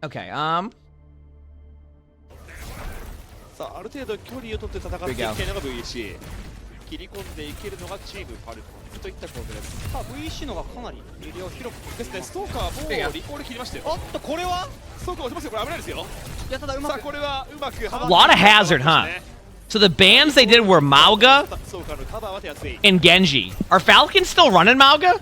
Okay, さあ、ある程度距離を取って戦っていきたいのが VC。切り込んでいけるのがチームファルコンといった構図です。さあ VC のがかなりエリアを広くですね。ストーカーもうリコール切りましたよ。おっとこれはストーカー落ちますよ。これ危ないですよ。いやただうまくさあこれはうまく a lot of hazard, huh? So the bans they did were Mauga ストーカーのカバーは手厚い。 and Genji. Are Falcons still running Mauga?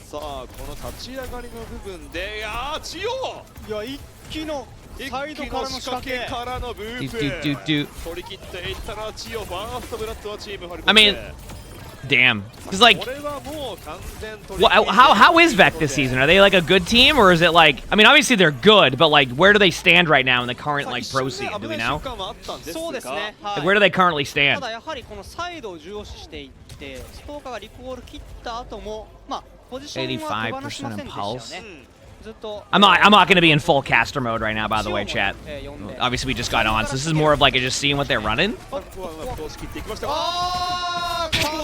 さあこの立ち上がりの部分で、いやーチオ。いや一気のサイドからの仕掛けからのブー Do, プ。 do, do, do. 取り切っていったのはチオ。ファーストブラッドはチームファルコ I ン。 mean, damn. Because like, これはもう完全取り切り how is Vec this season? Are they like a good team, or is it like? I mean, obviously they're good, but like, where do they stand right now in the current like pro scene? Do we know? そうですね、は Like, い where do they currently た stand? だやはりこのサイドを重要視していってストーカーがリコール切った後もまあポジションは手放しませんでしたよね。ずっと I'm not going to be in full caster mode right now, by the way, chat. Obviously, we just got on, so this is more of like a just seeing what they're running. ここはうまく通し切っていきました。あーこれで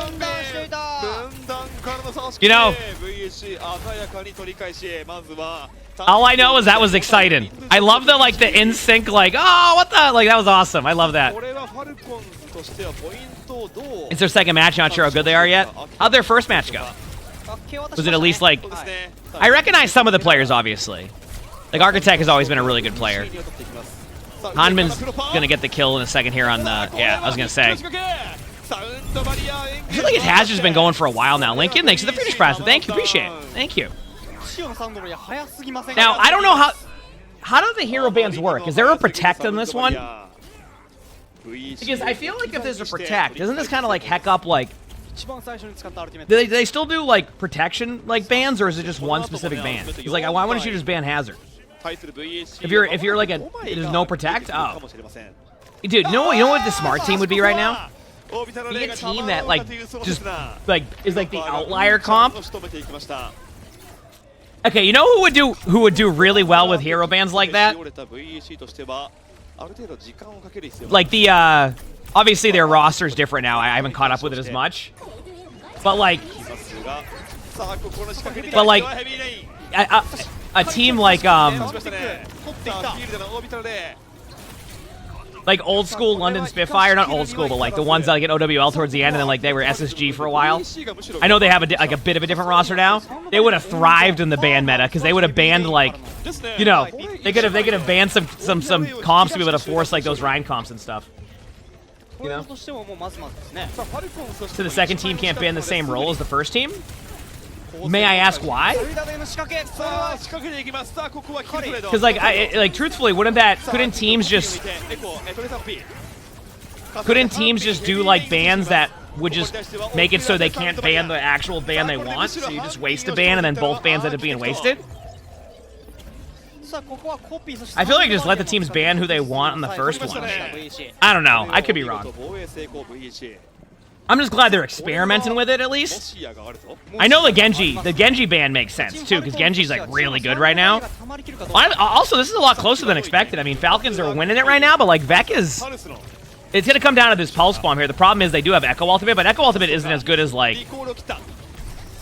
分断していた。分断からの差し You know- VC 鮮やかに取り返し、まずは All I know is that was exciting. I love the like the in sync, like oh what the like that was awesome. I love that. これはファルコンとしてはポイントをどう It's their second match. Not sure how good they are yet. How'd their first match go? Was it at least like? そうですね。 I recognize some of the players, obviously. Like Architect has always been a really good player. Hanman's gonna get the kill in a second here on the. Yeah, I was gonna say. I feel like it has just been going for a while now. Lincoln, thanks for the finish prize. Thank you, appreciate it. Thank you. 塩のサウンドも早すぎません Now I don't know how do the hero bans work? Is there a protect on this one? Because I feel like if there's a protect, doesn't this kind of like heck up like? 一番最初に使ったアルティメッ Do they still do like protection like bans, or is it just one specific ban? It's like why wouldn't you just ban hazard? If you're like a there's no protect, oh, dude, you know what the smart team would be right now? Be a team that like just like is like the outlier comp. Okay, you know who would do really well with hero bans like that? Like the obviously their roster's different now. I haven't caught up with it as much. But like a team like old school London Spitfire, not old school, but like the ones that get OWL towards the end, and then like they were SSG for a while. I know they have a bit of a different roster now. They would have thrived in the ban meta because they would have banned like, you know, they could have banned some comps to be able to force like those Rhine comps and stuff. You know? So the second team can't ban the same role as the first team? May I ask why? Because like truthfully, couldn't teams just do like bans that would just make it so they can't ban the actual ban they want? So you just waste a ban and then both bans end up being wasted? I feel like just let the teams ban who they want on the first one. I don't know. I could be wrong. I'm just glad they're experimenting with it at least. I know the Genji ban makes sense too, because Genji's like really good right now. Also, this is a lot closer than expected. I mean, Falcons are winning it right now, but like Vec is... It's gonna come down to this pulse bomb here. The problem is they do have Echo Ultimate, but Echo Ultimate isn't as good as like...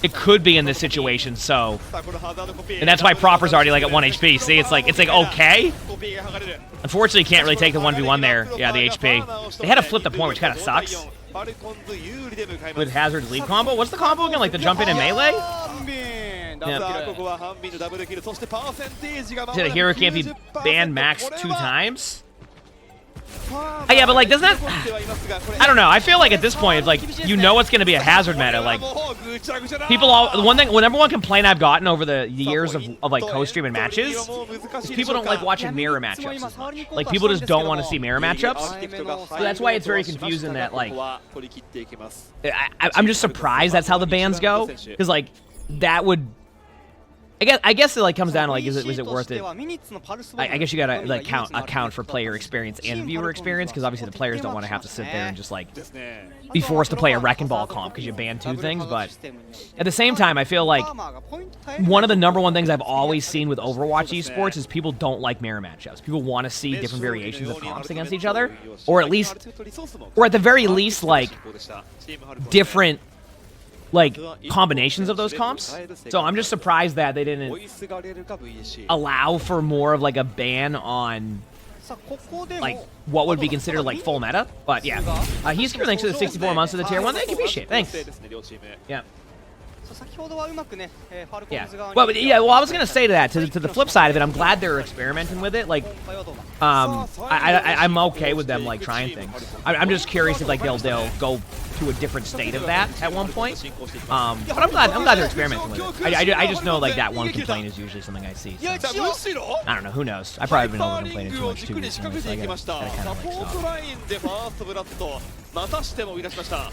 It could be in this situation, so... And that's why Proper's already like at 1 HP. See, it's like okay. Unfortunately, you can't really take the 1v1 there. Yeah, the HP. They had to flip the point, which kind of sucks. With Hazard's lead combo? What's the combo again? Like the jump in and melee? Yeah. Said a hero can't be banned max 2 times? Oh, yeah, but like, doesn't that... I don't know. I feel like at this point, like, you know it's going to be a Hazard meta. Like, people all... The number one complaint I've gotten over the years of like, co-streaming matches is people don't like watching mirror matchups as much. Like, people just don't want to see mirror matchups. So that's why it's very confusing that, like... I'm just surprised that's how the bans go. Because, like, that would... I guess it like comes down to like, is it worth it? I guess you gotta like account for player experience and viewer experience, because obviously the players don't want to have to sit there and just like be forced to play a Wrecking Ball comp because you ban 2 things. But at the same time, I feel like one of the @1 things I've always seen with Overwatch esports is people don't like mirror matchups. People want to see different variations of comps against each other, or at the very least, like different like combinations of those comps. So I'm just surprised that they didn't allow for more of like a ban on like what would be considered like full meta. But yeah, he's here. Thanks for the 64 months of the tier 1. Thank you, appreciate it. Thanks. Yeah. Yeah. Well, I was gonna say to that, to the flip side of it, I'm glad they're experimenting with it. Like, I'm okay with them like trying things. I'm just curious if like they'll go to a different state of that at one point. But I'm glad they're experimenting with it. I just know like that one complaint is usually something I see. So. I don't know. Who knows? I've probably been over complaining too much too recently, so I gotta kind of like stop.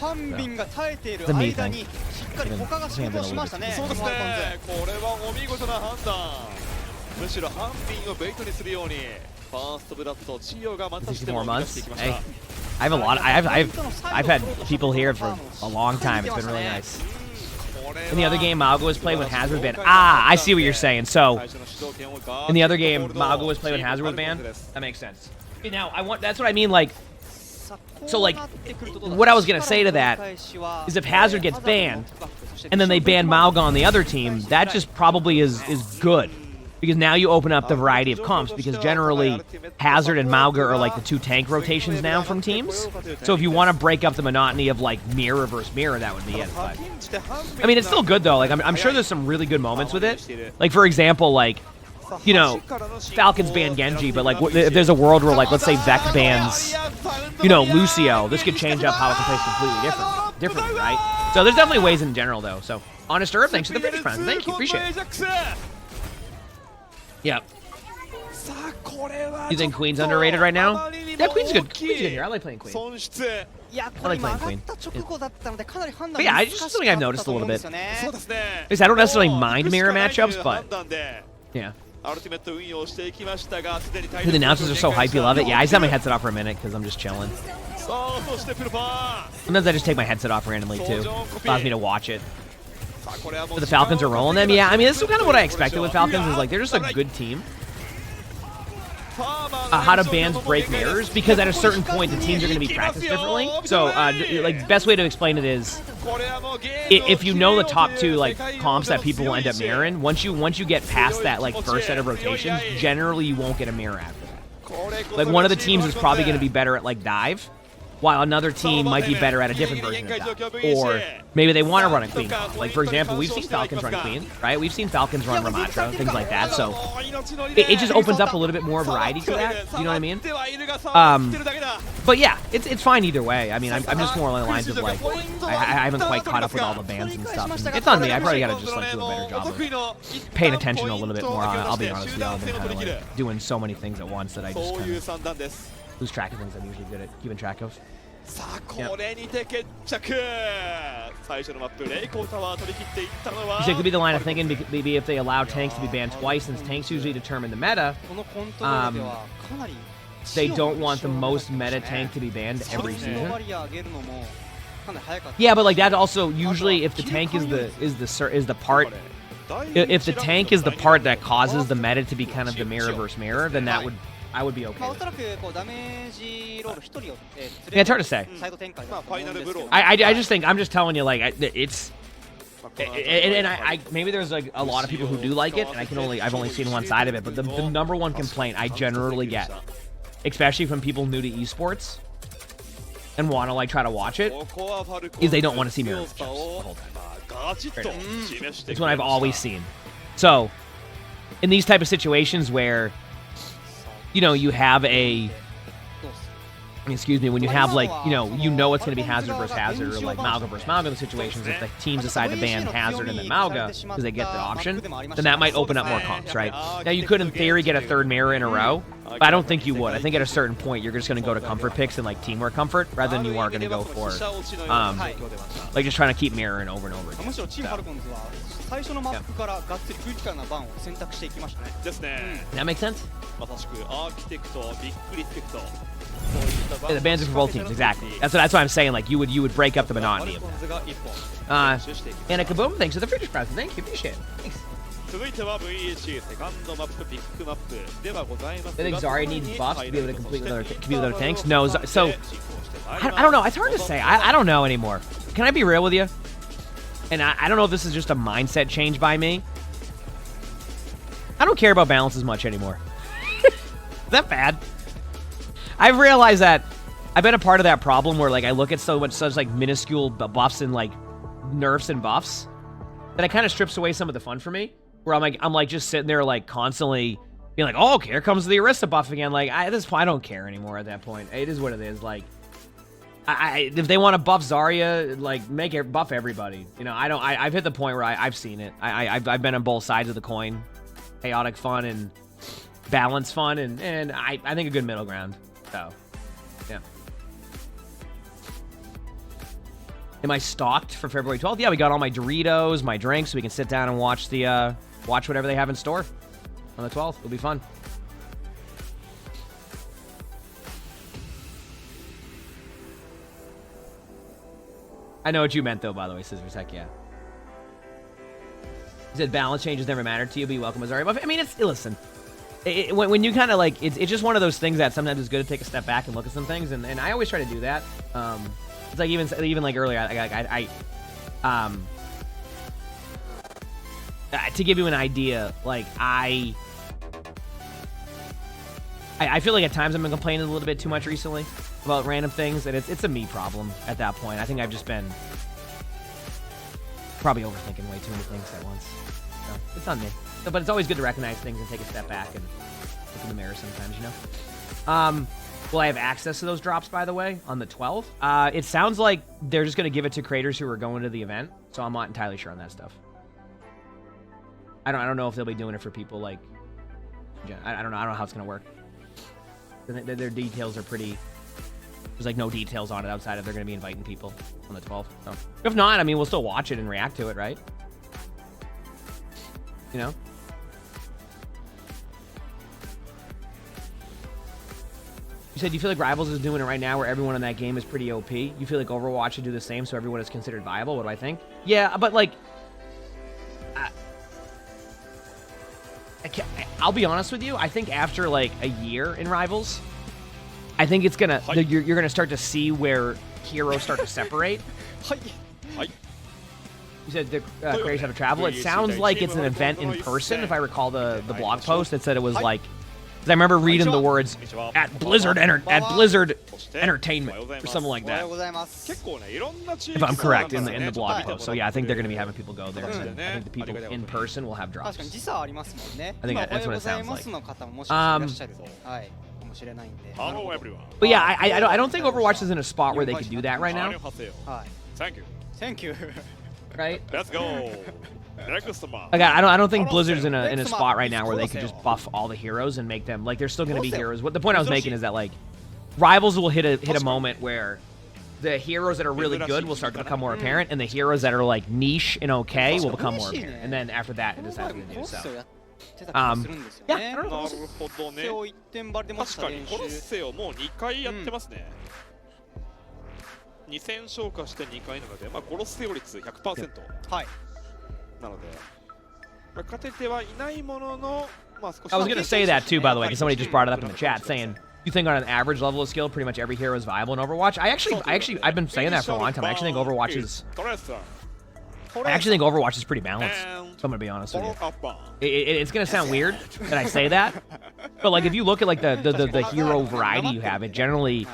ハンビンが耐えている間にしっかり他が仕事をしましたね。そうですね。これはお見事な判断。むしろハンビンをベイトにするようにファーストブラッドチヨがまたしても出していきました。I have a lot. I've had people here for a long time. It's been really nice. In the other game, Malgo was played when Hazard was banned. Ah, I see what you're saying. So, in the other game, Malgo was played when Hazard was banned. That makes sense. Now, that's what I mean. Like, so like, what I was gonna say to that is if Hazard gets banned, and then they ban Malga on the other team, that just probably is good. Because now you open up the variety of comps, because generally Hazard and Malga are like the 2 tank rotations now from teams. So if you want to break up the monotony of like mirror versus mirror, that would be it. But I mean, it's still good though. Like I'm sure there's some really good moments with it. Like for example, like, you know, Falcons ban Genji, but like if there's a world where like let's say Vec bans, you know, Lucio, this could change up how it can play completely differently, right? So there's definitely ways in general though. So Honest Herb, thanks for the 50 friends. Thank you, appreciate it. Yep. You think Queen's underrated right now? Yeah, Queen's good. Queen's good here. I like playing Queen. I like playing Queen. But yeah, it's just something I've noticed a little bit. Because I don't necessarily mind mirror matchups, but yeah. The announcers are so hype, you love it. Yeah, I just have my headset off for a minute because I'm just chilling. Sometimes I just take my headset off randomly too. Allows me to watch it. But the Falcons are rolling them. Yeah, I mean, this is kind of what I expected with Falcons. Is like they're just a good team. How do bands break mirrors? Because at a certain point, the teams are going to be practiced differently. So, like, the best way to explain it is, if you know the top 2 like comps that people will end up mirroring, once you get past that like first set of rotations, generally you won't get a mirror after that. Like one of the teams is probably going to be better at like dive, while another team might be better at a different version of dive. Or maybe they want to run a Queen comp. Like, for example, we've seen Falcons run Queen, right? We've seen Falcons run Ramatra, things like that. So it just opens up a little bit more variety to that. You know what I mean? But yeah, it's fine either way. I mean, I'm just more along the lines of like, I haven't quite caught up with all the bands and stuff. And it's on me. I probably got to just like do a better job of paying attention a little bit more. I'll be honest with you. I've been kind of like doing so many things at once that I just kind of lose track of things I'm usually good at keeping track of. さあこれにて決着最初のマップレイコータワー取り切っていったのは It could be the line of thinking maybe if they allow tanks to be banned twice, since tanks usually determine the meta, they don't want the most meta tank to be banned every season. Yeah, but like that also usually if the tank is the part, if the tank is the part that causes the meta to be kind of the mirror versus mirror, then that would I would be okay. Yeah, it's hard to say. I just think I'm just telling you like it's and I maybe there's like a lot of people who do like it, and I've only seen one side of it, but the number one complaint I generally get, especially from people new to esports and want to like try to watch it, is they don't want to see mirror matchups the whole time. It's what I've always seen. So in these type of situations where you know, you have a, excuse me, when you have like, you know it's going to be Hazard versus Hazard, or like Malga versus Malga, the situations, if the teams decide to ban Hazard and then Malga, because they get the option, then that might open up more comps, right? Now, you could, in theory, get a third mirror in a row, but I don't think you would. I think at a certain point, you're just going to go to comfort picks and like teamwork comfort, rather than you are going to go for, like just trying to keep mirroring over and over again. So. 最初のマップからがっつり空気感なバンを選択していきましたね。ですね。That makes sense? まさしくアーキテクト、ビッグリスペクト。 Yeah, the bans are for both teams, exactly. That's what I'm saying. Like you would break up the monotony of that. And a Kaboom, thanks for the British prize. Thank you, appreciate it. Thanks. 続いては VEC セカンドマップビッグマップではございます。 I think Zarya needs buffs to be able to compete with other tanks. No, so I don't know. It's hard to say. I don't know anymore. Can I be real with you? and I don't know if this is just a mindset change by me. I don't care about balance as much anymore. Is that bad? I've realized that I've been a part of that problem where like I look at such like minuscule buffs and like nerfs and buffs that it kind of strips away some of the fun for me. Where I'm like just sitting there like constantly being like, oh, okay, here comes the Arista buff again. Like at this point, I don't care anymore. At that point, it is what it is. Like, if they want to buff Zarya, like buff everybody. You know, I've hit the point where I've seen it. I've been on both sides of the coin, chaotic fun and balance fun, and I think a good middle ground. So, yeah. Am I stocked for February 12th? Yeah, we got all my Doritos, my drinks, so we can sit down and watch watch whatever they have in store on the 12th. It'll be fun. I know what you meant, though, by the way, Scissors. Heck yeah. You said balance changes never mattered to you, but you welcome Azari buff. I mean, listen. When you kind of like, it's just one of those things that sometimes it's good to take a step back and look at some things, and I always try to do that. It's like even like earlier, to give you an idea, like I feel like at times I've been complaining a little bit too much recently about random things, and it's a me problem at that point. I think I've just been probably overthinking way too many things at once. So, it's on me. But it's always good to recognize things and take a step back and look in the mirror sometimes, you know? Will I have access to those drops, by the way, on the 12th? It sounds like they're just going to give it to creators who are going to the event, so I'm not entirely sure on that stuff. I don't know if they'll be doing it for people like... I don't know how it's going to work. Their details are pretty... There's like no details on it outside of they're going to be inviting people on the 12th. So. If not, I mean, we'll still watch it and react to it, right? You know? You said you feel like Rivals is doing it right now where everyone in that game is pretty OP. You feel like Overwatch should do the same so everyone is considered viable? What do I think? Yeah, but like... I'll be honest with you. I think after like a year in Rivals, I think it's gonna... You're gonna start to see where heroes start to separate. You said the creators have to travel. It sounds like it's an event in person, if I recall the blog post that said it was like... I remember reading the words at Blizzard Entertainment or something like that. If I'm correct in the blog post. So yeah, I think they're going to be having people go there. And I think the people in person will have drops. I think that's what it sounds like. But yeah, I don't think Overwatch is in a spot where they could do that right now. Thank you. Right? Let's go. Like, I don't think Blizzard's in a spot right now where they could just buff all the heroes and make them like they're still going to be heroes. What the point I was making is that like Rivals will hit a moment where the heroes that are really good will start to become more apparent, and the heroes that are like niche and okay will become more apparent. And then after that, it decides what to do. So, yeah, I don't know. 2戦消化して2回なので、まあ、ゴロステオ率 100%、はい、なので、まあ、勝ててはいないものの、まあ、少し I was going to say that too, by the way, because somebody just brought it up in the chat saying, you think on an average level of skill, pretty much every hero is viable in Overwatch? I've been saying that for a long time. I actually think Overwatch is pretty balanced. So I'm going to be honest with you. It's going to sound weird that I say that, but like if you look at like the hero variety you have, it generally...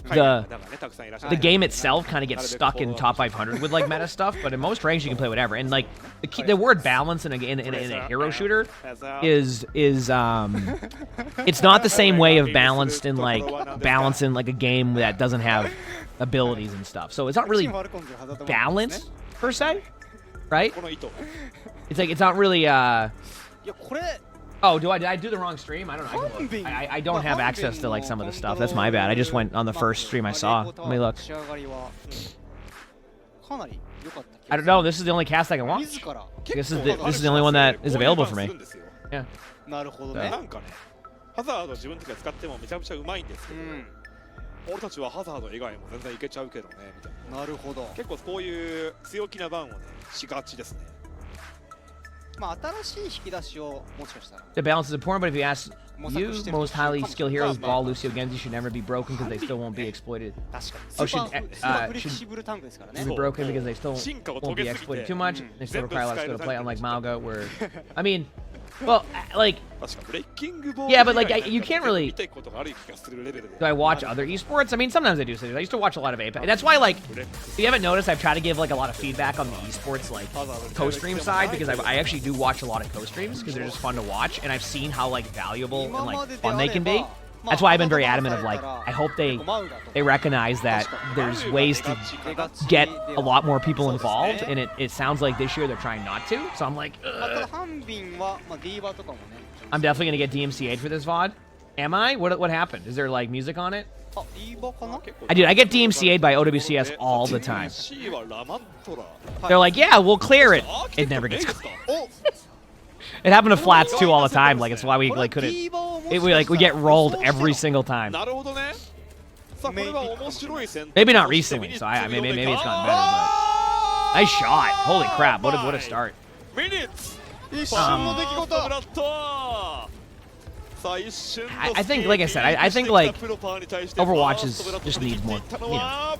The game itself kind of gets stuck in top 500 with like meta stuff, but in most ranks you can play whatever. And like the word balance in a hero shooter is it's not the same way of balanced in like balance in like a game that doesn't have abilities and stuff. So it's not really balanced per se, right? It's like it's not really Oh, did I do the wrong stream? I don't know. I don't have access to like some of the stuff. That's my bad. I just went on the first stream I saw. Let me look. I don't know. This is the only cast I can watch. This is the only one that is available for me. Yeah. ハザード自分たちが使ってもめちゃくちゃうまいんですけど、俺たちはハザード以外も全然いけちゃうけどねみたいな。 なるほど。結構こういう強気なバンをねしがちですね。 なるほどね。 この糸。 いやこれ。あ、どうですか。結構激しいですね。 いやこれ。 あ、どうも。 いやこれは本編。 まあ本編。まあ本編。 I don't know. This is the only cast I can watch. Yeah. The balance is important, but if you ask you, most highly skilled heroes, Ball, Lucio, Genji should never be broken because they still won't be exploited. Oh, should be broken because they still won't be exploited too much. They still require a lot of skill to play, unlike Malga, where, I mean, well, like, yeah, but like, you can't really. Do I watch other esports? I mean, sometimes I do. I used to watch a lot of Apex. That's why, like, if you haven't noticed, I've tried to give like a lot of feedback on the esports like co-stream side because I actually do watch a lot of co-streams because they're just fun to watch, and I've seen how like valuable and like fun they can be. That's why I've been very adamant of like, I hope they recognize that there's ways to get a lot more people involved, and it sounds like this year they're trying not to. So I'm like, ugh. I'm definitely gonna get DMCA'd for this VOD. Am I? What happened? Is there like music on it? I get DMCA'd by OWCS all the time. They're like, yeah, we'll clear it. It never gets cleared. It happened to Flats too all the time. Like, it's why we like couldn't. We get rolled every single time. Maybe not recently. So maybe it's gotten better. But nice shot. Holy crap! What a start. I think, like I said, I think like Overwatch just needs more,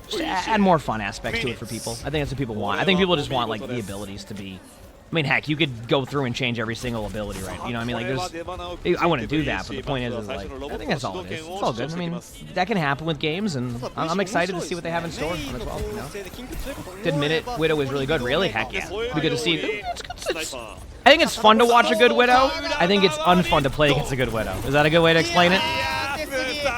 just add more fun aspects to it for people. I think that's what people want. I think people just want like the abilities to be. I mean, heck, you could go through and change every single ability, right? You know what I mean? Like, I want to do that, but the point is like, I think that's all it is. It's all good. I mean, that can happen with games, and I'm excited to see what they have in store for as well, you know? Did Minute Widow is really good. Really? Heck yeah. It'd be good to see. I think it's fun to watch a good Widow. I think it's unfun to play against a good Widow. Is that a good way to explain it?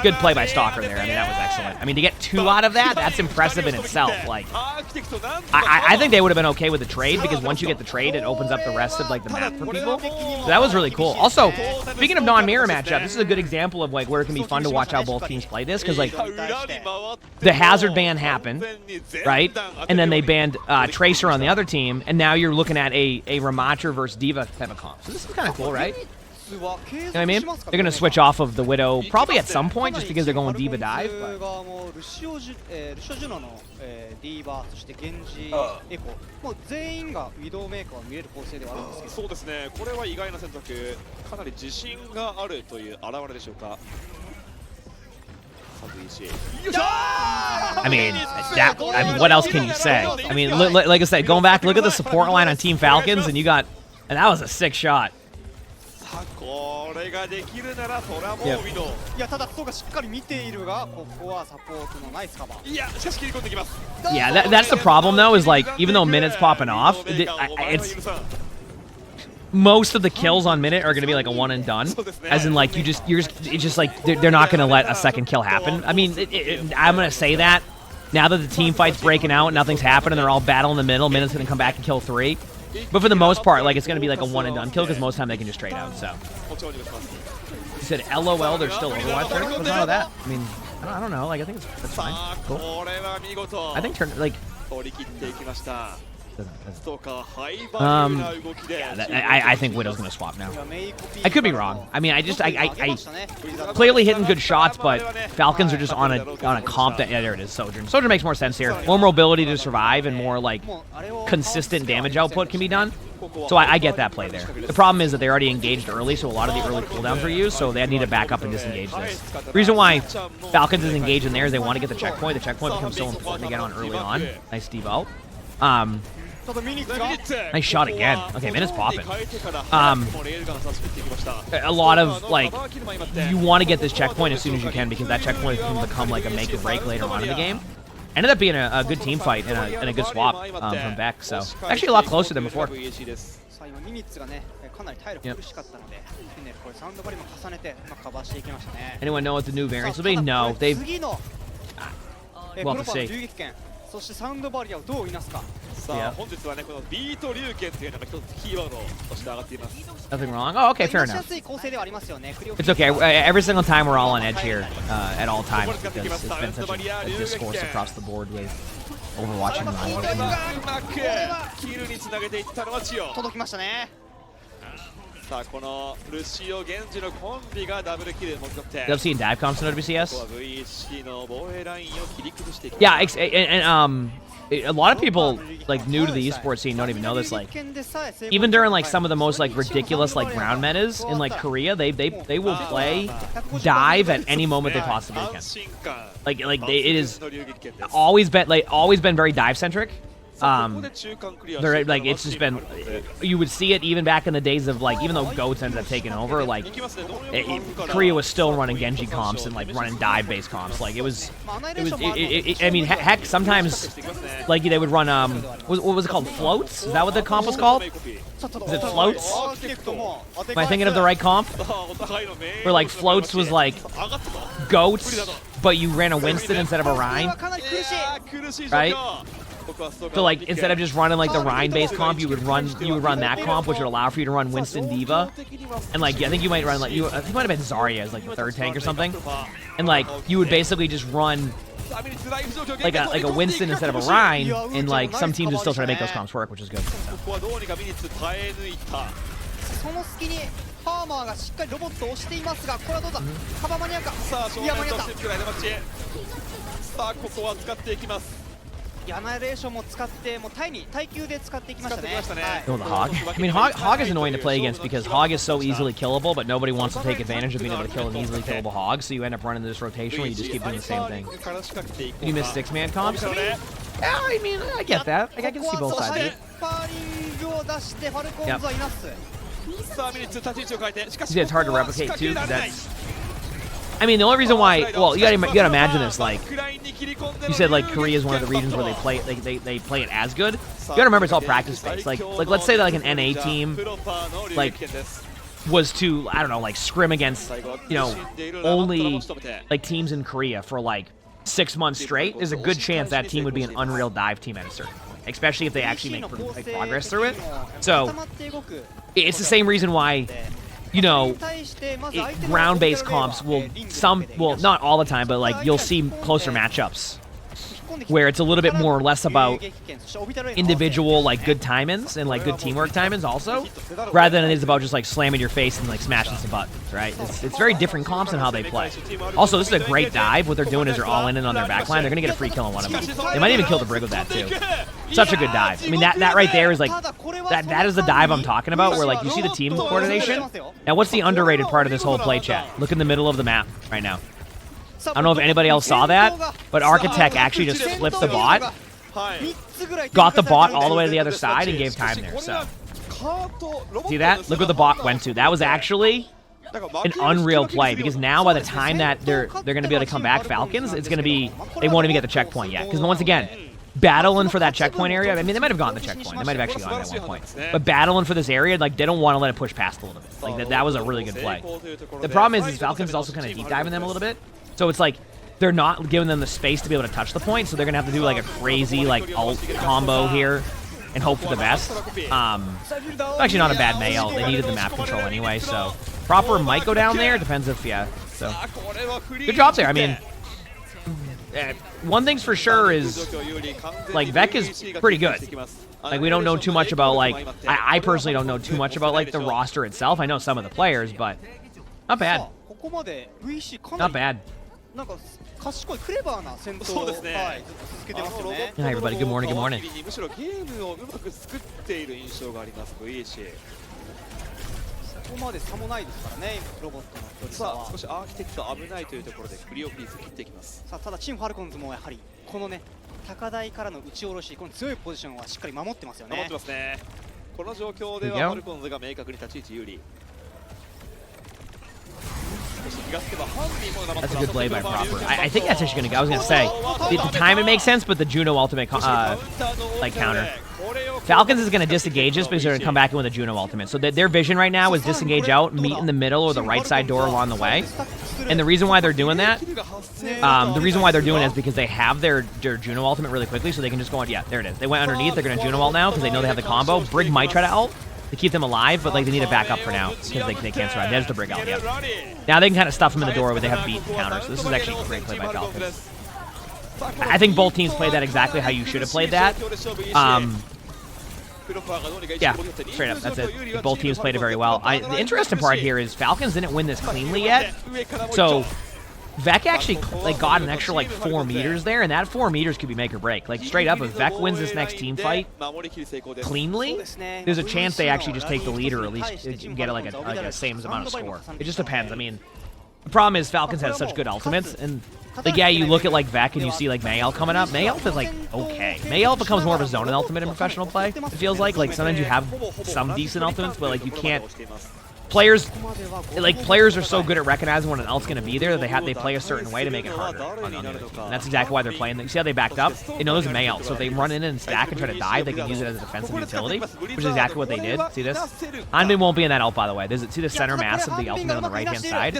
Good play by Stalker there. I mean, that was excellent. I mean, to get 2 out of that, that's impressive in itself. Like, I think they would have been okay with the trade, because once you get the trade, it opens up the rest of like the map for people. So that was really cool. Also, speaking of non-mirror matchup, this is a good example of like where it can be fun to watch how both teams play this, because like the Hazard ban happened, right? And then they banned Tracer on the other team, and now you're looking at a Ramacher versus Diva type of comp. So this is kind of cool, right? You know what I mean? They're going to switch off of the Widow probably at some point just because they're going Diva dive. But... I mean, what else can you say? I mean, like I said, going back, look at the support line on Team Falcons, and that was a sick shot. Yeah, that's the problem though, is like, even though Minute's popping off, it's most of the kills on Minute are gonna be like a one and done, as in like it's just like they're not gonna let a second kill happen. I mean, I'm gonna say that now that the team fight's breaking out, nothing's happening, they're all battling in the middle. Minute's gonna come back and kill 3. But for the most part, like, it's going to be like a one and done kill, because most of the time they can just trade out, so. You said LOL, there's still Overwatch there? What's wrong with that? I mean, I don't know, like, I think that's fine. Cool. I think like... Yeah, I think Widow's gonna swap now. I could be wrong. I mean, I clearly hitting good shots, but Falcons are just on a comp that, yeah, there it is, Sojourn. Sojourn makes more sense here. More mobility to survive and more like consistent damage output can be done. So I get that play there. The problem is that they already engaged early, so a lot of the early cooldowns are used, so they need to back up and disengage this. The reason why Falcons is engaged in there is they want to get the checkpoint. The checkpoint becomes so important to get on early on. Nice Devo. Nice shot again. Okay, Minute's popping. A lot of, like, you want to get this checkpoint as soon as you can, because that checkpoint can become like a make or break later on in the game. Ended up being a good team fight and a good swap from Beck, so actually a lot closer than before. Yep. Anyone know what the new variants will be? No, they've... We'll have to see. Yeah. Nothing wrong? Oh, okay, fair enough. It's okay. Every single time we're all on edge here at all times, because it's been such a discourse across the board with Overwatch and さあこのルシオ・ゲンジのコンビがダブルキルで持ち取って I've seen dive comps in ここ OWCS. は VHC の防衛ラインを切り崩していき Yeah, and a lot of people like new to the esports scene don't even know this. Like, even during like some of the most like ridiculous like ground metas in like Korea, they will play dive at any moment they possibly can. Like it is always been very dive centric. They're like it's just been, you would see it even back in the days of like, even though GOATS ended up taking over, like Korea was still running Genji comps and like running dive based comps. Like it was I mean heck, sometimes like they would run what was it called, floats? Is that what the comp was called? Is it floats? Am I thinking of the right comp? Where like floats was like GOATS, but you ran a Winston instead of a Rein, right? So like instead of just running like the Rein based comp, you would run that comp, which would allow for you to run Winston Diva, and like I think you might run like I think it might have been Zarya as like the third tank or something, and like you would basically just run like a Winston instead of a Rein, and like some teams would still try to make those comps work, which is good. So. その隙にファーマーがしっかりロボットを押していますが、これはどうだ、カバー間に合うか。いや間に合った。さあここは使っていきます。いやナレーションも使ってもう耐久で使っていきましたね。Oh, the Hog. I mean, Hog is annoying to play against because Hog is so easily killable, but nobody wants to take advantage of being able to kill an easily killable Hog, so you end up running this rotation where you just keep doing the same thing. Did you miss 6-man comps? Yeah, I mean, I get that. Like, I can see both sides of it. パーリングを出してファルコンズはいます。See, it's hard to replicate too, because that's. I mean, the only reason why, well, you gotta imagine this. Like, you said, like Korea is one of the regions where they play it as good. You gotta remember it's all practice based. Like let's say that like an NA team, like, was to, I don't know, like scrim against, you know, only like teams in Korea for like 6 months straight. There's a good chance that team would be an Unreal Dive team at a certain point, especially if they actually make progress through it. So it's the same reason why, you know, ground-based comps will not all the time, but like you'll see closer matchups where it's a little bit more or less about individual like good time-ins and like good teamwork time-ins also, rather than it is about just like slamming your face and like smashing some buttons, right? It's very different comps in how they play. Also, this is a great dive. What they're doing is they're all in on their backline. They're gonna get a free kill on one of them. They might even kill the Brig with that too. Such a good dive. I mean, that right there is like that is the dive I'm talking about, where like you see the team coordination. Now, what's the underrated part of this whole play chat? Look in the middle of the map right now. I don't know if anybody else saw that, but Architect actually just flipped the bot, got the bot all the way to the other side, and gave time there. So, see that? Look where the bot went to. That was actually an unreal play, because now by the time that they're going to be able to come back, Falcons, it's going to be, they won't even get the checkpoint yet. Because once again, battling for that checkpoint area, I mean, they might have gotten the checkpoint. They might have actually gotten it at one point. But battling for this area, like, they don't want to let it push past a little bit. Like, that was a really good play. The problem is Falcons is also kind of deep diving them a little bit. So it's like, they're not giving them the space to be able to touch the point, so they're going to have to do, like, a crazy, like, ult combo here and hope for the best. Actually not a bad Mayo. They needed the map control anyway, so proper might go down there. Depends if, yeah. So, good job there. I mean, one thing's for sure is, like, Vec is pretty good. Like, we don't know too much about, like, I personally don't know too much about, like, the roster itself. I know some of the players, but not bad. Not bad. Hi, everybody. Good morning. Good morning. ここまで差もないですからね、ロボットの距離差は。さあ少しアーキテクト危ないというところでクリオピース切っていきます。さあただチームファルコンズもやはりこのね高台からの打ち下ろし、この強いポジションはしっかり守ってますよね。守ってますね。この状況ではファルコンズが明確に立ち位置有利。 That's a good play by Proper. I think that's actually going to go. I was going to say, the time it makes sense, but the Juno ultimate like counter. Falcons is going to disengage this because they're going to come back in with a Juno ultimate. So their vision right now is disengage out, meet in the middle or the right side door along the way. And the reason why they're doing that, is because they have their Juno ultimate really quickly, so they can just go on. Yeah, there it is. They went underneath. They're going to Juno ult now because they know they have the combo. Brig might try to ult to keep them alive, but like they need to back up for now because they can't survive. There's the Brig ult. Yeah. Now they can kind of stuff them in the door where they have beat and counter. So this is actually a great play by Falcons. I think both teams played that exactly how you should have played that. Yeah, straight up. That's it. Both teams played it very well. The interesting part here is Falcons didn't win this cleanly yet. So Vec actually got an extra 4 meters there, and that 4 meters could be make or break. Like straight up, if Vec wins this next team fight cleanly, there's a chance they actually just take the lead or at least get a same amount of score. It just depends. I mean, the problem is Falcons has such good ultimates, and yeah, you look at Vec and you see Mayel coming up. Mayel is okay. Mayel becomes more of a zoning ultimate in professional play. It feels like sometimes you have some decent ultimates, but you can't. Players are so good at recognizing when an ult's going to be there that they play a certain way to make it harder on the other team. And that's exactly why they're playing. You see how they backed up? They know there's a Mayel, so if they run in and stack and try to dive, they can use it as a defensive utility, which is exactly what they did. See this? Hanbin won't be in that ult, by the way. See the center mass of the ultimate on the right-hand side?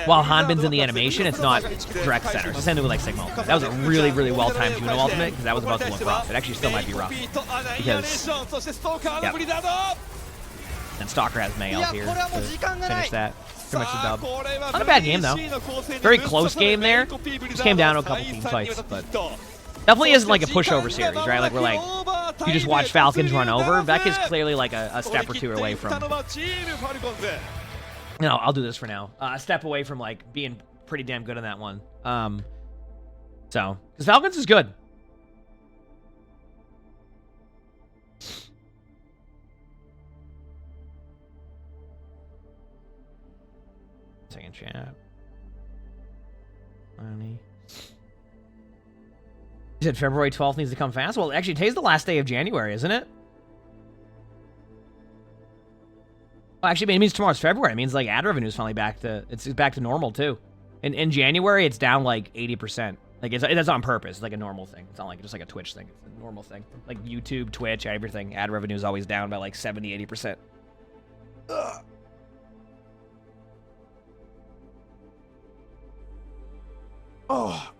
While Hanbin's in the animation, it's not direct center. It's the same thing with Sigma ultimate. That was a really, really well-timed Juno ultimate because that was about to look rough. It actually still might be rough. Because, yep. And Stalker has Mayel here to finish that. Pretty much a dub. Not a bad game, though. Very close game there. Just came down to a couple team fights, but definitely isn't a pushover series, right? Where you just watch Falcons run over. Vec is clearly a step or two away from. No, I'll do this for now. A step away from being pretty damn good on that one. So, because Falcons is good. Second chat. You said February 12th needs to come fast? Well, actually, today's the last day of January, isn't it? Well, actually, it means tomorrow's February. It means ad revenue's finally back to normal too. In January, it's down 80%. That's on purpose. It's a normal thing. It's not just a Twitch thing. It's a normal thing. YouTube, Twitch, everything. Ad revenue is always down by 70, 80%. Ugh. Oh.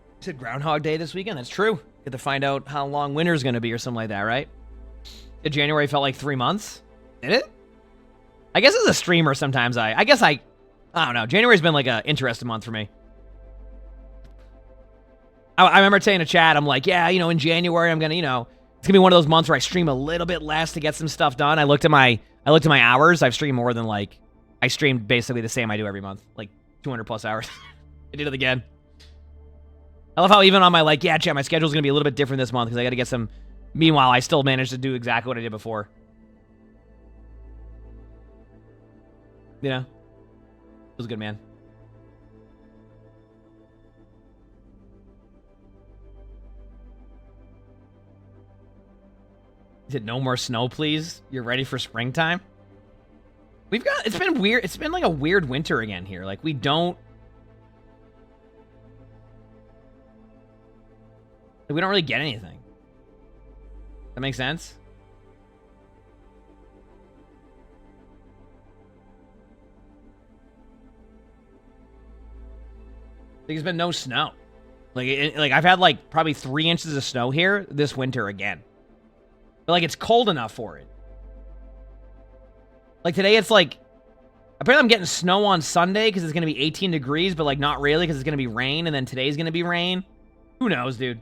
You said Groundhog Day this weekend? That's true. Get to find out how long winter's going to be or something like that, right? Did January felt like 3 months? Did it? I guess as a streamer sometimes I don't know. January's been an interesting month for me. I remember saying to Chad, I'm yeah, in January I'm going to, it's going to be one of those months where I stream a little bit less to get some stuff done. I looked at my hours. I've streamed more than I streamed basically the same I do every month. 200 plus hours. I did it again. I love how even on my yeah, chat, my schedule's gonna be a little bit different this month because I gotta get some. Meanwhile, I still managed to do exactly what I did before. It was good, man. He said, "No more snow, please. You're ready for springtime." It's been weird. It's been a weird winter again here. We don't really get anything. That makes sense? There's been no snow. I've had probably 3 inches of snow here this winter again. But it's cold enough for it. Today it's apparently I'm getting snow on Sunday because it's going to be 18 degrees, but not really because it's going to be rain, and then today's going to be rain. Who knows, dude?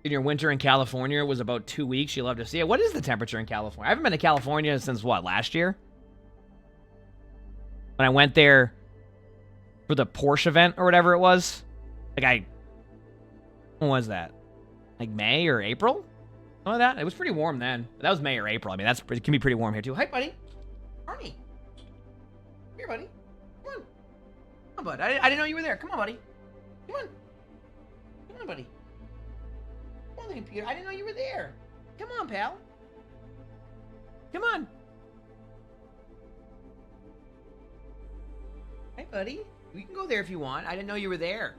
In your winter in California was about 2 weeks. You love to see it. What is the temperature in California? I haven't been to California since last year? When I went there for the Porsche event or whatever it was. When was that? May or April? Something like that. It was pretty warm then. But that was May or April. I mean, it can be pretty warm here too. Hi, buddy. Arnie. Here, buddy. Come on. Come on, bud. I didn't know you were there. Come on, buddy. Come on. Come on, buddy. Come on, Peter. I didn't know you were there. Come on, pal. Come on. Hey, buddy. You can go there if you want. I didn't know you were there.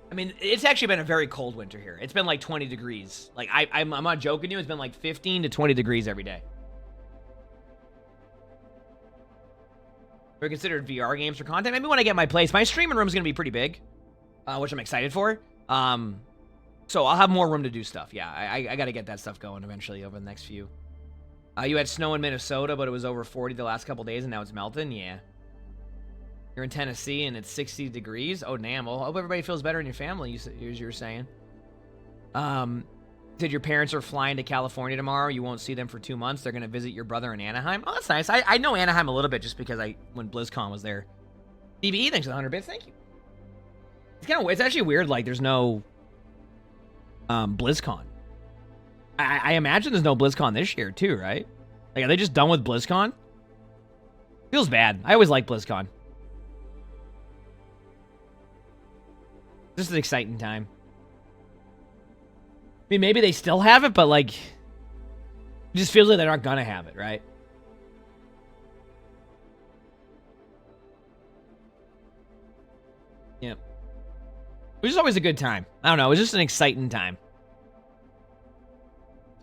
I mean, it's actually been a very cold winter here. It's been 20 degrees. I'm not joking you. It's been 15 to 20 degrees every day. We're considered VR games for content. Maybe when I get my place. My streaming room is going to be pretty big, which I'm excited for. So I'll have more room to do stuff. Yeah, I got to get that stuff going eventually over the next few You had snow in Minnesota, but it was over 40 the last couple days, and now it's melting? Yeah. You're in Tennessee, and it's 60 degrees? Oh, damn. Well, I hope everybody feels better in your family, as you were saying. Said your parents are flying to California tomorrow. You won't see them for 2 months. They're going to visit your brother in Anaheim. Oh, that's nice. I know Anaheim a little bit just because when BlizzCon was there. DBE, thanks for the 100 bits. Thank you. It's actually weird, like, there's no BlizzCon. I imagine there's no BlizzCon this year, too, right? Like, are they just done with BlizzCon? Feels bad. I always like BlizzCon. This is an exciting time. I mean, maybe they still have it, but, like, it just feels like they're not gonna have it, right? Yeah. Which is always a good time. I don't know. It was just an exciting time.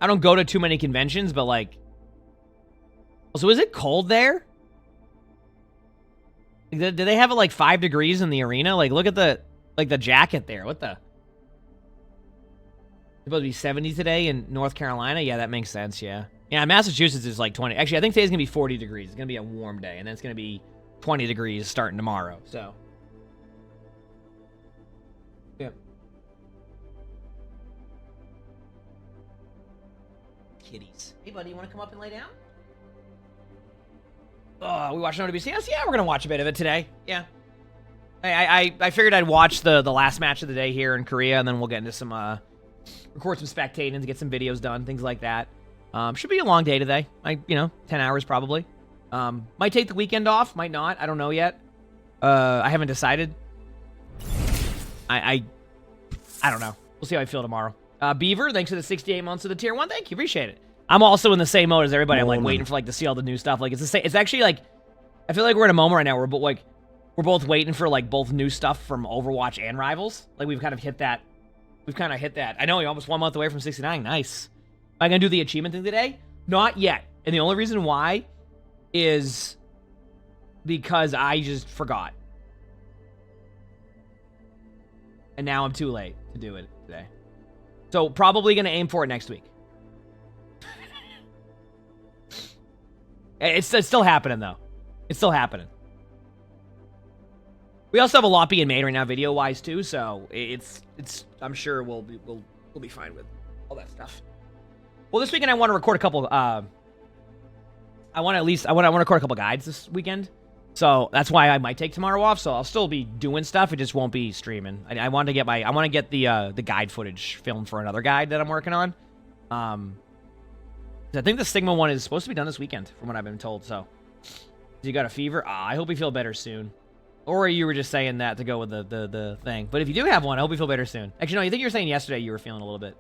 I don't go to too many conventions, but, like... So is it cold there? Do they have it, like, 5 degrees in the arena? Like, look at the jacket there. What the... It's supposed to be 70 today in North Carolina? Yeah, that makes sense, yeah. Yeah, Massachusetts is, like, 20. Actually, I think today's going to be 40 degrees. It's going to be a warm day, and then it's going to be 20 degrees starting tomorrow, so... Yeah. Kitties. Hey, buddy, you want to come up and lay down? Oh, we watching OWCS? Yeah, we're going to watch a bit of it today. Yeah. I figured I'd watch the last match of the day here in Korea, and then we'll get into some, record some spectating to get some videos done, things like that. Should be a long day today. 10 hours probably. Might take the weekend off, might not. I don't know yet. I haven't decided. I don't know. We'll see how I feel tomorrow. Beaver, thanks for the 68 months of the tier 1. Thank you, appreciate it. I'm also in the same mode as everybody. I'm like waiting for like to see all the new stuff. Like it's the same. It's actually like I feel like we're in a moment right now where we're both waiting for like both new stuff from Overwatch and Rivals. Like we've kind of hit that. I know we're almost 1 month away from 69. Nice. Am I gonna do the achievement thing today? Not yet. And the only reason why is because I just forgot. And now I'm too late to do it today. So probably going to aim for it next week. It's still happening, though. It's still happening. We also have a lot being made right now, video-wise, too, so it's I'm sure we'll be fine with all that stuff. Well, this weekend I want to record a couple, I want to record a couple guides this weekend. So that's why I might take tomorrow off. So I'll still be doing stuff. It just won't be streaming. I want to get the guide footage filmed for another guide that I'm working on. I think the Sigma one is supposed to be done this weekend, from what I've been told. So you got a fever? I hope you feel better soon. Or you were just saying that to go with the thing. But if you do have one, I hope you feel better soon. Actually, no, I think you were saying yesterday you were feeling a little bit.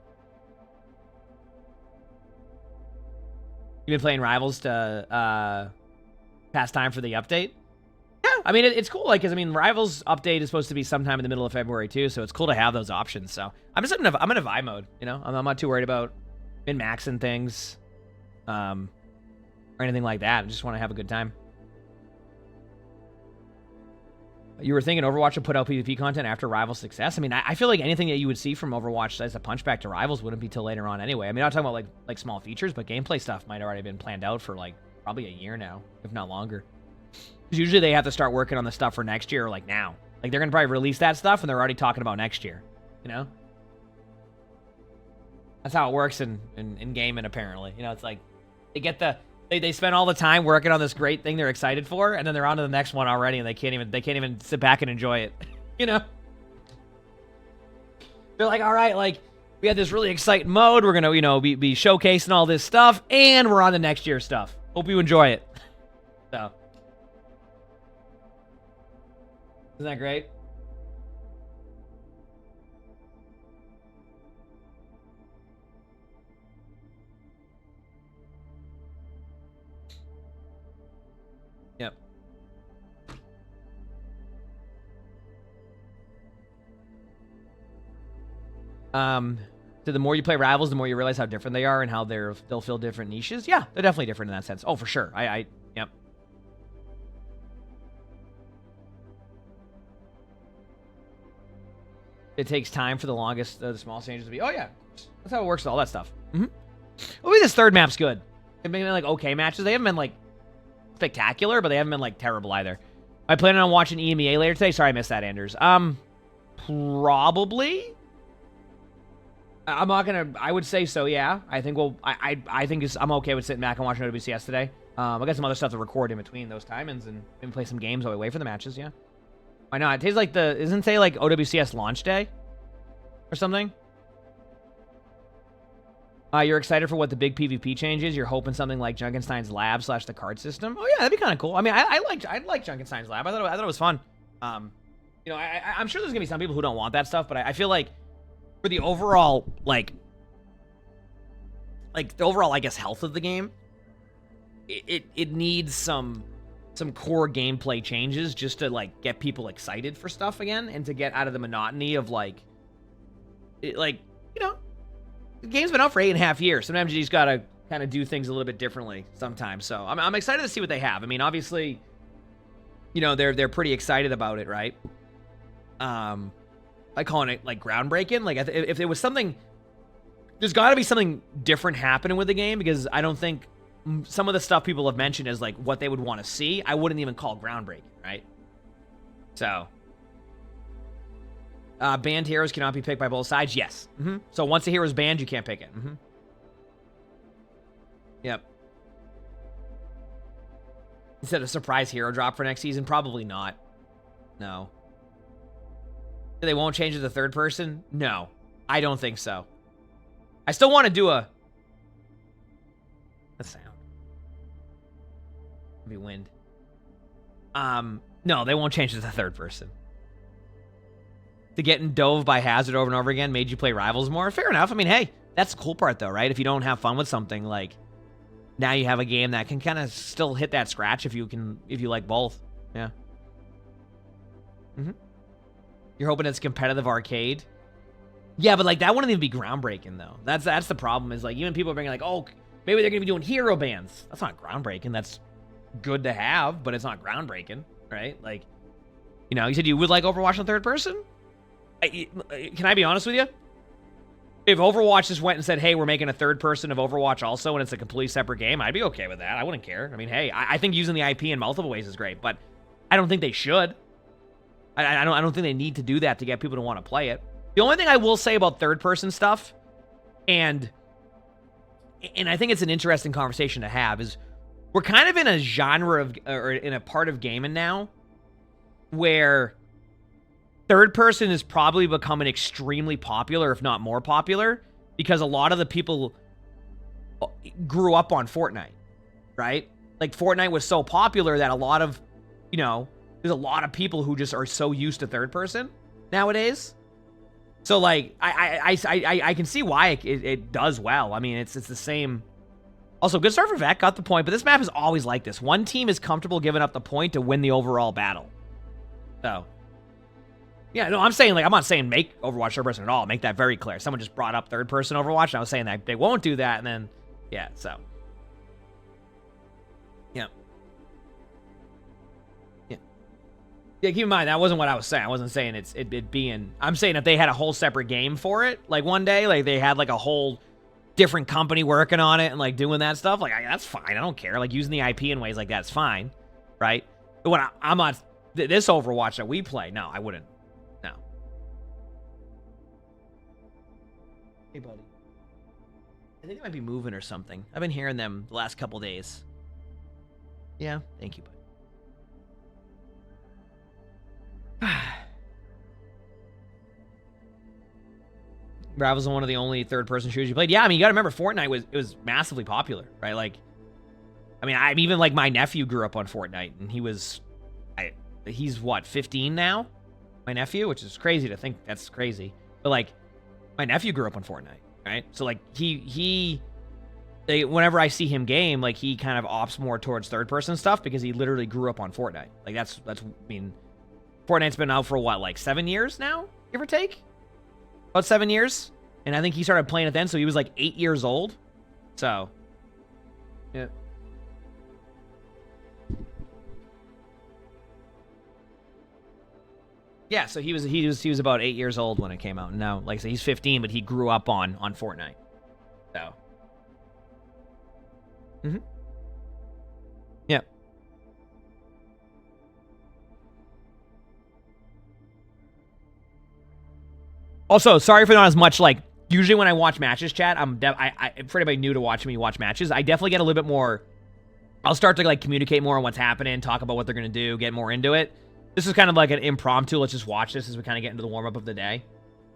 You've been playing Rivals to pass time for the update? Yeah, I mean, it's cool, like, because, I mean, Rivals update is supposed to be sometime in the middle of February, too, so it's cool to have those options, so. I'm in a vibe mode, you know? I'm not too worried about min-maxing things, or anything like that. I just want to have a good time. You were thinking Overwatch would put out PvP content after Rivals' success? I mean, I feel like anything that you would see from Overwatch as a punchback to Rivals wouldn't be till later on anyway. I mean, I'm not talking about, like small features, but gameplay stuff might already have been planned out for, like, probably a year now, if not longer. Because usually they have to start working on the stuff for next year, like now. Like, they're going to probably release that stuff, and they're already talking about next year. You know? That's how it works in gaming, apparently. You know, it's like, they get the... They spend all the time working on this great thing they're excited for, and then they're on to the next one already, and they can't even sit back and enjoy it. You know? They're like, all right, like, we had this really exciting mode. We're going to, you know, be showcasing all this stuff, and we're on to next year's stuff. Hope you enjoy it. So. Isn't that great? Yep. So the more you play Rivals, the more you realize how different they are and how they'll fill different niches. Yeah, they're definitely different in that sense. Oh, for sure. Yep. It takes time for the longest, the small changes to be. Oh yeah, that's how it works with all that stuff. Maybe this third map's good. They've been like okay matches. They haven't been like spectacular, but they haven't been like terrible either. I plan on watching EMEA later today. Sorry, I missed that, Anders. Probably. I'm not gonna. I would say so. Yeah. I think we'll. I think I'm okay with sitting back and watching OWCS today. I got some other stuff to record in between those timings and maybe play some games while we wait for the matches. Yeah. Why not? It tastes like isn't today like OWCS launch day or something? You're excited for what the big PvP change is. You're hoping something like Junkenstein's Lab / the card system. Oh yeah, that'd be kind of cool. I mean, I like Junkenstein's Lab. I thought it was fun. You know, I'm sure there's gonna be some people who don't want that stuff, but I feel like for the overall like the overall I guess health of the game, it needs some core gameplay changes just to like get people excited for stuff again and to get out of the monotony of like you know. The game's been out for 8.5 years. Sometimes you just gotta kind of do things a little bit differently sometimes. So I'm excited to see what they have. I mean, obviously, you know, they're pretty excited about it, right? I call it like groundbreaking. Like if there was something, there's got to be something different happening with the game because I don't think some of the stuff people have mentioned is like what they would want to see. I wouldn't even call groundbreaking, right? So. Banned heroes cannot be picked by both sides. Yes. So once a hero is banned, you can't pick it. Yep. Instead of a surprise hero drop for next season, probably not. No. They won't change it to third person? No. I don't think so. I still want to do a sound. Maybe wind. No, they won't change it to third person. To getting dove by Hazard over and over again made you play Rivals more? Fair enough. I mean, hey, that's the cool part, though, right? If you don't have fun with something, like, now you have a game that can kind of still hit that scratch if you like both. Yeah. You're hoping it's competitive arcade? Yeah, but, like, that wouldn't even be groundbreaking, though. That's the problem, is, like, even people are bringing, like, oh, maybe they're going to be doing hero bans. That's not groundbreaking. That's good to have, but it's not groundbreaking, right? Like, you know, you said you would like Overwatch in third person? Can I be honest with you? If Overwatch just went and said, hey, we're making a third person of Overwatch also, and it's a completely separate game, I'd be okay with that. I wouldn't care. I mean, hey, I think using the IP in multiple ways is great, but I don't think they should. I don't think they need to do that to get people to want to play it. The only thing I will say about third person stuff, and I think it's an interesting conversation to have, is we're kind of in a genre of, or in a part of gaming now, where third person is probably becoming extremely popular, if not more popular, because a lot of the people grew up on Fortnite, right? Like, Fortnite was so popular that a lot of, you know, there's a lot of people who just are so used to third person nowadays. So, like, I can see why it does well. I mean, it's the same. Also, good start for Vec, got the point, but this map is always like this. One team is comfortable giving up the point to win the overall battle. So, yeah, no, I'm saying, like, I'm not saying make Overwatch third person at all. Make that very clear. Someone just brought up third person Overwatch, and I was saying that they won't do that, and then, yeah, so. Yeah. Yeah. Yeah, keep in mind, that wasn't what I was saying. I wasn't saying it being, I'm saying if they had a whole separate game for it, like, one day, like, they had, like, a whole different company working on it and, like, doing that stuff, like, that's fine. I don't care. Like, using the IP in ways like that's fine, right? But when I'm not, this Overwatch that we play, no, I wouldn't. Hey, buddy. I think they might be moving or something. I've been hearing them the last couple days. Yeah, thank you, buddy. Rivals was one of the only third-person shooters you played. Yeah, I mean, you gotta remember, Fortnite was massively popular, right? Like, I mean, I'm even, like, my nephew grew up on Fortnite, and he's, what, 15 now? My nephew, which is crazy to think. That's crazy. But, like, my nephew grew up on Fortnite, right? So, like, whenever I see him game, like, he kind of opts more towards third-person stuff because he literally grew up on Fortnite. Like, that's, I mean, Fortnite's been out for, what, like, 7 years now, give or take? About 7 years? And I think he started playing it then, so he was, like, 8 years old. So, yeah. Yeah, so he was about 8 years old when it came out. And now, like I said, he's 15, but he grew up on Fortnite. So, Mm-hmm. Yeah. Also, sorry for not as much, like, usually when I watch matches, chat, for anybody new to watching me watch matches, I definitely get a little bit more, I'll start to, like, communicate more on what's happening, talk about what they're going to do, get more into it. This is kind of like an impromptu, let's just watch this as we kind of get into the warm-up of the day.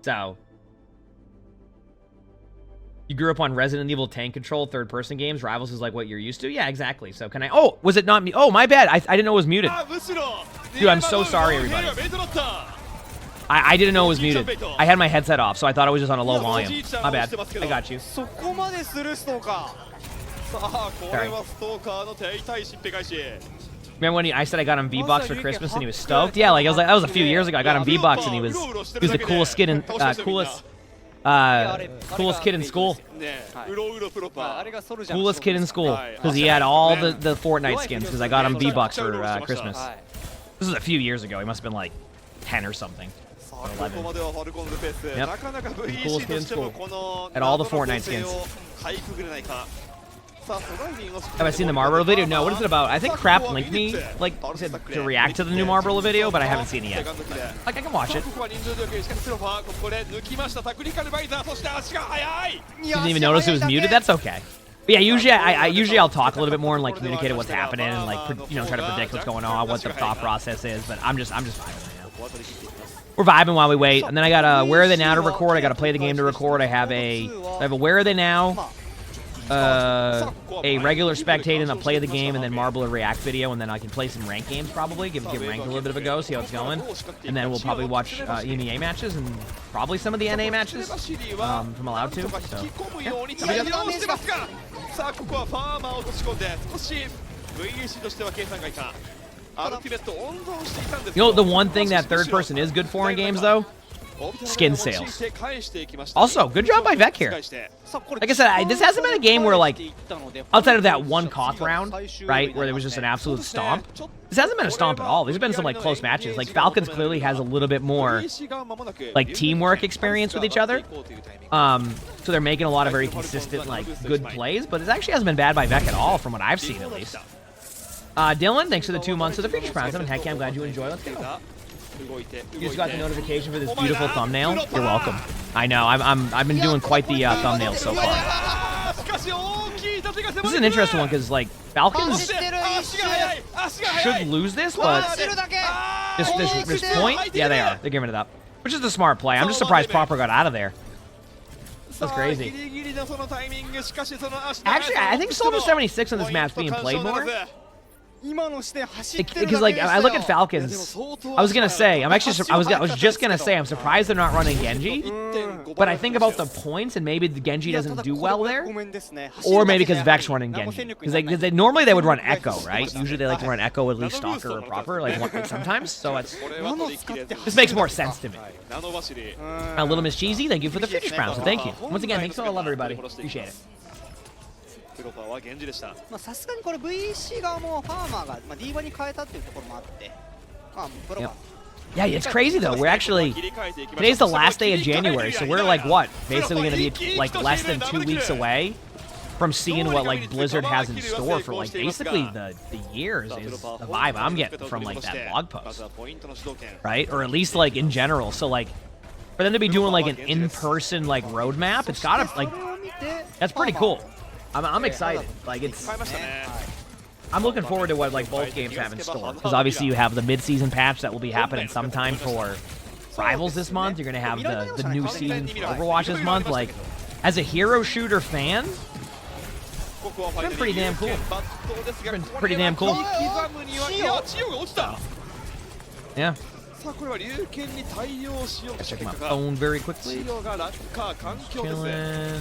So, you grew up on Resident Evil tank control, third-person games, Rivals is like what you're used to? Yeah, exactly. So can I, oh, was it not me? Oh, my bad, I didn't know it was muted. Dude, I'm so sorry, everybody. I didn't know it was muted. I had my headset off, so I thought it was just on a low volume. My bad. I got you. Remember when I said I got him V-Bucks for Christmas and he was stoked? Yeah, like I was like that was a few years ago. I got him V-Bucks and he was the coolest kid in coolest kid in school. Coolest kid in school because he had all the Fortnite skins because I got him V-Bucks for Christmas. This was a few years ago. He must have been like 10 or something. 11. Yep. The coolest kid in school. Had all the Fortnite skins. Have I seen the Marlboro video? No, what is it about? I think Crap linked me, like, to react to the new Marlboro video, but I haven't seen it yet. Like, I can watch it. Didn't even notice it was muted? That's okay. But yeah, usually I'll talk a little bit more and, like, communicate what's happening and, like, you know, try to predict what's going on, what the thought process is, but I'm just vibing right now. We're vibing while we wait, and then I got a Where Are They Now to record, I got to play the game to record, I have a Where Are They Now, a regular spectator, and I'll play the game, and then Marble a react video, and then I can play some ranked games probably, give ranked a little bit of a go, see how it's going, and then we'll probably watch EMEA matches and probably some of the NA matches, if I'm allowed to. So, yeah. You know, the one thing that third person is good for in games, though? Skin sales. Also, good job by Vec here. Like I said, this hasn't been a game where, like, outside of that one Koth round, right, where there was just an absolute stomp, this hasn't been a stomp at all. There's been some, like, close matches. Like, Falcons clearly has a little bit more, like, teamwork experience with each other. So they're making a lot of very consistent, like, good plays, but it actually hasn't been bad by Vec at all, from what I've seen, at least. Dylan, thanks for the 2 months of the Future Prime. Heck yeah, I'm glad you enjoy. Let's go. You just got the notification for this beautiful thumbnail. You're welcome. I know. I've been doing quite the thumbnails so far. This is an interesting one because like Falcons should lose this, but this point, yeah, they are. They're giving it up, which is the smart play. I'm just surprised Proper got out of there. That's crazy. Actually, I think Silver 76 on this map's being played more. Because like I look at Falcons, I was just gonna say I'm surprised they're not running Genji, but I think about the points and maybe the Genji doesn't do well there, or maybe because Vec's running Genji, because normally they would run Echo, right? Usually they like to run Echo at least Stalker or Proper, like sometimes. So this makes more sense to me. A little Miss Cheesy, thank you for the Future Crown, so thank you once again. Thanks for all the love, everybody. Appreciate it. さすがにこれ VEC 側もファーマーが D1 に変えたっていうところもあって、プロが Yeah, it's crazy though. We're actually today's the last day of January, so we're like what? Basically going to be like less than 2 weeks away from seeing what like Blizzard has in store for like basically the years is the vibe I'm getting from like that blog post, right? Or at least like in general. So like for them to be doing like an in-person like roadmap, it's gotta like that's pretty cool. I'm excited. Like I'm looking forward to what like both games have in store. Because obviously you have the mid-season patch that will be happening sometime for Rivals this month. You're gonna have the new season for Overwatch this month. Like, as a hero shooter fan, it's been pretty damn cool. It's been pretty damn cool. So, yeah. Check my phone very quickly. Chilling.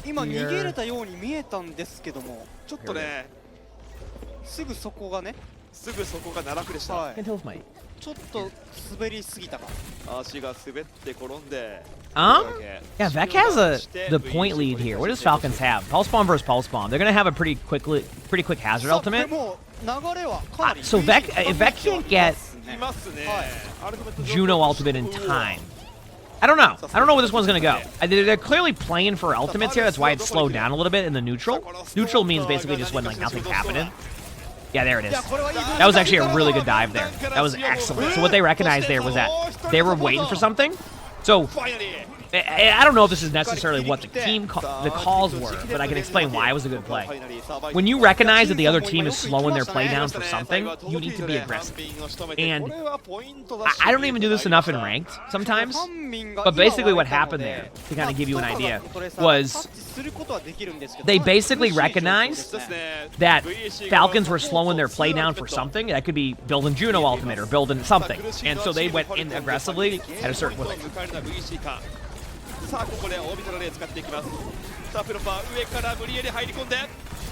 今逃げれたように見えたんですけども、ちょっとね、すぐそこがね、すぐそこが奈落でした。ちょっと滑りすぎたか。足が滑って転んで。Yeah, Vec has the point lead here. What does Falcons have? Pulse Bomb versus Pulse Bomb. They're gonna have a pretty quick hazard ultimate. So if Vec can't get Juno ultimate in time, I don't know. I don't know where this one's going to go. They're clearly playing for ultimates here. That's why it's slowed down a little bit in the neutral. Neutral means basically just when like nothing's happening. Yeah, there it is. That was actually a really good dive there. That was excellent. So what they recognized there was that they were waiting for something. So I don't know if this is necessarily what the calls were, but I can explain why it was a good play. When you recognize that the other team is slowing their play down for something, you need to be aggressive. And I don't even do this enough in ranked sometimes, but basically what happened there, to kind of give you an idea, was they basically recognized that Falcons were slowing their play down for something. That could be building Juno ultimate or building something. And so they went in aggressively at a certain point. さあここでオービタルレイ使っていきます。さあプロパー上から無理やり入り込んで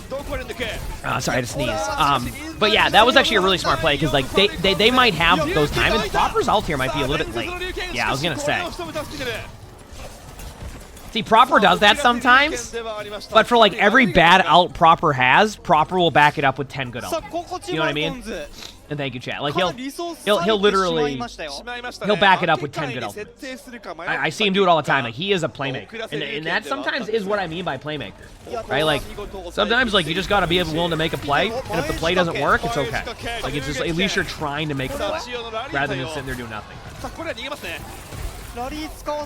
どこに抜け sorry, I had to sneeze. But yeah, that was actually a really smart play because like they might have those timings. Proper's ult here might be a little bit late. Yeah, I was gonna say. See, Proper does that sometimes, but for like every bad ult Proper has, Proper will back it up with 10 good ult. You know what I mean? And thank you, chat. Like he'll literally back it up with 10 good ultimates. I see him do it all the time. Like he is a playmaker, and that sometimes is what I mean by playmaker, right? Like sometimes like you just gotta be willing to make a play, and if the play doesn't work, it's okay. Like it's just at least you're trying to make a play rather than just sitting there doing nothing.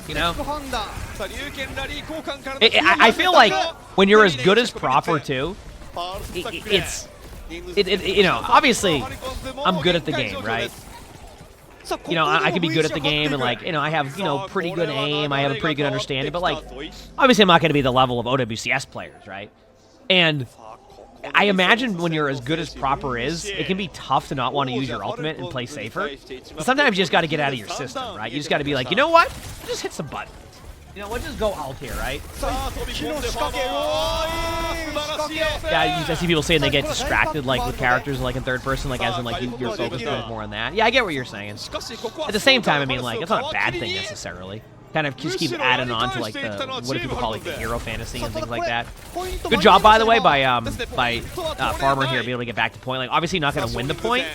You know, I feel like when you're as good as Proper too, it's. You know, obviously, I'm good at the game, right? You know, I can be good at the game, and like, you know, I have, you know, pretty good aim, I have a pretty good understanding, but like, obviously I'm not going to be the level of OWCS players, right? And I imagine when you're as good as Proper is, it can be tough to not want to use your ultimate and play safer. But sometimes you just got to get out of your system, right? You just got to be like, you know what? Just hit some buttons. You know, let's just go out here, right? Yeah, I see people saying they get distracted, like, with characters, like, in third person, like, as in, like, you're focused more on that. Yeah, I get what you're saying. At the same time, I mean, like, it's not a bad thing, necessarily. Kind of just keep adding on to, like, the, what do people call, like, the hero fantasy and things like that. Good job, by the way, by Farmer here, being able to get back to point. Like, obviously not going to win the point,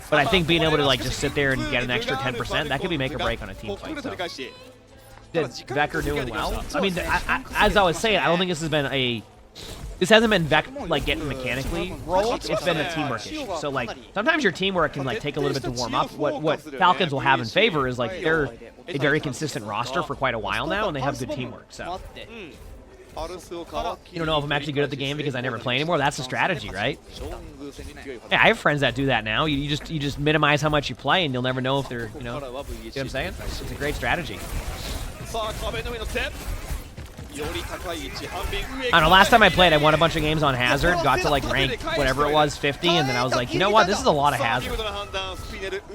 but I think being able to, like, just sit there and get an extra 10%, that could be make or break on a team fight, so. Did Vecker doing well? I mean, as I was saying, I don't think this has been a... This hasn't been Vec, like, getting mechanically rolled. It's been a teamwork issue. So, like, sometimes your teamwork can, like, take a little bit to warm up. What Falcons will have in favor is, like, they're a very consistent roster for quite a while now, and they have good teamwork, so... You don't know if I'm actually good at the game because I never play anymore. That's the strategy, right? Yeah, I have friends that do that now. You just minimize how much you play, and you'll never know if they're, you know... You know what I'm saying? It's a great strategy. I don't know, last time I played, I won a bunch of games on Hazard, got to, like, rank whatever it was, 50, and then I was like, you know what, this is a lot of Hazard.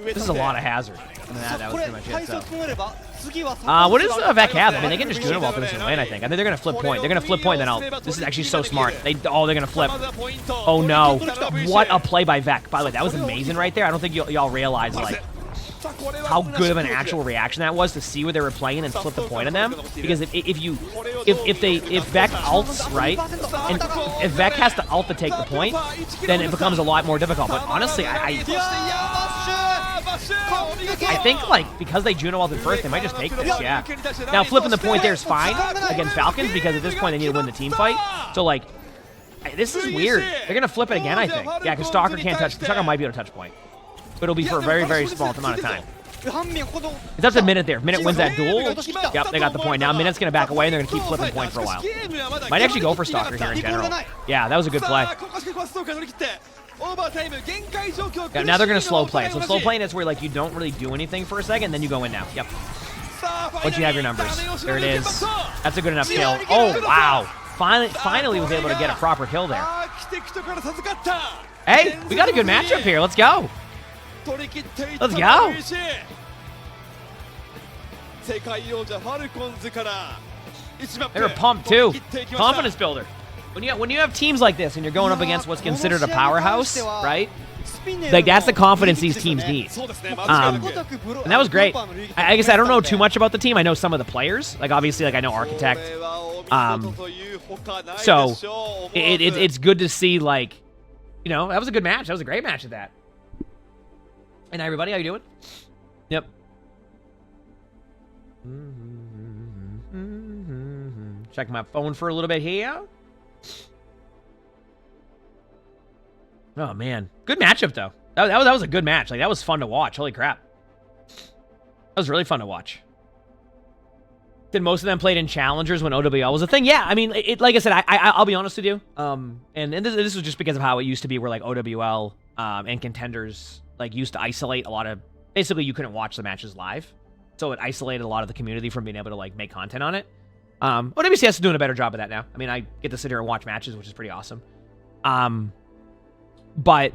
This is a lot of Hazard. And that was pretty much it, so. What does Vec have? I mean, they can just Juno Ultimate and win, I think. I think they're going to flip point. They're going to flip point, then I'll... This is actually so smart. They're going to flip. Oh, no. What a play by Vec. By the way, that was amazing right there. I don't think y'all realize, like, how good of an actual reaction that was to see where they were playing and flip the point on them. Because if Vec ults, right, and if Vec has to ult to take the point, then it becomes a lot more difficult. But honestly, I think, like, because they Juno ulted first, they might just take this, yeah. Now, flipping the point there is fine against Falcons because at this point they need to win the team fight. So, like, this is weird. They're going to flip it again, I think. Yeah, because Stalker can't touch. Stalker might be able to touch point. But it'll be for a very, very small amount of time. It's up to Minute there. Minute wins that duel. Yep, they got the point. Now Minute's going to back away, and they're going to keep flipping point for a while. Might actually go for Stalker here in general. Yeah, that was a good play. Yeah, now they're going to slow play. So slow playing is where, like, you don't really do anything for a second, then you go in now. Yep. Once you have your numbers. There it is. That's a good enough kill. Oh, wow. Finally was able to get a proper kill there. Hey, we got a good matchup here. Let's go. Let's go. They were pumped too. Confidence builder. When you have teams like this and you're going up against what's considered a powerhouse, right? Like, that's the confidence these teams need. And that was great. I guess I don't know too much about the team. I know some of the players. Like, obviously, like, I know Architect. So it's good to see, like, you know, that was a good match. That was a great match at that. And everybody, how you doing? Yep. Check my phone for a little bit here. Oh, man. Good matchup, though. That was a good match. Like, that was fun to watch. Holy crap. That was really fun to watch. Did most of them played in challengers when OWL was a thing? Yeah, I mean, like I said, I'll be honest with you. And this was just because of how it used to be, where like OWL and contenders like used to isolate a lot of. Basically, you couldn't watch the matches live, so it isolated a lot of the community from being able to like make content on it. OWCS is doing a better job of that now. I mean, I get to sit here and watch matches, which is pretty awesome. But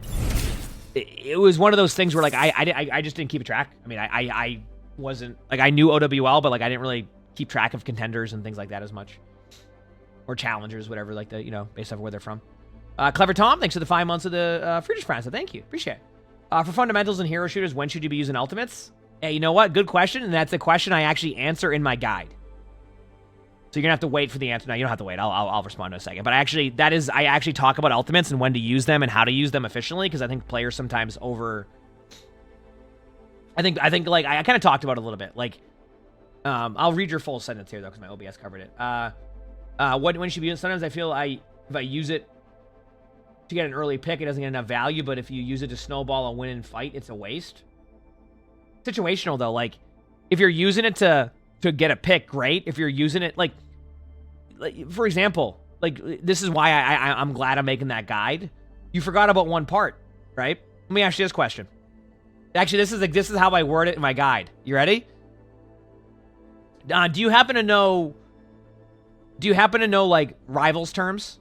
it was one of those things where like I just didn't keep a track. I mean, I wasn't like, I knew OWL, but like I didn't really keep track of contenders and things like that as much, or challengers, whatever, like the, you know, based off where they're from. Clever Tom, thanks for the 5 months of the Friedrich Prime, so thank you, appreciate it. For fundamentals and hero shooters, when should you be using ultimates? Hey, you know what? Good question, and that's the question I actually answer in my guide. So you're gonna have to wait for the answer. No, you don't have to wait. I'll respond in a second. But actually, I actually talk about ultimates and when to use them and how to use them efficiently, because I think players sometimes over. I think like I kind of talked about it a little bit. Like, I'll read your full sentence here though, because my OBS covered it. When should you use it? Sometimes I feel if I use it to get an early pick, it doesn't get enough value. But if you use it to snowball a win and fight, it's a waste. Situational though, like if you're using it to get a pick, great. If you're using it like for example, like this is why I'm glad I'm making that guide. You forgot about one part, right? Let me ask you this question. Actually, this is how I word it in my guide. You ready? Do you happen to know like rivals terms?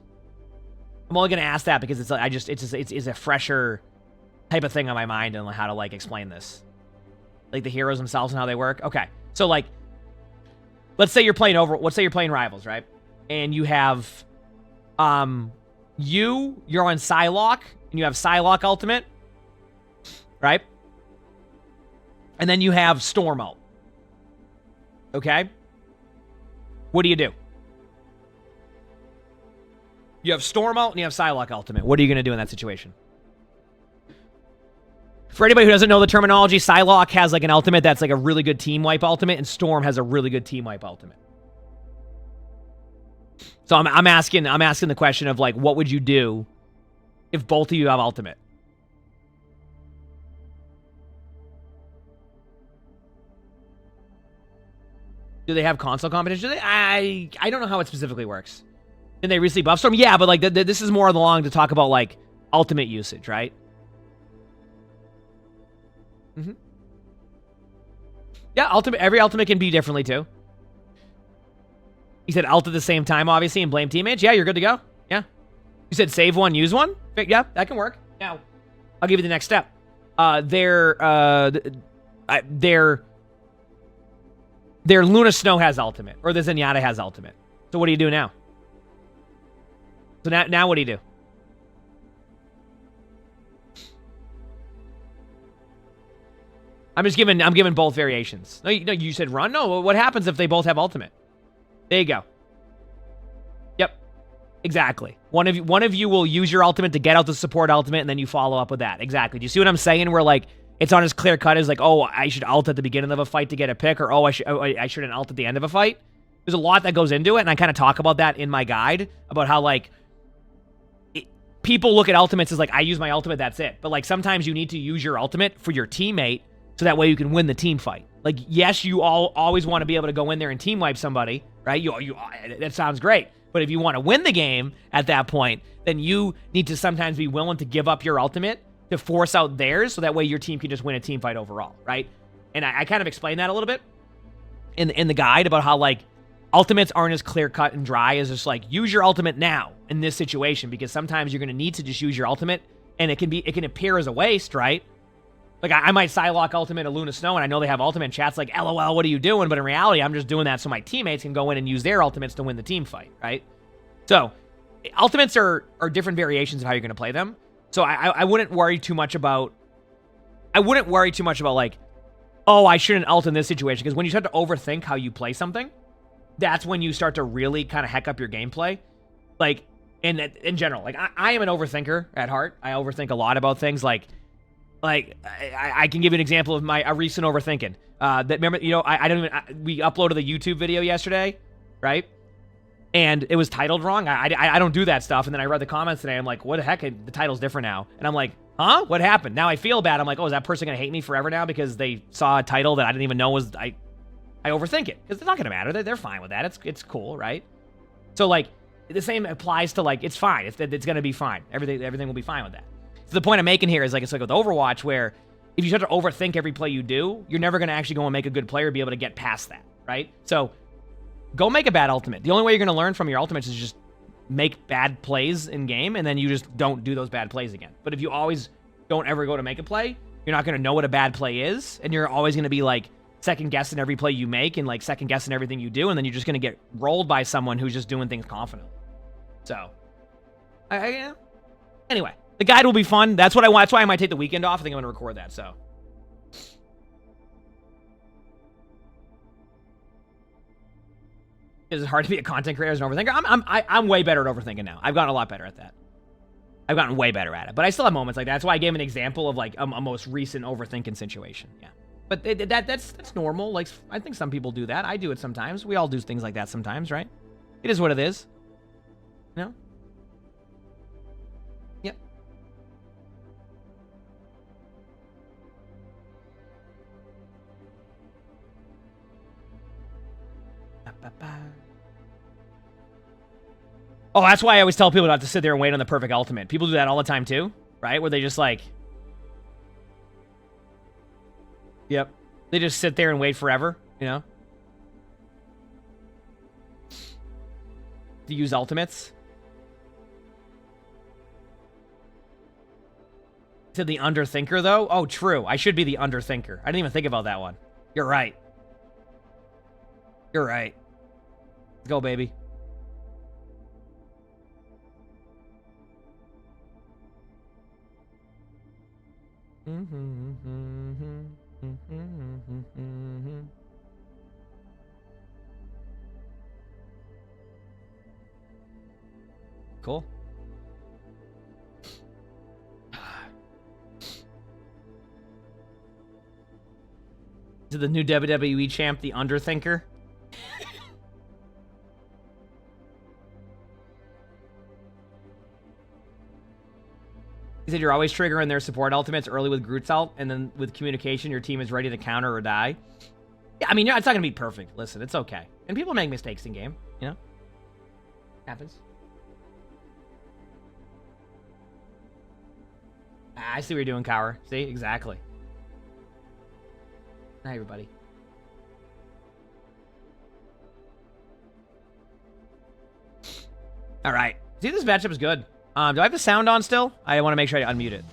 I'm only gonna ask that because it's a fresher type of thing on my mind and how to like explain this, like the heroes themselves and how they work. Okay, so like, let's say you're playing rivals, right? And you have, you're on Psylocke and you have Psylocke ultimate, right? And then you have Storm ult. Okay? What do? You have Storm ult and you have Psylocke ultimate. What are you going to do in that situation? For anybody who doesn't know the terminology, Psylocke has like an ultimate that's like a really good team wipe ultimate, and Storm has a really good team wipe ultimate. So I'm asking the question of like, what would you do if both of you have ultimate? Do they have console competition? I don't know how it specifically works. Did they recently buff Storm? Yeah, but like this is more along to talk about like ultimate usage, right? Mm-hmm. Yeah, every ultimate can be differently too. You said ult at the same time, obviously, and blame teammates. Yeah, you're good to go. Yeah. You said save one, use one. Yeah, that can work. Now, I'll give you the next step. Their Luna Snow has ultimate, or the Zenyatta has ultimate. So what do you do now? So now what do you do? I'm giving both variations. No, you said run. No, what happens if they both have ultimate? There you go. Yep, exactly. One of you will use your ultimate to get out the support ultimate, and then you follow up with that. Exactly. Do you see what I'm saying? Where like it's not as clear cut as like, oh, I should ult at the beginning of a fight to get a pick, or oh, I shouldn't ult at the end of a fight. There's a lot that goes into it, and I kind of talk about that in my guide about how like people look at ultimates as like, I use my ultimate, that's it. But like sometimes you need to use your ultimate for your teammate, so that way you can win the team fight. Like, yes, you always want to be able to go in there and team wipe somebody, right? That sounds great. But if you want to win the game at that point, then you need to sometimes be willing to give up your ultimate to force out theirs, so that way your team can just win a team fight overall, right? And I kind of explained that a little bit in the guide about how, like, ultimates aren't as clear-cut and dry as just, like, use your ultimate now in this situation, because sometimes you're going to need to just use your ultimate, and it can appear as a waste, right? Like, I might Psylocke ultimate a Luna Snow, and I know they have ultimate, and chat's like, LOL, what are you doing? But in reality, I'm just doing that so my teammates can go in and use their ultimates to win the team fight, right? So, ultimates are different variations of how you're going to play them. So I wouldn't worry too much about... like, oh, I shouldn't ult in this situation. Because when you start to overthink how you play something, that's when you start to really kind of heck up your gameplay. Like, in general. Like, I am an overthinker at heart. I overthink a lot about things. Like Like, I can give you an example of a recent overthinking. That remember, you know, we uploaded the YouTube video yesterday, right? And it was titled wrong. I don't do that stuff. And then I read the comments today. I'm like, what the heck? The title's different now. And I'm like, huh? What happened? Now I feel bad. I'm like, oh, is that person gonna hate me forever now because they saw a title that I didn't even know was I overthink it because it's not gonna matter. They're fine with that. It's cool, right? So like the same applies to like it's fine. It's gonna be fine. Everything will be fine with that. So the point I'm making here is like it's like with Overwatch where if you start to overthink every play you do, you're never going to actually go and make a good play or be able to get past that, right? So go make a bad ultimate. The only way you're going to learn from your ultimates is just make bad plays in game, and then you just don't do those bad plays again. But if you always don't ever go to make a play, you're not going to know what a bad play is, and you're always going to be like second-guessing every play you make and like second-guessing everything you do, and then you're just going to get rolled by someone who's just doing things confidently. So, anyway. The guide will be fun. That's what I want. That's why I might take the weekend off. I think I'm going to record that, so. Is it hard to be a content creator as an overthinker? I'm way better at overthinking now. I've gotten a lot better at that. I've gotten way better at it. But I still have moments like that. That's why I gave an example of like a most recent overthinking situation. Yeah. But that's normal. Like, I think some people do that. I do it sometimes. We all do things like that sometimes, right? It is what it is. You know? Yep. Oh, that's why I always tell people not to sit there and wait on the perfect ultimate. People do that all the time too, right? Where they just like... Yep. They just sit there and wait forever, you know? To use ultimates. To the underthinker, though? Oh, true. I should be the underthinker. I didn't even think about that one. You're right. You're right. Let's go, baby. Cool. To the new WWE champ, the Underthinker. He said you're always triggering their support ultimates early with Groot's ult, and then with communication, your team is ready to counter or die. Yeah, I mean, it's not going to be perfect. Listen, it's okay. And people make mistakes in game, you know? Happens. I see what you're doing, Cower. See? Exactly. Hi, everybody. All right. See, this matchup is good. Do I have the sound on still? I want to make sure I unmute it.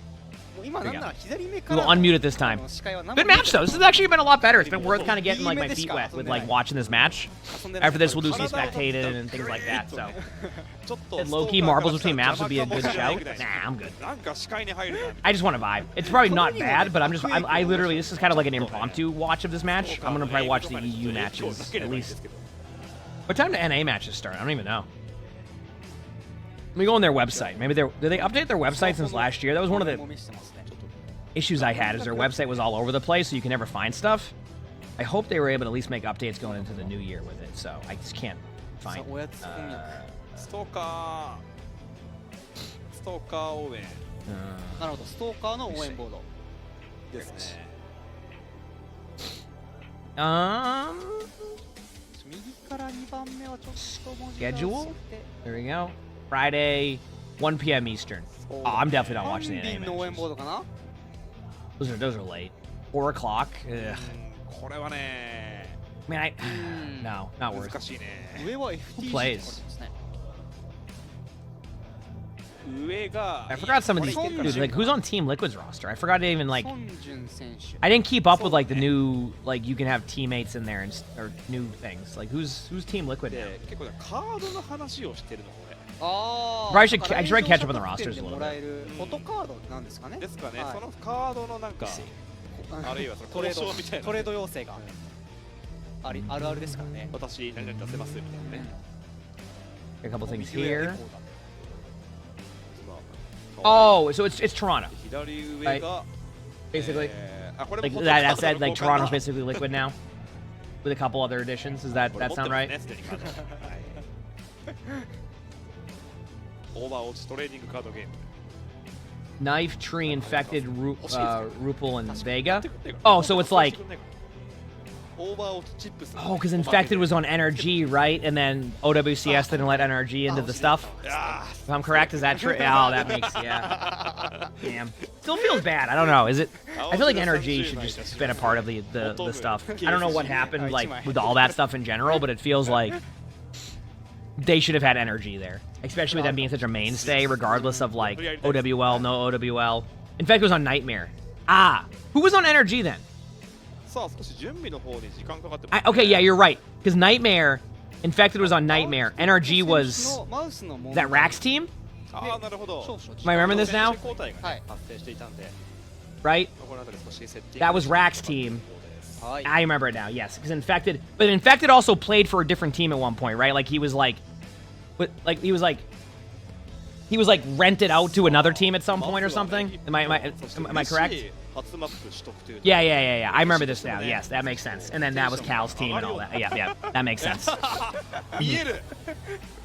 We will unmute it this time. Good match, though. This has actually been a lot better. It's been worth kind of getting like my feet wet with like watching this match. After this, we'll do some spectated and things like that. So, low-key marbles between maps would be a good shout. Nah, I'm good. I just want to vibe. It's probably not bad, but I literally, this is kind of like an impromptu watch of this match. I'm gonna probably watch the EU matches at least. What time do NA matches start? I don't even know. Let me go on their website. Maybe did they update their website since last year? That was one of the issues I had, is their website was all over the place, so you can never find stuff. I hope they were able to at least make updates going into the new year with it, so I just can't find schedule? There we go. Friday, 1 p.m. Eastern. Oh, I'm definitely not watching the NA matches. Those are late. 4 o'clock. Ugh. Man, no, not worth it. Who plays? I forgot some of these dudes. Like, who's on Team Liquid's roster? I forgot to even like. I didn't keep up with like the new like you can have teammates in there and or new things. Like who's Team Liquid now? I should catch up on the rosters a little bit. A couple things here. Oh, so it's Toronto. Right? Basically. Like that said, like Toronto's basically Liquid now, with a couple other additions. Does that sound right? Overwatch トレーニングカードゲーム Knife, Tree, Infected, Rupal, and Vega. Oh, so it's like... Oh, because Infected was on NRG, right? And then OWCS didn't let NRG into the stuff? If I'm correct, is that true? Oh, that makes... Yeah. Damn. Still feels bad. I don't know. Is it... I feel like NRG should just have been a part of the stuff. I don't know what happened, like, with all that stuff in general, but it feels like they should have had NRG there. Especially with them being such a mainstay, regardless of, like, OWL, no OWL. Infected was on Nightmare. Ah! Who was on NRG then? Okay, yeah, you're right. Because Nightmare, Infected was on Nightmare. NRG was that Rax team? Am I remembering this now? Right? That was Rax team. I remember it now, yes. Because Infected, but Infected also played for a different team at one point, right? Like he was like he was rented out to another team at some point or something. Am I correct? Yeah. I remember this now. Yes, that makes sense. And then that was Cal's team and all that. Yeah, that makes sense. No,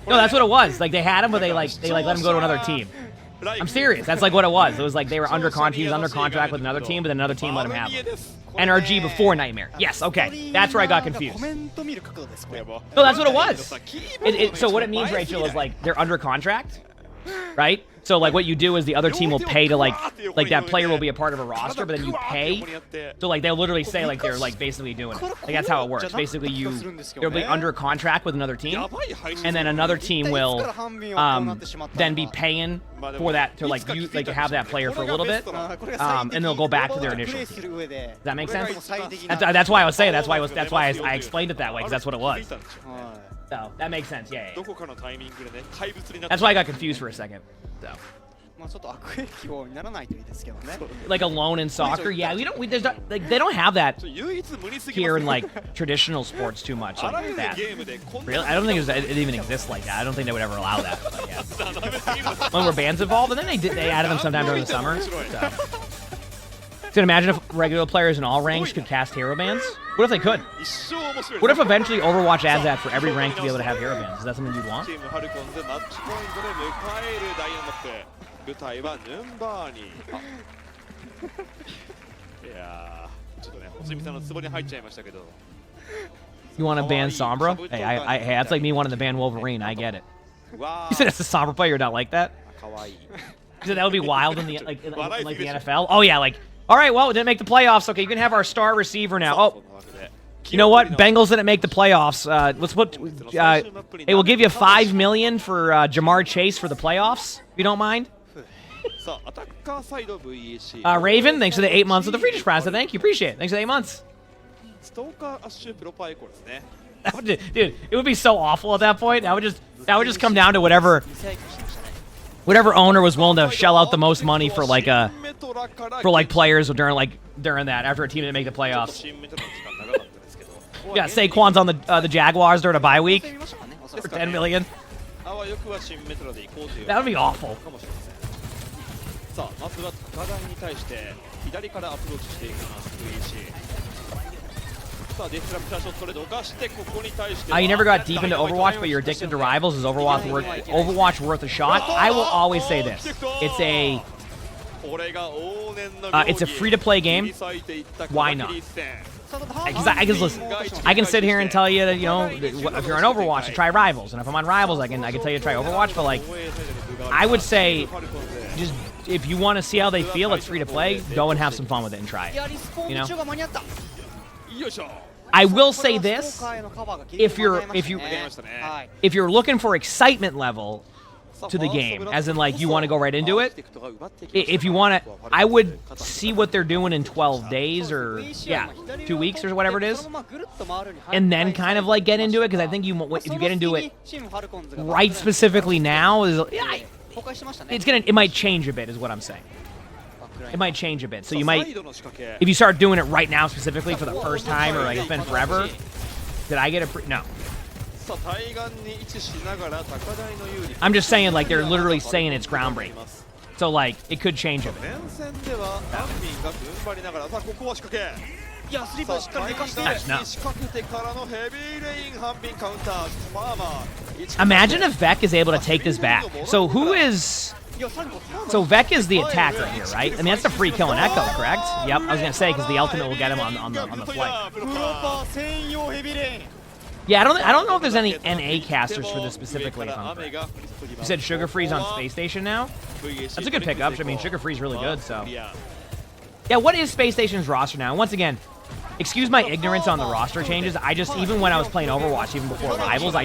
that's what it was. Like they had him, but they let him go to another team. I'm serious. That's like what it was. It was like they were under contract. He was under contract with another team, but then another team let him have him. NRG before Nightmare. Yes, okay. That's where I got confused. No, that's what it was. So what it means, Rachel, is like they're under contract, right? So like what you do is the other team will pay to like that player will be a part of a roster, but then you pay. So like they'll literally say like they're like basically doing it. Like that's how it works. Basically you'll be under contract with another team, and then another team will then be paying for that to to have that player for a little bit, and they'll go back to their initial team. Does that make sense? That's why I was saying. That's why I explained it that way, because that's what it was. So that makes sense. Yeah. That's why I got confused for a second. So. Like alone in soccer, yeah. There's not, like they don't have that here in like traditional sports too much like that. Really, I don't think it even exists like that. I don't think they would ever allow that. But yeah. When were bands involved, and then they added them sometime during the summer. So. So imagine if regular players in all ranks could cast hero bands. What if they could? What if eventually Overwatch adds that for every rank to be able to have hero bands? Is that something you'd want? You want to ban Sombra? Hey, that's like me wanting to ban Wolverine. I get it. You said it's a Sombra player, not like that? You said that would be wild in the like the NFL? Oh yeah, like, all right, well, it didn't make the playoffs. Okay, you can have our star receiver now. Oh, you know what? Bengals didn't make the playoffs. Let's put. Hey, we'll give you $5 million for Jamar Chase for the playoffs, if you don't mind. Raven, thanks for the 8 months of the Free Prize. Thank you, appreciate it. Thanks for the 8 months. Dude, it would be so awful at that point. That would just come down to whatever owner was willing to shell out the most money for players during that after a team didn't make the playoffs. Yeah, Saquon's on the Jaguars during a bye week for $10 million. That would be awful. You never got deep into Overwatch, but you're addicted to Rivals. Is Overwatch worth a shot? I will always say this: it's a free-to-play game. Why not? Because I can sit here and tell you that, you know, if you're on Overwatch, to try Rivals, and if I'm on Rivals, I can tell you to try Overwatch. But like, I would say, just if you want to see how they feel, it's free to play. Go and have some fun with it and try it. You know. I will say this: if you're looking for excitement level to the game, as in like you want to go right into it, if you want to, I would see what they're doing in 12 days or 2 weeks or whatever it is, and then kind of like get into it, because I think if you get into it right specifically now, it might change a bit, is what I'm saying. It might change a bit, so you might, if you start doing it right now specifically for the first time, or like it's been forever. Did I get a no? I'm just saying, like, they're literally saying it's groundbreaking. So like it could change a bit. 連戦ではハンビンが踏ん張りながら、さあここは仕掛け。いやスリーパーしっかり寝かして仕掛けてからのヘビーレインハンビンカウンター。ファーマー。 Imagine if Vec is able to take this back. So who is... So Vec is the attack right here, right? I mean, that's a free kill in Echo, correct? Yep, I was gonna say, because the ultimate will get him on the flight. Yeah, I don't know if there's any NA casters for this specifically. If I'm correct. You said Sugar Free's on Space Station now? That's a good pickup. I mean, Sugar Free's really good, so... Yeah, what is Space Station's roster now? Once again, excuse my ignorance on the roster changes. I just, even when I was playing Overwatch, even before Rivals, I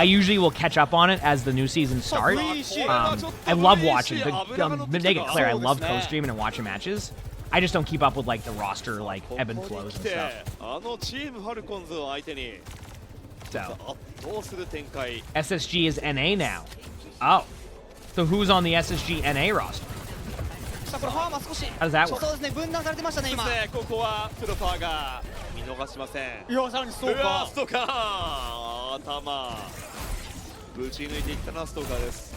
usually will catch up on it as the new season starts. I love watching, to make it clear, I love co-streaming and watching matches. I just don't keep up with like the roster, like ebb and flows and stuff. So, SSG is NA now. Oh, so who's on the SSG NA roster? How does that work? ここはプロパーが見逃しません。いやさらにストーカー。ストーカー。頭。ぶち抜いていったのはストーカーです。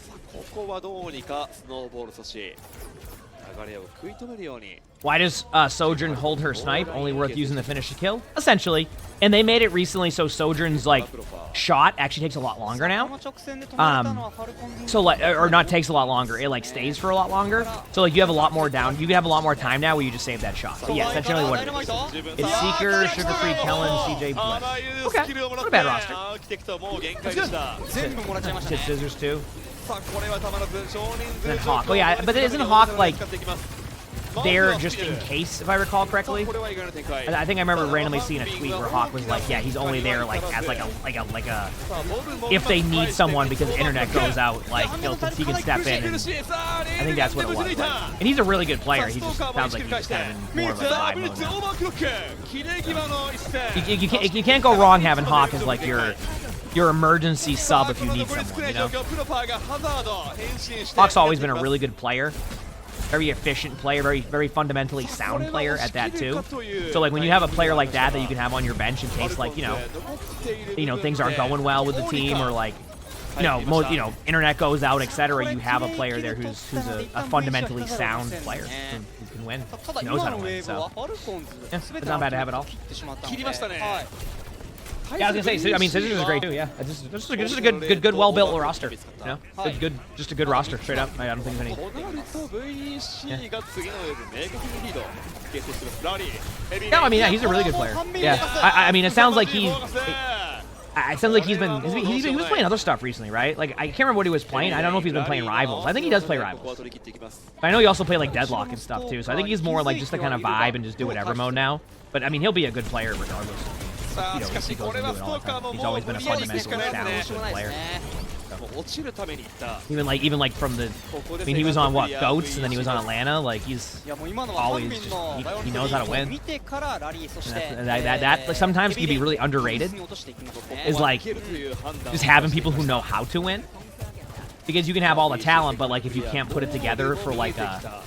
さあここはどうにかスノーボール阻止。流れを食い止めるように。Why does Sojourn hold her snipe? Only worth using to finish the kill? Essentially. And they made it recently so Sojourn's, like, shot actually takes a lot longer now. So, like, or not takes a lot longer. It, like, stays for a lot longer. So, like, you have a lot more down. You can have a lot more time now where you just save that shot. But, yeah, that's generally what it is. It's Seeker, Sugar Free, Kellen, CJ, Blitz. Okay. Not a bad roster. That's good. Scissors, too. And then Hawk. Oh, yeah, but isn't Hawk, like... there just in case, if I recall correctly. I think I remember randomly seeing a tweet where Hawk was like, yeah, he's only there like as like a if they need someone because the internet goes out, like he can step in. And I think that's what it was. Like. And he's a really good player. He just sounds like he's just kind of in more of a vibe mode now. You can't go wrong having Hawk as like your emergency sub if you need someone, you know? Hawk's always been a really good player. Very efficient player, very fundamentally sound player at that too. So like when you have a player like that you can have on your bench in case like you know things aren't going well with the team or like internet goes out, etc. You have a player there who's a fundamentally sound player who can win, who knows how to win. So yeah, it's not bad to have it all. Yeah, I was gonna say, I mean, Scissors is great too. Yeah, it's just a good, well-built roster. You know, just a good roster, straight up. I don't think there's any. Yeah, I mean, yeah, he's a really good player. Yeah, I mean, it sounds like he was playing other stuff recently, right? Like I can't remember what he was playing. I don't know if he's been playing Rivals. I think he does play Rivals. But I know he also played like Deadlock and stuff too. So I think he's more like just to kind of vibe and just do whatever mode now. But I mean, he'll be a good player regardless. If he goes into it all the time. He's always been a fundamentally sound player. So. Even like from the, I mean, he was on what, Goats, and then he was on Atlanta. Like he's always just he knows how to win. That sometimes can be really underrated. Is like just having people who know how to win, because you can have all the talent, but like if you can't put it together for like a.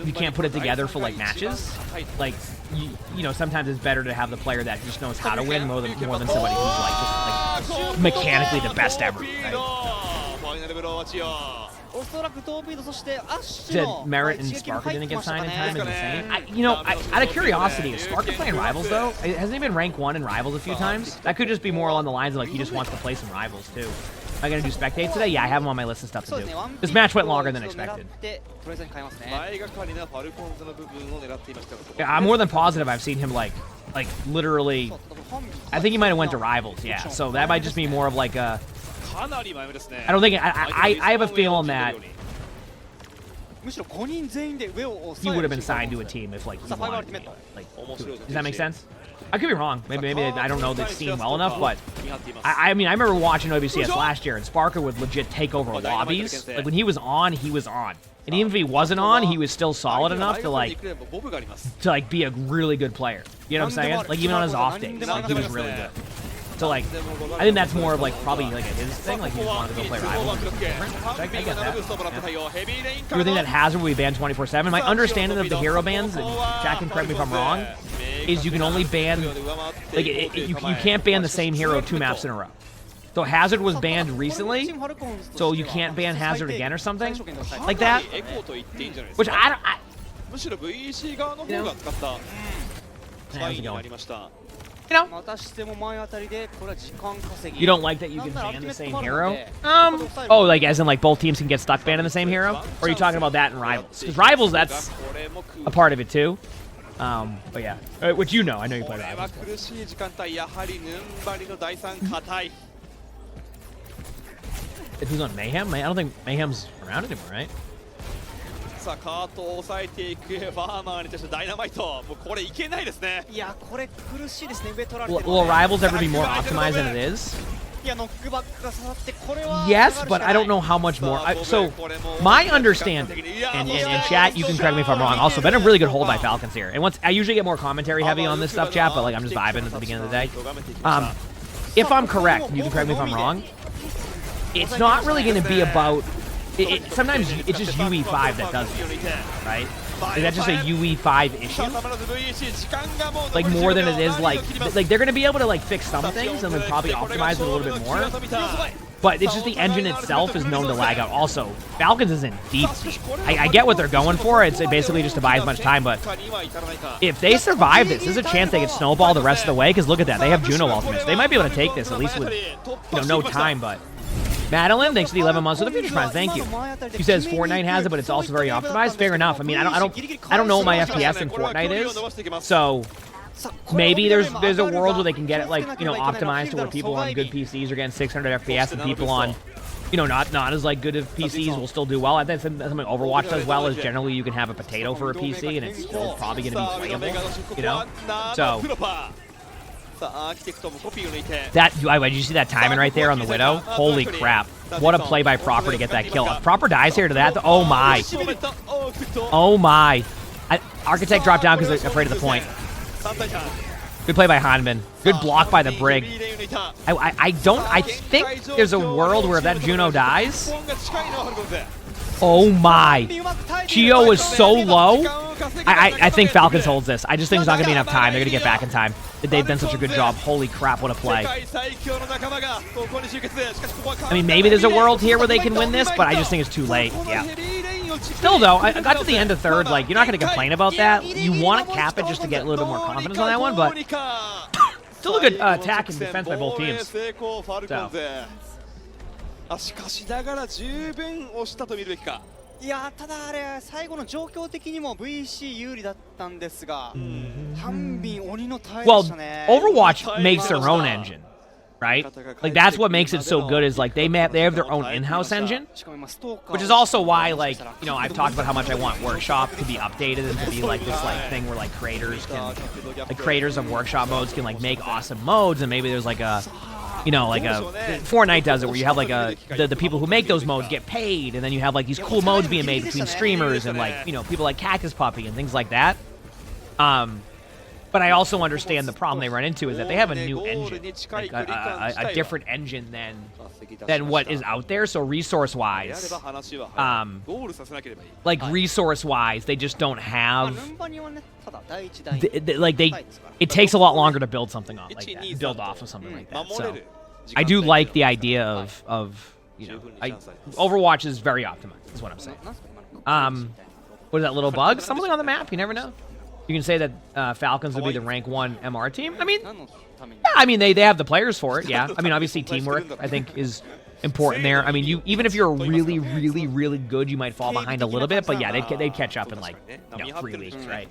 You can't put it together for like matches. Like you know, sometimes it's better to have the player that just knows how to win more than somebody who's like just like mechanically the best ever. Right? Did Merit and Sparker didn't get signed in time is insane. Out of curiosity, is Sparker playing Rivals though? Hasn't he been rank 1 in Rivals a few times? That could just be more along the lines of like he just wants to play some Rivals too. Am I gonna do Spectate today? Yeah, I have him on my list of stuff to do. This match went longer than expected. Yeah, I'm more than positive I've seen him like literally. I think he might have went to Rivals. Yeah, so that might just be more of like a. I don't think I have a feeling that he would have been signed to a team if like he wanted to be. Like, does that make sense? I could be wrong. Maybe I don't know the scene well enough, but I mean I remember watching OWCS last year and Sparker would legit take over lobbies. Like when he was on, he was on. And even if he wasn't on, he was still solid enough to like be a really good player. You know what I'm saying? Like even on his off days, like he was really good. So like, I think that's more of like probably like his thing. Like he just wanted to go play Rivals. I get that. Yeah. You would think that Hazard would be banned 24/7. My understanding of the hero bans, and Jack can correct me if I'm wrong, is you can only ban like you can't ban the same hero 2 maps in a row. So Hazard was banned recently, so you can't ban Hazard again or something like that. Which I don't. むしろ VEC 側の方が使った回になりました。 You know, you don't like that you can ban the same hero? Oh, like as in like both teams can get stuck banning the same hero? Or are you talking about that in Rivals? Because Rivals, that's a part of it too. But yeah, which you know, I know you play Rivals. Who's on Mayhem? I don't think Mayhem's around anymore, right? さあカートを抑えていくファーマーに対してダイナマイトもうこれいけないですね。いやこれ苦しいですね。上取られてる。Will Rivals ever be more optimized than it is? いやノックバックが刺さってこれは Yes, but I don't know how much more. So my understanding, and chat, you can correct me if I'm wrong. Also, been a really good hold by Falcons here. And once I usually get more commentary heavy on this stuff, chat, but like I'm just vibing at the beginning of the day. If I'm correct, you can correct me if I'm wrong. It's not really going to be about. Sometimes it's just UE5 that does it, right? Like that's just a UE5 issue. Like more than it is like they're gonna be able to like fix some things and like probably optimize it a little bit more. But it's just the engine itself is known to lag out. Also, Falcons is in deep. I get what they're going for. It's basically just to buy as much time. But if they survive this, there's a chance they could snowball the rest of the way. Because look at that, they have Juno ultimates. They might be able to take this at least with no time, but. Madeline, thanks for the 11 months for the Future Prime. Thank you. He says Fortnite has it, but it's also very optimized. Fair enough. I mean, I don't know what my FPS in Fortnite is, so maybe there's a world where they can get it like optimized to where people on good PCs are getting 600 FPS and people on not as like good of PCs will still do well. I think something Overwatch does well is generally you can have a potato for a PC and it's still probably going to be playable. So. That did you see that timing right there on the Widow? Holy crap. What a play by Proper to get that kill. If Proper dies here to that, oh my. Oh my. Architect dropped down because they're afraid of the point. Good play by Hanman. Good block by the Brig. I think there's a world where if that Juno dies. Oh my. Geo is so low. I think Falcons holds this. I just think there's not going to be enough time. They're going to get back in time. They've done such a good job. Holy crap, what a play. I mean, maybe there's a world here where they can win this, but I just think it's too late. Yeah. Still, though, I got to the end of third. Like, you're not going to complain about that. You want to cap it just to get a little bit more confidence on that one, but still a good attack and defense by both teams. So. しかしながら十分押したと見るべきか。いやただあれ最後の状況的にも VC 有利だったんですが、ハンビン鬼の耐えでしたね。Well, Overwatch makes their own engine, right? Like that's what makes it so good is like they have their own in-house engine, which is also why like I've talked about how much I want Workshop to be updated and to be like this like thing where like creators of Workshop modes can like make awesome modes and maybe there's like a Fortnite does it where you have like the people who make those modes get paid and then you have like these cool modes being made between streamers and like people like Cactus Puppy and things like that. But I also understand the problem they run into is that they have a new engine, like a different engine than what is out there. So resource-wise, they just don't have. It takes a lot longer to build something off like that, build off of something like that. So I do like the idea of Overwatch is very optimized. Is what I'm saying. What is that little bug? Something on the map. You never know. You can say that Falcons would be the rank 1 MR team. I mean, yeah, I mean they have the players for it. Yeah, I mean obviously teamwork I think is important there. I mean even if you're really really really good, you might fall behind a little bit, but yeah, they'd catch up in like 3 weeks, right?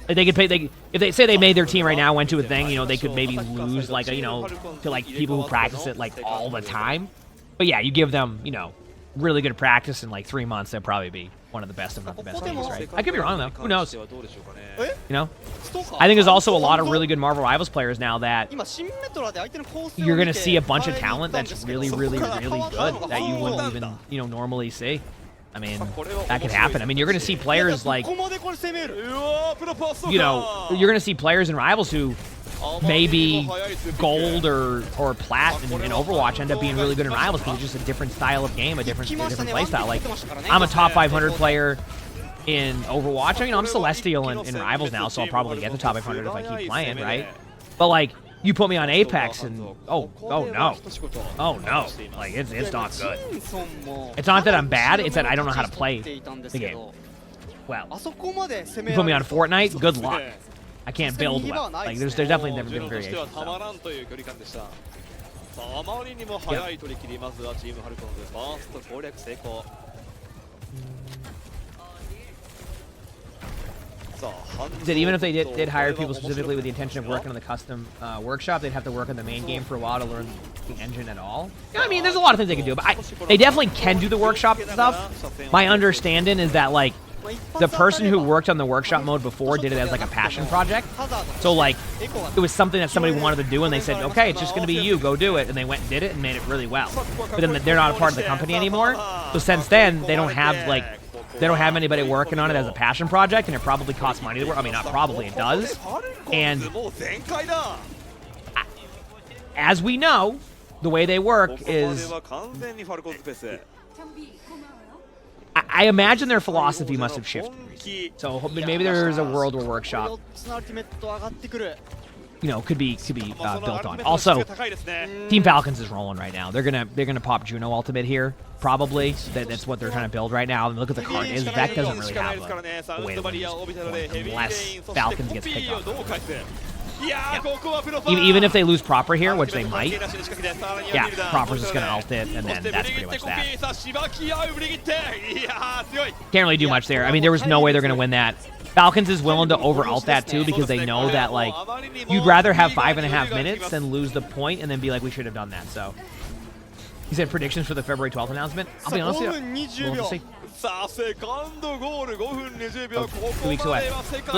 They could pay. If they say they made their team right now, went to a thing, they could maybe lose like to like people who practice it like all the time. But yeah, you give them really good practice in like 3 months, they'll probably be one of the best, if not the best teams, right? I could be wrong though. Who knows? I think there's also a lot of really good Marvel Rivals players now that you're gonna see a bunch of talent that's really, really, really good that you wouldn't even normally see. I mean, that could happen. I mean, you're gonna see players like you're gonna see players in Rivals who maybe gold or plat in Overwatch end up being really good in Rivals because it's just a different style of game, a different play style. Like, I'm a top 500 player in Overwatch. I mean, I'm Celestial in Rivals now, so I'll probably get the top 500 if I keep playing, right? But like, you put me on Apex and oh no, like it's not good. It's not that I'm bad, it's that I don't know how to play the game well. You put me on Fortnite, good luck. I can't build well. Like there's definitely different variations. So. あまりにも早い取り切り、まずはチームファルコンズファースト攻略成功。That even if they did hire people specifically with the intention of working on the custom workshop, they'd have to work on the main game for a while to learn the engine at all. Yeah, I mean, there's a lot of things they can do, but they definitely can do the workshop stuff. My understanding is that, like, the person who worked on the workshop mode before did it as, like, a passion project. So, like, it was something that somebody wanted to do, and they said, okay, it's just going to be you, go do it. And they went and did it and made it really well. But then they're not a part of the company anymore. So since then, they don't have, like, they don't have anybody working on it as a passion project, and it probably costs money to work. I mean, not probably, it does. And as we know, the way they work is... I imagine their philosophy must have shifted recently. So maybe there's a world where Workshop, you know, could be built on. Also, Team Falcons is rolling right now. They're gonna pop Juno Ultimate here, probably. That's what they're trying to build right now. And look at the card is Vec doesn't really have a way to win unless Falcons gets picked up. Yeah. Even if they lose Proper here, which they might, yeah, Proper's just gonna ult it, and then that's pretty much that. Can't really do much there. I mean, there was no way they're gonna win that. Falcons is willing to over-ult that too, because they know that, like, you'd rather have 5.5 minutes than lose the point and then be like, we should have done that. So he said predictions for the February 12th announcement. I'll be honest with you, we'll see. 2 weeks away.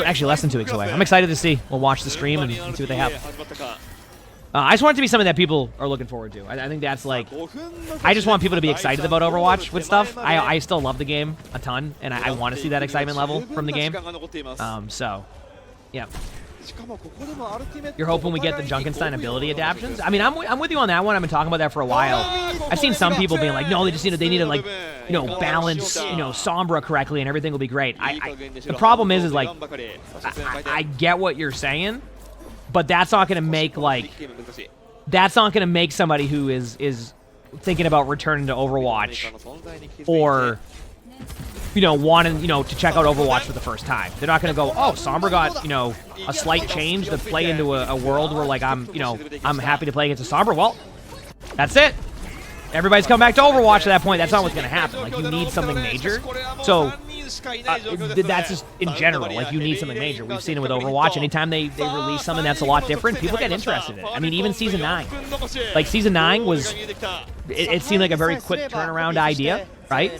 Actually, less than 2 weeks away. I'm excited to see. We'll watch the stream and see what they have. I just want it to be something that people are looking forward to. I think that's like... I just want people to be excited about Overwatch with stuff. I still love the game a ton, and I want to see that excitement level from the game. So, yeah. You're hoping we get the Junkenstein ability adaptions? I mean, I'm with you on that one. I've been talking about that for a while. I've seen some people being like, no, they need to like, you know, balance, you know, Sombra correctly and everything will be great. The problem is like, I get what you're saying, but that's not going to make, like, that's not going to make somebody who is thinking about returning to Overwatch or... you know, wanting, you know, to check out Overwatch for the first time. They're not going to go, oh, Sombra got, you know, a slight change to play into a world where, like, I'm happy to play against a Sombra. Well, that's it. Everybody's come back to Overwatch at that point. That's not what's going to happen. Like, you need something major. So, that's just in general. Like, you need something major. We've seen it with Overwatch. Anytime they release something that's a lot different, people get interested in it. I mean, even Season 9. Like, Season 9 was... It seemed like a very quick turnaround idea, right?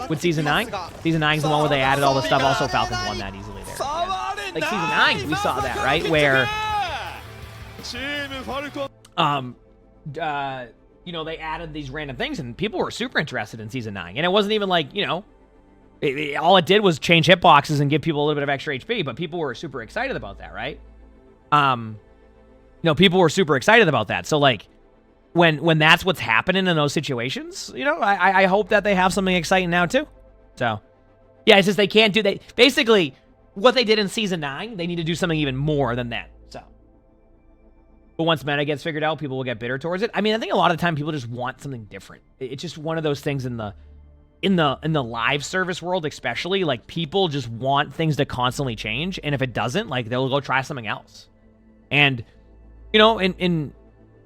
With Season 9. Season 9 is the one where they added all the stuff. Also, Falcons won that easily there. Yeah. Like, Season 9, we saw that, right? Where... you know, they added these random things, and people were super interested in Season 9. And it wasn't even like, you know... all it did was change hitboxes and give people a little bit of extra HP, but people were super excited about that, right? You know, people were super excited about that. So, like... When that's what's happening in those situations, you know, I hope that they have something exciting now too. So, yeah, it's just they can't do that. Basically, what they did in Season 9, they need to do something even more than that. So, but once meta gets figured out, people will get bitter towards it. I mean, I think a lot of the time people just want something different. It's just one of those things in the live service world, especially, like, people just want things to constantly change, and if it doesn't, like, they'll go try something else. And, you know,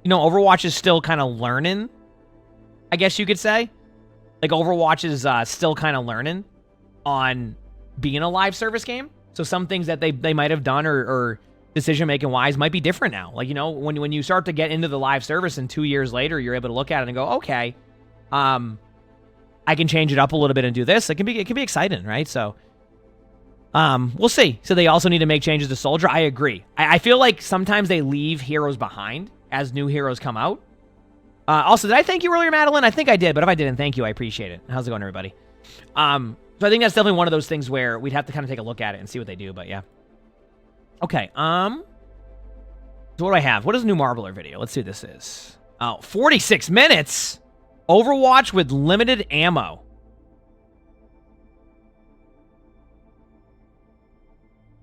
you know, Overwatch is still kind of learning, I guess you could say. Like, Overwatch is still kind of learning on being a live service game. So some things that they might have done or decision-making wise might be different now. Like, you know, when you start to get into the live service and 2 years later, you're able to look at it and go, okay, I can change it up a little bit and do this. It can be exciting, right? So, we'll see. So they also need to make changes to Soldier. I agree. I feel like sometimes they leave heroes behind as new heroes come out. Also, did I thank you earlier, Madeline? I think I did, but if I didn't, thank you. I appreciate it. How's it going, everybody? So I think that's definitely one of those things where we'd have to kind of take a look at it and see what they do, but yeah. Okay, so what do I have? What is a new Marbler video? Let's see what this is. Oh, 46 minutes! Overwatch with limited ammo.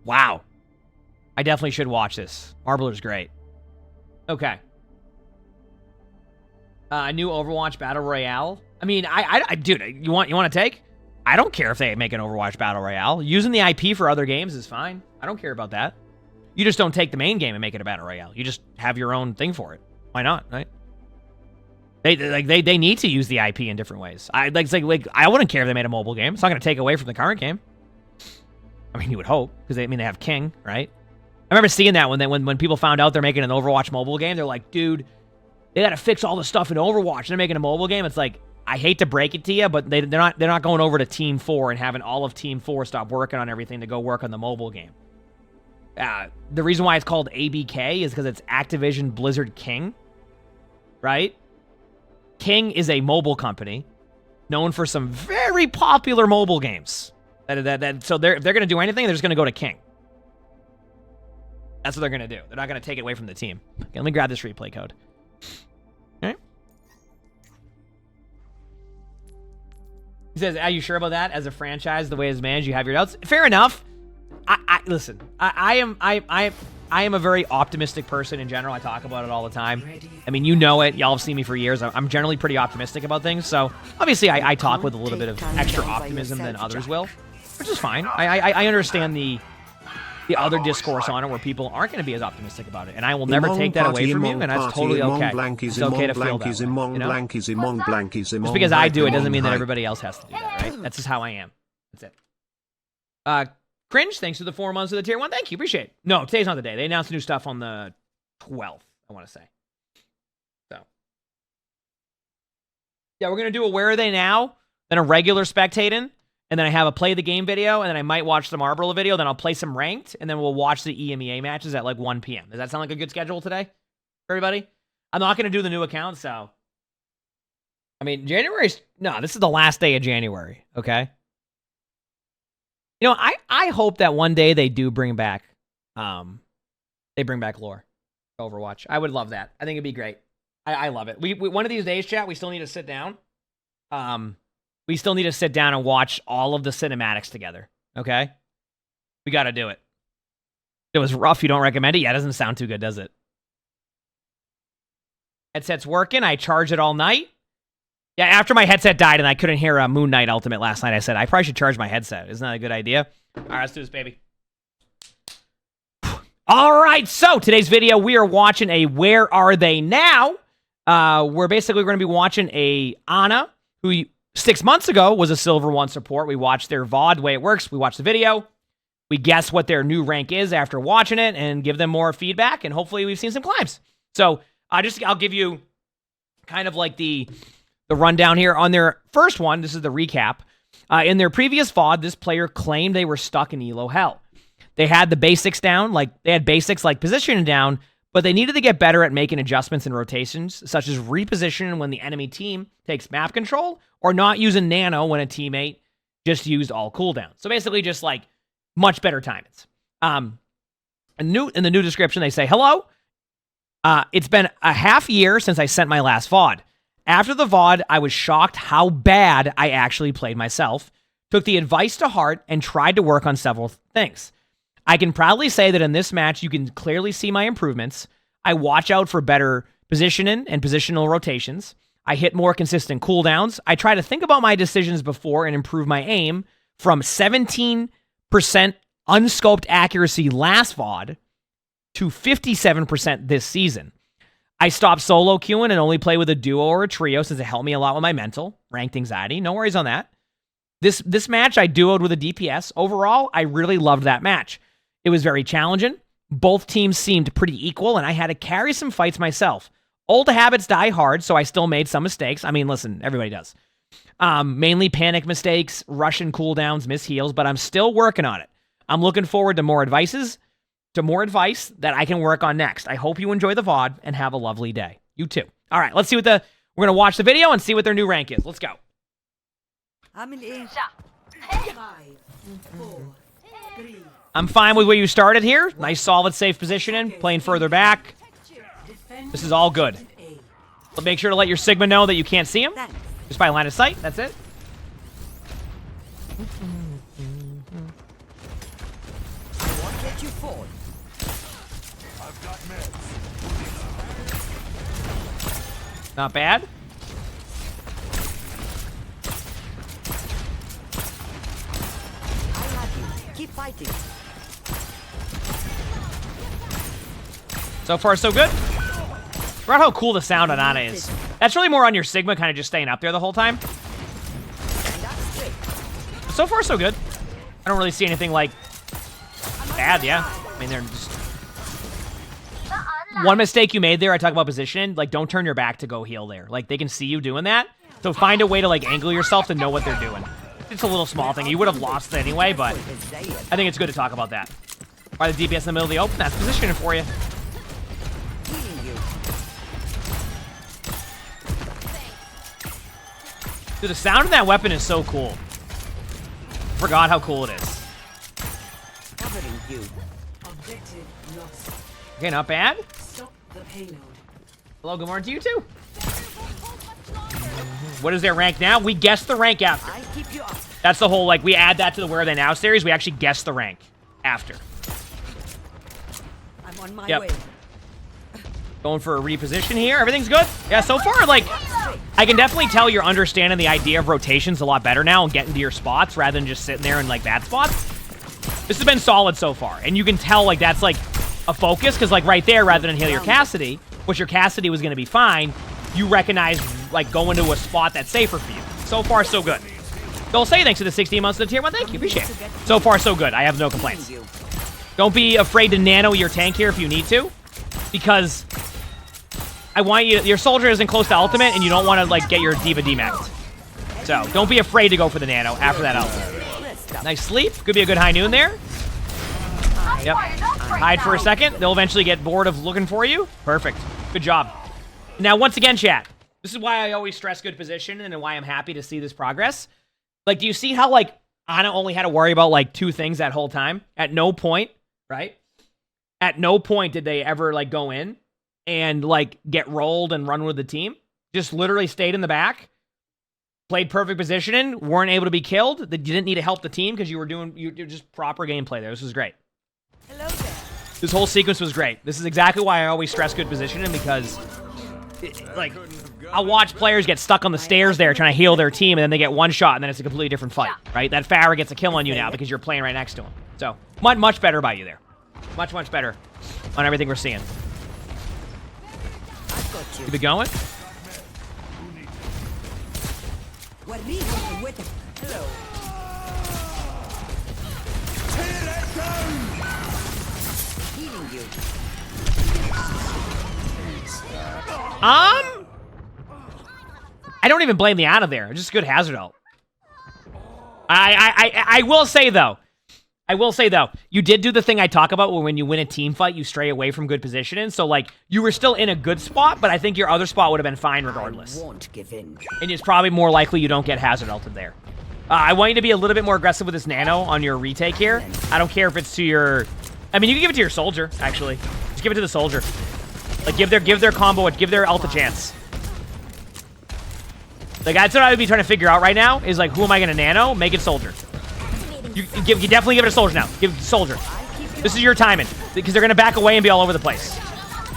Wow. I definitely should watch this. Marbler's great. Okay. A new Overwatch Battle Royale. I mean, I dude, you want to take? I don't care if they make an Overwatch Battle Royale. Using the IP for other games is fine. I don't care about that. You just don't take the main game and make it a Battle Royale. You just have your own thing for it. Why not, right? They need to use the IP in different ways. I wouldn't care if they made a mobile game. It's not going to take away from the current game. I mean, you would hope, because they have King, right? I remember seeing that when people found out they're making an Overwatch mobile game. They're like, dude, they got to fix all the stuff in Overwatch. They're making a mobile game. It's like, I hate to break it to you, but they're not going over to Team 4 and having all of Team 4 stop working on everything to go work on the mobile game. The reason why it's called ABK is because it's Activision Blizzard King, right? King is a mobile company known for some very popular mobile games. So if they're going to do anything, they're just going to go to King. That's what they're going to do. They're not going to take it away from the team. Okay, let me grab this replay code. All right. He says, are you sure about that? As a franchise, the way it's managed, you have your doubts. Fair enough. Listen, I am a very optimistic person in general. I talk about it all the time. I mean, you know it. Y'all have seen me for years. I'm generally pretty optimistic about things. So, obviously, I talk with a little bit of extra optimism than others will, which is fine. I understand the other discourse on it where people aren't going to be as optimistic about it. And I will never take that away from you, and that's totally okay. It's okay to feel that way, you know? Just because I do it doesn't mean that everybody else has to do that, right? That's just how I am. That's it. Cringe, thanks for the 4 months of the tier 1. Thank you, appreciate it. No, today's not the day. They announced new stuff on the 12th, I want to say. So. Yeah, we're going to do a Where Are They Now, then a regular Spectating, and then I have a Play the Game video, and then I might watch the Marlboro video, then I'll play some Ranked, and then we'll watch the EMEA matches at like 1 p.m. Does that sound like a good schedule today for everybody? I'm not going to do the new account, so. I mean, no, this is the last day of January, okay? You know, I hope that one day they do bring back, lore, Overwatch. I would love that. I think it'd be great. I love it. We one of these days, chat, we still need to sit down. We still need to sit down and watch all of the cinematics together. Okay, we got to do it. It was rough. You don't recommend it? Yeah, it doesn't sound too good, does it? Headset's working. I charged it all night. Yeah, after my headset died and I couldn't hear Moon Knight Ultimate last night, I said, I probably should charge my headset. Isn't that a good idea? All right, let's do this, baby. All right, so today's video, we are watching a Where Are They Now? We're basically going to be watching a Ana, who 6 months ago was a Silver 1 support. We watched their VOD. The way it works, we watch the video. We guess what their new rank is after watching it and give them more feedback, and hopefully we've seen some climbs. So I'll give you kind of like the rundown here on their first one. This is the recap. In their previous VOD, this player claimed they were stuck in elo hell. They had the basics down, basics like positioning down, but they needed to get better at making adjustments and rotations, such as repositioning when the enemy team takes map control, or not using nano when a teammate just used all cooldown. So basically just like much better timings. In the new description, they say, hello. It's been a half year since I sent my last VOD. After the VOD, I was shocked how bad I actually played myself, took the advice to heart, and tried to work on several things. I can proudly say that in this match, you can clearly see my improvements. I watch out for better positioning and positional rotations. I hit more consistent cooldowns. I try to think about my decisions before and improve my aim from 17% unscoped accuracy last VOD to 57% this season. I stopped solo queuing and only play with a duo or a trio since it helped me a lot with my mental, ranked anxiety. No worries on that. This match, I duoed with a DPS. Overall, I really loved that match. It was very challenging. Both teams seemed pretty equal, and I had to carry some fights myself. Old habits die hard, so I still made some mistakes. I mean, listen, everybody does. Mainly panic mistakes, Russian cooldowns, miss heals, but I'm still working on it. I'm looking forward to more advice that I can work on next. I hope you enjoy the VOD and have a lovely day. You too. All right, let's see we're going to watch the video and see what their new rank is. Let's go. I'm fine with where you started here. Nice, solid, safe positioning. Playing further back. This is all good. But make sure to let your Sigma know that you can't see him. Just by line of sight. That's it. Not bad. Keep fighting. So far, so good. Forgot how cool the sound on Ana is. That's really more on your Sigma, kind of just staying up there the whole time. But so far, so good. I don't really see anything like bad, yeah. I mean, they're just... One mistake you made there, I talk about position, like, don't turn your back to go heal there. Like, they can see you doing that. So find a way to, like, angle yourself to know what they're doing. It's a little small thing. You would have lost it anyway, but I think it's good to talk about that. Why the DPS in the middle of the open? That's positioning for you. Dude, the sound of that weapon is so cool. Forgot how cool it is. Okay, not bad. Hello, good morning to you too. What is their rank now? We guess the rank after. That's the whole, like, we add that to the Where Are They Now series. We actually guess the rank after. I'm on my Yep. way. Going for a reposition here. Everything's good. Yeah, so far, like, I can definitely tell you're understanding the idea of rotations a lot better now and getting to your spots rather than just sitting there in, like, bad spots. This has been solid so far. And you can tell, like, that's, like, a focus. Because, like, right there, rather than heal your Cassidy, which your Cassidy was going to be fine, you recognize, like, going to a spot that's safer for you. So far, so good. They'll say thanks to the 16 months of the tier 1. Thank you. Appreciate it. So far, so good. I have no complaints. Don't be afraid to nano your tank here if you need to. Because I want you... Your soldier isn't close to ultimate, and you don't want to, like, get your D.Va demaxed. So, don't be afraid to go for the nano after that ultimate. Nice sleep. Could be a good high noon there. Yep. Hide for a second. They'll eventually get bored of looking for you. Perfect. Good job. Now, once again, chat. This is why I always stress good position and why I'm happy to see this progress. Like, do you see how, like, Ana only had to worry about, like, 2 things that whole time? At no point, right? At no point did they ever, like, go in and, like, get rolled and run with the team. Just literally stayed in the back. Played perfect positioning. Weren't able to be killed. You didn't need to help the team because you're just proper gameplay there. This was great. Hello there. This whole sequence was great. This is exactly why I always stress good positioning because, like, I'll watch players get stuck on the stairs there trying to heal their team, and then they get one shot, and then it's a completely different fight, right? That Farah gets a kill on you now because you're playing right next to him. So, much better by you there. Much better on everything we're seeing. Keep it going. Hello. Healing you. I don't even blame the Ana there. Just good hazard ult. I will say though, you did do the thing I talk about where when you win a team fight, you stray away from good positioning. So, like, you were still in a good spot, but I think your other spot would have been fine regardless. I won't give in. And it's probably more likely you don't get hazard ulted there. I want you to be a little bit more aggressive with this nano on your retake here. I don't care if it's to your... I mean, you can give it to your soldier, actually. Just give it to the soldier. Like, give their combo, give their ult a chance. Like, that's what I would be trying to figure out right now, is, like, who am I going to nano? Make it soldier. You definitely give it a soldier now. Give it to soldier. This is your timing, because they're going to back away and be all over the place.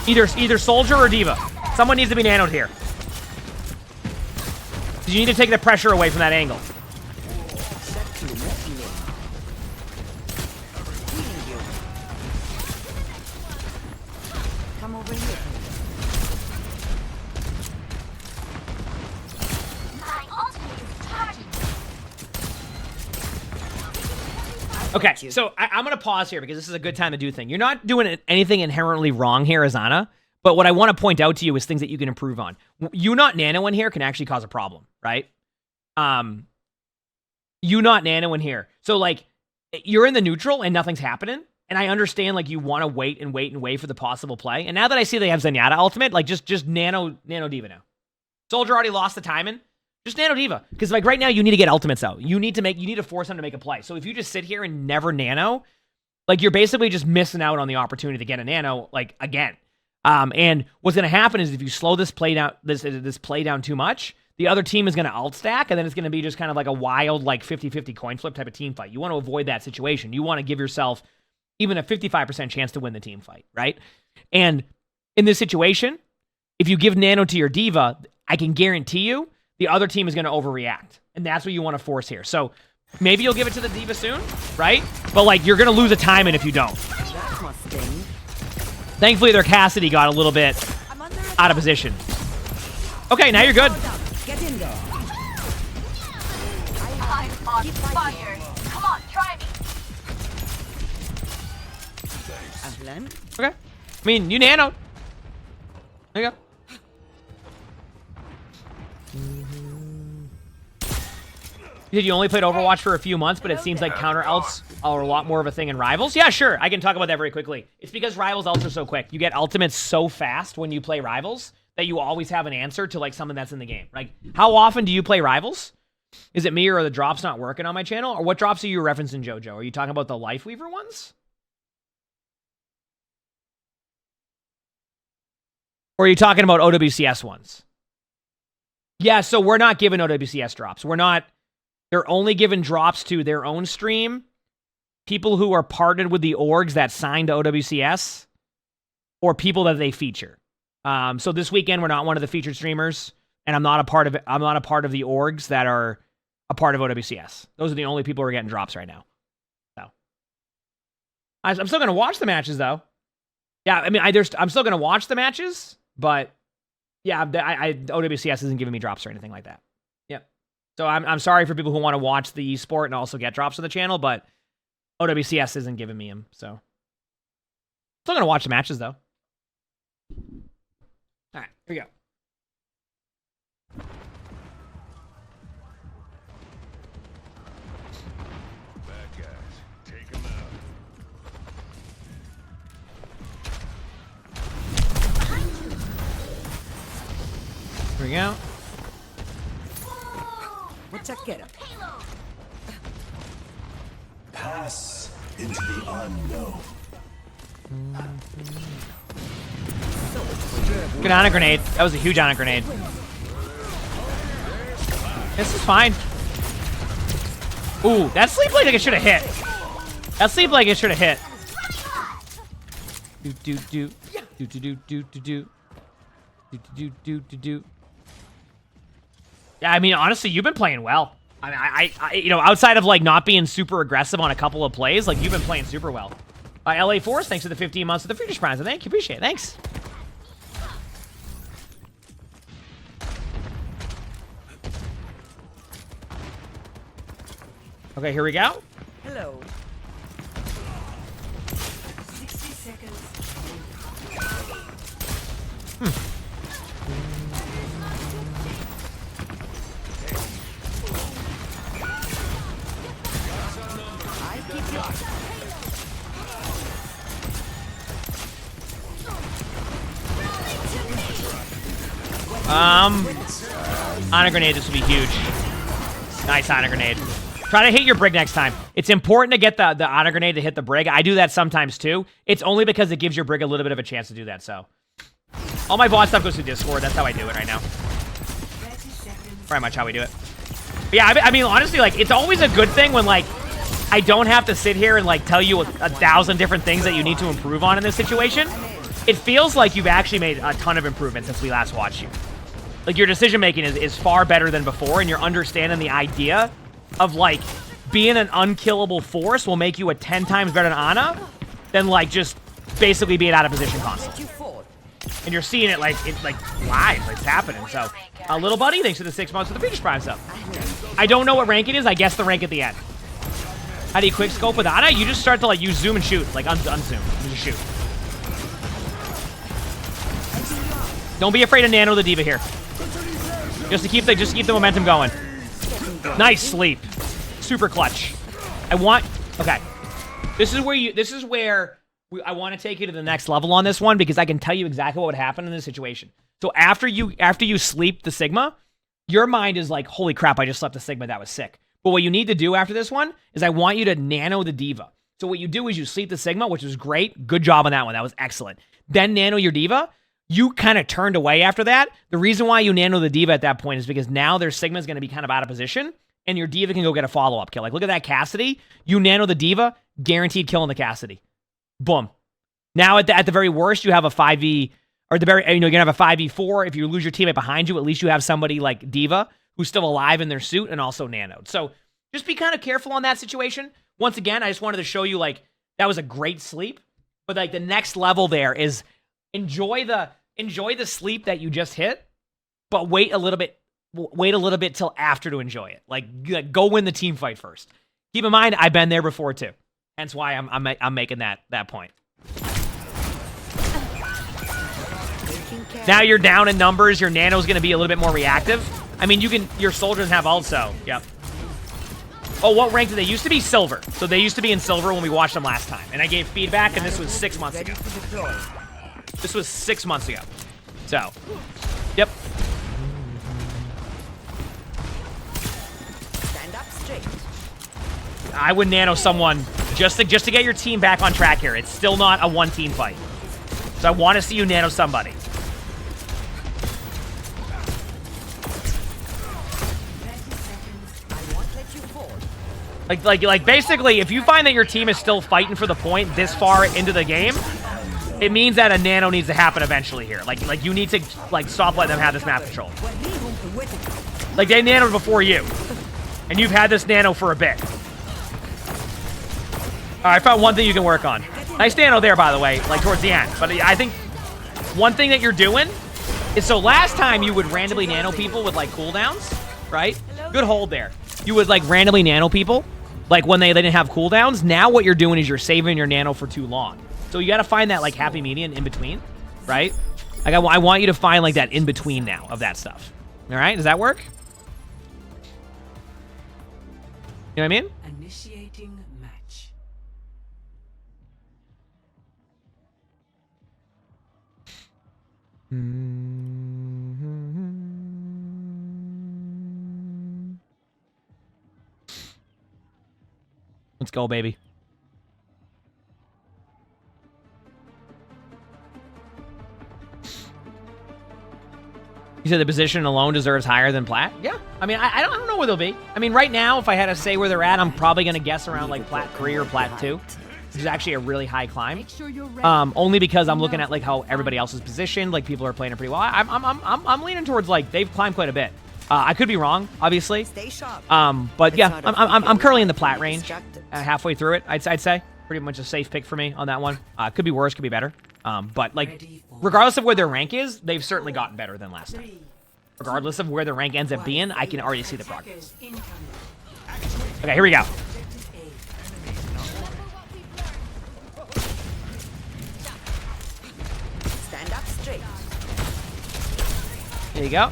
Either soldier or D.Va. Someone needs to be nanoed here. You need to take the pressure away from that angle. Come over here. Okay, so I'm going to pause here because this is a good time to do things. You're not doing anything inherently wrong here as Ana, but what I want to point out to you is things that you can improve on. You not nano in here can actually cause a problem, right? You not nano in here. So, like, you're in the neutral and nothing's happening, and I understand, like, you want to wait for the possible play. And now that I see they have Zenyatta ultimate, like, just nano D.Va now. Soldier already lost the timing. Just nano D.Va. Because, like, right now, you need to get ultimates out. You need to force them to make a play. So if you just sit here and never nano, like, you're basically just missing out on the opportunity to get a nano, like, again. And what's going to happen is if you slow this play down, this play down too much, the other team is going to alt stack, and then it's going to be just kind of like a wild, like, 50-50 coin flip type of team fight. You want to avoid that situation. You want to give yourself even a 55% chance to win the team fight, right? And in this situation, if you give nano to your D.Va, I can guarantee you the other team is going to overreact. And that's what you want to force here. So maybe you'll give it to the Diva soon, right? But, like, you're going to lose a timing if you don't. That must sting. Thankfully, their Cassidy got a little bit out of position. Okay, now you're good. Get in there. I'm on fire. Come on, try me. Ahlan. Okay. I mean, you nanoed. There you go. You said you only played Overwatch for a few months, but it seems like counter ults are a lot more of a thing in Rivals. Yeah, sure. I can talk about that very quickly. It's because Rivals ults are so quick. You get ultimates so fast when you play Rivals that you always have an answer to, like, something that's in the game. Like, how often do you play Rivals? Is it me or are the drops not working on my channel? Or what drops are you referencing, JoJo? Are you talking about the Lifeweaver ones? Or are you talking about OWCS ones? Yeah, so we're not giving OWCS drops. We're not... They're only giving drops to their own stream, people who are partnered with the orgs that signed to OWCS, or people that they feature. So this weekend we're not one of the featured streamers, and I'm not a part of it. I'm not a part of the orgs that are a part of OWCS. Those are the only people who are getting drops right now. So I'm still gonna watch the matches though. Yeah, I mean I'm still gonna watch the matches, but yeah, OWCS isn't giving me drops or anything like that. So I'm sorry for people who want to watch the esport and also get drops on the channel, but OWCS isn't giving me them, so. Still going to watch the matches, though. All right, here we go. Bad guys, take them out. Here we go. What's that get him? Pass into the unknown. Good Ana grenade. That was a huge Ana grenade. This is fine. Ooh, that sleep like it should have hit. That sleep like it should have hit. Do do do do do do do do do do do do do. Yeah, I mean, honestly, you've been playing well. I mean, I you know, outside of, like, not being super aggressive on a couple of plays, like, you've been playing super well. LA Force, thanks for the 15 months of the Futures Prize. Thank you, appreciate it. Thanks. Okay, here we go. Hello. 60 seconds. Ana grenade, this will be huge. Nice Ana grenade. Try to hit your brig next time. It's important to get the Ana grenade to hit the brig. I do that sometimes too. It's only because it gives your brig a little bit of a chance to do that, so. All my bot stuff goes to Discord. That's how I do it right now. Pretty much how we do it. But yeah, I mean, honestly, like, it's always a good thing when, like, I don't have to sit here and, like, tell you a thousand different things that you need to improve on in this situation. It feels like you've actually made a ton of improvements since we last watched you. Like, your decision-making is far better than before, and you're understanding the idea of, like, being an unkillable force will make you a 10 times better than Ana than, like, just basically being out of position constantly. And you're seeing it, like, it's, like, live. Like, it's happening. So, little buddy, thanks for the 6 months of the Futures Prime stuff. I don't know what rank it is. I guess the rank at the end. How do you quick scope with Ana? You just start to, like, use zoom and shoot. Like, unzoom. You just shoot. Don't be afraid to nano the Diva here. Just to keep the momentum going. Nice sleep. Super clutch. Okay. This is where I want to take you to the next level on this one, because I can tell you exactly what would happen in this situation. So after you sleep the Sigma, your mind is like, holy crap, I just slept the Sigma, that was sick. But what you need to do after this one is I want you to nano the Diva. So what you do is you sleep the Sigma, which was great. Good job on that one. That was excellent. Then nano your Diva. You kind of turned away after that. The reason why you nano the Diva at that point is because now their Sigma is going to be kind of out of position, and your Diva can go get a follow-up kill. Like, look at that Cassidy. You nano the Diva, guaranteed killing the Cassidy. Boom. Now, at the very worst, you have a 5v or the very, you know, you're gonna have a 5v4. If you lose your teammate behind you, at least you have somebody like Diva who's still alive in their suit and also nanoed. So just be kind of careful on that situation. Once again, I just wanted to show you, like, that was a great sleep. But like the next level there is enjoy the sleep that you just hit, but wait a little bit till after to enjoy it. Like go win the team fight first. Keep in mind, I've been there before too. Hence why I'm making that point. Now you're down in numbers. Your nano's going to be a little bit more reactive. I mean, your soldiers have also. Yep. Oh, what rank did they used to be? Silver. So they used to be in silver when we watched them last time. And I gave feedback, and this was 6 months ago. This was 6 months ago. So, yep. Stand up straight. I would nano someone just to get your team back on track here. It's still not a one-team fight. So I want to see you nano somebody. Like basically, if you find that your team is still fighting for the point this far into the game, it means that a nano needs to happen eventually here. Like you need to stop letting them have this map control. Like they nanoed before you, and you've had this nano for a bit. All right, I found one thing you can work on. Nice nano there, by the way, like towards the end. But I think one thing that you're doing is, so last time you would randomly nano people with like cooldowns, right? Good hold there. You would like randomly nano people, like when they didn't have cooldowns. Now what you're doing is you're saving your nano for too long. So you got to find that like happy median in between, right? Like I want you to find like that in between now of that stuff. All right, does that work? You know what I mean? Initiating match. Let's go, baby. You said the position alone deserves higher than plat? Yeah. I mean, I don't know where they'll be. I mean, right now, if I had to say where they're at, I'm probably going to guess around like plat 3 or plat 2, which is actually a really high climb. Only because I'm looking at like how everybody else is positioned. Like people are playing it pretty well. I'm leaning towards like they've climbed quite a bit. I could be wrong, obviously. But yeah, I'm currently in the plat range, halfway through it. I'd say pretty much a safe pick for me on that one. Could be worse, could be better. But like, regardless of where their rank is, they've certainly gotten better than last time. Regardless of where their rank ends up being, I can already see the progress. Okay, here we go. Stand up straight. There you go.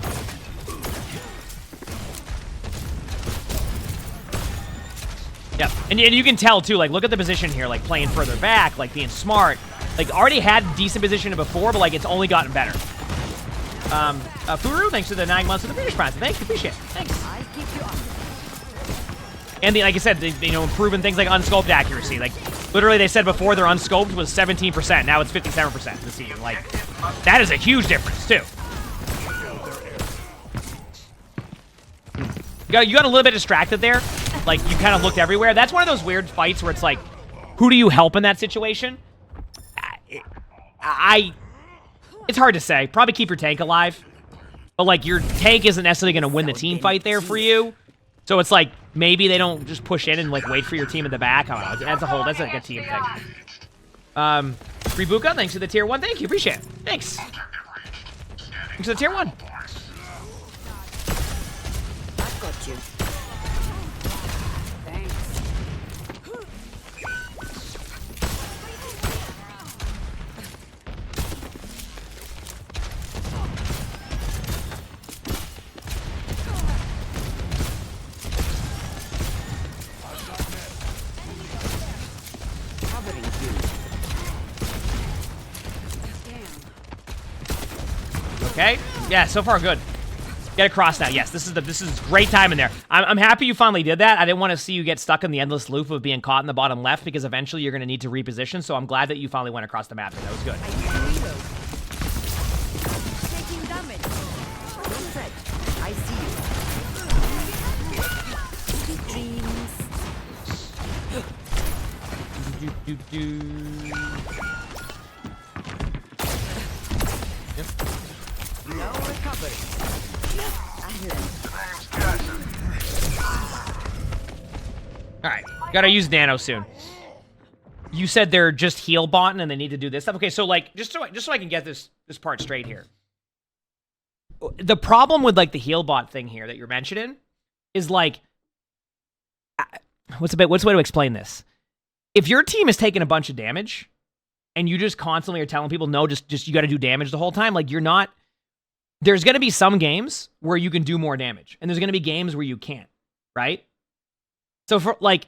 Yep, and you can tell too, like, look at the position here, like, playing further back, like, being smart. Like, already had decent position before, but, like, it's only gotten better. Furu, thanks for the 9 months of the British Prize. Thank you, appreciate it. Thanks. And, like I said, you know, improving things like unscoped accuracy. Like, literally, they said before their unscoped was 17%. Now it's 57% this season. Like, that is a huge difference, too. You got a little bit distracted there. Like, you kind of looked everywhere. That's one of those weird fights where it's like, who do you help in that situation? It's hard to say. Probably keep your tank alive. But, like, your tank isn't necessarily going to win the team fight there for you. So it's like, maybe they don't just push in and, like, wait for your team in the back. I don't know. That's a whole, that's like a team thing. Rebuka, thanks for the tier 1. Thank you. Appreciate it. Thanks. Thanks for the tier 1. I've got you. Okay. Yeah, so far good. Get across now. Yes, this is great time in there. I'm happy you finally did that. I didn't want to see you get stuck in the endless loop of being caught in the bottom left because eventually you're going to need to reposition. So I'm glad that you finally went across the map. That was good. Taking damage. I see you. Dreams. Alright, gotta use Nano soon. You said they're just heal botting and they need to do this stuff. Okay, so like, just so I can get this part straight here. The problem with like the heal bot thing here that you're mentioning is like, what's the way to explain this? If your team is taking a bunch of damage and you just constantly are telling people, no, just you got to do damage the whole time, like you're not. There's going to be some games where you can do more damage, and there's going to be games where you can't, right? So for like,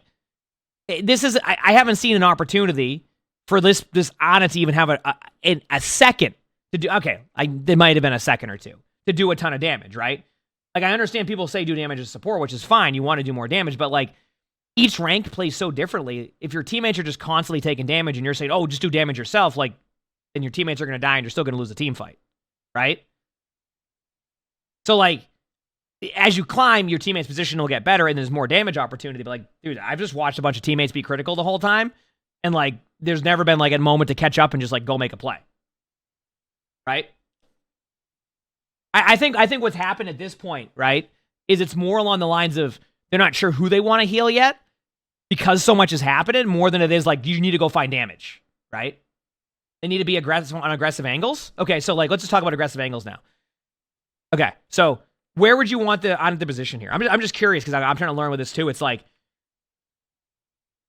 this is I haven't seen an opportunity for this Ana to even have a second to do. Okay, there might have been a second or two to do a ton of damage, right? Like I understand people say do damage as support, which is fine. You want to do more damage, but like each rank plays so differently. If your teammates are just constantly taking damage and you're saying, oh, just do damage yourself, like then your teammates are going to die and you're still going to lose a team fight, right? So like, as you climb, your teammate's position will get better and there's more damage opportunity. But like, dude, I've just watched a bunch of teammates be critical the whole time. And like, there's never been like a moment to catch up and just like go make a play. Right? I think what's happened at this point, right, is it's more along the lines of they're not sure who they want to heal yet because so much is happening more than it is like you need to go find damage, right? They need to be aggressive on aggressive angles. Okay, so like, let's just talk about aggressive angles now. Okay, so where would you want the position here? I'm just curious because I'm trying to learn with this too. It's like,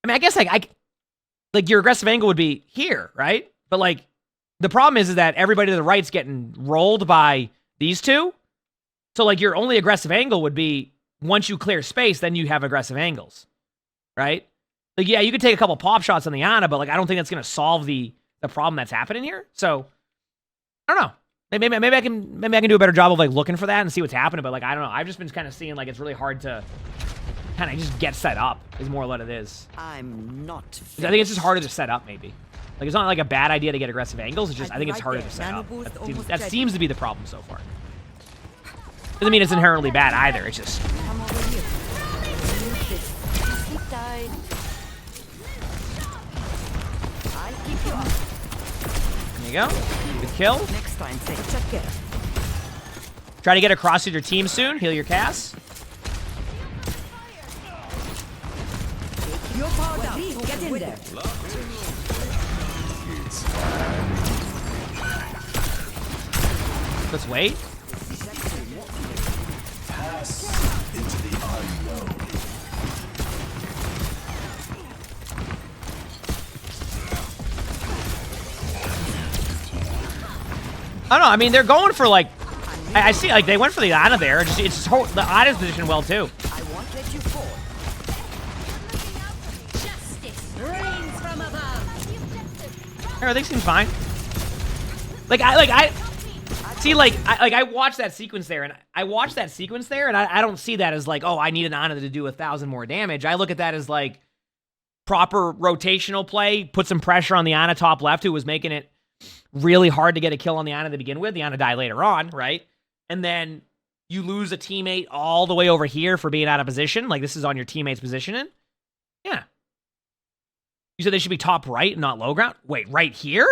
I mean, I guess like your aggressive angle would be here, right? But like the problem is that everybody to the right's getting rolled by these two. So like your only aggressive angle would be once you clear space, then you have aggressive angles, right? Like yeah, you could take a couple pop shots on the Ana, but like I don't think that's gonna solve the problem that's happening here. So I don't know. Maybe I can do a better job of like looking for that and see what's happening. But like I don't know. I've just been kind of seeing like it's really hard to kind of just get set up. Is more what it is. I'm not. I think it's just harder to set up. Maybe like it's not like a bad idea to get aggressive angles. It's just I think it's harder to set up. That seems to be the problem so far. Doesn't mean it's inherently bad either. It's just. Come over here. Sleep tight. I'll keep you up. There you go. Good kill. Next time, take care. Try to get across with your team soon. Heal your Cass. You're powered up. Get in there. Let's wait. Pass into the unknown. I don't know. I mean, they're going for like. I see. Like they went for the Ana there. It's the Ana's position well too. I won't let you fall. Rains from above. Everything seems fine. I see. I watched that sequence there, and I don't see that as like, oh, I need an Ana to do 1,000 more damage. I look at that as like proper rotational play. Put some pressure on the Ana top left, who was making it really hard to get a kill on the Ana to begin with. The Ana die later on, right? And then you lose a teammate all the way over here for being out of position. Like, this is on your teammate's positioning. Yeah. You said they should be top right and not low ground? Wait, right here?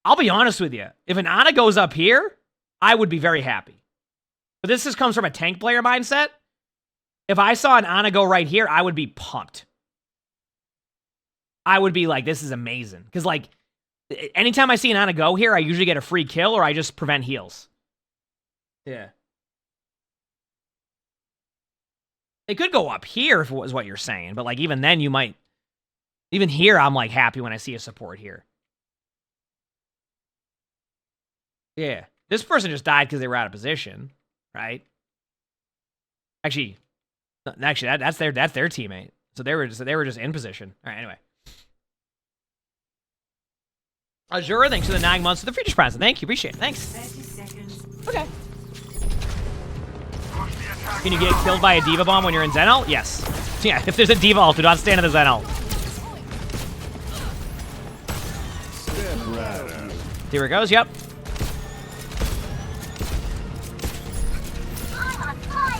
I'll be honest with you. If an Ana goes up here, I would be very happy. But this just comes from a tank player mindset. If I saw an Ana go right here, I would be pumped. I would be like, this is amazing. Because, like, anytime I see an Ana go here, I usually get a free kill or I just prevent heals. Yeah. They could go up here if it was what you're saying. But, like, even then, you might... Even here, I'm, like, happy when I see a support here. Yeah. This person just died because they were out of position, right? Actually, that's their teammate. So they were just in position. All right, anyway. Azure, thanks for the 9 months for the Freetish present. Thank you, appreciate it. Thanks. 30 seconds. Okay. Can you get killed by a D.Va bomb when you're in Zen ult? Yes. Yeah, if there's a D.Va ult, do not stand in the Zen ult. Here it goes, yep.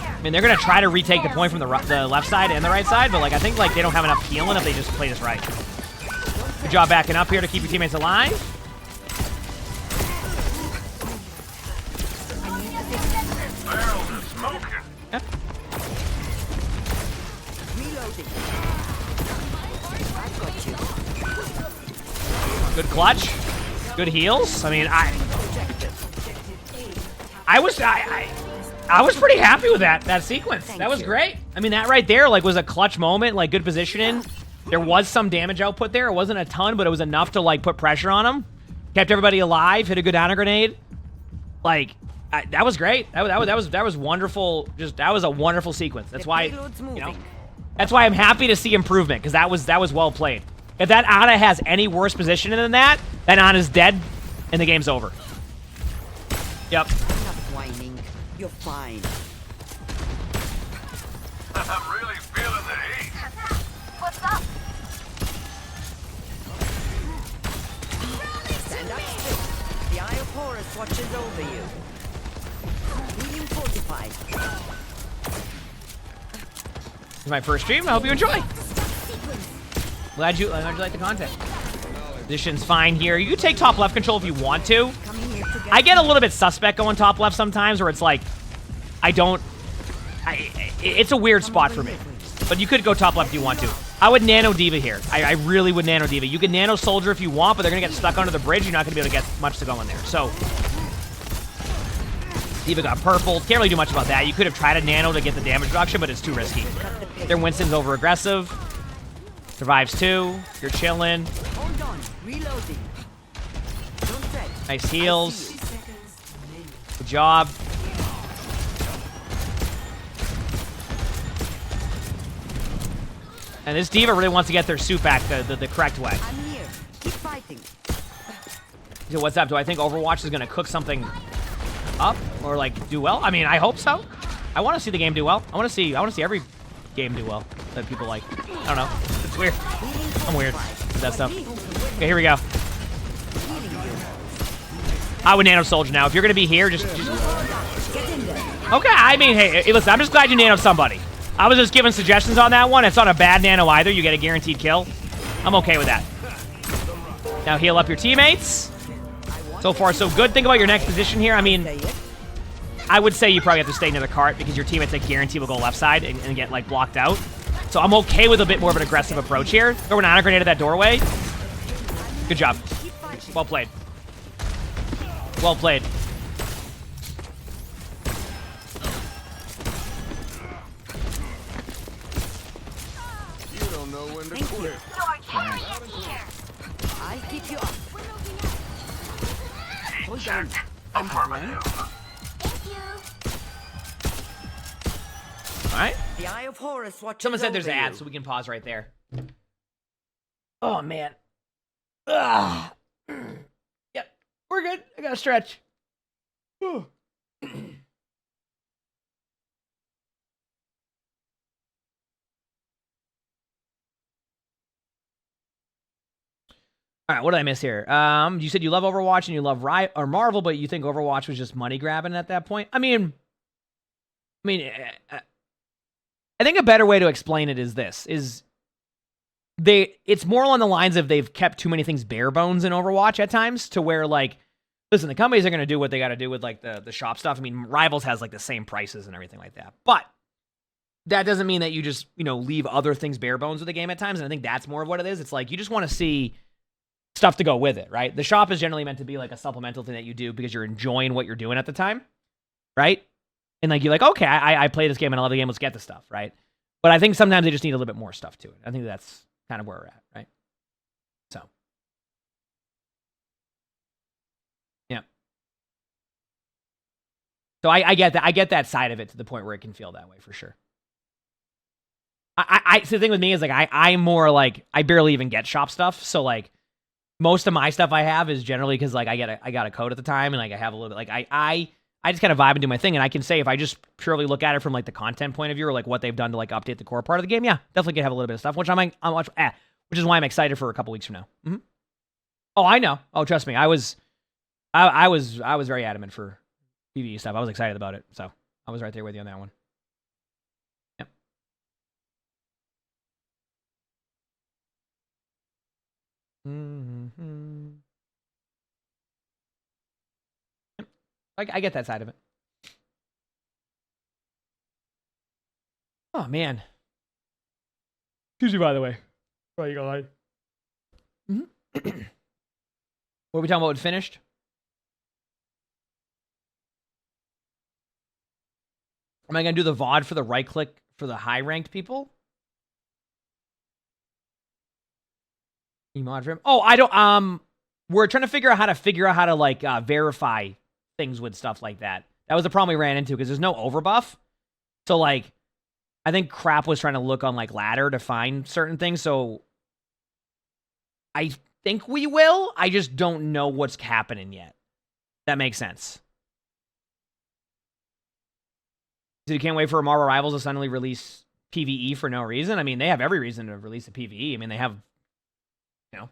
I mean, they're going to try to retake the point from the left side and the right side, but, like, I think, like, they don't have enough healing if they just play this right. Good job backing up here to keep your teammates alive. Good clutch. Good heals. I mean, I was pretty happy with that sequence. That was great. I mean, that right there, like, was a clutch moment, like, good positioning. There was some damage output there. It wasn't a ton, but it was enough to, like, put pressure on him. Kept everybody alive, hit a good honor grenade. Like, that was great. That was wonderful. Just, that was a wonderful sequence. That's why, you know, that's why I'm happy to see improvement, because that was well played. If that Ana has any worse positioning than that, then Ana's dead, and the game's over. Yep. Enough whining. You're fine. I'm really feeling the heat. What's up? Stand up straight. The Eye of Horus watches over you. Healing fortified. This is my first stream. I hope you enjoy. Glad you like the content. Position's fine here. You can take top left control if you want to. I get a little bit suspect going top left sometimes, where it's like, it's a weird spot for me. But you could go top left if you want to. I would nano diva here. I really would nano diva. You can nano soldier if you want, but they're gonna get stuck under the bridge. You're not gonna be able to get much to go in there. So diva got purple. Can't really do much about that. You could have tried a nano to get the damage reduction, but it's too risky. Their Winston's over aggressive. Survives 2. You're chilling. Hold on. Reloading. Don't fret. Nice heals. Good job. And this diva really wants to get their suit back the correct way. I'm here. Keep fighting. So what's up? Do I think Overwatch is going to cook something up or like do well? I mean, I hope so. I want to see the game do well. I want to see every game do well that people like. I don't know. It's weird. I'm weird with that stuff. Okay, here we go. I would nano soldier now. If you're going to be here, just... Okay, I mean, hey, listen, I'm just glad you nanoed somebody. I was just giving suggestions on that one. It's not a bad nano either. You get a guaranteed kill. I'm okay with that. Now heal up your teammates. So far, so good. Think about your next position here. I mean, I would say you probably have to stay near the cart because your teammates, like, guarantee will go left side and get, like, blocked out. So I'm okay with a bit more of an aggressive approach here. Throw an honor grenade at that doorway. Good job. Well played. Well played. You don't know when to quit. I'll keep you up. Hold on. All right. The Eye of Horus watches Someone said there's over ads, you. so we can pause right there. Oh, man. Ugh. Yep. We're good. I got to stretch. Whew. All right, what did I miss here? You said you love Overwatch and you love Marvel, but you think Overwatch was just money grabbing at that point? I mean, I think a better way to explain it is this: it's more along the lines of they've kept too many things bare bones in Overwatch at times, to where, like, listen, the companies are going to do what they got to do with, like, the shop stuff. I mean, Rivals has, like, the same prices and everything like that, but that doesn't mean that you just, you know, leave other things bare bones with the game at times. And I think that's more of what it is. It's like you just want to see stuff to go with it, right? The shop is generally meant to be like a supplemental thing that you do because you're enjoying what you're doing at the time, right? And, like, you're like, okay, I play this game and I love the game, let's get the stuff, right? But I think sometimes they just need a little bit more stuff to it. I think that's kind of where we're at, right? So, yeah. So I get that. I get that side of it to the point where it can feel that way for sure. So the thing with me is, like, I'm more like, I barely even get shop stuff. So, like, most of my stuff I have is generally because, like, I got a code at the time, and, like, I have a little bit, like, I just kind of vibe and do my thing. And I can say, if I just purely look at it from, like, the content point of view, or, like, what they've done to, like, update the core part of the game, yeah, definitely can have a little bit of stuff, which which is why I'm excited for a couple weeks from now. Mm-hmm. Oh, I know. Oh, trust me, I was very adamant for PvE stuff. I was excited about it, so I was right there with you on that one. Yep. Mm-hmm. Yep. I get that side of it. Oh, man. Excuse me, by the way. Oh, you gonna lie? Mm-hmm. What are we talking about with finished? Am I going to do the VOD for the right click for the high ranked people? Emod for him? Oh, I don't, we're trying to figure out how to like verify things with stuff like that. That was the problem we ran into because there's no overbuff. So like, I think Crap was trying to look on like Ladder to find certain things. So I think we will. I just don't know what's happening yet. That makes sense. So you can't wait for Marvel Rivals to suddenly release PvE for no reason? I mean, they have every reason to release a PvE. I mean, they have, you know,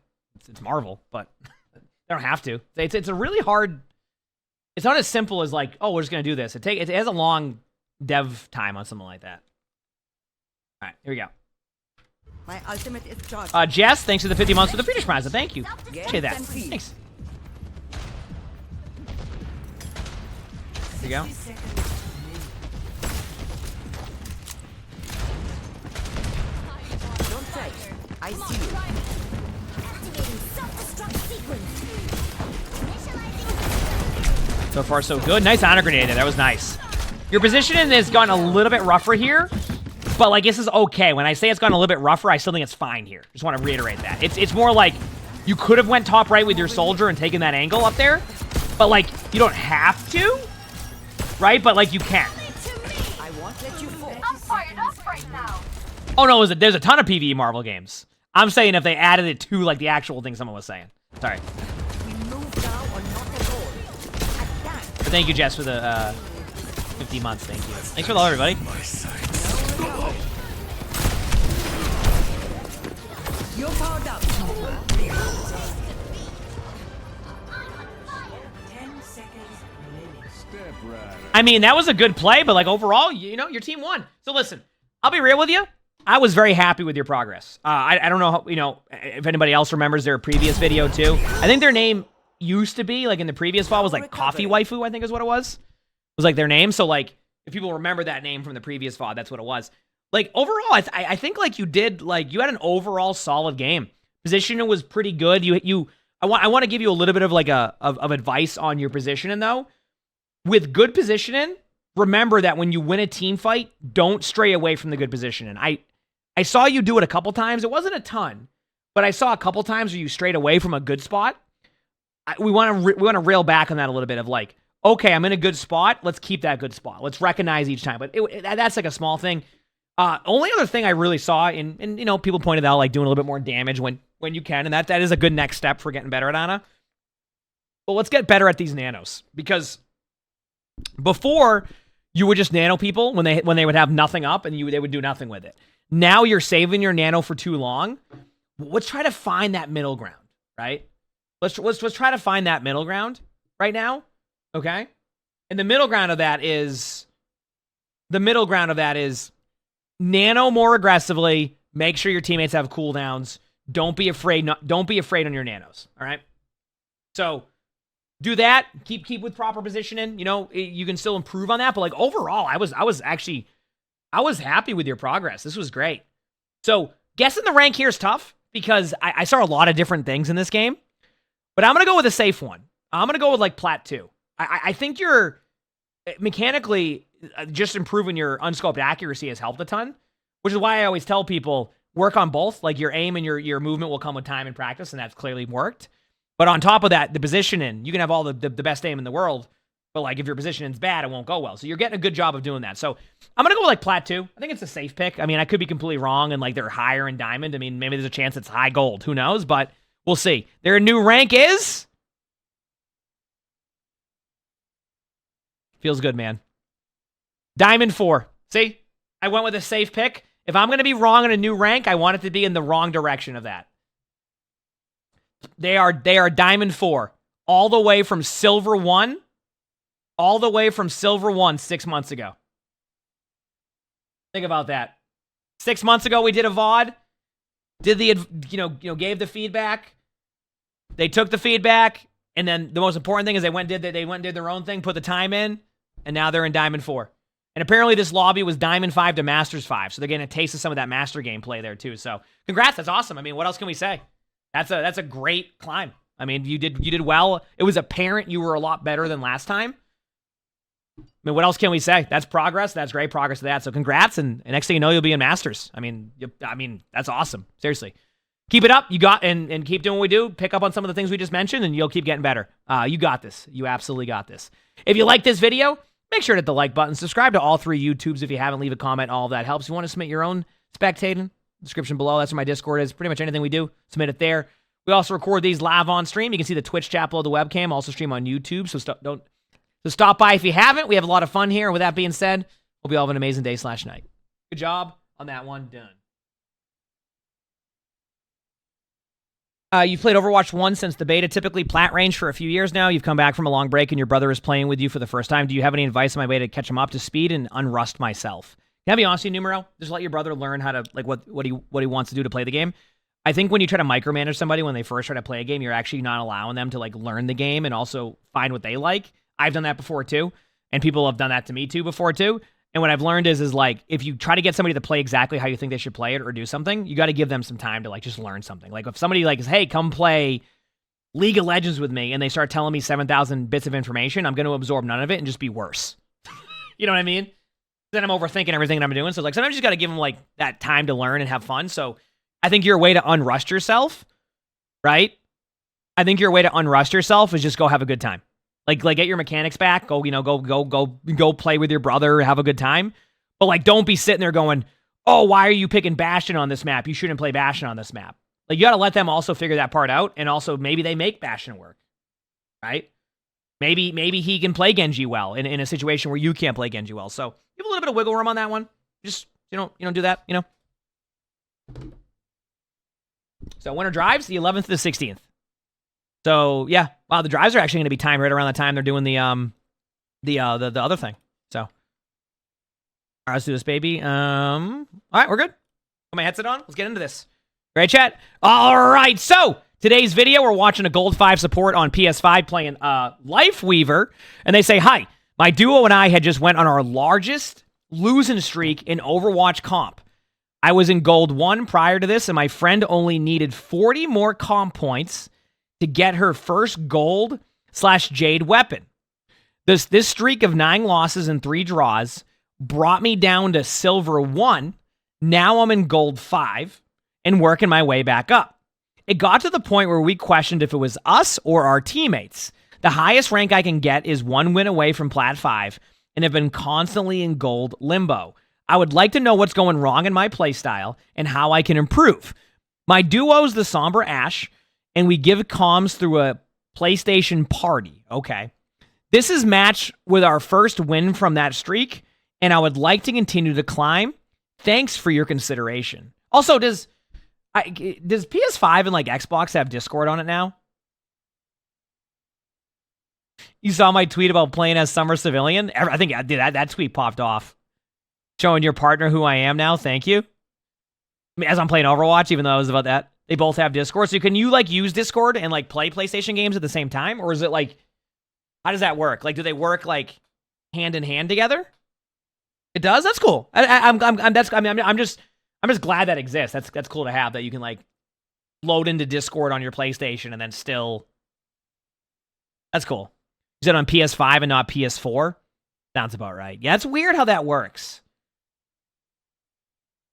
it's Marvel, but they don't have to. It's a really hard... It's not as simple as like, oh, we're just going to do this. It has a long dev time on something like that. All right, here we go. My ultimate is charged. Jess, thanks for the 50 months for the Swedish prize. Thank you. Appreciate that. Thanks. Here we go. Don't say. I see you. So far, so good. Nice honor grenade there. That was nice. Your positioning has gone a little bit rougher here, but like this is okay. When I say it's gone a little bit rougher, I still think it's fine here. Just want to reiterate that. It's more like you could have went top right with your soldier and taken that angle up there, but like you don't have to, right? But like you can. I won't let you fall. I'm fired up right now. Oh no, there's a ton of PvE Marvel games. I'm saying if they added it to like the actual thing someone was saying. Sorry. We move now or not at all. Attack. But thank you, Jess, for the 50 months. Thank you. Thanks for the love, everybody. You're powered up. 10 seconds remaining. Step right. I mean, that was a good play, but like overall, you know, your team won. So listen, I'll be real with you. I was very happy with your progress. I don't know how, you know, if anybody else remembers their previous video too. I think their name used to be, like in the previous file, was like Coffee Waifu, I think is what it was. It was like their name. So like, if people remember that name from the previous VOD, that's what it was. Like overall, I think like you did, like you had an overall solid game. Positioning was pretty good. I want to give you a little bit of like of advice on your positioning though. With good positioning, remember that when you win a team fight, don't stray away from the good positioning. I saw you do it a couple times. It wasn't a ton, but I saw a couple times where you strayed away from a good spot. We want to rail back on that a little bit of like, okay, I'm in a good spot. Let's keep that good spot. Let's recognize each time. But that's like a small thing. Only other thing I really saw, and you know, people pointed out like doing a little bit more damage when you can, and that is a good next step for getting better at Ana. But let's get better at these nanos, because before you would just nano people when they would have nothing up and they would do nothing with it. Now you're saving your nano for too long. Let's try to find that middle ground, right? Let's try to find that middle ground right now, okay? And the middle ground of that is nano more aggressively. Make sure your teammates have cooldowns. Don't be afraid. Don't be afraid on your nanos. All right. So do that. Keep with proper positioning. You know, you can still improve on that. But like overall, I was happy with your progress. This was great. So guessing the rank here is tough because I saw a lot of different things in this game. But I'm gonna go with a safe one. I'm gonna go with like Plat 2. I think you're mechanically just improving your unscoped accuracy has helped a ton, which is why I always tell people work on both. Like your aim and your movement will come with time and practice, and that's clearly worked. But on top of that, the positioning, you can have all the best aim in the world, but like if your positioning's bad, it won't go well. So you're getting a good job of doing that. So I'm gonna go with like Plat 2. I think it's a safe pick. I mean, I could be completely wrong, and like they're higher in Diamond. I mean, maybe there's a chance it's high gold. Who knows? But we'll see. Their new rank is... Feels good, man. Diamond 4. See? I went with a safe pick. If I'm going to be wrong in a new rank, I want it to be in the wrong direction of that. They are Diamond 4. All the way from Silver 1. All the way from Silver 1 6 months ago. Think about that. 6 months ago, we did a VOD. Did the, gave the feedback. They took the feedback. And then the most important thing is they went and did their own thing, put the time in, and now they're in Diamond 4. And apparently this lobby was Diamond 5 to Masters 5, so they're getting a taste of some of that Master gameplay there too. So congrats, that's awesome. I mean, what else can we say? That's a great climb. I mean, you did well. It was apparent you were a lot better than last time. I mean, what else can we say? That's progress. That's great progress to that. So congrats, and next thing you know, you'll be in Masters. I mean, that's awesome. Seriously. Keep it up. You got and keep doing what we do. Pick up on some of the things we just mentioned, and you'll keep getting better. You got this. You absolutely got this. If you like this video, make sure to hit the like button. Subscribe to all 3 YouTubes if you haven't. Leave a comment. All of that helps. If you want to submit your own spectating, description below. That's where my Discord is. Pretty much anything we do, submit it there. We also record these live on stream. You can see the Twitch chat below the webcam. Also stream on YouTube. So stop by if you haven't. We have a lot of fun here. With that being said, hope you all have an amazing day/night. Good job on that one. Done. You've played Overwatch 1 since the beta, typically plat range for a few years now. You've come back from a long break and your brother is playing with you for the first time. Do you have any advice on my way to catch him up to speed and unrust myself? Can I be honest with you, Numero? Just let your brother learn how to, like, what he wants to do to play the game. I think when you try to micromanage somebody when they first try to play a game, you're actually not allowing them to, like, learn the game and also find what they like. I've done that before, too. And people have done that to me, too, before, too. And what I've learned is like, if you try to get somebody to play exactly how you think they should play it or do something, you got to give them some time to, like, just learn something. Like, if somebody, like, is, hey, come play League of Legends with me, and they start telling me 7,000 bits of information, I'm going to absorb none of it and just be worse. You know what I mean? Then I'm overthinking everything that I'm doing. So, like, sometimes you just got to give them, like, that time to learn and have fun. So I think your way to unrust yourself, right? I think your way to unrust yourself is just go have a good time. Like get your mechanics back. Go, go play with your brother. Have a good time. But, like, don't be sitting there going, oh, why are you picking Bastion on this map? You shouldn't play Bastion on this map. Like, you got to let them also figure that part out. And also, maybe they make Bastion work, right? Maybe he can play Genji well in a situation where you can't play Genji well. So give a little bit of wiggle room on that one. Just, you don't do that, So winter drives, the 11th to the 16th. So, yeah. Wow, the drives are actually going to be timed right around the time they're doing the other thing. So, all right, let's do this, baby. All right, we're good. Put my headset on. Let's get into this. Great chat. All right, so today's video, we're watching a Gold 5 support on PS5 playing Lifeweaver, and they say, hi, my duo and I had just went on our largest losing streak in Overwatch comp. I was in Gold 1 prior to this, and my friend only needed 40 more comp points to get her first gold/jade weapon. This streak of 9 losses and 3 draws brought me down to silver 1. Now I'm in Gold 5 and working my way back up. It got to the point where we questioned if it was us or our teammates. The highest rank I can get is 1 win away from Plat 5 and have been constantly in gold limbo. I would like to know what's going wrong in my playstyle and how I can improve. My duo's the Somber Ash, and we give comms through a PlayStation party. Okay. This is matched with our first win from that streak, and I would like to continue to climb. Thanks for your consideration. Also, does PS5 and, like, Xbox have Discord on it now? You saw my tweet about playing as Summer Civilian? I think I did. That tweet popped off. Showing your partner who I am now. Thank you. I mean, as I'm playing Overwatch, even though I was about that. They both have Discord. So can you, like, use Discord and, like, play PlayStation games at the same time? Or is it, like, how does that work? Like, do they work, like, hand in hand together? It does? That's cool. I'm just glad that exists. That's cool to have, that you can, like, load into Discord on your PlayStation and then still. That's cool. Is it on PS5 and not PS4? Sounds about right. Yeah, it's weird how that works.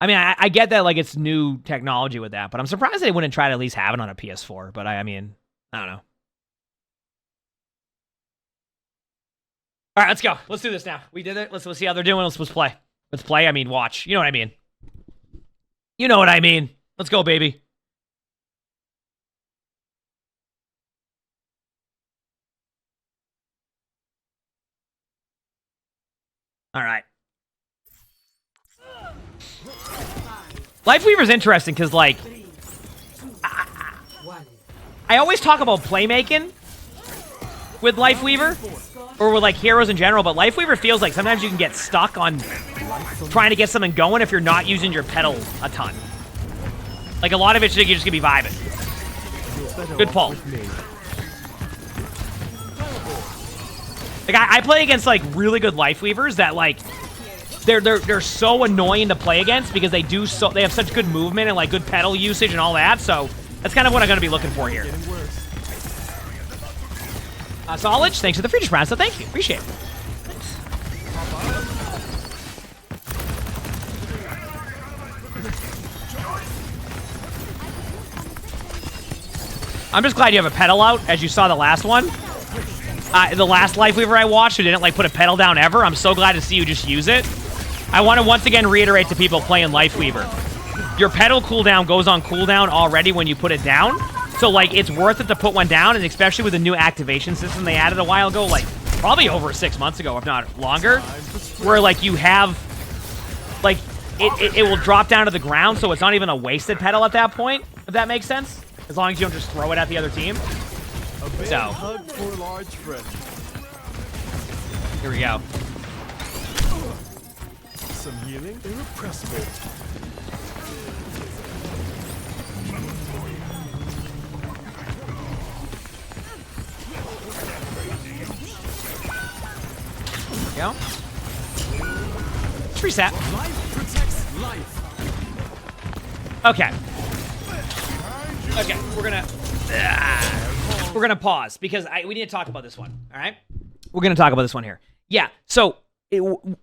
I mean, I get that, like, it's new technology with that, but I'm surprised they wouldn't try to at least have it on a PS4. But I mean, I don't know. All right, let's go. Let's do this now. We did it. Let's see how they're doing. Let's play. Let's play. I mean, watch. You know what I mean. You know what I mean. Let's go, baby. All right. Lifeweaver's interesting because, like, I always talk about playmaking with Lifeweaver, or with, like, heroes in general, but Lifeweaver feels like sometimes you can get stuck on trying to get something going if you're not using your pedal a ton. Like, a lot of it, you're just gonna be vibing. Good pull. Like, I play against, like, really good Lifeweavers that, like, they're so annoying to play against because they have such good movement and, like, good pedal usage and all that. So that's kind of what I'm gonna be looking for here. Solid, thanks for the free round, so thank you. Appreciate it. I'm just glad you have a pedal out, as you saw the last one. The last Lifeweaver I watched who didn't like put a pedal down ever. I'm so glad to see you just use it. I want to once again reiterate to people playing Lifeweaver. Your pedal cooldown goes on cooldown already when you put it down. So, like, it's worth it to put one down, and especially with the new activation system they added a while ago, like, probably over 6 months ago, if not longer, where, like, you have, like, it will drop down to the ground, so it's not even a wasted pedal at that point, if that makes sense. As long as you don't just throw it at the other team. So, Hug for large friend. here we go. Some healing, irrepressible. There we go. Let's reset. Life protects life. Okay. Okay, we're gonna pause because we need to talk about this one. All right, we're gonna talk about this one here. Yeah. So I'm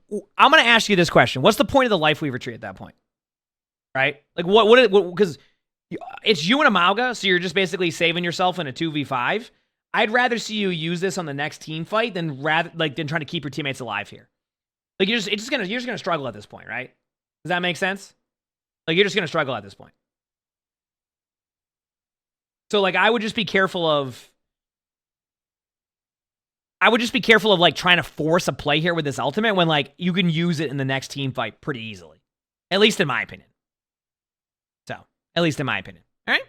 gonna ask you this question: what's the point of the Lifeweaver tree at that point? Right? Like what? Because it's you and Emongg, so you're just basically saving yourself in a 2v5. I'd rather see you use this on the next team fight than trying to keep your teammates alive here. Like you're just gonna struggle at this point, right? Does that make sense? Like you're just gonna struggle at this point. So, like, I would just be careful of like trying to force a play here with this ultimate when, like, you can use it in the next team fight pretty easily. At least in my opinion. So, at least in my opinion. All right?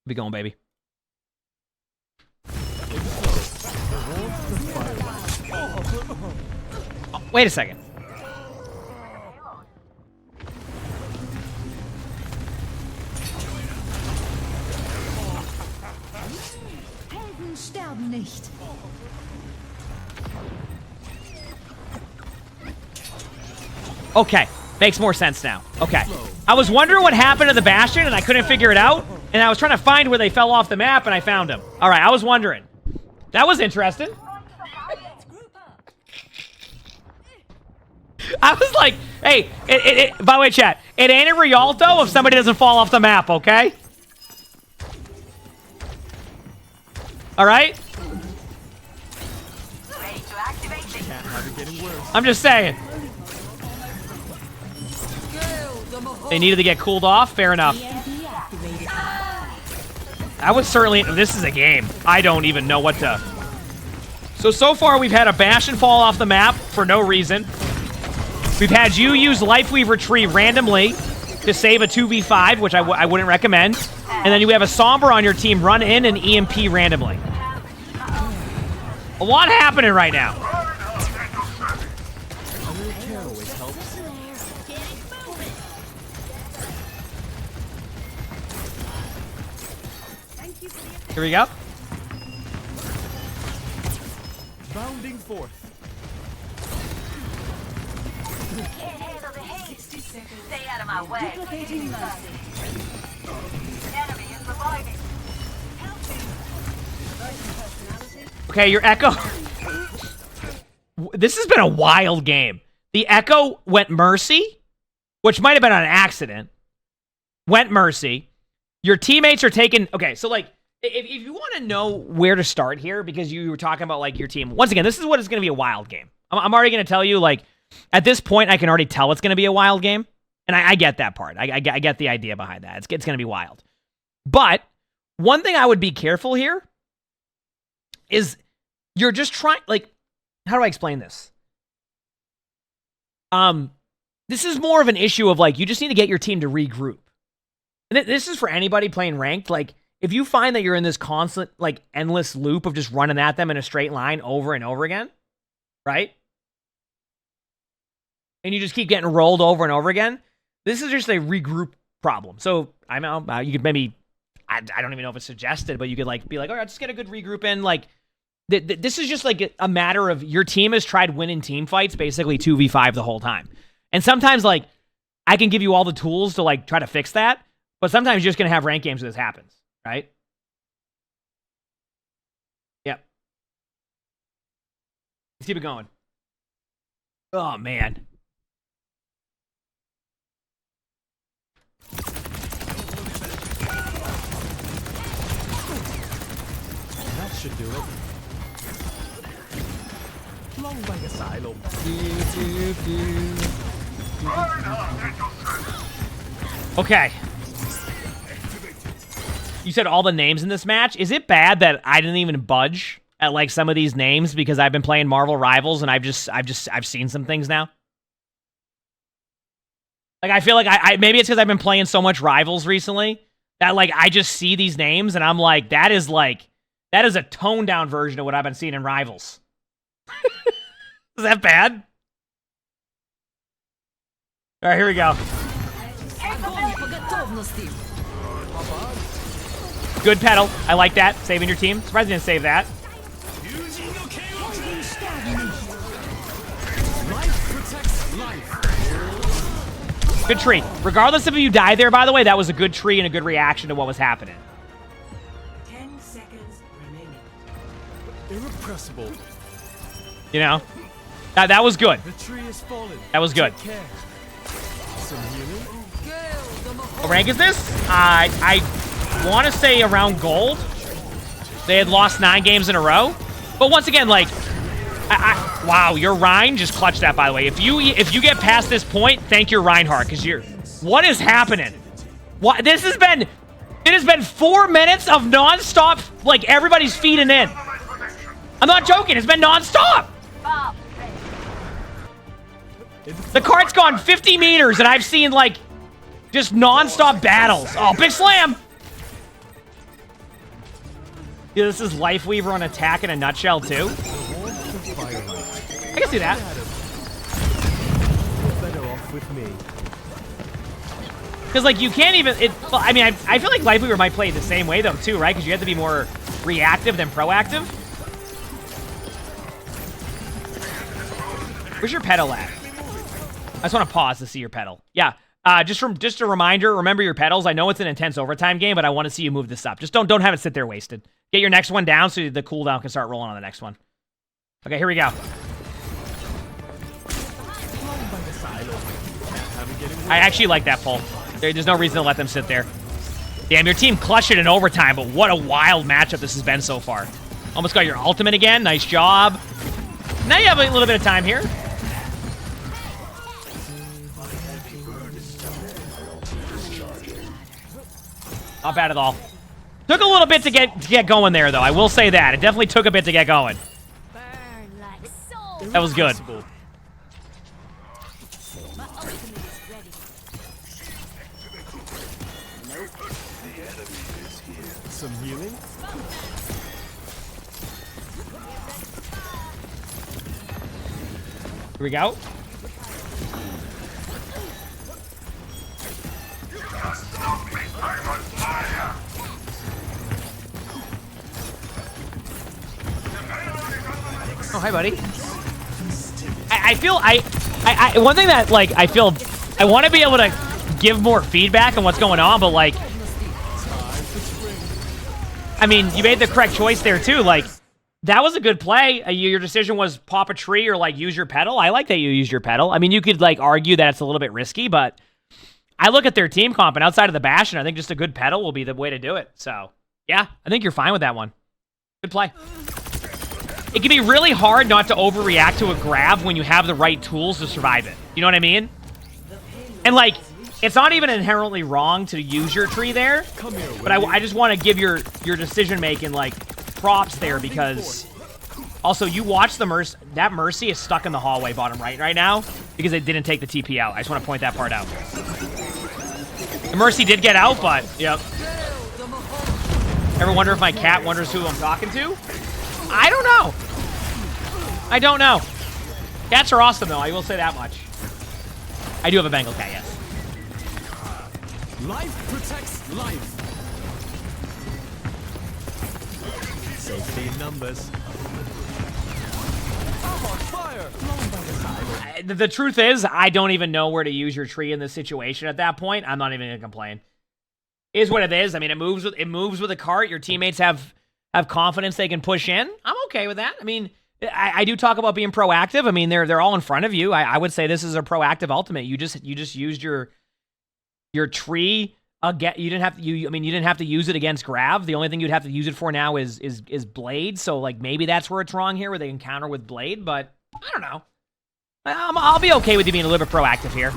Be going, baby. Oh, wait a second. Sterben nicht. Okay, makes more sense now. Okay. I was wondering what happened to the Bastion, and I couldn't figure it out, and I was trying to find where they fell off the map, and I found them. All right, I was wondering. That was interesting. I was like, hey, by the way, chat, it ain't a Rialto if somebody doesn't fall off the map, okay? All right? I'm just saying. They needed to get cooled off. Fair enough. I would certainly... This is a game. I don't even know what to... So far we've had a Bastion fall off the map for no reason. We've had you use Lifeweaver Tree randomly to save a 2v5, which I wouldn't recommend. And then you have a Sombra on your team run in and EMP randomly. A lot happening right now. Here we go. Bounding forth. Stay out of my way. Enemy is reviving. Okay, your Echo. This has been a wild game. The Echo went Mercy, which might have been on an accident. Went Mercy. Your teammates are taking... Okay, so, like, if you want to know where to start here, because you were talking about, like, your team... Once again, this is what is going to be a wild game. I'm already going to tell you, like, at this point, I can already tell it's going to be a wild game. And I get that part. I get the idea behind that. It's going to be wild. But one thing I would be careful here is you're just trying... Like, how do I explain this? This is more of an issue of, like, you just need to get your team to regroup. And this is for anybody playing ranked. Like, if you find that you're in this constant, like, endless loop of just running at them in a straight line over and over again, right? And you just keep getting rolled over and over again, this is just a regroup problem. So, I know, you could maybe, I don't even know if it's suggested, but you could, like, be like, all right, just get a good regroup in. Like, this is just, like, a matter of your team has tried winning team fights, basically 2v5 the whole time. And sometimes, like, I can give you all the tools to, like, try to fix that. But sometimes you're just going to have ranked games where this happens, right? Yep. Let's keep it going. Oh, man. That should do it. Long by the side. Okay. You said all the names in this match. Is it bad that I didn't even budge at like some of these names because I've been playing Marvel Rivals and I've seen some things now? Like I feel like I maybe it's because I've been playing so much Rivals recently that like I just see these names and I'm like that is a toned down version of what I've been seeing in Rivals. Is that bad? All right, here we go. Good pedal. I like that. Saving your team. Surprised you didn't save that. Good tree. Regardless of if you die there, by the way, that was a good tree and a good reaction to what was happening. 10 seconds remaining. Irrepressible. You know? That was good. The tree is fallen. That was good. Take care. Some healing. What rank is this? I want to say around gold. They had lost 9 games in a row. But once again, like, wow, your Rhine just clutched that, by the way. If you get past this point, thank your Reinhardt, because what is happening? What it has been 4 minutes of non-stop, like everybody's feeding in. I'm not joking, it's been non-stop. The cart's gone 50 meters, and I've seen, like, just non-stop battles. Oh, big slam! Yeah, this is Lifeweaver on attack in a nutshell, too. I can see that. Better off with me. Because, like, you can't even... I mean, I feel like Lifeweaver might play the same way, though, too, right? Because you have to be more reactive than proactive. Where's your pedal at? I just want to pause to see your pedal. Yeah. Just a reminder, remember your pedals. I know it's an intense overtime game, but I want to see you move this up. Just don't have it sit there wasted. Get your next one down so the cooldown can start rolling on the next one. Okay, here we go. I actually like that pull. There's no reason to let them sit there. Damn, your team clutched it in overtime, but what a wild matchup this has been so far. Almost got your ultimate again. Nice job. Now you have a little bit of time here. Not bad at all. Took a little bit to get going there, though. I will say that. It definitely took a bit to get going. That was good. Some healing. Here we go. Oh, hi, buddy. I feel one thing that, like, I feel I want to be able to give more feedback on what's going on, but, like, I mean, you made the correct choice there, too. Like, that was a good play. Your decision was pop a tree or, like, use your pedal. I like that you used your pedal. I mean, you could, like, argue that it's a little bit risky, but I look at their team comp, and outside of the bash, and I think just a good pedal will be the way to do it. So, yeah, I think you're fine with that one. Good play. It can be really hard not to overreact to a grab when you have the right tools to survive it. You know what I mean? And, like, it's not even inherently wrong to use your tree there, but I just want to give your decision-making, like, props there, because also you watch the Mercy. That Mercy is stuck in the hallway bottom right now because it didn't take the TP out. I just want to point that part out. The Mercy did get out, but, yep. Ever wonder if my cat wonders who I'm talking to? I don't know. I don't know. Cats are awesome, though. I will say that much. I do have a Bengal cat, yes. Life protects life. Safety in numbers. I'm on fire. The truth is, I don't even know where to use your tree in this situation at that point. I'm not even going to complain. Is what it is. I mean, it moves with a cart. Your teammates have confidence they can push in. I'm okay with that. I mean, I do talk about being proactive. I mean, they're all in front of you. I would say this is a proactive ultimate. You just used your tree. You didn't have to use it against Grav. The only thing you'd have to use it for now is Blade. So like maybe that's where it's wrong here, where they encounter with Blade. But I don't know. I'll be okay with you being a little bit proactive here.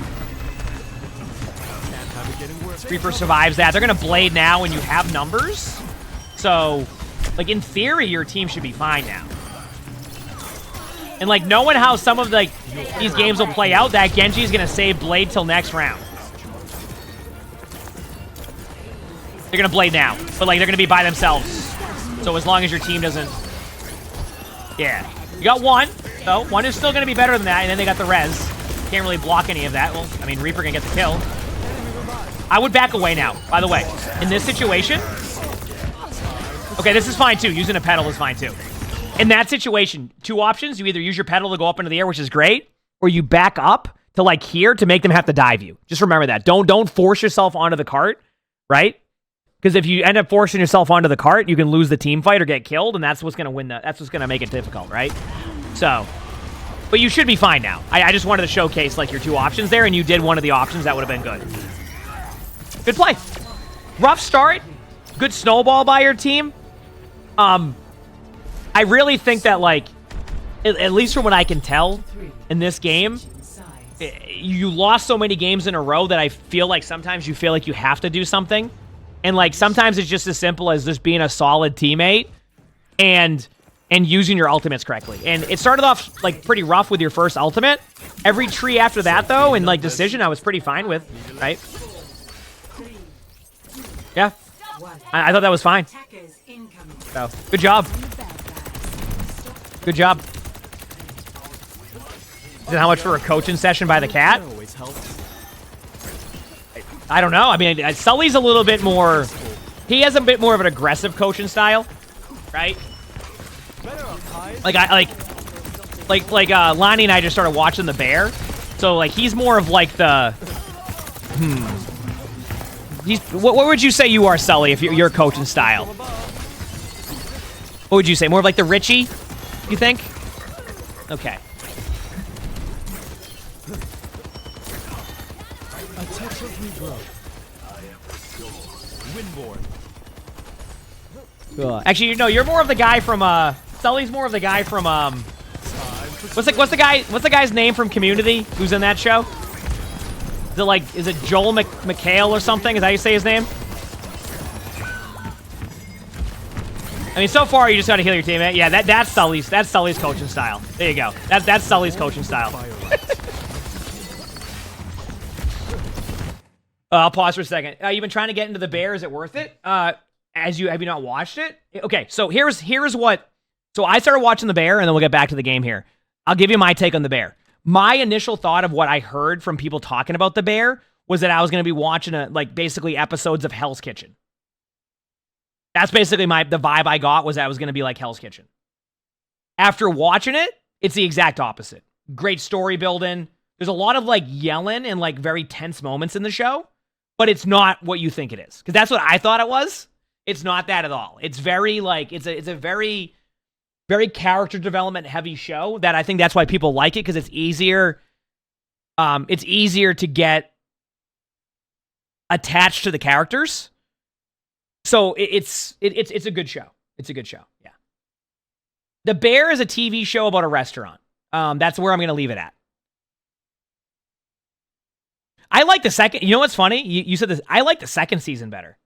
Reaper survives that. They're gonna Blade now, and you have numbers. So, like in theory, your team should be fine now. And like knowing how some of like these games will play out, that Genji is gonna save Blade till next round. They're gonna Blade now, but like they're gonna be by themselves. So as long as your team doesn't, yeah, you got one. So one is still gonna be better than that, and then they got the res. Can't really block any of that. Well, I mean Reaper can get the kill. I would back away now, by the way. In this situation... Okay, this is fine, too. Using a pedal is fine, too. In that situation, two options. You either use your pedal to go up into the air, which is great, or you back up to, like, here to make them have to dive you. Just remember that. Don't force yourself onto the cart, right? Because if you end up forcing yourself onto the cart, you can lose the team fight or get killed, and that's what's going to win that's what's going to make it difficult, right? So... But you should be fine now. I just wanted to showcase, like, your two options there, and you did one of the options. That would have been good. Good play. Rough start. Good snowball by your team. I really think that, like, at least from what I can tell in this game, you lost so many games in a row that I feel like sometimes you feel like you have to do something. And, like, sometimes it's just as simple as just being a solid teammate and using your ultimates correctly. And it started off, like, pretty rough with your first ultimate. Every tree after that, though, and, like, decision, I was pretty fine with, right? Yeah, I thought that was fine. So, good job. Good job. Is it how much for a coaching session by the cat? I don't know. I mean, Sully's a little bit more... He has a bit more of an aggressive coaching style, right? Like, Lonnie and I just started watching The Bear. So, like, he's more of, like, the... What would you say you are, Sully, if your coaching style? What would you say? More of like the Richie, you think? Okay. A touch of regrowth. Windborn. Cool. Actually, no, you're more of the guy from Sully's more of the guy from what's the guy's name from Community who's in that show? Is it Joel McHale or something? Is that how you say his name? I mean, so far you just got to heal your teammate. Yeah, that's Sully's coaching style. There you go. That's Sully's coaching style. I'll pause for a second. You've been trying to get into The Bear. Is it worth it? Have you not watched it? Okay, so here's what. So I started watching The Bear, and then we'll get back to the game here. I'll give you my take on The Bear. My initial thought of what I heard from people talking about The Bear was that I was going to be watching basically episodes of Hell's Kitchen. That's basically the vibe I got, was that I was going to be like Hell's Kitchen. After watching it, it's the exact opposite. Great story building. There's a lot of like yelling and like very tense moments in the show, but it's not what you think it is. Because that's what I thought it was. It's not that at all. It's very like, it's a very... very character development heavy show that I think that's why people like it, because it's easier to get attached to the characters. So it's a good show. It's a good show. Yeah. The Bear is a TV show about a restaurant. That's where I'm going to leave it at. I like the second. You know what's funny? You said this. I like the second season better.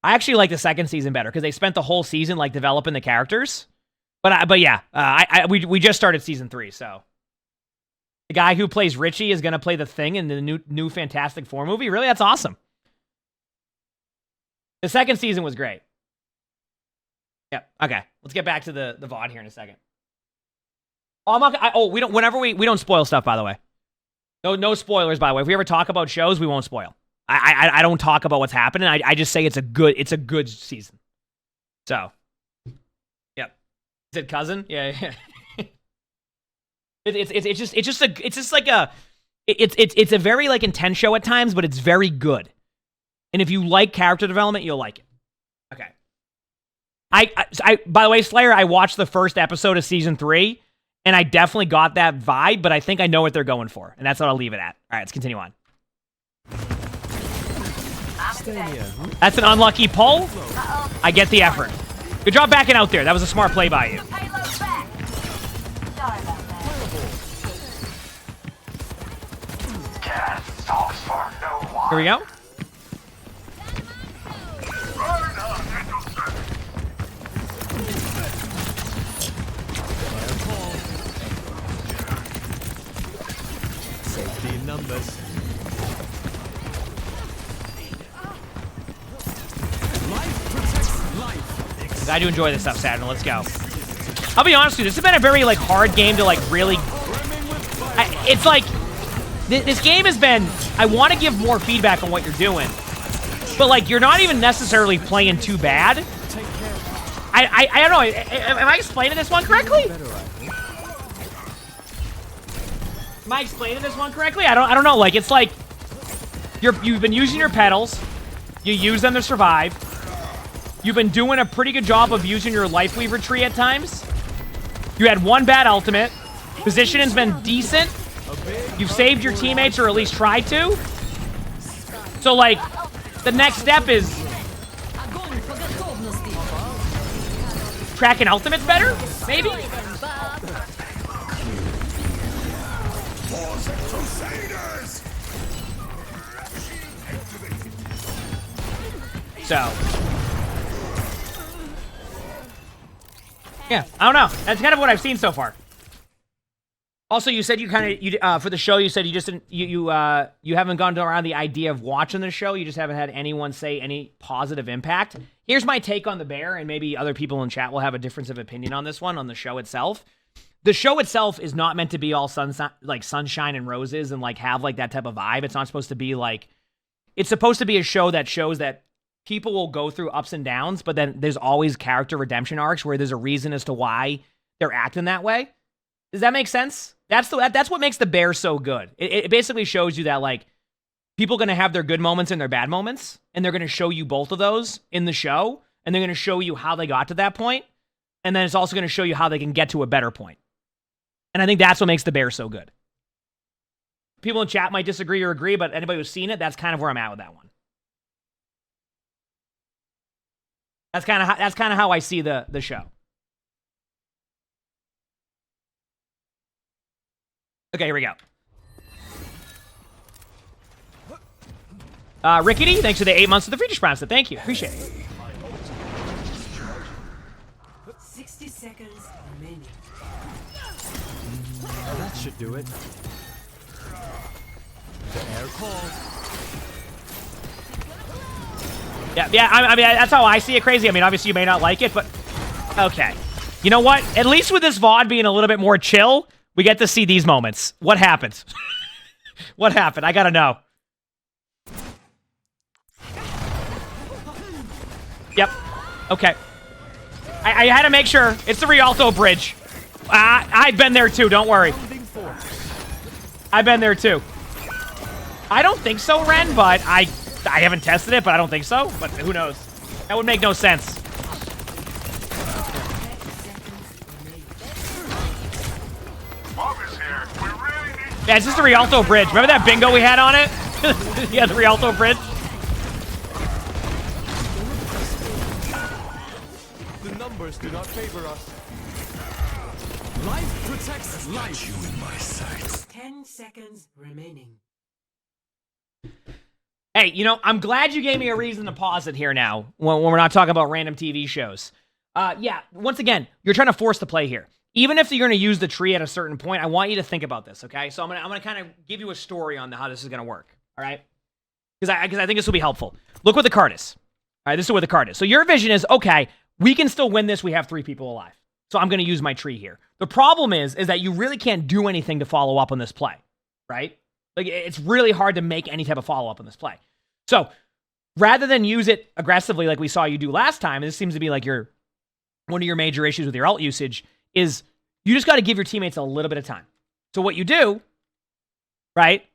I actually like the second season better because they spent the whole season like developing the characters. But yeah, we just started season 3, so the guy who plays Richie is gonna play the Thing in the new Fantastic Four movie. Really, that's awesome. The second season was great. Yeah. Okay, let's get back to the VOD here in a second. Oh, I'm not. We don't. Whenever we don't spoil stuff, by the way. No spoilers, by the way. If we ever talk about shows, we won't spoil. I don't talk about what's happening. I just say it's a good season. So, yep. Is it cousin? Yeah. It's a very like intense show at times, but it's very good. And if you like character development, you'll like it. Okay. I by the way, Slayer, I watched the first episode of season 3, and I definitely got that vibe, but I think I know what they're going for, and that's what I'll leave it at. All right, let's continue on. That's an unlucky pull. I get the effort. Good job backing out there. That was a smart play by you. Here we go. Safety in numbers. Life protects life. I do enjoy this stuff, Saturn. Let's go. I'll be honest with you. This has been a very like hard game to like really. It's like this game has been. I want to give more feedback on what you're doing, but like you're not even necessarily playing too bad. I don't know. Am I explaining this one correctly? Am I explaining this one correctly? I don't know. Like it's like you've been using your pedals. You use them to survive. You've been doing a pretty good job of using your Life Weaver tree at times. You had one bad ultimate. Positioning's been decent. You've saved your teammates, or at least tried to. So, like, the next step is tracking ultimates better, maybe? So, yeah, I don't know. That's kind of what I've seen so far. Also, you said for the show, you said you just didn't, you haven't gone around the idea of watching the show. You just haven't had anyone say any positive impact. Here's my take on the bear, and maybe other people in chat will have a difference of opinion on this one, on the show itself. The show itself is not meant to be all sunshine and roses and like have like that type of vibe. It's not supposed to be like, it's supposed to be a show that shows that people will go through ups and downs, but then there's always character redemption arcs where there's a reason as to why they're acting that way. Does that make sense? That's what makes the bear so good. It basically shows you that like people are going to have their good moments and their bad moments, and they're going to show you both of those in the show, and they're going to show you how they got to that point, and then it's also going to show you how they can get to a better point. And I think that's what makes the bear so good. People in chat might disagree or agree, but anybody who's seen it, that's kind of where I'm at with that one. That's kind of how I see the show. Okay, here we go. Rickety, thanks for the 8 months of the Friedrich Prime. So thank you. Appreciate it. 60 seconds remaining. That should do it. The air call. Yeah, I mean, that's how I see it, Crazy. I mean, obviously you may not like it, but okay. You know what? At least with this VOD being a little bit more chill, we get to see these moments. What happened? What happened? I gotta know. Yep. Okay. I had to make sure. It's the Rialto Bridge. I've been there too, don't worry. I've been there too. I don't think so, Ren, but I haven't tested it, but I don't think so. But who knows? That would make no sense. Yeah, it's just the Rialto Bridge. Remember that bingo we had on it? Yeah, the Rialto Bridge. The numbers do not favor us. Life protects life. You in my sights. 10 seconds remaining. Hey, you know, I'm glad you gave me a reason to pause it here now when we're not talking about random TV shows. Yeah, once again, you're trying to force the play here. Even if you're going to use the tree at a certain point, I want you to think about this, okay? So I'm gonna kind of give you a story on how this is going to work, all right? Because I think this will be helpful. Look what the card is. All right, this is what the card is. So your vision is, okay, we can still win this. We have 3 people alive. So I'm going to use my tree here. The problem is that you really can't do anything to follow up on this play, right? Like, it's really hard to make any type of follow-up on this play. So rather than use it aggressively like we saw you do last time, this seems to be like one of your major issues with your ult usage, is you just got to give your teammates a little bit of time. So what you do, right,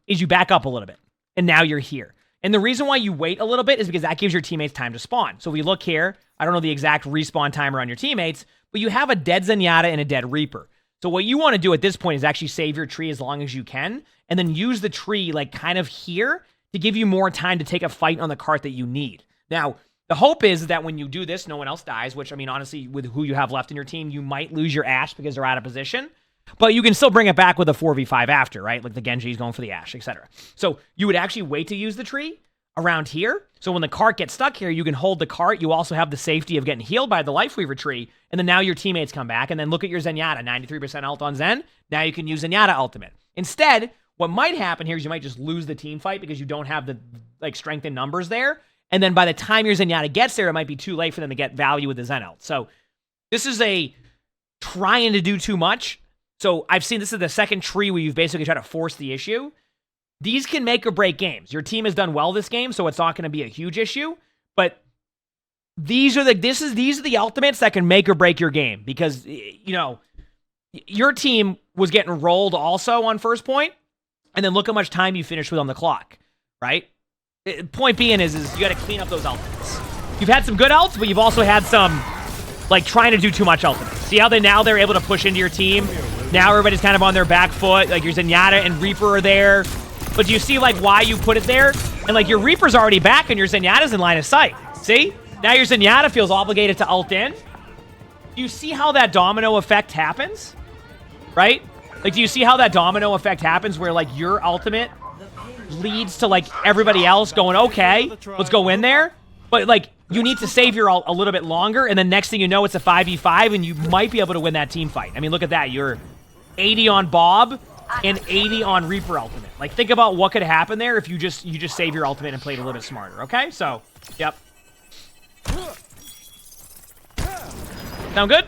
is you back up a little bit. And now you're here. And the reason why you wait a little bit is because that gives your teammates time to spawn. So we look here. I don't know the exact respawn timer on your teammates, but you have a dead Zenyatta and a dead Reaper. So what you want to do at this point is actually save your tree as long as you can, and then use the tree like kind of here to give you more time to take a fight on the cart that you need. Now, the hope is that when you do this, no one else dies, which, I mean, honestly, with who you have left in your team, you might lose your Ashe because they're out of position. But you can still bring it back with a 4v5 after, right? Like the Genji's going for the Ashe, etc. So you would actually wait to use the tree around here. So when the cart gets stuck here, you can hold the cart. You also have the safety of getting healed by the Lifeweaver tree. And then now your teammates come back. And then look at your Zenyatta, 93% ult on Zen. Now you can use Zenyatta ultimate. Instead, what might happen here is you might just lose the team fight because you don't have the like strength in numbers there. And then by the time your Zenyatta gets there, it might be too late for them to get value with the Zen ult. So this is a trying to do too much. So I've seen this is the second tree where you've basically tried to force the issue. These can make or break games. Your team has done well this game, so it's not going to be a huge issue. But these are the ultimates that can make or break your game because, you know, your team was getting rolled also on first point, and then look how much time you finished with on the clock, right? Point being is you got to clean up those ultimates. You've had some good ults, but you've also had some like trying to do too much ultimates. See how they're able to push into your team. Now everybody's kind of on their back foot. Like your Zenyatta and Reaper are there. But do you see like why you put it there? And like your Reaper's already back and your Zenyatta's in line of sight. See? Now your Zenyatta feels obligated to ult in. Do you see how that domino effect happens? Right? Like do you see how that domino effect happens where like your ultimate leads to like everybody else going, okay, let's go in there. But like you need to save your ult a little bit longer. And then next thing you know, it's a 5v5 and you might be able to win that team fight. I mean, look at that. You're 80 on Bob and 80 on Reaper ultimate. Like, think about what could happen there if you just save your ultimate and played a little bit smarter, okay? So, yep. Sound good?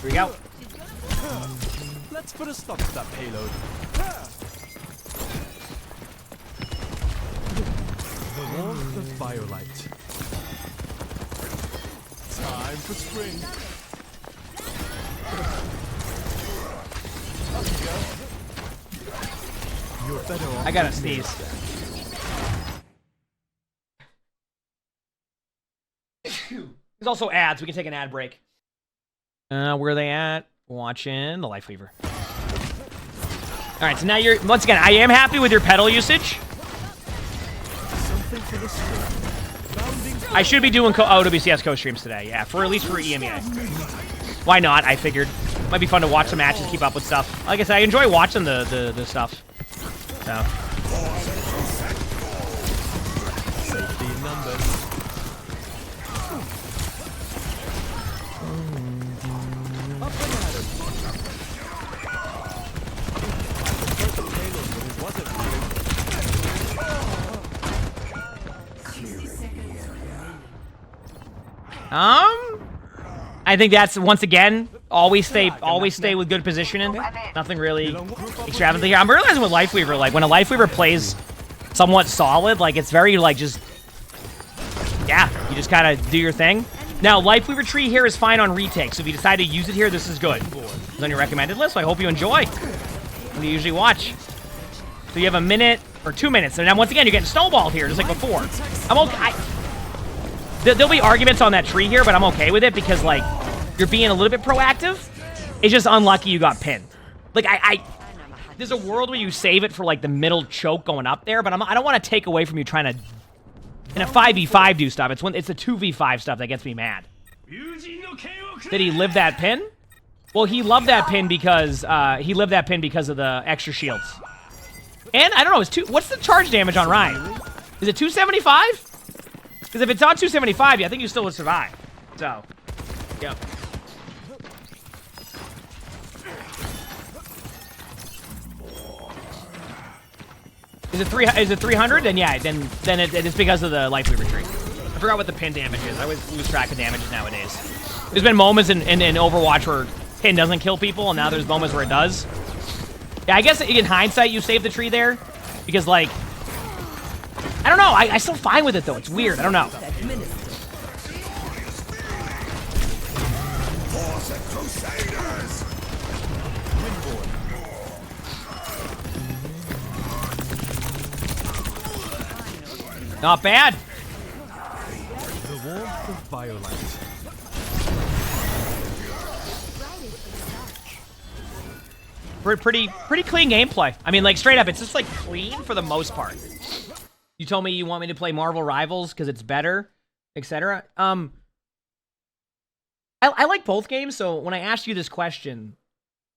Here we go. Let's put a stop to that payload. The warmth of firelight. Time for spring. You're better off. I gotta sneeze. There's also ads. We can take an ad break. Where are they at? Watching the Lifeweaver. All right, so now you're, once again, I am happy with your pedal usage. I should be doing OWCS co-streams today, yeah, for at least for EMEA. Why not? I figured. Might be fun to watch some matches, keep up with stuff. Like I said, I enjoy watching the stuff. So. Safety in numbers. I think that's, once again, always stay with good positioning. Nothing really extravagant here. I'm realizing with Lifeweaver, like, when a Lifeweaver plays somewhat solid, like, it's very, like, just, yeah, you just kind of do your thing. Now, Lifeweaver tree here is fine on retake, so if you decide to use it here, this is good. It's on your recommended list, so I hope you enjoy. What do you usually watch? So you have a minute, or 2 minutes, and then once again, you're getting snowballed here, just like before. I'm okay. There'll be arguments on that tree here, but I'm okay with it because, like, you're being a little bit proactive. It's just unlucky you got pinned. Like, there's a world where you save it for, like, the middle choke going up there, but I don't want to take away from you trying to, in a 5v5 do stuff. It's the 2v5 stuff that gets me mad. Did he live that pin? Well, he loved that pin because, of the extra shields. And, I don't know, what's the charge damage on Ryan? Is it 275? Because if it's on 275, yeah, I think you still would survive. So, yep. Is it 300? Then yeah, then it's because of the Lifeweaver tree. I forgot what the pin damage is. I always lose track of damages nowadays. There's been moments in Overwatch where pin doesn't kill people, and now there's moments where it does. Yeah, I guess in hindsight, you saved the tree there. Because, like, I don't know. I still fine with it, though. It's weird. I don't know. Not bad. The warmth of violence. Pretty clean gameplay. I mean, like, straight up, it's just, like, clean for the most part. You told me you want me to play Marvel Rivals because it's better, etc. I like both games, so when I asked you this question,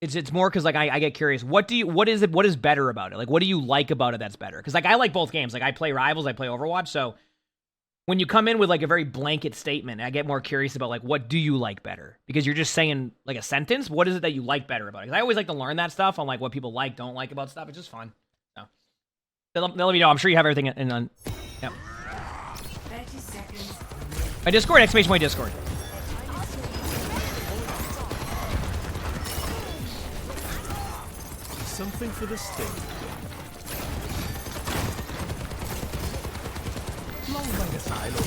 it's more because, like, I get curious. What is better about it? Like, what do you like about it that's better? Because, like, I like both games. Like, I play Rivals, I play Overwatch, so when you come in with, like, a very blanket statement, I get more curious about, like, what do you like better? Because you're just saying, like, a sentence. What is it that you like better about it? Because I always like to learn that stuff on, like, what people like, don't like about stuff. It's just fun. So, they'll let me know. I'm sure you have everything in yeah. 30 seconds. My Discord, exclamation point Discord. Something for the sting. Long by the silo.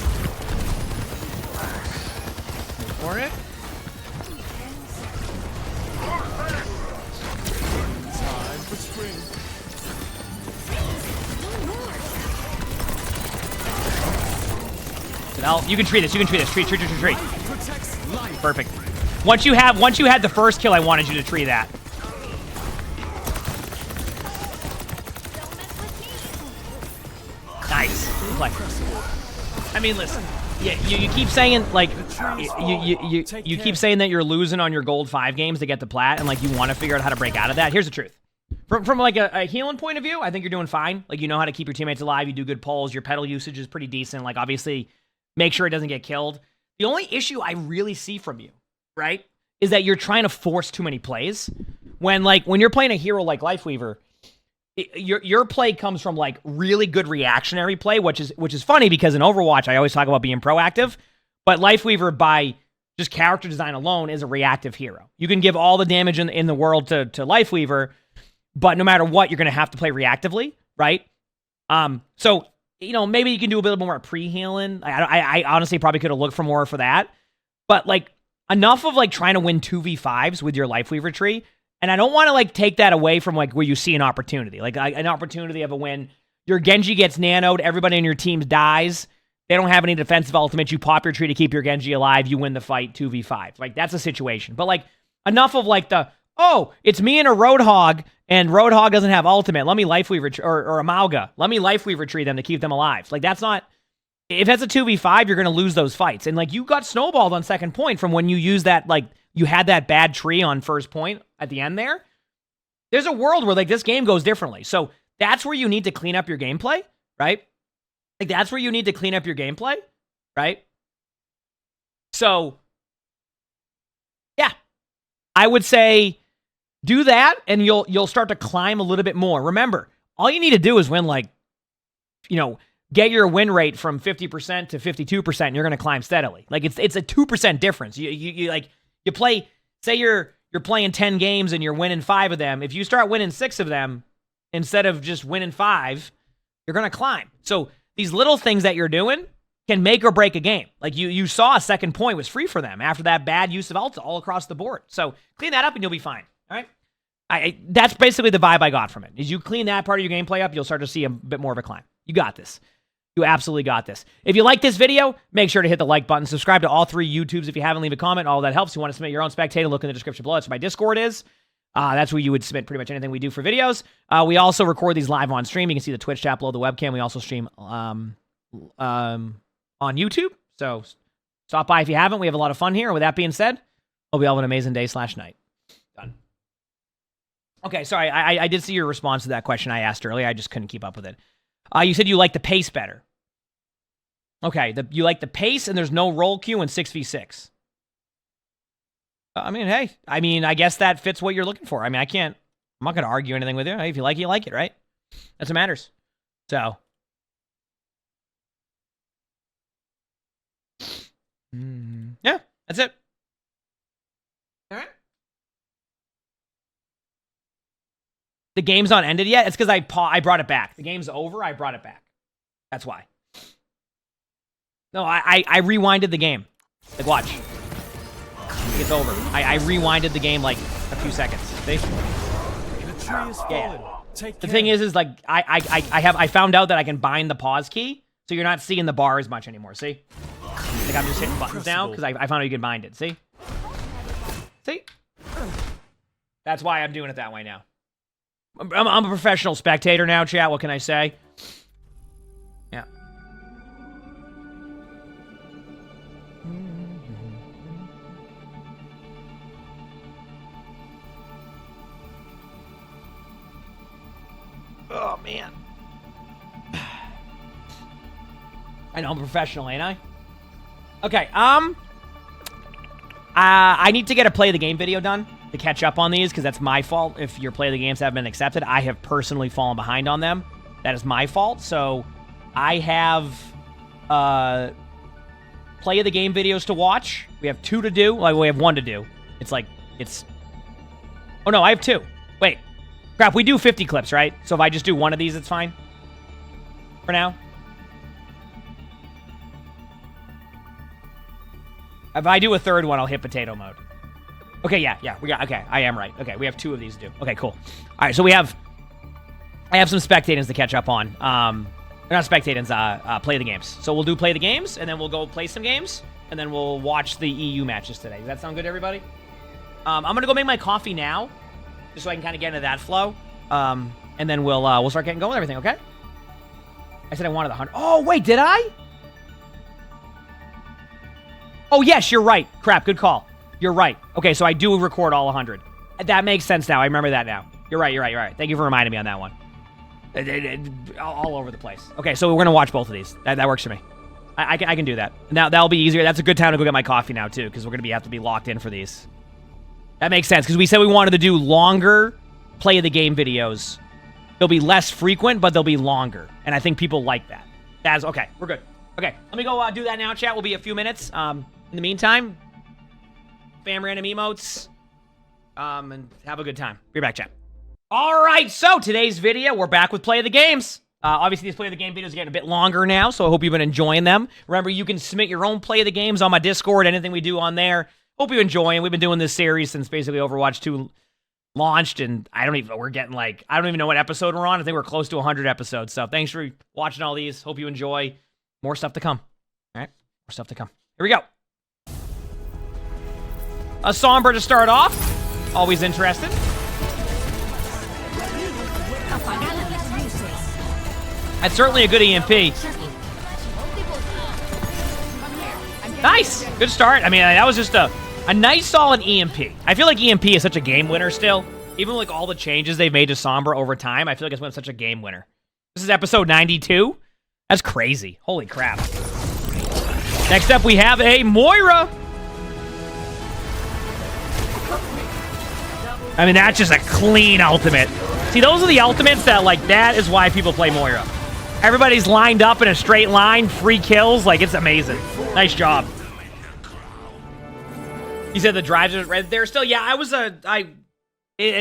For it. Time for spring. You can treat this. You can treat this. Treat. Protects life. Perfect. Once you had the first kill, I wanted you to tree that. Nice. Like, I mean, listen. Yeah, you keep saying, like, you keep saying that you're losing on your gold 5 games to get the plat, and, like, you want to figure out how to break out of that. Here's the truth. From like a healing point of view, I think you're doing fine. Like, you know how to keep your teammates alive. You do good pulls. Your pedal usage is pretty decent. Like, obviously, make sure it doesn't get killed. The only issue I really see from you, right, is that you're trying to force too many plays. When you're playing a hero like Lifeweaver, your play comes from, like, really good reactionary play, which is funny because in Overwatch I always talk about being proactive, but Lifeweaver by just character design alone is a reactive hero. You can give all the damage in the world to Lifeweaver, but no matter what, you're going to have to play reactively, right? So, you know, maybe you can do a bit more pre-healing. I honestly probably could have looked for more for that, but, like, enough of, like, trying to win 2v5s with your Lifeweaver tree. And I don't want to, like, take that away from, like, where you see an opportunity. Like, an opportunity of a win. Your Genji gets nanoed. Everybody in your team dies. They don't have any defensive ultimates. You pop your tree to keep your Genji alive. You win the fight 2v5. Like, that's a situation. But, like, enough of, like, oh, it's me and a Roadhog, and Roadhog doesn't have ultimate. Let me Lifeweaver, or emongg. Let me Lifeweaver tree them to keep them alive. Like, that's not... If that's a 2v5, you're going to lose those fights. And, like, you got snowballed on second point from when you used that, like... You had that bad tree on first point at the end there. There's a world where, like, this game goes differently. So that's where you need to clean up your gameplay, right? Like, that's where you need to clean up your gameplay, right? So, yeah. I would say do that, and you'll start to climb a little bit more. Remember, all you need to do is win, like, you know, get your win rate from 50% to 52%, and you're going to climb steadily. Like, it's a 2% difference. You play, say you're playing 10 games and you're winning 5 of them. If you start winning 6 of them, instead of just winning 5, you're going to climb. So these little things that you're doing can make or break a game. Like, you saw a second point was free for them after that bad use of ulti all across the board. So clean that up and you'll be fine. All right? That's basically the vibe I got from it. As you clean that part of your gameplay up, you'll start to see a bit more of a climb. You got this. You absolutely got this. If you like this video, make sure to hit the like button. Subscribe to all 3 YouTubes if you haven't. Leave a comment. All that helps. If you want to submit your own Spectated, look in the description below. That's where my Discord is. That's where you would submit pretty much anything we do for videos. We also record these live on stream. You can see the Twitch chat below the webcam. We also stream on YouTube. So stop by if you haven't. We have a lot of fun here. With that being said, hope you all have an amazing day/night. Done. Okay, sorry. I did see your response to that question I asked earlier. I just couldn't keep up with it. You said you like the pace better. Okay, you like the pace and there's no roll queue in 6v6. I mean, hey. I mean, I guess that fits what you're looking for. I mean, I'm not going to argue anything with you. Hey, if you like it, you like it, right? That's what matters. So. Yeah, that's it. All right. The game's not ended yet. It's because I brought it back. The game's over. I brought it back. That's why. No, I rewinded the game. Like, watch. It's over. I rewinded the game like a few seconds. See? The tree is fallen. The thing is like I found out that I can bind the pause key. So you're not seeing the bar as much anymore, see? Like I'm just hitting buttons now because I found out you can bind it, see? See? That's why I'm doing it that way now. I'm a professional spectator now, chat. What can I say? Yeah. Oh, man. I know I'm a professional, ain't I? Okay, I need to get a play of the game video done to catch up on these, because that's my fault if your play of the games haven't been accepted. I have personally fallen behind on them. That is my fault. So I have play of the game videos to watch. We have 2 to do. Like, we have 1 to do. Oh, no, I have 2. Wait. Crap, we do 50 clips, right? So if I just do 1 of these, it's fine? For now? If I do a 3rd one, I'll hit potato mode. Okay, yeah. Okay, I am right. Okay, we have 2 of these to do. Okay, cool. All right, so I have some spectators to catch up on. Not spectators, play the games. So we'll do play the games, and then we'll go play some games, and then we'll watch the EU matches today. Does that sound good to everybody? I'm gonna go make my coffee now, just so I can kind of get into that flow. And then we'll start getting going with everything, okay? I said I wanted 100. Oh, wait, did I? Oh, yes, you're right. Crap, good call. You're right. Okay, so I do record all 100. That makes sense now. I remember that now. You're right. Thank you for reminding me on that one. All over the place. Okay, so we're going to watch both of these. That works for me. I can do that. Now, that'll be easier. That's a good time to go get my coffee now, too, because we're going to have to be locked in for these. That makes sense, because we said we wanted to do longer play of the game videos. They'll be less frequent, but they'll be longer. And I think people like that. That's okay. We're good. Okay, let me go do that now, chat. We'll be a few minutes. In the meantime, spam random emotes, and have a good time. Be back, chat. All right, so today's video, we're back with Play of the Games. Obviously, these Play of the Game videos are getting a bit longer now, so I hope you've been enjoying them. Remember, you can submit your own Play of the Games on my Discord, anything we do on there. Hope you enjoy, and we've been doing this series since basically Overwatch 2 launched, and I don't even know what episode we're on. I think we're close to 100 episodes, so thanks for watching all these. Hope you enjoy. More stuff to come. All right, more stuff to come. Here we go. A Sombra to start off. Always interested. That's certainly a good EMP. Nice. Good start. I mean, that was just a nice, solid EMP. I feel like EMP is such a game winner still. Even with like all the changes they've made to Sombra over time, I feel like it's been such a game winner. This is episode 92. That's crazy. Holy crap. Next up, we have a Moira. I mean, that's just a clean ultimate. See, those are the ultimates that, like, that is why people play Moira. Everybody's lined up in a straight line, free kills. Like, it's amazing. Nice job. You said the drives are right there still? Yeah,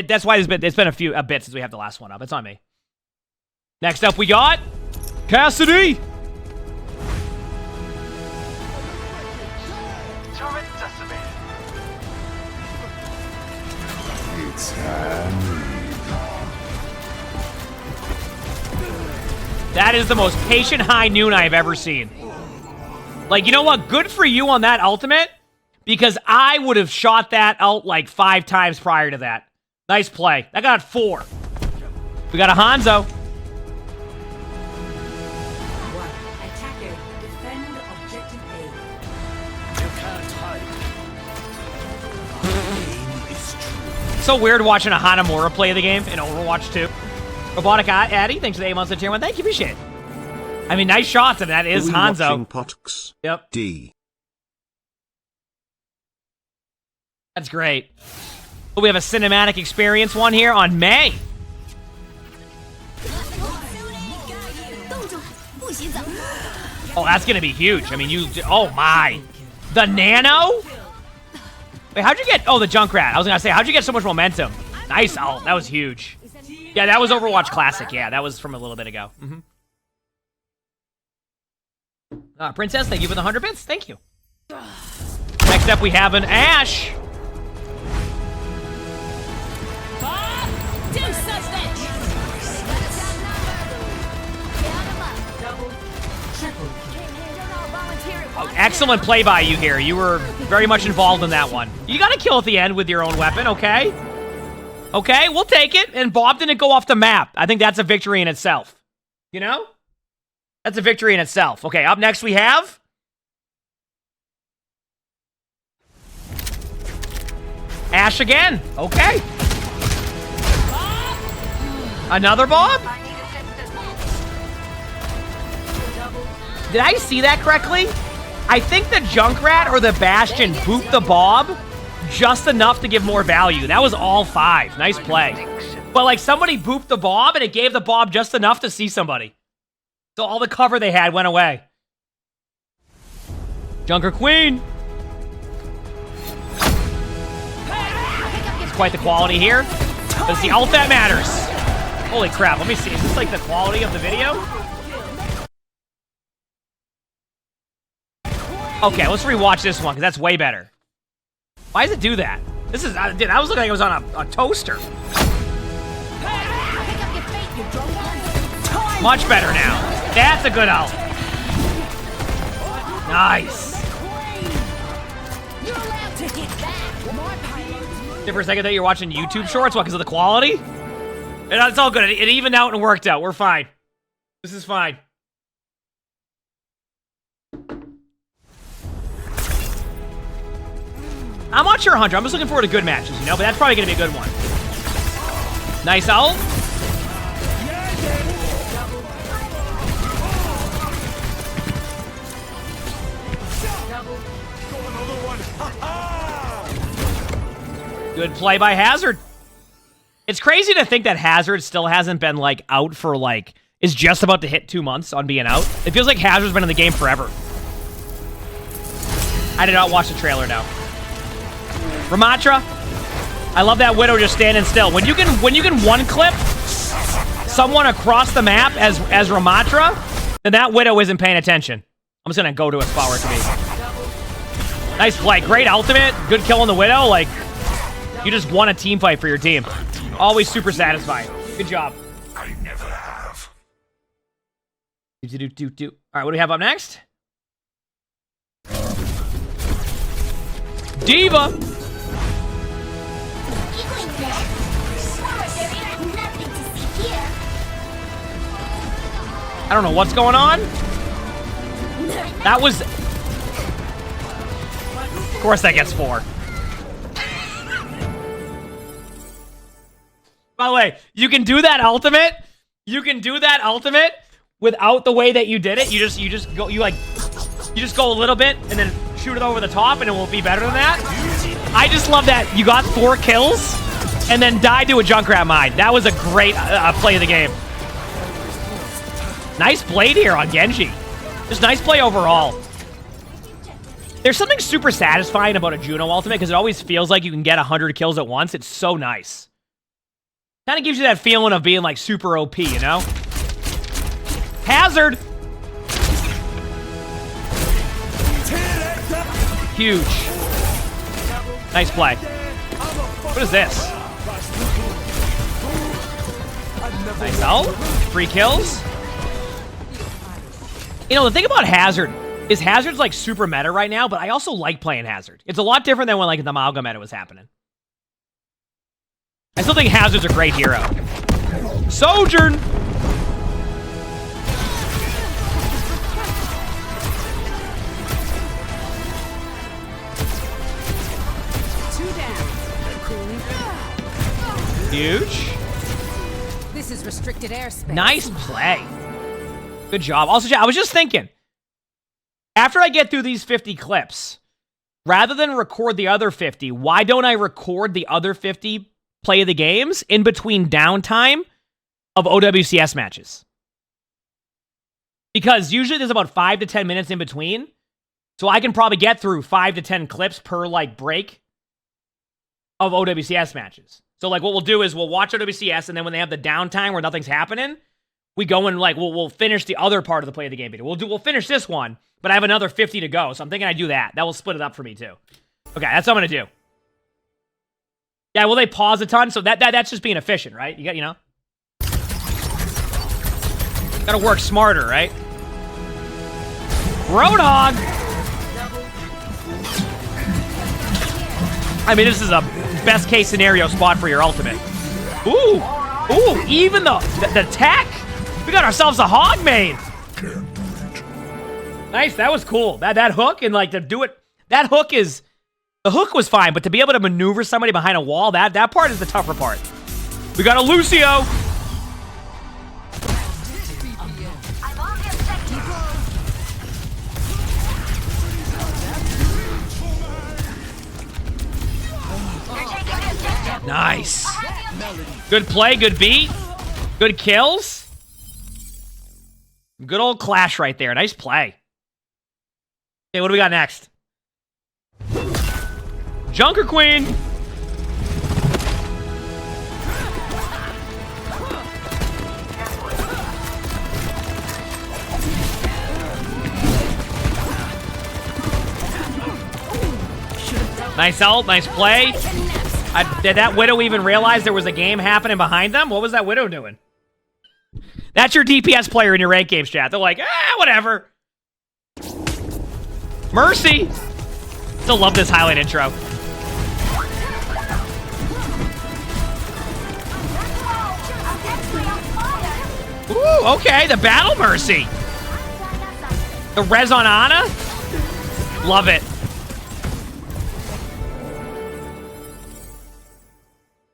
that's why it's been a bit since we have the last one up. It's on me. Next up, we got Cassidy. That is the most patient high noon I have ever seen. Like, you know what? Good for you on that ultimate, because I would have shot that out like 5 times prior to that. Nice play. That got 4. We got a Hanzo. Attacker, defend objective A. So weird watching a Hanamura play the game in Overwatch 2. Robotic Addy, thanks for the 8 months of tier 1. Thank you, appreciate it. I mean, nice shots, and that is Hanzo. Potx? Yep. D. That's great. But we have a cinematic experience one here on May. Oh, that's going to be huge. I mean, oh my. The Nano? Wait, how'd you get, oh, the Junkrat. I was going to say, how'd you get so much momentum? Nice ult. That was huge. Yeah, that was Overwatch Classic. Yeah, that was from a little bit ago. Princess, thank you for the 100 bits. Thank you. Next up, we have an Ashe. excellent play by you here. You were very much involved in that one. You got a kill at the end with your own weapon, okay? Okay, we'll take it. And Bob didn't go off the map. I think that's a victory in itself. You know? That's a victory in itself. Okay, up next we have... Ash again. Okay. Another Bob? Did I see that correctly? I think the Junkrat or the Bastion booped the Bob just enough to give more value. That was all 5. Nice play. But like somebody booped the Bob and it gave the Bob just enough to see somebody. So all the cover they had went away. Junker Queen. It's quite the quality here. It's the ult that matters. Holy crap, let me see. Is this like the quality of the video? Okay, let's rewatch this one, because that's way better. Why does it do that? This is, dude, I was looking like it was on a toaster. Much better now. That's a good ult. Nice. Did for a second that you're watching YouTube shorts? What, because of the quality? It's all good. It evened out and worked out. We're fine. This is fine. I'm not sure, Hunter. I'm just looking forward to good matches, you know? But that's probably going to be a good one. Nice ult. Good play by Hazard. It's crazy to think that Hazard still hasn't been, like, out for, like, is just about to hit 2 months on being out. It feels like Hazard's been in the game forever. I did not watch the trailer now. Ramatra, I love that Widow just standing still. When you can one clip someone across the map as Ramatra, then that Widow isn't paying attention. I'm just gonna go to a spot where it can be. Nice play, great ultimate, good kill on the Widow. Like, you just won a team fight for your team. Always super satisfying. Good job. I never have. All right, what do we have up next? Diva. I don't know what's going on. That was... Of course that gets 4. By the way, you can do that ultimate. You can do that ultimate without the way that you did it. You just go a little bit and then shoot it over the top and it will be better than that. I just love that you got 4 kills and then died to a Junkrat mine. That was a great play of the game. Nice blade here on Genji. Just nice play overall. There's something super satisfying about a Juno ultimate because it always feels like you can get 100 kills at once. It's so nice. Kind of gives you that feeling of being like super OP, you know? Hazard! Huge. Nice play. What is this? Nice ult. 3 kills. You know, the thing about Hazard is Hazard's like super meta right now, but I also like playing Hazard. It's a lot different than when like the Malga meta was happening. I still think Hazard's a great hero. Sojourn! Huge. This is restricted airspace. Nice play. Good job. Also, I was just thinking, after I get through these 50 clips, rather than record the other 50, why don't I record the other 50 play of the games in between downtime of OWCS matches? Because usually there's about 5 to 10 minutes in between, so I can probably get through 5 to 10 clips per, like, break of OWCS matches. So, like, what we'll do is we'll watch OWCS, and then when they have the downtime where nothing's happening, we go and, like, we'll finish the other part of the play of the game video. We'll finish this one, but I have another 50 to go, so I'm thinking I do that. That will split it up for me, too. Okay, that's what I'm gonna do. Yeah, will they pause a ton? So that's just being efficient, right? You know? Gotta work smarter, right? Roadhog! I mean, this is a best case scenario spot for your ultimate. Ooh, ooh, even the tech. We got ourselves a hog main. Nice, that was cool. That hook and like to do it. That hook is, the hook was fine, but to be able to maneuver somebody behind a wall, that part is the tougher part. We got a Lucio. Nice. Good play, good beat, good kills. Good old clash right there. Nice play. Okay, what do we got next? Junker Queen. Nice ult, nice play. Did that Widow even realize there was a game happening behind them? What was that Widow doing? That's your DPS player in your rank games chat. They're like, whatever. Mercy. Still love this highlight intro. Ooh, okay, the Battle Mercy. The Res on Ana. Love it.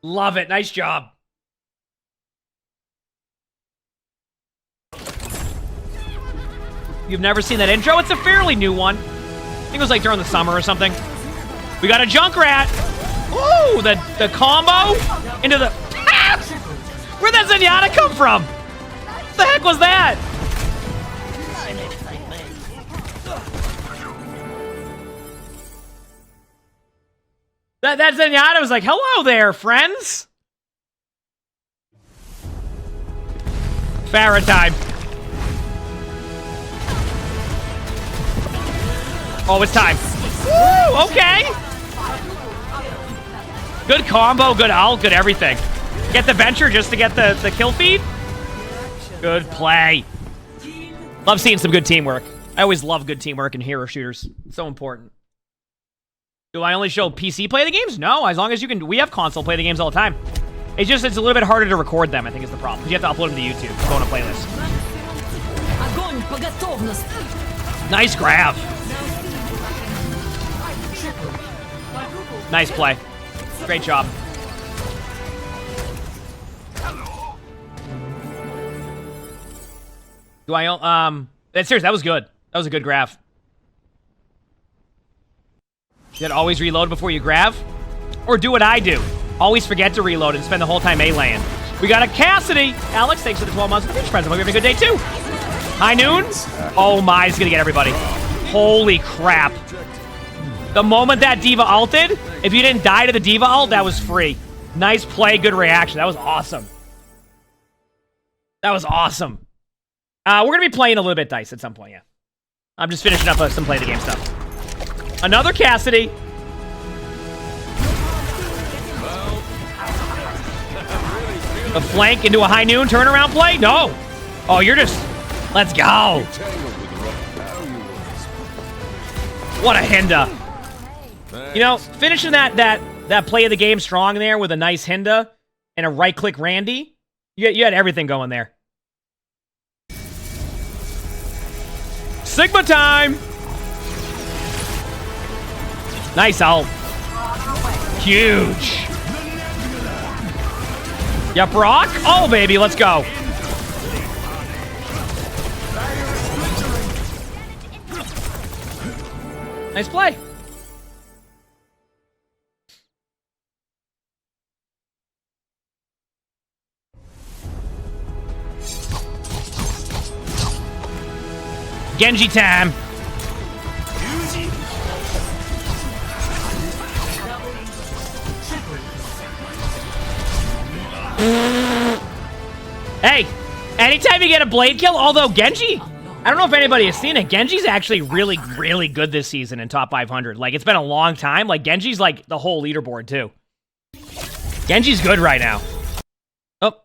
Love it. Nice job. You've never seen that intro? It's a fairly new one. I think it was like during the summer or something. We got a Junkrat. Ooh, the combo into the... Where'd that Zenyatta come from? What the heck was that? That Zenyatta was like, hello there, friends. Farah time. Oh, it's time. Woo, okay. Good combo, good ult, good everything. Get the venture just to get the kill feed. Good play. Love seeing some good teamwork. I always love good teamwork in hero shooters. It's so important. Do I only show PC play the games? No, as long as you can. We have console play the games all the time. It's a little bit harder to record them, I think is the problem. You have to upload them to YouTube, go on a playlist. Nice grab. Nice play. Great job. Do I, seriously, that was good. That was a good graph. You gotta always reload before you grab? Or do what I do. Always forget to reload and spend the whole time A-laying. We got a Cassidy. Alex, thanks for the 12 months of the present. Hope you're having a good day, too. High noon? Oh my, it's gonna get everybody. Holy crap. The moment that D.Va ulted, if you didn't die to the D.Va ult, that was free. Nice play, good reaction. That was awesome. That was awesome. We're gonna be playing a little bit dice at some point, yeah. I'm just finishing up some play the game stuff. Another Cassidy. A flank into a high noon turnaround play? No. Oh, you're just... Let's go. What a Hinda. You know, finishing that play of the game strong there with a nice Hinda and a right-click Randy. You had everything going there. Sigma time. Nice ult. Huge. Yeah, Brock? Oh, baby, let's go. Nice play. Genji time. Hey, anytime you get a blade kill, although Genji, I don't know if anybody has seen it, Genji's actually really, really good this season in top 500. Like, it's been a long time. Like, Genji's like the whole leaderboard, too. Genji's good right now. Oh,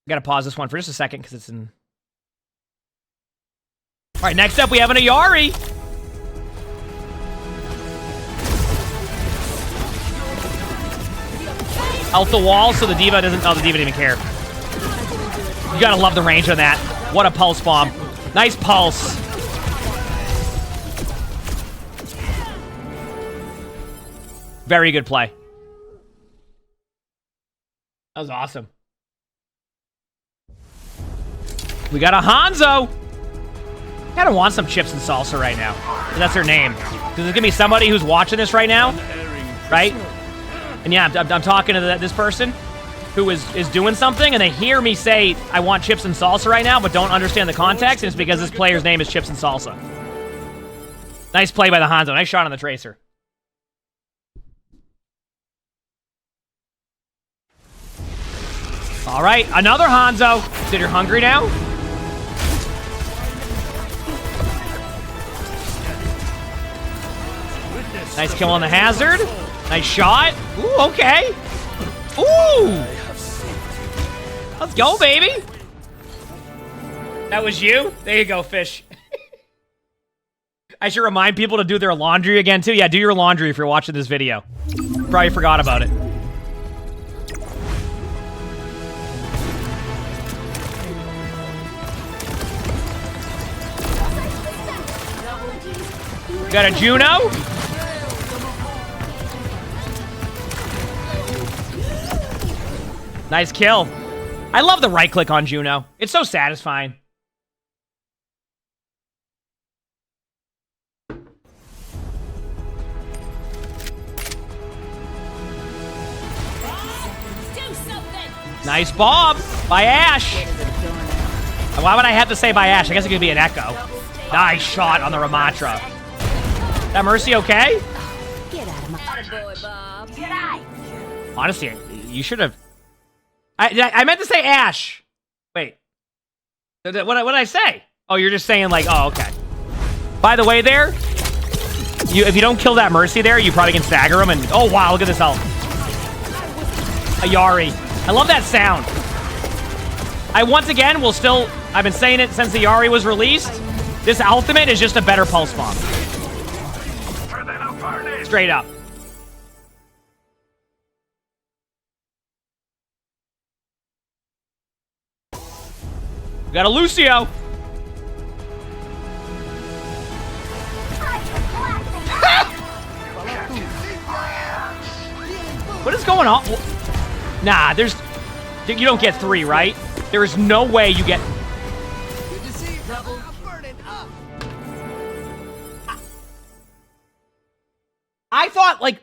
gotta pause this one for just a second because it's in... All right, next up we have an Ayari. out the wall so the diva doesn't. Oh, the diva didn't even care. You gotta love the range on that. What a pulse bomb. Nice pulse. Very good play. That was awesome. We got a Hanzo. Kinda want some chips and salsa right now. That's her name. Because there's gonna be somebody who's watching this right now. Right? And yeah, I'm talking to this person who is doing something, and they hear me say, I want chips and salsa right now, but don't understand the context, and it's because this player's name is Chips and Salsa. Nice play by the Hanzo. Nice shot on the Tracer. All right, another Hanzo. Did you're hungry now? Nice kill on the hazard. Nice shot. Ooh, okay. Ooh. Let's go, baby. That was you? There you go, fish. I should remind people to do their laundry again, too. Yeah, do your laundry if you're watching this video. Probably forgot about it. Got a Juno. Nice kill. I love the right click on Juno. It's so satisfying. Nice bomb by Ash. Why would I have to say by Ash? I guess it could be an Echo. Nice shot on the Ramatra. That Mercy okay? Get out of my boy, Bob. Honestly, you should have. I meant to say Ash. Wait. What did I say? Oh, you're just saying like, oh, okay. By the way, there, if you don't kill that Mercy there, you probably can stagger him. And oh wow, look at this health. A Yari. I love that sound. Once again will still. I've been saying it since the Yari was released. This ultimate is just a better pulse bomb. Straight up. We got a Lucio. What is going on? Nah, you don't get 3, right? There is no way you get. I thought, like,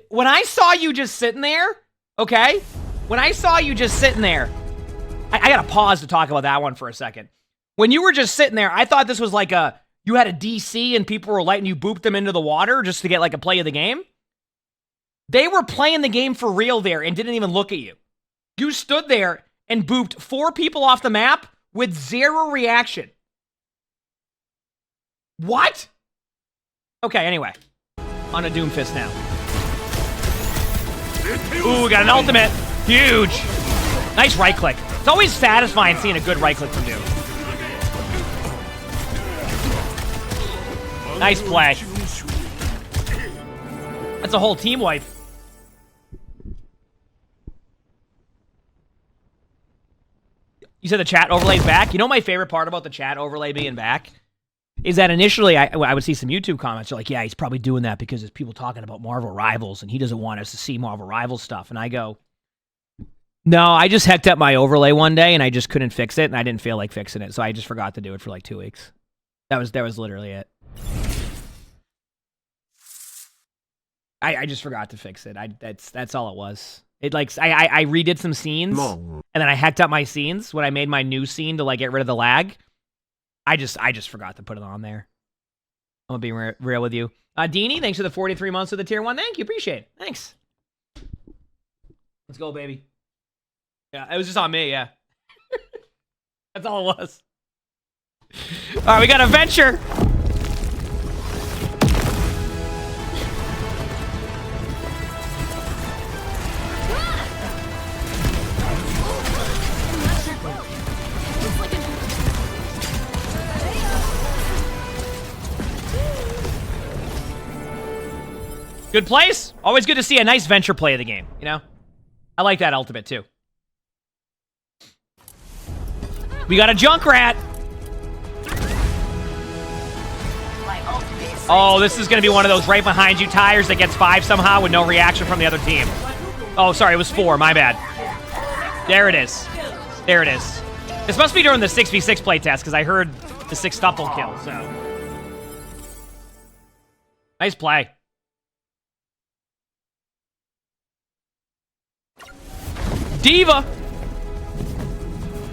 when I saw you just sitting there, okay? When I saw you just sitting there, I gotta pause to talk about that one for a second. When you were just sitting there, I thought this was like you had a DC and people were letting you boop them into the water just to get like a play of the game. They were playing the game for real there and didn't even look at you. You stood there and booped 4 people off the map with 0 reaction. What? Okay, anyway. On a Doomfist now. Ooh, we got an ultimate. Huge. Nice right click. It's always satisfying seeing a good right click from Doom. Nice play. That's a whole team wipe. You said the chat overlay's back? You know my favorite part about the chat overlay being back? Is that initially I would see some YouTube comments like, yeah, he's probably doing that because there's people talking about Marvel Rivals and he doesn't want us to see Marvel Rivals stuff. And I go, no, I just hecked up my overlay one day and I just couldn't fix it and I didn't feel like fixing it. So I just forgot to do it for like 2 weeks. That was literally it. I just forgot to fix it. That's all it was. It like I redid some scenes and then I hecked up my scenes when I made my new scene to like get rid of the lag. I just forgot to put it on there. I'm gonna be real with you. Deanie, thanks for the 43 months of the tier 1. Thank you, appreciate it. Thanks. Let's go, baby. Yeah, it was just on me, yeah. That's all it was. All right, we got a Venture. Good place. Always good to see a nice Venture play of the game, you know? I like that ultimate, too. We got a Junkrat! Oh, this is going to be one of those right behind you tires that gets 5 somehow with no reaction from the other team. Oh, sorry, it was 4. My bad. There it is. There it is. This must be during the 6v6 playtest, because I heard the 6-tuple kill, so. Nice play. Diva!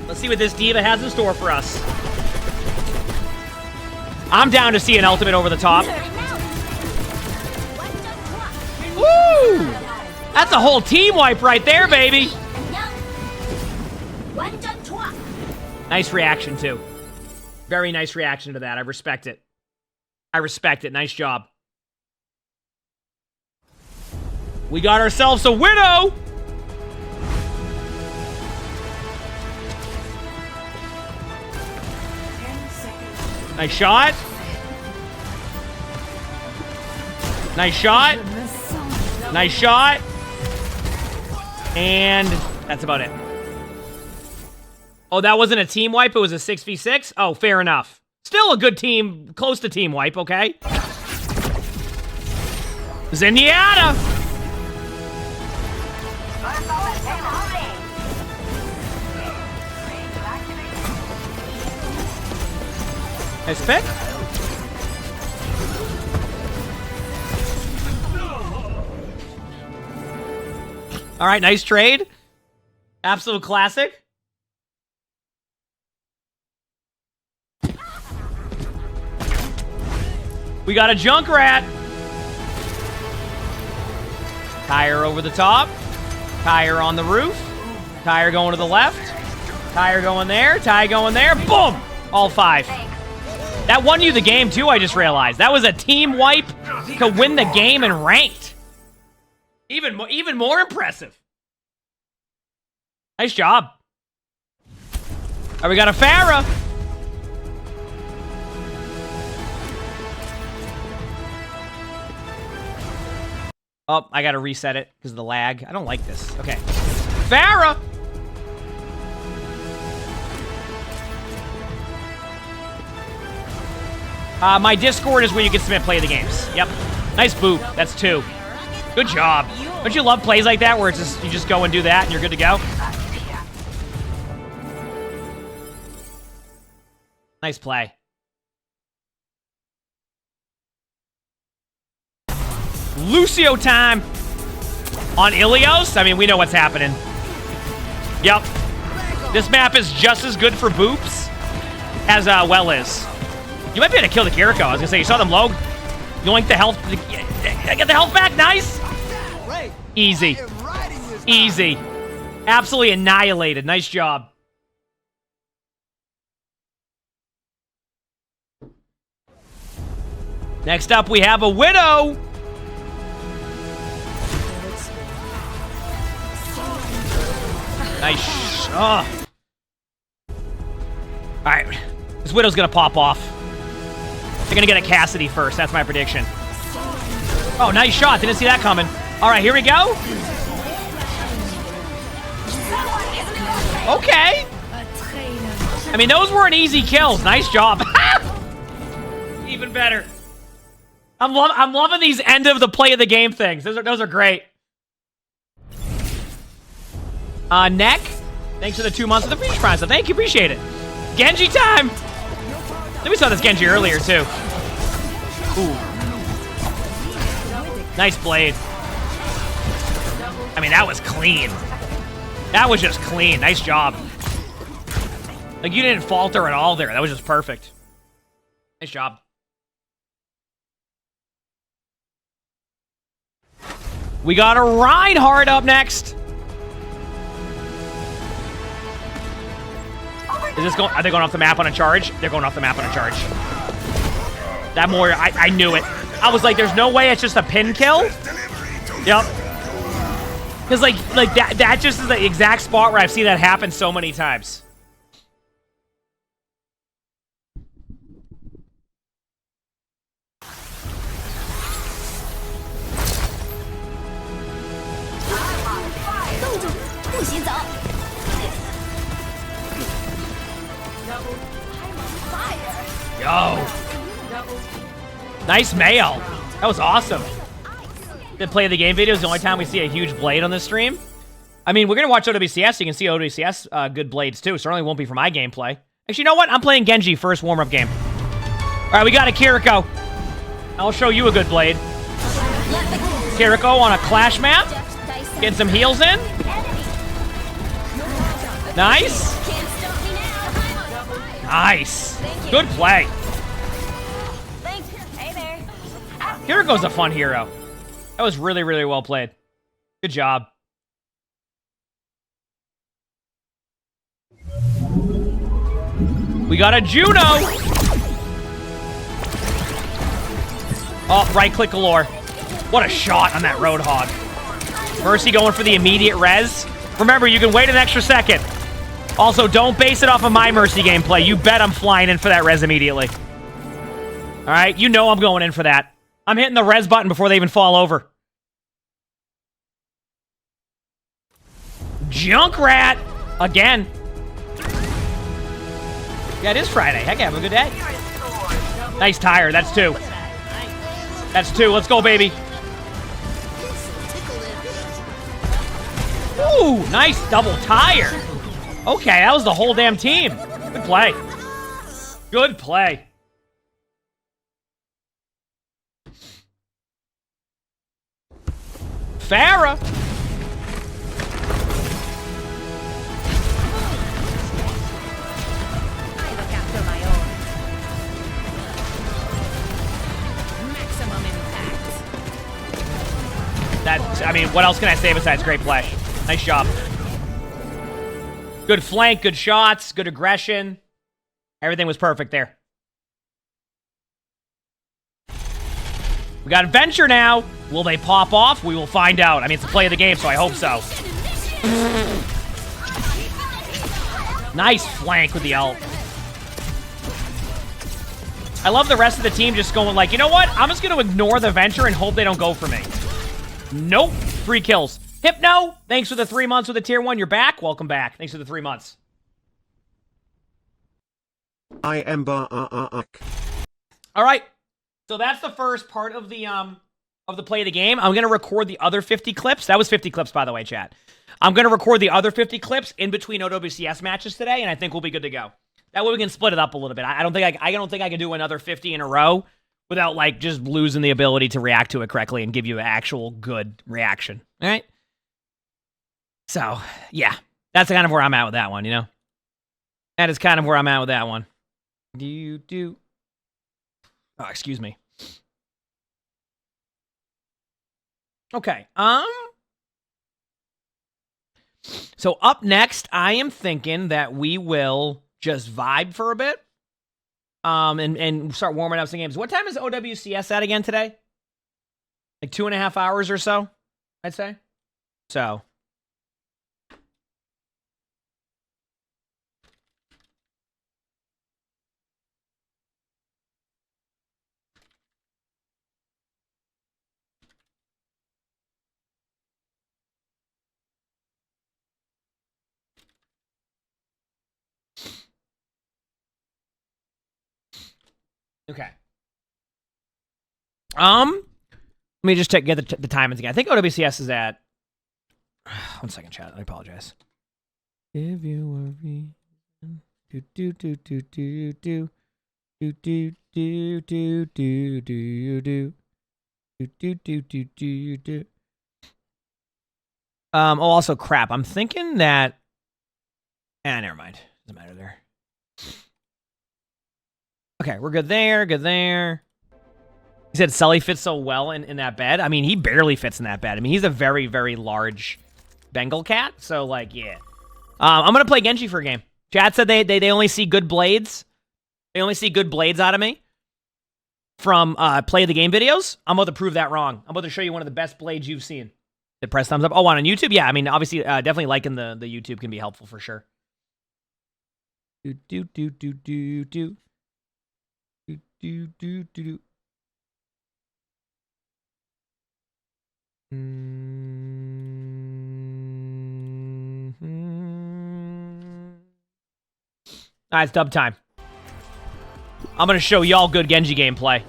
Let's see what this Diva has in store for us. I'm down to see an ultimate over the top. Woo! That's a whole team wipe right there, baby. Nice reaction, too. Very nice reaction to that. I respect it. I respect it. Nice job. We got ourselves a Widow! Nice shot. Nice shot. Nice shot. And that's about it. Oh, that wasn't a team wipe. It was a 6v6? Oh, fair enough. Still a good team. Close to team wipe, okay? Zenyatta. Nice pick. All right, nice trade. Absolute classic. We got a Junkrat. Tire over the top. Tire on the roof. Tire going to the left. Tire going there. Tire going there. Boom! All 5. That won you the game, too, I just realized. That was a team wipe to win the game in ranked. Even more impressive. Nice job. All right, we got a Pharah. Oh, I gotta reset it because of the lag. I don't like this. Okay. Pharah! My Discord is where you can submit play of the games. Yep. Nice boop. That's 2. Good job. Don't you love plays like that where it's just you just go and do that and you're good to go? Nice play. Lucio time on Ilios. I mean, we know what's happening. Yep. This map is just as good for boops as well is. You might be able to kill the Kiriko. I was gonna say, you saw them low. You like the health? Get the health back. Nice. Easy. Easy. Absolutely annihilated. Nice job. Next up, we have a Widow. Nice. Oh. All right. This Widow's gonna pop off. They're gonna get a Cassidy first. That's my prediction. Oh, nice shot. Didn't see that coming. All right, here we go. Okay. I mean, those weren't easy kills. Nice job. Even better. I'm loving these end of the play of the game things. Those are great. Neck. Thanks for the 2 months of the Peach Prime. So thank you, appreciate it. Genji time. I think we saw this Genji earlier too. Ooh. Nice blade. I mean, that was clean. That was just clean. Nice job. Like, you didn't falter at all there. That was just perfect. Nice job. We got a Reinhardt up next. Is this going? Are they going off the map on a charge? They're going off the map on a charge. That Moira, I knew it. I was like, there's no way it's just a pin kill. Yep. Because like that just is the exact spot where I've seen that happen so many times. go. Nice Mayo. That was awesome. The play of the game video is the only time we see a huge blade on this stream. I mean, we're going to watch OWCS. You can see OWCS good blades, too. Certainly won't be for my gameplay. Actually, you know what? I'm playing Genji first warm-up game. All right, we got a Kiriko. I'll show you a good blade. Kiriko on a Clash map. Getting some heals in. Nice. Nice. Good play. Kiriko's a fun hero. That was really, really well played. Good job. We got a Juno. Oh, right-click galore. What a shot on that Roadhog. Mercy going for the immediate res. Remember, you can wait an extra second. Also, don't base it off of my Mercy gameplay. You bet I'm flying in for that res immediately. All right, you know I'm going in for that. I'm hitting the res button before they even fall over. Junkrat! Again. Yeah, it is Friday. Heck, have a good day. Nice tire. That's 2. That's 2. Let's go, baby. Ooh, nice double tire. Okay, that was the whole damn team. Good play. Good play. Farah. I look after my own. Maximum impact. That, I mean, what else can I say besides great play? Nice job. Good flank, good shots, good aggression. Everything was perfect there. We got Adventure now. Will they pop off? We will find out. I mean, it's the play of the game, so I hope so. Nice flank with the ult. I love the rest of the team just going like, you know what? I'm just going to ignore the Venture and hope they don't go for me. Nope. 3 kills. Hypno, thanks for the 3 months with a tier 1. You're back. Welcome back. Thanks for the 3 months. I am All right. So that's the first part of the play of the game. I'm going to record the other 50 clips. That was 50 clips, by the way, chat. I'm going to record the other 50 clips in between OWCS matches today, and I think we'll be good to go. That way we can split it up a little bit. I don't think I can do another 50 in a row without like just losing the ability to react to it correctly and give you an actual good reaction. All right? So, yeah. That's kind of where I'm at with that one, you know? That is kind of where I'm at with that one. Oh, excuse me. Okay. So up next, I am thinking that we will just vibe for a bit. And start warming up some games. What time is OWCS at again today? Like 2.5 hours or so, I'd say. So. Okay. Let me just get the timings again. I think OWCS is at 1 second, chat. I apologize. If you were oh, also crap. I'm thinking that never mind. Doesn't matter there. Okay, we're good there, good there. He said Sully fits so well in that bed. I mean, he barely fits in that bed. I mean, he's a very, very large Bengal cat. So, like, yeah. I'm going to play Genji for a game. Chat said they only see good blades. They only see good blades out of me from play of the game videos. I'm about to prove that wrong. I'm about to show you one of the best blades you've seen. Did press thumbs up? Oh, on YouTube? Yeah, I mean, obviously, definitely liking the YouTube can be helpful for sure. Do. All right, it's dub time. I'm gonna show y'all good Genji gameplay.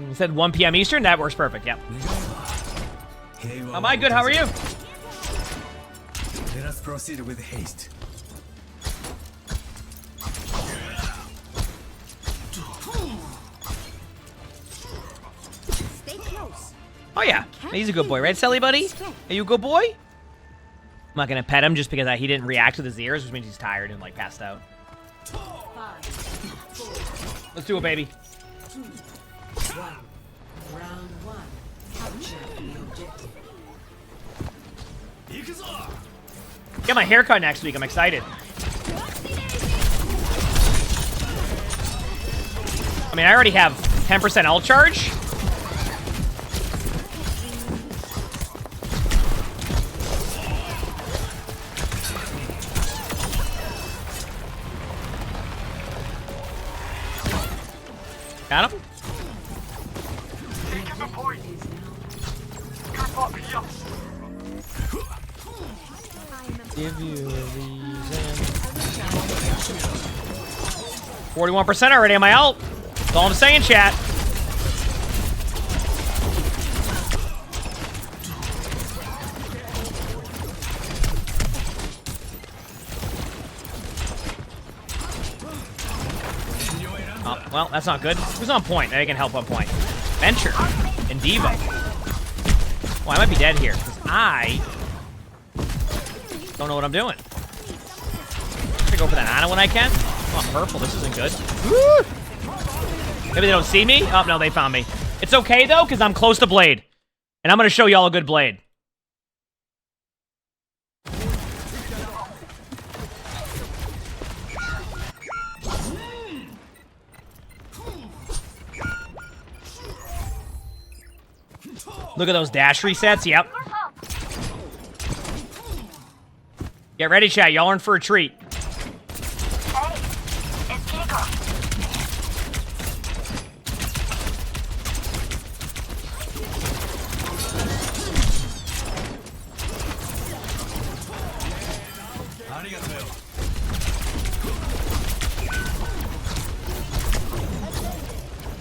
You said 1 p.m. Eastern? That works perfect, yep. Am I good? How are you? Let us proceed with haste. Stay close. Oh yeah, he's a good boy, right, Sally buddy? Are you a good boy? I'm not gonna pet him just because he didn't react with his ears, which means he's tired and like passed out. Let's do it, baby. Round 1. Capture the objective. Get my haircut next week. I'm excited. I mean, I already have 10% ult charge. Got him? Give you a reason. 41% already on my ult. That's all I'm saying, chat. Oh, well, that's not good. Who's on point? They can help on point. Venture and Devo. Well, I might be dead here because I don't know what I'm doing. I'm gonna go for that Ana when I can. Oh, purple. This isn't good. Woo! Maybe they don't see me. Oh, no, they found me. It's okay, though, because I'm close to Blade. And I'm going to show y'all a good Blade. Look at those dash resets. Yep. Get ready, chat. Y'all are in for a treat.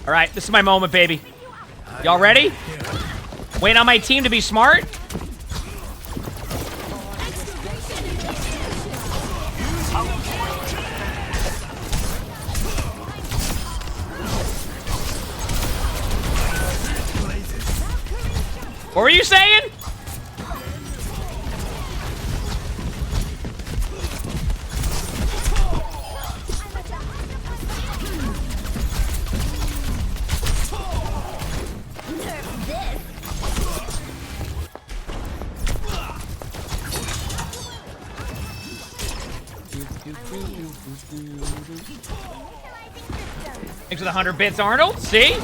All right, this is my moment, baby. Y'all ready? Waiting on my team to be smart. What were you saying? Thanks for the 100 bits, Arnold. See?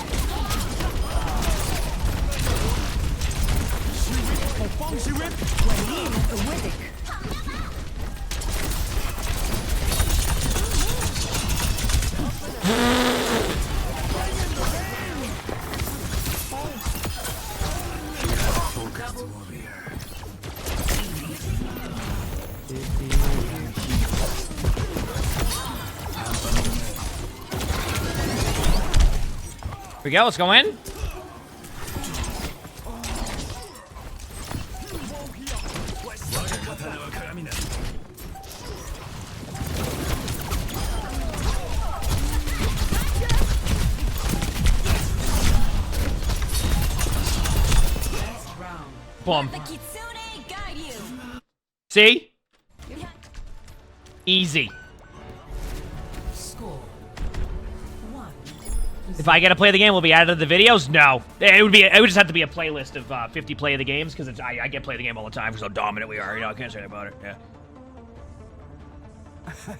Here we go, let's go in. Boom. See? Easy. If I get to play the game, will be added to the videos? No. It would just have to be a playlist of 50 play of the games because I get play the game all the time for how dominant we are. You know, I can't say about it.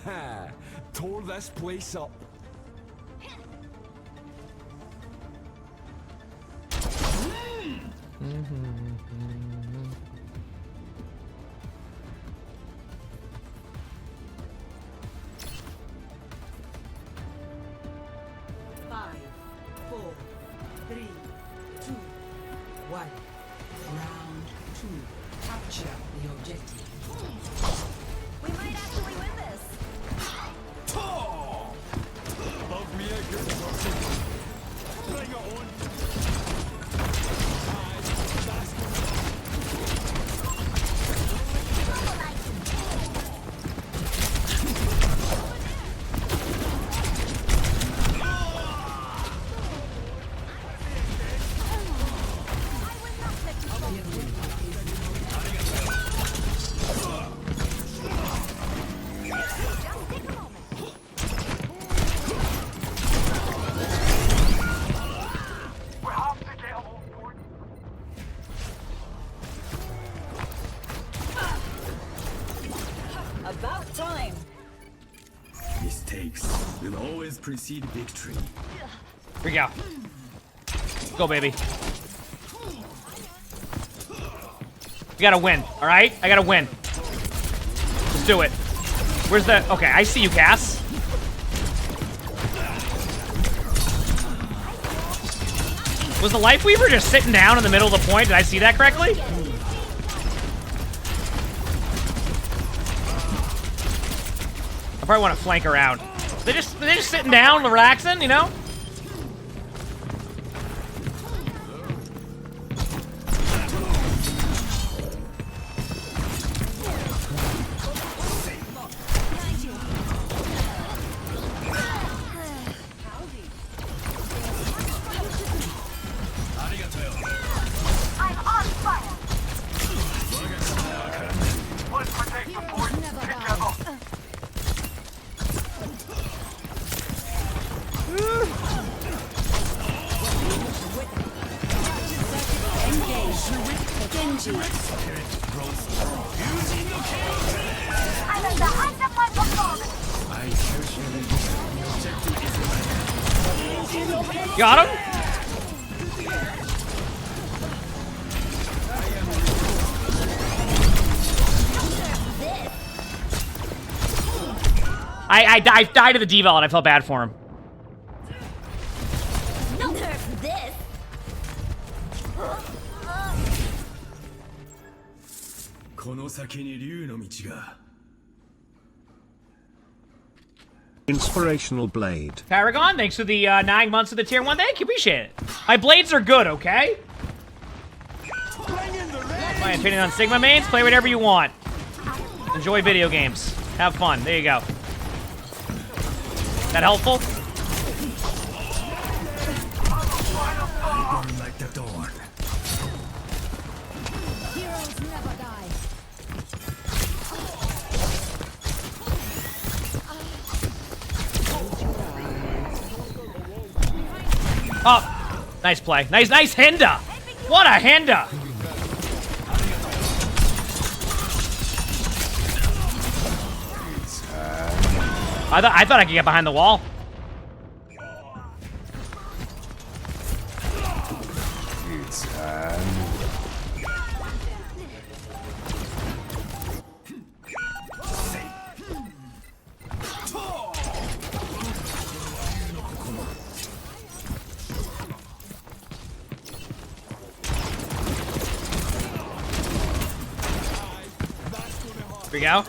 Yeah. Tore this place up. Five, 4, 3, 2, 1. Round Capture the objective. We might actually win this. Love me again. Bring it on. About time. Mistakes will always precede victory. Here we go. Go, baby. We gotta win, all right? I gotta win. Let's do it. Where's the... Okay, I see you, Cass. Was the Life Weaver just sitting down in the middle of the point? Did I see that correctly? I probably want to flank around. They're just sitting down, relaxing, you know? Got him? I died to the D-Val and I felt bad for him. No nerf this. Inspirational Blade. Paragon, thanks for the 9 months of the tier 1. Thank you, appreciate it. My blades are good, okay? My opinion on Sigma mains, play whatever you want. Enjoy video games. Have fun. There you go. That helpful? Like the dawn. Heroes never die. Oh, nice play. Nice Henda. What a Henda. I thought I could get behind the wall. Here we go.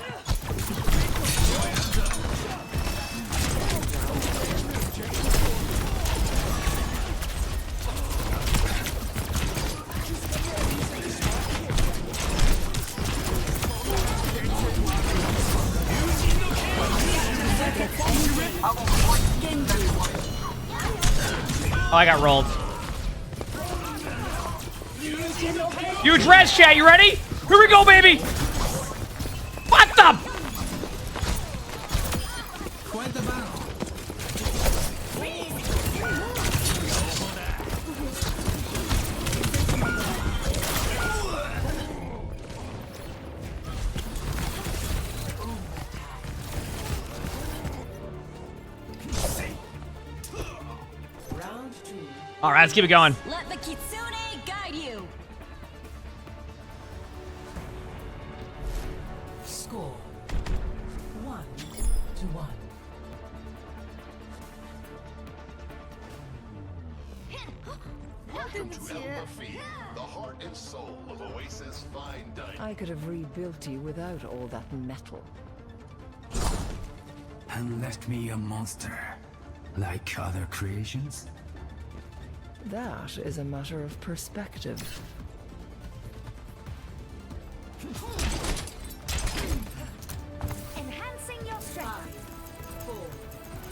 Oh, I got rolled. Huge res chat, you ready? Here we go, baby! What the? Quite the battle. All right, let's keep it going. Let the Kitsune guide you. Score 1-1. Welcome to Elmer Feed, the heart and soul of OWCS fine dining. I could have rebuilt you without all that metal. And left me a monster, like other creations? That is a matter of perspective. Enhancing your strength. 4,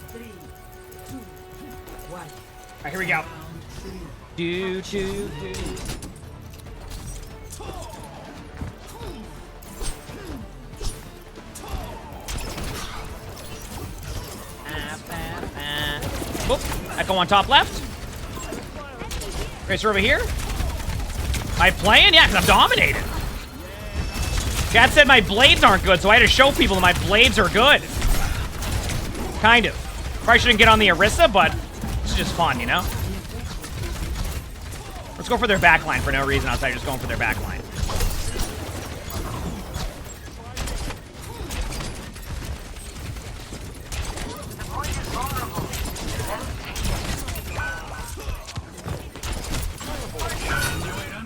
3, 2, 1. Alright, here we go. Do. Whoop. Echo on top left. Tracer over here. Am I playing? Yeah, because I'm dominated. Chad said my blades aren't good, so I had to show people that my blades are good. Kind of. Probably shouldn't get on the Orisa, but it's just fun, you know? Let's go for their backline for no reason outside of just going for their backline.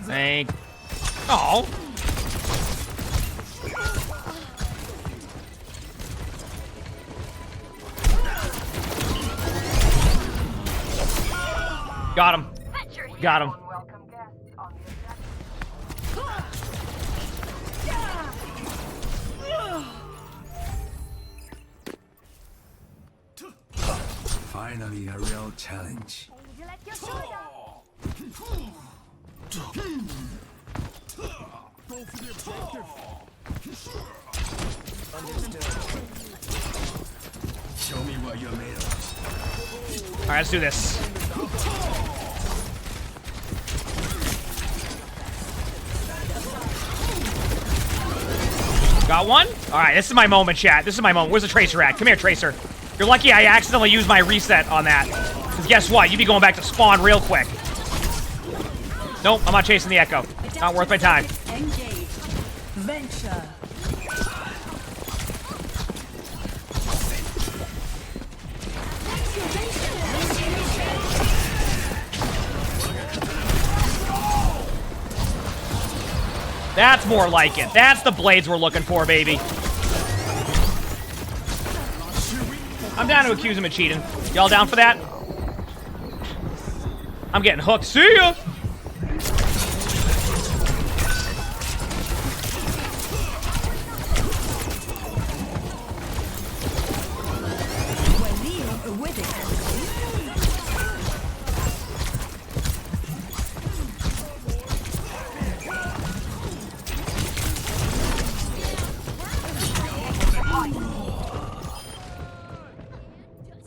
Thank. Oh. Got him. Got him. Finally, a real challenge. Would you like your shoulder? Show me what you're made of. All right, let's do this. Got one? All right, this is my moment, chat. This is my moment. Where's the Tracer at? Come here, Tracer. You're lucky I accidentally used my reset on that. Because guess what? You'd be going back to spawn real quick. Nope, I'm not chasing the Echo. Not worth my time. Engage. Venture. That's more like it. That's the blades we're looking for, baby. I'm down to accuse him of cheating. Y'all down for that? I'm getting hooked. See ya!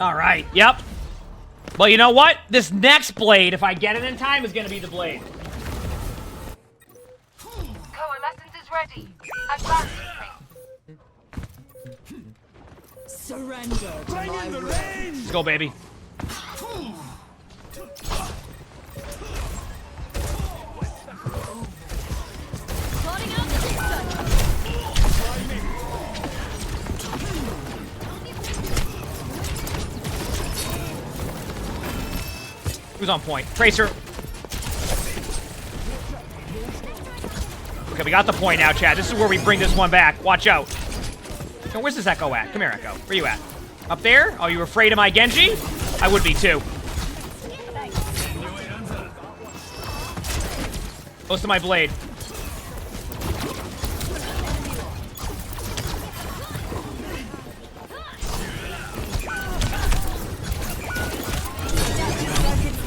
All right, yep. Well, you know what? This next blade, if I get it in time, is going to be the blade. Coalescence is ready. Advancing. Surrender to my will. Let's go, baby. Plotting out the distance. Who's on point? Tracer. Okay, we got the point now, Chad. This is where we bring this one back. Watch out. Now, where's this Echo at? Come here, Echo. Where you at? Up there? Oh, you afraid of my Genji? I would be too. Close to my blade.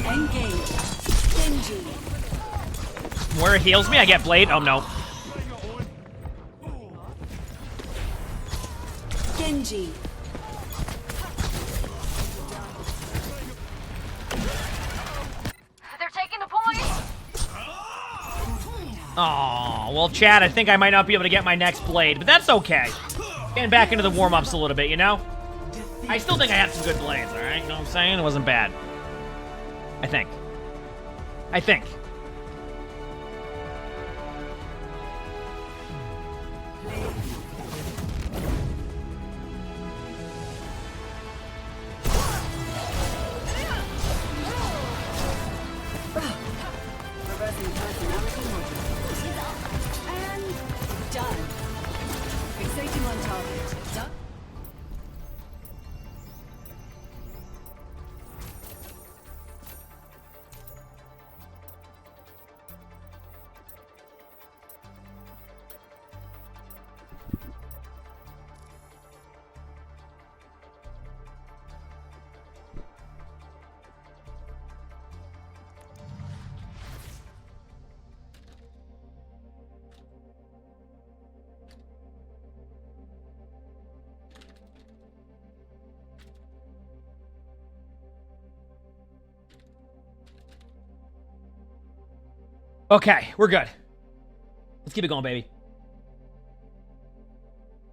Engage. Genji. Where it heals me, I get blade. Oh, no. Genji. They're taking the point. Oh, well, Chad, I think I might not be able to get my next blade, but that's okay. Getting back into the warm-ups a little bit, you know? I still think I have some good blades, all right? You know what I'm saying? It wasn't bad. I think. And done. Fixating on target. Done. Okay, we're good. Let's keep it going, baby.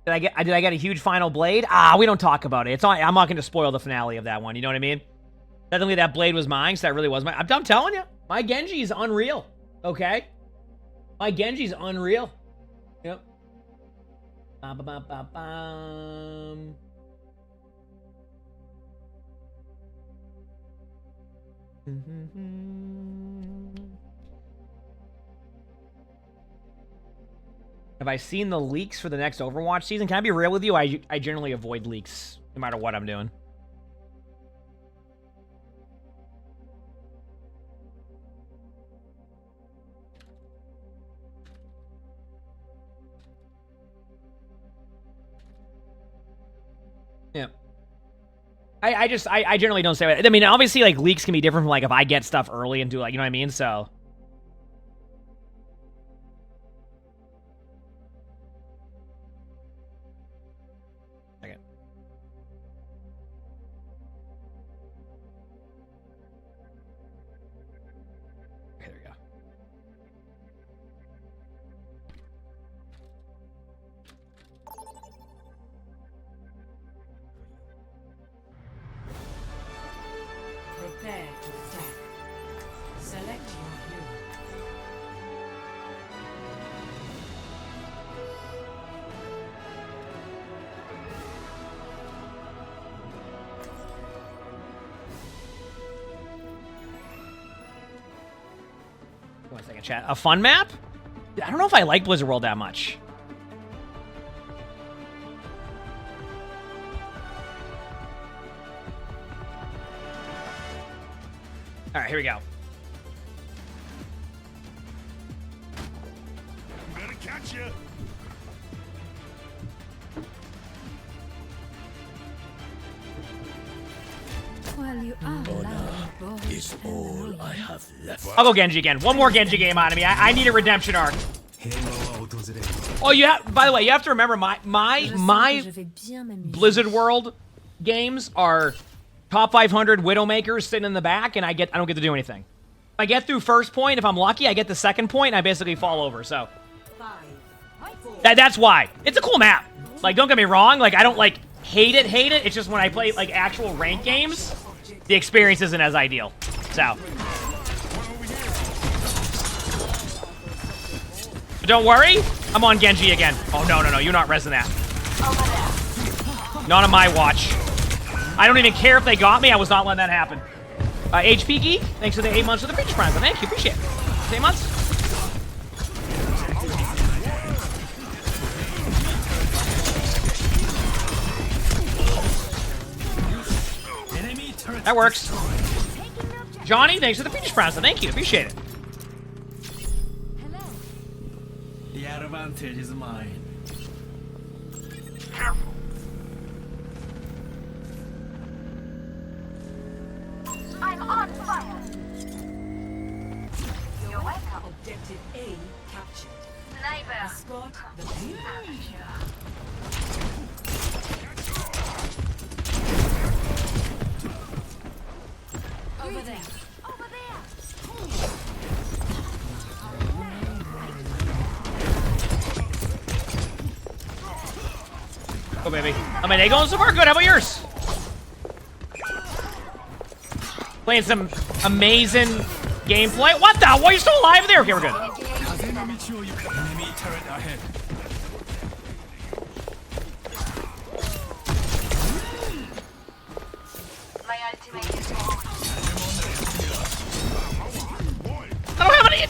Did I get a huge final blade? Ah, we don't talk about it. I'm not going to spoil the finale of that one. You know what I mean? Definitely that blade was mine, so that really was mine. I'm telling you, my Genji is unreal. Okay? My Genji's unreal. Yep. Ba-ba-ba-ba-bum. Have I seen the leaks for the next Overwatch season? Can I be real with you? I generally avoid leaks, no matter what I'm doing. Yeah. I generally don't say it. I mean, obviously, like, leaks can be different from, like, if I get stuff early and do, like, you know what I mean? So... Prepare to attack. Select your hero. One second, chat. A fun map? I don't know if I like Blizzard World that much. All right, here we go. I'm gonna catch you. Well, you are allowed Is all I have left. I'll go Genji again. One more Genji game out of me. I need a redemption arc. Oh, you have, by the way, you have to remember my Blizzard World games are top 500 Widowmakers sitting in the back, and I don't get to do anything. If I get through first point, if I'm lucky, I get the second point, and I basically fall over. So that's why. It's a cool map. Like, don't get me wrong. Like, I don't like hate it. It's just when I play like actual ranked games, the experience isn't as ideal. So. But don't worry, I'm on Genji again. Oh, no, you're not resing that. Not on my watch. I don't even care if they got me, I was not letting that happen. HP Geek, thanks for the 8 months of the Preacher Prime. Thank you, appreciate it. 8 months. That works. Johnny, thanks for the Preacher Prime. Thank you, appreciate it. The advantage is mine. Careful. I'm on fire. You're welcome. Objective A captured. Sniper. Escort the team. Over there. over there. Go, baby. I mean, they going so far good. How about yours? Playing some amazing gameplay. What the? Why are you still alive there? Okay, we're good. Enemy turret ahead. My ultimate is on. I don't have any.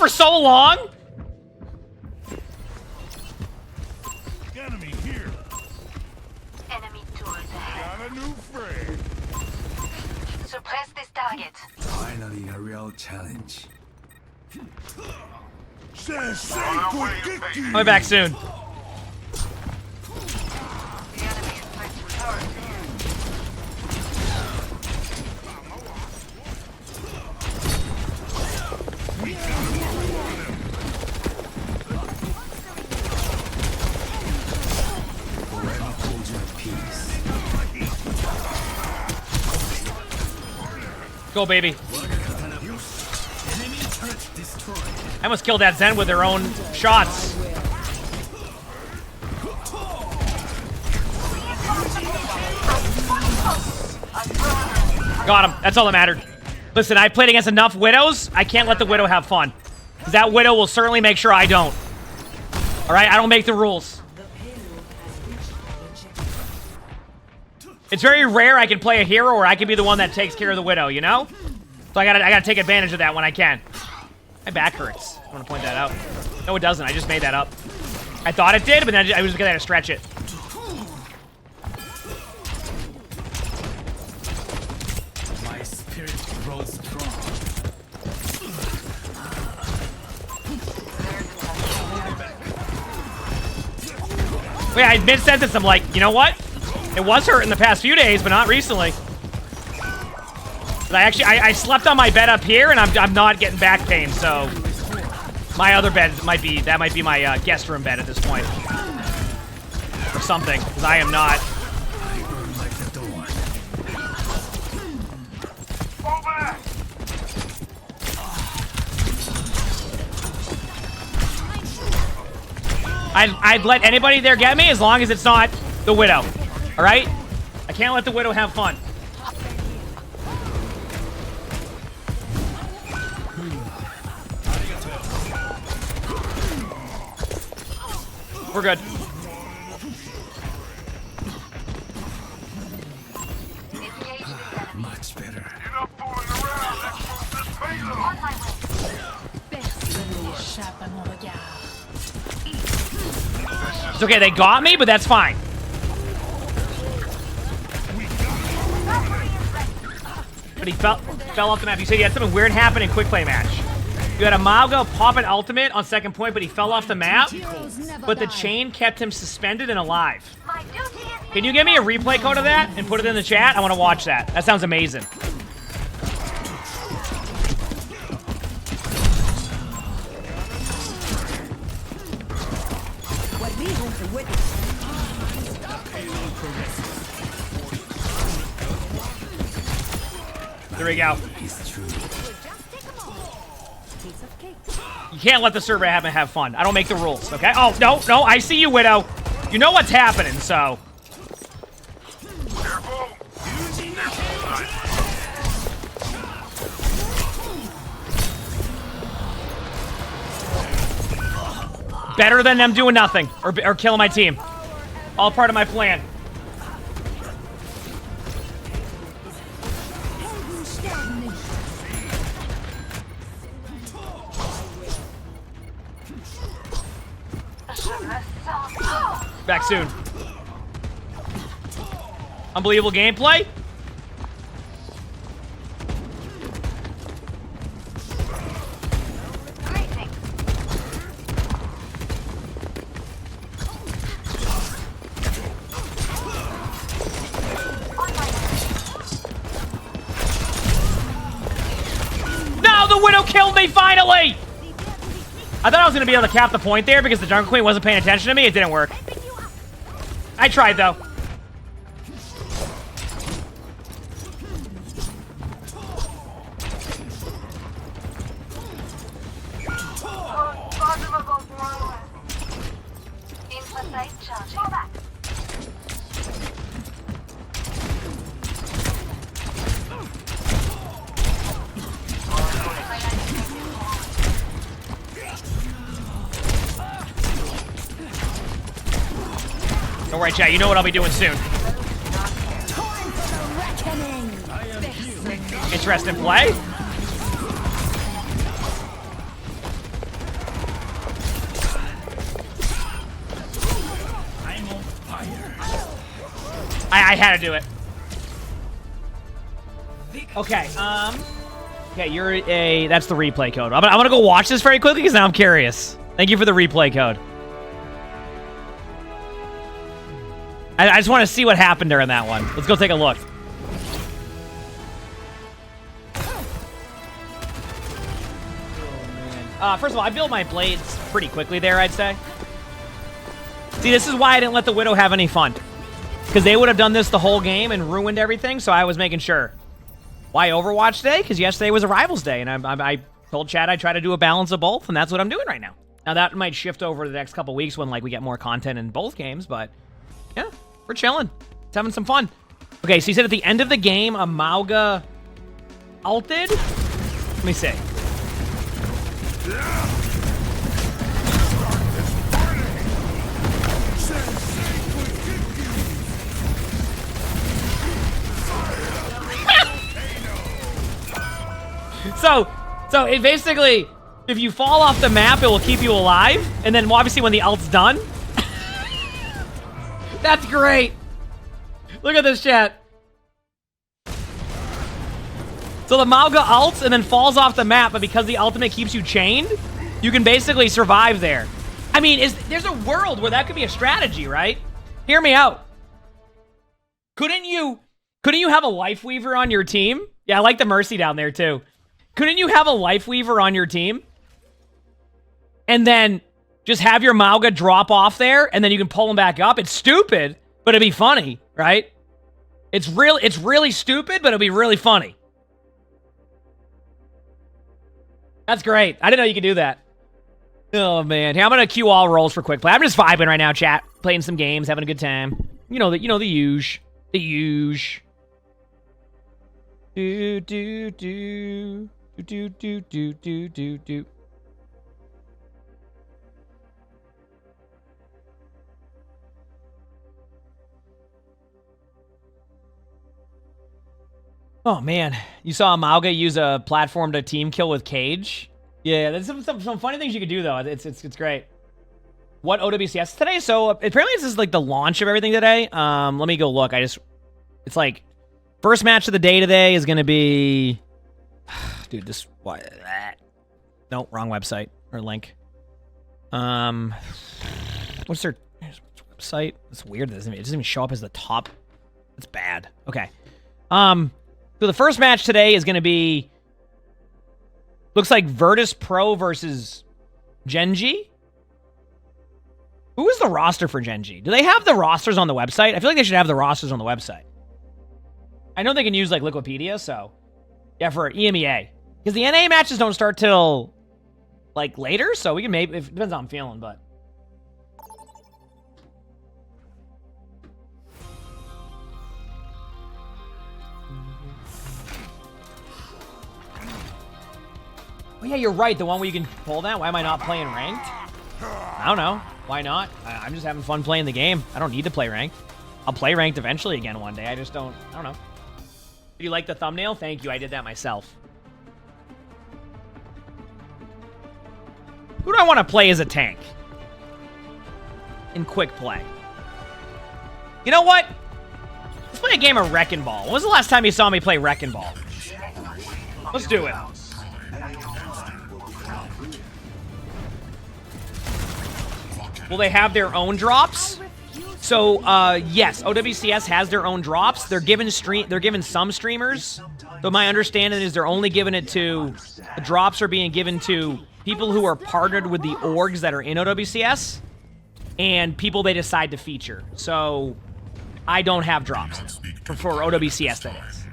for so long? Enemy here. Enemy tools ahead. Got a new friend. Suppress this target. Finally, a real challenge. I'll be back soon. The enemy is switching towards you. Forever hold your peace. Go, baby. Enemy turret destroyed. I almost killed that Zen with their own shots. Got him. That's all that mattered. Listen, I played against enough Widows. I can't let the Widow have fun. Because that Widow will certainly make sure I don't. Alright, I don't make the rules. It's very rare I can play a hero or I can be the one that takes care of the Widow, you know? So I gotta take advantage of that when I can. My back hurts. I want to point that out. No, it doesn't. I just made that up. I thought it did, but then I was just gonna stretch it. My spirit grows strong. Wait, I mid-sentence, I'm like, you know what? It was hurt in the past few days, but not recently. But I slept on my bed up here, and I'm not getting back pain, so my other bed might be my guest room bed at this point, or something, because I am not. I burn like the dawn. I'd let anybody there get me as long as it's not the Widow. All right? I can't let the Widow have fun. We're good. Much better. On my way. It's okay, they got me, but that's fine. But he fell off the map. You said you had something weird happen in quick play match. You had a Malga pop an ultimate on second point, but he fell off the map. But the chain kept him suspended and alive. My duty is Can you give me a replay code of that and put it in the chat? I want to watch that. That sounds amazing. There we go. You can't let the server have fun. I don't make the rules, okay? Oh, no, I see you, Widow. You know what's happening, so. Better than them doing nothing or killing my team. All part of my plan. Back soon. Unbelievable gameplay. No, the Widow killed me finally! I thought I was going to be able to cap the point there because the Jungle Queen wasn't paying attention to me. It didn't work. I tried, though. Don't worry, chat. You know what I'll be doing soon. Interesting play. I had to do it. Okay, okay, you're a... That's the replay code. I'm gonna go watch this very quickly because now I'm curious. Thank you for the replay code. I just want to see what happened during that one. Let's go take a look. First of all, I built my blades pretty quickly there, I'd say. See, this is why I didn't let the Widow have any fun. Because they would have done this the whole game and ruined everything, so I was making sure. Why Overwatch Day? Because yesterday was a Rivals Day, and I told Chad I'd try to do a balance of both, and that's what I'm doing right now. Now, that might shift over the next couple weeks when, like, we get more content in both games, but yeah, we're chilling. It's having some fun. Okay, so you said at the end of the game, Emongg ulted? Let me see. So it basically, if you fall off the map, it will keep you alive. And then obviously when the ult's done. That's great. Look at this, chat. So the Emongg ults and then falls off the map, but because the ultimate keeps you chained, you can basically survive there. I mean, there's a world where that could be a strategy, right? Hear me out. Couldn't you have a Life Weaver on your team? Yeah, I like the Mercy down there too. Couldn't you have a Life Weaver on your team? And then just have your Emongg drop off there, and then you can pull him back up? It's stupid, but it'd be funny, right? It's really stupid, but it'll be really funny. That's great. I didn't know you could do that. Oh, man. Hey, I'm going to queue all rolls for quick play. I'm just vibing right now, chat. Playing some games, having a good time. You know the huge. The huge. Do, do, do. Do, do, do, do, do, do. Oh, man. You saw Emongg use a platform to team kill with Cage? Yeah, there's some funny things you could do, though. It's great. What OWCS today? So, apparently this is, like, the launch of everything today. Let me go look. It's like, first match of the day today is going to be... Dude, this... What? No, wrong website. Or link. What's their website? It's weird. It doesn't even show up as the top. That's bad. Okay. So the first match today is going to be... Looks like Virtus Pro versus Genji. Who is the roster for Genji? Do they have the rosters on the website? I feel like they should have the rosters on the website. I know they can use, like, Liquipedia, so... Yeah, for EMEA. Because the NA matches don't start till, like, later, so we can maybe... It depends how I'm feeling, but... Oh, yeah, you're right. The one where you can pull that. Why am I not playing ranked? I don't know. Why not? I'm just having fun playing the game. I don't need to play ranked. I'll play ranked eventually again one day. I just don't... I don't know. Do you like the thumbnail? Thank you. I did that myself. Who do I want to play as a tank? In quick play. You know what? Let's play a game of Wrecking Ball. When was the last time you saw me play Wrecking Ball? Let's do it. Will they have their own drops? So, yes, OWCS has their own drops. They're given some streamers. But my understanding is they're only giving it to... The drops are being given to people who are partnered with the orgs that are in OWCS. And people they decide to feature. So, I don't have drops for OWCS, that is.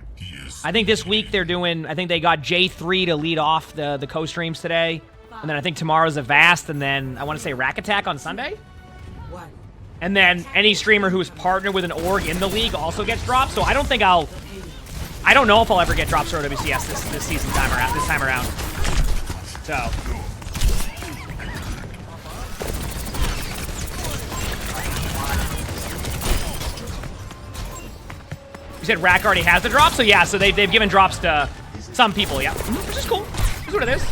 I think this week they're doing... I think they got J3 to lead off the co-streams today. And then I think tomorrow's a Vast, and then I want to say Rack Attack on Sunday. And then any streamer who's partnered with an org in the league also gets drops. So I don't think I don't know if I'll ever get drops for OWCS this season this time around. So. You said Rack already has the drop? So yeah, so they've given drops to some people, yeah. Which is cool. That's what it is.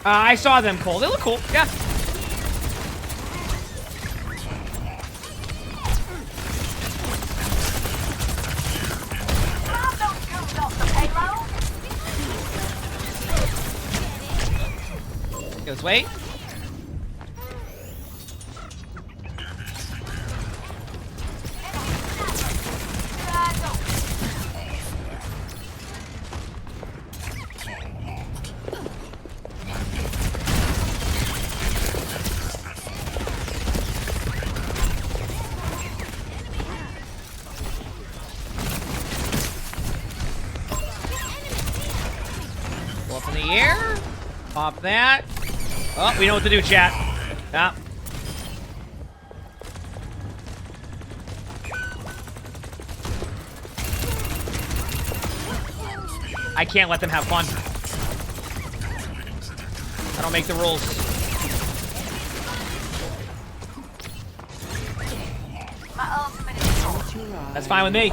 I saw them, Cole. They look cool. Yeah. Let's wait. Go up in the air. Pop that. Oh, we know what to do, chat. Yeah. I can't let them have fun. I don't make the rules. That's fine with me.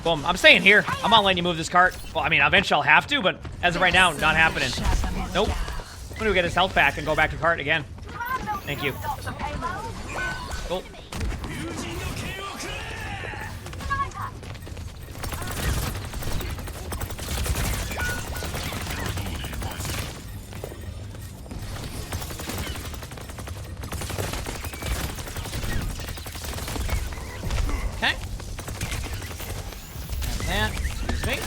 Boom. I'm staying here. I'm not letting you move this cart. Well, I mean, eventually I'll have to, but as of right now, not happening. Nope. I'm gonna get his health back and go back to cart again. Thank you. Cool. Okay. That. Excuse me.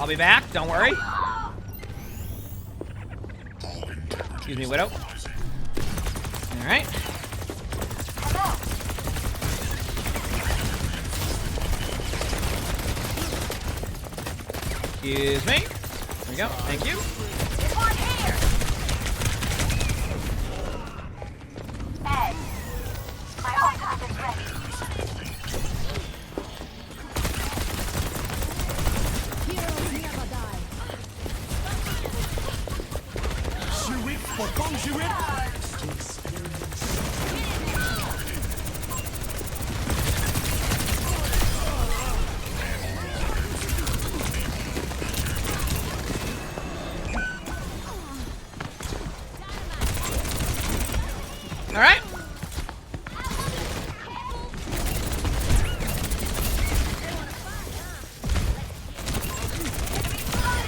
I'll be back. Don't worry. Excuse me, Widow. All right. Excuse me. There we go. Thank you. All right.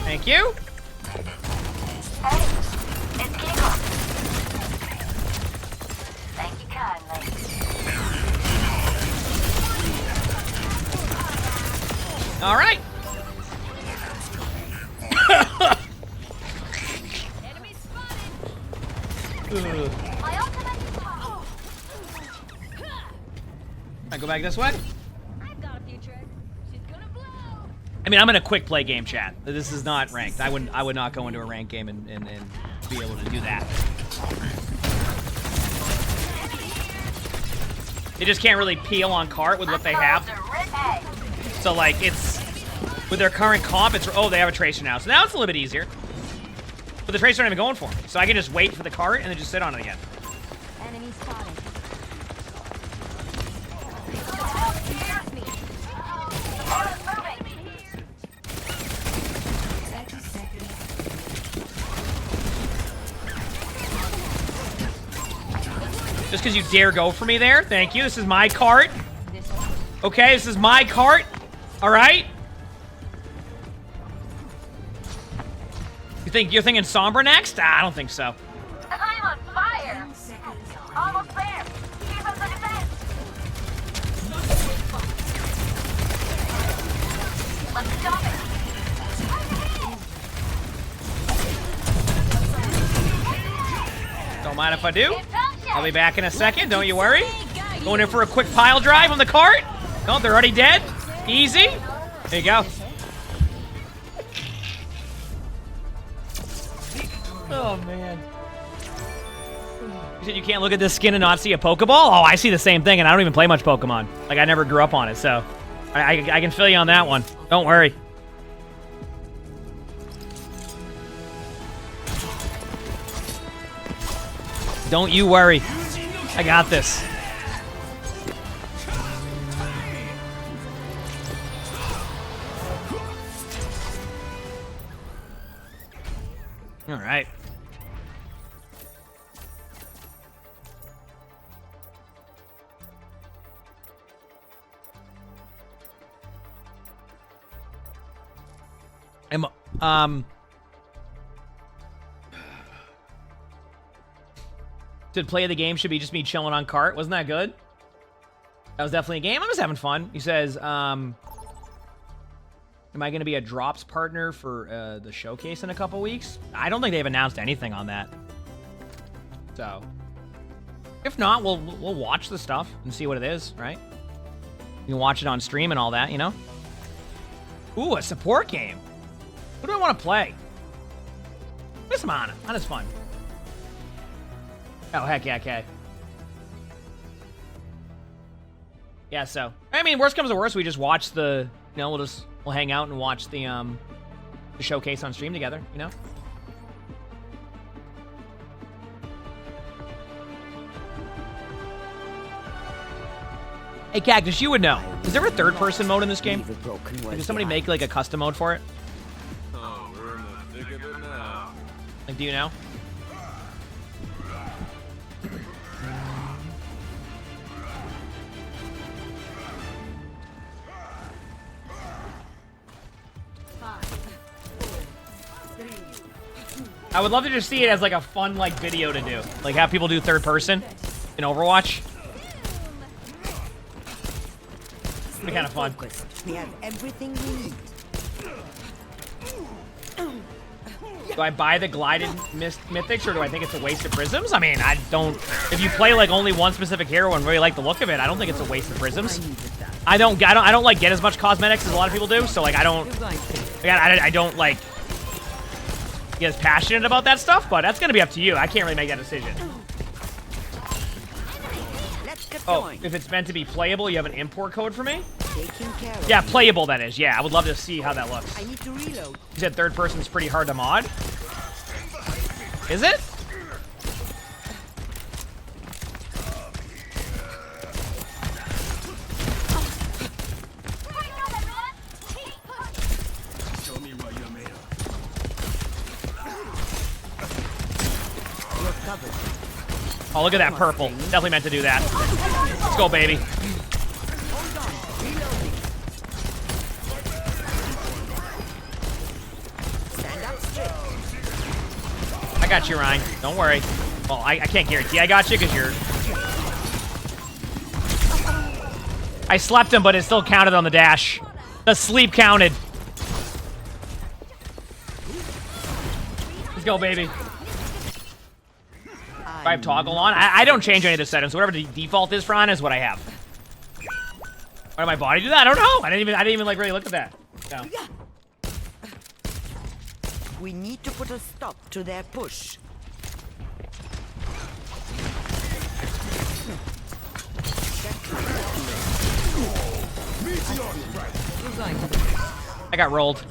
Thank you. It's kickoff. Thank you kindly. All right. I go back this way. I mean, I'm in a quick play game, chat. This is not ranked. I would not go into a ranked game and be able to do that. They just can't really peel on cart with what they have. So like it's with their current comp, it's they have a tracer now. So now it's a little bit easier. But the tracer not even going for me. So I can just wait for the cart and then just sit on it again. Enemy spotted. Just because you dare go for me there. Thank you. This is my cart. Okay, this is my cart. All right. You're thinking Sombra next? I don't think so. I'm on fire. Almost there. Keep up the defense. Let's stop it. Don't mind if I do. I'll be back in a second. Don't you worry. Going in for a quick pile drive on the cart. No, they're already dead. Easy. There you go. Oh, man. You said you can't look at this skin and not see a Pokeball? Oh, I see the same thing, and I don't even play much Pokemon. Like, I never grew up on it, so I can feel you on that one. Don't worry. Don't you worry. I got this. Did play of the game should be just me chilling on cart. Wasn't that good? That was definitely a game. I was having fun. He says, am I going to be a drops partner for the showcase in a couple weeks? I don't think they've announced anything on that. So, if not, we'll watch the stuff and see what it is, right? You can watch it on stream and all that, you know? Ooh, a support game. What do I want to play? Miss Mana. That is fun. Oh, heck yeah, okay. Yeah, so. I mean, worst comes to worst, we just watch the... You know, we'll hang out and watch the showcase on stream together, you know? Hey, Cactus, you would know. Is there a third-person mode in this game? Like, does somebody make, like, a custom mode for it? Oh, we're in the thick of it now. Like, do you know? I would love to just see it as like a fun like video to do. Like have people do third person in Overwatch. It'd be kind of fun. We have everything we need. Do I buy the glided mythics or do I think it's a waste of prisms? I mean, I don't. If you play like only one specific hero and really like the look of it, I don't think it's a waste of prisms. I don't like get as much cosmetics as a lot of people do. So like I don't like get as passionate about that stuff. But that's gonna be up to you. I can't really make that decision. Oh, if it's meant to be playable, you have an import code for me? Yeah, playable that is. Yeah, I would love to see how that looks. I need to reload. You said third person's pretty hard to mod? Is it? Show me what you're made of. You're covered. Oh, look at that purple. Definitely meant to do that. Let's go, baby. Hold on. Reloading. Stand up straight. I got you, Ryan. Don't worry. Well, I can't guarantee I got you because you're... I slept him, but it still counted on the dash. The sleep counted. Let's go, baby. I have toggle on. I don't change any of the settings. Whatever the default is for on is what I have. Why did my body do that? I don't know. I didn't even like really look at that. No. We need to put a stop to their push. I got rolled.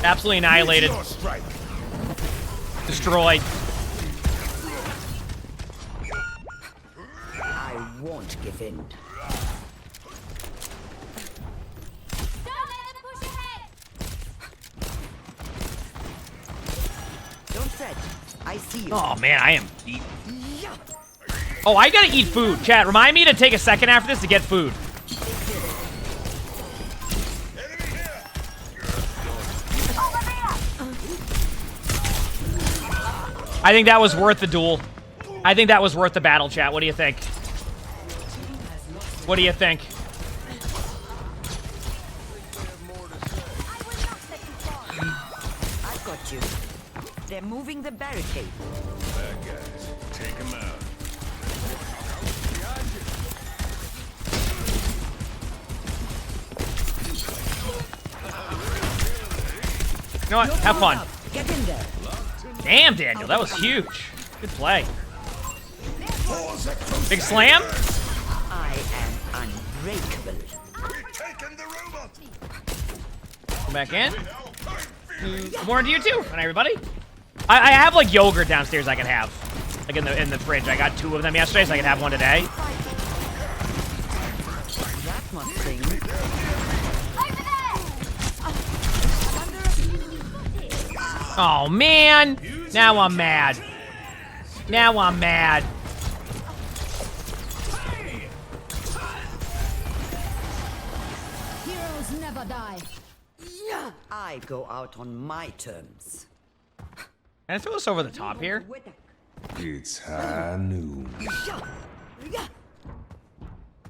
Absolutely annihilated. Destroyed. I won't give in. Don't fret. I see you. Oh man, I am deep. Oh, I gotta eat food. Chat, remind me to take a second after this to get food. I think that was worth the duel. I think that was worth the battle, chat. What do you think? What do you think? I've got you. They're moving the barricade. Bad guys. Take them out. You know what? Have fun. Get in there. Damn, Daniel, that was huge. Good play. Big slam? I am unbreakable. Come back in. Good morning to you too, and everybody. I have like yogurt downstairs I can have, like in the fridge. I got 2 of them yesterday, so I can have one today. That must sing. Oh man, now I'm mad. Now I'm mad. Heroes I go out on my terms. Can I throw this over the top here? It's high noon.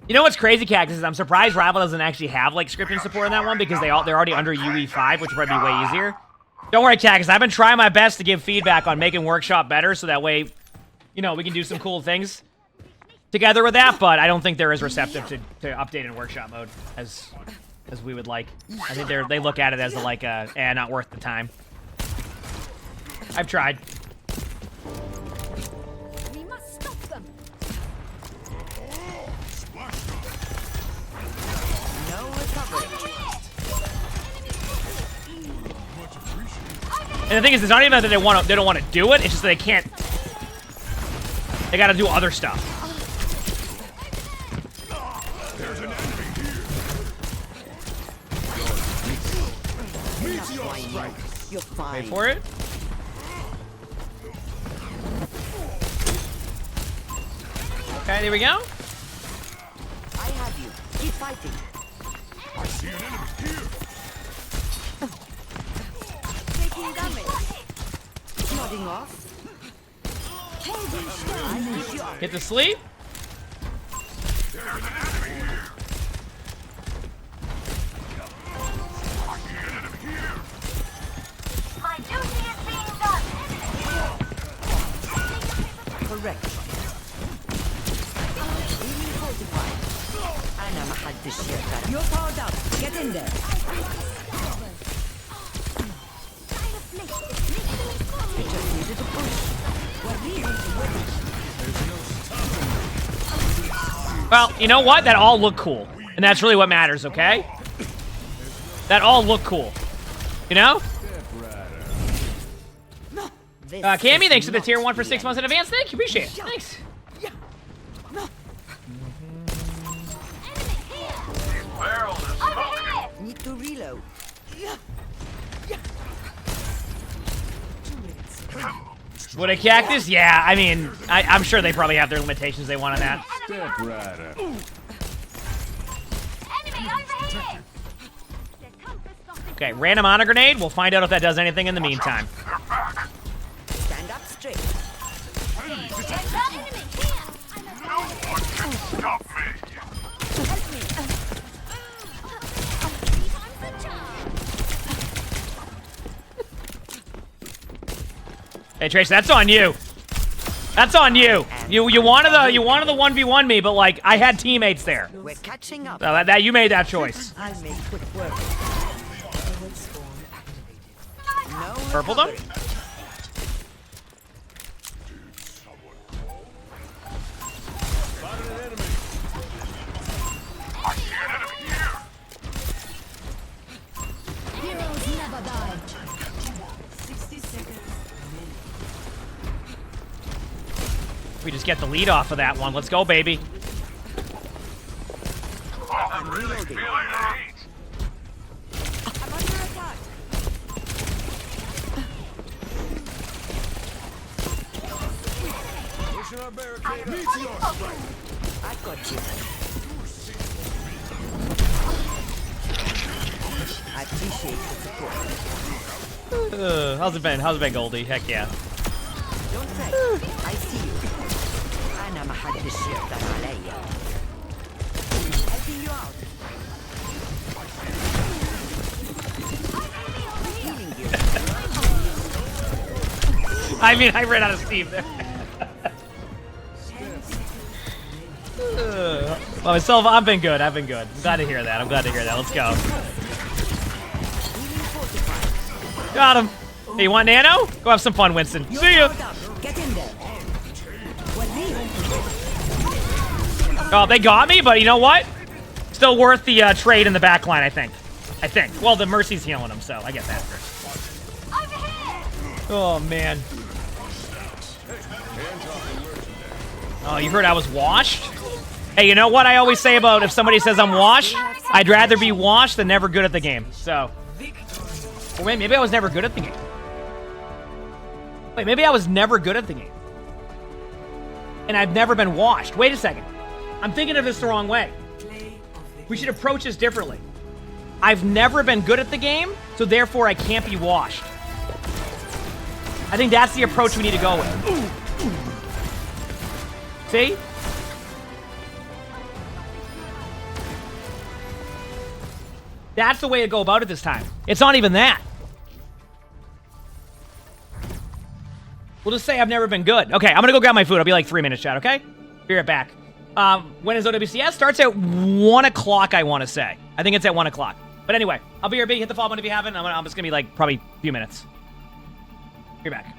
You know what's crazy, Cactus, is I'm surprised Rival doesn't actually have, like, scripting support in that one because they're already under UE5, which would probably be way easier. Don't worry, Cactus. I've been trying my best to give feedback on making Workshop better so that way, you know, we can do some cool things together with that, but I don't think they're as receptive to update in Workshop mode as we would like. I think they look at it as like not worth the time. I've tried. We must stop them. No recovery. And the thing is, it's not even that they don't want to do it. It's just that they can't. They got to do other stuff. There's an enemy here. You're fine. Wait for it. Okay, there we go. I have you. Keep fighting. I see an enemy here. Taking damage. Nodding off. Hit the sleep. There's an enemy here. I see an enemy here. My duty is being done. Correct. Really fortified. Ana محدش يقدر. You're powered up. Get in there. You just needed a push. Well, you know what? That all looked cool. And that's really what matters, okay? That all looked cool. You know? Cammy, thanks for the tier 1 for 6 months in advance. Thank you. Appreciate it. Thanks. Barrel is smoking. Need to reload. Would a Cactus? Yeah, I mean, I'm sure they probably have their limitations they want on that. Step rider. Enemy over here. Okay, random honor grenade. We'll find out if that does anything in the meantime. Stand up straight. No one can stop me. Hey Trace, that's on you. That's on you. You wanted the 1v1 me, but like I had teammates there. We're catching up. So that you made that choice. I'll make quick work. No Purple them? recovery. I see an enemy here. Heroes never die. 60 seconds. We just get the lead off of that one. Let's go, baby. I'm really feeling the heat. I'm under attack. Pushing our barricade. Meteor strike. I got you. I appreciate the support. How's it been? How's it been, Goldie? Heck yeah. Don't fret. I see you. أنا ما حدش يقدر عليا. Helping you out. Healing you. I mean, I ran out of steam there. Well, myself, I've been good. I've been good. I'm glad to hear that. I'm glad to hear that. Let's go. Healing fortified. Got him. Hey, you want Nano? Go have some fun, Winston. You're See ya. powered up. Get in there. Oh, they got me, but you know what? Still worth the trade in the back line, I think. Well, the Mercy's healing him, so I get that. Oh, man. Oh, you heard I was washed? Hey, you know what I always say about if somebody says I'm washed? I'd rather be washed than never good at the game. So, or wait, maybe I was never good at the game. Wait, maybe I was never good at the game. And I've never been washed. Wait a second. I'm thinking of this the wrong way. We should approach this differently. I've never been good at the game, so therefore I can't be washed. I think that's the approach we need to go with. See? That's the way to go about it this time. It's not even that. We'll just say I've never been good. Okay, I'm gonna go grab my food. I'll be like 3 minutes, chat, okay? Be right back. When is OWCS? Starts at 1 o'clock, I want to say. I think it's at 1 o'clock. But anyway, I'll be here. Hit the follow button if you haven't. I'm just gonna be like probably a few minutes. Be back.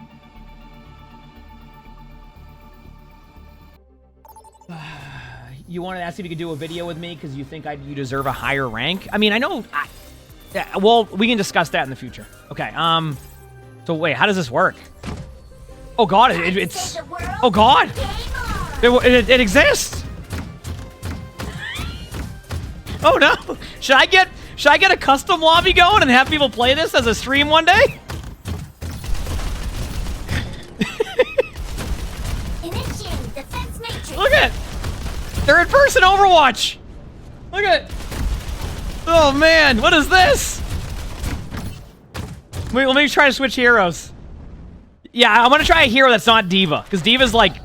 You wanted to ask if you could do a video with me because you think you deserve a higher rank? I mean, I know... yeah, well, we can discuss that in the future. Okay, so wait, how does this work? Oh god, it's... Oh god! It exists! Oh no! Should I get a custom lobby going and have people play this as a stream one day? Look at it! Third person Overwatch! Look at it! Oh man, what is this? Wait, let me try to switch heroes. Yeah, I'm gonna try a hero that's not Diva, because Diva's like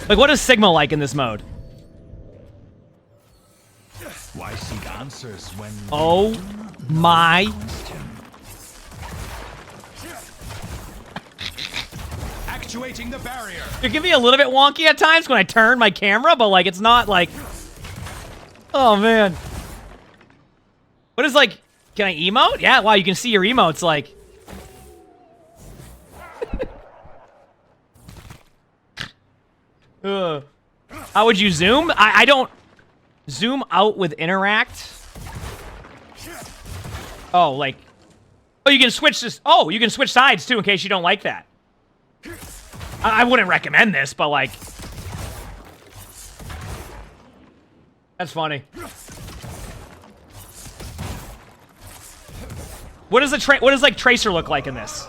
what is Sigma like in this mode? Why seek answers when... Oh my... Actuating the barrier. It can be a little bit wonky at times when I turn my camera, but like it's not like... Oh man. What is like... Can I emote? Yeah, wow, you can see your emotes like... How would you zoom? I don't zoom out with interact. Oh, like... Oh, you can switch this... Oh, you can switch sides too in case you don't like that. I wouldn't recommend this, but like... That's funny. What does like Tracer look like in this?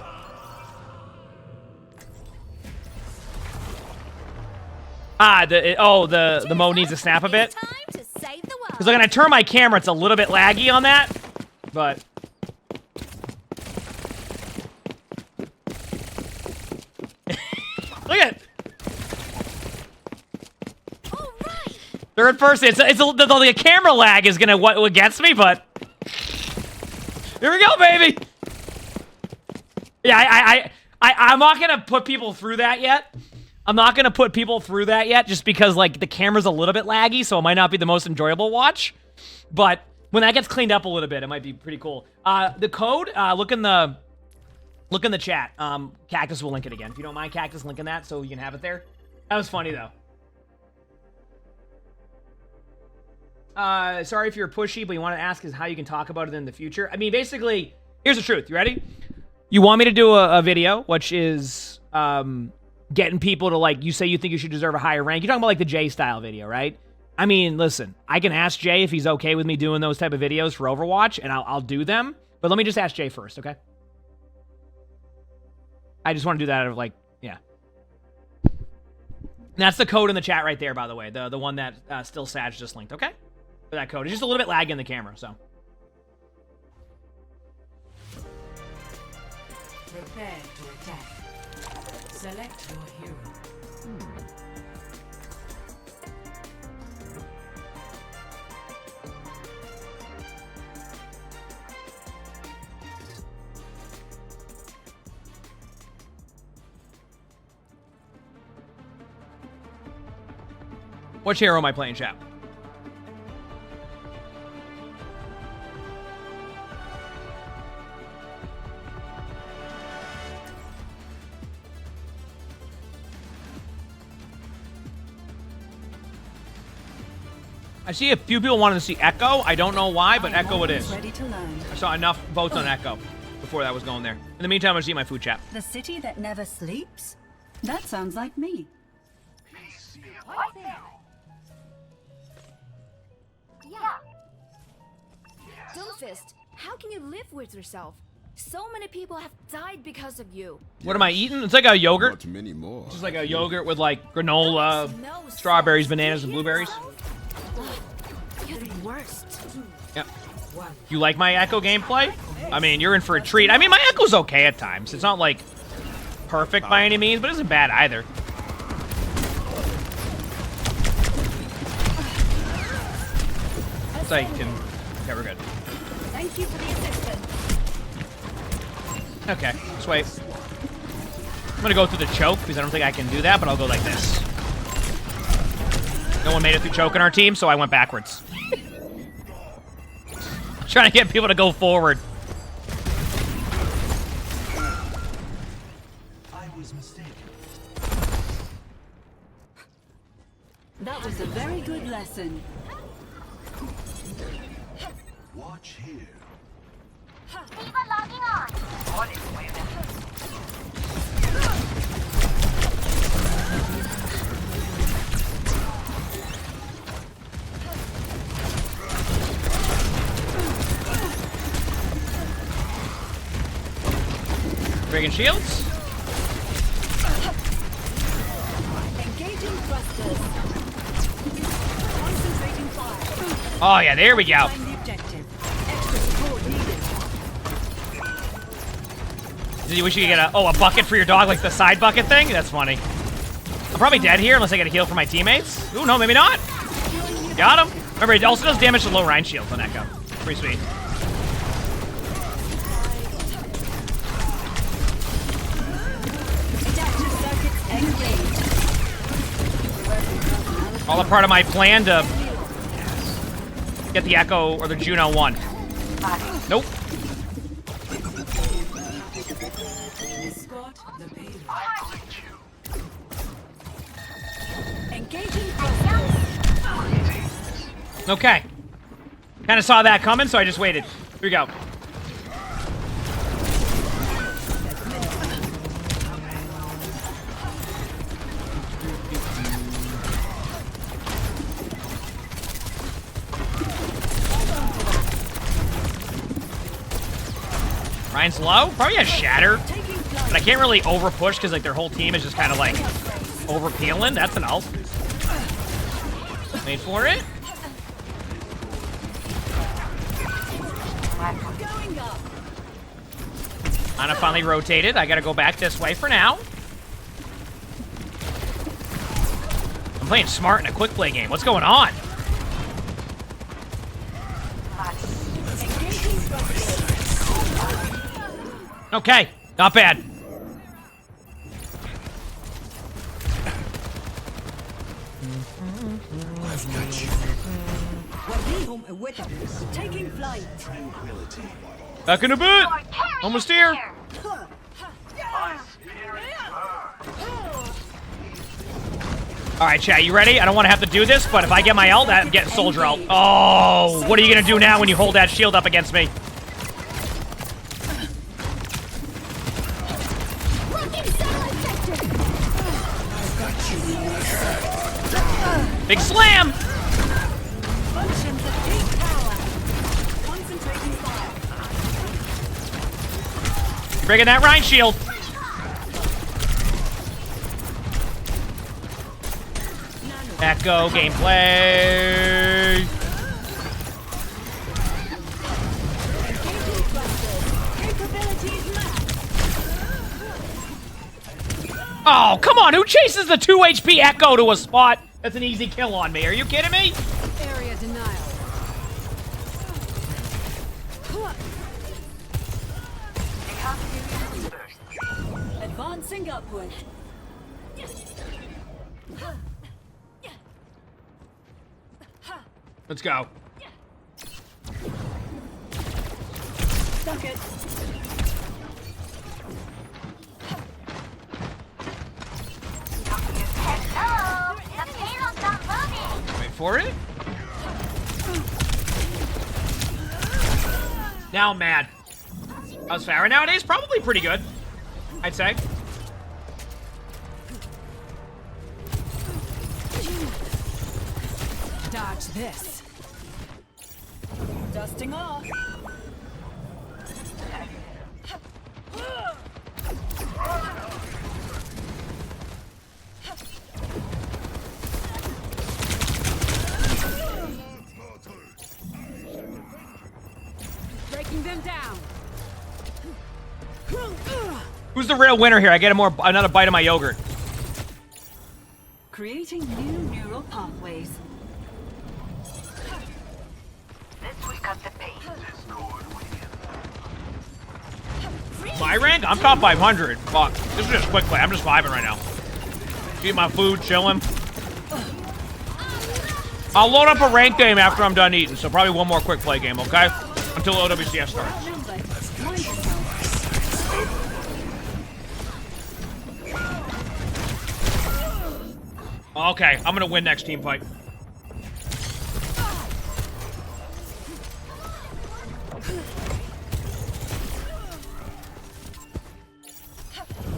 Ah, the mode needs to snap a bit. Because like when I turn my camera, it's a little bit laggy on that, but... Look at it. Third person, the camera lag is gonna what gets me, but... Here we go, baby! Yeah, I'm not gonna put people through that yet. I'm not gonna put people through that yet, just because like the camera's a little bit laggy, so it might not be the most enjoyable watch. But when that gets cleaned up a little bit, it might be pretty cool. The code, look in the chat. Cactus will link it again. If you don't mind, Cactus linking that so you can have it there. That was funny though. Sorry if you're pushy, but you want to ask is how you can talk about it in the future. I mean, basically, here's the truth. You ready? You want me to do a video, which is getting people to like, you say you think you should deserve a higher rank. You're talking about like the Jay style video, right? I mean, listen, I can ask Jay if he's okay with me doing those type of videos for Overwatch, and I'll do them. But let me just ask Jay first, okay? I just want to do that out of like, yeah. And that's the code in the chat right there, by the way. The one that Still Sag just linked, okay? For that code. It's just a little bit laggy in the camera, so. Prepare to attack. Select your hero. Which hero am I playing, chat? I see a few people wanted to see Echo. I don't know why, but Echo it is. Ready to learn. I saw enough votes on Echo before that was going there. In the meantime, I see my food chat. The city that never sleeps? That sounds like me. Yeah. Doomfist, how can you live with yourself? So many people have died because of you. What am I eating? It's like a yogurt. Not many more. It's just like a yogurt with like granola, strawberries, bananas, and blueberries. You're the worst. Yep. You like my Echo gameplay? I mean, you're in for a treat. I mean, my Echo's okay at times. It's not, like, perfect by any means, but it isn't bad either. So I can... Okay, we're good. Thank you for the assistance. Okay, let's wait. I'm gonna go through the choke, because I don't think I can do that, but I'll go like this. No one made it through choke in our team, so I went backwards. Trying to get people to go forward. I was mistaken. That was a very good lesson. Watch here. Diva logging on. Breaking shields. Engaging thrusters. Concentrating fire. Oh yeah, there we go. Find the objective. Extra support needed. Did you wish you could get a bucket for your dog, like the side bucket thing? That's funny. I'm probably dead here unless I get a heal for my teammates. Ooh, no, maybe not. Got him. Remember, it also does damage to low Rhine shields on Echo. Pretty sweet. All a part of my plan to get the Echo or the Juno 1. Nope. Escort the payload. Engaging Okay. Kind of saw that coming, so I just waited. Here we go. Ryan's low? Probably has Shatter. But I can't really over push because like their whole team is just kind of like over peeling. That's an ult. Wait for it. Ana finally rotated. I gotta go back this way for now. I'm playing smart in a quick play game. What's going on? Okay, not bad. Taking flight. Back in a bit. Almost here. All right, chat, you ready? I don't want to have to do this, but if I get my ult, I'm getting soldier ult. Oh, what are you gonna do now when you hold that shield up against me? Big slam! Breaking that Rhine shield. Echo gameplay. Oh, come on. Who chases the 2 HP Echo to a spot? That's an easy kill on me. Are you kidding me? Area denial. Advancing upward. Let's go. Stuck it. Hello, the payload's not moving. Wait for it. Now I'm mad. How's Farah nowadays? Probably pretty good, I'd say. Dodge this. Dusting off. Who's the real winner here? I get another bite of my yogurt. Creating new neural pathways. This will cut the pace. My rank? I'm top 500. Fuck. This is just quick play. I'm just vibing right now. Eat my food, chilling. I'll load up a rank game after I'm done eating, so probably one more quick play game, okay? Until OWCS starts. Okay, I'm gonna win next team fight.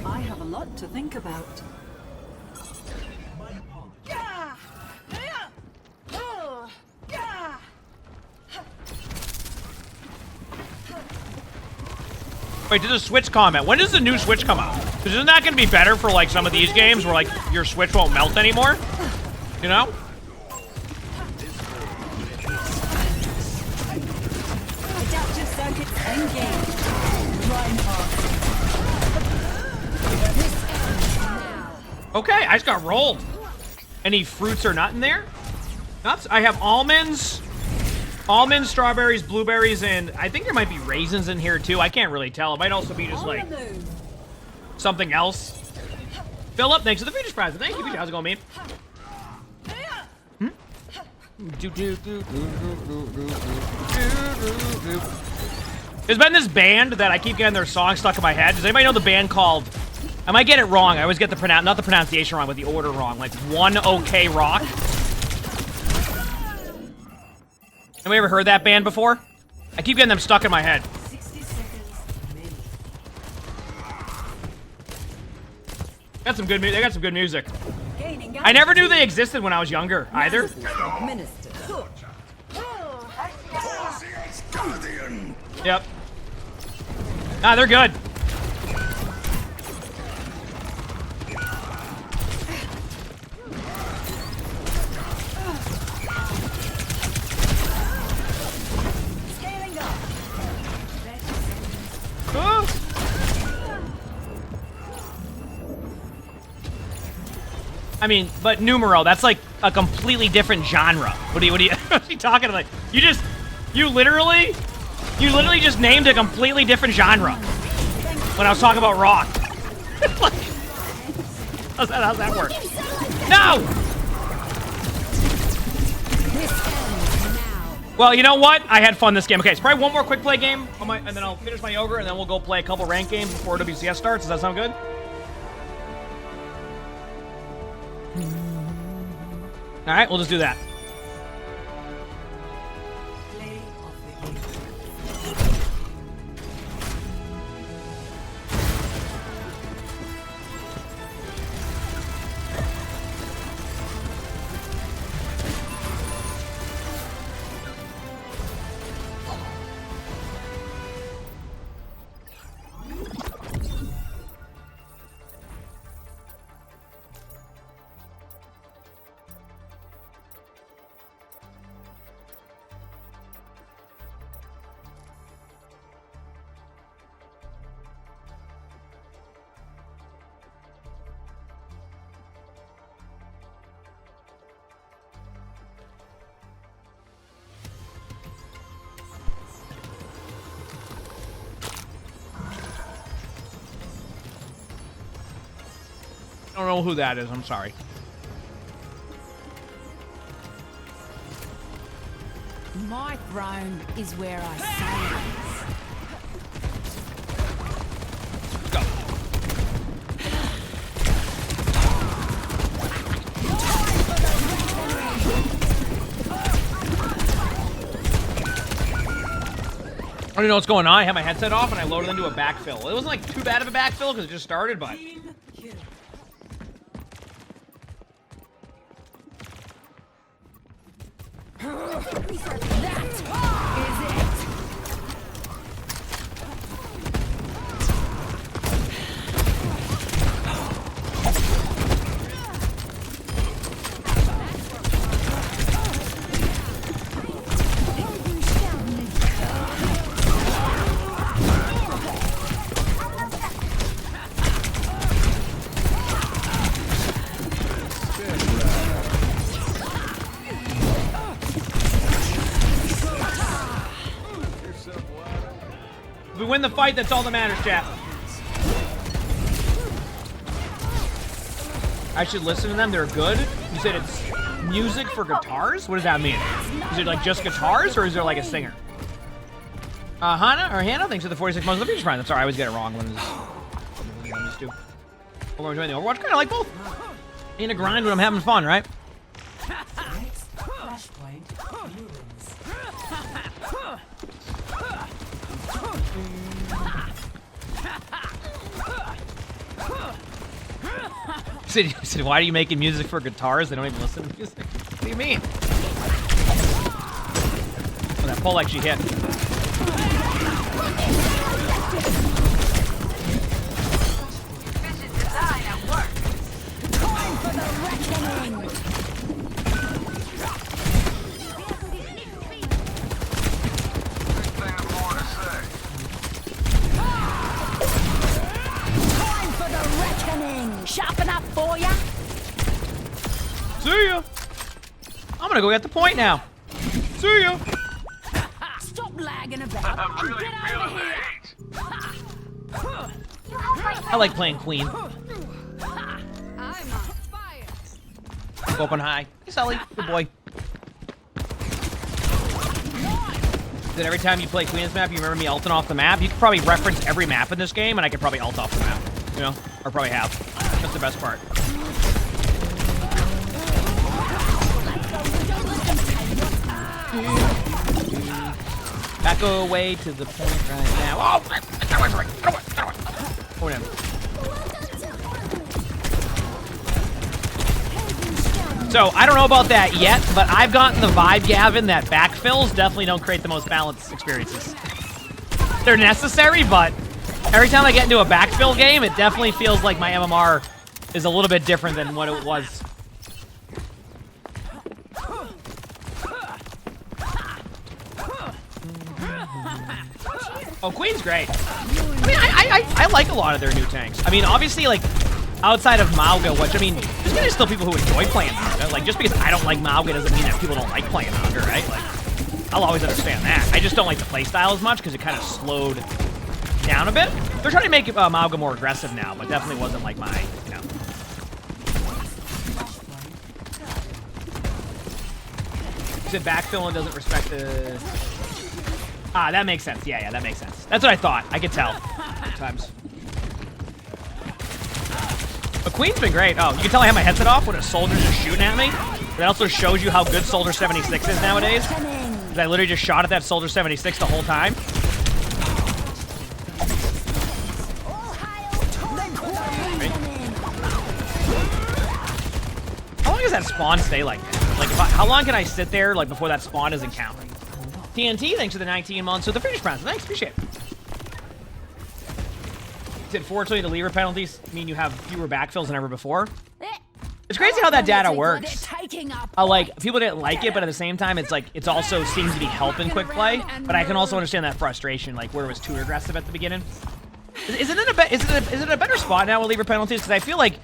I have a lot to think about. Wait, did the Switch comment? When does the new Switch come out? Because isn't that going to be better for, like, some of these games where, like, your Switch won't melt anymore? You know? Adaptive circuits engaged. Okay, I just got rolled. Any fruits or nut in there? Nuts? I have almonds, strawberries, blueberries, and I think there might be raisins in here too. I can't really tell. It might also be just like something else. Philip, thanks for the Features Prize. Thank you. How's it going, mate? There's been this band that I keep getting their song stuck in my head. Does anybody know the band called... I might get it wrong. I always get the not the pronunciation wrong, but the order wrong. Like One OK Rock. Have you ever heard that band before? I keep getting them stuck in my head. 60 seconds. Got some good music. They got some good music. I never knew they existed when I was younger either. Yep. Ah, they're good. I mean, but numero, that's like a completely different genre. What are you talking about? You literally just named a completely different genre when I was talking about rock. Like, how's that work? No! Well, you know what? I had fun this game. Okay, so probably one more quick play game, and then I'll finish my yogurt, and then we'll go play a couple rank games before WCS starts. Does that sound good? All right, we'll just do that. I don't know who that is. I'm sorry. My throne is where I say Go. I don't know what's going on. I had my headset off and I loaded into a backfill. It wasn't like too bad of a backfill because it just started, but... the fight. That's all that matters, chat. I should listen to them. They're good. You said it's music for guitars? What does that mean? Is it like just guitars, or is there like a singer? Hannah, thanks for the 46 months of the Future Prime. I'm sorry, I always get it wrong when I'm used to. We're enjoying the Overwatch. Kind of like both. Ain't a grind when I'm having fun, right? Said, why are you making music for guitars? They don't even listen to music. What do you mean? Oh, that pole actually hit. Efficient design at work. Time for the reckoning. Time for the reckoning. Sharpen up for ya. See ya. I'm gonna go get the point now. See ya. Stop lagging about. I'm really Get feeling over the here. heat. I like playing Queen. I'm on fire. Go up on high. Hey, Sully. Good boy. Then every time you play Queen's map, you remember me ulting off the map. You could probably reference every map in this game, and I could probably ult off the map. You know? Or probably have. That's the best part. Back away to the point right now. Oh, oh, damn. So, I don't know about that yet, but I've gotten the vibe, Gavin, that backfills definitely don't create the most balanced experiences. They're necessary, but every time I get into a backfill game, it definitely feels like my MMR is a little bit different than what it was. Oh, Queen's great. I mean, I like a lot of their new tanks. I mean, obviously, like, outside of Mauga, which, I mean, there's gonna be still people who enjoy playing Mauga. Like, just because I don't like Mauga doesn't mean that people don't like playing Mauga, right? Like, I'll always understand that. I just don't like the playstyle as much because it kind of slowed down a bit. They're trying to make Mauga more aggressive now, but definitely wasn't like my, you know. Said backfill and doesn't respect the... Ah, that makes sense. Yeah, that makes sense. That's what I thought. I could tell sometimes. But Queen's been great. Oh, you can tell I have my headset off when a soldier's just shooting at me. That also shows you how good Soldier 76 is nowadays. Because I literally just shot at that Soldier 76 the whole time. How long does that spawn stay like that? Like, how long can I sit there like before that spawn is encountered? TNT, thanks for the 19 months with the finish rounds. Thanks, appreciate it. Did 420 the lever penalties mean you have fewer backfills than ever before? It's crazy how that data works. Like, people didn't like it, but at the same time, it's like, it's also seems to be helping quick play. But I can also understand that frustration, like where it was too aggressive at the beginning. Is it a better spot now with lever penalties? Because I feel like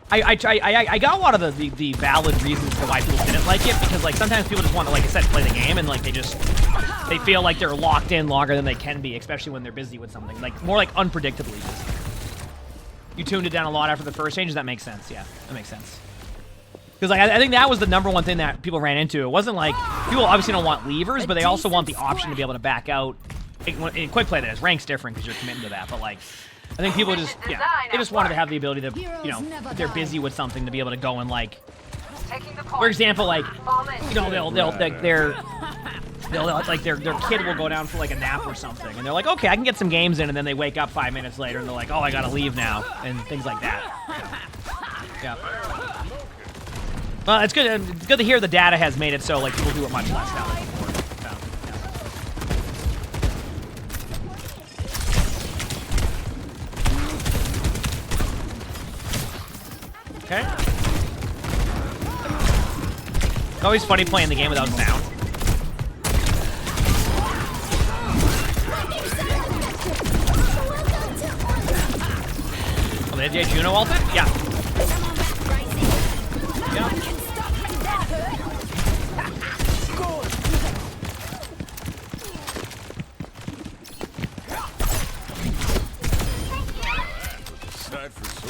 I got a lot of the valid reasons for why people didn't like it, because like sometimes people just want to, like I said, play the game, and like they feel like they're locked in longer than they can be, especially when they're busy with something. Like more like unpredictably busy. You tuned it down a lot after the first change. Does that make sense? Yeah, that makes sense. Because like I think that was the #1 thing that people ran into. It wasn't like people obviously don't want levers, but they also want the option to be able to back out. In quick play, that is rank's different because you're committing to that, but like. I think people just, yeah, they just wanted to have the ability to, you know, if they're busy with something, to be able to go and like, for example, like, you know, their kid will go down for like a nap or something, and they're like, okay, I can get some games in, and then they wake up 5 minutes later, and they're like, oh, I gotta leave now, and things like that. Yeah. Well, it's good. It's good to hear the data has made it so like people do it much less now than before. Okay. It's always funny playing the game without sound. Oh, the AJ Juno ulted? Yeah. Yeah.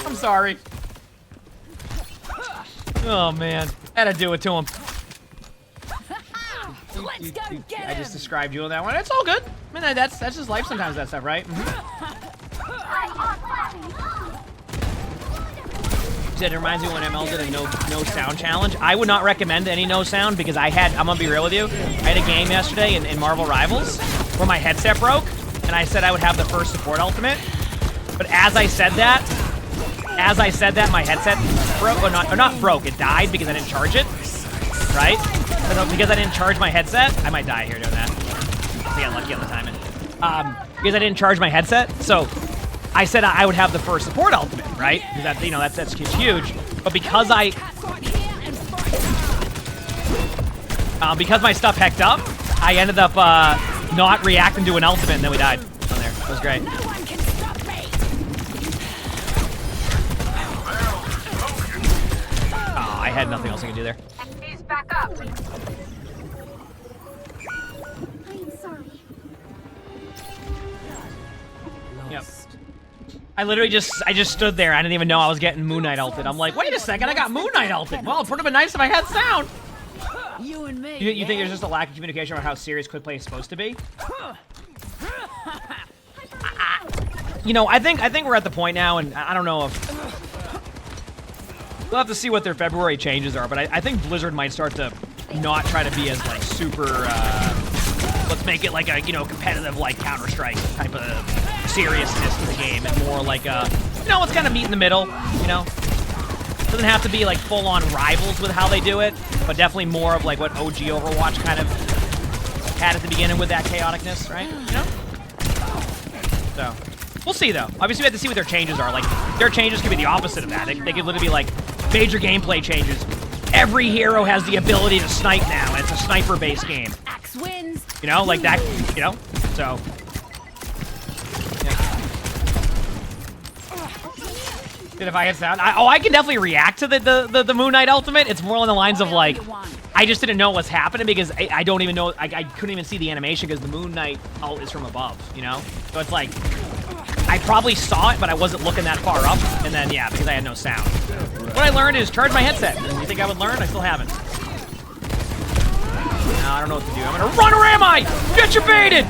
I'm sorry. Oh man, had to do it to him. Let's go get him. I just described you on that one. It's all good. I mean, that's just life sometimes, that stuff, right? It reminds me when ML did a no sound challenge. I would not recommend any no sound because I'm gonna be real with you. I had a game yesterday in Marvel Rivals where my headset broke, and I said I would have the first support ultimate. But as I said that, my headset broke, or not broke, it died because I didn't charge it, right? So because I didn't charge my headset, I might die here doing that. I got lucky on the timing. Because I didn't charge my headset, so I said I would have the first support ultimate, right? Because that's huge. But because because my stuff hecked up, I ended up not reacting to an ultimate, and then we died on there. It was great. Oh, I had nothing else I could do there. He's back up. I'm sorry. Yep. I literally just stood there. I didn't even know I was getting Moon Knight ulted. I'm like, wait a second, I got Moon Knight ulted. Well, it would have been nice if I had sound. You and me. You think there's just a lack of communication about how serious quick play is supposed to be? You know, I think we're at the point now, and I don't know if we'll have to see what their February changes are. But I think Blizzard might start to not try to be as like super. Let's make it like a competitive like Counter-Strike type of seriousness to the game, and more like let's kind of meet in the middle. Doesn't have to be like full-on rivals with how they do it, but definitely more of like what OG Overwatch kind of had at the beginning with that chaoticness, right? So we'll see though. Obviously, we have to see what their changes are. Like their changes could be the opposite of that. They could literally be like major gameplay changes. Every hero has the ability to snipe now, and it's a sniper-based game. Axe wins. Like that. So. If I hit sound, I can definitely react to the Moon Knight ultimate. It's more on the lines of like, I just didn't know what's happening because I don't even know. I couldn't even see the animation because the Moon Knight ult is from above. So it's like I probably saw it, but I wasn't looking that far up. And then yeah, because I had no sound. What I learned is charge my headset. And you think I would learn? I still haven't. No, I don't know what to do. I'm gonna run, or am I? Get you baited!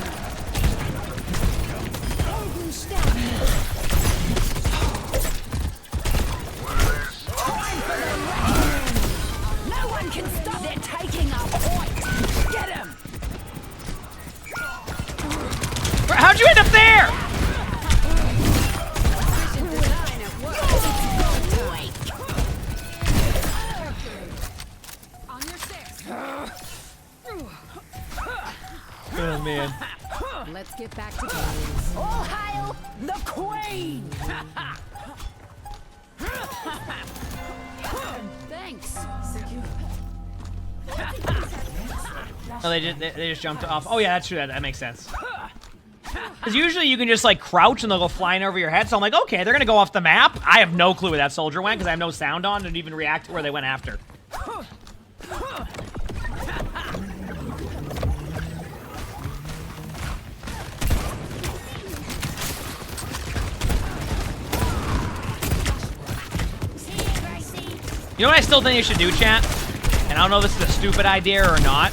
How'd you end up there? Oh man. Let's get back to games. All hail the Queen! Thanks. Oh, they just jumped off. Oh yeah, that's true. That makes sense. Because usually you can just like crouch and they'll go flying over your head. So I'm like, okay, they're gonna go off the map. I have no clue where that soldier went because I have no sound on and even react to where they went after. You know what I still think you should do, chat? And I don't know if this is a stupid idea or not.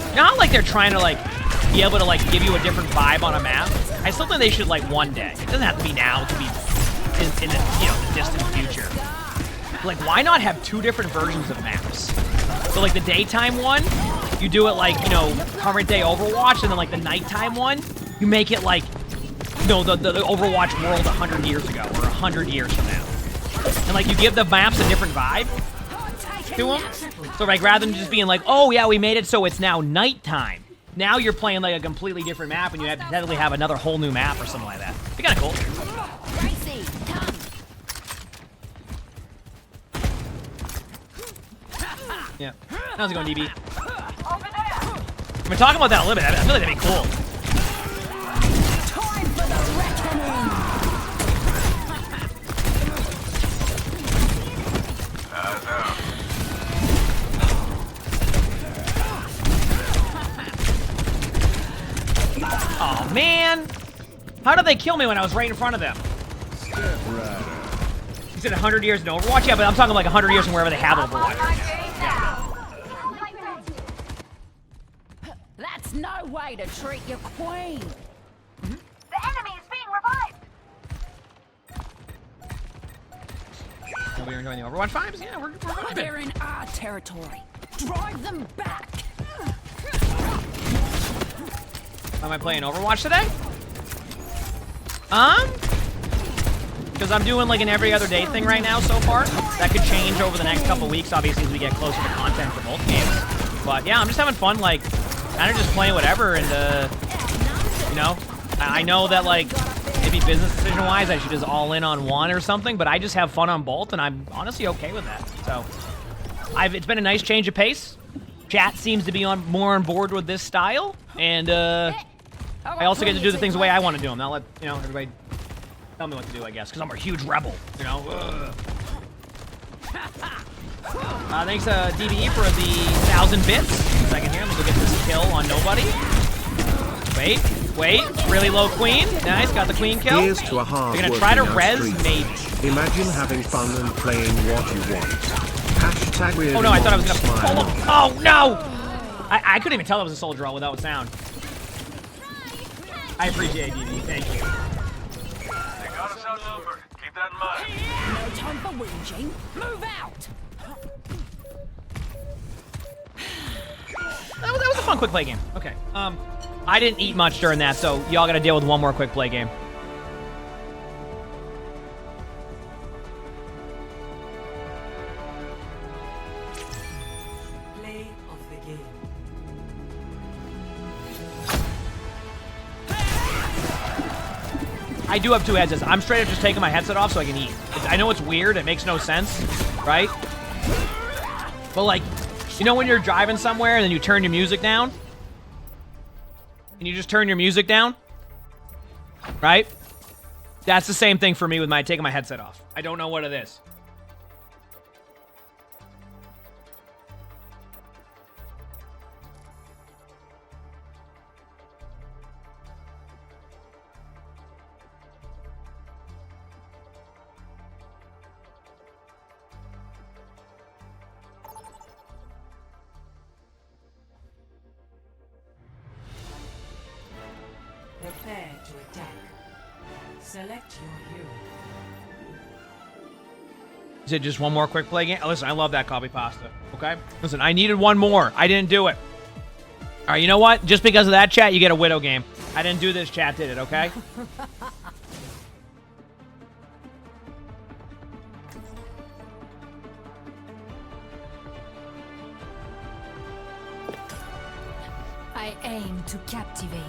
You know how like they're trying to like be able to like give you a different vibe on a map? I still think they should like one day. It doesn't have to be now. It could be in the the distant future. Like why not have two different versions of maps? So like the daytime one, you do it like current day Overwatch, and then like the nighttime one, you make it like the Overwatch world 100 years ago or 100 years from now. And like you give the maps a different vibe to them. So like rather than just being like, oh yeah, we made it so it's now nighttime. Now you're playing like a completely different map, and you have to definitely have another whole new map or something like that. It'd be kind of cool. Yeah. How's it going, DB? I've been talking about that a little bit. I feel like that'd be cool. Time for the reckoning! Oh man! How did they kill me when I was right in front of them? Step right up. You said 100 years in Overwatch? Yeah, but I'm talking like 100 years from wherever they have Overwatch. That's no way to treat your queen. The enemy is being revived. We're enjoying the Overwatch vibes? Yeah, we're vibing. They're in our territory. Drive them back. Am I playing Overwatch today? Because I'm doing like an every other day thing right now so far. That could change over the next couple weeks, obviously, as we get closer to content for both games. But yeah, I'm just having fun, like, kind of just playing whatever, and, you know, I know that, like, maybe business decision-wise, I should just all in on one or something, but I just have fun on both, and I'm honestly okay with that. So, it's been a nice change of pace. Chat seems to be more on board with this style, and, I also get to do the things the way I want to do them, not let, you know, everybody tell me what to do, I guess, because I'm a huge rebel, you know? Thanks, DBE, for the 1,000 bits. Second here, I'm gonna go get this kill on nobody. Wait, really low queen. Nice, got the queen kill. Here's to a hard We're gonna try to res, street. maybe. Imagine having fun and playing what you want. Hashtag weird. Oh no, I thought I was gonna pull him. Oh no! I couldn't even tell that was a soul draw without sound. I appreciate DB, thank you. They got us outnumbered. Keep that in mind. No time for whinging. Move out. That was a fun quick play game. Okay. I didn't eat much during that, so y'all gotta deal with one more quick play game. Play of the game. I do have two headsets. I'm straight up just taking my headset off so I can eat. I know it's weird. It makes no sense, right? But like, you know when you're driving somewhere and then you turn your music down? And you just turn your music down? Right? That's the same thing for me with taking my headset off. I don't know what it is. Prepare to attack. Select your hero. Is it just one more quick play game? Oh, listen, I love that copy pasta. Okay? Listen, I needed one more. I didn't do it. All right, you know what? Just because of that, chat, you get a Widow game. I didn't do this, chat did it, okay? I aim to captivate.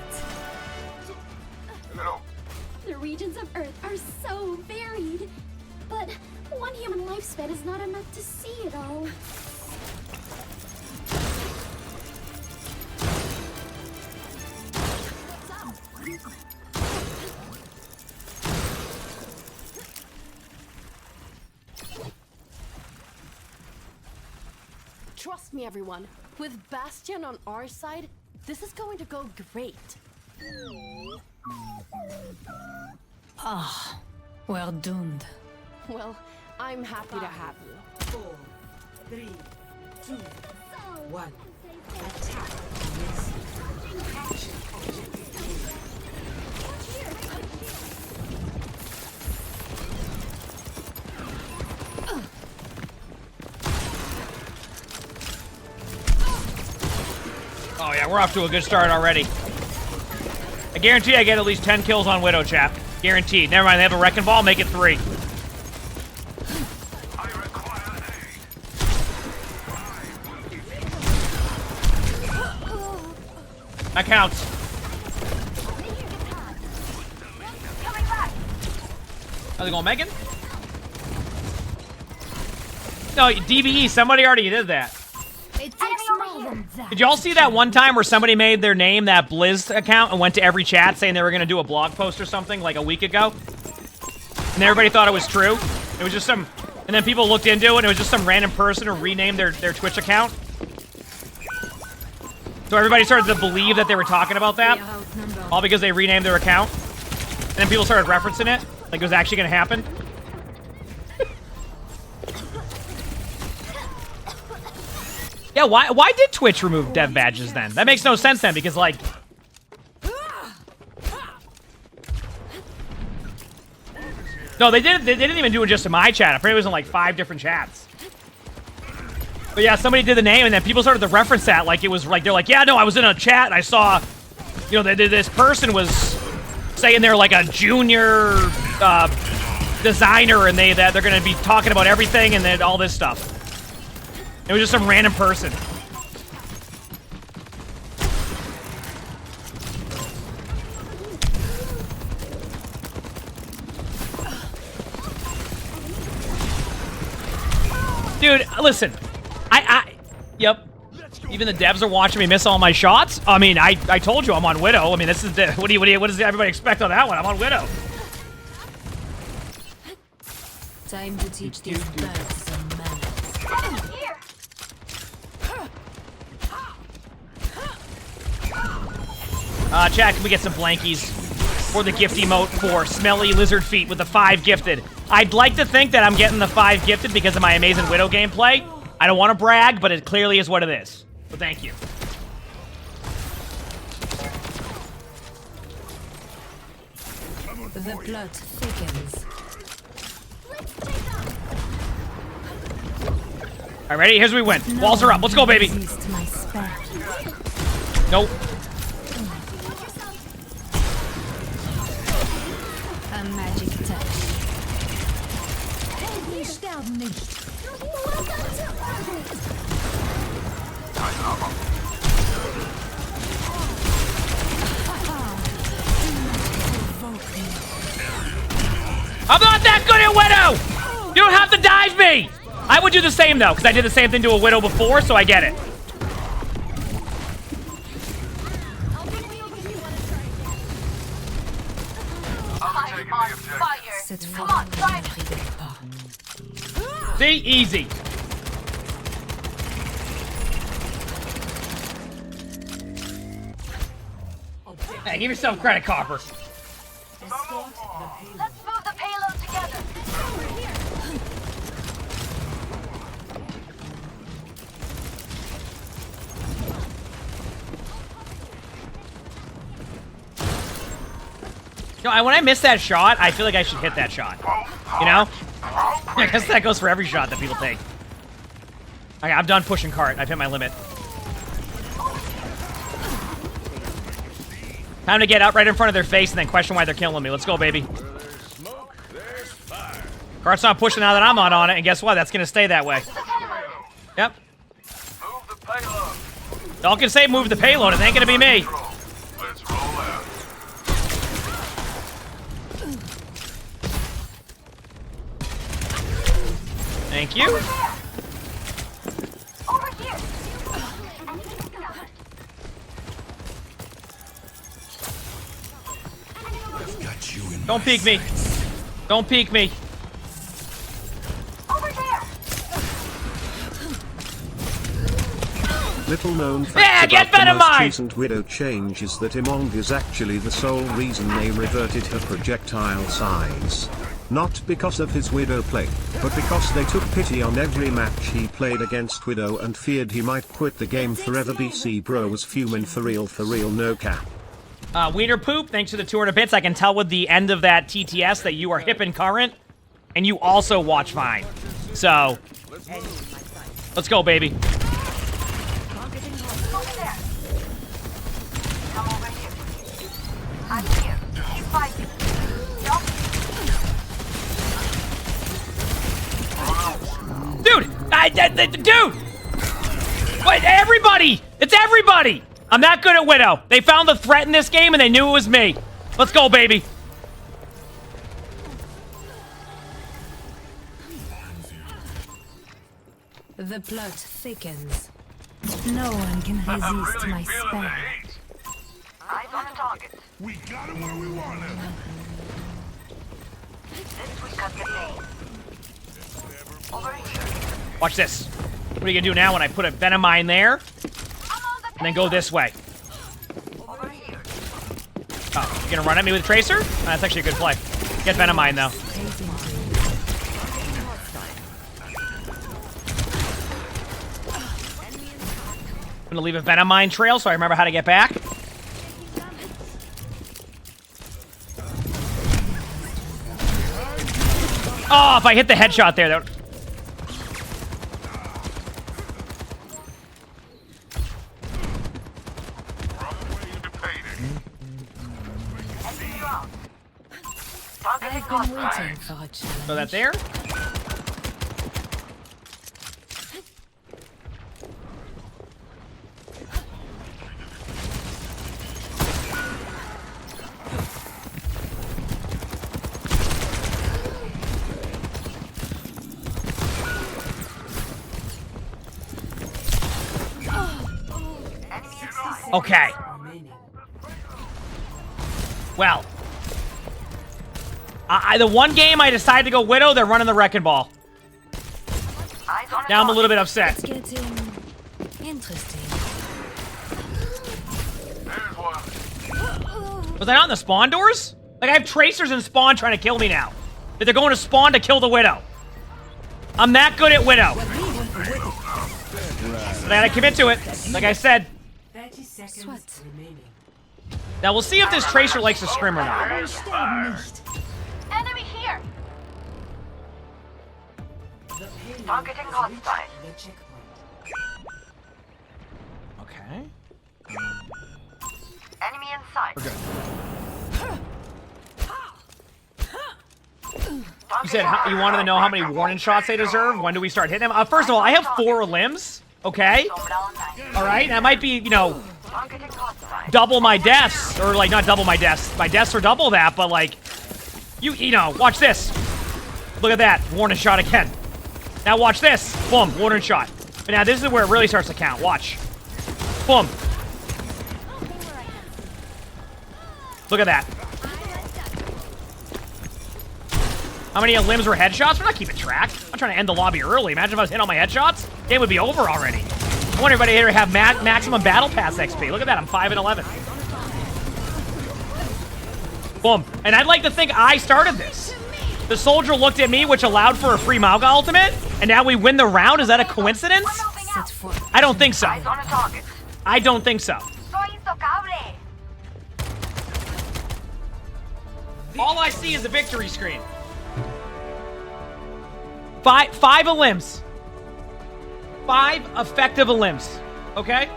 The regions of Earth are so varied, but one human lifespan is not enough to see it all. Trust me, everyone. With Bastion on our side, this is going to go great. Ah, we're doomed. Well, I'm happy to have you. 4, 3, 2, 1. Attack. Action objective. Oh yeah, we're off to a good start already. I guarantee I get at least 10 kills on Widow, chap. Guaranteed. Never mind, they have a wrecking ball, make it 3. That counts. How's it going, Megan? No, DBE, somebody already did that. It takes more than that. Did y'all see that one time where somebody made their name that Blizz account and went to every chat saying they were going to do a blog post or something like a week ago? And everybody thought it was true. It was just some... And then people looked into it and it was just some random person who renamed their Twitch account. So everybody started to believe that they were talking about that. All because they renamed their account. And then people started referencing it. Like it was actually going to happen. Yeah, why did Twitch remove dev badges then? That makes no sense then, because like... No, they didn't even do it just in my chat. Apparently it was in like 5 different chats. But yeah, somebody did the name, and then people started to reference that like it was like, they're like, yeah, no, I was in a chat and I saw, you know, this person was saying they're like a junior designer, and they're gonna be talking about everything and then all this stuff. It was just some random person. Dude, listen. Yep. Even the devs are watching me miss all my shots. I mean, I told you I'm on Widow. I mean, this is the, what does everybody expect on that one? I'm on Widow. Time to teach these birds some manners. Chat, can we get some blankies for the gift emote for Smelly Lizard Feet with the 5 gifted? I'd like to think that I'm getting the 5 gifted because of my amazing Widow gameplay. I don't want to brag, but it clearly is what it is. So thank you. The plot thickens. Alright, ready? Here's where we win. Walls are up. Let's go, baby. Nope. A magic touch. Sterben nicht. I'm not that good at Widow! You don't have to dive me! I would do the same, though, because I did the same thing to a Widow before, so I get it. See? Easy. Hey, give yourself credit, Copper. Let's move the payload together. No, when I miss that shot, I feel like I should hit that shot. You know? I guess that goes for every shot that people take. Okay, I'm done pushing cart. I've hit my limit. Time to get up right in front of their face and then question why they're killing me. Let's go, baby. Cart's not pushing now that I'm not on it, and guess what? That's gonna stay that way. Yep. Y'all can say move the payload. It ain't gonna be me. Thank you. Don't peek me. Don't peek me. Little known fact about the most recent Widow change is that emongg is actually the sole reason they reverted her projectile size. Not because of his Widow play, but because they took pity on every match he played against Widow and feared he might quit the game forever. BC bro was fuming for real, no cap. Wiener Poop, thanks for the 200 bits. I can tell with the end of that TTS that you are hip and current, and you also watch Vine. So, let's go, baby. I'm here. Keep fighting. Dude! Dude! Wait, everybody! It's everybody! I'm that good at Widow. They found the threat in this game and they knew it was me. Let's go, baby. The plot thickens. No one can resist my spell. Eyes on the target. We got him where we want him. This we cut the pain. Over here. Watch this. What are you gonna do now when I put a Venom Mine there? And then go this way. Oh, you gonna run at me with Tracer? Oh, that's actually a good play. Get Venom Mine, though. gonna leave a Venom Mine trail so I remember how to get back. Oh, if I hit the headshot there, that would... I've been waiting for a challenge. Throw that there. Okay. Well. The one game I decided to go Widow, they're running the Wrecking Ball. Now I'm a little bit upset. It's getting interesting. Was I not in the spawn doors? Like, I have tracers in spawn trying to kill me now. That they're going to spawn to kill the Widow. I'm that good at Widow. I gotta commit to it. Like I said. 30 seconds remaining. Now we'll see if this tracer likes to scrim or not. Enemy here! Targeting hostile. Okay. Enemy in sight. We're good. You said you wanted to know how many warning shots they deserve? When do we start hitting them? First of all, I have 4 limbs. Okay? Alright? That might be, you know, double my deaths. Or, like, not double my deaths. My deaths are double that, but, like, you know, watch this. Look at that. Warning shot again. Now watch this. Boom. Warning shot. But now this is where it really starts to count. Watch. Boom. Look at that. How many limbs were headshots? We're not keeping track. I'm trying to end the lobby early. Imagine if I was hitting all my headshots. Game would be over already. I want everybody here to have maximum battle pass XP. Look at that. I'm 5 and 11. Boom. And I'd like to think I started this. The soldier looked at me, which allowed for a free Mauga ultimate, and now we win the round. Is that a coincidence? I don't think so. I don't think so. All I see is a victory screen. 5 limbs. 5 effective limbs. Okay?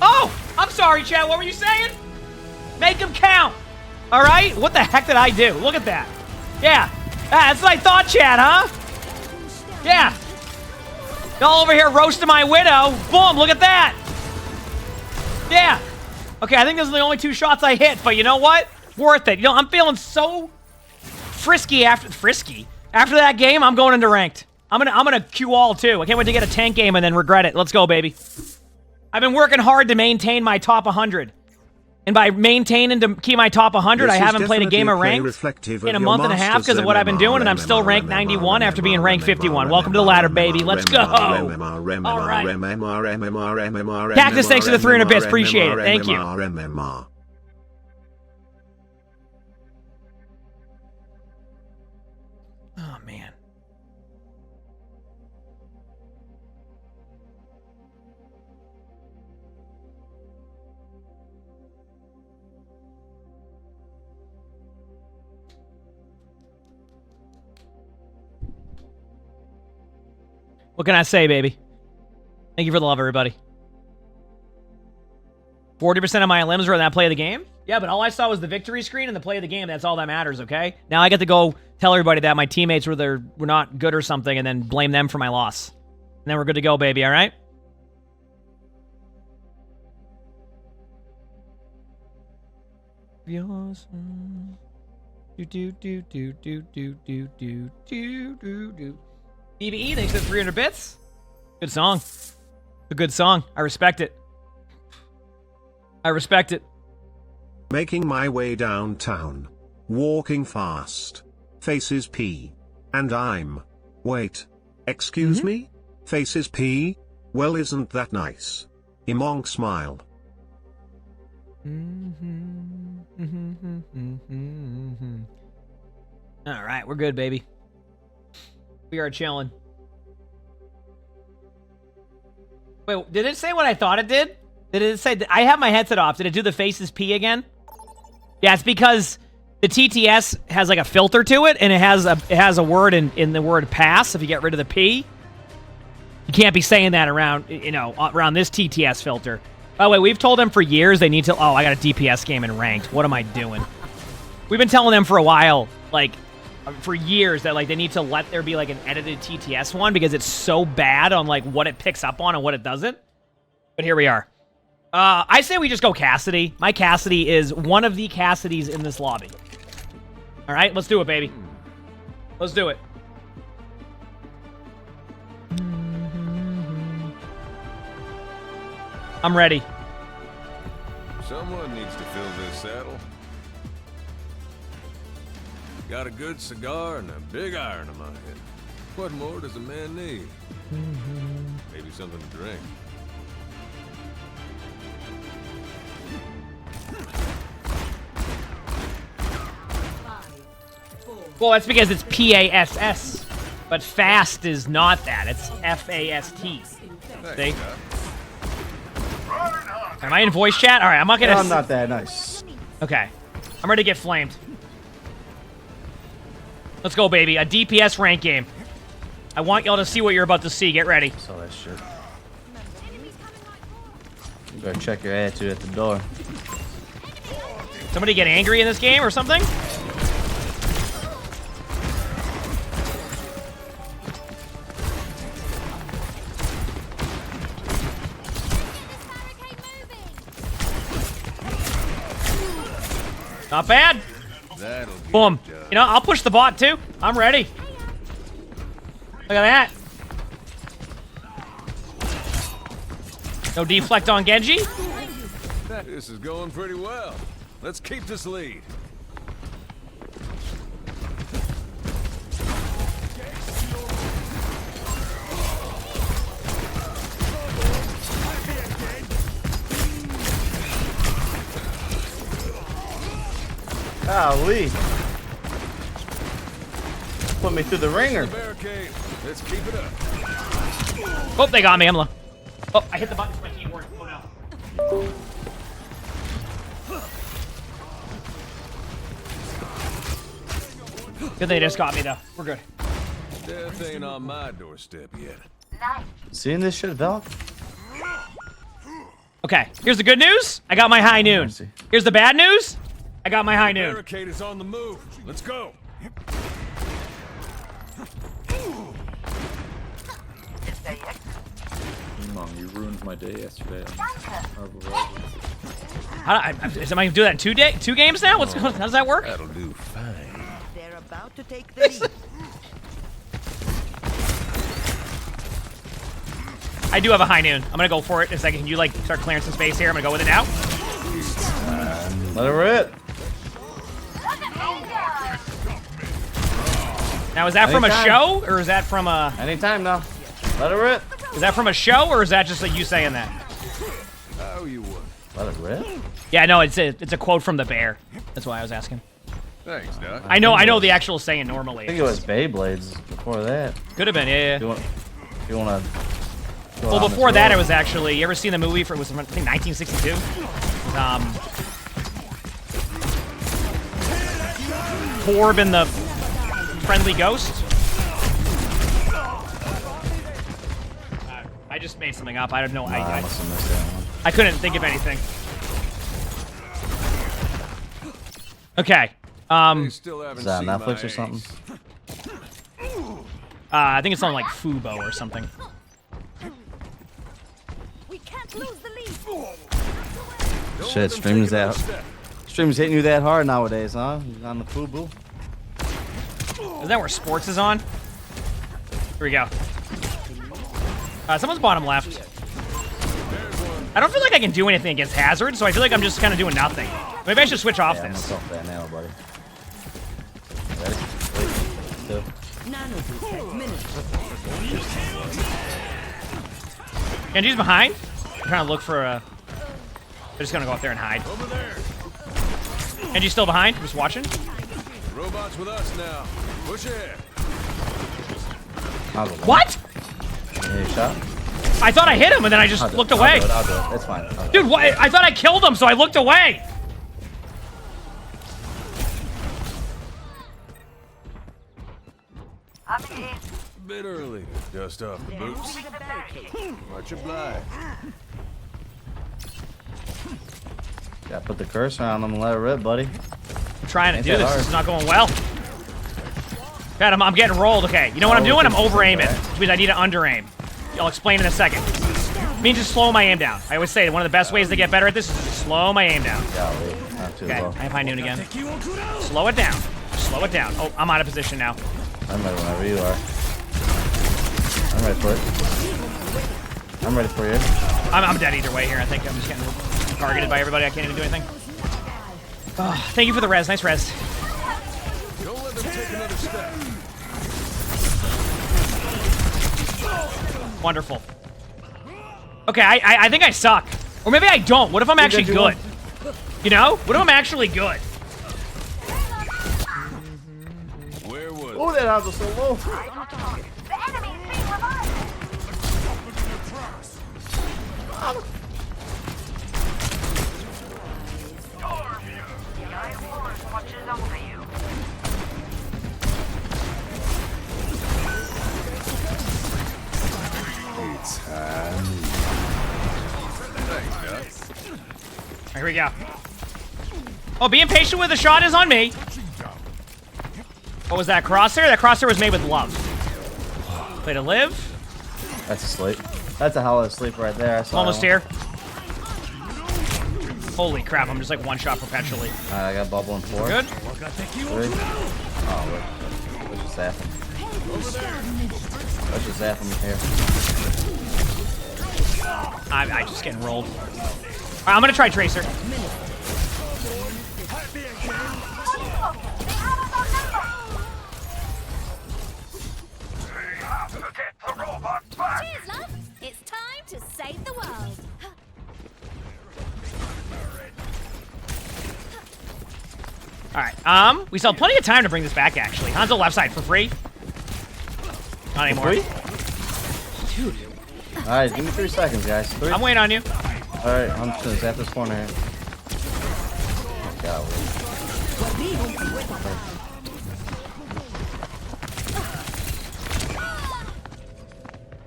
Oh! I'm sorry, chat. What were you saying? Make them count. All right? What the heck did I do? Look at that. Yeah. That's what I thought, chat, huh? Yeah. Y'all over here roasting my Widow. Boom. Look at that. Yeah. Okay, I think those are the only 2 shots I hit, but you know what? Worth it. You know, I'm feeling so frisky after that game. I'm going into ranked. I'm gonna Q all too. I can't wait to get a tank game and then regret it. Let's go, baby. I've been working hard to maintain my top 100. And by maintaining to keep my top 100, I haven't played a game of ranked in a month and a half because of what I've been doing, and I'm still ranked 91 after being ranked 51. Welcome to the ladder, baby. Let's go. All right. Cactus, thanks for the 300 bits. Appreciate it. Thank you. Oh, man. What can I say, baby? Thank you for the love, everybody. 40% of my limbs were in that play of the game? Yeah, but all I saw was the victory screen and the play of the game. That's all that matters, okay? Now I get to go tell everybody that my teammates were not good or something and then blame them for my loss. And then we're good to go, baby, all right? Yours. BBE, thanks for 300 bits. Good song. A good song. I respect it. I respect it. Making my way downtown. Walking fast. Faces P. And I'm. Wait. Excuse me? Faces P? Well, isn't that nice? Emongg smile. Alright, we're good, baby. We are chilling. Wait, did it say what I thought it did? Did it say... I have my headset off. Did it do the faces P again? Yeah, it's because the TTS has like a filter to it, and it has a word in the word pass. If you get rid of the P, you can't be saying that around, you know, around this TTS filter. By the way, we've told them for years they need to... Oh, I got a DPS game in ranked. What am I doing? We've been telling them for a while, like, for years, that like they need to let there be like an edited TTS one because it's so bad on like what it picks up on and what it doesn't. But here we are. I say we just go Cassidy. My Cassidy is one of the Cassidys in this lobby. All right, let's do it, baby. Let's do it. I'm ready. Someone needs to fill this saddle. Got a good cigar and a big iron in my head. What more does a man need? Maybe something to drink. Well, that's because it's PASS, but fast is not that. It's FAST. See? Am I in voice chat? All right, I'm not gonna. I'm not that nice. Okay, I'm ready to get flamed. Let's go, baby. A DPS rank game. I want y'all to see what you're about to see. Get ready. Saw that shit. You better check your attitude at the door. Somebody get angry in this game or something? Not bad. Boom. You know, I'll push the bot too. I'm ready. Look at that. No deflect on Genji. This is going pretty well. Let's keep this lead. Golly. Put me through the ringer. Let's keep it up. Oh, they got me. I'm low. Oh, I hit the button so my keyboard. Oh no. Good they just got me though. We're good. Death ain't on my doorstep yet. Seeing this shit, Val? Okay, here's the good news. I got my high noon. Here's the bad news. I got my high noon. Barricade is on the move. Let's go. Mom, you ruined my day yesterday. Am I gonna do that in two games now? How does that work? That'll do fine. They're about to take the lead. I do have a high noon. I'm gonna go for it in a second. Can you like start clearing some space here? I'm gonna go with it now. Let it rip. Now is that from a show or is that from a? Anytime now. Let it rip. Is that from a show or is that just like you saying that? How you would. Let it rip. Yeah, no, it's a quote from the bear. That's why I was asking. Thanks, Doc. I know the actual saying normally. I think it was Beyblades before that. Could have been, yeah. You wanna well, before that, it was actually. You ever seen the movie for? It was I think 1962. Torb and the Friendly Ghost. I just made something up. I don't know. I must have missed that one. I couldn't think of anything. Okay. Is that Netflix or something? I think it's on like Fubo or something. We can't lose the lead. Shit, stream's hitting you that hard nowadays, huh? On the Fubo. Is that where sports is on? Here we go. Someone's bottom left. I don't feel like I can do anything against Hazard, so I feel like I'm just kind of doing nothing. Maybe I should switch off this. I'm that now, buddy. Ready? Genji's behind. I'm trying to look for a... They're just gonna go up there and hide. Genji's still behind. I'm just watching. Robots with us now. Push ahead. What? Yeah, shot. I thought I hit him, and then I just looked away. I'll do it. It's fine. Dude, what? I thought I killed him, so I looked away. Bit early to dust off the boots. Much obliged. Yeah, put the cursor on them and let it rip, buddy. I'm trying to do this. It's not going well. God, I'm getting rolled. Okay, you know what I'm doing? I'm over-aiming, which means I need to under-aim. I'll explain in a second. It means just slow my aim down. I always say one of the best ways to get better at this is to slow my aim down. Okay, I have high noon again. Slow it down. Slow it down. Oh, I'm out of position now. I'm ready whenever you are. I'm ready for it. I'm ready for you. I'm dead either way here. I think I'm just getting targeted by everybody. I can't even do anything. Oh, thank you for the res. Nice res. Don't let them take another step. Wonderful. Okay, I think I suck. Or maybe I don't. What if I'm actually good? You know? What if I'm actually good? Where was Oh, that odds are so low. The enemy's being revived. The Iron Force watches over you. Here we go. Oh, being patient with the shot is on me. What was that crosshair? That crosshair was made with love. Play to live. That's a sleep. That's a hell of a sleep right there. I saw almost here. Holy crap, I'm just like one shot perpetually. Alright, I got bubble in 4. Good. 3. Oh, what's just happening? What's just happening here? I just getting rolled. Alright, I'm gonna try Tracer. Cheers, love. It's time to save the world. Alright, we still have plenty of time to bring this back, actually. Hanzo left side for free. Not anymore. Dude. Alright, give me 3 seconds, guys. 3. I'm waiting on you. Alright, I'm just gonna zap this corner here. Golly.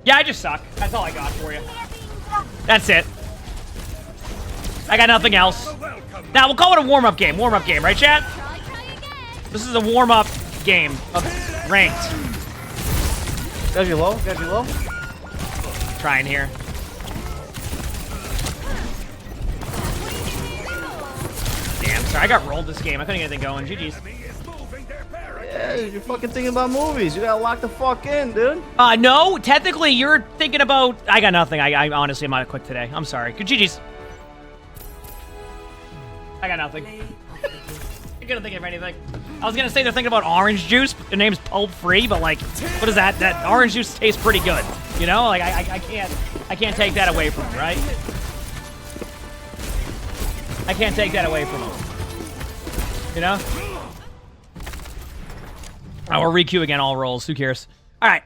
Yeah, I just suck. That's all I got for you. That's it. I got nothing else. Now, we'll call it a warm-up game. Warm-up game, right, chat? This is a warm-up game of ranked. Got you low? Got you low? Trying here. Damn, sorry. I got rolled this game. I couldn't get anything going. GG's. Yeah, you're fucking thinking about movies. You gotta lock the fuck in, dude. No. Technically, you're thinking about... I got nothing. I honestly am not quick today. I'm sorry. Good GG's. I got nothing. I couldn't think of anything. I was gonna say they're thinking about orange juice. The name's pulp free, but like, what is that? That orange juice tastes pretty good. You know, like I can't take that away from them, right? I can't take that away from them. You know? Oh, we'll re-queue again. All rolls. Who cares? All right.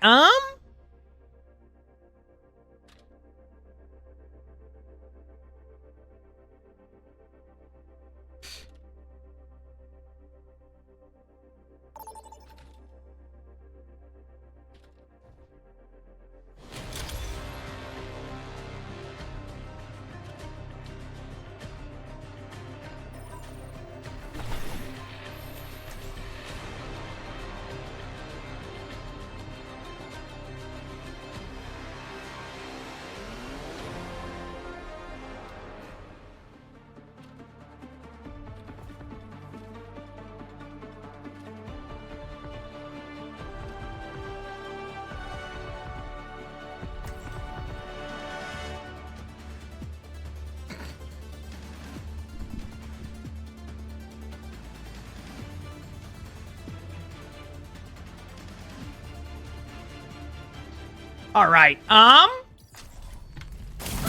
All right.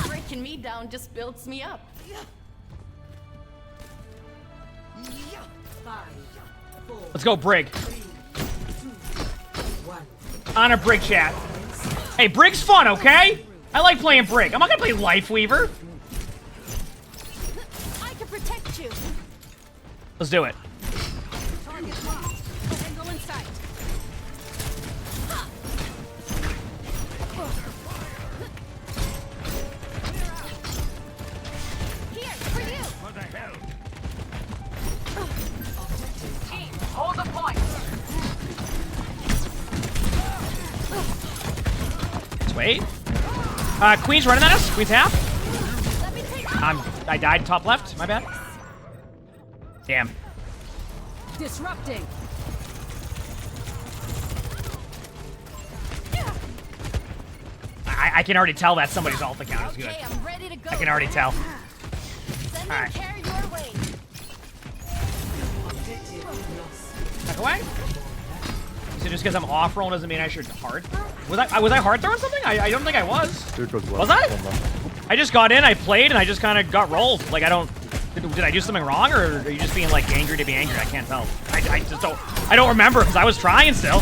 Breaking me down just builds me up. Let's go, Brig. On a Brig chat. Hey, Brig's fun, okay? I like playing Brig. I'm not gonna play Life Weaver. I can protect you. Let's do it. Target locked. Angle in sight. Here, for you. What the hell? Team, hold the point. Let's wait. Queen's running at us. Queen's half. I died top left. My bad. Damn. Disrupting. I can already tell that somebody's ult account is good. Okay, I'm ready to go. I can already tell. Send Alright. carry your way. Back away. So just because I'm off roll doesn't mean I should hard throw? Was I hard throwing something? I don't think I was. Was I? I just got in, I played, and I just kind of got rolled. Like I don't. Did I do something wrong, or are you just being like angry to be angry? I can't tell. I just don't. I don't remember because I was trying still.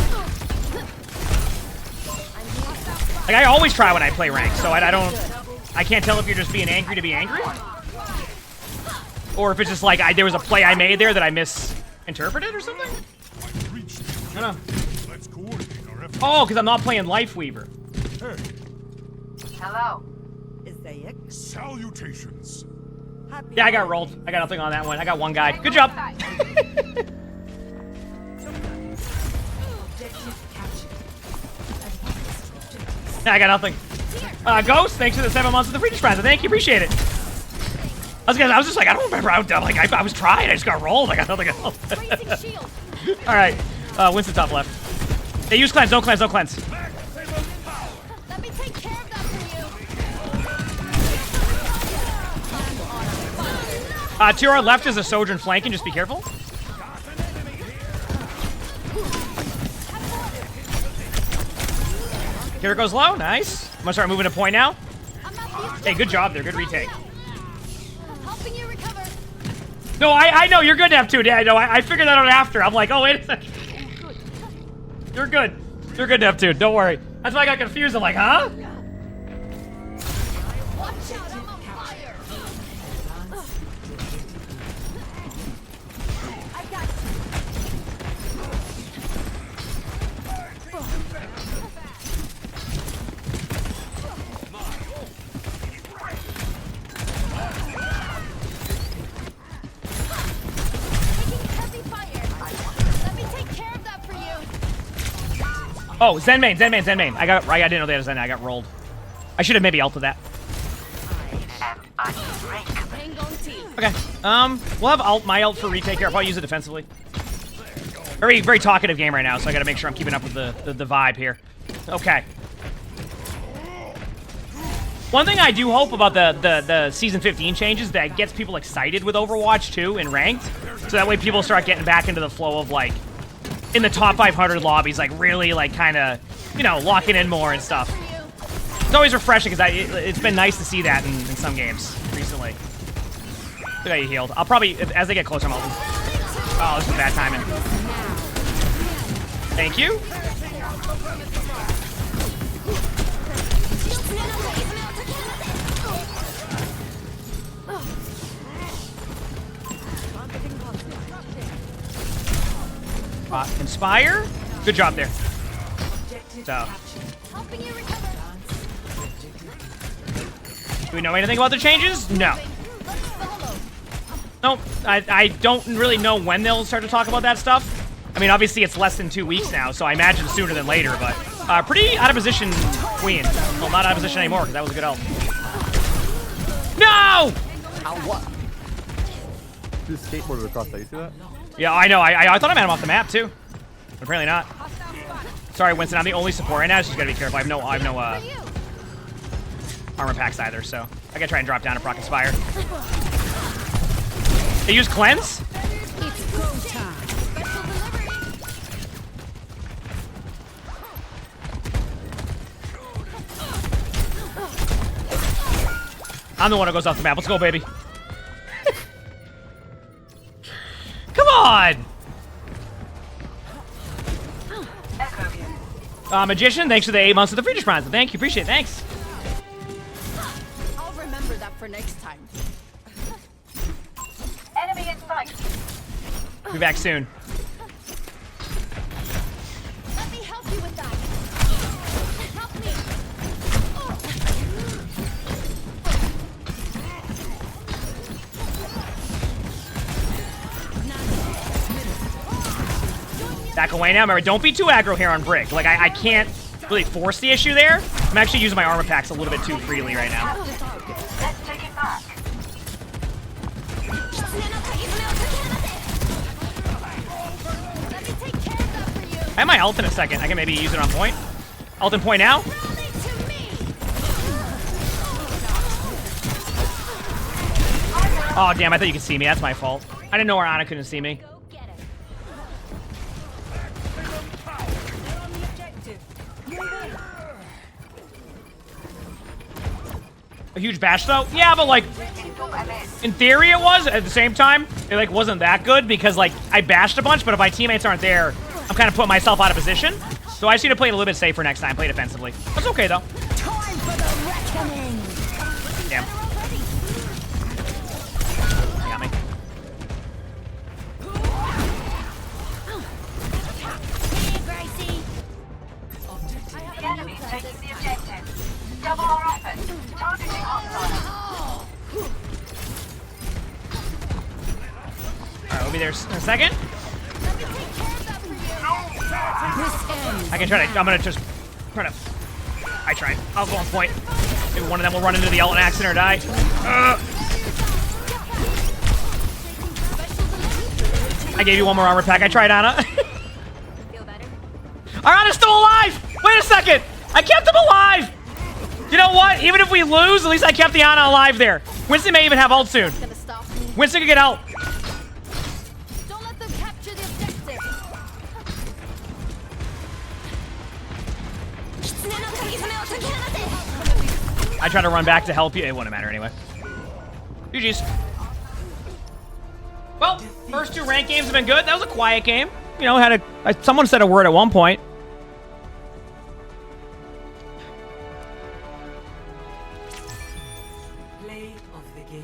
Like I always try when I play rank, so I don't. I can't tell if you're just being angry to be angry, or if it's just like there was a play I made there that I misinterpreted or something. I don't know. Oh, because I'm not playing Life Weaver. Hello. Salutations. Yeah, I got rolled. I got nothing on that one. I got one guy. Good job. Yeah, I got nothing. Ghost, thanks for the 7 months of the free prize. Thank you, appreciate it. I was just like, I don't remember. I was trying. I just got rolled. I got nothing else. All right, Winston top left. They use cleanse. Don't cleanse. Don't cleanse. Let me take care of that for you. To our left is a Sojourn flanking. Just be careful. Here it goes low. Nice. I'm gonna start moving to point now. Hey, good job there. Good retake. Helping you recover. No, I know you're good to have two. Yeah, I know. I figured that out after. I'm like, oh wait a second. You're good. You're good to have two. Don't worry. That's why I got confused. I'm like, huh? Watch out, I'm on fire. I got Oh, Zen main. I didn't know they had a Zen. I got rolled. I should have maybe ulted that. Okay. We'll have my ult for retake here. I'll probably use it defensively. Very, very talkative game right now, so I got to make sure I'm keeping up with the vibe here. Okay. One thing I do hope about the Season 15 changes that gets people excited with Overwatch 2 and Ranked, so that way people start getting back into the flow of, like, in the top 500 lobbies, like, really, like, kind of, you know, locking in more and stuff. It's always refreshing, because it's been nice to see that in some games recently. Look how you healed. I'll probably, as they get closer, I'm ulting. Oh, this is bad timing. Thank you. Inspire. Good job there. So. Do we know anything about the changes? No. Nope. I don't really know when they'll start to talk about that stuff. I mean, obviously it's less than 2 weeks now, so I imagine sooner than later, but pretty out of position, Queen. Well, not out of position anymore, because that was a good ult. No! What? Just skateboarded across that. You see that? Yeah, I know. I thought I had him off the map, too. But apparently not. Sorry, Winston. I'm the only support right now, so you gotta be careful. I have no armor packs either, so I gotta try and drop down to proc Inspire. They use Cleanse? It's go time. I'm the one who goes off the map. Let's go, baby. Come on! Magician, thanks for the 8 months of the Free Prime. Thank you, appreciate it, thanks. for next time. Enemy in sight. Be back soon. Let me help you with that. Help me. Back away now. Remember, don't be too aggro here on Brick. Like, I can't really force the issue there. I'm actually using my armor packs a little bit too freely right now. Let's take it back. I have my ult in a second. I can maybe use it on point. Ult in point now. Oh, damn. I thought you could see me. That's my fault. I didn't know where Ana couldn't see me. A huge bash though? Yeah, but like, in theory it was. At the same time, it like wasn't that good because like I bashed a bunch, but if my teammates aren't there, I'm kind of putting myself out of position. So I just need to play it a little bit safer next time, play defensively. That's okay though. Time for the reckoning. Damn. They got me. The enemy's taking the objective. Double our effort. Targeting hostile. Alright, we'll be there in a second. I can try to, I'm gonna just try to, I tried. I'll go on point. Maybe one of them will run into the ult in accident or die. I gave you one more armor pack. I tried, Ana. Ana's still alive! Wait a second! I kept him alive! You know what? Even if we lose, at least I kept the Ana alive there. Winston may even have ult soon. Winston can get ult. Don't let them capture the objective. I tried to run back to help you. It wouldn't matter anyway. GG's. Well, first two ranked games have been good. That was a quiet game. You know, had a someone said a word at one point. Play of the game.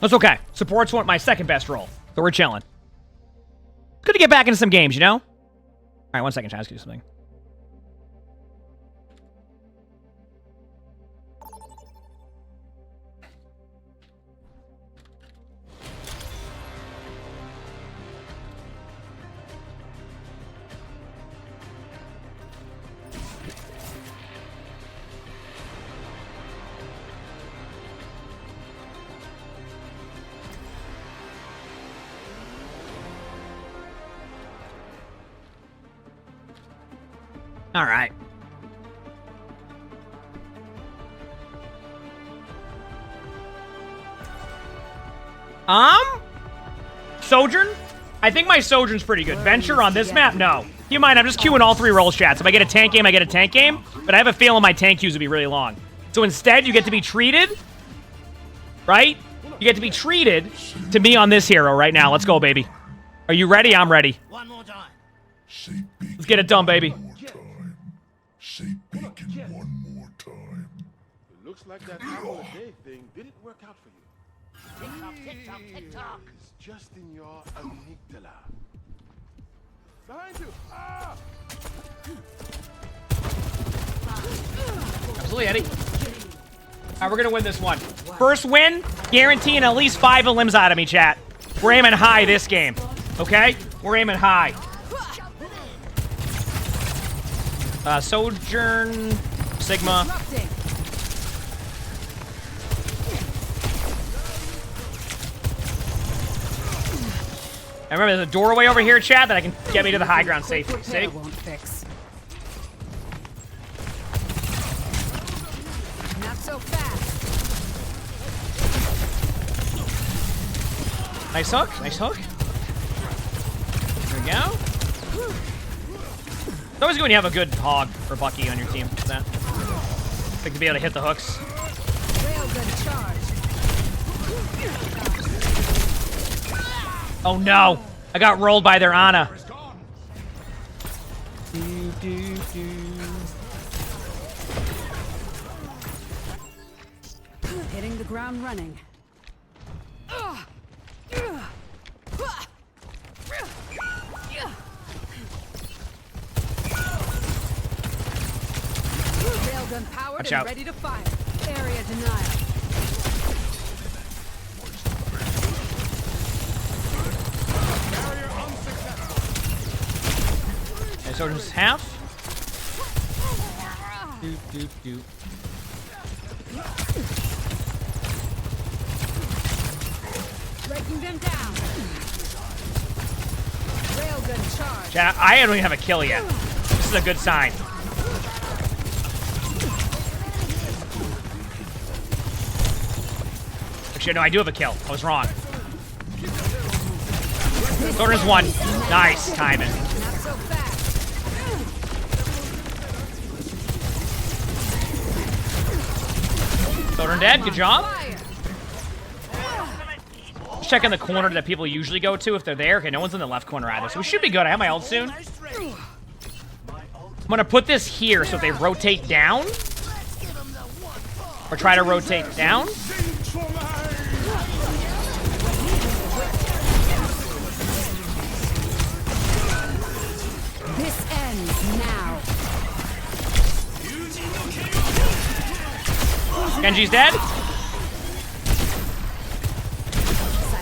That's okay. Support's my second best role. So we're chilling. Good to get back into some games, you know? All right, 1 second. Try to do something. All right. Sojourn? I think my Sojourn's pretty good. Venture on this map? No. Keep in mind, I'm just queuing all three roles, chats. If I get a tank game, I get a tank game. But I have a feeling my tank queues will be really long. So instead, you get to be treated, right? You get to be treated to me on this hero right now. Let's go, baby. Are you ready? I'm ready. One more time. Let's get it done, baby. Say bacon one more time. It looks like that apple a day thing didn't work out for you. Tick tock, tick tock, tick tock. It's just in your amygdala. Behind you! Ah! Absolutely, Eddie. All right, we're gonna win this one. First win, guaranteeing at least 5 limbs out of me, chat. We're aiming high this game, okay? We're aiming high. Sojourn, Sigma. And remember, there's a doorway over here, chat, that I can get me to the high ground safely. See? Won't fix. Not so fast. Nice hook, nice hook. There we go. It's always good when you have a good hog or Bucky on your team. That. Like to be able to hit the hooks. Oh no! I got rolled by their Ana. Hitting the ground running. Railgun powered Watch and out. ready to fire. Area denial. Okay, so just half. Breaking them down. Railgun charge. Chat, I don't even have a kill yet. This is a good sign. Actually, no, I do have a kill. I was wrong. Soldier's one. Nice timing. Soldier dead. Good job. Just checking the corner that people usually go to if they're there. Okay, no one's in the left corner either, so we should be good. I have my ult soon. I'm gonna put this here so if they rotate down, or try to rotate down. This ends now. Genji's dead.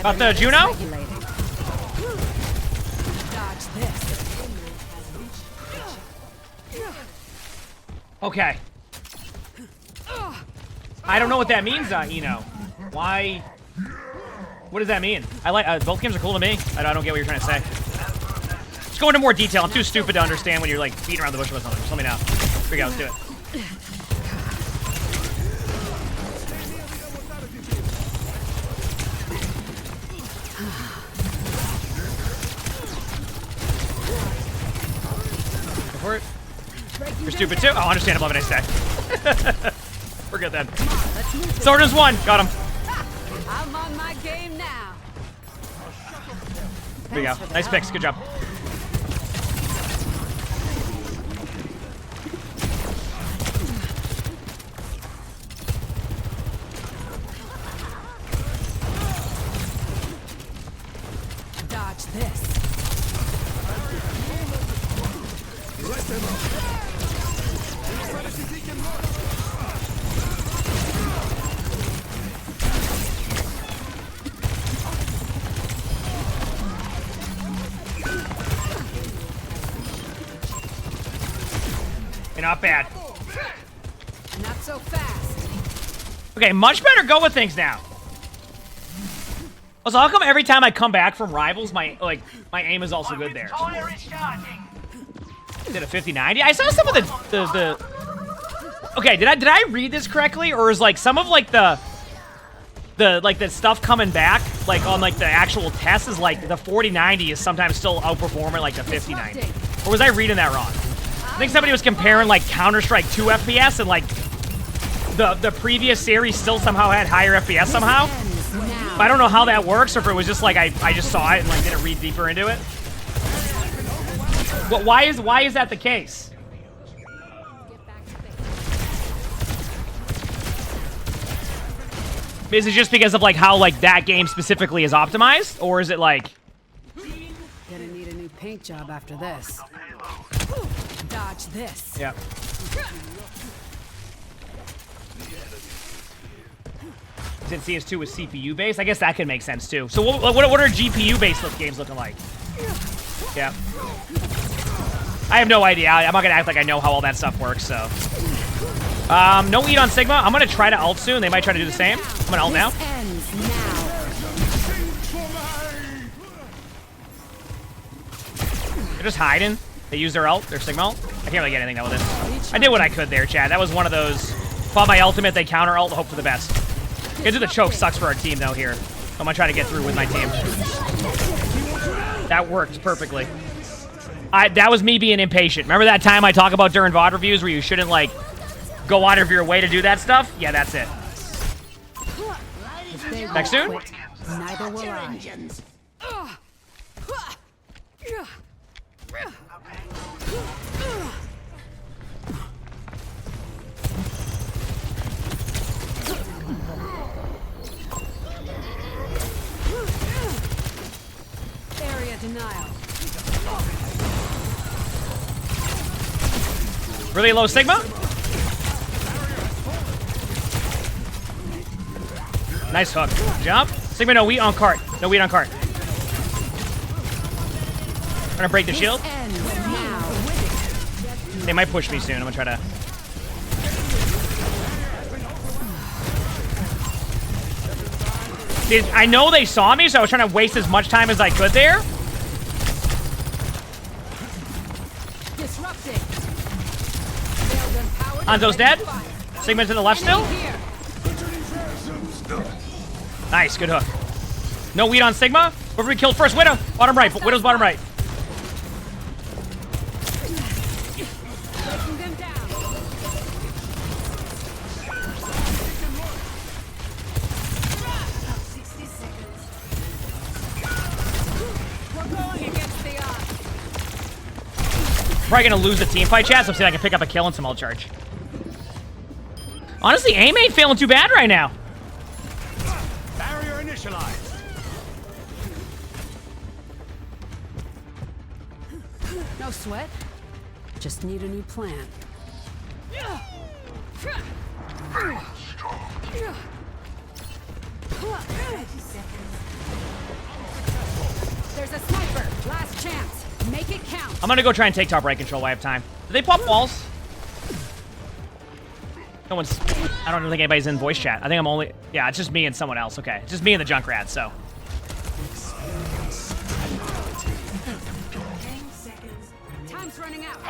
Got the Juno. Dodge this. Okay. I don't know what that means, Eno. Why? What does that mean? I like both games are cool to me. I don't get what you're trying to say. Let's go into more detail. I'm too stupid to understand when you're like beating around the bush with something. Just let me know. Here we go. Let's do it. Go for it. You're stupid too? Oh, understandable. Have a nice day. We're good then. Soldier's one. Got him. I'm on my game now. Here we go. Nice picks. Good job. Dodge this. You're not bad. Not so fast. Okay, much better go with things now. Also, how come every time I come back from rivals, my aim is also good there? Did a 50-90? I saw some of the Okay, did I read this correctly, or is like some of like the stuff coming back like on like the actual test is like the 40-90 is sometimes still outperforming like the 50-90? Or was I reading that wrong? I think somebody was comparing like Counter-Strike 2 FPS and like the previous series still somehow had higher FPS somehow. But I don't know how that works, or if it was just like I just saw it and like didn't read deeper into it. But why is that the case? Is it just because of like how like that game specifically is optimized, or is it like? Gonna need a new paint job after this. Dodge this. Yeah. Since CS2 was CPU based, I guess that could make sense too. So what are GPU based games looking like? Yeah. I have no idea. I'm not gonna act like I know how all that stuff works. So. No eat on Sigma. I'm gonna try to ult soon. They might try to do the same. I'm gonna ult now. They're just hiding. They use their ult, their Sigma ult. I can't really get anything done with this. I did what I could there, Chad. That was one of those. Fought my ultimate, they counter ult, hope for the best. Getting to the choke sucks for our team though here. I'm gonna try to get through with my team. That worked perfectly. That was me being impatient. Remember that time I talk about during VOD reviews where you shouldn't, like, go out of your way to do that stuff? Yeah, that's it. Back soon? Neither will I. Area denial. Really low Sigma? Nice hook. Jump. Sigma, no wheat on cart. No wheat on cart. Trying to break the shield. They might push me soon. I'm gonna try to. Dude, I know they saw me, so I was trying to waste as much time as I could there. Hanzo's dead. Sigma's in the left still. Nice, good hook. No weed on Sigma. Whoever we killed first, Widow. Bottom right. Widow's bottom right. Probably gonna lose the team fight, chat, so see if I can pick up a kill and some ult charge. Honestly, aim ain't feeling too bad right now. Barrier initialized. No sweat. Just need a new plan. There's a sniper. Last chance. Make it count. I'm gonna go try and take top right control while I have time. Do they pop walls? No one's... I don't think anybody's in voice chat. I think I'm only... Yeah, it's just me and someone else. Okay. It's just me and the Junkrat, so... Time's running out.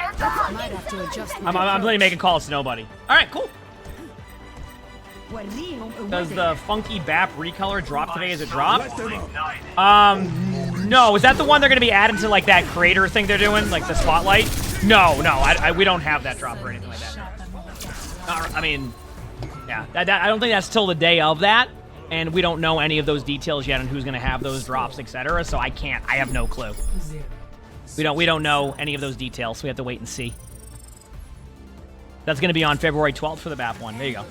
Might have to adjust. I'm literally making calls to nobody. Alright, cool. Does the funky BAP recolor drop today as a drop? No. Is that the one they're going to be adding to, like, that creator thing they're doing? Like, the spotlight? No. We don't have that drop or anything like that. I mean, yeah. I don't think that's till the day of that. And we don't know any of those details yet on who's going to have those drops, etc. So I have no clue. We don't know any of those details, so we have to wait and see. That's going to be on February 12th for the BAP one. There you go.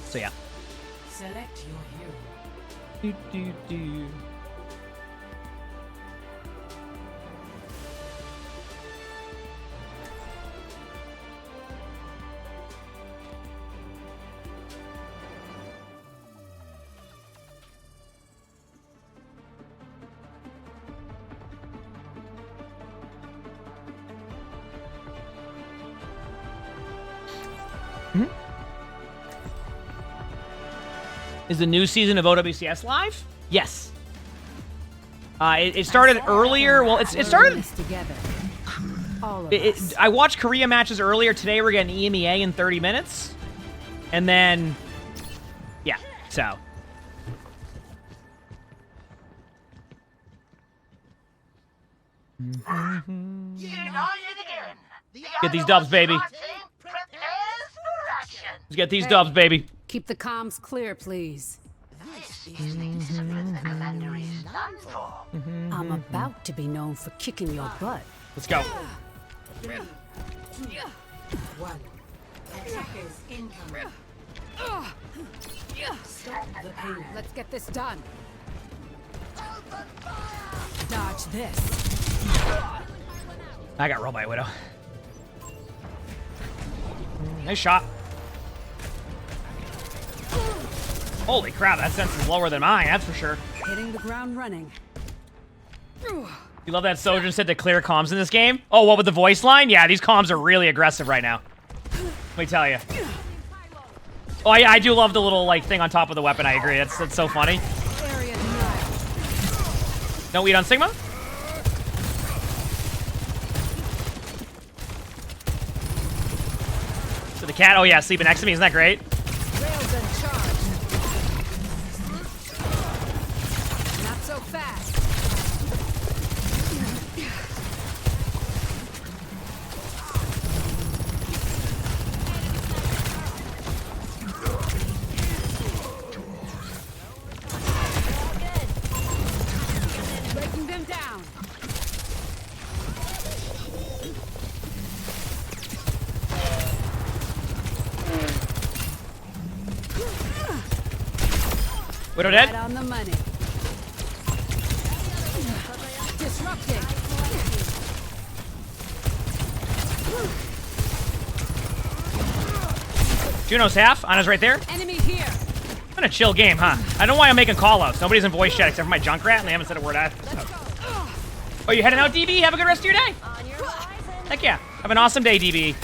So yeah. Select your hero. Is the new season of OWCS live? Yes. It started earlier. Well, it started... I watched Korea matches earlier. Today we're getting EMEA in 30 minutes. And then... Yeah, so... Get these dubs, baby. Let's get these dubs, baby. Keep the comms clear, please. I'm about to be known for kicking your butt. Let's go. One. Attackers incoming. Stop the pain. Let's get this done. Dodge this. I got rolled by a Widow. Nice shot. Holy crap, that sense is lower than mine, that's for sure. Hitting the ground running. You love that Sojourn said to clear comms in this game? Oh, what with the voice line? Yeah, these comms are really aggressive right now. Let me tell you. Oh, I do love the little, like, thing on top of the weapon, I agree. That's so funny. No eat on Sigma? So the cat, oh yeah, sleeping next to me, isn't that great? Rails in charge. Not so fast. them down. Widow dead. Right on the money. Disrupting. Juno's half. Ana's right there. Enemy here. Been a chill game, huh? I don't know why I'm making call-outs. Nobody's in voice chat except for my Junkrat, and they haven't said a word out. Oh, you heading out, DB? Have a good rest of your day. Heck yeah. Have an awesome day, DB.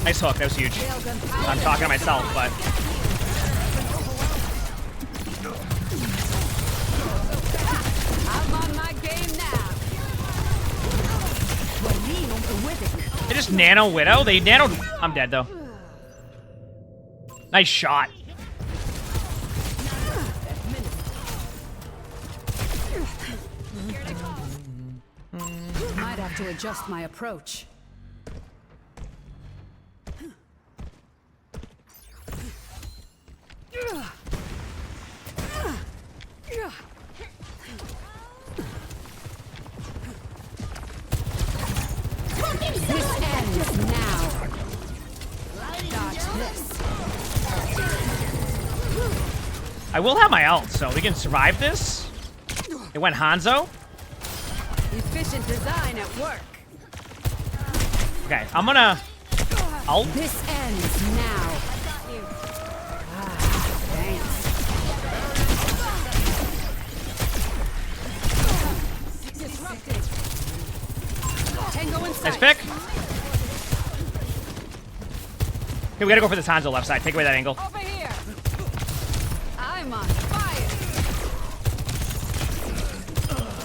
Nice hook. That was huge. I'm talking to myself, but... I'm on my game now. They just nano Widow? They nanoed... I'm dead, though. Nice shot. Might have to adjust my approach. This ends now. Dodge this. I will have my ult, so we can survive this. It went Hanzo. Efficient design at work. Okay, I'm gonna ult. This ends now. Thanks. Disrupted. Tango in sight. Nice pick. Okay, we gotta go for this Hanzo left side. Take away that angle. Over here. I'm on fire.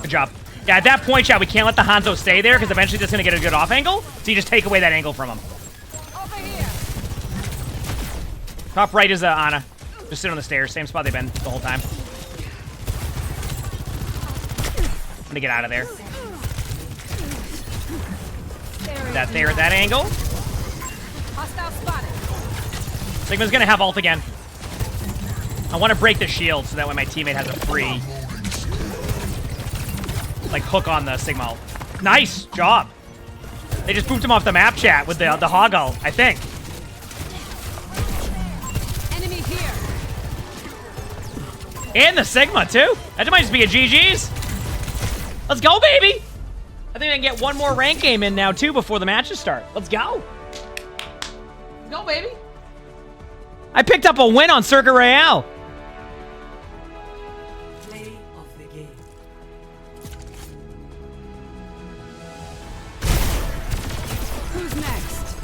Good job. Yeah, at that point, chat, we can't let the Hanzo stay there because eventually just gonna get a good off angle. So you just take away that angle from him. Over here. Top right is Ana. Just sit on the stairs. Same spot they've been the whole time. I'm gonna get out of there. That there at that angle. Hostile spotted. Sigma's gonna have ult again. I want to break the shield so that way my teammate has a free, like, hook on the Sigma ult. Nice job. They just booped him off the map, chat, with the hog ult, I think. Enemy here. And the Sigma, too. That might just be a GG's. Let's go, baby. I think I can get one more rank game in now, too, before the matches start. Let's go. Let's go, baby. I picked up a win on Circuit Royale. Play of the game. Who's next?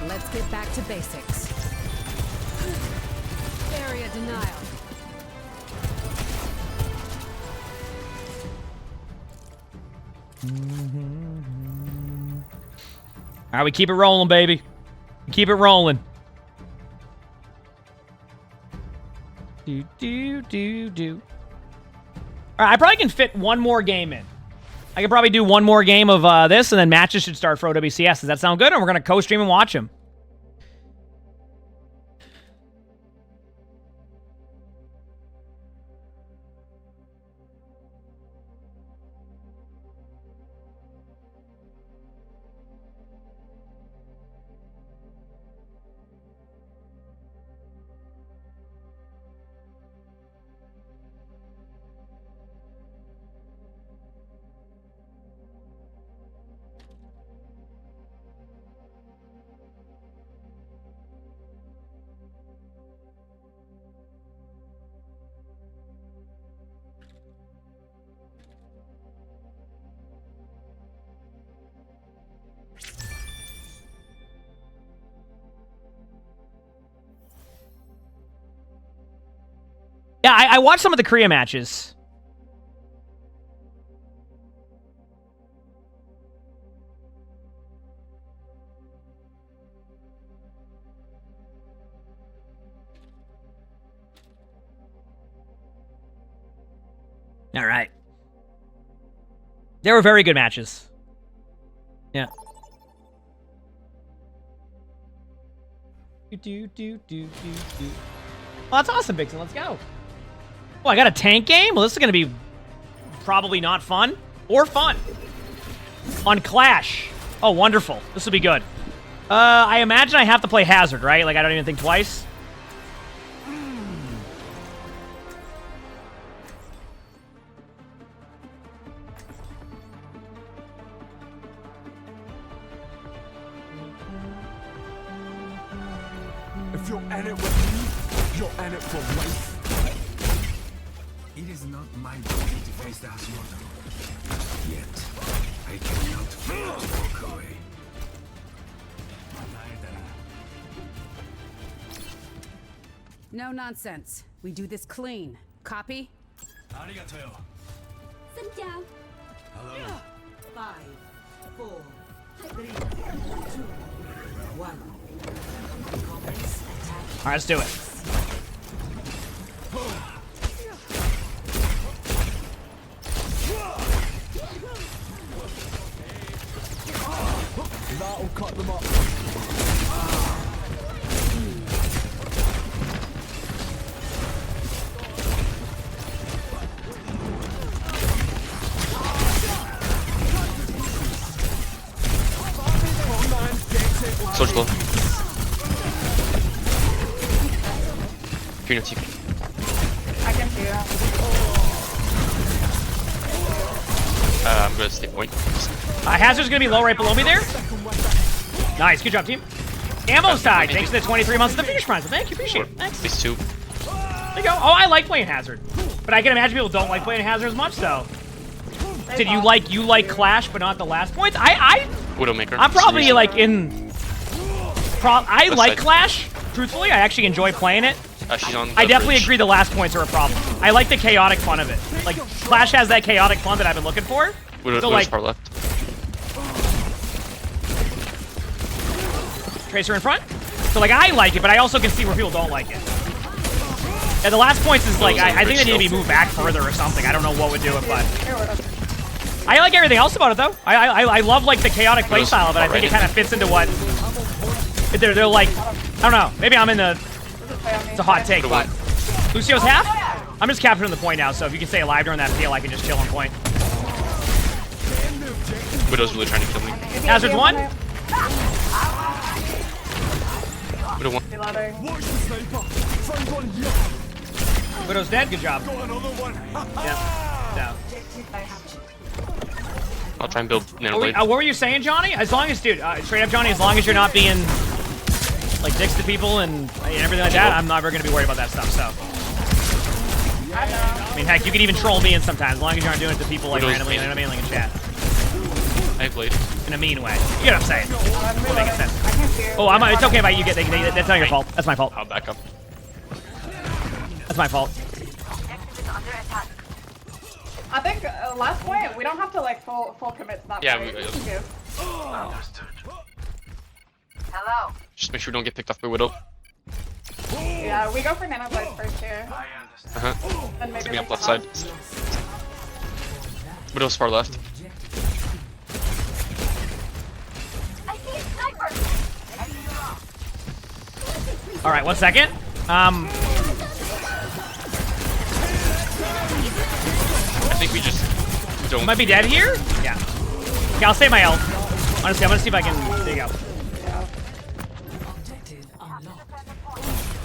Let's get back to basics. Area denial. All right, we keep it rolling, baby. We keep it rolling. Do. All right, I probably can fit one more game in. I could probably do one more game of this, and then matches should start for OWCS. Does that sound good? And we're going to co-stream and watch them. Yeah, I watched some of the Korea matches. All right. They were very good matches. Yeah. Well, that's awesome, Vixen. Let's go. Oh, I got a tank game? Well, this is going to be probably not fun. Or fun. On Clash. Oh, wonderful. This will be good. I imagine I have to play Hazard, right? Like, I don't even think twice. If you're in it with me, you're in it for life. It is not my duty to face the Hashimoto. Yet, I cannot fail to walk away. No nonsense. We do this clean. Copy? Arigato. Sit down. Hello. 5, 4, 3, 2, 1. All right, let's do it. That'll cut them up. Soldier low. You're not TP. I can see that. I'm gonna stay point. Hazard's gonna be low right below me there. Nice, good job, team. Ammo side, thanks to the 23 months of the finish prize. Thank you, appreciate it. Thanks. These two. There you go. Oh, I like playing Hazard, but I can imagine people don't like playing Hazard as much. So, did you like Clash, but not the last points? Widowmaker. I'm probably like in. I like Clash. Truthfully, I actually enjoy playing it. She's on I definitely bridge. agree the last points are a problem. I like the chaotic fun of it. Like, Clash has that chaotic fun that I've been looking for. So, like, far left. Tracer in front. So, like, I like it, but I also can see where people don't like it. Yeah, the last points is, like, I think they need to be moved back further or something. I don't know what would do it, but... I like everything else about it, though. I love, like, the chaotic playstyle of it. I think it kind of fits into what... They're like... I don't know. Maybe I'm in the... It's a hot take, but... Lucio's half? I'm just capturing the point now, so if you can stay alive during that peel, I can just chill on point. Widow's really trying to kill me. Hazard's one. Widow one. Widow's dead. Good job. Yeah. Down. I'll try and build Nano Blade. What were you saying, Johnny? As long as, dude, straight up, Johnny, as long as you're not being, like, dicks to people and everything like that, I'm never going to be worried about that stuff, so. I mean, heck, you can even troll me in sometimes, as long as you aren't doing it to people, like, randomly, you know what I mean, like in chat. I have Blade. In a mean way. You know what I'm saying? We're making sense. Oh, it's okay if you get, that's not your fault. That's my fault. I'll back up. That's my fault. I think last point we don't have to like full commit to that. Yeah, play. we can do. Hello. Just make sure we don't get picked off by Widow. Yeah, we go for Nano Blades first here. And maybe Be up left side. Widow's far left. I see a sniper. All right, 1 second. I think we just don't. Might be dead here? Yeah. Okay, I'll save my health. Honestly, I'm gonna see if I can. There you go.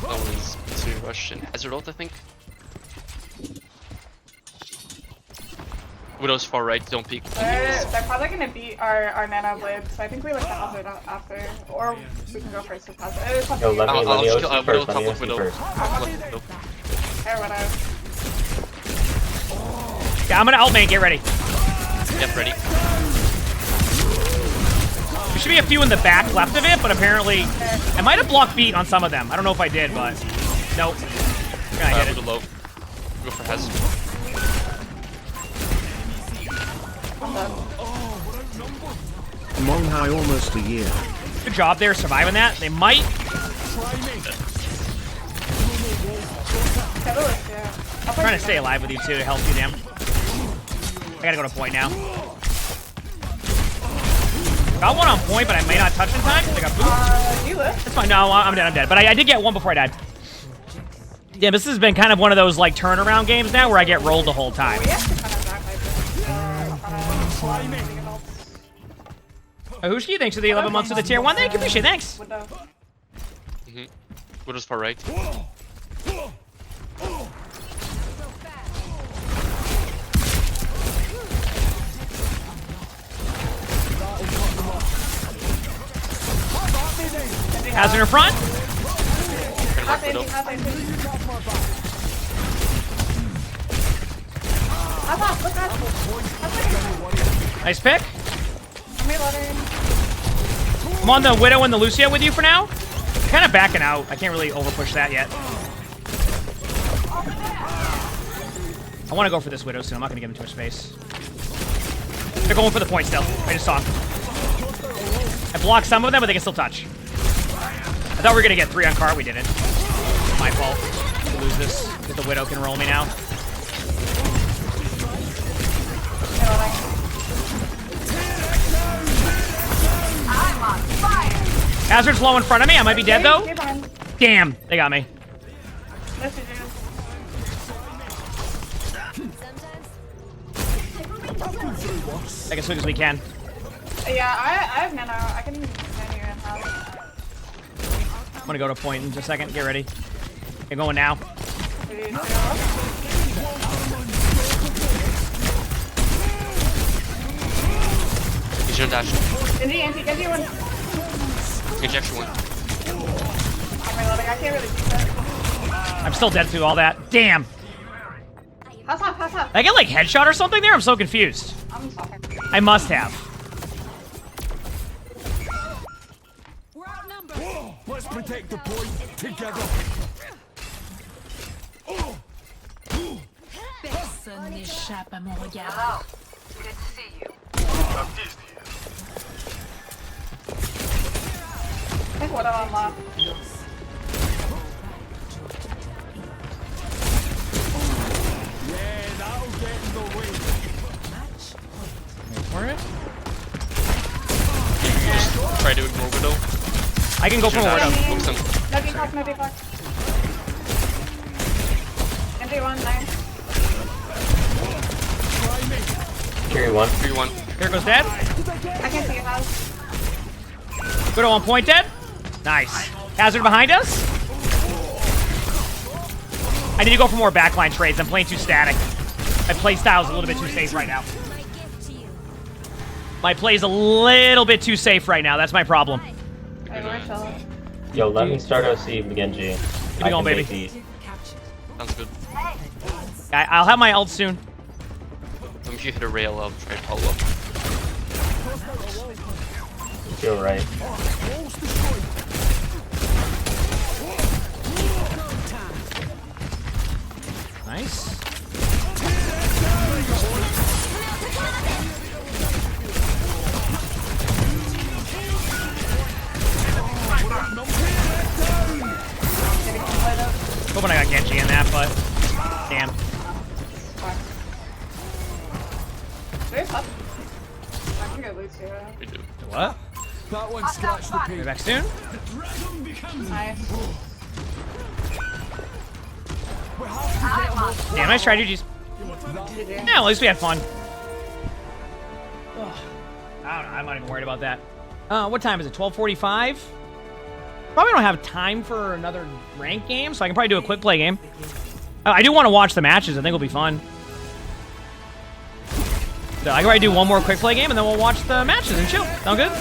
That was to rush and Hazard ult, I think. Widow's far right, don't peek. They're probably gonna beat our Nano Blades, so I think we look to Hazard after, or we can go first with Hazard. Yo, let me I'll OC first, let me OC Widow. first. Or whatever. Yeah, I'm gonna ult main, get ready. Yep, ready. There should be a few in the back left of it, but apparently... I might have blocked beat on some of them. I don't know if I did, but... Nope. Gonna hit it. Low. Go for Hazard. Emongg high almost a year. Good job there surviving that. They might... I'm trying to stay alive with you too to help you, damn. I gotta go to point now. Got one on point, but I may not touch in time because I got booped. You live? That's fine. No, I'm dead. But I did get one before I died. Yeah, this has been kind of one of those like turnaround games now where I get rolled the whole time. Ahushki, thanks for the 11 months of the tier 1. Thank you, appreciate it. Thanks. Widow's far right. Hazard in front. Nice pick. I'm on the Widow and the Lucia with you for now. Kind of backing out. I can't really overpush that yet. I want to go for this Widow soon. I'm not going to give him too much space. They're going for the point still. I just saw him. I blocked some of them, but they can still touch. I thought we were going to get 3 on cart. We didn't. My fault. We'll lose this because the Widow can roll me now. I'm on fire. Hazard's low in front of me. I might be dead, though. Damn. They got me. Take as quick as we can. Yeah, I have nano. I can nano you in house. I'm gonna go to point in just a second. Get ready. You're going now. He's your dash. Genji one. Injection one. I'm reloading. I can't really do that. I'm still dead through all that. Damn. Pass off. Did I get like headshot or something there? I'm so confused. I'm sorry. I must have. Let's protect the point together. Personne n'échappe à mon regard. Hello. Good to see you. I think what I'm unlocked. Yeah, that'll get in the way. Wait for it. You just try to ignore Widow. I can go for a Widow. Focus him. No default. Genji one, nice. Carry one. Here goes dead. I can't see your house. Widow on point dead. Nice. Hazard behind us. I need to go for more backline trades. I'm playing too static. My play style's a little bit too safe right now. My play's a little bit too safe right now. That's my problem. Yo, let me start OC with Genji. Keep it going, baby. Sounds good. I'll have my ult soon. If you hit a rail, I'll try to follow up. You're right. Nice. Hoping I got Genji in that, but damn. We do. What? That one scratched the page. Be back soon. Nice. Damn, nice try, GG's. Yeah, well, at least we had fun. Ugh. I don't know. I'm not even worried about that. What time is it? 12:45? Probably don't have time for another ranked game, so I can probably do a quick play game. I do want to watch the matches. I think it'll be fun. So I can probably do one more quick play game, and then we'll watch the matches and chill. Sound good?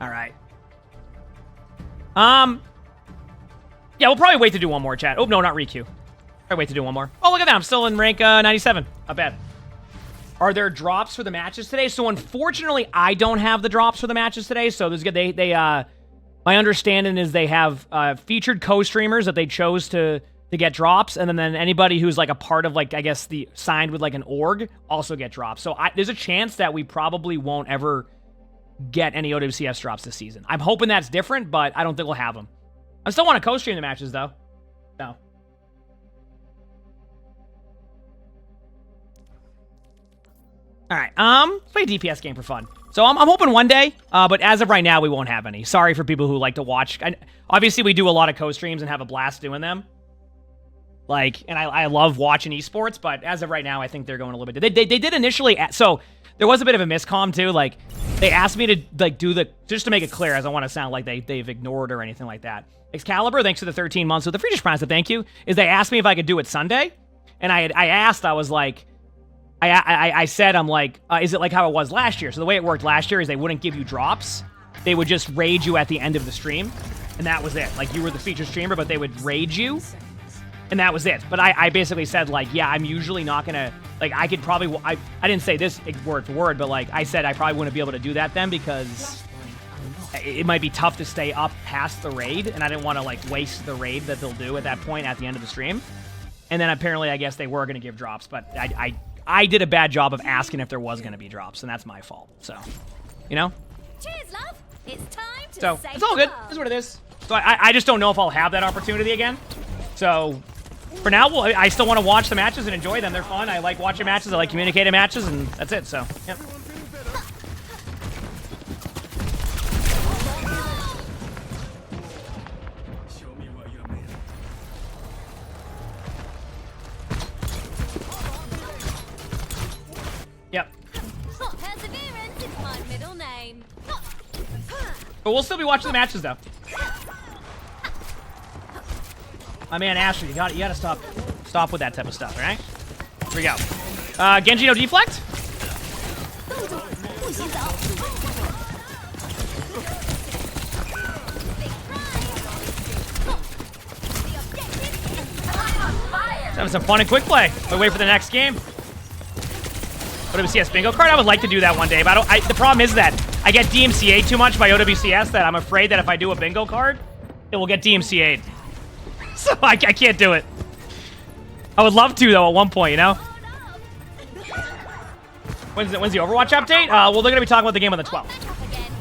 All right. Yeah, we'll probably wait to do one more, chat. Oh, no, not Riku. Alright, wait to do one more. Oh, look at that. I'm still in rank 97. Not bad. Are there drops for the matches today? So unfortunately, I don't have the drops for the matches today. So there's good. My understanding is they have featured co-streamers that they chose to get drops, and then anybody who's like a part of like I guess the signed with like an org also get drops. So there's a chance that we probably won't ever get any OWCS drops this season. I'm hoping that's different, but I don't think we'll have them. I still want to co-stream the matches though. No. All right, let's play a DPS game for fun. So I'm hoping one day, but as of right now, we won't have any. Sorry for people who like to watch. Obviously, we do a lot of co-streams and have a blast doing them. Like, and I love watching esports, but as of right now, I think they're going a little bit. They did initially, so there was a bit of a miscomm too. Like, they asked me to like do the, just to make it clear, as I don't want to sound like they've ignored or anything like that. Excalibur, thanks for the 13 months with the Friedrich Prize, so thank you. Is they asked me if I could do it Sunday, and I asked, I was like. I said, I'm like, is it like how it was last year? So the way it worked last year is they wouldn't give you drops. They would just raid you at the end of the stream. And that was it. Like, you were the featured streamer, but they would raid you. And that was it. But I basically said, like, yeah, I'm usually not going to, like, I could probably, I didn't say this word for word, but, like, I said I probably wouldn't be able to do that then because it might be tough to stay up past the raid. And I didn't want to, like, waste the raid that they'll do at that point at the end of the stream. And then apparently, I guess they were going to give drops, but I did a bad job of asking if there was going to be drops, and that's my fault. So, you know? Cheers, love. It's time to so, it's all good. This is what it is. So, I just don't know if I'll have that opportunity again. So, for now, I still want to watch the matches and enjoy them. They're fun. I like watching matches. I like communicating matches, and that's it. So, yeah. Yep. Perseverance is my middle name. But we'll still be watching the matches, though. My man Ashley, you gotta stop with that type of stuff, all right? Here we go. Genji no deflect. Just having some fun and quick play. We'll wait for the next game. OWCS bingo card? I would like to do that one day, but the problem is that I get DMCA'd too much by OWCS that I'm afraid that if I do a bingo card, it will get DMCA'd. So I can't do it. I would love to, though, at one point, you know? When's the Overwatch update? Well, they're going to be talking about the game on the 12th.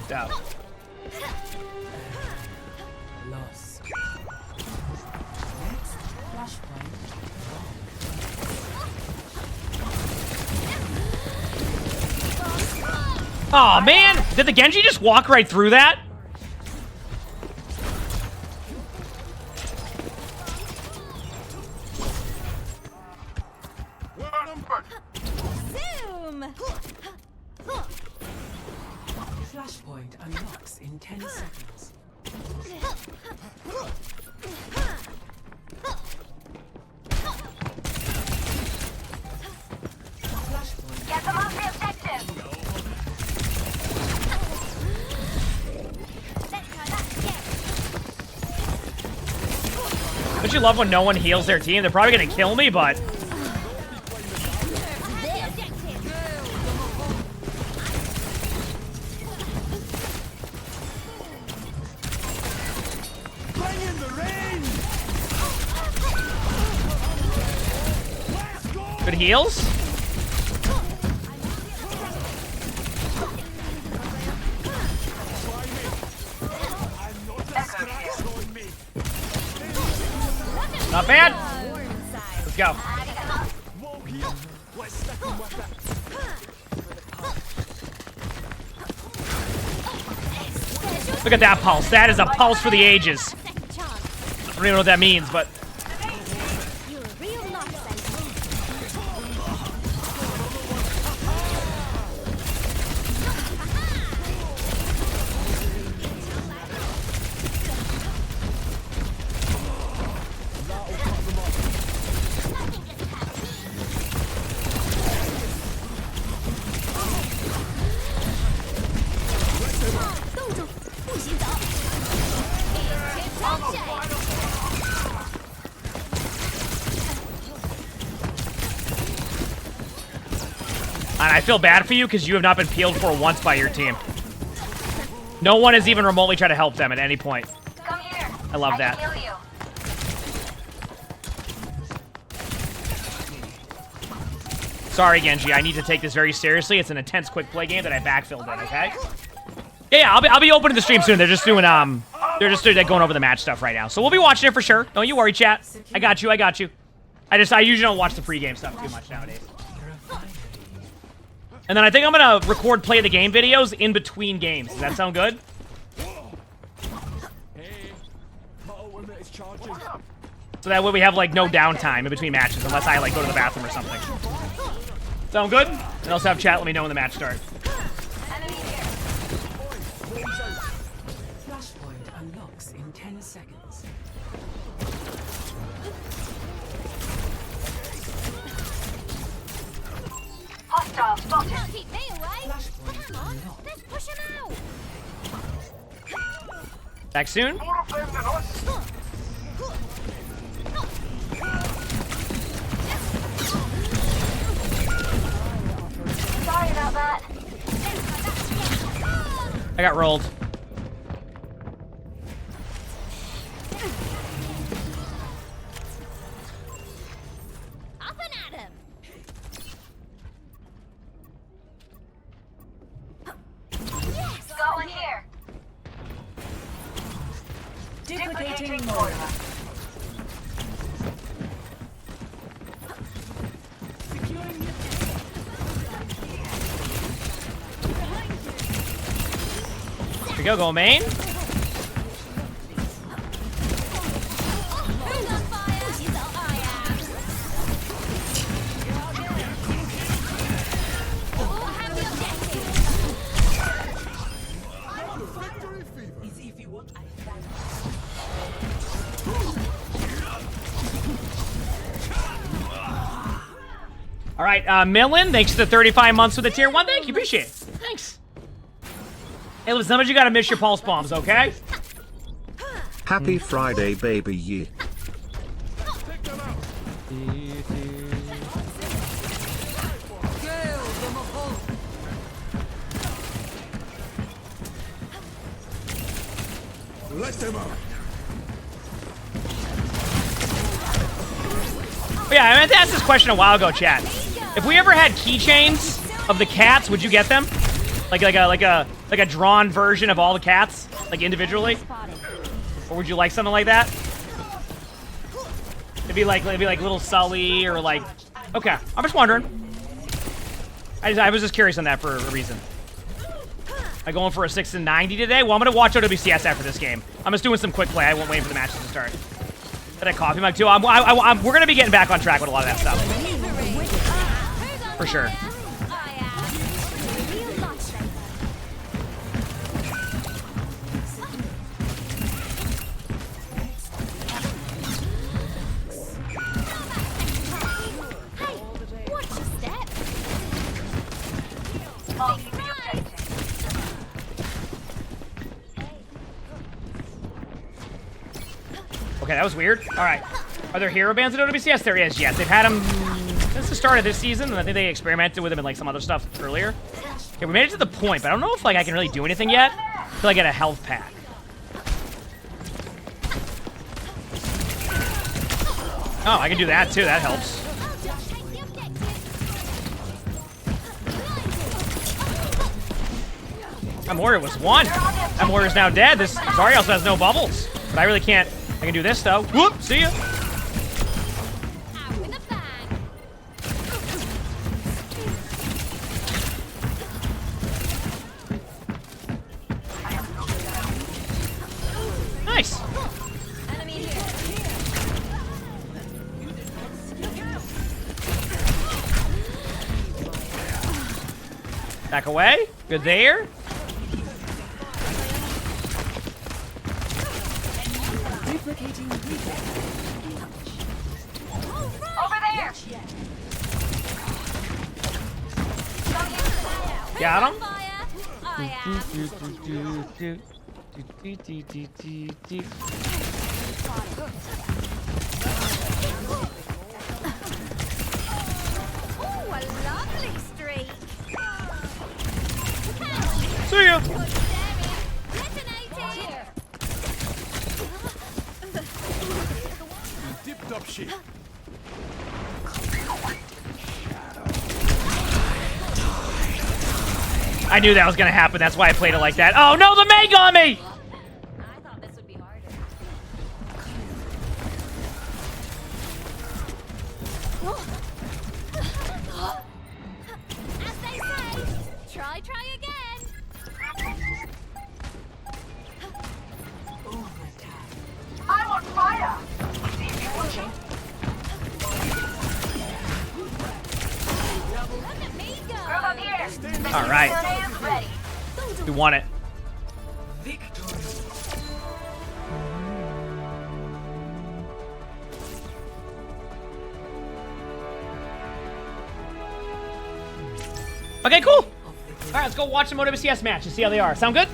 So. Oh man, did the Genji just walk right through that? Zoom. Flashpoint unlocks in 10 seconds. Get them off the objective. Don't you love when no one heals their team? They're probably gonna kill me, but good heals. Not bad. Let's go. Look at that pulse. That is a pulse for the ages. I don't even know what that means, but... on. I feel bad for you because you have not been peeled for once by your team. No one has even remotely tried to help them at any point. Come here. I love that. Can heal you. Sorry, Genji. I need to take this very seriously. It's an intense quick play game that I backfilled in. Okay. Yeah. I'll be opening the stream soon. They're just doing they're going over the match stuff right now. So we'll be watching it for sure. Don't you worry, chat. I got you. I usually don't watch the pregame stuff too much nowadays. And then I think I'm gonna record play the game videos in between games. Does that sound good? So that way we have like no downtime in between matches unless I like go to the bathroom or something. Sound good? And also have chat let me know when the match starts. Flashpoint unlocks in 10 seconds. Hostile spotted. Can't keep me away. Come on, let's push him out. Back soon? Sorry about that. I got rolled. Up and at him. Yes. Got one here. Duplicating mortar. Here we go, main. All right, Millen, thanks for the 35 months with the tier 1. Thank you, appreciate it. Thanks. Hey, listen, sometimes you gotta miss your pulse bombs, okay? Happy Friday, baby. Yeah. Let them out. But yeah, I meant to ask this question a while ago, chat. If we ever had keychains of the cats, would you get them? Like a drawn version of all the cats, like individually? Or would you like something like that? It'd be like little Sully or like. Okay, I'm just wondering. I was just curious on that for a reason. Am I going for a 6 and 90 today? Well, I'm gonna watch OWCS after this game. I'm just doing some quick play. I won't wait for the matches to start. Did I coffee mug too? We're gonna be getting back on track with a lot of that stuff. For sure. Okay, that was weird. All right. Are there hero bands at OWCS? Yes, there is. Yes, they've had them since the start of this season, and I think they experimented with them in like some other stuff earlier. Okay, we made it to the point, but I don't know if like I can really do anything yet until I get a health pack. Oh, I can do that too. That helps. That warrior was one. That warrior's now dead. This Zarya also has no bubbles, but I really can't. I can do this though. Whoop! See ya. Nice. Back away. Good there. Over there. Got him. Oh, a lovely streak. shield. Dipped up shit. I knew that was gonna happen. That's why I played it like that. Oh no, the Meg on me! I thought this would be harder. As they say, try again. I'm on fire! See if you're watching. Look at me go. Group up here. All right. Grenade ready. We won it. Okay, cool. All right, let's go watch some OWCS match and see how they are. Sound good?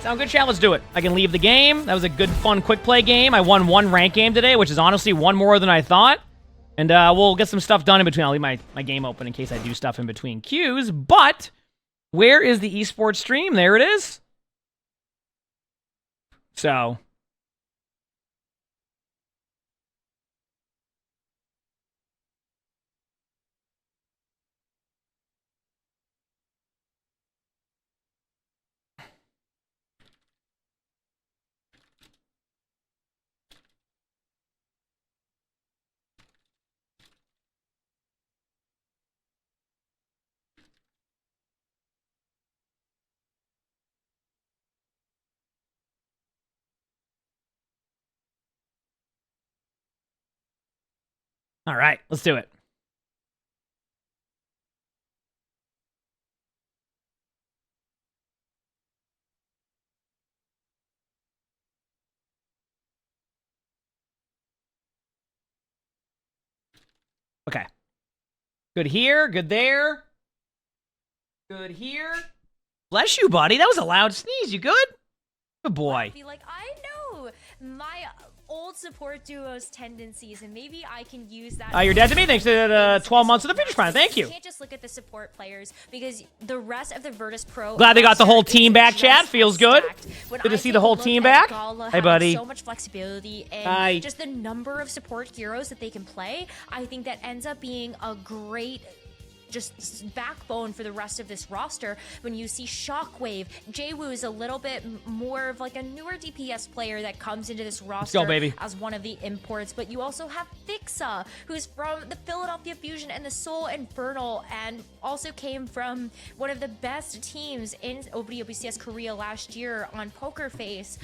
Sound good, chat? Let's do it. I can leave the game. That was a good, fun, quick play game. I won one rank game today, which is honestly one more than I thought. And we'll get some stuff done in between. I'll leave my game open in case I do stuff in between queues. But where is the esports stream? There it is. So... All right, let's do it. Okay. Good here, good there. Good here. Bless you, buddy. That was a loud sneeze. You good? Good boy. Be like, I know my old support duo's tendencies, and maybe I can use that. You're dead to me. Thanks to 12 months of the Future Prime. Thank you. You can't just look at the support players because the rest of the Virtus Pro. Glad they got the whole team back, chat. Feels good. Good to see the whole team back. Hey, buddy. So much flexibility and Hi. just the number of support heroes that they can play. I think that ends up being a great just backbone for the rest of this roster. When you see Shockwave, Jwoo is a little bit more of like a newer DPS player that comes into this roster baby. as one of the imports, but you also have Fixa, who's from the Philadelphia Fusion and the Seoul Infernal, and also came from one of the best teams in OWCS Korea last year on Poker Face,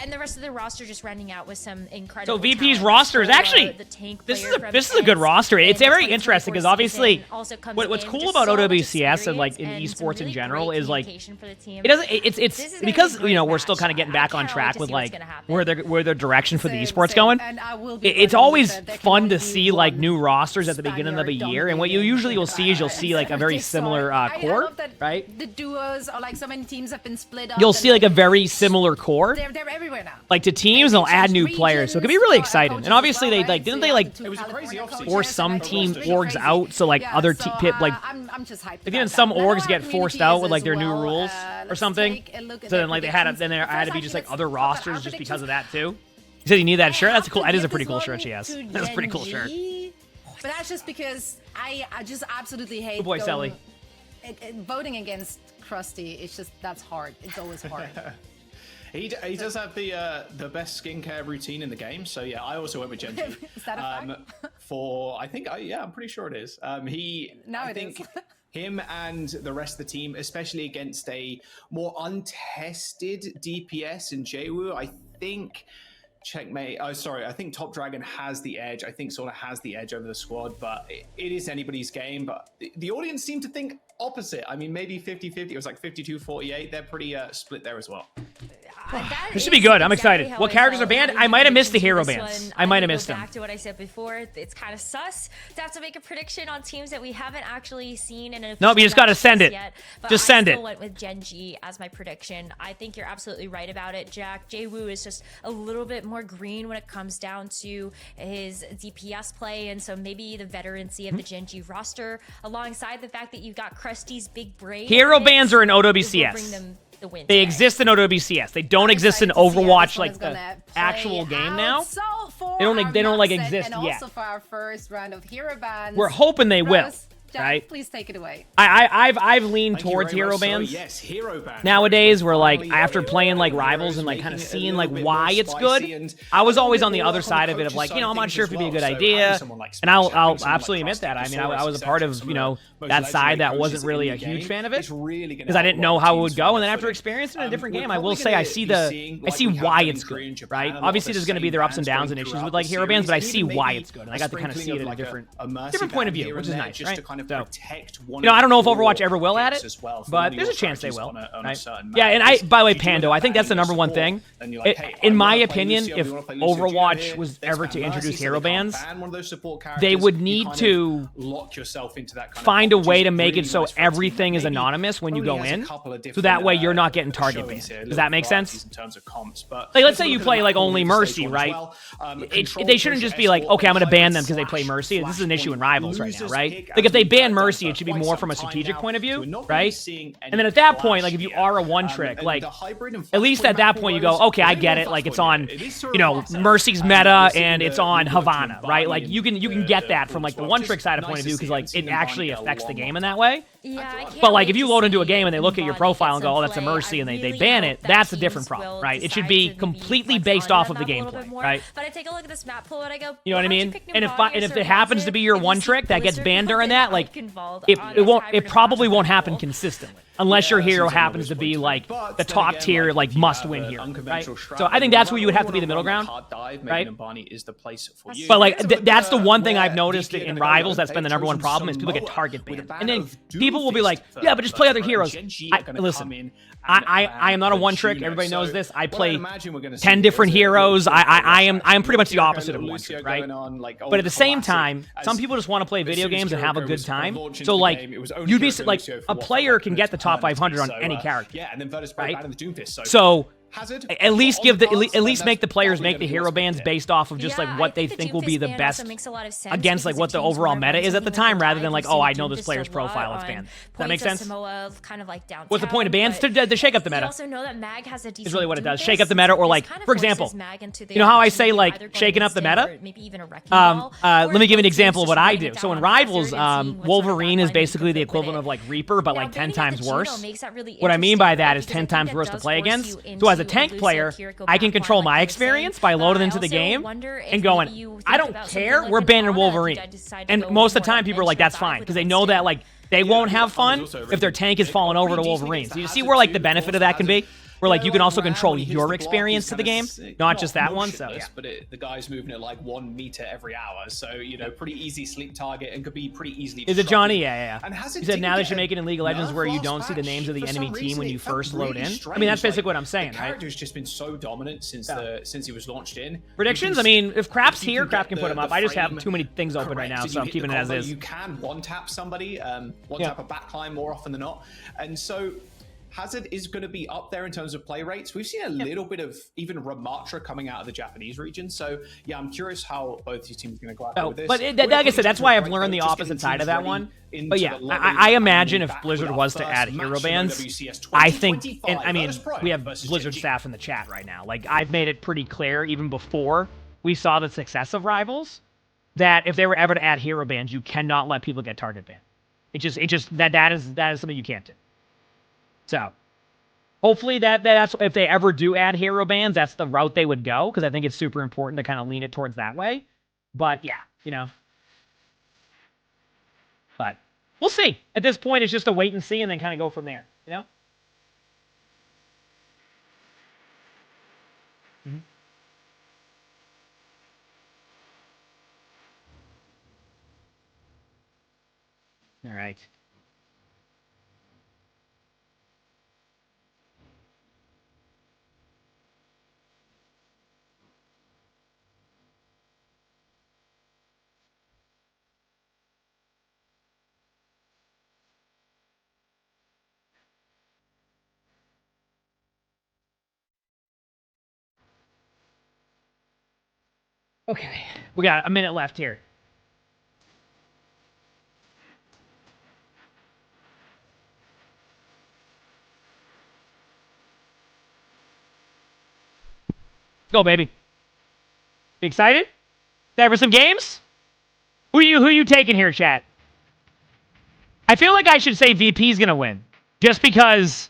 and the rest of the roster just running out with some incredible So VP's talent. roster is actually the tank this player is a good from roster. It's in the very interesting because obviously 2024 also comes what's in cool just about so much OWCS and like in experience and some esports in really general great is like communication for the team. it doesn't This it's is gonna because be a you know great we're still kind of getting back on can't track wait to with see what's like gonna happen. where their direction for the Same, esports same. going. And I will be It's working always with there can fun only to be see like one new rosters at the beginning of the Spaniard year, and what you usually will see is you'll see like a very similar I core, love that right? the duos or like so many teams have been split up. You'll and, see like a very similar core. They're everywhere now. Like to teams, they'll add new players, so it could be really exciting. And obviously, they like didn't they like It was a crazy force some team orgs out, so like other like I'm just hyped. like about even that. some I know orgs our get community forced out is with like as their new well. rules or Let's something. take a look at So their then like they had predictions. I had to be just like First, other actually, let's rosters talk just about because of our that too. You said you need that shirt. That's cool. That is a Give pretty this cool one shirt she has. to That's a pretty cool shirt. Genji. But that's just because I just absolutely hate Good boy, going- Sally. Voting against Krusty. It's just that's hard. It's always hard. He does have the best skincare routine in the game, so yeah, I also went with Genji. Is that a fact? For I think I'm pretty sure it is. I think him and the rest of the team, especially against a more untested DPS in Jwoo, I think Checkmate. Oh, sorry. I think Top Dragon has the edge. I think Sona has the edge over the squad, but it is anybody's game. But the audience seemed to think opposite. I mean, maybe 50-50. It was like 52-48. They're pretty split there as well. This should be good. I'm excited. What characters are banned? I might have missed the hero bans. I might have missed them. Back to what I said before, it's kind of sus to have to make a prediction on teams that we haven't actually seen in an Nope, you just gotta send it. Yet, but Just send I it. still went with Genji as my prediction. I think you're absolutely right about it, Jack. Jwoo is just a little bit more green when it comes down to his DPS play, and so maybe the veterancy of the Genji roster, alongside the fact that you've got Krusty's big brain. Hero bans are in bring OWCS. them the win They today. exist in OWCS. They don't exist in Overwatch, like the actual game now. So for They don't like Moxen exist and yet. also for our first round of hero bans. We're hoping they will, Rose, Jack, right? Please take it away. I've leaned Thank you towards very hero much. So, bans. yes, hero bans. Nowadays, we're like, Finally, after playing like Rivals and like kind of seeing like why it's good, I was always on the other side of it of like, I'm not sure if it'd be a good idea. And I'll absolutely admit that. I mean, I was a part of, that side that wasn't really a huge fan of it because I didn't know how it would go. And then after experiencing a different game, I will say I see why it's good, right? Obviously, there's going to be their ups and downs and issues with like hero bans, but I see why it's good. And I got to kind of see it in a different point of view, which is nice, right? So, I don't know if Overwatch ever will add it, but there's a chance they will. Right? Yeah, and by the way, Pando, I think that's the number one thing. In my opinion, if Overwatch was ever to introduce hero bans, they would need to find a way to make it so everything is anonymous when you go in, so that way you're not getting target banned. Does that make sense? Like, let's say you play like only Mercy, right? They shouldn't just be like, okay, I'm going to ban them because they play Mercy. This is an issue in Rivals right now, right? Like if they ban Mercy, it should be more from a strategic point of view, right? And then at that point, like if you are a one trick, like at least at that point you go, okay, I get it. Like it's on, Mercy's meta and it's on Havana, right? Like you can get that from like the one trick side of point of view because like it actually affects the game in that way. Yeah, but like if you load into a game and they look at your profile and go, oh, that's a Mercy, and they ban it, that's a different problem, right? It should be completely based off of the gameplay, right? But I take a look at this map pool and I go, you know what I mean? And if it happens to be your one trick that gets banned during that, like it probably won't happen consistently. Unless your hero happens to be like the top tier, like must-win hero, right? So I think that's where you would have to be the middle ground, right? But like that's the one thing I've noticed in Rivals that's been the number one problem is people get target banned, and then people will be like, yeah, but just play other heroes. Listen, I am not a one trick. Everybody knows this. I play 10 different heroes. I am pretty much the opposite of one trick, right? But at the same time, some people just want to play video games and have a good time. So like you'd be like a player can get the top 500 on any character. Yeah, and then Virtus right? out of the Doomfist. So at least make the players make the hero bans based off of just like what they think will be the best against like what the overall meta is at the time, rather than like, oh, I know this player's profile, it's banned. Does that make sense? What's the point of bans? To shake up the meta. Also know that Mag has a is really what it does. Shake up the meta, or like, for example, you know how I say like shaking up the meta? Let me give you an example of what I do. So in Rivals, Wolverine is basically the equivalent of like Reaper, but like 10 times worse. What I mean by that is 10 times worse to play against. So as a tank player, I can control my experience by loading into the game and going, I don't care, we're banning Wolverine. And most of the time people are like, that's fine, because they know that like they won't have fun if their tank is falling over to Wolverine. So you see where like the benefit of that can be? Where like you can also control your experience to the game, not just that one. So yeah. But the guy's moving at like 1 meter every hour, so pretty easy sleep target and could be pretty easily. Is it Johnny? Yeah. And he said now they should make it in League of Legends where you don't see the names of the enemy team when you first load in. I mean that's basically what I'm saying, the right? Character's just been so dominant since he was launched in. Predictions? I mean, if Crap's here, Crap can put him up. I just have too many things open right now, so I'm keeping it as is. You can one tap somebody, one tap a backline more often than not, and so. Hazard is going to be up there in terms of play rates. We've seen a little bit of even Ramatra coming out of the Japanese region. So, yeah, I'm curious how both these teams are going to go out with this. But like I said, that's why I've learned the opposite side of that one. But yeah, I imagine if Blizzard was to add hero bans, I think, and I mean, we have Blizzard staff in the chat right now. Like, I've made it pretty clear, even before we saw the success of Rivals, that if they were ever to add hero bans, you cannot let people get target banned. That is something you can't do. So, hopefully that's if they ever do add hero bans, that's the route they would go, because I think it's super important to kind of lean it towards that way. But yeah, But we'll see. At this point, it's just a wait and see, and then kind of go from there. All right. Okay, we got a minute left here. Go, baby. You excited? Time for some games? Who you taking here, chat? I feel like I should say VP's gonna win, just because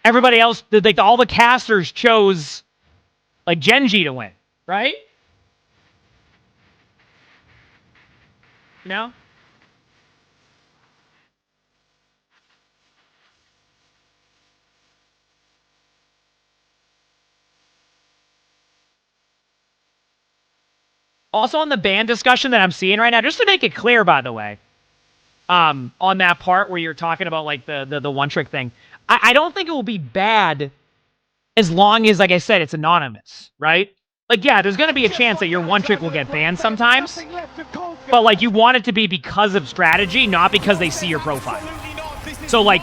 everybody else, like all the casters chose like Genji to win, right? No. Also on the ban discussion that I'm seeing right now, just to make it clear, by the way, on that part where you're talking about like the one trick thing, I don't think it will be bad as long as, like I said, it's anonymous, right? Like, yeah, there's gonna be a chance that your one trick will get banned sometimes, but like you want it to be because of strategy, not because they see your profile. So like,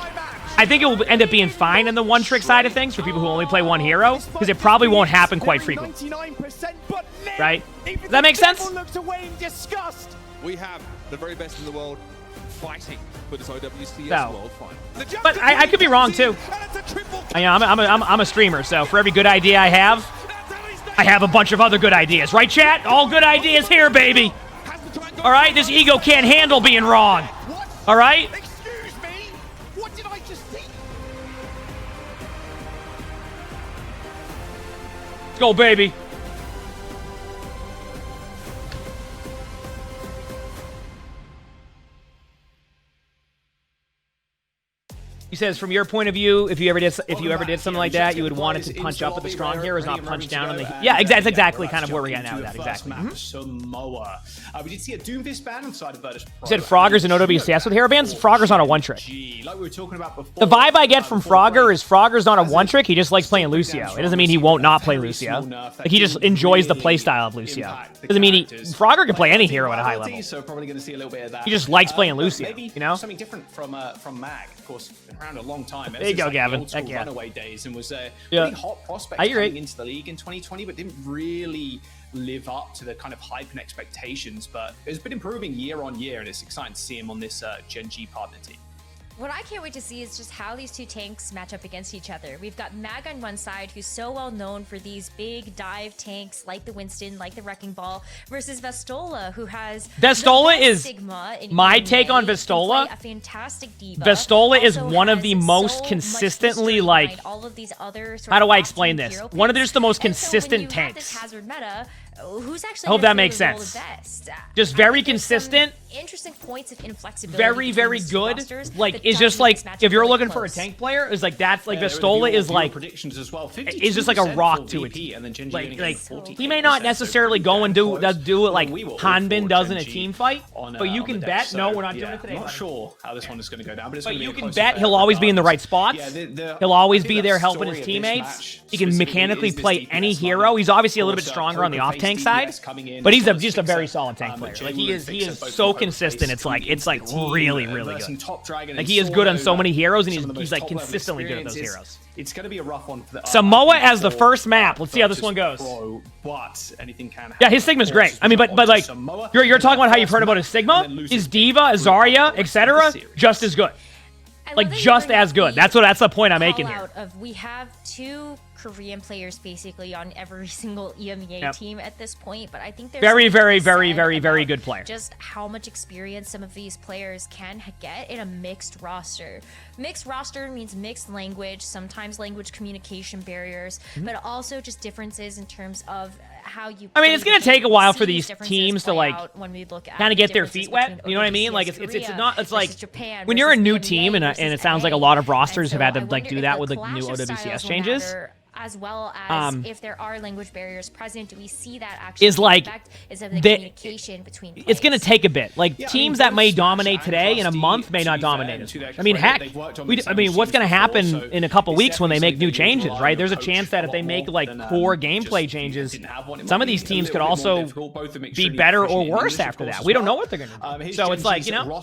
I think it will end up being fine in the one trick side of things for people who only play one hero, because it probably won't happen quite frequently. Right? Does that make sense? We have the very best in the world fighting for this OWCS No. world final. But I could be wrong too. I'm a streamer, so for every good idea I have a bunch of other good ideas. Right, chat? All good ideas here, baby. All right? This ego can't handle being wrong. All right? Excuse me? What did I just see? Let's go, baby. He says, from your point of view, if you ever did something like that, you would want it to punch up at the strong heroes, not punch down on the. Yeah, that's exactly kind of where we're at now with that. Exactly. Samoa. We did see a Doomfist ban on the side of Virtus Pro. You said Frogger's an OWCS with hero bans? Frogger's on a one trick. Like we were talking about before, The vibe I get from Frogger is Frogger's not a one trick. He just likes playing Lucio. It doesn't mean he won't not play Lucio. Like he just enjoys the playstyle of Lucio. Doesn't mean Frogger can play any hero at a high level. So probably going to see a little bit of that. He just likes playing Lucio. Maybe you know, something different from Mag. Of course, been around a long time. There you go, like Gavin. The old school Heck yeah. runaway days, and was a Yeah. really hot prospect I agree. coming into the league in 2020, but didn't really live up to the kind of hype and expectations. But it's been improving year on year, and it's exciting to see him on this Genji partner team. What I can't wait to see is just how these two tanks match up against each other. We've got Mag on one side, who's so well known for these big dive tanks like the Winston, like the Wrecking Ball, versus Vestola, who has Vestola the best is Sigma in my EMEA, take on can Vestola. play a fantastic diva. Vestola is also one of has the so most much consistently history like. behind all of these other sort How of do I top explain tier this? hero One of picks. just the most And so when consistent you have tanks. this Hazard meta, who's actually I hope gonna that makes fill the role sense. the best? Just I very think there's some consistent. Interesting points of inflexibility. Very, between very these two good. rosters Like, that it's does just make like, this matchup if you're really looking for a close. tank player, is like, that's like, Yeah, Vestola is like, predictions as well. it's just like a 52% rock for to it. VP, and then Genji Like, only like getting 48%, he may not so necessarily pretty go and damn close. do it like We were all Hanbin for does in a Genji team fight, on, but you on can the bet, deck, no, so, we're not doing yeah, it today. Not buddy. sure how this one is going to go down, but it's But going to be you a can close bet affair he'll always be in the right regardless. spots. Yeah, He'll always I be think there that helping his story of this teammates. match He can specifically mechanically is this play DPS any lineup. hero. He's obviously a little bit Of course, stronger on the poker off tank face side, DPS coming in, but he's sort of just a very fixer, solid tank player. but Like Jay he Wu is fixer, both so poker consistent. face It's like coming into the team, really really versus good. Top Dragon Like and he is good on so Solo, many heroes, and some of the he's most like top-level consistently good at those experiences. heroes. It's going to be a rough one for the Samoa I think as the for first map. Let's see how this Virtus one goes. Pro, but anything can happen. Yeah, his Sigma's great. I mean, but like Samoa, you're talking about how you've heard about his Sigma, his Diva, Zarya, etc. Just as good. Like just as good. That's the point I'm making here. We have two Korean players basically on every single EMEA team at this point, but I think there's Very, something very, to be very, said very, very about good player. Just how much experience some of these players can get in a mixed roster. Mixed roster means mixed language, sometimes language communication barriers, but also just differences in terms of how you. I mean, it's gonna take a while for these differences teams to play like out when we look at kind of get their differences feet wet. between You know what I mean? OWCS Like it's Korea not. It's like versus Japan when you're a versus new EMEA team and versus it sounds like a NA. lot of rosters have And had so to I like wonder do if that the with the clash new of OWCS styles will changes. matter, as well as if there are language barriers present. Do we see that actually Is like affect is of the communication between players? it's gonna take a bit. Like teams that may dominate today in a month may not dominate us. I mean, heck, I mean, what's gonna happen in a couple weeks when they make new changes, right? There's a chance that if they make like core gameplay changes, some of these teams could also be better or worse after that. We don't know what they're gonna do. So it's like, you know,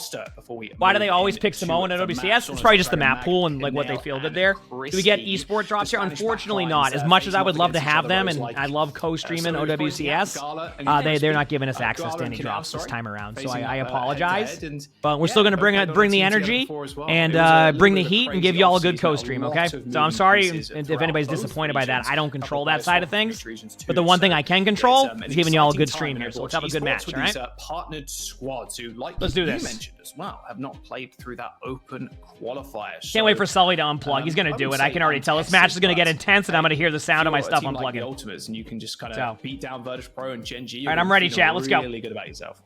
why do they always pick Samoa and OWCS? It's probably just the map pool and like what they fielded there. Do we get esports drops here? Unfortunately, unfortunately not. As much as I would love to have them, and I love co-streaming OWCS, they're not giving us access to any drops this time around. So I apologize, but we're still going to bring the energy and bring the heat and give y'all a good co-stream, okay? So I'm sorry if anybody's disappointed by that. I don't control that side of things, but the one thing I can control is giving y'all a good stream here. So let's have a good match, all right? Partnered squads who, like let's do you this. mentioned as well, have not played through that open qualifier. Can't wait for Sully to unplug. He's going to do it. I can already tell this match is going to get intense, and I'm going to hear the sound of my stuff unplugging. Like the Ultimates, and you can just kind of beat down Virtus Pro and Gen G. All right, I'm ready, chat. Let's go. Really good about yourself.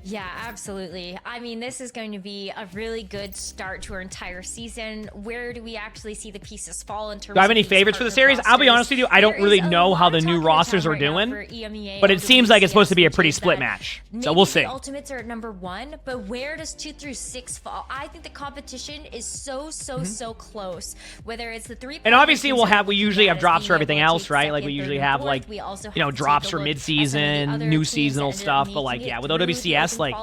Yeah, absolutely. I mean, this is going to be a really good start to our entire season. Where do we actually see the pieces fall in terms Do I have any of favorites for the series? I'll be honest with you, I don't really know how the new rosters are doing, but it seems like it's supposed to be a pretty split match. So we'll see. The Ultimates are at #1, but where does 2 through 6 fall? I think the competition is so close. Whether it's the 3, and obviously we usually have drops for everything else, right? Like we usually have like drops for mid-season, new seasonal stuff. But like with OWCS, like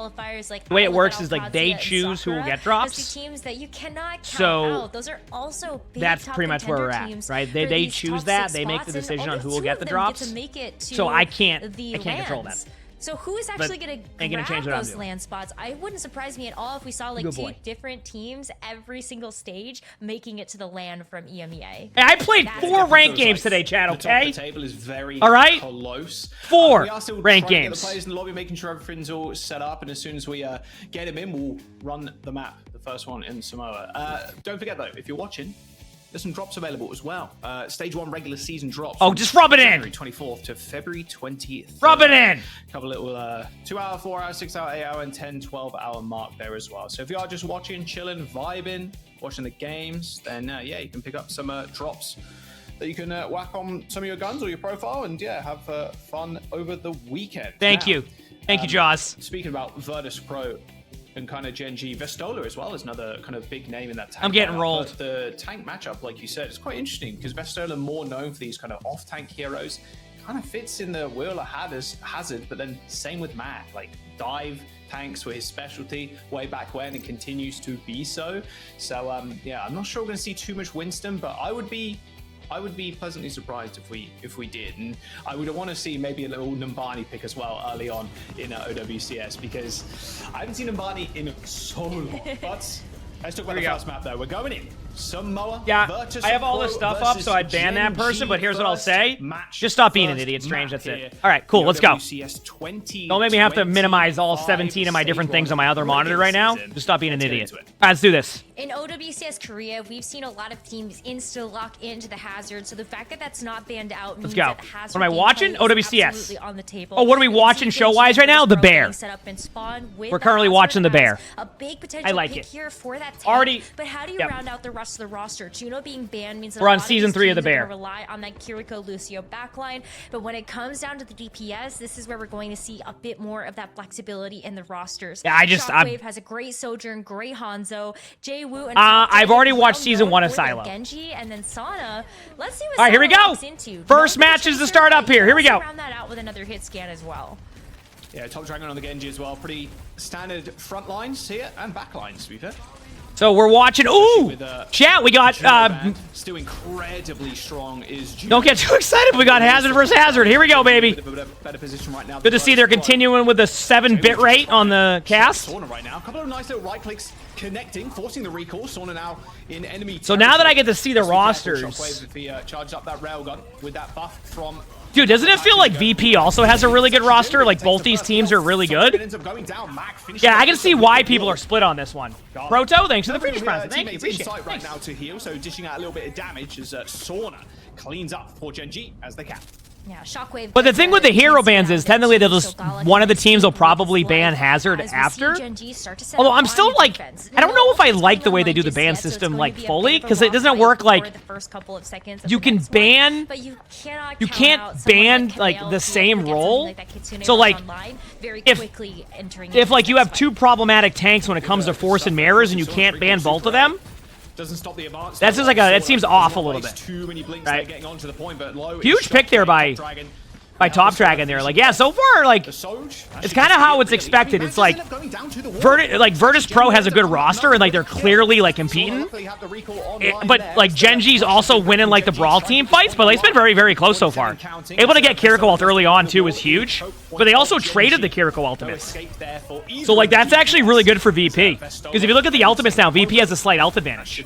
the way it works is like they choose who will get drops. Teams that you cannot count so out. Those are also big that's pretty much where we're at, right? They choose that, they make the decision on who will get the drops. So I can't control that. So who is actually going to grab those land spots? I wouldn't surprise me at all if we saw like 2 different teams every single stage making it to the land from EMEA. Hey, I played 4 ranked games today, Chad, okay? The table is very close. 4 we are still ranked trying to games. Get the players in the lobby, making sure everything's all set up, and as soon as we get them in, we'll run the map, the first one in Samoa. Don't forget though, if you're watching, there's some drops available as well. Stage 1 regular season drops. Oh, just rub it in. January 24th to February 20th. Rub it in. Couple little 2-hour, 4-hour, 6-hour, 8-hour, and 10, 12-hour mark there as well. So if you are just watching, chilling, vibing, watching the games, then yeah, you can pick up some drops that you can whack on some of your guns or your profile, and yeah, have fun over the weekend. Thank you, Jaws. Speaking about Virtus Pro and kind of Gen G, Vestola as well is another kind of big name in that tank. I'm getting lineup. rolled. But the tank matchup, like you said, is quite interesting because Vestola more known for these kind of off-tank heroes. Kind of fits in the wheel of Hazard, but then same with Matt. Like dive tanks were his specialty way back when and continues to be so. So yeah, I'm not sure we're going to see too much Winston, but I would be pleasantly surprised if we did, and I would want to see maybe a little Numbani pick as well early on in OWCS because I haven't seen Numbani in so long. But let's talk about the first map though. We're going in Samoa. Yeah, Virtus I have all this stuff up, so I'd ban that person. But here's what I'll say: just stop being an idiot, Strange. That's it. All right, cool. Let's go. Don't make me have to minimize all 17 of my different things on my other monitor right now. Just stop being an idiot. All right, let's do this. In OWCS Korea, we've seen a lot of teams insta-lock into the Hazard, so the fact that that's not banned out means that Hazard what am I watching? OWCS. on the table. Oh, what are we watching show-wise right now? The Bear. We're currently watching the Bear. A big potential I like pick it. here for that tank, Already. but how do you round out the rest of the roster? Juno being banned means that we're a on lot season of 3 of the teams are Bear. gonna rely on that Kiriko Lucio backline, but when it comes down to the DPS, this is where we're going to see a bit more of that flexibility in the rosters. Yeah, Shockwave has a great Sojourn, great Hanzo, Jay-Woo, and I've already watched season 1 of Silo. Genji, and then Sana. Let's see what all right, here we go. Into. First match is to start up here. Here we go. Round that out with another hit scan as well. Yeah, Top Dragon on the Genji as well. Pretty standard front lines here and back lines, to be fair. So we're watching. Ooh, chat. We got. Still incredibly strong is. Don't get too excited. We got Hazard versus Hazard. Here we go, baby. Better position right now. Good to see they're continuing with the 7 bit rate on the cast. Sauna right now. A couple of nice little right clicks connecting, forcing the recall. Sauna now in enemy. So now that I get to see the rosters. Shockwave if he charged up that railgun with that buff from. Dude, doesn't it feel like VP also has a really good roster? Like both these teams are really good. Yeah, I can see why people are split on this one. Proto, thanks for the British Prize. Thank you. Appreciate it. Right now to heal, so dishing out a little bit of damage as Sauna cleans up for Gen G as they can. Yeah, Shockwave. But the thing with the hero bans is technically they'll just one of the teams will probably ban Hazard after. Although I'm still like, I don't know if I like the way they do the ban system like fully because it doesn't work like you can ban, you can't ban like the same role. So like if like you have 2 problematic tanks when it comes to Force and Mirrors and you can't ban both of them. Doesn't stop the advance. That's just like that seems off a little bit. Too many blinks right? getting onto the point, but low. Huge pick there by by Top Dragon there. Like, yeah, so far, like, it's kind of how it's expected. It's like, Virtus Pro has a good roster, and, like, they're clearly, like, competing. But, like, Genji's also winning, like, the Brawl team fights, but, like, it's been very, very close so far. Able to get Kiriko ult early on, too, is huge. But they also traded the Kiriko ultimates. So, like, that's actually really good for VP. Because if you look at the ultimates now, VP has a slight ult advantage.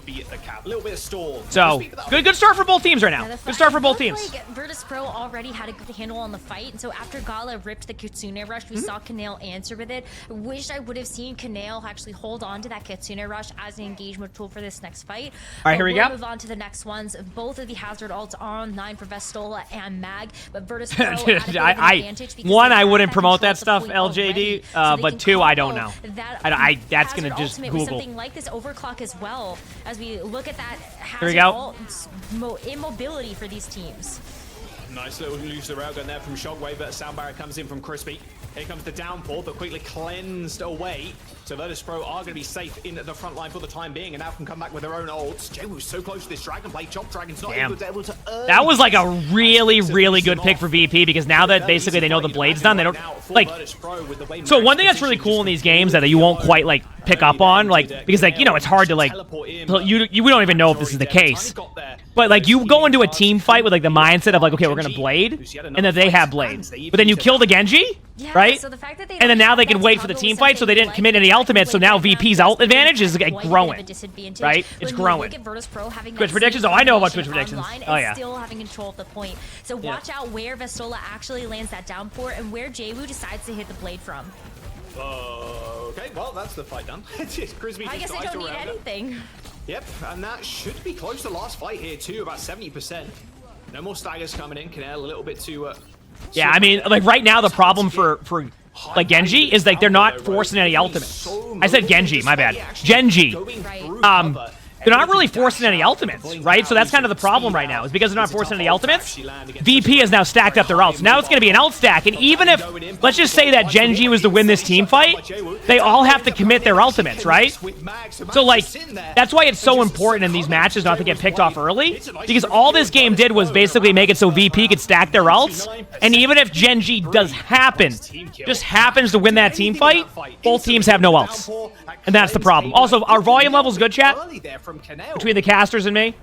So, good start for both teams right now. Good start for both teams. Like, Virtus Pro already had a good handle on the fight, and so after Gala ripped the Kitsune Rush, we saw Kanale answer with it. Wish I would have seen Kanale actually hold on to that Kitsune Rush as an engagement tool for this next fight. All right, here we go. We'll move on to the next ones. Both of the Hazard ults are online for Vestola and Mag, but Virtus Pro had a bit of an advantage because one, they I had wouldn't that promote control that at the stuff, point LJD, already, so but they two, can I don't know. combo that That's Hazard gonna just ultimate with Google. something like this overclock as well, as we look at that Here we Hazard go. ult, it's immobility for these teams. Nice little loose the railgun there from Shockwave, but sound barrier comes in from Crispy. Here comes the downpour, but quickly cleansed away. So Virtus Pro are going to be safe in the front line for the time being, and now can come back with their own ults. Jewu's so close to this Dragon Play. Chop Dragon's not able to earn. That was like a really, really good pick for VP, because now that basically they know the blade's done, they don't, like, so one thing that's really cool in these games that you won't quite, like, pick up on, like, because, like, you know, it's hard to, like, we don't even know if this is the case, but, like, you go into a team fight with, like, the mindset of, like, okay, we're gonna blade, and then they have blade, but then you kill the Genji, right? So the fact that they and then now they can wait for the team fight, so they didn't commit any ultimates, so now VP's ult advantage is, like, growing, right? It's growing. Twitch predictions? Oh, I know about Twitch predictions. Oh, yeah. Still having control of the point. So watch out where Vestola actually lands that downpour and where Jwu decides to hit the blade from. Okay, well, that's the fight done. Crispy I guess I don't need anything. Yep, and that should be close to the last fight here, too, about 70%. No more staggers coming in. Kanale a little bit too... yeah, I mean, like, right now the problem for like, Genji is, like, they're not forcing any ultimates. I said Genji, my bad. Genji. They're not really forcing any ultimates, right? So that's kind of the problem right now, is because they're not forcing any ultimates, VP has now stacked up their ults. Now it's going to be an ult stack, and even if, let's just say that Genji was to win this team fight, they all have to commit their ultimates, right? So, like, that's why it's so important in these matches not to get picked off early, because all this game did was basically make it so VP could stack their ults, and even if Genji just happens to win that team fight, both teams have no ults. And that's the problem. Also, our volume level's good, chat? Between the casters and me?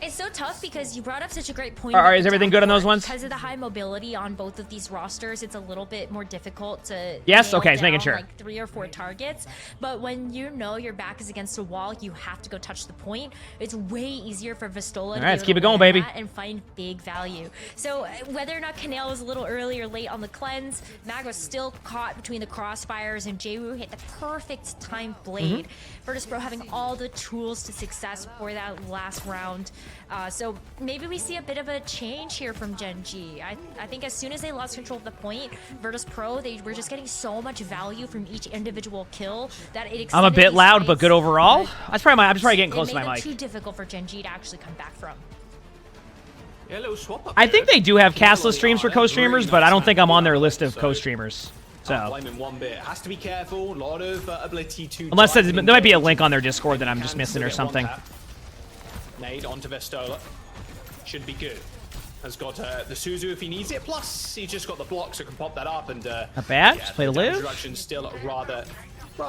It's so tough because you brought up such a great point. All right, is everything good on those ones? Because of the high mobility on both of these rosters, it's a little bit more difficult to yes, nail okay, just making down, sure. like 3 or 4 targets. But when you know your back is against a wall, you have to go touch the point. It's way easier for Vestola to let's keep it going, baby. And find big value. So whether or not Kanale was a little early or late on the cleanse, Mag was still caught between the crossfires, and Jwu hit the perfect time blade. Virtus Pro having all the tools to success for that last round. So maybe we see a bit of a change here from Genji. I think as soon as they lost control of the point, Virtus Pro, they were just getting so much value from each individual kill that it extended. I'm a bit loud, but good overall. I'm probably getting close to my mic. It made it too difficult for Genji to actually come back from. I think they do have castless streams for co-streamers, but I don't think I'm on their list of co-streamers. So, has to be careful. A lot of ability to unless there might be a link on their Discord that I'm just missing or something. Nade onto Vestola. Should be good. Has got the Suzu if he needs it. Plus, he's just got the block, so can pop that up. And not bad. Just play to live. Introduction's still rather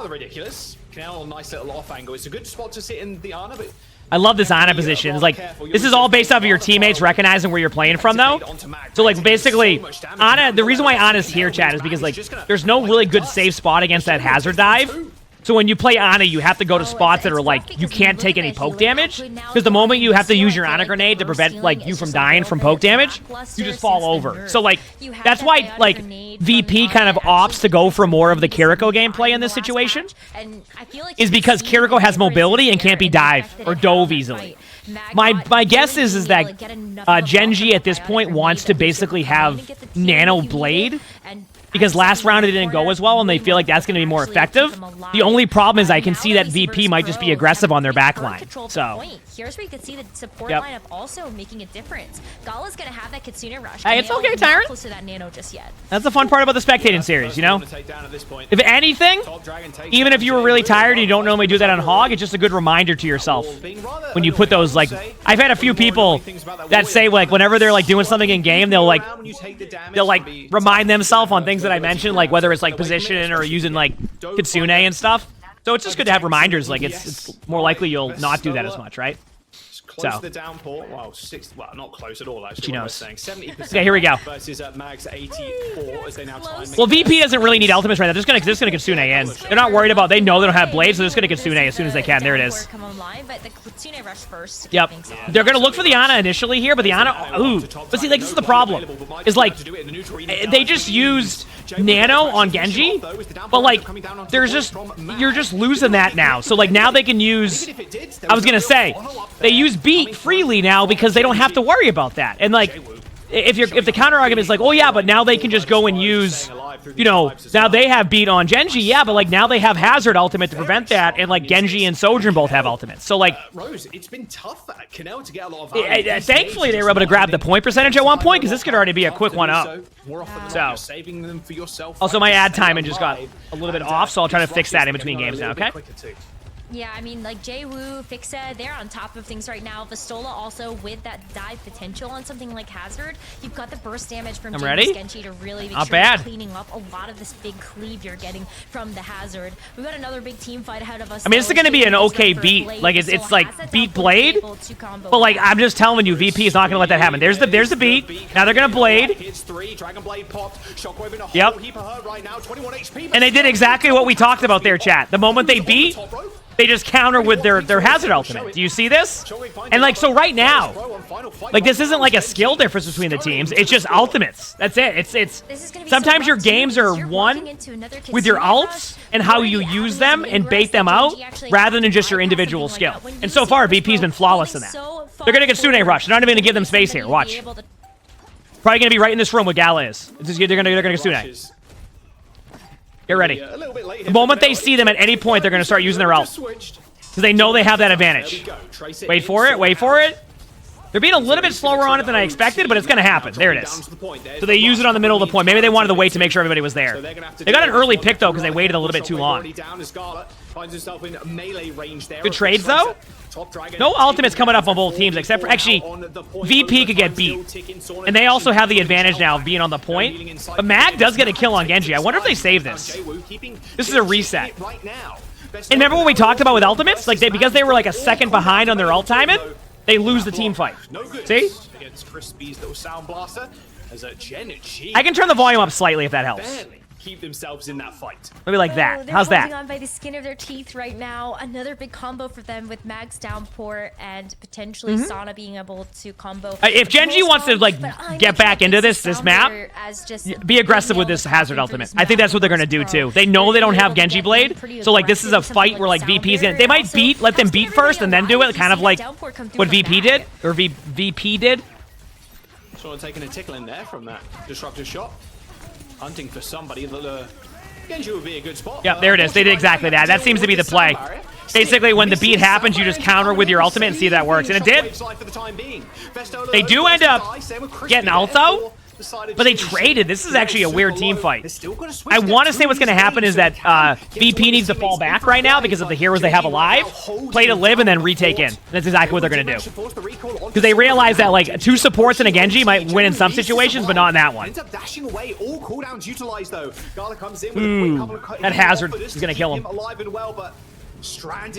ridiculous. Kanale, nice little off angle. It's a good spot to sit in the Ana, but I love this Ana position. It's like, this is all based off of your teammates recognizing where you're playing from, though. So, like, basically, Ana, the reason why Ana's here, chat, is because, like, there's no really good safe spot against that hazard dive. So when you play Ana, you have to go to spots that are, like, you can't take any poke damage. Because the moment you have to use your Ana grenade to prevent, like, you from dying from poke damage, you just fall over. So, like, that's why, like, VP kind of opts to go for more of the Kiriko gameplay in this situation. Is because Kiriko has mobility and can't be dived or dove easily. My guess is that Genji at this point wants to basically have Nano Blade because last round it didn't go as well, and they feel like that's going to be more effective. The only problem is I can see that VP might just be aggressive on their backline. So here's where you can see the support lineup also making a difference. Gala's going to have that Kitsune rush. Hey, it's okay, Tyrant. Close to that nano just yet. That's the fun part about the spectating series, you know? If anything, even if you were really tired and you don't normally do that on Hog, it's just a good reminder to yourself when you put those, like, I've had a few people that say, like, whenever they're, like, doing something in game, they'll remind themselves on things that I mentioned, like whether it's, like, position or using, like, Kitsune and stuff. So it's just good to have reminders. Like, it's more likely you'll not do that as much, right? Close to the downpour. Well, not close at all, actually. She what knows. I was saying. 70% Okay, here we go. Versus Mag's 84 as they now time. Well, VP doesn't really need ultimates right now. They're just gonna Kitsune in. They're not worried about. They know they don't have blades, so they're just gonna Kitsune as soon as they can. There it is. Yep. They're gonna look for the Ana initially here, but the Ana. Ooh. But see, like, this is the problem. Is like they just used Nano on Genji, but like you're just losing that now. So like now they can use. I was gonna say they use beat freely now because they don't have to worry about that. And like if the counter argument is like, oh yeah, but now they can just go and use, you know, now they have beat on Genji, yeah, but like now they have Hazard ultimate to prevent that, and like Genji and Sojourn both have ultimates. So like Rose, it's been tough for Canel to get a lot of value. Thankfully they were able to grab the point percentage at one point, because this could already be a quick one up. So saving them for yourself. Also my ad timing just got a little bit off, so I'll try to fix that in between games now, okay? Yeah, I mean, like, Jwoo, Fixa, they're on top of things right now. Vastola also with that dive potential on something like Hazard. You've got the burst damage from Genji to really make sure you're cleaning up a lot of this big cleave you're getting from the Hazard. We've got another big team fight ahead of us. I mean, this is going to be an okay beat. Like, it's like beat Blade, but like, I'm just telling you, VP is not going to let that happen. There's the beat. Now they're going to Blade. Yep. And they did exactly what we talked about there, chat. The moment they beat, they just counter with their Hazard ultimate. Do you see this? And like, so right now, like, this isn't like a skill difference between the teams. It's just ultimates. That's it. It's sometimes your games are won with your ults and how you use them and bait them out rather than just your individual skill. And so far, VP's been flawless in that. They're gonna get Kitsune rush. They're not even gonna give them space here. Watch. Probably gonna be right in this room where Gala is. They're gonna Kitsune. Get ready. The moment they see them at any point, they're going to start using their ult. Because they know they have that advantage. Wait for it. Wait for it. They're being a little bit slower on it than I expected, but it's going to happen. There it is. So they use it on the middle of the point. Maybe they wanted to wait to make sure everybody was there. They got an early pick, though, because they waited a little bit too long. Good trades, though. No ultimates coming up on both teams, except for, actually, VP could get beat. And they also have the advantage now of being on the point. But Mag does get a kill on Genji. I wonder if they save this. This is a reset. And remember what we talked about with ultimates? Like, because they were like a second behind on their ult timing, they lose the team fight. See? I can turn the volume up slightly if that helps. Keep themselves in that fight. Maybe like that. How's They're that? holding on by the skin of their teeth right now. Another big combo for them with Mag's downpour and potentially Sana being able to combo. If Genji wants to like get back into this map, be aggressive with this Hazard ultimate. I think that's what they're gonna do too. They know they don't have Genji Blade, so like this is a fight where like VP's gonna. They might let them beat first and then do it, kind of like what VP did or VP did. Sort of taking a tickle in there from that disruptive shot. Hunting for somebody that Genji would be a good spot. Yep, there it is. They did exactly that. That seems to be the play. Basically, when the beat happens, you just counter with your ultimate and see if that works. And it did. They do end up getting ult out, but they traded. This is actually a weird team fight. I want to say what's going to happen is that VP needs to fall back right now because of the heroes they have alive, play to live, and then retake in. That's exactly what they're going to do. Because they realize that like 2 supports and a Genji might win in some situations, but not in that one. That Hazard is going to kill him.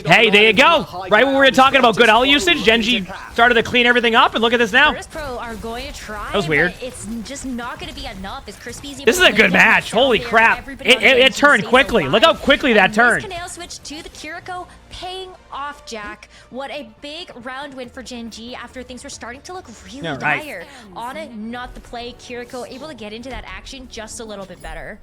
Hey, there you go. Right when we were talking about good ult usage, Genji started to clean everything up, and look at this now. Pro are going to try. That was weird. It's just not going to be enough. This is a good match. Holy crap. It turned quickly. Look how quickly that turned. Canal switch to the Kiriko, paying off, Jack. What a big round win for Genji after things were starting to look really dire. On it, not the play. Kiriko able to get into that action just a little bit better.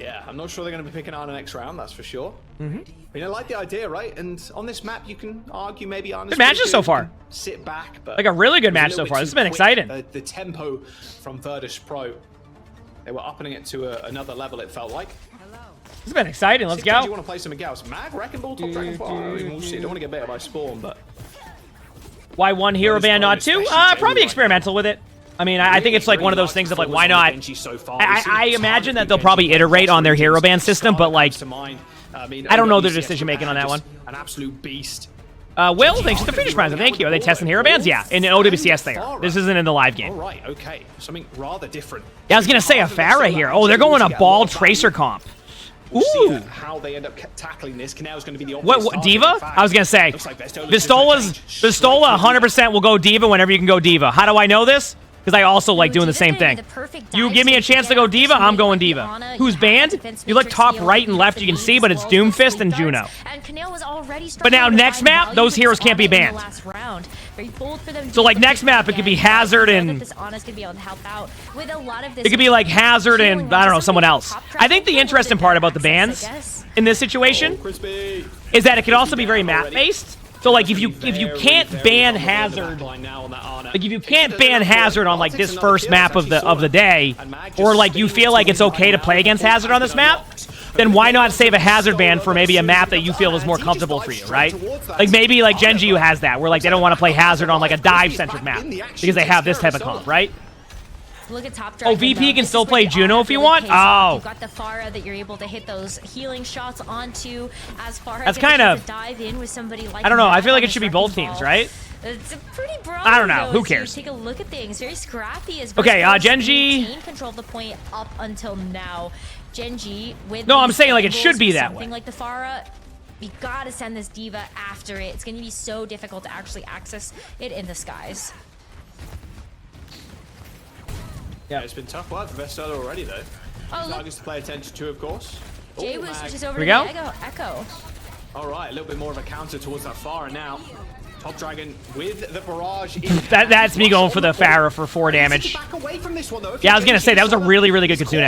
Yeah, I'm not sure they're going to be picking Ana next round, that's for sure. Mm-hmm. I mean, I like the idea, right? And on this map, you can argue maybe Ana's good matches so far. Sit back, but like a really good match so far. This has been exciting. The tempo from Virtus Pro, they were upping it to another level, it felt like. This has been exciting. Let's go. Do you want to play some Gauss? Mag, Wrecking Ball, Top Dragon? We'll see. I don't want to get baited by Spawn, but... Why one hero ban, not two? Probably experimental with it. I mean, I think it's like one of those things of like, why not? I imagine that they'll probably iterate on their hero ban system, but like, I don't know their decision making on that one. An absolute beast. Will, thanks for the Phoenix Prize. Thank you. Are they testing hero bans? Yeah, in OWCS they are. This isn't in the live game. All right, okay, something rather different. Yeah, I was gonna say a Pharah here. Oh, they're going a ball tracer comp. We'll see how they end up tackling this. Kanao going to be the what Diva? I was gonna say, Vistola 100% will go Diva whenever you can go Diva. How do I know this? Because I also like doing the same thing. You give me a chance to go Diva, I'm going Diva. Who's banned? You look top right and left, you can see, but it's Doomfist and Juno. But now next map, those heroes can't be banned. So like next map, it could be Hazard and... It could be like Hazard and, I don't know, someone else. I think the interesting part about the bans in this situation is that it could also be very map-based. So like if you can't ban Hazard, like if you can't ban Hazard on like this first map of the day, or like you feel like it's okay to play against Hazard on this map, then why not save a Hazard ban for maybe a map that you feel is more comfortable for you, right? Like maybe like Genji who has that, where like they don't want to play Hazard on like a dive-centric map because they have this type of comp, right? Look at top dragon, VP can still play Juno if you want? Oh. You've got the Pharah that you're able to hit those healing shots onto as far as kind of dive in with somebody like I don't know. I feel like it should be both teams, right? It's a pretty broad. I don't know. Who cares? Take a look at things. Very scrappy as okay, Genji control the point up until now. Genji with no, I'm saying like it should be that way. Something like the Pharah. You gotta send this Diva after it. It's gonna be so difficult to actually access it in the skies. Yeah, it's been tough work for Vestola already, though. Oh, targets to play attention to, of course. Jay was switches over to the Echo. All right, a little bit more of a counter towards that Pharah now. Top Dragon with the barrage. That's me going for the Pharah for 4 damage. Yeah, I was gonna say that was a really, really good Kitsune.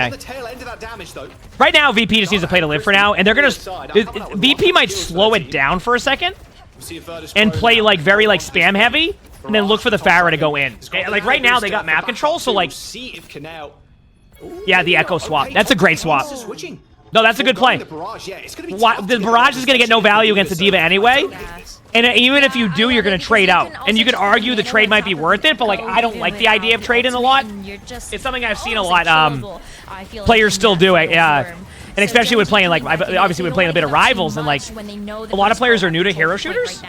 Right now, VP just needs to play to live for now, and they're gonna. VP might slow it down for a second and play like very like spam heavy. And then look for the Pharah to go in. Like right now, they got map control, so like... Yeah, the Echo swap. That's a great swap. No, that's a good play. The Barrage is going to get no value against the Diva anyway. And even if you do, you're going to trade out. And you could argue the trade might be worth it, but like I don't like the idea of trading a lot. It's something I've seen a lot players still do it. And especially when playing, like, I've obviously been playing a bit of Rivals, and, like, a lot of players are new to hero shooters.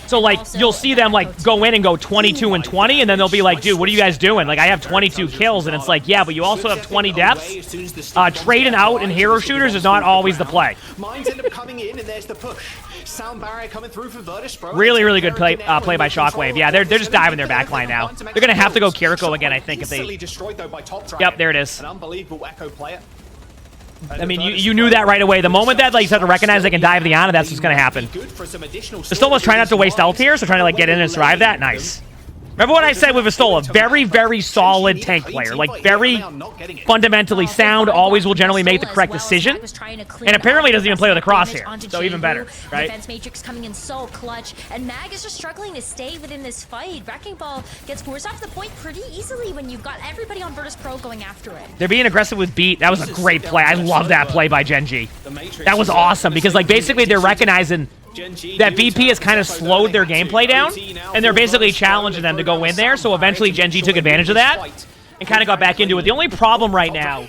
So, like, you'll see them, like, go in and go 22 and 20, and then they'll be like, dude, what are you guys doing? Like, I have 22 kills, and it's like, yeah, but you also have 20 deaths. Trading out in hero shooters is not always the play. Mines end up coming in, and there's the push. Sound barrier coming through for Virtus Pro. Really, really good play by Shockwave. Yeah, they're just diving their backline now. They're going to have to go Kiriko again, I think, if they... Yep, there it is. An unbelievable Echo player. I mean, you knew that right away. The moment that like you start to recognize they can dive the Ana, that's what's going to happen. Vistola trying not to waste ult here, so trying to like get in and survive that. Nice. Remember what I said with Vistola? Very, very solid tank player. Like, very fundamentally sound, always will generally make the correct decision. And apparently doesn't even play with a crosshair, so even better, right? Defense Matrix coming in so clutch, and Mag is just struggling to stay within this fight. Wrecking Ball gets forced off the point pretty easily when you've got everybody on Virtus Pro going after it. They're being aggressive with beat. That was a great play. I love that play by Genji. That was awesome, because like basically they're recognizing that VP has kind of slowed their gameplay down, and they're basically challenging them to go in there, so eventually Genji took advantage of that and kind of got back into it. The only problem right now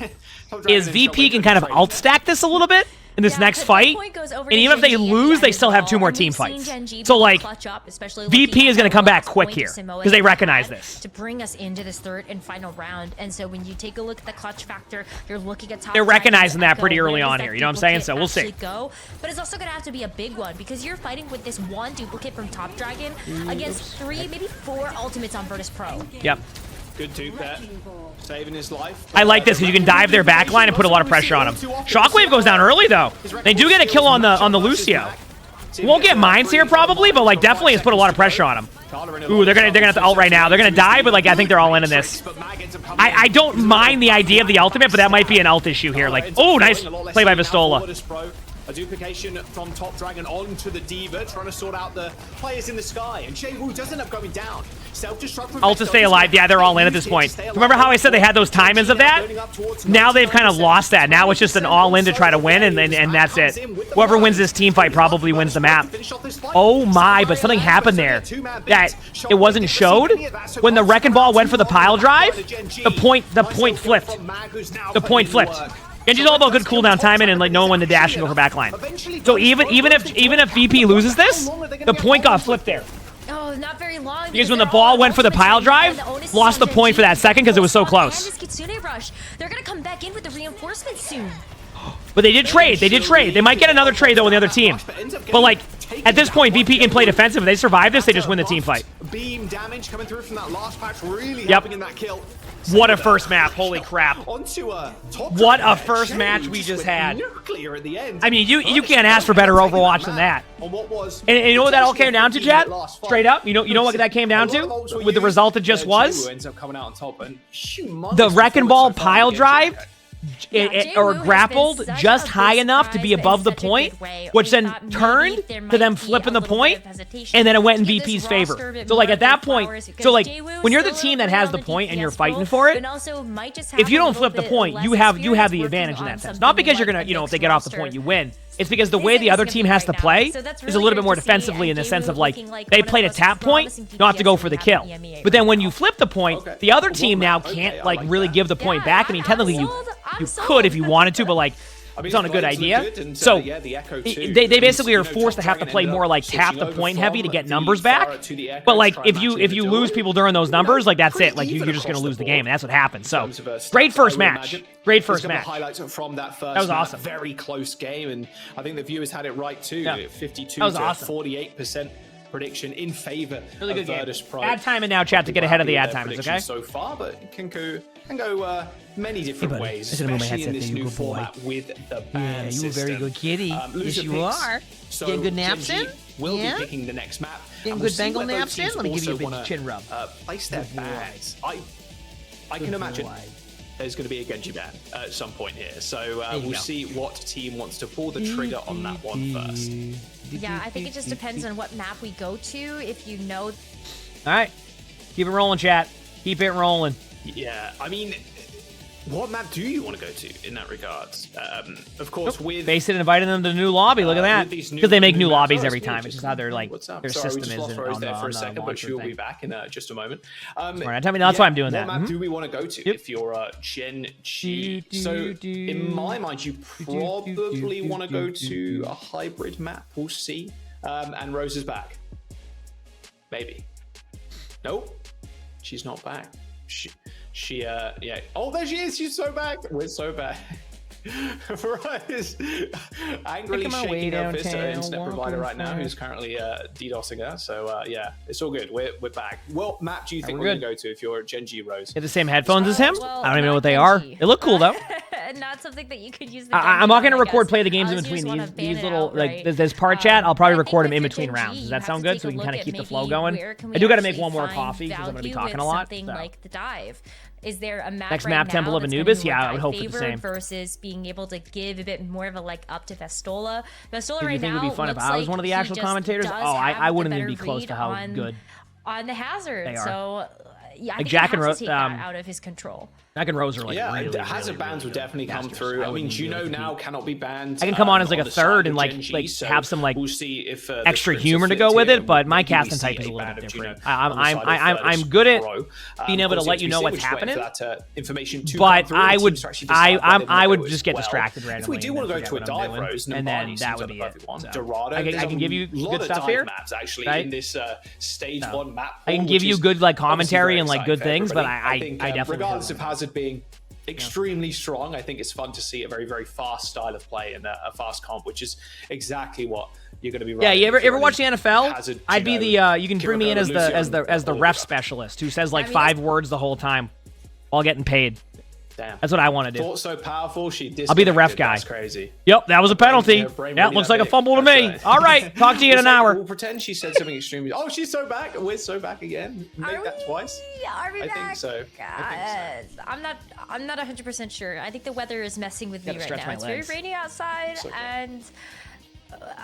is VP can kind of alt-stack this a little bit in this next fight, and even if they lose, they still have 2 more team fights. So, like, VP is going to come back quick here, because they recognize this. To bring us into this 3rd and final round, and so when you take a look at the clutch factor, you're looking at top. They're recognizing that pretty early on here, you know what I'm saying? So we'll see. But it's also going to have to be a big one, because you're fighting with this 1 duplicate from Top Dragon against 3, maybe 4 ultimates on Virtus Pro. Yep. Good dupe there. Saving his life. I like this because you can dive their backline and put a lot of pressure on them. Shockwave goes down early though. They do get a kill on the Lucio. Won't get mines here probably, but like definitely has put a lot of pressure on him. Ooh, they're gonna have to ult right now. They're gonna die, but like I think they're all in this. I don't mind the idea of the ultimate, but that might be an ult issue here. Like, oh, nice play by Vistola. A duplication from Top Dragon onto the Diva, trying to sort out the players in the sky, and Jay-Woo does end up going down. Self-destruct. Ult to stay alive. Yeah, they're all in at this point. Remember how I said they had those timings of that? Now they've kind of lost that. Now it's just an all-in to try to win, and that's it. Whoever wins this team fight probably wins the map. Oh my, but something happened there that it wasn't showed. When the Wrecking Ball went for the pile drive, the point flipped. The point flipped. Genji's all about good cooldown timing and like knowing when to dash and go for backline. So even if VP loses this, the point got flipped there. Oh, not very long. Because when the ball went for the pile drive, lost the point for that second because it was so close. They're gonna come back in with the reinforcements soon. But they did trade. They did trade. They might get another trade though on the other team. But like at this point, VP can play defensive. If they survive this, they just win the team fight. Beam damage coming through from that last patch, really helping in that kill. What a first map. Holy crap. What a first match we just had. I mean, you can't ask for better Overwatch than that. And you know what that all came down to, Chad? Straight up, you know what that came down to? With the result it just was? The Wrecking Ball pile drive or grappled just high enough to be above the point, which then turned to them flipping the point, and then it went in VP's favor. So like at that point, so like when you're the team that has the point and you're fighting for it, if you don't flip the point, you have the advantage in that sense. Not because you're gonna, if they get off the point, you win. It's because the way the other team has to play is a little bit more defensively in the sense of like they played a tap point, not to go for the kill. But then when you flip the point, the other team now can't like really give the point back. I mean, technically you could if you wanted to, but like it's not a good idea. So they basically are forced to have to play more like tap the point heavy to get numbers back. But like if you lose people during those numbers, like that's it. Like you're just gonna lose the game, and that's what happens. So great first match. Great first match. Highlights from that first. That was awesome. Very close game, and I think the viewers had it right too. Yeah. 52 that was to awesome. 48% prediction in favor really good of game. Virtus Pro. Add time in now, chat, to get ahead of the ad timers. Okay. So far, but it can go many different ways, especially in this new format with the ban system. Yeah, you a very good kitty. Yes, you are. So getting good naps in? We'll be picking the next map. Getting good Bengal naps in? Let me give you a big chin rub. Place their bans. I can imagine there's going to be a Genji ban at some point here. So we'll see what team wants to pull the trigger on that one first. Yeah, I think it just depends on what map we go to. If you know. All right. Keep it rolling, chat. Keep it rolling. Yeah, I mean, what map do you want to go to in that regard? Of course, with Basic inviting them to the new lobby. Look at that. Because they make new lobbies every time. It's just how their their system is on for a second, but she'll thing. be back in just a moment. Right, tell me that's why I'm doing that. What map do we want to go to if you're Gen-G? So in my mind, you probably want to go to a hybrid map. We'll see. And Rose is back. Maybe. Nope. She's not back. Yeah. Oh, there she is. She's so back. We're so back. Rose angrily shaking her fist at her internet provider right now, who's currently DDoSing her. So yeah, it's all good. We're back. What map do you think we're gonna go to if you're Gen-G, Rose? Get the same headphones as him? Well, I don't even know what they are. They look cool though. Not something that you could use. I'm not gonna record play the games in between these little this part chat. I'll probably record them in between rounds. Does that sound good? So we can kind of keep the flow going. I do got to make one more coffee because I'm gonna be talking a lot. Something like the dive. Is there a map next right map now Temple of Anubis? Yeah, I would hope for the same. Versus being able to give a bit more of a leg up to Vistola. Vistola right you think now it would be fun if I was one of the actual commentators? Oh, I wouldn't even be close to how good on the hazard. So yeah, like Jack and Rose out of his control. Jack and Rose are like really, hazard bans would definitely come through. I mean, Juno now cannot be banned. I can come on as like a third and like have some like extra humor to go with it, but my casting type is a little bit different. I'm good at being able to let you know what's happening, but I would just get distracted randomly. If we do want to go to a dive, Rose, and then that would be it. I can give you good stuff here. Actually, in this stage 1 map, I can give you good like commentary and like good things, but I definitely regardless of hazard being extremely strong, I think it's fun to see a very, very fast style of play and a fast comp, which is exactly what you're going to be running. Yeah, you ever watch the NFL? I'd be the you can bring me in as the ref specialist who says like 5 words the whole time while getting paid. Damn. That's what I want to do. Thought so powerful, she I'll be the ref guy. That's crazy. Yep, that was a penalty. Yeah, looks like a fumble to me. All right, talk to you in an hour. We'll pretend she said something extremely. Oh, she's so back. We're so back again. Make that twice. Are we I back? think so. I'm not 100% sure. I think the weather is messing with me Gotta right stretch now. my It's legs. very rainy outside, It's okay. and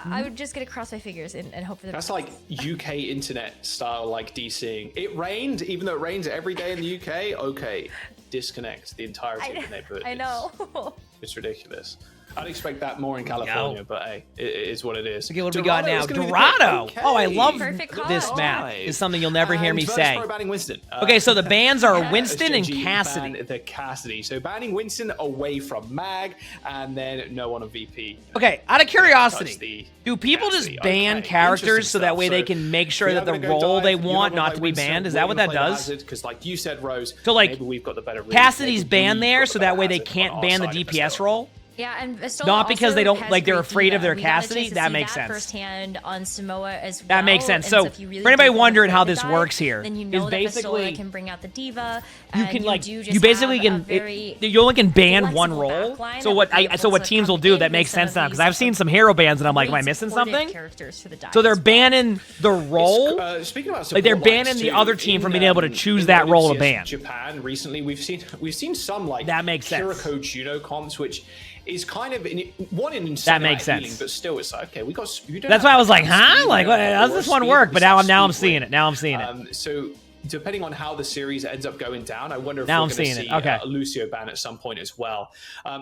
I would just gonna cross my fingers and hope for the That's best. like UK internet style, like DCing. It rained, even though it rains every day in the UK. Okay, disconnect the entirety of the neighborhood. I know. It's ridiculous. I'd expect that more in California, but hey, it is what it is. Okay, what do we got now? Dorado's gonna be the Dorado. pick. Oh, I Okay. love Perfect call. this map. It's something you'll never hear me Virtus say. Pro banning Winston. Okay, so the bans are Winston and SGG Cassidy. ban the Cassidy. So banning Winston away from Mag, and then no one on VP. Okay, out of Touch curiosity, the do people just Cassidy. ban Okay, characters interesting so that stuff. way they So can make sure we that are the gonna go role dive. they You're want gonna not play to be Winston, banned? Is we're that what gonna that play the does? Hazard, because like you said, Rose, So, like, maybe we've got the better read. Cassidy's Maybe banned we've there got so the that better way they Hazard can't on our ban the side of DPS role? Yeah, and Vistola Not because also they don't has like they're great afraid of diva. their We got a chance Cassidy. to That see makes that sense. firsthand on Samoa as well. That makes sense. And So, if you really for anybody do wanna wondering play how the this dive, works here, then you is know that basically Vistola can bring out the diva. you and can like do you just basically have a can very you only can ban one flexible role. backline So that what will be I so able what to teams will come do in that with makes some of sense now because these I've seen some hero bans and I'm like, am I great missing supportive something? characters for the dive So they're as well. banning the role. Speaking about Like they're support banning lines the too, other team from in, being able to choose in that role to OWCS ban. Japan recently, we've seen some like That makes sense. Kiriko Judo comps, which is kind of an insane That makes healing, sense. but still, it's like okay, we got. That's why I was like, huh? Like, what, how does this one work? But now I'm seeing it. Now I'm seeing it. So depending on how the series ends up going down, I wonder if Now we're I'm going to seeing see it. Okay. a Lucio ban at some point as well.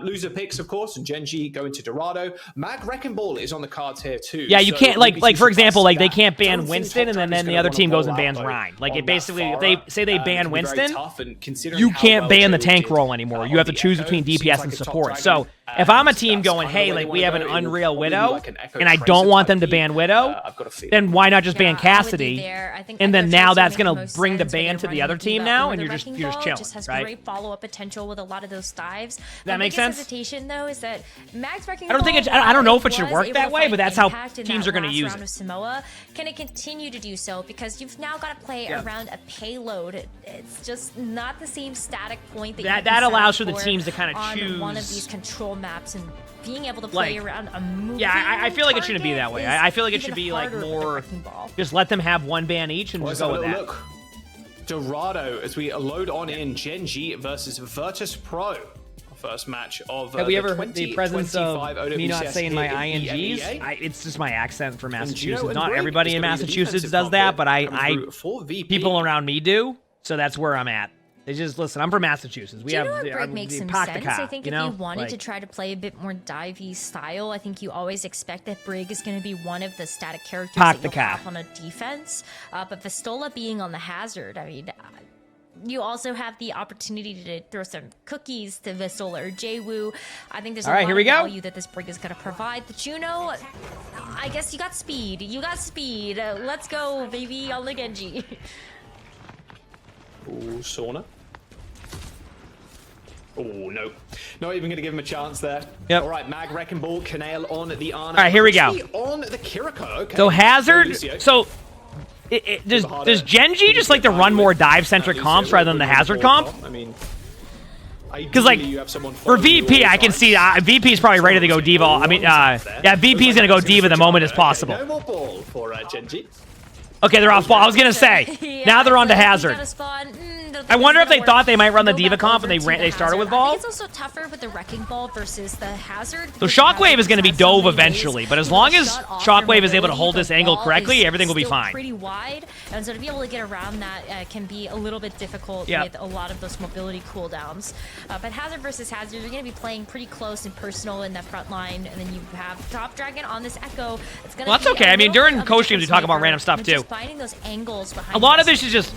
Loser picks, of course, and Genji going to Dorado. Mag Wrecking Ball is on the cards here too. Yeah, you so can't we'll be like for too example, like they surprised can't that. ban Don't think Winston and Top then Tiger's the gonna other wanna team goes roll and bans out, though, Rhine. Like on it that basically, if Pharah. they say they It ban can be very Winston, tough, and considering you how can't well ban the Joe tank did, role anymore. You on have to the choose Echo, between seems DPS like and a top support. dragon, So if I'm a and team that's going, kind of hey, where they like we wanna have an go. It will Unreal probably be Widow, like an Echo and I Tracer don't want type them to pick. ban Widow, I've got a feeling. then why not just ban I would be Cassidy? there. I think And then Echo now Tracer that's makes the gonna most bring the sense when ban you're to the running other team diva now, over and the you're just wrecking ball. chilling, Just has right? great follow-up potential with a lot of those dives. That My makes biggest sense? hesitation though is that Mag's wrecking I don't think ball, it. I don't know if it was should work able that to way, find but that's how impact in teams that are going to last use round it. of Samoa. Can it continue to do so? Because you've now got to play Yeah. around a payload. It's just not the same static point that you That can set allows up for the teams to kind of on one of choose. these control maps and being able to play Like, around a moving Yeah, I feel like it shouldn't be that way. target I feel like it is should even be like harder with the more. wrecking ball. Just let them have one ban each and Well, just let's go have with a that. little look. Dorado, as we load on in Genji versus Virtus Pro. First match of Have we the ever the presence of 2025 me not OWCS saying my here in INGs? EMEA? It's just my accent for And Massachusetts. Gino Not and everybody Briggs in gonna be the Massachusetts defensive does that, but coming I through for VP. people around me do. So that's where I'm at. They just listen. I'm from Massachusetts. We Gino have and the, Brig makes some Pak sense. Taka, I think you if know? you wanted Like, to try to play a bit more divey style, I think you always expect that Brig is going to be one of the static characters Pak that you'll Taka. have on a defense. But Vistola being on the hazard, I mean, you also have the opportunity to throw some cookies to Vistola or Jwoo. I think there's All a right, lot here we of go. value that this Brig is going to provide. But Juno, I guess you got speed. You got speed. Let's go, baby, on the Genji. Ooh, Sauna. Oh, no. Not even going to give him a chance there. Yep. All right, Mag Wrecking Ball, Canale on the Ana. All right, here we go. Actually on the Kiriko. Okay. So Hazard. Lucio. So does Genji just like to run more dive-centric comps rather than the Hazard comp? I mean, Because like you have someone for following you all VP, the I can time. see VP is probably ready to go diva. I mean, yeah, VP is gonna go diva the moment as possible. No more ball for Genji. Okay, they're off ball. I was gonna say now they're on to Hazard. I wonder if they thought they might run the diva comp and they started with I ball. think it's also tougher with the wrecking ball versus the hazard. So Shockwave is going to be dove eventually, but as long as Shockwave is able to hold this angle correctly, everything will be fine. Pretty wide, and so to be able to get around that can be a little bit difficult Yep. with a lot of those mobility cooldowns. But hazard versus hazard, you're going to be playing pretty close and personal in that front line, and then you have Top Dragon on this Echo. It's gonna Well, that's be okay. a I mean, little during bit of a co-streams, we talk about difference random stuff maker, too. just finding those angles behind A lot of this. this is just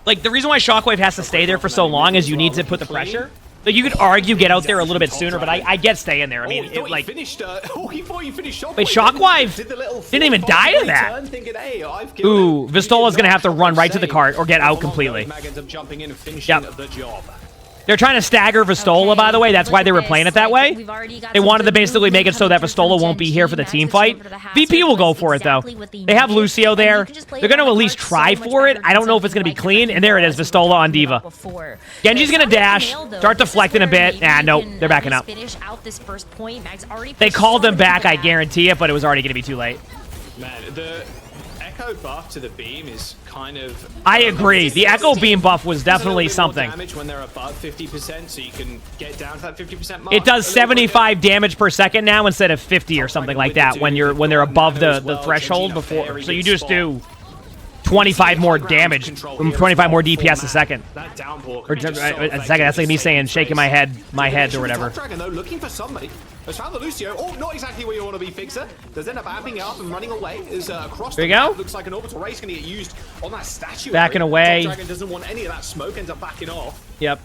like the reason why Shockwave has to stay there for so long is you need to put the pressure. Like you could argue get out there a little bit sooner, but I get staying there. I mean, he thought like he finished. He thought he finished Shockwave. wait, Shockwave Did the little didn't even die to that. turn, thinking, hey, I've killed Ooh, him. Vistola's gonna have to run right to the cart or get out Mag completely. ends up jumping in and finishing the job. They're trying to stagger Vistola, by the way. That's why they were playing it that way. They wanted to basically make it so that Vistola won't be here for the team fight. VP will go for it, though. They have Lucio there. They're going to at least try for it. I don't know if it's going to be clean. And there it is, Vistola on Diva. Genji's going to dash, start deflecting a bit. Nope, they're backing up. They called them back, I guarantee it, but it was already going to be too late. Man, the Echo buff to the beam is kind of... I agree. The Echo beam buff was definitely something. Damage when they're above 50%, so you can get down to that 50% mark. It does 75 damage per second now instead of 50 or something like that when they're above the threshold before. So you just do 25 more damage, 25 more DPS a second. Or a second. That's like me saying, shaking my head or whatever. Dragon though, looking for somebody. Has found the Lucio. Oh, not exactly where you want to be, Fixer. Does end up amping up and running away. Is across there the you go. map. Looks like an orbital race going to get used on that statue. Backing away. Dragon doesn't want any of that smoke. Ends up backing off. Yep.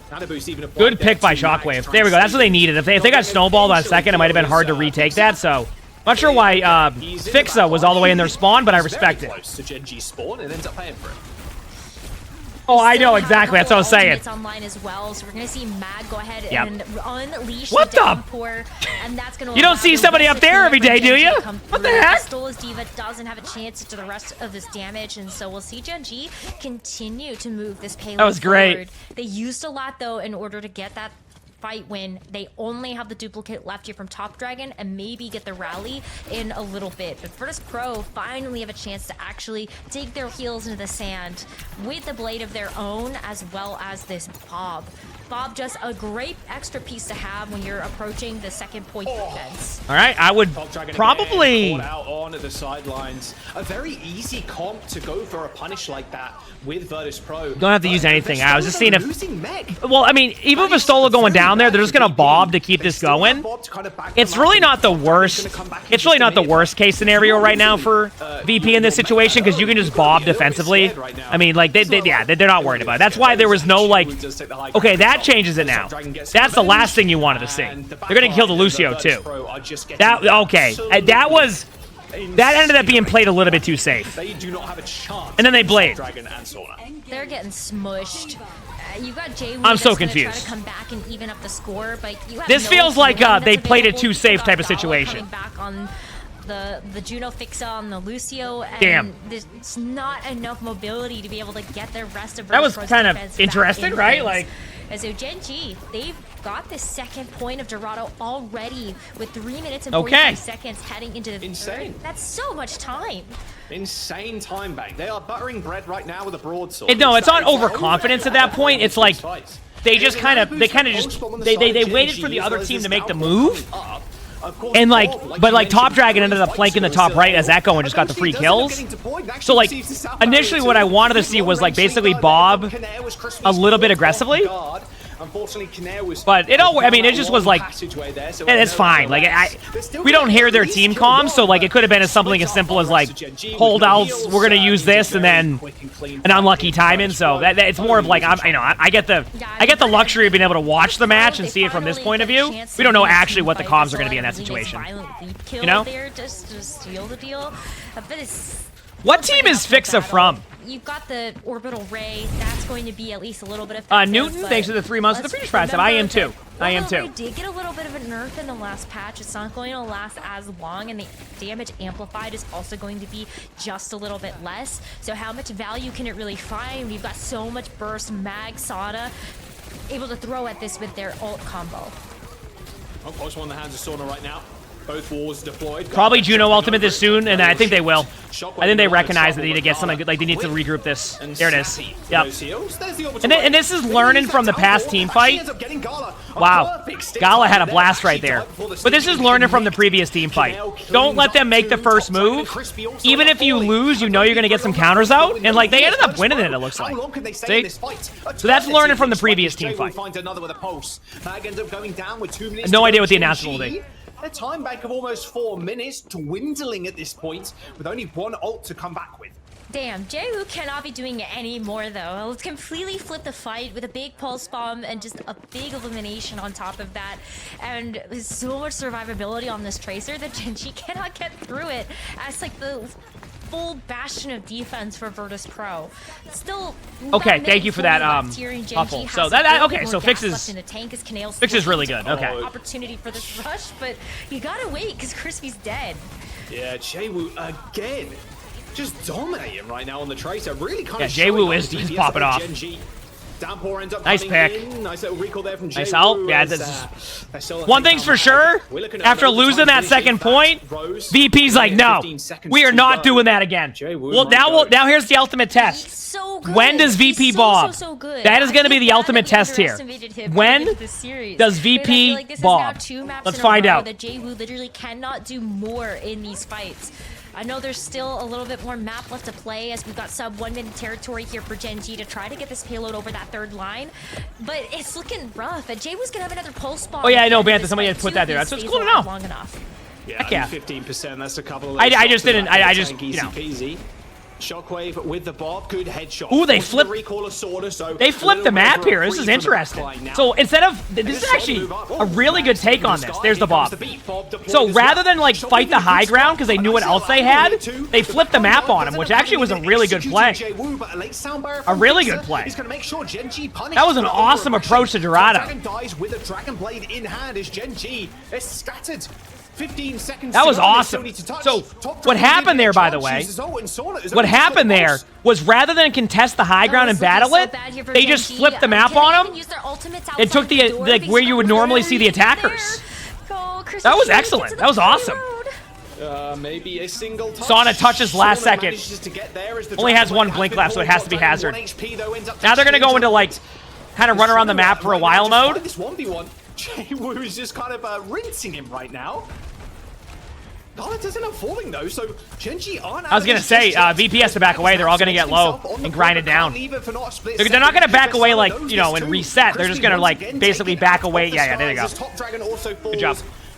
Even Good pick by Shockwave. There we go. That's what they needed. If they got snowballed on second, it might have been hard to retake that. So. Not sure why Fixa was all the way in their spawn, but I respect it. Close to Genji spawn and ends up paying for it. Oh, I know exactly. That's what I was saying. It's online as well, so we're gonna see Mag go ahead and unleash what the downpour, and that's gonna. You don't see somebody up there every day, do you? What the heck? Stola's Diva doesn't have a chance to do the rest of this damage, and so we'll see Genji continue to move this payload. That was great. Forward. They used a lot though in order to get that fight win. They only have the duplicate left here from Top Dragon and maybe get the rally in a little bit. But Virtus Pro finally have a chance to actually dig their heels into the sand with the blade of their own, as well as this Bob. Bob, just a great extra piece to have when you're approaching the second point defense. All right, I would probably out on the sidelines. A very easy comp to go for a punish like that with Virtus Pro. Don't have to use anything. I was just seeing if. Well, I mean, even with Vistola going down there, they're just gonna bob to keep this going. It's really not the worst. It's really not the worst case scenario right now for VP in this situation because you can just bob defensively. I mean, like they're not worried about it. That's why there was no like. Okay, that changes it now. That's the last thing you wanted to see. They're gonna kill the Lucio too. That ended up being played a little bit too safe. They do not have a chance. And then they blade. They're getting smushed. You got Jay. I'm so confused. Try to come back and even up the score, but you have this feels like they played it too safe type of situation. Coming back on the Juno Fixa on the Lucio, and damn, there's not enough mobility to be able to get the rest of that was kind of interesting, right? Like, and so Genji, they've got the second point of Dorado already with 3 minutes and 45 seconds heading into the third. That's so much time. Insane time bank. They are buttering bread right now with a broadsword. No, it's not overconfidence at that point. It's like they just kind of they waited for the other team to make the move. And but Top Dragon ended up flanking the top right as Echo and just got the free kills. So like, initially what I wanted to see was like basically Bob a little bit aggressively. But it just was like, it's fine. Like we don't hear their team comms, so like it could have been something as simple as like holdouts. We're gonna use this and then an unlucky timing. So that it's more of like I get the luxury of being able to watch the match and see it from this point of view. We don't know actually what the comms are gonna be in that situation. You know? Just to seal the deal. What team is Fixa from? You've got the orbital ray. That's going to be at least a little bit of Newton, thanks for the 3 months of the British Press. I am too. I am too. We did get a little bit of a nerf in the last patch. It's not going to last as long, and the damage amplified is also going to be just a little bit less. So how much value can it really find? We've got so much burst, Mag, Sada, able to throw at this with their ult combo. Oh, close one in the hands of Sauna right now. Both walls deployed. Probably Juno ultimate this soon, and I think they will. I think they recognize that they need to get something good. Like they need to regroup this. There it is. Yep. And this is learning from the past team fight. Wow, Gala had a blast right there. But this is learning from the previous team fight. Don't let them make the first move. Even if you lose, you know you're gonna get some counters out, and like they ended up winning it. It looks like. See? So that's learning from the previous team fight. No idea what the announcement will be. A time bank of almost 4 minutes, dwindling at this point, with only one ult to come back with. Damn, Jay-Wu cannot be doing it anymore though. Let's completely flip the fight with a big pulse bomb and just a big elimination on top of that. And there's so much survivability on this Tracer that Genji cannot get through it. As like the full bastion of defense for Virtus Pro. Still. Okay, thank you for that, Huffle. So okay, so Fix is really good. Okay. Opportunity for this rush, but you gotta wait because Crispy's dead. Yeah, Jaewoo again, just dominating right now on the tracer. Really kind of. Yeah, Jaewoo is popping off. Gen G. Downpour ends up nice pick. In. Nice little recall there from nice help. Yeah, one thing's for sure. After losing that second point, VP's like, no, we are not doing that again. Well, now here's the ultimate test. So good. When does VP bob? So good. That is going to be the ultimate test here. When does VP bob? Let's find out. That Jaewoo literally cannot do more in these fights. I know there's still a little bit more map left to play as we've got sub 1 minute territory here for Gen G to try to get this payload over that third line, but it's looking rough. And Jaewoo's gonna have another pulse bomb. Oh yeah, I know, Bantha. Somebody had put that there. That's what's cool to know. Long enough. Yeah, 15%. That's a couple of. I just didn't. I just you know. Easy. Shockwave with the bob, good headshot. Ooh, they flipped. They flipped the map here. This is interesting. So instead of this is actually a really good take on this. There's the bob. So rather than like fight the high ground because they knew what else they had, they flipped the map on him, which actually was a really good play. A really good play. That was an awesome approach to Dorado. Dies with a Dragon Blade in hand as Gen G is scattered. 15 seconds. That was awesome. So what happened there, by the way, what happened there was rather than contest the high ground and battle it, they just flipped the map on him and took the like where you would normally see the attackers. That was excellent. That was awesome. Maybe a single touch. Sauna touches last second. Only has one blink left, so it has to be Hazard. Now they're gonna go into like kind of run around the map for a while mode. Jaewoo is just kind of rinsing him right now. Gala doesn't have falling though, so Gen G aren't. I was gonna say, VP has to back away. They're all gonna get low and grind it down. They're not gonna back away like, you know, and reset. They're just gonna like basically back away. Yeah, there you go. Good job.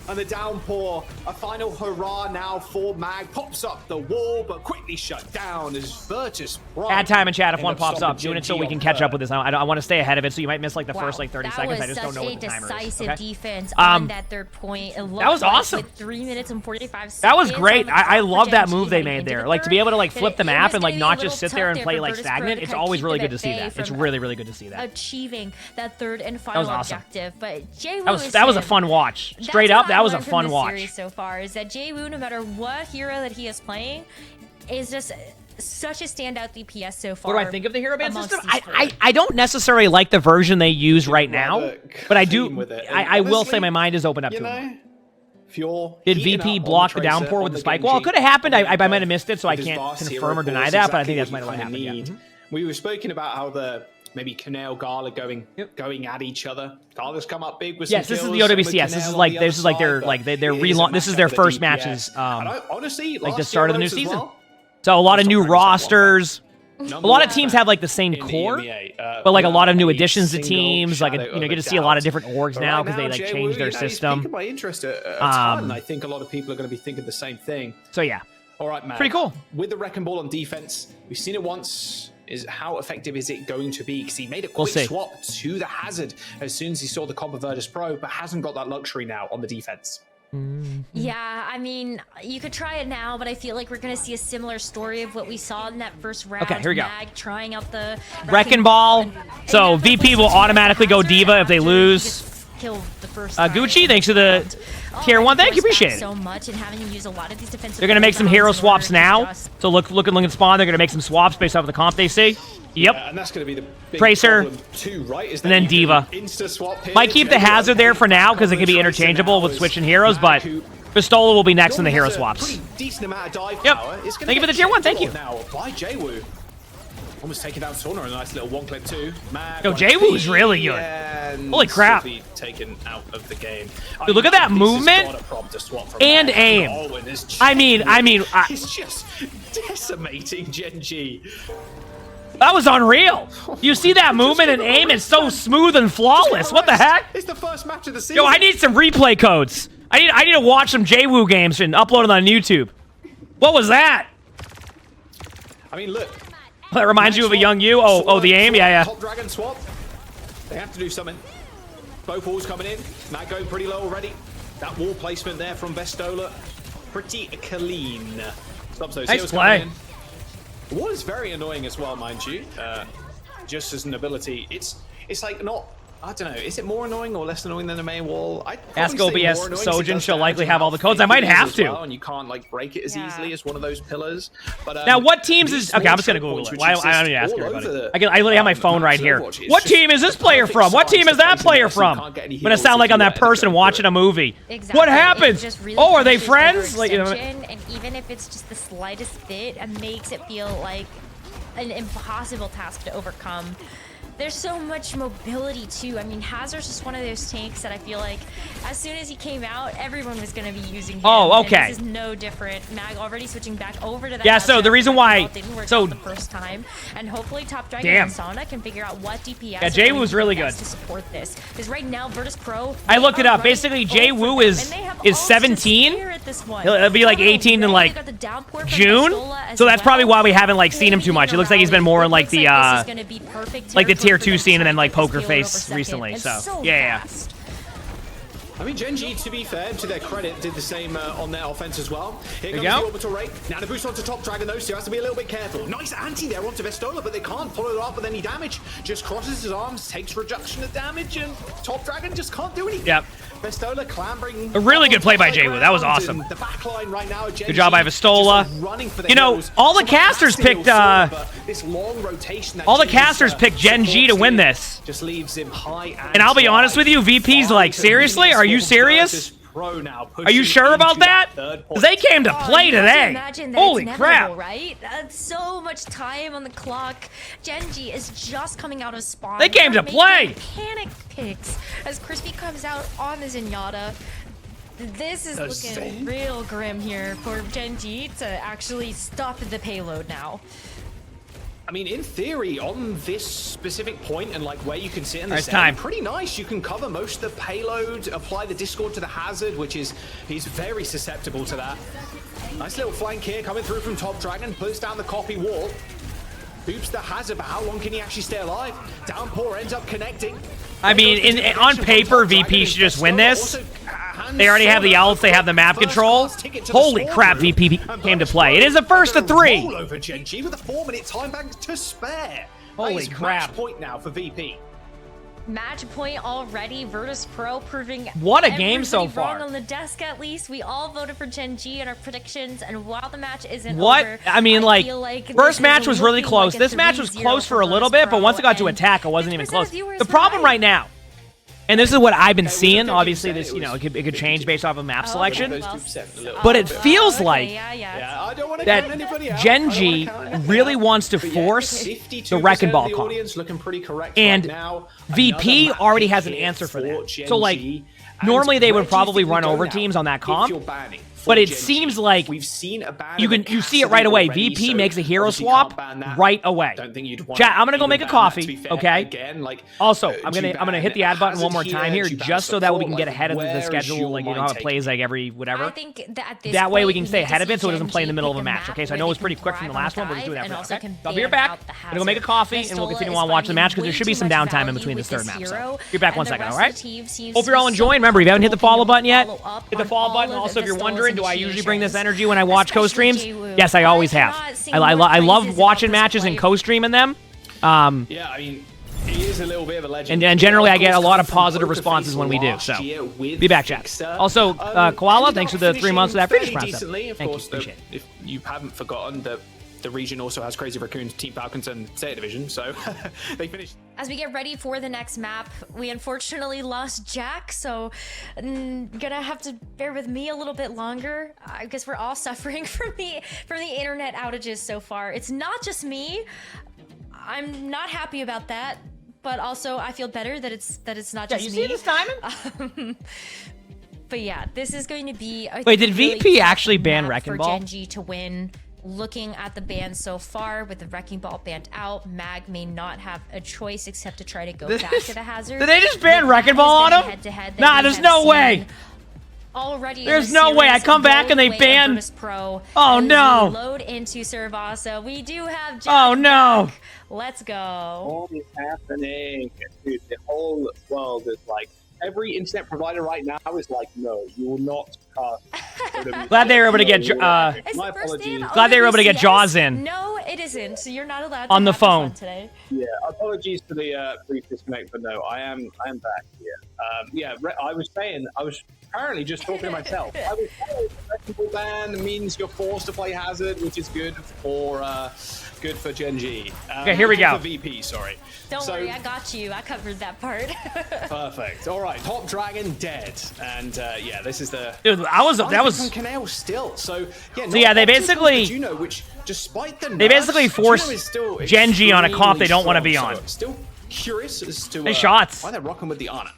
And the downpour, a final hurrah now for Mag. Pops up the wall, but quickly shut down as Virtus. Add time in chat if one pops up. Doing it so we can catch up with this. I want to stay ahead of it, so you might miss like the first like 30 seconds. I just don't know what the timer is. Decisive defense on that third point. That was awesome. With 3 minutes and 45 seconds. That was great. I love that move they made there. Like to be able to like flip the map and like not just sit there and play like stagnant. It's always really good to see that. It's really good to see that. Achieving that third and final objective, but Jaewoo that was a fun watch. Straight up, that was a fun watch. So far is that Jaewoo, no matter what hero that he is playing, is just such a standout DPS so far. What do I think of the hero ban system? I don't necessarily like the version they use right now, but I do. I will say my mind is open up to it. Did VP block the downpour with the spike wall? It could have happened. I might have missed it, so I can't confirm or deny that, but I think that's might have happened. Yeah. We were speaking about how the maybe Canal Gala going at each other. Gala's come up big with some this is the OWCS. This is like their relaunch. This is their first matches. Honestly, like the start of the new season. So a lot of new rosters. A lot of teams have like the same core, but like a lot of new additions to teams. Like you get to see a lot of different orgs now because they like changed their system. My interest a ton. I think a lot of people are going to be thinking the same thing. So yeah. All right, man. Pretty cool. With the Wrecking Ball on defense, we've seen it once. How effective is it going to be? Because he made a quick swap to the Hazard as soon as he saw the comp of Virtus Pro, but hasn't got that luxury now on the defense. Yeah, I mean, you could try it now, but I feel like we're going to see a similar story of what we saw in that first round. Okay, here we go. Mag trying out the Wrecking Ball. So VP will automatically go Diva if they lose. Kill the first Gucci, thanks to the tier 1. Thank you, appreciate it. So much and having to use a lot of these defensive. They're gonna make some hero swaps now. So look at spawn. They're gonna make some swaps based off of the comp they see. Yep. Yeah, and that's gonna be the big Tracer too, right? and then Diva. Might keep the Hazard there for now because it can be interchangeable with switching heroes, but Pistola will be next in the hero swaps. Decent amount of dive yep. Power. Thank you for the tier 1. Thank you. Now by Jaewoo. Almost taking down Sauna, a nice little one clip too. Yo, Jaewoo's really good. Holy crap. Taken out of the game. Dude, look at that movement and aim. I mean, it's just decimating Gen G. That was unreal. You see that movement and aim? It's so smooth and flawless. What the heck? It's the first match of the season. Yo, I need some replay codes. I need to watch some Jaewoo games and upload them on YouTube. What was that? I mean, look. That reminds you of a young you? Oh, the aim? Yeah. Top Dragon swap. They have to do something. Both walls coming in. Mag going pretty low already. That wall placement there from Vestola. Pretty clean. Stops those Nice heals play. coming in. The wall is very annoying as well, mind you. Just as an ability, it's like not. I don't know. Is it more annoying or less annoying than the main wall? Ask OBS Sojin. She'll likely have all the codes. I might have to. And you can't like break it as easily as one of those pillars. But now, what teams is? Okay, I'm just gonna Google it. I don't need to ask everybody. I literally have my phone right here. What team is this player from? What team is that player from? I'm gonna sound like I'm that person watching a movie. Exactly. What happens? Really Oh, are they friends? Like, and even if it's just the slightest bit, it makes it feel like an impossible task to overcome. There's so much mobility too. I mean, Hazard's just one of those tanks that I feel like as soon as he came out, everyone was going to be using him. Oh, okay. And this is no different. Mag already switching back over to that. Yeah, so the reason why, didn't work out the first time, and hopefully Top Dragon and Sauna can figure out what DPS. Yeah, Jay Woo's really good to support this. Because right now, Virtus Pro. I looked it up. Basically, Jay Woo is 17. He'll be like 18 in like June. So that's probably why we haven't like seen him too much. It looks like he's been more in like the tier 2 scene and then like poker face recently. So yeah. I mean, Gen G, to be fair, to their credit, did the same on their offense as well. Here comes the orbital rake. Now the boost onto Top Dragon, though, so he has to be a little bit careful. Nice anti there onto Vestola, but they can't follow it up with any damage. Just crosses his arms, takes reduction of damage, and Top Dragon just can't do anything. Yep. Vestola clambering. A really good play by Jay Woo. That was awesome. The backline right now, good job by Vestola. You know, all the casters picked all the casters picked Gen G to win this. Just leaves him high. And I'll be honest with you, VP's like, seriously? Are you serious? Are you sure about that? Because they came to play today. Holy crap. Right? So much time on the clock. Genji is just coming out of spawn. They came to play. Mechanic picks as Crispy comes out on the Zenyatta. This is looking real grim here for Genji to actually stop the payload now. I mean, in theory, on this specific point and like where you can sit in the time. Pretty nice. You can cover most of the payload, apply the Discord to the Hazard, which is, he's very susceptible to that. Nice little flank here coming through from Top Dragon, puts down the copy wall. Boops the Hazard, but how long can he actually stay alive? Downpour ends up connecting. I mean, on paper, VP should just win this. They already have the ults, they have the map control. Holy crap, VP came to play. It is a first to 3. Roll over Gen G with a 4-minute time bank to spare. Holy crap. Match point now for VP. Match point already. Virtus Pro proving what a game so far. Wrong on the desk, at least. We all voted for Gen G in our predictions, and while the match isn't what? over, I mean, like first match was really close. Like this match was close for a little bit, but once it got to attack, it wasn't even close. The problem right now, and this is what I've been seeing, obviously this, you know, it could change based off of map selection, but it feels like that Gen G really wants to force the Wrecking Ball comp. And VP already has an answer for that. So like, normally they would probably run over teams on that comp. But it seems like you see it right away. VP makes a hero swap right away. Chat, I'm gonna go make a coffee, okay? Also, I'm gonna hit the add button one more time here, just so that we can get ahead of the schedule. Like, you know how it plays like every whatever. I think that way we can stay ahead of it, so it doesn't play in the middle of a match. Okay, so I know it was pretty quick from the last one. We'll just do that. Okay, I'll be right back. I'm gonna go make a coffee, and we'll continue on watching the match because there should be some downtime in between this third match. So be back 1 second, all right? Hope you're all enjoying. Remember, if you haven't hit the follow button yet, hit the follow button. Also, if you're wondering, do I usually bring this energy when I watch co-streams? Yes, I always have. I love watching matches and co-streaming them. Yeah, I mean, he is a little bit of a legend. And generally, I get a lot of positive responses when we do. So, be back, chat. Also, Koala, thanks for the 3 months of that British process. Of course, if you haven't forgotten, the region also has Crazy Raccoons, Team Falcons, and State Division, so they finished. As we get ready for the next map, we unfortunately lost Jack, so gonna have to bear with me a little bit longer. I guess we're all suffering from the internet outages so far. It's not just me. I'm not happy about that, but also I feel better that it's not just me. Yeah, you see this timing? But yeah, this is going to be. Wait, did VP actually ban Wrecking Ball? For Gen G to win. Looking at the ban so far, with the Wrecking Ball banned out, Mag may not have a choice except to try to go back to the Hazard. Did they just ban Wrecking Ball on him? Nah, there's no way. Already there's no way. I come back and they ban. Oh no. Load into Servasa. We do have Jack. Oh no. Back. Let's go. What is happening? Dude, the whole world is like, every internet provider right now is like, no, you will not past. Glad they were able to get. My apologies. Glad they were able to get Jaws in. No, it isn't. So you're not allowed on to the have phone fun today. Yeah, apologies for the brief disconnect, but no, I am back here. Yeah, I was apparently just talking to myself. I was saying the festival ban means you're forced to play Hazard, which is good for Gen G. Okay, here we go. For VP, sorry. Don't worry, I got you. I covered that part. Perfect. All right, Top Dragon dead, and yeah, this is the. Dude, that was Canal still. So yeah. So yeah, they basically. Juno, which despite the they basically forced Gen G on a comp they don't want to be on. Still curious as to nice shots. Why they're rocking with the Ana.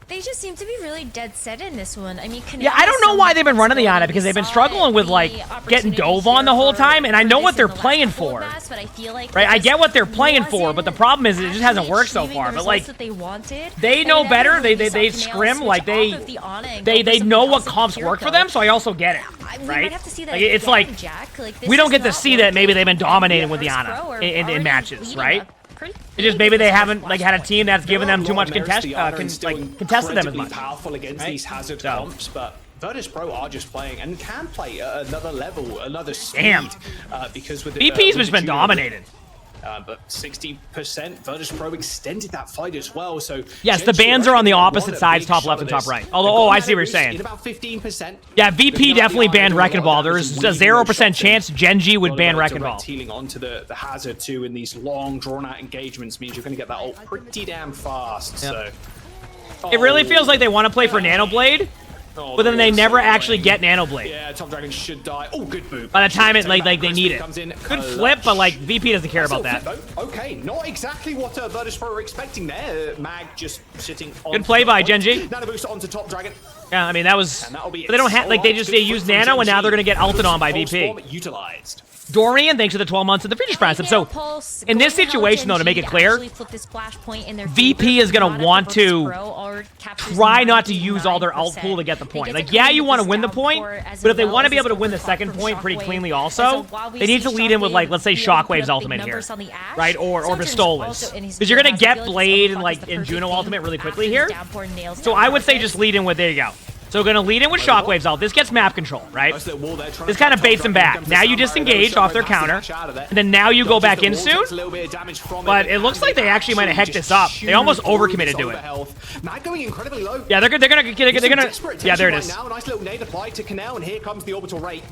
They just seem to be really dead set in this one. I mean, yeah, I don't know why they've been running the Ana because they've been struggling with like getting dove on the whole time, and I know what they're playing for. Right, I get what they're playing for, but the problem is it just hasn't worked so far. But like, they know better. They scrim like they know what comps work for them. So I also get it, right? Like, it's like we don't get to see that maybe they've been dominating with the Ana in matches, right? It's just maybe they haven't like had a team that's given them too much contested them as much. Powerful against these Hazard comps, but Virtus Pro are just playing and can play at another level, another speed. Because with VP's has been dominated. But 60%, Virtus Pro extended that fight as well. So yes, the bans are on the opposite sides, top left and top right. Although, I see what you're saying. About 15%. Yeah, VP definitely banned Wrecking Ball. There's a 0% chance Gen G would ban Wrecking Ball. Healing onto the Hazard too in these long, drawn-out engagements means you're going to get that ult pretty damn fast. Yep. So it really feels like they want to play for Nanoblade. But then they never actually get Nanoblade. Yeah, Top Dragon should die. Oh, good boot. By the time they need it. Good flip, but like VP doesn't care about that. Okay, not exactly what Virtus Pro were expecting there. Mag just sitting on. Good play by Gen G. Nano boost onto Top Dragon. Yeah, I mean that was. But they don't have like they use Nano and now they're gonna get ulted on by VP. Utilized. Dorian, thanks for the 12 months of the Feature Prime. So, in this situation, though, to make it clear, VP is going to want to try not to use all their ult pool to get the point. Like, yeah, you want to win the point, but if they want to be able to win the second point pretty cleanly also, they need to lead in with, like, let's say Shockwave's ultimate here, right? Or Vistola's. Because you're going to get Blade and Juno ultimate really quickly here. So I would say just lead in with, there you go. So we're going to lead in with Shockwave's ult. This gets map control, right? This kind of baits them back. Now you disengage off their counter, and then now you go back in soon. But it looks like they actually might have hecked this up. They almost overcommitted to it. Yeah, they're gonna. Yeah, there it is. Nice little nade applied to Canal, and here comes the orbital rate.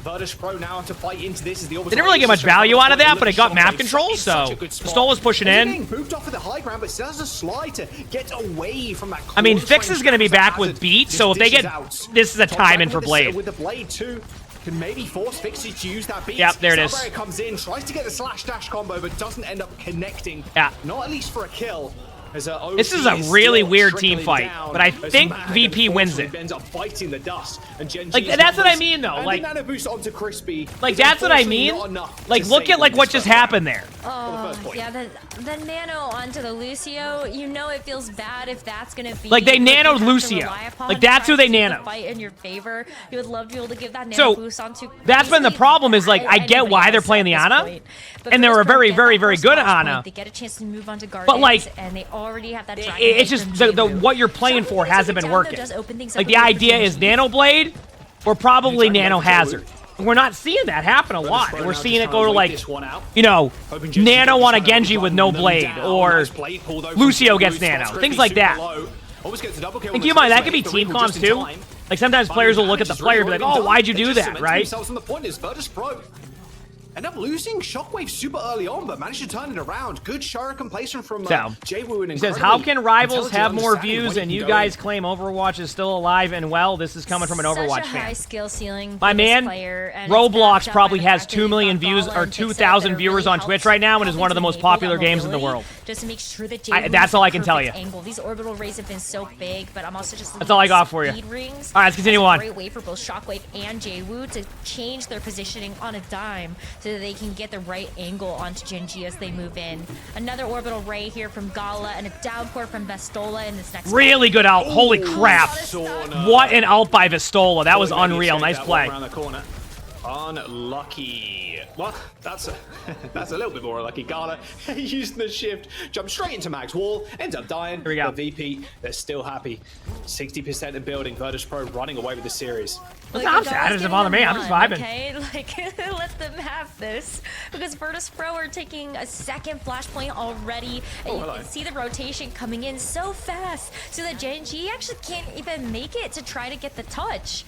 Virtus Pro now to fight into this as the orbital. They didn't really get much value out of that, but it got map control, so Vistola's pushing in. Moved off of the high ground, but still has a slide to get away from that. I mean, Fix is going to be back with Beat, so if they get this is a time in for Blade. With the Blade too, can maybe force Fix to use that Beat. Yep, there it is. Salvary comes in, tries to get the slash dash combo, but doesn't end up connecting. Yeah. Not at least for a kill. This is a really weird team fight, but I think VP wins it. Ends up biting the dust, and like that's what I mean, though. Like, like that's what I mean. Like, look at like what just happened there. Oh, yeah, the nano onto the Lucio. You know it feels bad if that's gonna be like they nanoed Lucio. Like that's who they nanoed. Fight in your favor. You would love to be able to give that nano boost onto. That's been the problem. Is like I get why they're playing the Ana, and they're a very, very, very good Ana. They get a chance to move on to Guardians, but like and they already have that. It's just the what you're playing for hasn't been working. Like the idea is Nano Blade or probably Nano Hazard. And we're not seeing that happen a lot. We're seeing it go to like, you know, Nano on a Genji with no Blade or Lucio gets Nano, things like that. And keep in mind that could be team comms too. Like sometimes players will look at the player and be like, oh, why'd you do that, right? End up losing Shockwave super early on, but managed to turn it around. Good Shuriken placement from Jwoo. He says, how can rivals have more views and you guys claim Overwatch is still alive and well? This is coming from an Overwatch fan. High skill ceiling. My man, Roblox probably has 2 million views or 2,000 viewers on Twitch right now and is one of the most popular games in the world. Just to make sure that that's all I can tell you. These orbital rays have been so big, but I'm also just that's all I got for you. All right, let's continue on. Great way for both Shockwave and Jwoo to change their positioning on a dime so that they can get the right angle onto Gen G as they move in. Another orbital ray here from Gala and a downpour from Vistola in this next really good ult. Holy crap. What an ult by Vistola. That was unreal. Nice play. Unlucky. Well, that's a little bit more unlucky. Gala using the shift, jumped straight into Mag's wall, ends up dying. Here we go. But VP, they're still happy. 60% of building. Virtus Pro running away with the series. I'm sad. It doesn't bother me. I'm just vibing. Okay, like let them have this because Virtus Pro are taking a second flashpoint already, and you can see the rotation coming in so fast, so that Genji actually can't even make it to try to get the touch.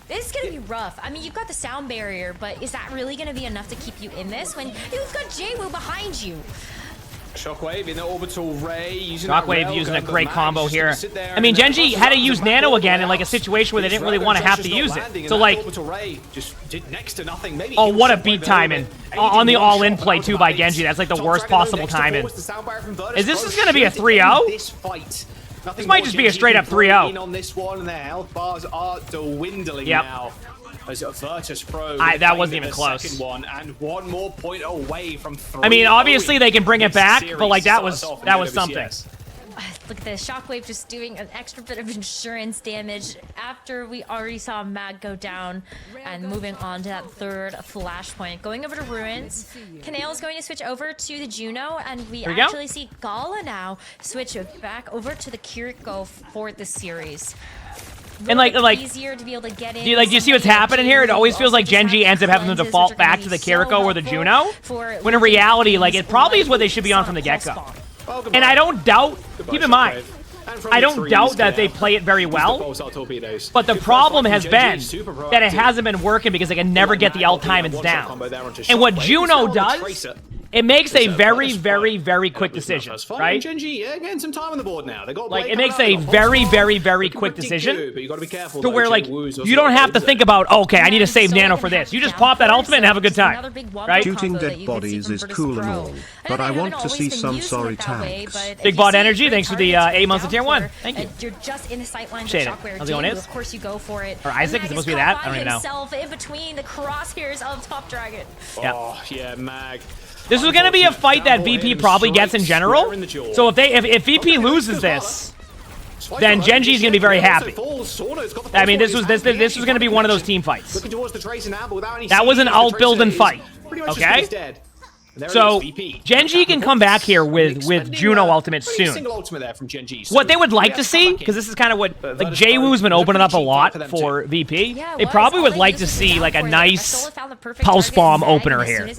This is gonna be rough. I mean, you've got the sound barrier, but is that really gonna be enough to keep you in this when you've got JWoo behind you? Shockwave in the orbital ray. Using Shockwave using a great combo here. I mean, Genji had to use Nano again in like a situation where they didn't really want to have to use it. So like, just did next to nothing. Maybe oh, what a beat timing on the all-in play too by Genji. That's like the worst possible timing. Is this going to be a 3-0? This might just be a straight-up 3-0. On this one, and their health bars are dwindling now. As Virtus Pro, that wasn't even close. Second one, and one more point away from 3. I mean, obviously they can bring it back, but like that was something. Look at this, Shockwave just doing an extra bit of insurance damage after we already saw Mag go down and moving on to that third flashpoint. Going over to Ruins, Kanale is going to switch over to the Juno, and we actually see Gala now switch back over to the Kiriko for the series. And like easier to be able to get in. Do you see what's happening here? It always feels like Genji ends up having to default back to the Kiriko or the Juno, when in reality, like it probably is what they should be on from the get-go. And I don't doubt, keep in mind, I don't doubt that they play it very well, but the problem has been that it hasn't been working because they can never get the ult timings down. And what Juno does, it makes a very, very, very quick decision, right? Getting some time on the board now. Like, it makes a very, very, very quick decision to where, like, you don't have to think about, okay, I need to save Nano for this. You just pop that ultimate and have a good time, right? Shooting dead bodies is cool and all, but I want to see some sorry tanks. Big Bot Energy, thanks for the 8 months of tier 1. Thank you. You're just in the sight line of Shade it. Shockwave. How's it going, Of course you go for it. Or Isaac, is it supposed to be that? I don't even know. Himself in between the crosshairs of Top Dragon. Oh, yeah, Mag. This is going to be a fight that VP probably gets in general. So if VP loses this, then Genji's going to be very happy. I mean, this was going to be one of those team fights. That was an ult building fight. Okay? So Genji can come back here with Juno ultimate soon. What they would like to see, because this is kind of what like JWoo's been opening up a lot for VP. They probably would like to see like a nice pulse bomb opener here,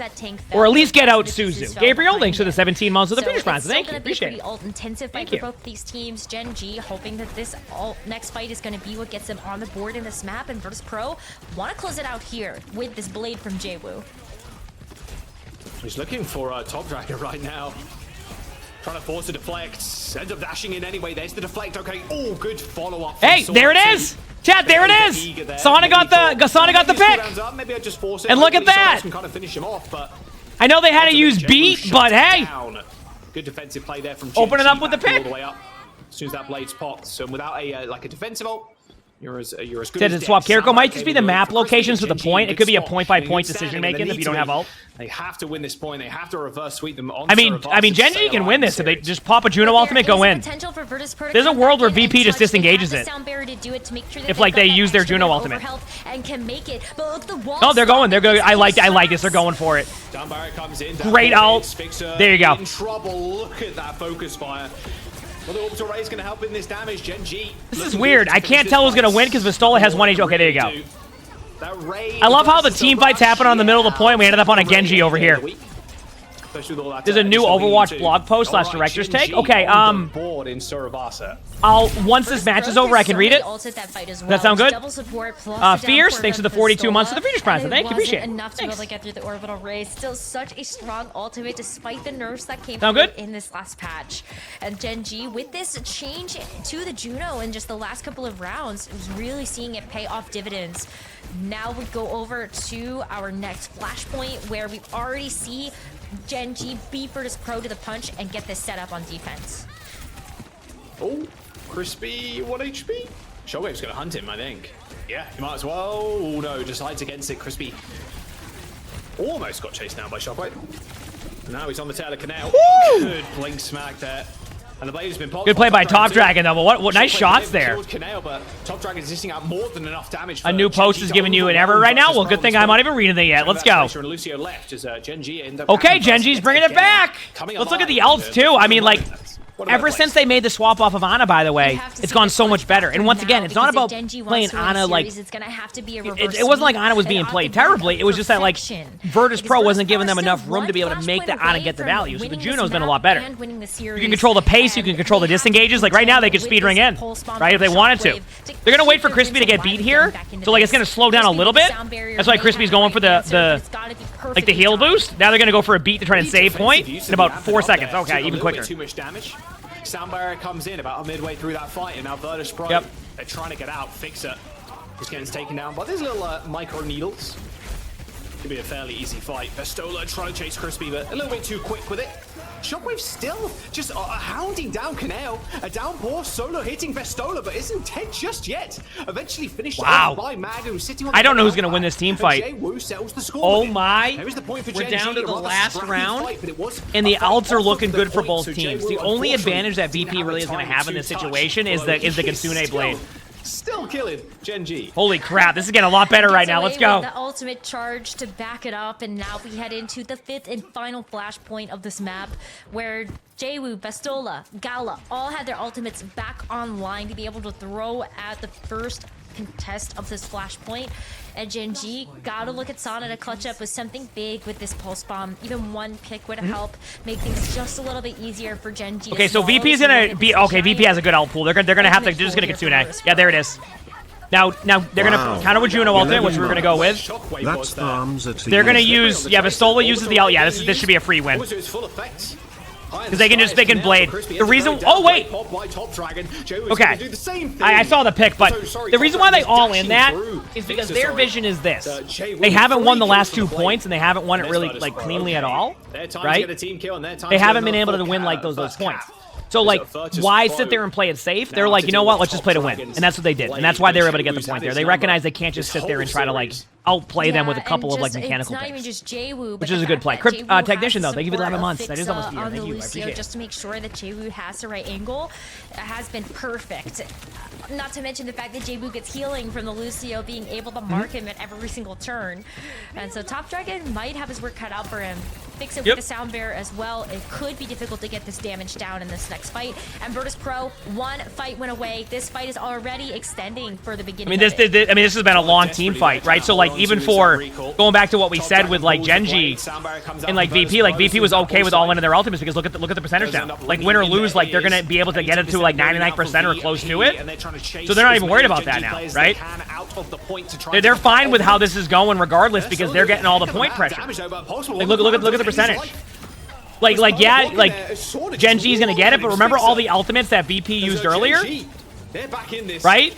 or at least get out Suzu. Gabriel, thanks for the 17 months of the Phoenix Prime. Thank you, appreciate it. Ult-intensive fight for both these teams. Genji hoping that this next fight is going to be what gets them on the board in this map, and Virtus Pro want to close it out here with this blade from JWoo. He's looking for a Top Dragon right now. Trying to force a deflect. Ends up dashing in anyway. There's the deflect. Okay. Oh, good follow-up. Hey, there it is! Chat, there it is! Sonic got the pick! Maybe I just force it. And look at that! Can kind of finish him off, but I know they had to use beat, but hey! Good defensive play there from Open it up with the pick. All the way up. As soon as that blade's popped. So without a like a defensive ult, you're as good Did as it swap dead. Kiriko? Might just be the map locations with the point. It could be a point-by-point decision making if you don't have ult. They have to win this point. They have to reverse sweep them on. I mean, Genji can win this if they just pop a Juno ultimate, go in. There's a world where VP just disengages it. If like they use their Juno ultimate. Oh, they're going. I like this. They're going for it. Great ult. There you go. In trouble. Look at that focus fire. Well, the orbital ray is going to help in this damage. Genji. This is weird. I can't tell who's going to win because Vistola has 1 HP. Okay, there you go. I love how the team fights happen on the middle of the point. We ended up on a Genji over here. There's a new Overwatch blog post / director's take. Okay, once this match is over, I can read it. Does that sound good? Fierce, thanks for the 42 months of the Phoenix Prime. Thank you, appreciate it. Enough to be able to get through the orbital ray. Still such a strong ultimate despite the nerfs that came in this last patch. And Genji, with this change to the Juno in just the last couple of rounds, is really seeing it pay off dividends. Now we go over to our next flashpoint where we already see Genji beat Virtus Pro to the punch and get this set up on defense. Oh, Crispy 1 HP. Shockwave's gonna hunt him, I think. Yeah, he might as well. Oh no, decides against it. Crispy almost got chased down by Shockwave. Now he's on the tail of Canal. Good blink smack there. And the blade has been popped. Good play by Top Dragon, though. But what nice shots there. But Top Dragon is dishing out more than enough damage. A new post is giving you an error right now. Well, good thing I'm not even reading it yet. Let's go. Okay, Genji's bringing it back. Let's look at the ults, too. I mean, like, ever since they made the swap off of Ana, by the way, it's gone so much better. And once again, it's not about playing Ana like... It wasn't like Ana was being played terribly. It was just that, like, Virtus Pro wasn't giving them enough room to be able to make the Ana get the value. So the Juno's been a lot better. You can control the pace, you can control the disengages. Like, right now, they can speed ring in, right, if they wanted to. They're going to wait for Crispy to get beat here. So, like, it's going to slow down a little bit. That's why Crispy's going for the heal boost. Now they're going to go for a beat to try and save point in about 4 seconds. Okay, even quicker. Too much damage. Sound barrier comes in about midway through that fight, and now Virtus Pro, they're trying to get out. Fixer is getting taken down by these little micro needles. Could be a fairly easy fight. Vestola trying to chase Crispy, but a little bit too quick with it. Shockwave still just hounding down Kaneo. A downpour solo hitting Vestola, but isn't dead just yet. Eventually finished by Mag, who's sitting on the I don't know who's going to win this team fight. The oh my. We're down to the last round, and the ults are looking good for both teams. The only advantage that VP really is going to have in this situation is the Kitsune Blade. Still killing Genji. Holy crap, this is getting a lot better right now. Let's go. The ultimate charge to back it up, and now we head into the 5th and final flashpoint of this map, where Jwoo, Vestola, Gala all had their ultimates back online to be able to throw at the first contest of this flashpoint. And Genji gotta look at Sana to clutch up with something big with this pulse bomb. Even one pick would help make things just a little bit easier for Genji. Okay, so VP's gonna be okay. VP has a good ult pool. They're gonna have to. They're just gonna get Kitsune. Yeah, there it is. Now they're gonna counter with Juno ultimate, which we're gonna go with. That's arms at they're gonna use Vestola uses the ult. Yeah, this should be a free win. Because they can blade. The reason... Oh, wait! Okay. I saw the pick, but the reason why they all in that is because their vision is this. They haven't won the last 2 points, and they haven't won it really, like, cleanly at all, right? They haven't been able to win, like, those points. So, like, why sit there and play it safe? They're like, you know what? Let's just play to win. And that's what they did. And that's why they were able to get the point there. They recognize they can't just sit there and try to, like, outplay them with a couple of, like, mechanical picks. Which is a good play. Technician, though, thank you for 11 months. That is almost a year. Thank you. I appreciate it. Just to make sure that Jwoo has the right angle has been perfect. Not to mention the fact that Jwoo gets healing from the Lucio being able to mark him at every single turn. And so Top Dragon might have his work cut out for him. Fix it with the Sound Bearer as well. It could be difficult to get this damage down in this next fight. And Virtus Pro, one fight went away. This fight is already extending for the beginning. This has been a long team fight, right? So, like, even for going back to what we said with, like, Genji and, like, VP was okay with all in of their ultimates because look at the percentage now. Like, win or lose, like, they're gonna be able to get it to, like, 99% or close to it. So they're not even worried about that now, right? They're fine with how this is going regardless because they're getting all the point pressure. Like, look at the percentage. Like Genji's gonna get it, but remember all the ultimates that VP used earlier? Right?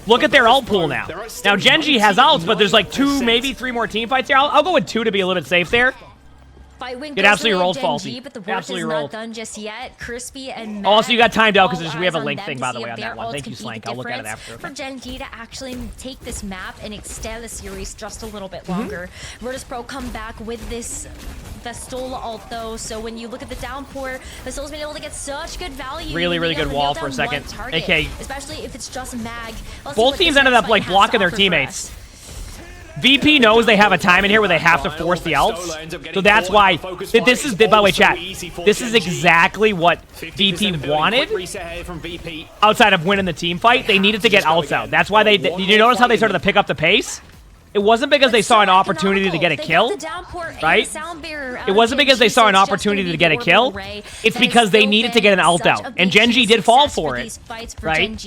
Look at their ult pool now. Now Genji has ults, but there's like 2, maybe 3 more team fights here. I'll go with 2 to be a little bit safe there. It absolutely rolled, Falsy. But the work is not done just yet. Crispy and Matt, also, you got timed out because we have a link thing, by the way, on that one. Thank you, Slank. I'll look at it after. For Genji to actually take this map and extend the series just a little bit longer. Virtus Pro come back with this Vestola ult, though. So when you look at the downpour, Vestola's been able to get such good value. Really good wall for a second. Okay. Especially if it's just Mag. Both teams ended up, like, blocking their teammates. VP knows they have a time in here where they have to force the ults. So that's why this is, by the way, chat, this is exactly what VP wanted outside of winning the team fight. They needed to get ults out. That's why did you notice how they started to pick up the pace? It wasn't because they saw an opportunity to get a kill, right? It wasn't because they saw an opportunity to get a kill. It's because they needed to get an ult out. And Genji did fall for it, right?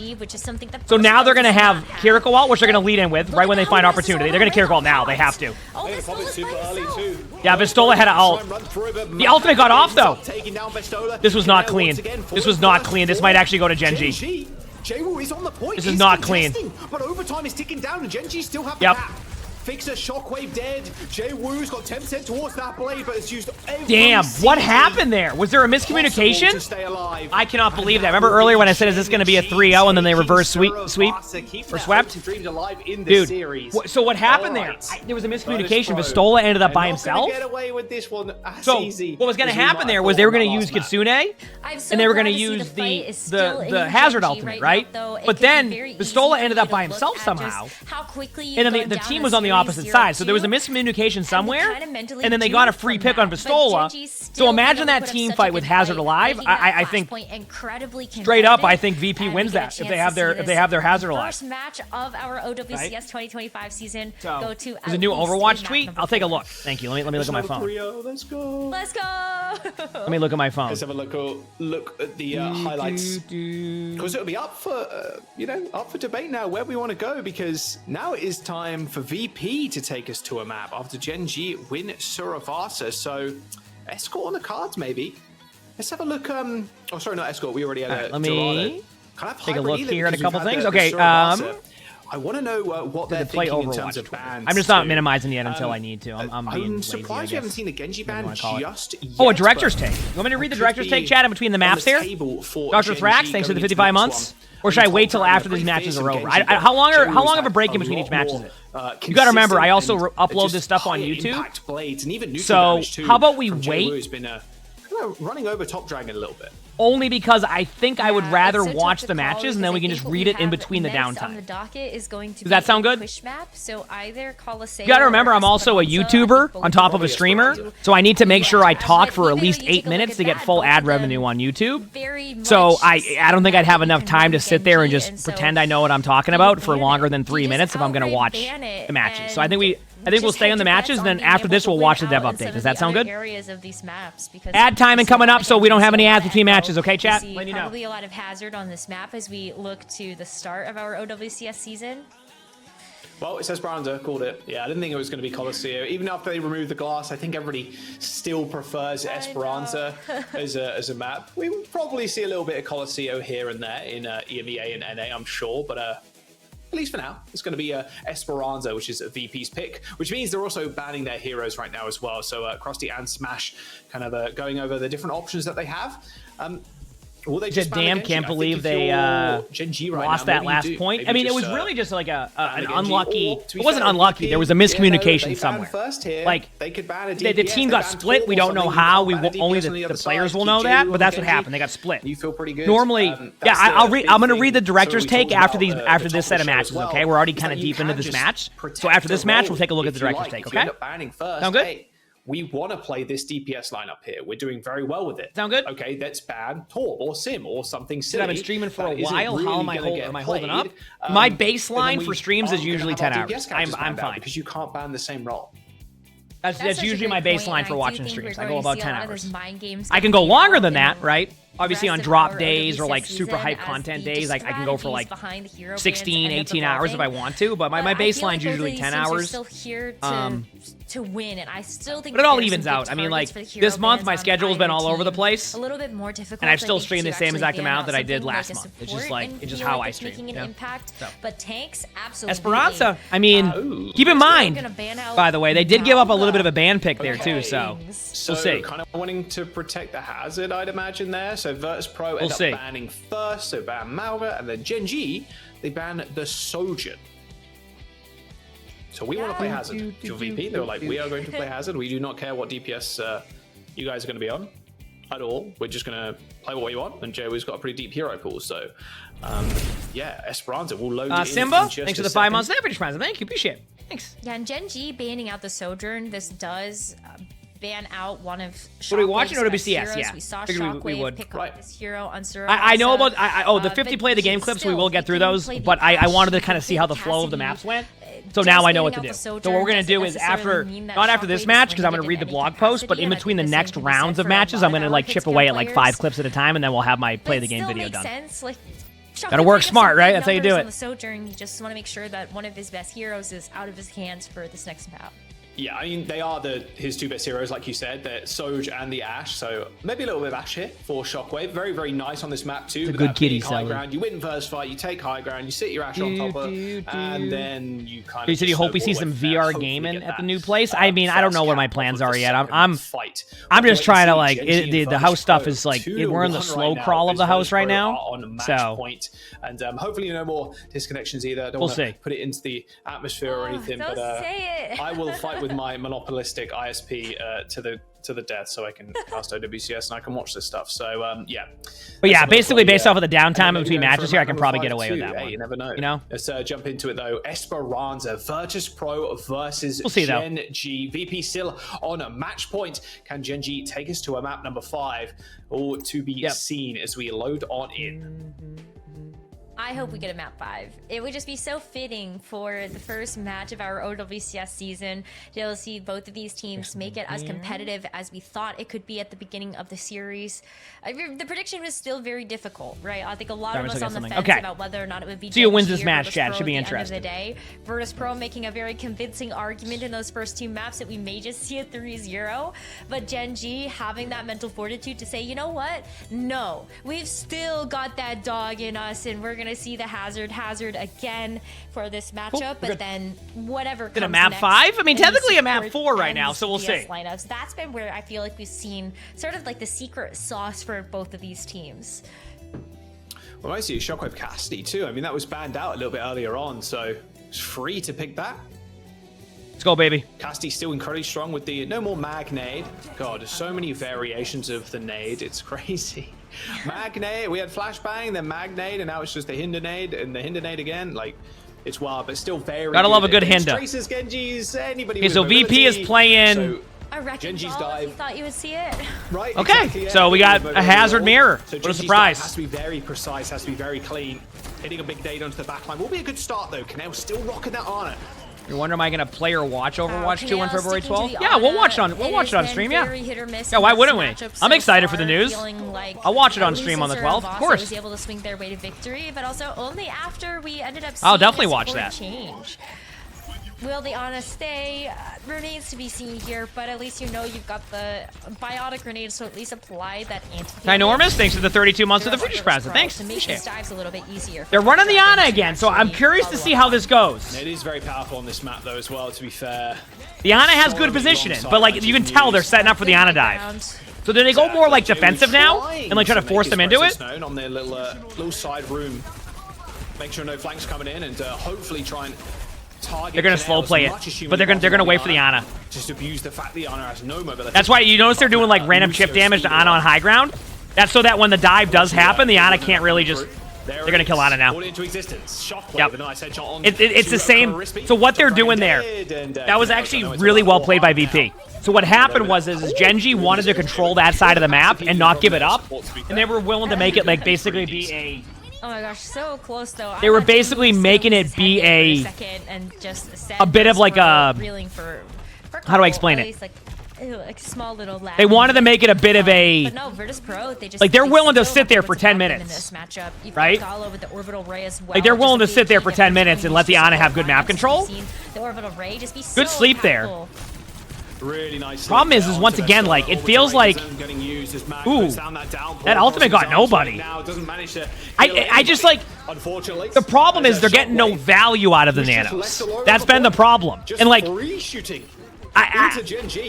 So now they're going to have Kiriko ult, which they're going to lead in with right when they find opportunity. They're going to Kiriko ult now. They have to. Yeah, Vestola had an ult. The ultimate got off, though. This was not clean. This was not clean. This might actually go to Genji. Jwoo is on the point. This is not clean. But overtime is ticking down and Genji still have the Yep. gap. Fixer, Shockwave dead. Jay-Woo's got 10% towards that blade, but it's used every Damn, what single happened there? Was there a miscommunication? to stay alive. I cannot believe that. Remember earlier when I said, is this going to be a 3-0 and then they reverse sweep or swept? Dude, so what happened there? There was a miscommunication. Vistola ended up by himself. Get away with this one. So what was going to happen there was they were going to use Kitsune and they were going to use the Hazard ultimate, right? But then Vistola ended up by himself somehow. And then the team was on the opposite side. So there was a miscommunication somewhere. And then they got a free pick on Vistola. So imagine that team fight with Hazard alive. I think straight up, I think VP wins that if they have their Hazard alive. First match of our OWCS 2025 season. Go to there's a new Overwatch tweet. I'll take a look. Thank you. Let me look at my phone. Let's go. Let's go. Let me look at my phone. Let's have a look at the highlights. Because it'll be up for up for debate now where we want to go, because now it is time for VP to take us to a map after Gen G win Suravasa. So Escort on the cards maybe. Let's have a look. Oh, sorry, not Escort. We already had let me take a look here at a couple things. Okay. I want to know what they're play thinking Overwatch in terms of bans. I'm just not minimizing yet until I need to. I'm being surprised lazy, you haven't seen a Genji ban just yet. Oh, a director's take. You want me to read the director's take, chat, in between the maps here? Dr. Thrax, thanks for the 55 months. Or should I wait till after these matches are over? How long of a break in between each match is it? You gotta remember, I also upload this stuff on YouTube. So how about we wait? Running over Top Dragon a little bit. Only because I think I would rather watch the matches and then we can just read it in between the downtime. On the docket is going to Does that sound good? Push map, so either Coliseum. You gotta remember, I'm also a YouTuber on top of a streamer, so I need to make sure I talk for at least 8 minutes to get full ad revenue on YouTube. So I don't think I'd have enough time to sit there and just pretend I know what I'm talking about for longer than 3 minutes if I'm gonna watch the matches. So I think we'll stay on the matches, and then after this we'll watch the dev update. Does that sound good? Ad timing coming up, so we don't have any ads between matches, okay, chat? Let you know. Probably a lot of Hazard on this map as we look to the start of our OWCS season. Well, it's Esperanza, called it. Yeah, I didn't think it was going to be Coliseum. Even after they removed the glass, I think everybody still prefers Esperanza as a map. We will probably see a little bit of Coliseum here and there in EMEA and NA, I'm sure, but at least for now, it's going to be Esperanza, which is a VP's pick, which means they're also banning their heroes right now as well. So Krusty and Smash kind of going over the different options that they have. Will they just can't believe they lost that last point. I mean, it was really just like an unlucky. It wasn't unlucky. There was a miscommunication somewhere. Like the team got split. We don't know how. Only the players will know that. But that's what happened. They got split. You feel pretty good. Normally, yeah. I'm going to read the director's take after this set of matches. Okay, we're already kind of deep into this match. So after this match, we'll take a look at the director's take. Okay. Sound good? We want to play this DPS lineup here. We're doing very well with it. Sound good? Okay, let's ban Torb or Sim or something silly. I've been streaming for a while. Really how am I holding up? My baseline for streams is usually 10 hours. I'm fine. Because you can't ban the same role. That's usually my baseline for watching streams. I go about 10 hours. I can go longer than that, right? Obviously on drop days or like super hype content days, I can go for like 16, 18 hours if I want to, but my baseline's usually 10 hours. To win, and I still think but it all evens out. I mean, like this month my schedule's been all over the place. A little bit more difficult. And I've still streamed the same exact amount that I did last month. It's just how I stream. Making an impact, but tanks absolutely. Esperanza. I mean, keep in mind. By the way, they did give up a little bit of a ban pick there too, so we'll see. Kind of wanting to protect the Hazard, I'd imagine there. So Virtus Pro end up banning first, so ban Malga, and then Gen G they ban the Sojourn. So we want to play Hazard. Your VP, they were like, we are going to play Hazard. We do not care what DPS you guys are going to be on at all. We're just going to play what we want. And Joey's got a pretty deep hero pool. So, yeah, Esperanza will load it in Simba, thanks for the 5 months. British Prime. Thank you. Appreciate it. Thanks. Yeah, and Gen G banning out the Sojourn. This does ban out one of Shockwave's What are we watching? OWCS, yeah. We saw Figured we would. pick up this hero on Suravasa. I know about the 50 play the game clips. We will get through those, but I wanted to kind of see how the flow of the maps went. So now I know what to do. So what we're going to do is not after this match, because I'm going to read the blog post, but in between the next rounds of matches, I'm going to like chip away at like 5 clips at a time, and then we'll have my play the game video done. Gotta work smart, right? That's how you do it. On the Sojourn, you just want to make sure that one of his best heroes is out of his hands for this next map. Yeah, I mean, they are his two best heroes, like you said. They're Soj and the Ashe, so maybe a little bit of Ashe here for Shockwave. Very, very nice on this map, too. It's a good kitty, high ground. You win first fight, you take high ground, you sit your Ashe on top of, and then you kind of... You said you hope we see some VR gaming at the new place? I mean, I don't know what my plans are yet. I'm just trying to, like, the house stuff is, like, we're in the slow crawl of the house right now, so... And hopefully no more disconnections either. I don't want to put it into the atmosphere or anything, but I will fight with my monopolistic ISP to the death, so I can cast OWCS and I can watch this stuff. So yeah. But yeah, basically based off of the downtime in between matches here, I can probably get away with that one. You never know. You know. Let's jump into it though. Esperanza, Virtus Pro versus we'll see, Gen G. VP still on a match point. Can Gen G take us to a map number 5? All to be seen as we load on in. I hope we get a map 5. It would just be so fitting for the first match of our OWCS season to be able to see both of these teams make it as competitive as we thought it could be at the beginning of the series. The prediction was still very difficult, right? I think a lot of us on the fence about whether or not it would be. See who wins this match, Chad. Should be interesting. At the end of the day, Virtus Pro making a very convincing argument in those first 2 maps that we may just see a 3-0, but Gen G having that mental fortitude to say, you know what? No, we've still got that dog in us, and we're gonna see the hazard again for this matchup, but then whatever comes a map next, 5? I mean, technically a map 4 right now, so we'll see. Lineups. That's been where I feel like we've seen sort of like the secret sauce for both of these teams. Well, I see a Shockwave Cassidy too. I mean, that was banned out a little bit earlier on, so it's free to pick that. Let's go, baby. Cassidy's still incredibly strong with the no more mag nade. God, there's so many variations of the nade. It's crazy. Magnade, we had flashbang, then magnade, and now it's just the hinder nade and the hinder nade again. Like, it's wild, but still very gotta love a good hinder. Traces, Genjis, anybody. Okay, so VP is playing. A wrecking ball, if you thought you would see it. Right. Okay, exactly, yeah. so we got a hazard mirror. So what a surprise! Has to be very precise, has to be very clean. Hitting a big nade onto the backline will be a good start though. Canal still rocking that honor. You wonder, am I gonna play or watch Overwatch 2 on February 12th? Yeah, we'll watch it on stream. Yeah. Yeah, why wouldn't we? I'm excited for the news. I'll watch it on stream on the 12th, of course. Was able to swing their way to victory, but also only after we ended up. I'll definitely watch that. Change. Will the Ana stay? Remains to be seen here, but at least you know you've got the biotic grenade, so at least apply that Ginormous, thanks for the 32 months of the British present. Thanks. To make these dives a little bit easier. They're running the Ana again, so I'm curious to see how this goes. It is very powerful on this map, though, as well, to be fair. The Ana has good positioning, but like you can tell they're setting up for the Ana dive. So do they go more like defensive now and like try to force them into it? On their little side room, make sure no flanks coming in, and hopefully try and target. They're gonna slow play it, but they're gonna wait for the Ana. Just abuse the fact the Ana has no mobility. That's why you notice they're doing like random chip damage to Ana on high ground. That's so that when the dive does happen, the Ana can't really just. They're gonna kill Ana now. Yep. It's the same. So what they're doing there, that was actually really well played by VP. So what happened was Gen G wanted to control that side of the map and not give it up, and they were willing to make it like basically be a. Oh my gosh, so close though. They were basically making it be a bit of like a. How do I explain it? Like small little lag. They wanted to make it a bit of a. But no, Virtus Pro, they're willing to sit there for 10 minutes. In this matchup. Right? With the orbital ray as well. Like they're willing to sit there for 10 minutes and let the Ana have good map control. The orbital ray just be good sleep there. Really nice. Problem is once again, like it feels like, ooh, that ultimate got nobody. I just like. The problem is they're getting no value out of the nanos. That's been the problem. And like,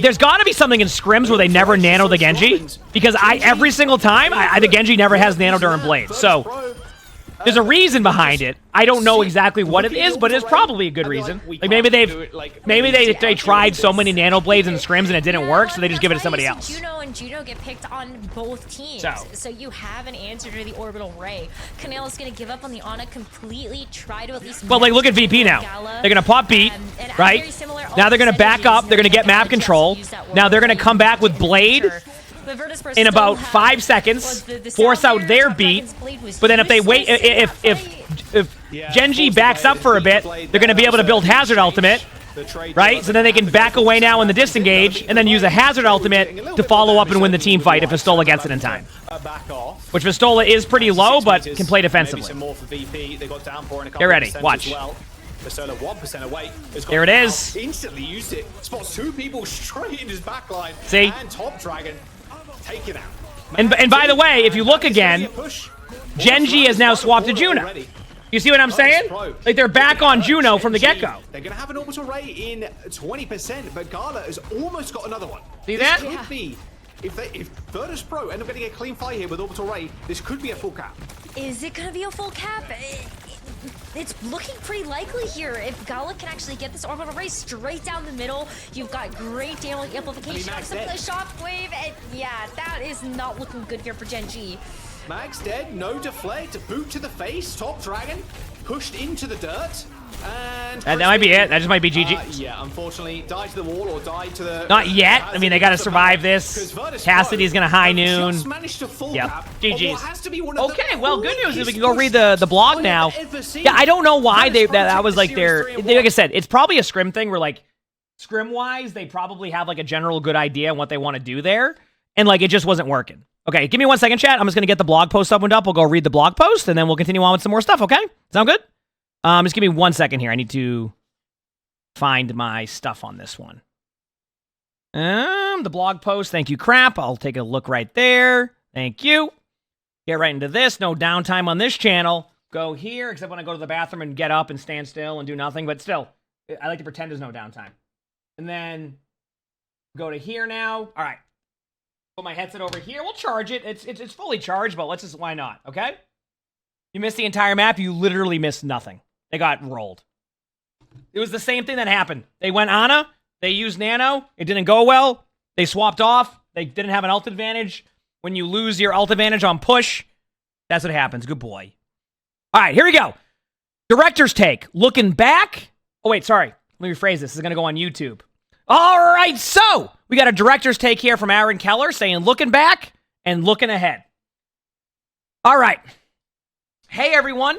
there's got to be something in scrims where they never nano the Genji, because every single time the Genji never has nano during blade. So there's a reason behind it. I don't know exactly what it is, but it's probably a good reason. Like maybe they tried so many nano blades in scrims and it didn't work, so they just give it to somebody else. Juno and Juno get picked on both teams, so you have an answer to the orbital ray. Canal is going to give up on the Ana completely. Try to at least. Well, like look at VP now. They're going to pop beat, right? Now they're going to back up. They're going to get map control. Now they're going to come back with blade. In about 5 seconds, force out their beat, but then if they wait, if Gen G backs up for a bit, they're going to be able to build Hazard Ultimate, right? So then they can back away now in the disengage, and then use a Hazard Ultimate to follow up and win the team fight if Vistola gets it in time. Which Vistola is pretty low, but can play defensively. Get ready, watch. The solo 1% away. There it is. Instantly used it. Spots 2 people straight in his backline. See? And Top Dragon taken out. And by the way, if you look again, Genji has now swapped to Juno. You see what I'm saying? Like, they're back on Juno from the get-go. They're going to have an orbital ray in 20%, but Gala has almost got another one. See that? This could be, if Virtus Pro end up getting a clean fight here with orbital ray, this could be a full cap. Is it gonna be a full cap? It's looking pretty likely here. If Gala can actually get this orbital ray straight down the middle, you've got great damage amplification on the shockwave, and yeah, that is not looking good here for Genji. Mag's dead, no deflect, boot to the face, Top Dragon pushed into the dirt, and that might be it. That just might be GG. Yeah, unfortunately, died to the wall or died to the... Not yet. I mean, they got to survive this. Cassidy's going to high noon. Yep, GG's. Okay, well, good news is we can go read the blog now. Yeah, I don't know why that was like their... Like I said, it's probably a scrim thing where, like, scrim-wise, they probably have, like, a general good idea on what they want to do there, and, like, it just wasn't working. Okay, give me 1 second, chat. I'm just going to get the blog post opened up. We'll go read the blog post, and then we'll continue on with some more stuff, okay? Sound good? Just give me 1 second here. I need to find my stuff on this one. The blog post. Thank you, crap. I'll take a look right there. Thank you. Get right into this. No downtime on this channel. Go here, except when I go to the bathroom and get up and stand still and do nothing. But still, I like to pretend there's no downtime. And then go to here now. All right. Put my headset over here. We'll charge it. It's fully charged, but let's just, why not, okay? You missed the entire map. You literally missed nothing. They got rolled. It was the same thing that happened. They went Ana. They used Nano. It didn't go well. They swapped off. They didn't have an ult advantage. When you lose your ult advantage on push, that's what happens. Good boy. All right, here we go. Director's take. Looking back. Oh, wait, sorry. Let me rephrase this. This is going to go on YouTube. All right, so we got a director's take here from Aaron Keller saying looking back and looking ahead. All right. Hey, everyone.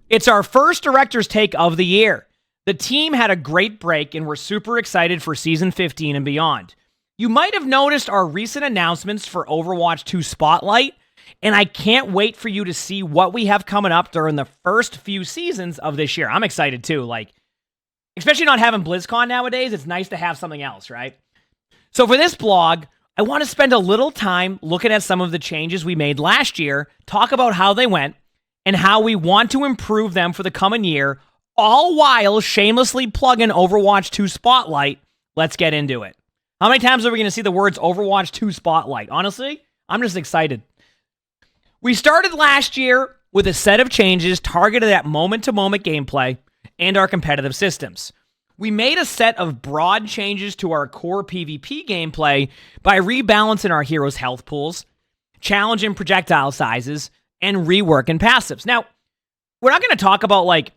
It's our first director's take of the year. The team had a great break and we're super excited for Season 15 and beyond. You might have noticed our recent announcements for Overwatch 2 Spotlight, and I can't wait for you to see what we have coming up during the first few seasons of this year. I'm excited too, like, especially not having BlizzCon nowadays, it's nice to have something else, right? So for this blog, I want to spend a little time looking at some of the changes we made last year, talk about how they went, and how we want to improve them for the coming year, all while shamelessly plugging Overwatch 2 Spotlight. Let's get into it. How many times are we going to see the words Overwatch 2 Spotlight? Honestly, I'm just excited. We started last year with a set of changes targeted at moment-to-moment gameplay and our competitive systems. We made a set of broad changes to our core PvP gameplay by rebalancing our heroes' health pools, challenging projectile sizes, and reworking passives. Now, we're not going to talk about like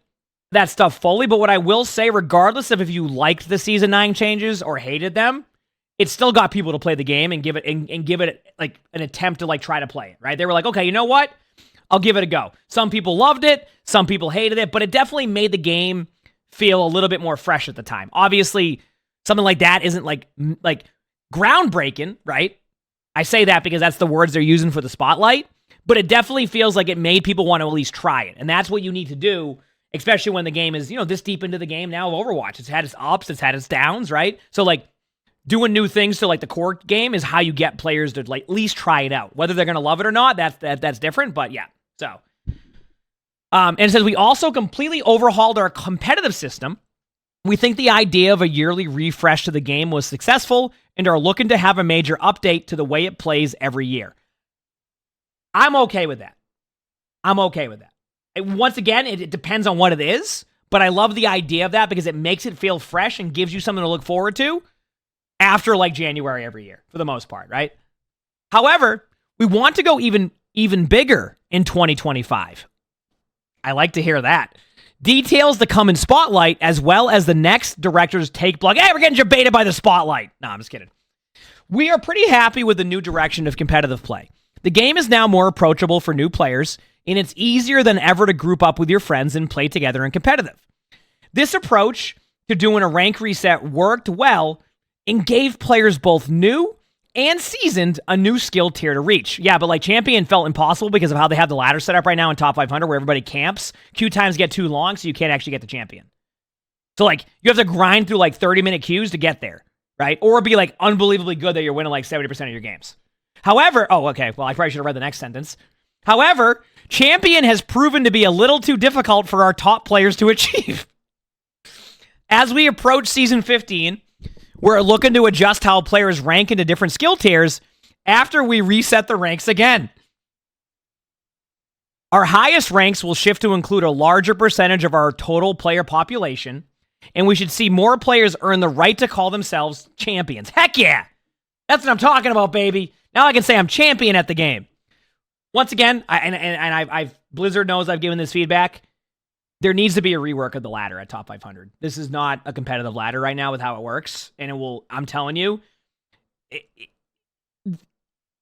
that stuff fully, but what I will say, regardless of if you liked the Season 9 changes or hated them, it still got people to play the game and give it like an attempt to like try to play it, right? They were like, okay, you know what? I'll give it a go. Some people loved it, some people hated it, but it definitely made the game feel a little bit more fresh at the time. Obviously, something like that isn't like groundbreaking, right? I say that because that's the words they're using for the Spotlight, but it definitely feels like it made people want to at least try it. And that's what you need to do, especially when the game is, this deep into the game now of Overwatch. It's had its ups, it's had its downs, right? So like doing new things to like the core game is how you get players to like at least try it out. Whether they're going to love it or not, that's different, but yeah. So and it says we also completely overhauled our competitive system. We think the idea of a yearly refresh to the game was successful and are looking to have a major update to the way it plays every year. I'm okay with that. Once again, it depends on what it is, but I love the idea of that because it makes it feel fresh and gives you something to look forward to after like January every year, for the most part, right? However, we want to go even bigger in 2025. I like to hear that. Details to come in Spotlight, as well as the next director's take blog. Hey, we're getting debated by the Spotlight. No, I'm just kidding. We are pretty happy with the new direction of competitive play. The game is now more approachable for new players, and it's easier than ever to group up with your friends and play together in competitive. This approach to doing a rank reset worked well and gave players both new and seasoned a new skill tier to reach. Yeah, but like champion felt impossible because of how they have the ladder set up right now in top 500 where everybody camps. Queue times get too long, so you can't actually get the champion. So like you have to grind through like 30-minute queues to get there, right? Or be like unbelievably good that you're winning like 70% of your games. However, oh, okay, well, I probably should have read the next sentence. However, champion has proven to be a little too difficult for our top players to achieve. As we approach Season 15, we're looking to adjust how players rank into different skill tiers after we reset the ranks again. Our highest ranks will shift to include a larger percentage of our total player population, and we should see more players earn the right to call themselves champions. Heck yeah! That's what I'm talking about, baby. Now I can say I'm champion at the game. Once again, I've Blizzard knows I've given this feedback. There needs to be a rework of the ladder at top 500. This is not a competitive ladder right now with how it works, and it will. I'm telling you,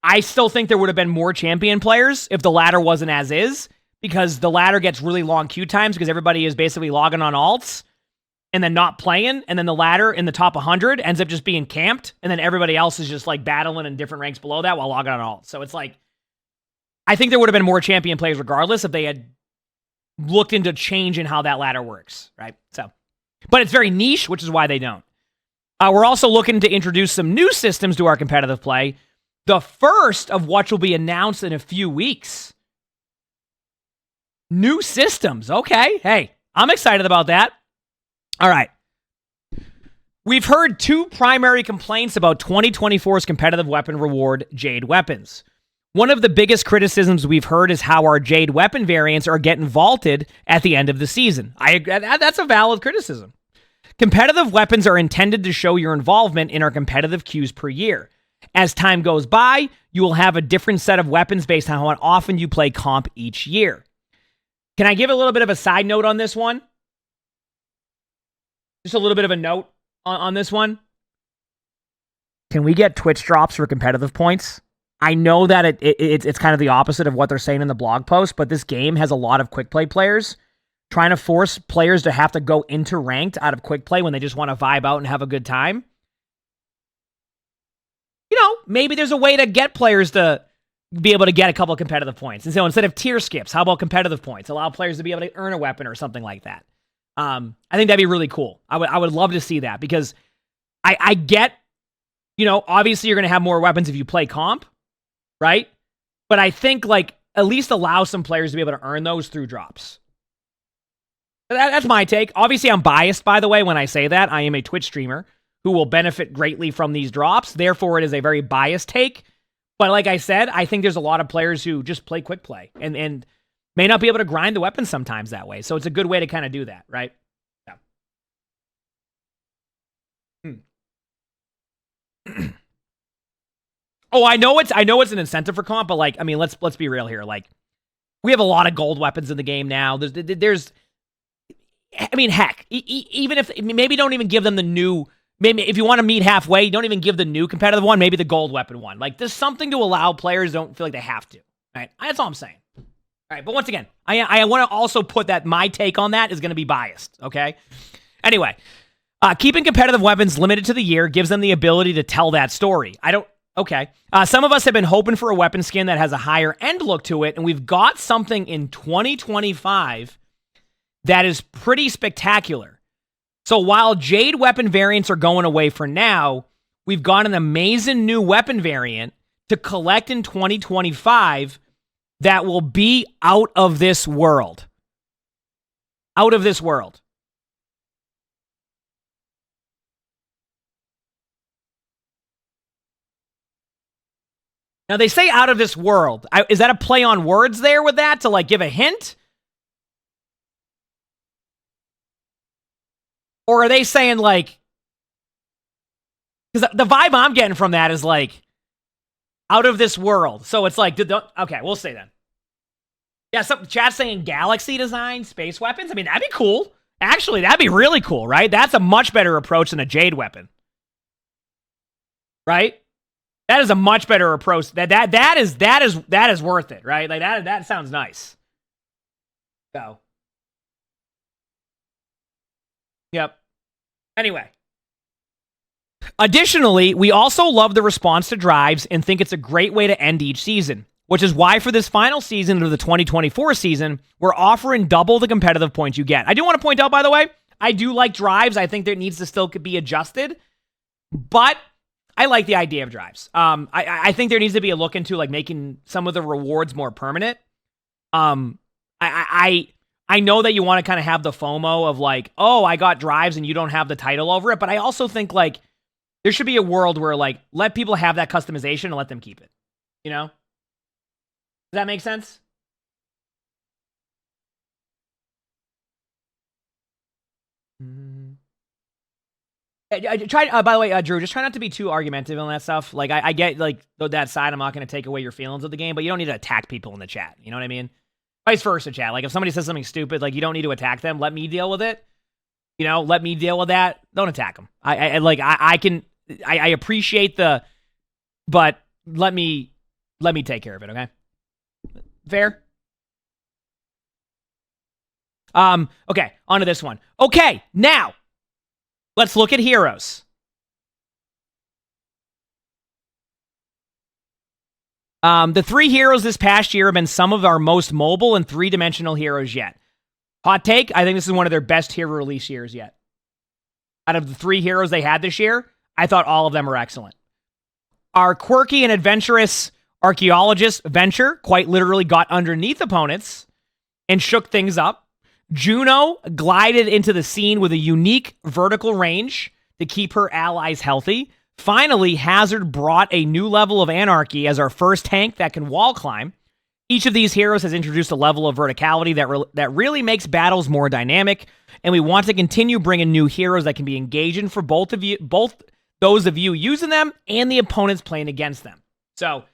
I still think there would have been more champion players if the ladder wasn't as is, because the ladder gets really long queue times because everybody is basically logging on alts and then not playing, and then the ladder in the top 100 ends up just being camped, and then everybody else is just like battling in different ranks below that while logging on alts. So it's like, I think there would have been more champion players regardless if they had looked into changing how that ladder works, right? So, but it's very niche, which is why they don't. We're also looking to introduce some new systems to our competitive play, the first of which will be announced in a few weeks. New systems, okay. Hey, I'm excited about that. All right. We've heard two primary complaints about 2024's competitive weapon reward, Jade weapons. One of the biggest criticisms we've heard is how our Jade weapon variants are getting vaulted at the end of the season. That's a valid criticism. Competitive weapons are intended to show your involvement in our competitive queues per year. As time goes by, you will have a different set of weapons based on how often you play comp each year. Can I give a little bit of a side note on this one? Just a little bit of a note on this one. Can we get Twitch drops for competitive points? I know that it's kind of the opposite of what they're saying in the blog post, but this game has a lot of quick play players trying to force players to have to go into ranked out of quick play when they just want to vibe out and have a good time. You know, maybe there's a way to get players to be able to get a couple of competitive points. And so instead of tier skips, how about competitive points? Allow players to be able to earn a weapon or something like that. I think that'd be really cool. I would love to see that because I get, you know, obviously you're going to have more weapons if you play comp, right? But I think like at least allow some players to be able to earn those through drops. That's my take. Obviously I'm biased, by the way, when I say that. I am a Twitch streamer who will benefit greatly from these drops. Therefore, it is a very biased take. But like I said, I think there's a lot of players who just play quick play and may not be able to grind the weapons sometimes that way. So it's a good way to kind of do that, right? Yeah. Oh, I know it's an incentive for comp, but like, I mean, let's be real here. Like, we have a lot of gold weapons in the game now. There's I mean, heck, even if maybe don't even give them the new. Maybe if you want to meet halfway, don't even give the new competitive one. Maybe the gold weapon one. Like, there's something to allow players don't feel like they have to. Right? That's all I'm saying. All right, but once again, I want to also put that my take on that is going to be biased. Okay. Anyway, keeping competitive weapons limited to the year gives them the ability to tell that story. Okay. Some of us have been hoping for a weapon skin that has a higher end look to it, and we've got something in 2025 that is pretty spectacular. So while Jade weapon variants are going away for now, we've got an amazing new weapon variant to collect in 2025 that will be out of this world. Out of this world. Now, they say out of this world. Is that a play on words there with that to, like, give a hint? Or are they saying, like... Because the vibe I'm getting from that is, like, out of this world. So it's like... Okay, we'll say then. Yeah, some chat's saying galaxy design, space weapons. I mean, that'd be cool. Actually, that'd be really cool, right? That's a much better approach than a Jade weapon. Right? That is a much better approach. That is worth it, right? Like that sounds nice. So. Yep. Anyway. Additionally, we also love the response to drives and think it's a great way to end each season, which is why for this final season of the 2024 season, we're offering double the competitive points you get. I do want to point out, by the way, I do like drives. I think there needs to still be adjusted, but I like the idea of drives. I think there needs to be a look into like making some of the rewards more permanent. I know that you want to kind of have the FOMO of like, oh, I got drives and you don't have the title over it, but I also think like there should be a world where like let people have that customization and let them keep it. You know? Does that make sense? Try. By the way, Drew, just try not to be too argumentative on that stuff. Like, I get like that side. I'm not going to take away your feelings of the game, but you don't need to attack people in the chat. You know what I mean? Vice versa, chat. Like, if somebody says something stupid, like you don't need to attack them. Let me deal with it. You know, let me deal with that. Don't attack them. I appreciate the, but let me take care of it. Okay. Fair. Okay. On to this one. Okay. Now, let's look at heroes. The 3 heroes this past year have been some of our most mobile and 3-dimensional heroes yet. Hot take, I think this is one of their best hero release years yet. Out of the 3 heroes they had this year, I thought all of them were excellent. Our quirky and adventurous archaeologist Venture quite literally got underneath opponents and shook things up. Juno glided into the scene with a unique vertical range to keep her allies healthy. Finally, Hazard brought a new level of anarchy as our first tank that can wall climb. Each of these heroes has introduced a level of verticality that really makes battles more dynamic, and we want to continue bringing new heroes that can be engaging for both those of you using them and the opponents playing against them. So,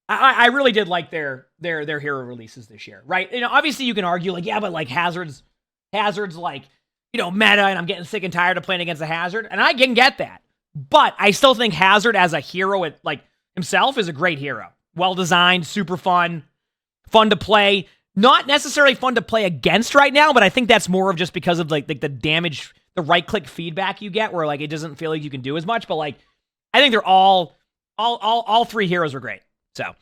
I really did like their hero releases this year, right? You know, obviously you can argue like, yeah, but like Hazard's like, you know, meta, and I'm getting sick and tired of playing against a Hazard, and I can get that. But I still think Hazard as a hero, like himself, is a great hero. Well designed, super fun to play. Not necessarily fun to play against right now, but I think that's more of just because of like the damage, the right click feedback you get, where like it doesn't feel like you can do as much. But like, I think they're all 3 heroes are great. So,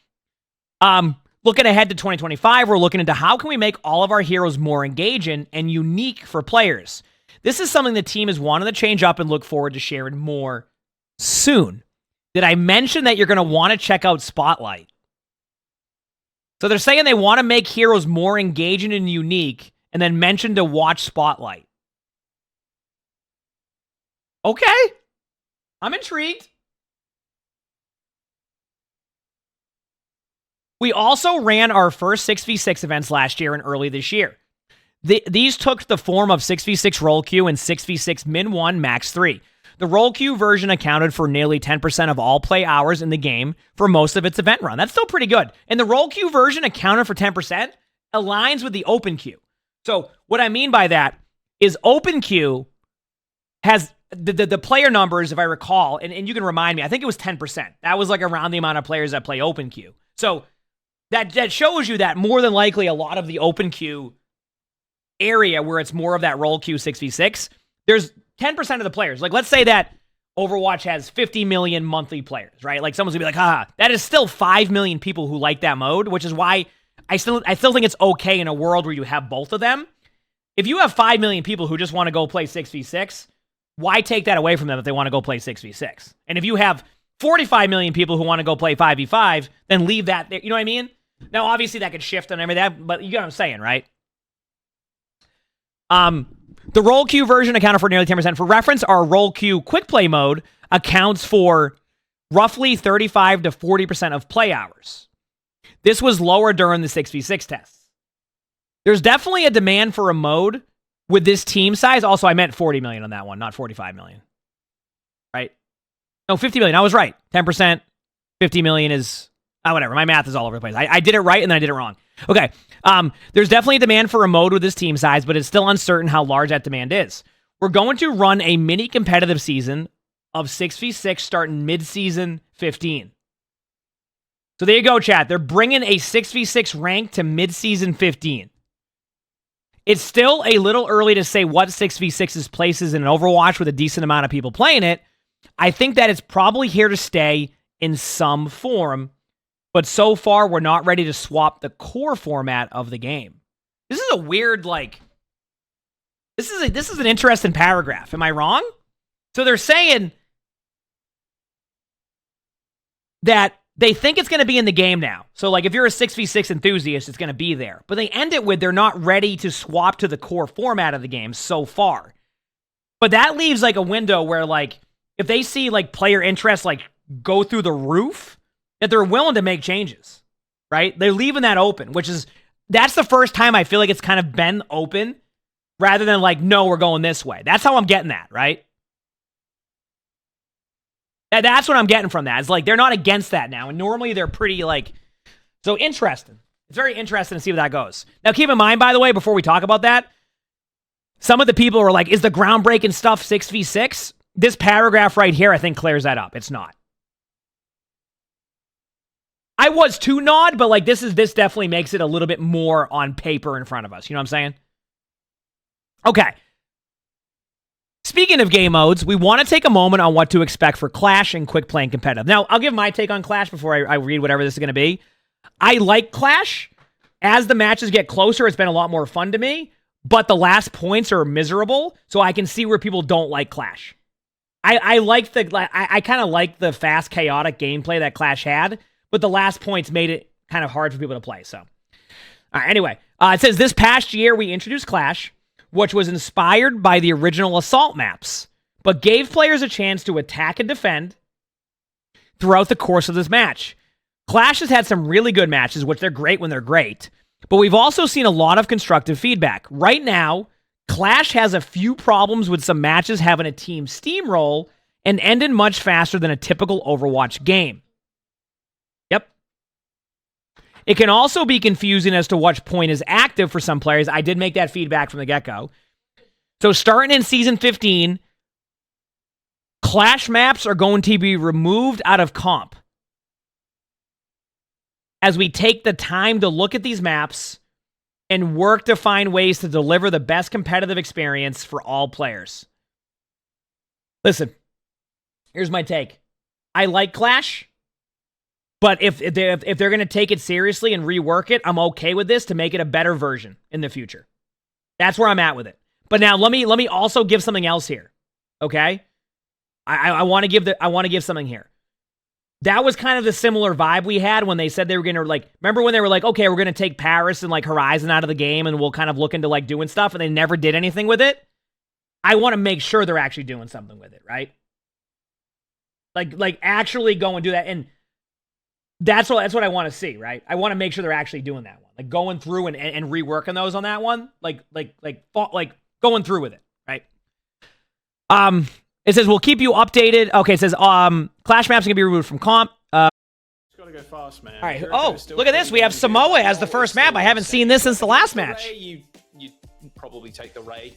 looking ahead to 2025, we're looking into how can we make all of our heroes more engaging and unique for players. This is something the team has wanted to change up and look forward to sharing more soon. Did I mention that you're going to want to check out Spotlight? So they're saying they want to make heroes more engaging and unique, and then mention to watch Spotlight. Okay. I'm intrigued. We also ran our first 6v6 events last year and early this year. These took the form of 6v6 roll queue and 6v6 min 1 max 3. The roll queue version accounted for nearly 10% of all play hours in the game for most of its event run. That's still pretty good. And the roll queue version accounted for 10% aligns with the open queue. So what I mean by that is open queue has the player numbers, if I recall, and you can remind me, I think it was 10%. That was like around the amount of players that play open queue. So that shows you that more than likely a lot of the open queue area where it's more of that roll queue 6v6, there's 10% of the players. Like, let's say that Overwatch has 50 million monthly players, right? Like, someone's gonna be like, haha, that is still 5 million people who like that mode, which is why I still think it's okay in a world where you have both of them. If you have 5 million people who just want to go play 6v6, why take that away from them if they want to go play 6v6? And if you have 45 million people who want to go play 5v5, then leave that there. You know what I mean? Now, obviously, that could shift and everything, but you get what I'm saying, right? The roll queue version accounted for nearly 10%. For reference, our roll queue quick play mode accounts for roughly 35 to 40% of play hours. This was lower during the 6v6 tests. There's definitely a demand for a mode with this team size. Also, I meant 40 million on that one, not 45 million. Right? No, 50 million. I was right. 10%, 50 million is... whatever. My math is all over the place. I did it right and then I did it wrong. Okay. There's definitely a demand for a mode with this team size, but it's still uncertain how large that demand is. We're going to run a mini competitive season of 6v6 starting mid-season 15. So there you go, chat. They're bringing a 6v6 rank to mid-season 15. It's still a little early to say what 6v6's place is in Overwatch with a decent amount of people playing it. I think that it's probably here to stay in some form, but so far we're not ready to swap the core format of the game. This is a weird, like, this is an interesting paragraph. Am I wrong? So they're saying that they think it's going to be in the game now. So, like, if you're a 6v6 enthusiast, it's going to be there. But they end it with they're not ready to swap to the core format of the game so far. But that leaves, like, a window where, like, if they see, like, player interest, like, go through the roof, that they're willing to make changes, right? They're leaving that open, which is, that's the first time I feel like it's kind of been open rather than, like, no, we're going this way. That's how I'm getting that, right? That's what I'm getting from that. It's like they're not against that now. And normally they're pretty like, so interesting. It's very interesting to see where that goes. Now keep in mind, by the way, before we talk about that, some of the people are like, is the groundbreaking stuff 6v6? This paragraph right here, I think clears that up. It's not. I was too nod, but like this definitely makes it a little bit more on paper in front of us. You know what I'm saying? Okay. Speaking of game modes, we want to take a moment on what to expect for Clash and Quick Play and Competitive. Now, I'll give my take on Clash before I read whatever this is going to be. I like Clash. As the matches get closer, it's been a lot more fun to me, but the last points are miserable, so I can see where people don't like Clash. I kind of like the fast, chaotic gameplay that Clash had, but the last points made it kind of hard for people to play, so. All right, anyway, it says, this past year we introduced Clash, which was inspired by the original Assault maps, but gave players a chance to attack and defend throughout the course of this match. Clash has had some really good matches, which they're great when they're great, but we've also seen a lot of constructive feedback. Right now, Clash has a few problems with some matches having a team steamroll and ended much faster than a typical Overwatch game. Yep. It can also be confusing as to which point is active for some players. I did make that feedback from the get-go. So starting in Season 15, Clash maps are going to be removed out of comp as we take the time to look at these maps and work to find ways to deliver the best competitive experience for all players. Listen, here's my take. I like Clash. But if they're going to take it seriously and rework it, I'm okay with this to make it a better version in the future. That's where I'm at with it. But now let me also give something else here. Okay? I want to give something here. That was kind of the similar vibe we had when they said they were going to, like, remember when they were like, okay, we're going to take Paris and like Horizon out of the game and we'll kind of look into like doing stuff, and they never did anything with it. I want to make sure they're actually doing something with it, right? Like actually go and do that. And that's what I want to see, right? I want to make sure they're actually doing that one. Like going through and reworking those on that one. Like going through with it, right? It says we'll keep you updated. Okay, it says Clash maps are gonna be removed from comp. It's gotta go fast, man. All right. Oh, look at this. We have Samoa as the first map. I haven't seen this since the last match. You probably take the Ray.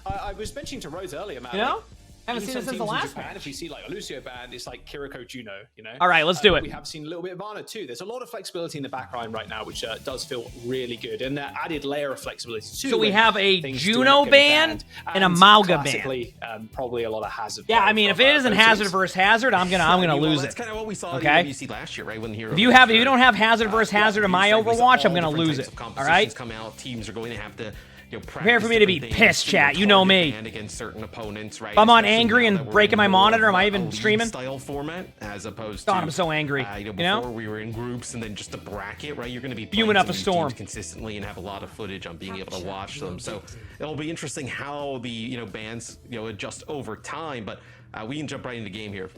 I was mentioning to Rose earlier, man. You know? I haven't seen this since the last Japan, if you see like a Lucio band, it's like Kiriko Juno, you know? All right, let's do it. We have seen a little bit of Ana too. There's a lot of flexibility in the backline right now, which does feel really good. And that added layer of flexibility too. So we have a Juno band and a Mauga band. Probably a lot of Hazard. Yeah, I mean, if it isn't Hazard versus Hazard, I'm gonna lose it. That's kind of what we saw okay? in WC last year, right? When if you don't have Hazard versus Hazard in my Overwatch, I'm gonna lose it. All right? Come out, teams are going to have to. Prepare for me to be pissed, chat. You know me. Against certain opponents, right? If I'm on angry and breaking my monitor, am I even streaming? Style format as opposed God, to. I'm so angry. Before we were in groups and then just the bracket, right? You're going to be fuming up a storm consistently and have a lot of footage on being able to watch them. So it'll be interesting how the bands adjust over time. But we can jump right into the game here.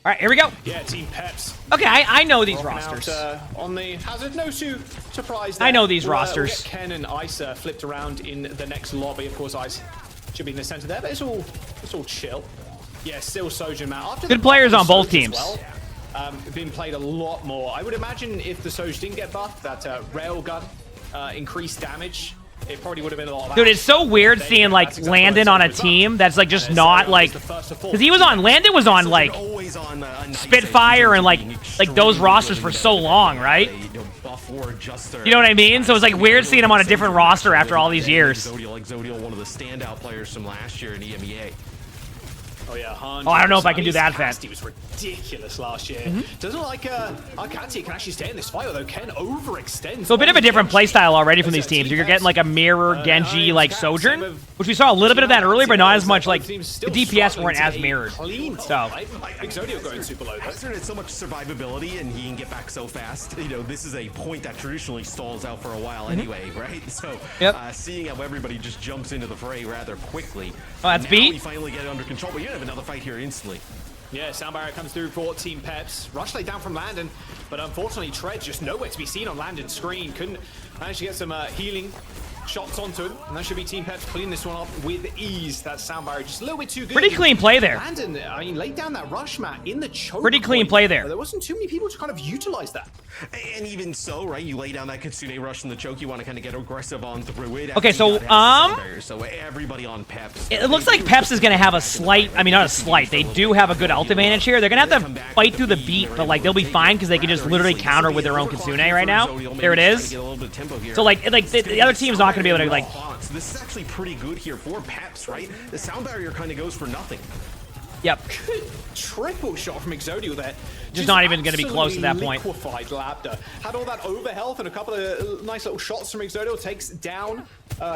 All right, here we go. Yeah, Team Peps. Okay, I know these rosters. On the Hazard, no surprise there. I know these We'll rosters. get Ken and Ice flipped around in the next lobby. Of course, Ice should be in the center there, but it's all chill. Yeah, still Sojin, man. After good players on both teams. Been played a lot more. I would imagine if the Soj didn't get buffed, that Railgun increased damage it probably would have been a lot of Dude, it's so weird seeing like Landon on a team that's like just not like, because he was on, Landon was on like Spitfire and like those rosters for so long, right? You know what I mean? So it's like weird seeing him on a different roster after all these years. Zodial, one of the standout players from last year in EMEA. Oh yeah, oh, I don't know if I can do that fast. He was ridiculous last year. Doesn't look like Arcati can actually stay in this fight, although Ken overextends. So a bit of a different playstyle already from these teams. You're getting like a mirror Genji like Sojourn, which we saw a little bit of that earlier, but not as much. Like the DPS weren't as mirrored. So Zodiac going super low. It's so much survivability, and he can get back so fast. You know, this is a point that traditionally stalls out for a while anyway, right? So seeing how everybody just jumps into the fray rather quickly. Oh, that's now beat. We finally get it under control, but you have another fight here instantly. Yeah, sound barrier comes through for Team Peps. Rush laid down from Landon, but unfortunately Tread just nowhere to be seen on Landon's screen. Couldn't manage to get some healing shots onto him, and that should be Team Peps cleaning this one up with ease. That sound barrier just a little bit too good. Pretty clean play there. Landon, I mean, laid down that rush mat in the choke. Pretty clean play there. There wasn't too many people to kind of utilize that. And even so, right, you lay down that Kitsune rush in the choke, you want to kind of get aggressive on through it. Okay, so so everybody on Peps. It looks like Peps is gonna have a slight, I mean not a slight, they do have a good ult advantage here. They're gonna have to fight through the beat, but like they'll be fine because they can just literally counter with their own Kitsune right now. There it is. So like the other team's not gonna be able to like. So this is actually pretty good here for Peps, right? The sound barrier kind of goes for nothing. Yep. Good triple shot from Exodial there. Just not even going to be close at that point. Liquefied Labda. Had all that overhealth and a couple of nice little shots from Exodial. Takes down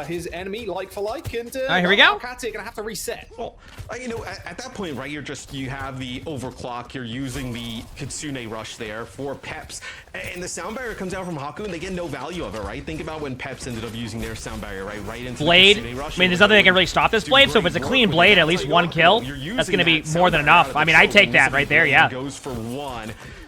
his enemy like for like. And all right, here we go. Alcati gonna have to reset. Well, you know, at that point, right, you have the overclock. You're using the Kitsune rush there for Peps. And the sound barrier comes out from Haku, and they get no value of it, right? Think about when Peps ended up using their sound barrier, right into Blade. The Kitsune rush. I mean, there's nothing that can really stop this Blade, so if it's a clean Blade, at least one kill, that's going to be more than enough. I mean, I take that right there, yeah. Goes for one.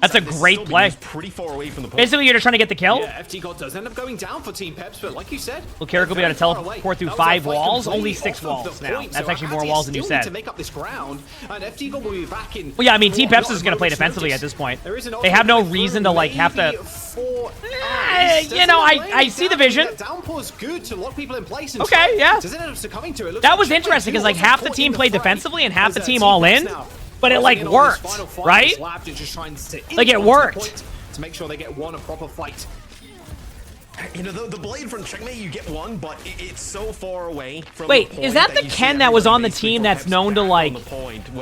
That's a great play. Pretty far away from the point. Basically, you're just trying to get the kill. Yeah, FT God does end up going down for Team Peps, but like you said, well, Carrick will be able to teleport through 5 walls, only 6 walls now. That's actually more walls than you said. To make up this ground, and FT God will be back in. Well, yeah, I mean, Team Peps is going to play defensively at this point. They have no reason to like have to. You know, I see the vision. Downpour's good to lock people in place. Okay, yeah. That was interesting because like half the team played defensively and half the team all in. But it like worked, right? Like it worked. To make sure they get one a proper fight. You know, the Blade from Checkmate, you get one, but it's so far away from. Wait, is that the Ken that was on the team that's known to like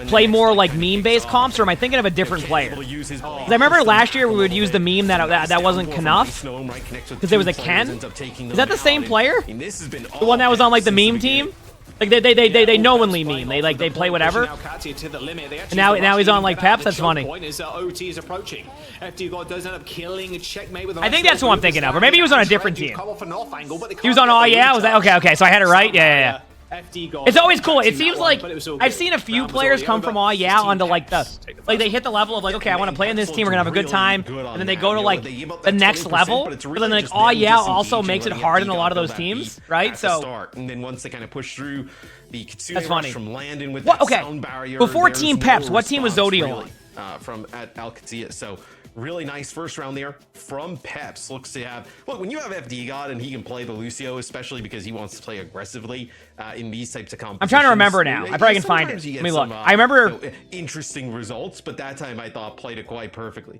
play more like meme-based comps, or am I thinking of a different player? Because I remember last year we would use the meme that wasn't Knuff, because there was a Ken. Is that the same player? The one that was on like the meme team? Like they knowingly meme. They play whatever. And now he's on like Peps. That's funny. OT is approaching. FT God does end up killing a Checkmate with. I think that's who I'm thinking of, or maybe he was on a different team. He was on. Oh yeah, was that okay? So I had it right. Yeah. It's always cool. It seems like I've seen a few players come from onto like they hit the level of like, okay, I want to play in this team. We're gonna have a good time, and then they go to like the next level. But then like also makes it hard in a lot of those teams, right? So and then once they kind of push through the Kitsune rush from Landon with what? that Okay, sound barrier, before Team Peps, what team was Zodial on? From at OWCS. So really nice first round there from Peps. Looks to have, look, when you have FD God and he can play the Lucio, especially because he wants to play aggressively in these types of competitions. I'm trying to remember now. I probably can find it. Let me look. I remember interesting results, but that time I thought played it quite perfectly.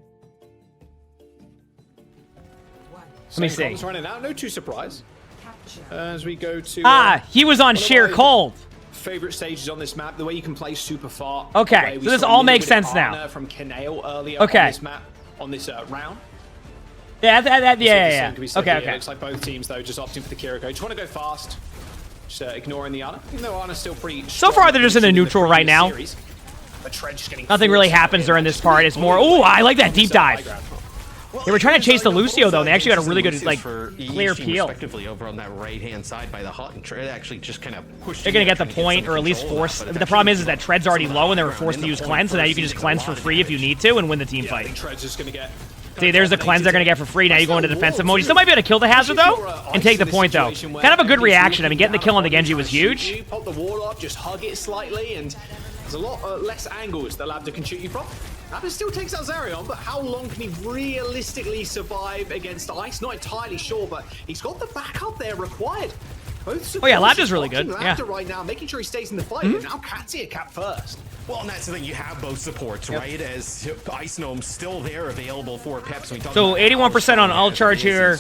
Let me see. Running out, no too surprise. As we go to he was on sheer cold. Favorite stages on this map, the way you can play super far. Okay, so this all makes sense now. From Kanale earlier on this map, on this round. Yeah. Okay. Looks like both teams though just opting for the Kiriko. Just want to go fast, just ignoring the Ana. Even though Ana's still pretty. So far, they're just in a neutral right now. Nothing really happens during this part. It's more. Oh, I like that deep dive. They were trying to chase the Lucio though, and they actually got a really good like clear peel. Respectively over on that right-hand side by the hut, and Tread actually just kind of pushed. They're gonna get the point, or at least force. The problem is that Tread's already low, and they were forced to use cleanse, so now you can just cleanse for free if you need to, and win the team fight. Tread's just gonna get. See, there's the cleanse they're gonna get for free. Now you go into defensive mode. You still might be able to kill the hazard though, and take the point though. Kind of a good reaction. I mean, getting the kill on the Genji was huge. Pop the wall up, just hug it slightly, and there's a lot less angles that Labda can shoot you from. Abba still takes out Zarion, but how long can he realistically survive against Ice? Not entirely sure, but he's got the backup there required. Both oh yeah, Lambda's really good. Yeah. Right now, making sure he stays in the fight. And now Katia cap first. Well, and that's the thing. You have both supports, right? As Ice Gnome's still there available for Peps. So 81% on ult charge here.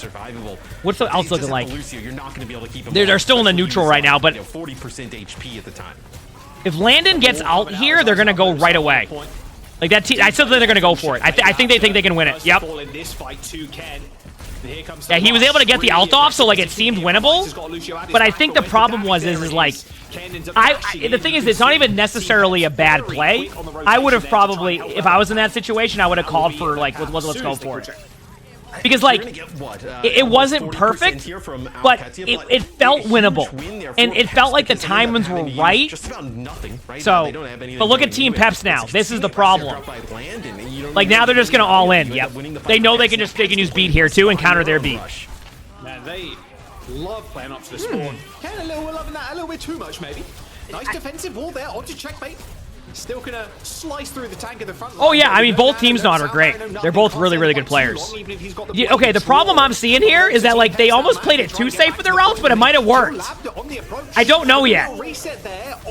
What's the ult looking like? Lucio, you're not going to be able to keep him. They're still in the neutral right now, but 40% HP at the time. If Landon gets ult here, they're going to go right away. Like that team, I still think they're going to go for it. I think they can win it. Yep. Yeah, he was able to get the ult off, so like it seemed winnable. But I think the problem is like, the thing is, it's not even necessarily a bad play. I would have probably, if I was in that situation, I would have called for like, let's go for it. Because like, it wasn't perfect, but it felt winnable, and it felt like the timings were right. So, but look at Team Peps now. This is the problem. Like now they're just gonna all in. Yep. They know they can use beat here too and counter their beat. Man, they love playing up to the spawn. Ken a little loving that a little bit too much maybe. Nice defensive wall there onto checkmate. Still gonna slice through the tank at the front. Oh yeah, I mean both teams not are great. They're both really good players. Yeah, okay, the problem I'm seeing here is that like they almost played it too safe for their ults, but it might have worked. I don't know yet.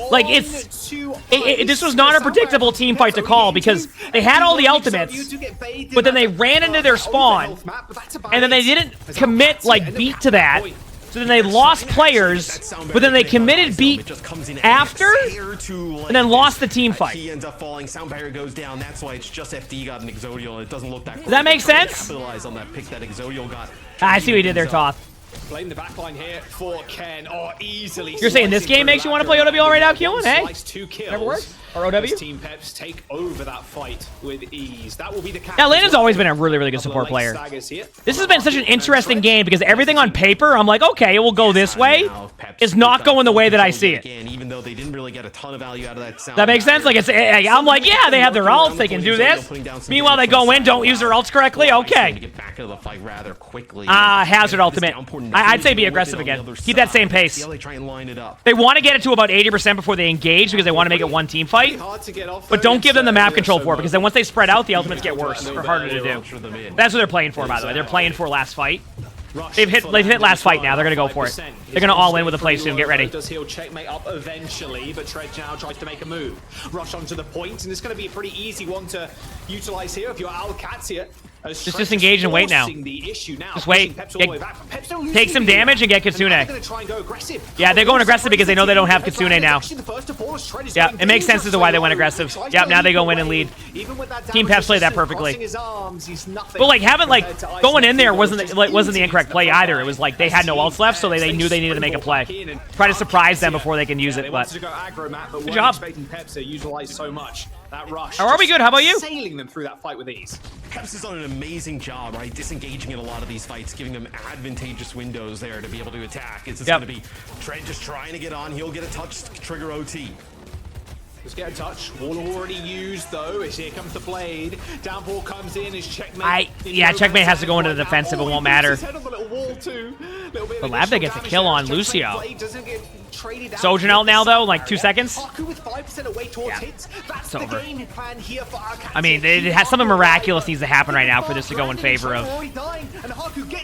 Like this was not a predictable team fight to call because they had all the ultimates, but then they ran into their spawn, and then they didn't commit like beat to that. So then they lost players, but then they committed beat after, and then lost the team fight. He ends up falling. Sound barrier goes down. That's why it's just FD got an Exodial, and it doesn't look that. Does that make sense? Capitalize on that pick that Exodial got. I see what he did there, Toth. Blame the backline here for Ken. Oh, easily. You're saying this game makes you want to play OWL right now, Keelan? Hey, never worked. Or OW? Team Peps take over that fight with ease. That will be the yeah, Landon's always been a really good support player. This has been such an interesting game because everything on paper, I'm like, okay, it will go this way. It's not going the way that I see it. Even though they didn't really get a ton of value out of that sound. That makes sense. Like I'm like, yeah, they have their ults, they can do this. Meanwhile, they go in, don't use their ults correctly. Okay. Get back into the fight rather quickly. Hazard ultimate. I'd say be aggressive again. Keep that same pace. They want to get it to about 80% before they engage because they want to make it one team fight. But don't give them the map control for it because then once they spread out, the ultimates get worse or harder to do. That's what they're playing for, by the way. They're playing for last fight. They've hit last fight now. They're gonna go for it. They're gonna all in with a play soon. Get ready. Does he'll checkmate up eventually, but Tredge now tries to make a move. Rush onto the point, and it's gonna be a pretty easy one to utilize here if you're OWCS here. Just disengage and wait now. Just wait. Take some damage and get Kitsune. Yeah, they're going aggressive because they know they don't have Kitsune now. Yeah, it makes sense as to why they went aggressive. Yep, now they go in and lead. Team Peps played that perfectly. But like going in there wasn't the incorrect play either. It was like they had no ults left, so they knew they needed to make a play. Try to surprise them before they can use it. But good job. How are we good? How about you? Sailing them through that fight with ease. Peps has done an amazing job, right? Disengaging in a lot of these fights, giving them advantageous windows there to be able to attack. It's just going to be Trent just trying to get on. He'll get a touch, trigger OT. Just get a touch. Wall already used though. As here comes the blade. Downpour comes in. Is checkmate. Yeah, checkmate has to go into the defensive. It won't matter. But Labda gets a kill on Lucio. Sojourn out now though, like 2 seconds. Yeah, it's over. I mean, something miraculous needs to happen right now for this to go in favor of.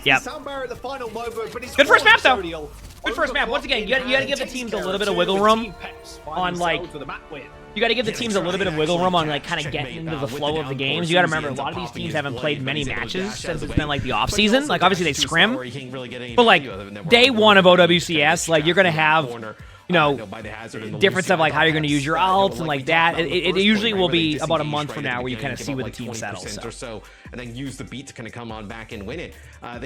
Yep. Good first map though. Good first map. Once again, you gotta give the teams a little bit of wiggle room on like. You got to give the teams a little bit of wiggle room on like kind of getting into the flow of the games. You got to remember a lot of these teams haven't played many matches since it's been like the off season. Like obviously they scrim, but like day one of OWCS, like you're gonna have, you know, different stuff like how you're gonna use your ults and like that. It usually will be about a month from now where you kind of see where the team settles. So. And then use the beat to kind of come on back and win it.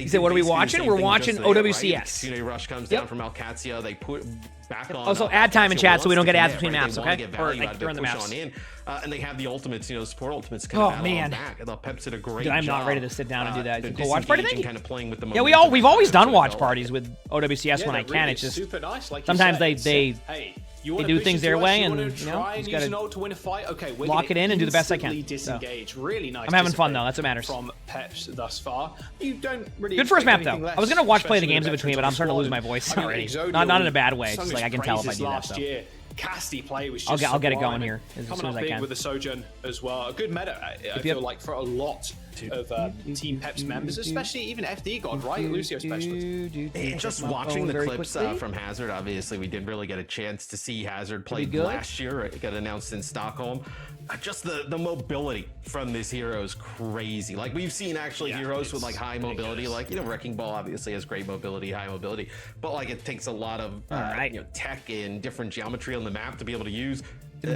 So what are we watching? We're watching OWCS. Right? Rush comes down from Alcatia. They put back on. Also, add time in chat so we don't get ads between maps, okay? Or like during the maps. Really nice. I'm having fun though. That's what matters. From Peps thus far, you don't really. Good first map though. I was gonna watch play the games in between, but I'm starting to lose my voice already. Not in a bad way. It's just like I can tell if I do that. So. casty play was just I'll get it going sublime. here as Coming soon as up I big can. with the Sojourn as well. A good meta, I feel like, for a lot of Team Pep's members, especially even FD God, right? Lucio especially. Just watching the clips from Hazard, obviously we didn't really get a chance to see Hazard play last year. It got announced in Stockholm. Just the mobility from this hero is crazy. Like we've seen actually heroes with like high mobility, like Wrecking Ball obviously has great mobility, high mobility, but like it takes a lot of tech and different geometry on the map to be able to use.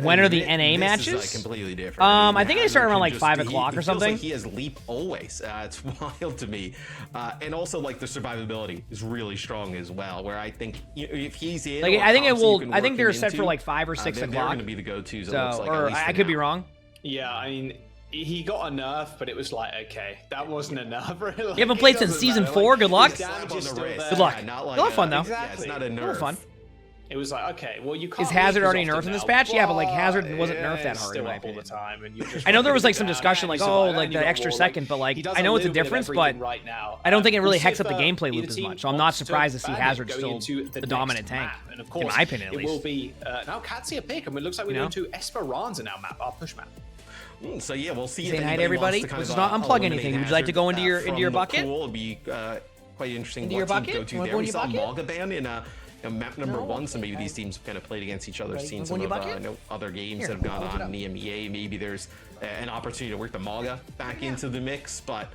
When are the NA this matches? Is, like, completely different. I think they start around like 5 o'clock or he feels something. like he has leap always. It's wild to me, and also like the survivability is really strong as well. Where I think if he's in, Like, or I think it comps will. you can I think work they're him set for into, like 5 or 6 then o'clock. They're going to be the go-tos. So, it looks like, or at least I for could be now. wrong. Yeah, I mean, he got a nerf, but it was like, okay, that wasn't enough. Like, You haven't played since season 4. Good luck. Good luck. Not like It'll have fun though. Exactly. It's not a nerf. It'll have fun. It was like, okay, well, you can't. Is Hazard leave already as often nerfed in this now, patch? Yeah, but like Hazard wasn't yeah, nerfed that it's hard still in my up all the opinion. time, and you just I know there was like some down, discussion and like, you oh, survive, like and the you got extra more, second, like, but like he does I a know it's a little bit of difference, everything but right now. I don't think it really We'll see hexes up the if, gameplay loop either as team much. So I'm not wants surprised to see ban it Hazard going still into the dominant next tank. map. And of course, In my opinion, at it least. will be now Katsia pick, and it looks like we're You know? going to Esperanza now map, our push map. So yeah, we'll see. Saying if hi to anybody everybody. wants to kind Let's of, not unplug eliminate anything. Would you like to Hazard, go into your from your the bucket? pool. It'd be quite interesting. Into what your teams bucket? Go to You wanna there. go in We your saw bucket? Malga ban in map number 1, so maybe these teams have kind of played against each other. Ready? Seen Wanna some go in of your bucket? other games Here, that have gone I'll open on in the EMEA. Maybe there's an opportunity to work the Malga back into the mix, but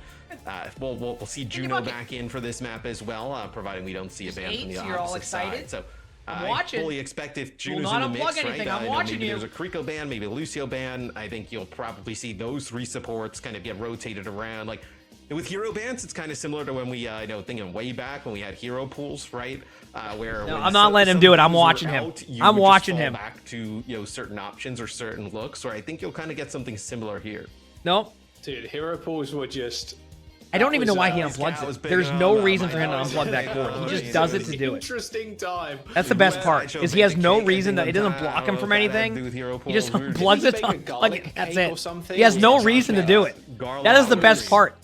we'll see Juno back in for this map as well, providing we don't see a ban from the so you're all opposite excited? side. So I'm I watching. fully expect if Juno's not in the unplug mix, anything. right? I'm watching maybe you. there's a Kriko ban, maybe a Lucio ban. I think you'll probably see those 3 supports kind of get rotated around. Like with hero bans, it's kind of similar to when we, thinking way back when we had hero pools, right? Where No, when I'm not letting him do it. I'm watching him. I'm watching him. Back to certain options or certain looks, or I think you'll kind of get something similar here. Nope. Dude, hero pools were just. I don't even know why he unplugs it. There's no reason for him to unplug that cord. He just does it to do it. Interesting time. That's the best part, is he has no reason that it doesn't block him from anything. He just unplugs it to unplug it. That's it. He has no reason to do it. That is the best part.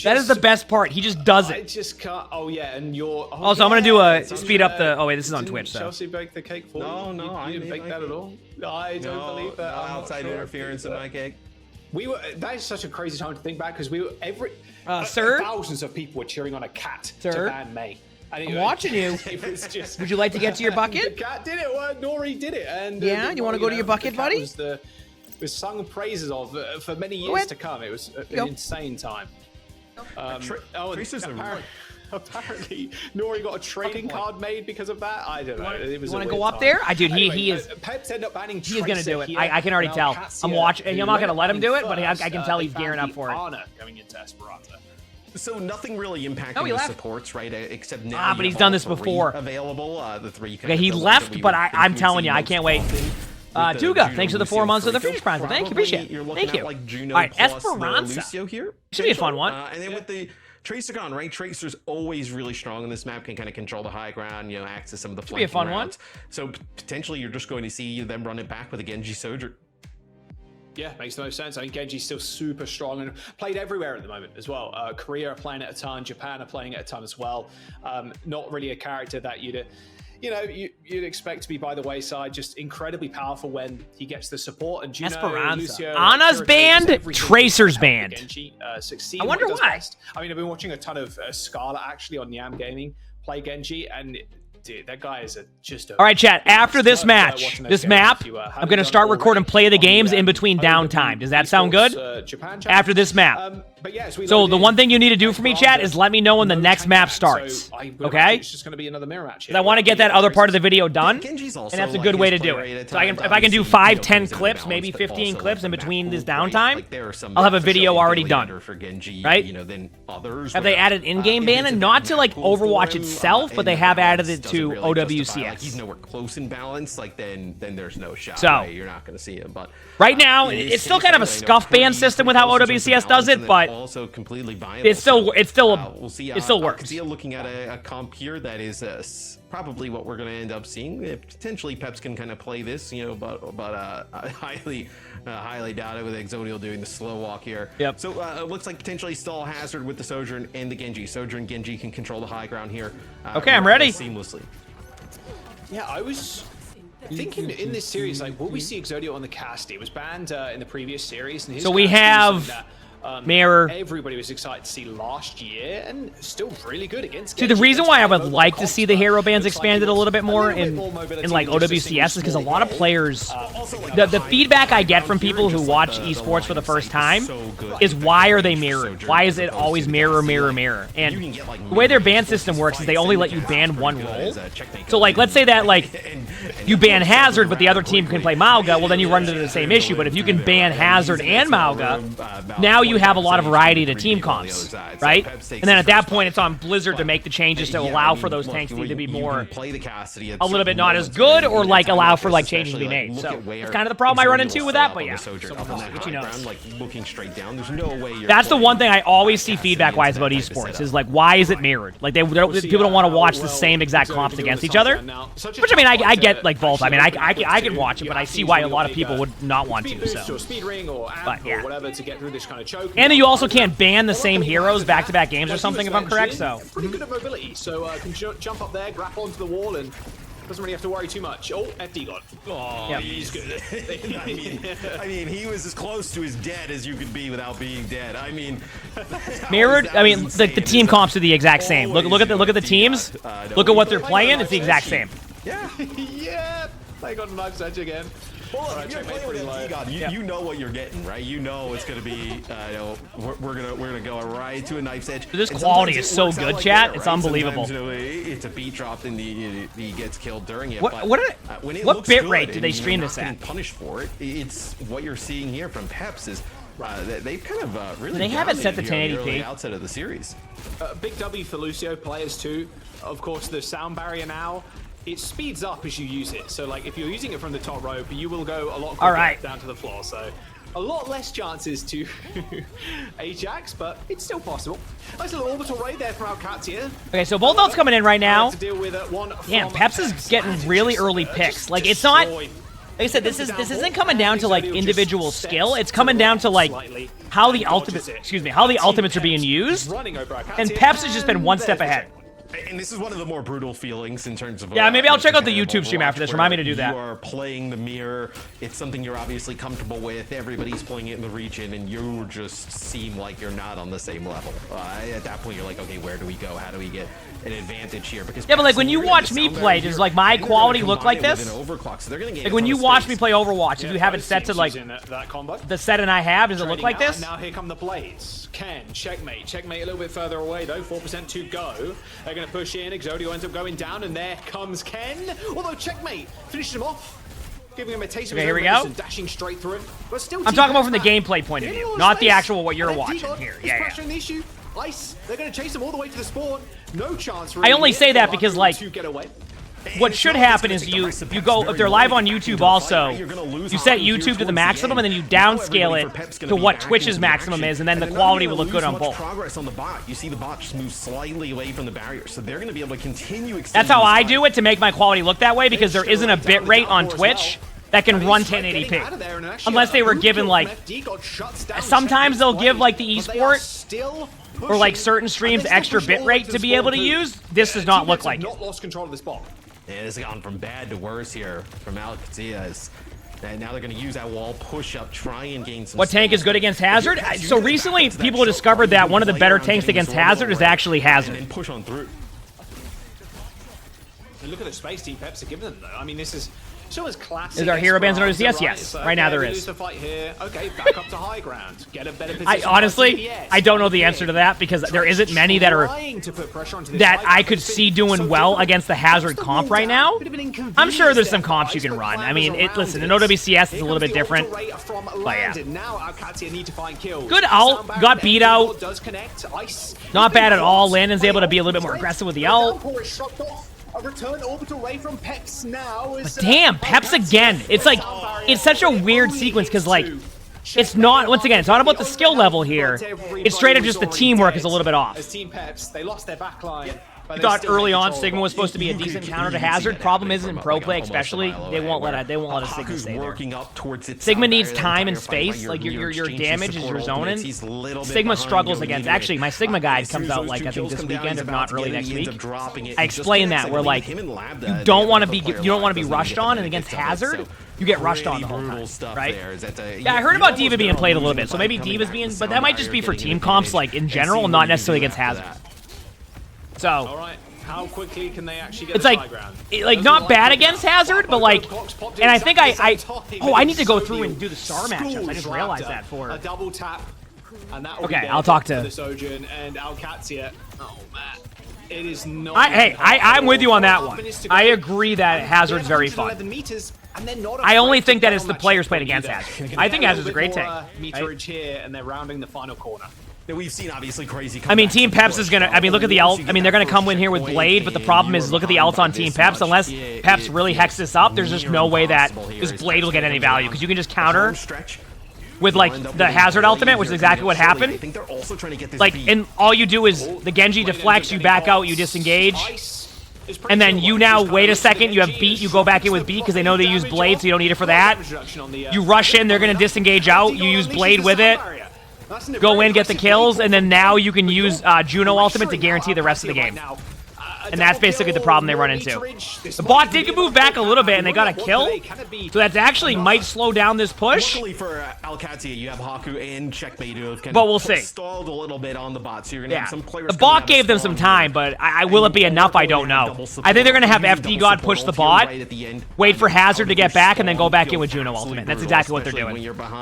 That is the best part. He just does I it. just can't. Oh yeah, and you're. Oh, Also, I'm gonna do a speed up the. Oh wait, this is on Didn't Twitch, so. Chelsea bake the cake for No, you? no, I You didn't made bake my that at cake. all. I don't believe that. No I'm not outside sure. interference in my cake. We were. That is such a crazy time to think back because we were sir? thousands of people were cheering on a cat Sir? to ban May. And I'm watching you. It was just. Would you like to get to your The bucket? cat did it. Well, Nori did it, and Yeah, you wanna go to your bucket, the cat buddy? Was sung praises of for many Go years ahead. to come. It was Go. an insane time. And apparently, Nori got a trading card made because of that. I don't know. It was You want a to go weird up time. there? Dude, he Anyway, is. Peps ended up banning He is gonna Tracer do it. here. I can already Now tell. Katsia, I'm watching. I'm who not gonna ended let him up do it, banning but I first, can tell they he's found gearing up the for it. Ana going into Esperanza. So nothing really impacting Oh, he the left. supports, right? Except now but you he's have done all this 3 before. available. The 3. Okay, he left, but I'm telling you, I canan't wait. Tuga, thanks for the 4 months of the Freeze Prime. Thank you, appreciate You're it. looking Thank at you. like Juno All right, plus the Esperanza. Lucio here. Should be a fun one. And then with the Tracer gone, right? Tracer's always really strong in this map, can kind of control the high ground, access some of the Should be a flanking fun routes. So potentially you're just going to see them run it back with a Genji Sojourn. Yeah, makes no sense. I think Genji's still super strong and played everywhere at the moment as well. Korea are playing it a ton, Japan are playing it a ton as well. Not really a character that you'd expect to be by the wayside. Just incredibly powerful when he gets the support. And Juno, Esperanza. Lucio, Ana's Kirito, banned, everything Tracer's to help banned. Genji succeed I in what wonder he does why. best. I mean, I've been watching a ton of Scarlet actually on Yam Gaming play Genji, and dude, that guy is just a... All right, chat. After this match, watching those this games, map, if you, I'm haven't going to done start recording already play of the on games the, in between downtime. Does that sound good? Japan channel. After this map. But yeah, we So loaded the in one thing you need to do for me, chat, is let me know when the next map starts. So I would Okay? imagine it's just going to be another mirror match. Because I want to get that other part of the video done, and Genji's also, that's a like, good way to his do play rate it. at So I can, times, if I can do obviously, 5, 10 comes in clips, balance, maybe but 15 also, clips like, in the between map this pool, right? downtime, Like, there are some I'll have a maps that video show already significantly done. harder for Genji, Right? than others. Have they where, added in-game if it's ban? a And not to like map pool for Overwatch him, itself, but and they the have added balance it doesn't to really justify, like, OWCS. he's nowhere close in balance, like then there's no shot. So, right? You're not going to see him. But right now, in it's this still case, kind of a I know scuff ban pretty system with how close in terms of OWCS does balance, it, and then but also completely viable. it's still we'll see. it still works. Katsia looking at a comp here that is probably what we're going to end up seeing. Potentially, Peps can kind of play this, but highly doubt it with Exodial doing the slow walk here. Yep. So it looks like potentially stall Hazard with the Sojourn and the Genji. Sojourn Genji can control the high ground here. Okay, I'm ready. Seamlessly. Yeah, I was I think in this series, like, will we see Exodio on the cast? It was banned in the previous series. And his So we cast is have something that, Mirror. Everybody was excited to see last year, and still really good against. See, the reason why I would like to see the hero bans expanded a little bit more in like OWCS is because a lot of players, the feedback I get from people who watch esports for the first time is why are they mirrored? Why is it always mirror, mirror, mirror? And the way their ban system works is they only let you ban one role. So like, let's say that like you ban Hazard, but the other team can play Mauga, well then you run into the same issue. But if you can ban Hazard and Mauga, now you have a lot of variety to team comps, right? And then at that point, it's on Blizzard to make the changes to allow for those tanks to be more, a little bit not as good, or like allow for like changes to be made. So it's kind of the problem I run into with that, but yeah. Which you know. That's the one thing I always see feedback-wise about esports is like, why is it mirrored? Like people don't want to watch the same exact comps against each other. Which I mean, I get like both. I mean, I can watch it, but I see why a lot of people would not want to. So, but yeah. And then you also can't ban the same heroes back-to-back games or something, if I'm correct. So pretty good at mobility. So can jump up there, grapple onto the wall, and doesn't really have to worry too much. Oh, FD got. Oh, yeah. He's good. I mean, he was as close to his dead as you could be without being dead. I mean, mirrored. I mean, the team comps are the exact same. Look at the teams. Look at what they're playing. It's the exact same. Yeah. Yeah. They got a knife edge again. Well, if you're playing with FD, you know what you're getting, right? You know it's gonna be, we're gonna go right to a knife's edge. This quality is so good, chat. It's unbelievable. It's a beat drop and he gets killed during it. What bit rate do they stream this at? Punished for it. It's what you're seeing here from Peps is they've kind of really. They have it set to 1080p. The outset of the series. Big W for Lucio players too. Of course, the sound barrier now. It speeds up as you use it. So like if you're using it from the top rope, you will go a lot quicker down to the floor. So a lot less chances to Ajax, but it's still possible. Nice little orbital raid there from OWCS. Okay, so both ults coming in right now. Damn, Peps is getting really early picks. Like it's not. Like I said, this isn't coming down to like individual skill. It's coming down to like how the ultimates are being used. And Peps has just been one step ahead. And this is one of the more brutal feelings in terms of... Yeah, maybe I'll check out the YouTube stream after this. Remind me to do that. You are playing the mirror. It's something you're obviously comfortable with. Everybody's playing it in the region, and you just seem like you're not on the same level. At that point, you're like, okay, where do we go? How do we get an advantage here? Because yeah, but like when you watch me play, does like my quality look like this? Like when you watch me play Overwatch, if you have it set to like the setting I have, does it look like this? Now here come the blades. Ken, checkmate a little bit further away though. 4% to go. They're going to push in. Exodio ends up going down, and there comes Ken. Although checkmate finished him off, giving him a taste of his here we go. And dashing straight through him. But still, I'm talking about from the gameplay point of view, not the actual what you're watching here. Yeah. The issue. Ice. They're going to chase him all the way to the spawn. No chance. Really I only say that because like. What should happen is you go, if they're live on YouTube also, you set YouTube to the maximum and then you downscale it to what Twitch's maximum is, and then the quality will look good on both. Progress on the bot. You see the bot just move slightly away from the barrier, so they're going to be able to continue. That's how I do it to make my quality look that way, because there isn't a bit rate on Twitch that can run 1080p. Unless they were given like, sometimes they'll give like the esport or like certain streams extra bit rate to be able to use. This does not look like it. Not lost control of this ball. And it's gone from bad to worse here from OWCS. And now they're going to use that wall push up, try and gain some. What tank is good against Hazard? So recently, people discovered that one of the better tanks against Hazard is actually Hazard. And push on through. And look at the space Team Peps are giving them, though. I mean, this is Shona's classic. Is there hero bans on OWCS? Yes. Right now there is. The fight here. Okay, back up to high ground. Get a better position. I honestly, I don't know the answer to that because there isn't many that are that I could see doing well against the Hazard comp right now. I'm sure there's some comps you can run. I mean, listen, in OWCS it's a little bit different. But yeah. Good ult. Got beat out. Not bad at all. Landon's able to be a little bit more aggressive with the ult. A return orbital ray from Peps now is, but damn, Peps again. It's like, it's such a weird sequence because like, it's not, once again, it's not about the skill level here. It's straight up just the teamwork is a little bit off. As Team Peps, they lost their backline. I thought early on Sigma was supposed to be a decent counter to Hazard. Problem is in pro play, especially, they won't let a Sigma stay there. Sigma needs time and space. Like your damage is your zoning. Sigma struggles against. Actually, my Sigma guide comes out like I think this weekend, if not early next week. I explain that where like you don't want to be rushed on, and against Hazard, you get rushed on the whole time, right? Yeah, I heard about D.Va being played a little bit, so maybe D.Va's being, but that might just be for team comps, like in general, not necessarily against Hazard. So, all right, how quickly can they actually get it's like not bad against Hazard, but like, and I think I need to go through and do the star matchups. I just realized that for a double tap, and that will okay, I'll talk to the Sojourn and OWCS. Oh man, it is not. I'm with you on that one. I agree that Hazard's very fun. I only think that it's the players playing against Hazard. I think Hazard's a great tank. Meterage here, and they're rounding the final corner. That we've seen obviously crazy. I mean, Team Peps is gonna. I mean, look at the ult. I mean, they're gonna come in here with Blade, but the problem is, look at the ults on Team Peps. Unless Peps really hex this up, there's just no way that this Blade will get any value because you can just counter with like the Hazard ultimate, which is exactly what happened. Like, and all you do is the Genji deflects, you back out, you disengage, and then you now wait a second. You have beat. You go back in with beat because they know they use Blade, so you don't need it for that. You rush in, they're gonna disengage out. You use Blade with it. Go in, get the kills, and then now you can use Juno ultimate to guarantee the rest of the game. And that's basically the problem they run into. The bot did move back a little bit, and they got a kill. So that actually might slow down this push. Luckily for OWCS, you have Haku and Checkmate who have kind but we'll see. Stalled a little bit on the bot, so you're gonna have some players. The bot gave them some time, but will it be enough? I don't know. I think they're gonna have FD God push the bot, wait for Hazard to get back, and then go back in with Juno ultimate. That's exactly what they're doing.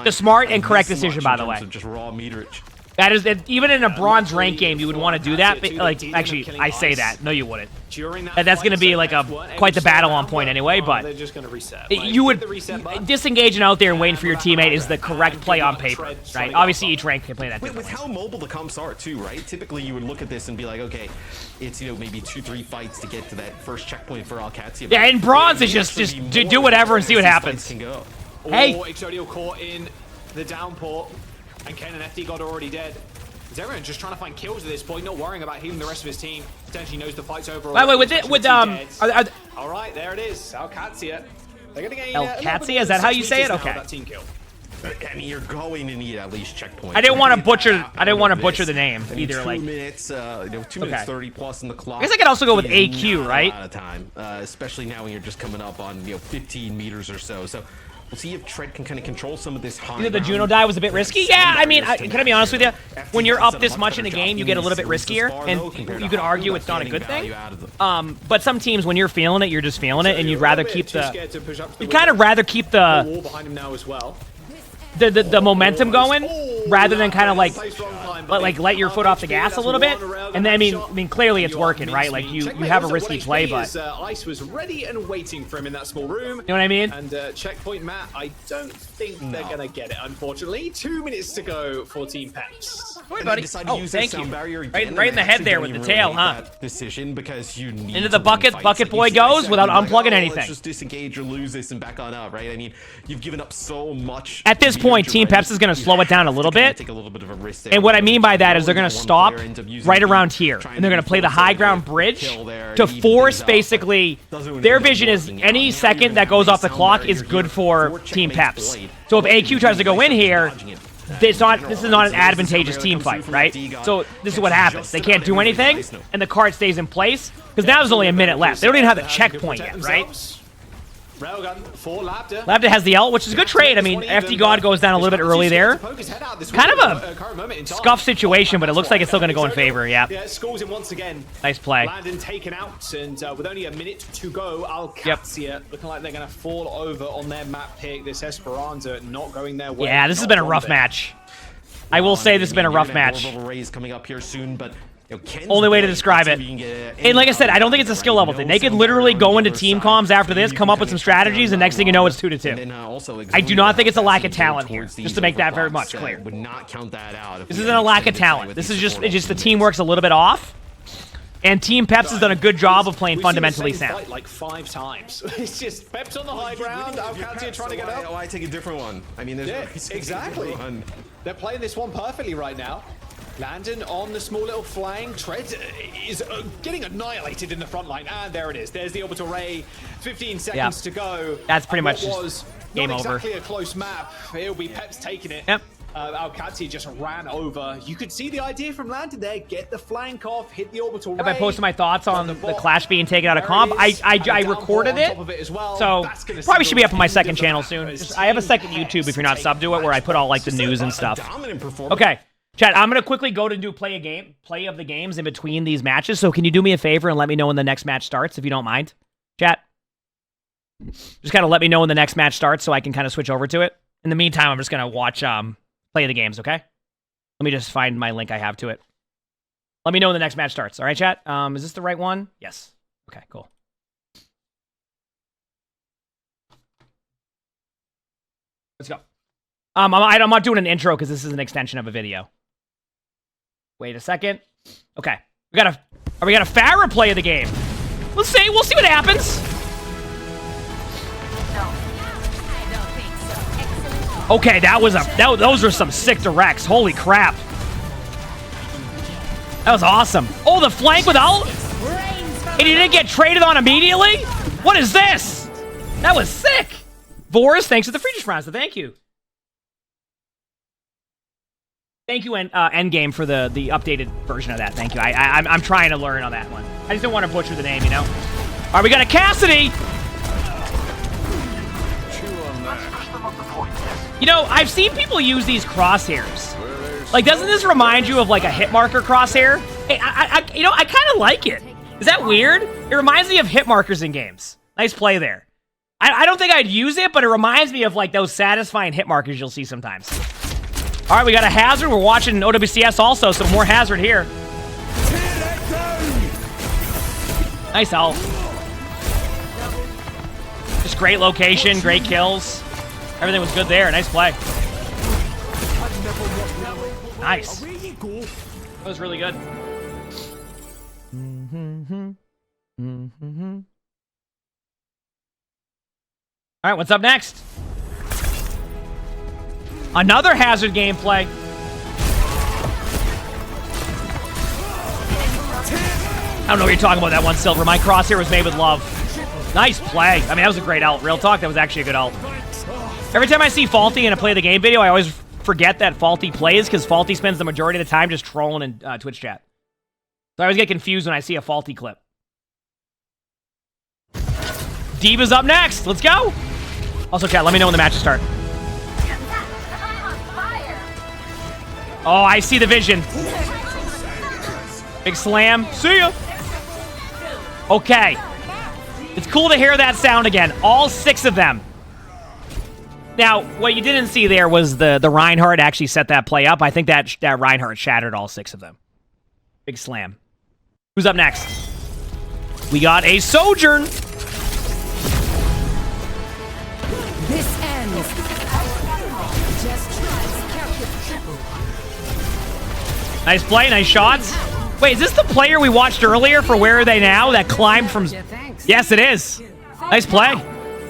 The smart and correct decision, by the way. Just raw meterage. That is, even in a bronze rank game, you would want to do that. But, like, actually, I say that. No, you wouldn't. That's going to be like quite the battle on point anyway. But they're just going to reset. You would disengaging out there and waiting for your teammate is the correct play on paper, right? Obviously, each rank can play that differently. With how mobile the comps are too, right? Typically, you would look at this and be like, okay, it's maybe 2-3 fights to get to that first checkpoint for OWCS. Yeah, and bronze is just do whatever and see what happens. Hey, Exodio caught in the downpour. And Ken and FD God are already dead. Is everyone just trying to find kills at this point, not worrying about healing the rest of his team? Potentially knows the fight's over. By the way, all right, there it is. OWCS. They're gonna gain OWCS, is that how you say it? Okay. That team kill. I mean, you're going to need at least checkpoints. I didn't want to butcher. I didn't want to butcher the name either. 2 like minutes, 2 minutes 30 plus in the clock. I guess I could also go with AQ, right? Out of time, especially now when you're just coming up on 15 meters or so. So. We'll see if Tread can kind of control some of this high. You know, the Juno die was a bit risky. Yeah, I mean, can I be honest with you? When you're up this much in the game, you get a little bit riskier, and you could argue it's not a good thing. But some teams, when you're feeling it, you're just feeling it, and you'd rather keep the. You'd kind of rather keep the. Behind him now as well. The momentum going rather than kind of like let your foot off the gas a little bit. And then I mean clearly it's working, right? Like you have a risky play, but Ice was ready and waiting for him in that small room. You know what I mean? And checkpoint Matt, I don't think they're gonna get it, unfortunately. 2 minutes to go for Team Peps. Hey, buddy. Oh, thank you. Right in the head there with the tail, huh? Decision because you need into the bucket boy goes without unplugging anything. Let's just disengage or lose this and back on up, right? I mean, you've given up so much. At this point, Team Peps is going to slow it down a little bit. Take a little bit of a risk there. And what I mean by that is they're going to stop right around here. And they're going to play the high ground bridge to force basically their vision is any second that goes off the clock is good for Team Peps. So if AQ tries to go in here, this is not an advantageous team fight, right? So this is what happens. They can't do anything, and the card stays in place, because now there's only a minute left. They don't even have the checkpoint yet, right? Railgun for Labda. Labda has the ult, which is a good trade. I mean, FD God goes down a little bit early there. Kind of a scuff situation, but it looks like it's still going to go in favor, yeah. Yeah, scores him once again. Nice play. Landon taken out, and with only a minute to go, OWCS looking like they're going to fall over on their map pick. This Esperanza not going their way. Yeah, this has been a rough match. I will say this has been a rough match. Coming up here soon, but only way to describe it. And like I said, I don't think it's a skill level thing. They could literally go into team comms after this, come up with some strategies, and next thing you know, it's 2-2. I do not think it's a lack of talent here, just to make that very much clear. Would not count that out. This isn't a lack of talent. This is just the teamwork's a little bit off. And Team Peps has done a good job of playing fundamentally sound. Like 5 times. It's just Peps on the high ground. OWCS trying to get up. Why take a different one? I mean, there's exactly. They're playing this one perfectly right now. Landon on the small little flying. Tread is getting annihilated in the front line. And there it is. There's the orbital ray. 15 seconds to go. That's pretty much was just game not over. Exactly a close map. It'll be Pep's taking it. Yep. OWCS just ran over. You could see the idea from Landon there. Get the flank off, hit the orbital ray. Have I posted my thoughts on the Clash being taken out of comp? I recorded it, so probably should be up on my second channel soon. I have a second YouTube if you're not subbed to it, where I put all like the news and stuff. Okay, chat. I'm gonna quickly go to do play of the games in between these matches. So can you do me a favor and let me know when the next match starts, if you don't mind, chat? Just kind of let me know when the next match starts so I can kind of switch over to it. In the meantime, I'm just gonna watch play of the games, okay? Let me just find my link I have to it. Let me know when the next match starts. All right, chat? Is this the right one? Yes. Okay, cool. Let's go. I'm not doing an intro because this is an extension of a video. Wait a second. Okay. We got a Farah play of the game. We'll see what happens. Okay, those were some sick directs. Holy crap. That was awesome. Oh, the flank with ult? And he didn't get traded on immediately? What is this? That was sick. Boris, thanks for the free rounds, so thank you. Thank you, Endgame, for the updated version of that. Thank you. I'm trying to learn on that one. I just don't want to butcher the name, you know? All right, we got a Cassidy. You know, I've seen people use these crosshairs. Like, doesn't this remind you of like a hit marker crosshair? Hey, I kind of like it. Is that weird? It reminds me of hit markers in games. Nice play there. I don't think I'd use it, but it reminds me of like those satisfying hit markers you'll see sometimes. All right, we got a Hazard. We're watching OWCS also, so more Hazard here. Nice ult. Just great location, great kills. Everything was good there. Nice play. Nice. That was really good. All right, what's up next? Another Hazard gameplay. I don't know what you're talking about, that one, Silver. My crosshair was made with love. Nice play. I mean, that was a great ult. Real talk, that was actually a good ult. Every time I see Faulty in a play the game video, I always forget that Faulty plays, because Faulty spends the majority of the time just trolling in Twitch chat. So I always get confused when I see a Faulty clip. D.Va's up next. Let's go. Also, chat, let me know when the matches start. Oh, I see the vision. Big slam. See ya. Okay. It's cool to hear that sound again. All 6 of them. Now, what you didn't see there was the Reinhardt actually set that play up. I think that Reinhardt shattered all 6 of them. Big slam. Who's up next? We got a Sojourn. This ends. Just Nice play, nice shots. Wait, is this the player we watched earlier for Where Are They Now that climbed from... Yes, it is. Nice play.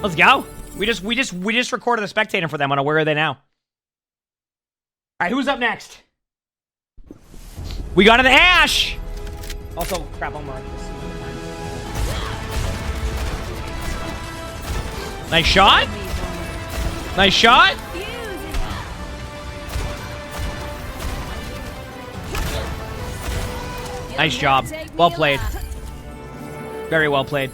Let's go. We just recorded the spectator for them on a Where Are They Now. All right, who's up next? We got an Ashe. Also, crap, I'm marking this. Nice shot. Nice shot. Nice job. Well played. Very well played.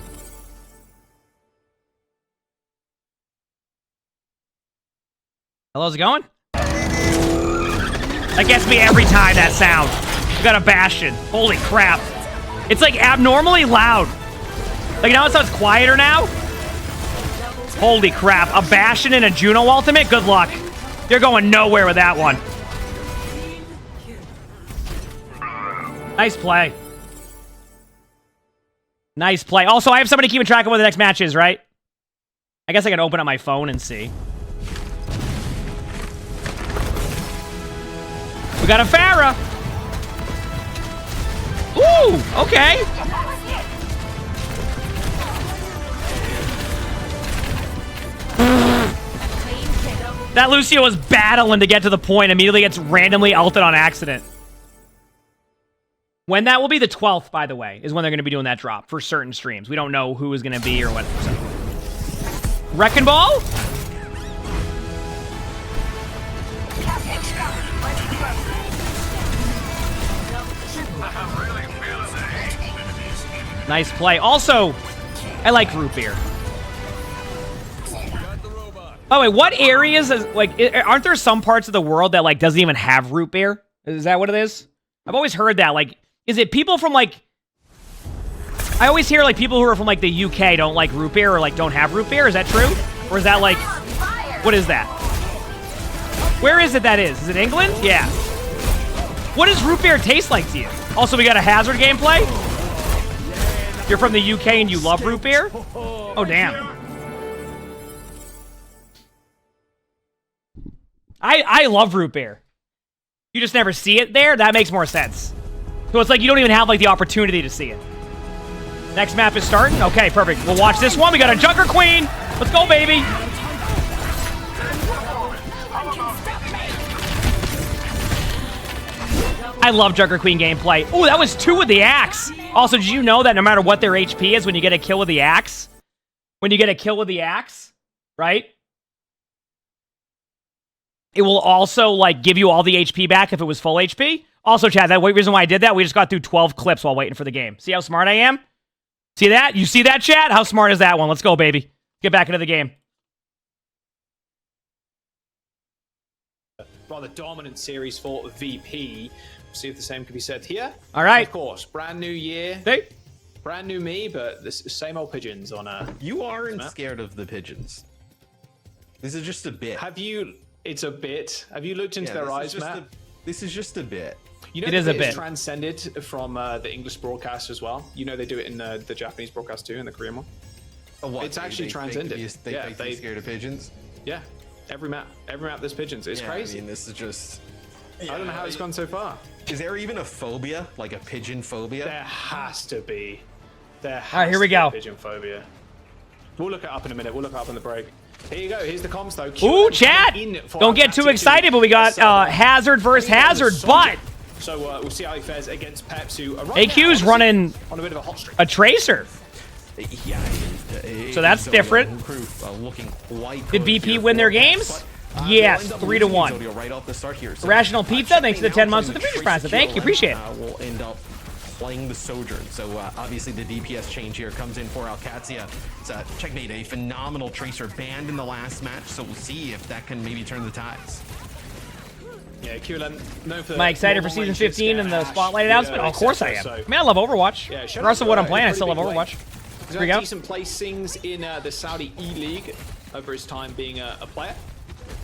Hello, how's it going? That gets me every time, that sound. We got a Bastion. Holy crap. It's like abnormally loud. Like, now it sounds quieter now? Holy crap. A Bastion and a Juno ultimate? Good luck. You're going nowhere with that one. Nice play. Nice play. Also, I have somebody keeping track of what the next match is, right? I guess I can open up my phone and see. We got a Farah. Ooh, okay. That Lucio was battling to get to the point, immediately gets randomly ulted on accident. When that will be, the 12th, by the way, is when they're going to be doing that drop for certain streams. We don't know who is going to be or what. So. Wrecking Ball? Nice play. Also, I like root beer. By the way, what areas is, like, aren't there some parts of the world that, like, doesn't even have root beer? Is that what it is? I've always heard that. Like, is it people from, like... I always hear, like, people who are from, like, the UK don't like root beer or, like, don't have root beer. Is that true? Or is that, like... What is that? Where is it that is? Is it England? Yeah. What does root beer taste like to you? Also, we got a Hazard gameplay. You're from the UK and you love root beer? Oh, damn. I love root beer. You just never see it there? That makes more sense. So it's like you don't even have, like, the opportunity to see it. Next map is starting? Okay, perfect. We'll watch this one. We got a Junker Queen. Let's go, baby. I love Junker Queen gameplay. Oh, that was 2 with the axe. Also, did you know that no matter what their HP is, when you get a kill with the axe, right? It will also, like, give you all the HP back if it was full HP. Also, Chad, that reason why I did that, we just got through 12 clips while waiting for the game. See how smart I am? See that? You see that, Chad? How smart is that one? Let's go, baby. Get back into the game. Rather dominant series for VP. See if the same can be said here. All right. Of course, brand new year. Hey. Brand new me, but the same old pigeons on a... You aren't scared of the pigeons. This is just a bit. Have you... It's a bit. Have you looked into their eyes, Matt? This is just a bit. You know, it is a bit. It's transcended from the English broadcast as well. You know they do it in the Japanese broadcast too, and the Korean one. Oh, what? It's actually transcended. They scared of pigeons? Yeah. Every map there's pigeons. It's crazy. I mean, this is just... I don't know how it's gone so far. Is there even a phobia? Like a pigeon phobia? There has to be. There has All right, here we go. Pigeon phobia. We'll look it up in a minute. We'll look it up in the break. Here you go. Here's the comms though. Ooh, chat! Don't get too excited, but we got Hazard versus Hazard, but... So we'll see how he fares against Peps, who are AQ's running on a bit of a hot streak. A Tracer. Yeah. So that's different. Did BP win their games? Yes, 3-1. Right off the start here. Rational Pizza, thanks for the 10 months with the British prize. Thank you, appreciate it. We'll end up playing the Sojourn. So obviously the DPS change here comes in for OWCS. It's checkmate, a phenomenal Tracer banned in the last match. So we'll see if that can maybe turn the tides. Yeah, QLM, known for... Am I excited for Season 15 and the Spotlight announcement? Of course I am. I mean, I love Overwatch. Regardless of what I'm playing, I still love Overwatch. Here we go. Decent placings in the Saudi E-League over his time being a player.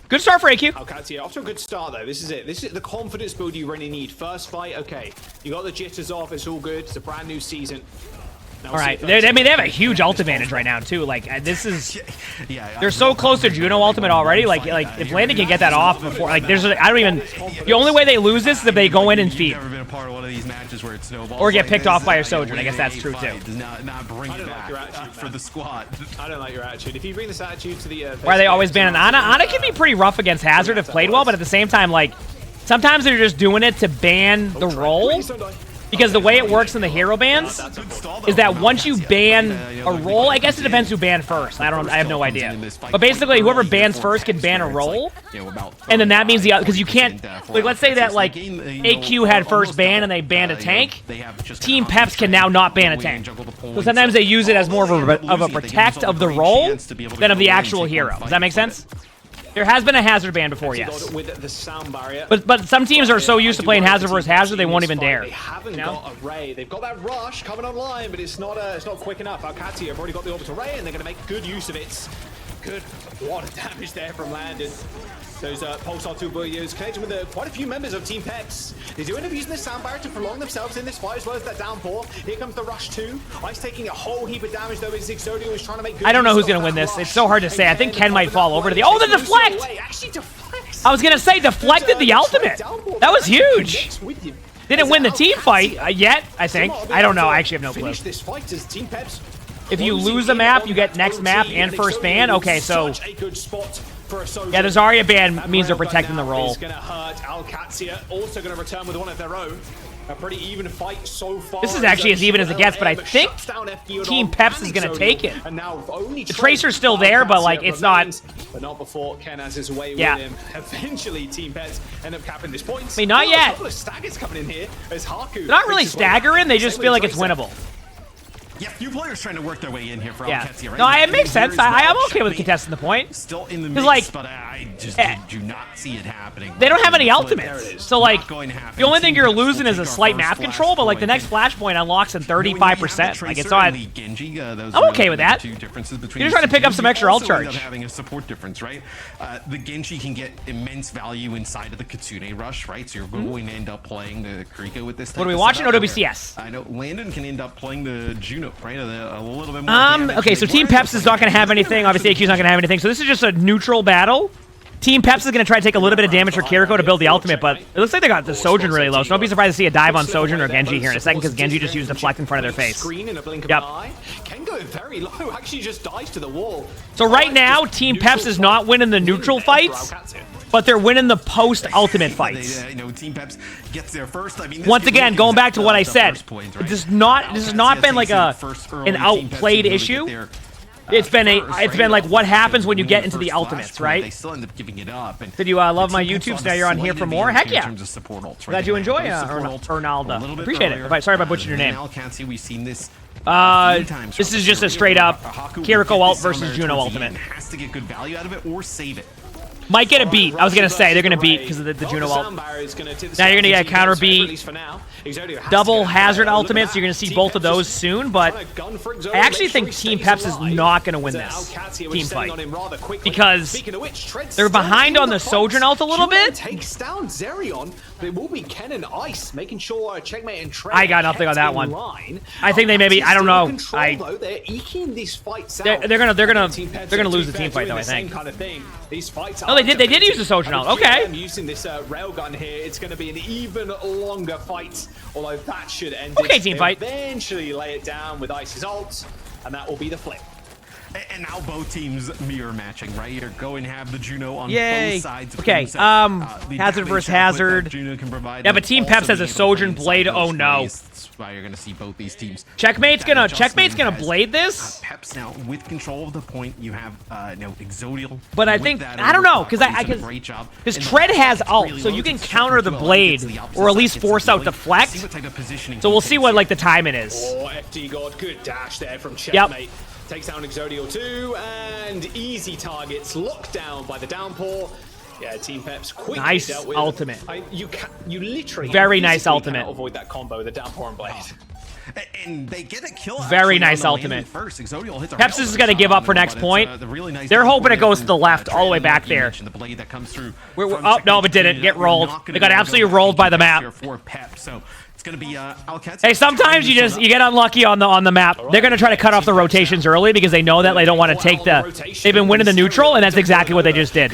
Good start for AQ. OWCS, off to a good start though. This is it. This is the confidence build you really need. First fight, okay. You got the jitters off. It's all good. It's a brand new season. All right. I mean, they have a huge ult advantage right now too. Like this is, they're so close to Juno ultimate already. Like if Landon can get that off before, like there's, I don't even. The only way they lose this is if they go in and feed, or get picked off by a Sojourn. I guess that's true too. Not bring it back for the squad. I don't like your attitude. If you bring this attitude to the, why are they always banning Ana? Ana can be pretty rough against Hazard if played well, but at the same time, like sometimes they're just doing it to ban the role. Because the way it works in the hero bans is that once you ban a role, I guess it depends who banned first. I have no idea. But basically, whoever bans first can ban a role, and then that means because you can't, like, let's say that like AQ had first ban and they banned a tank, Team Peps can now not ban a tank. So sometimes they use it as more of a protect of the role than of the actual hero. Does that make sense? There has been a Hazard ban before, yes. With the sound barrier. But some teams are so used to playing Hazard versus Hazard, they won't even dare. They haven't got a Ray. They've got that rush coming online, but it's not quick enough. OWCS have already got the orbital Ray, and they're going to make good use of it. Good. What a damage there from Landon. Those Pulsar 2 Bullios connecting with quite a few members of Team Peps. They do end up using the sound barrier to prolong themselves in this fight as well as that downpour. Here comes the rush 2. Ice taking a whole heap of damage though as Exodio is trying to make good I don't know use who's going to win this. rush. It's so hard to say. I think Ken might fall over to the... Oh, the deflect! Actually deflects. I was going to say deflected the ultimate. That was huge. Didn't win the team fight yet, I think. I don't know. I actually have no clue. This fight as Team Peps. If you lose a map, you get next map and first ban. Okay, so... Yeah, the Zarya ban means they're protecting the role. Is going to hurt. OWCS also going to return with one of their own. A pretty even fight so far. This is actually as even as it gets, but I think Team Peps is going to take it. And now only the Tracer's still there, but like it's not. But not before Ken has his way with him. Eventually, Team Peps end up capping this point. I mean, not yet. A couple of staggers coming in here as Haku. They're not really staggering. They just feel like it's winnable. Yeah, few players trying to work their way in here for OWCS, right? No, it makes sense. I'm okay with contesting the point. Still in the mix, like, but I just do not see it happening. They don't have any ultimates. So, like, the only thing you're losing is a slight map control, but, like, the next flashpoint unlocks in 35%. Like, it's not... I'm okay with that. You're just trying to pick up some extra ult charge. Having a support difference, right? The Genji can get immense value inside of the Kitsune rush, right? So you're going to end up playing the Kriko with this. What are we watching? OWCS. I know Landon can end up playing the Juno, right? A little bit more okay, so Team Peps is not going to have anything. Obviously, AQ's not going to have anything. So this is just a neutral battle. Team Peps is going to try to take a little bit of damage for Kiriko to build the ultimate, but it looks like they got the Sojourn really low. So don't be surprised to see a dive on Sojourn or Genji here in a second, because Genji just used Deflect in front of their face. Yep. Ken going very low, actually just dies to the wall. So right now, Team Peps is not winning the neutral fights, but they're winning the post-ultimate fights. Team Peps gets there first. I mean, once again, going back to what I said, this has not been like an outplayed issue. It's been like what happens when you get into the ultimates, right? They still end up giving it up. Did you love my YouTube? So now you're on here for more? Heck yeah! Glad you enjoy Ernalda. Appreciate it. Sorry if I butchered your name. We've seen this. This is just a straight up Kiriko ult versus Juno ultimate. Has to get good value out of it or save it. Might get a beat. I was going to say, they're going to beat because of the Juno ult. Now you're going to get a counter beat. Double hazard ultimates. You're going to see both of those soon, but I actually think Team Peps is not going to win this team fight because they're behind on the Sojourn ult a little bit. Takes down Zerion, but it will be Ken and Ice making sure checkmate and Trey. I got nothing on that one. I think they maybe, I don't know. They're eking these fights out. They're gonna lose the team fight though, I think. These fights oh, they did use the Sojourn ult. Okay. Using this railgun here, it's going to be an even longer fight. Although that should end. Okay, team fight. Eventually lay it down with Ice's ult, and that will be the flip. And now both teams mirror matching, right? You're going to have the Juno on both sides. Okay, hazard versus hazard. Juno can provide. Yeah, but Team Peps has a Sojourn blade. Oh no. That's why you're going to see both these teams. Checkmate's gonna blade this. Peps now with control of the point. You have Exodial. But I think I don't know because Tread has ult, so you can counter the blade or at least force out deflect. So we'll see what like the timing is. Oh, FD God, good dash there from Checkmate. Yep. Takes down Exodial too, and easy targets locked down by the downpour. Yeah, Team Peps quickly nice dealt with. Ultimate. You literally very nice ultimate. Avoid that combo, the downpour and blade. And they get a kill. Very nice ultimate. First, Peps is going to give up for next point. They're hoping it goes to the left, all the way back there. The blade that comes through. Oh no, it didn't get rolled. They got absolutely rolled by the map. So it's going to be hey, sometimes you get unlucky on the map. They're going to try to cut off the rotations early because they know that they don't want to take the. They've been winning the neutral, and that's exactly what they just did.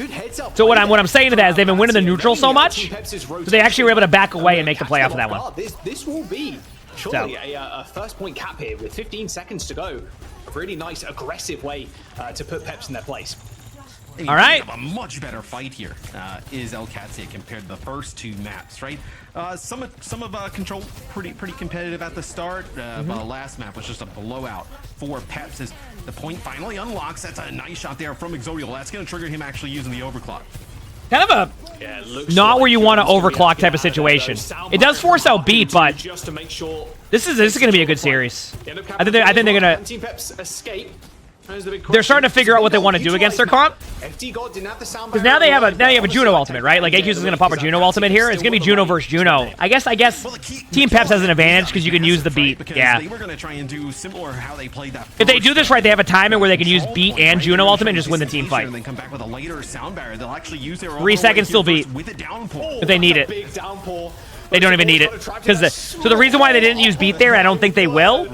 So what I'm saying to that is they've been winning the neutral so much, so they actually were able to back away and make the play off of that one. This will be surely a first point cap here with 15 seconds to go. A really nice, aggressive way to put Peps in their place. All right. A much better fight here is OWCS compared to the first two maps, right? Some of Control pretty competitive at the start, but the last map was just a blowout for Peps as the point finally unlocks. That's a nice shot there from Exodial. That's going to trigger him actually using the overclock. Kind of a not where you want to overclock type of situation. It does force out beat, but this is going to be a good series. I think they're going to. Team Peps escape. They're starting to figure out what they want to do against their comp. Because now they have a Juno ultimate, right? Like AQ's is going to pop a Juno ultimate here. It's going to be Juno versus Juno. I guess Team Peps has an advantage because you can use the beat. Yeah. They were going to try and do similar how they played that. If they do this right, they have a timing where they can use beat and Juno ultimate and just win the team fight. And then come back with a later sound barrier. They'll actually use their 3 seconds still beat if they need it. They don't even need it because so the reason why they didn't use beat there, I don't think they will.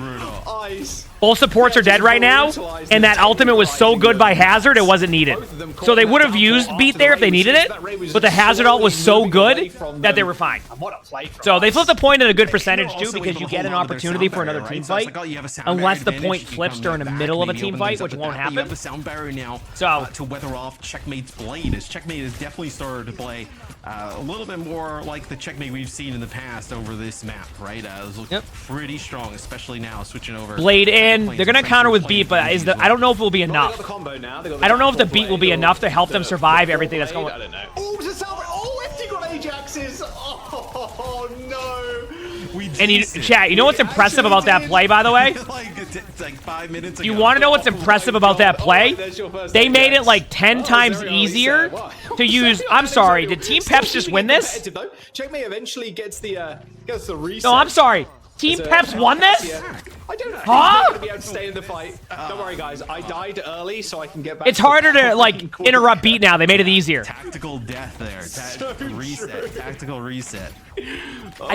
Both supports are dead right now, and that ultimate was so good by Hazard, it wasn't needed. So they would have used Beat there if they needed it, but the Hazard ult was so good that they were fine. So they flipped the point at a good percentage, too, because you get an opportunity for another team fight, unless the point flips during the middle of a team fight, which won't happen. You have the sound barrier now to weather off Checkmate's Blade, as Checkmate has definitely started to play a little bit more like the Checkmate we've seen in the past over this map, right? It was looking pretty strong, especially now switching over. Blade in. They're gonna counter with Beat, but I don't know if it will be enough. I don't know if the Beat will be enough to help them survive everything that's going on. Oh, empty got Ajaxes! Oh no! And chat, you know what's impressive about that play, by the way? like 5 minutes ago. You want to know what's impressive about that play? They made it like 10 times easier to use. I'm sorry, did Team Peps just win this? Checkmate eventually gets the reset. No, I'm sorry. Team Peps won this? I don't know. Huh? I'm gonna be able to stay in the fight. Don't worry, guys. I died early, so I can get back. It's harder to like interrupt Beat now. They made it easier. Tactical death there. Reset. Tactical reset.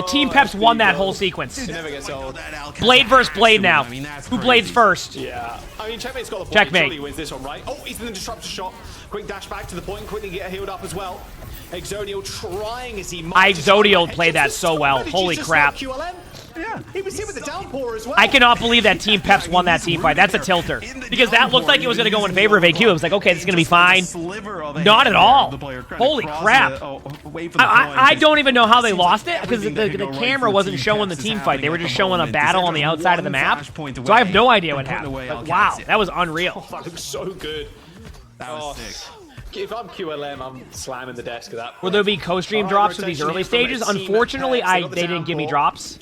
Team Peps won that whole sequence. It never gets old. Blade versus Blade now. Who blades first? Yeah. I mean, Checkmate's got the point. Checkmate. Surely he wins this one, right? Oh, he's in the disruptor shot. Quick dash back to the point. Quickly get healed up as well. Exodio trying as he might. Exodio played that so well. Holy crap. Yeah, he was hit with the downpour as well. I cannot believe that Team Peps won that team fight. That's a tilter. Because that looked like it was going to go in favor of AQ. It was like, okay, this is going to be fine. Not at all. Holy crap. I don't even know how they lost it, because the camera wasn't showing the team fight. They were just showing a battle on the outside of the map. So I have no idea what happened. But wow, that was unreal. That looks so good. That was sick. If I'm QLM, I'm slamming the desk at that point. Will there be co-stream drops for these early stages? Unfortunately, they didn't give me drops.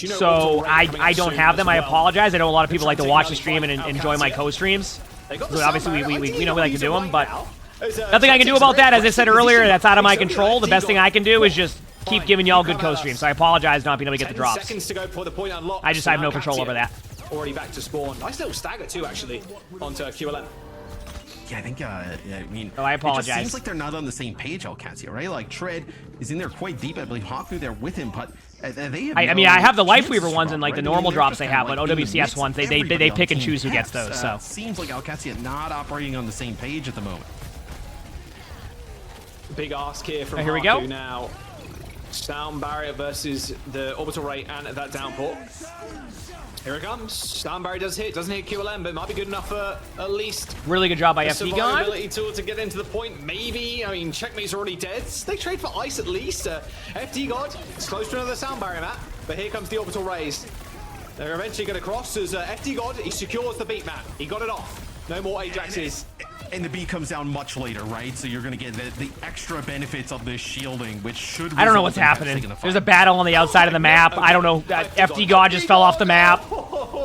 So I don't have them. I apologize. I know a lot of people like to watch the stream and enjoy my co-streams. So obviously, we know we like to do them, but nothing I can do about that. As I said earlier, that's out of my control. The best thing I can do is just keep giving y'all good co-streams. So I apologize not being able to get the drops. I have no control over that. Already back to spawn. Nice little stagger too, actually, onto QLM. Yeah, I think, I mean, I apologize. It just seems like they're not on the same page, OWCS, right? Like, Tread is in there quite deep. I believe Haku there with him, but they have I mean, I have the Lifeweaver ones and, like, the normal drops they have, but OWCS ones, they pick and choose who gets those, so. Seems like OWCS not operating on the same page at the moment. Big ask here from here we Haku go. now. Sound barrier versus the orbital rate and that downpour. Here it comes. Sound barrier doesn't hit QLM, but it might be good enough for at least really good job by FD God. Survivability tool to get into the point. Maybe. I mean, Checkmate's already dead. They trade for ice at least. FD God is close to another sound barrier map, but here comes the orbital raise. They're eventually going to cross as FD God. He secures the beat map. He got it off. No more Ajaxes. And the beat comes down much later, right? So you're going to get the extra benefits of this shielding, which should. I don't know what's happening. There's a battle on the outside of the map. I don't know. FD God just fell off the map.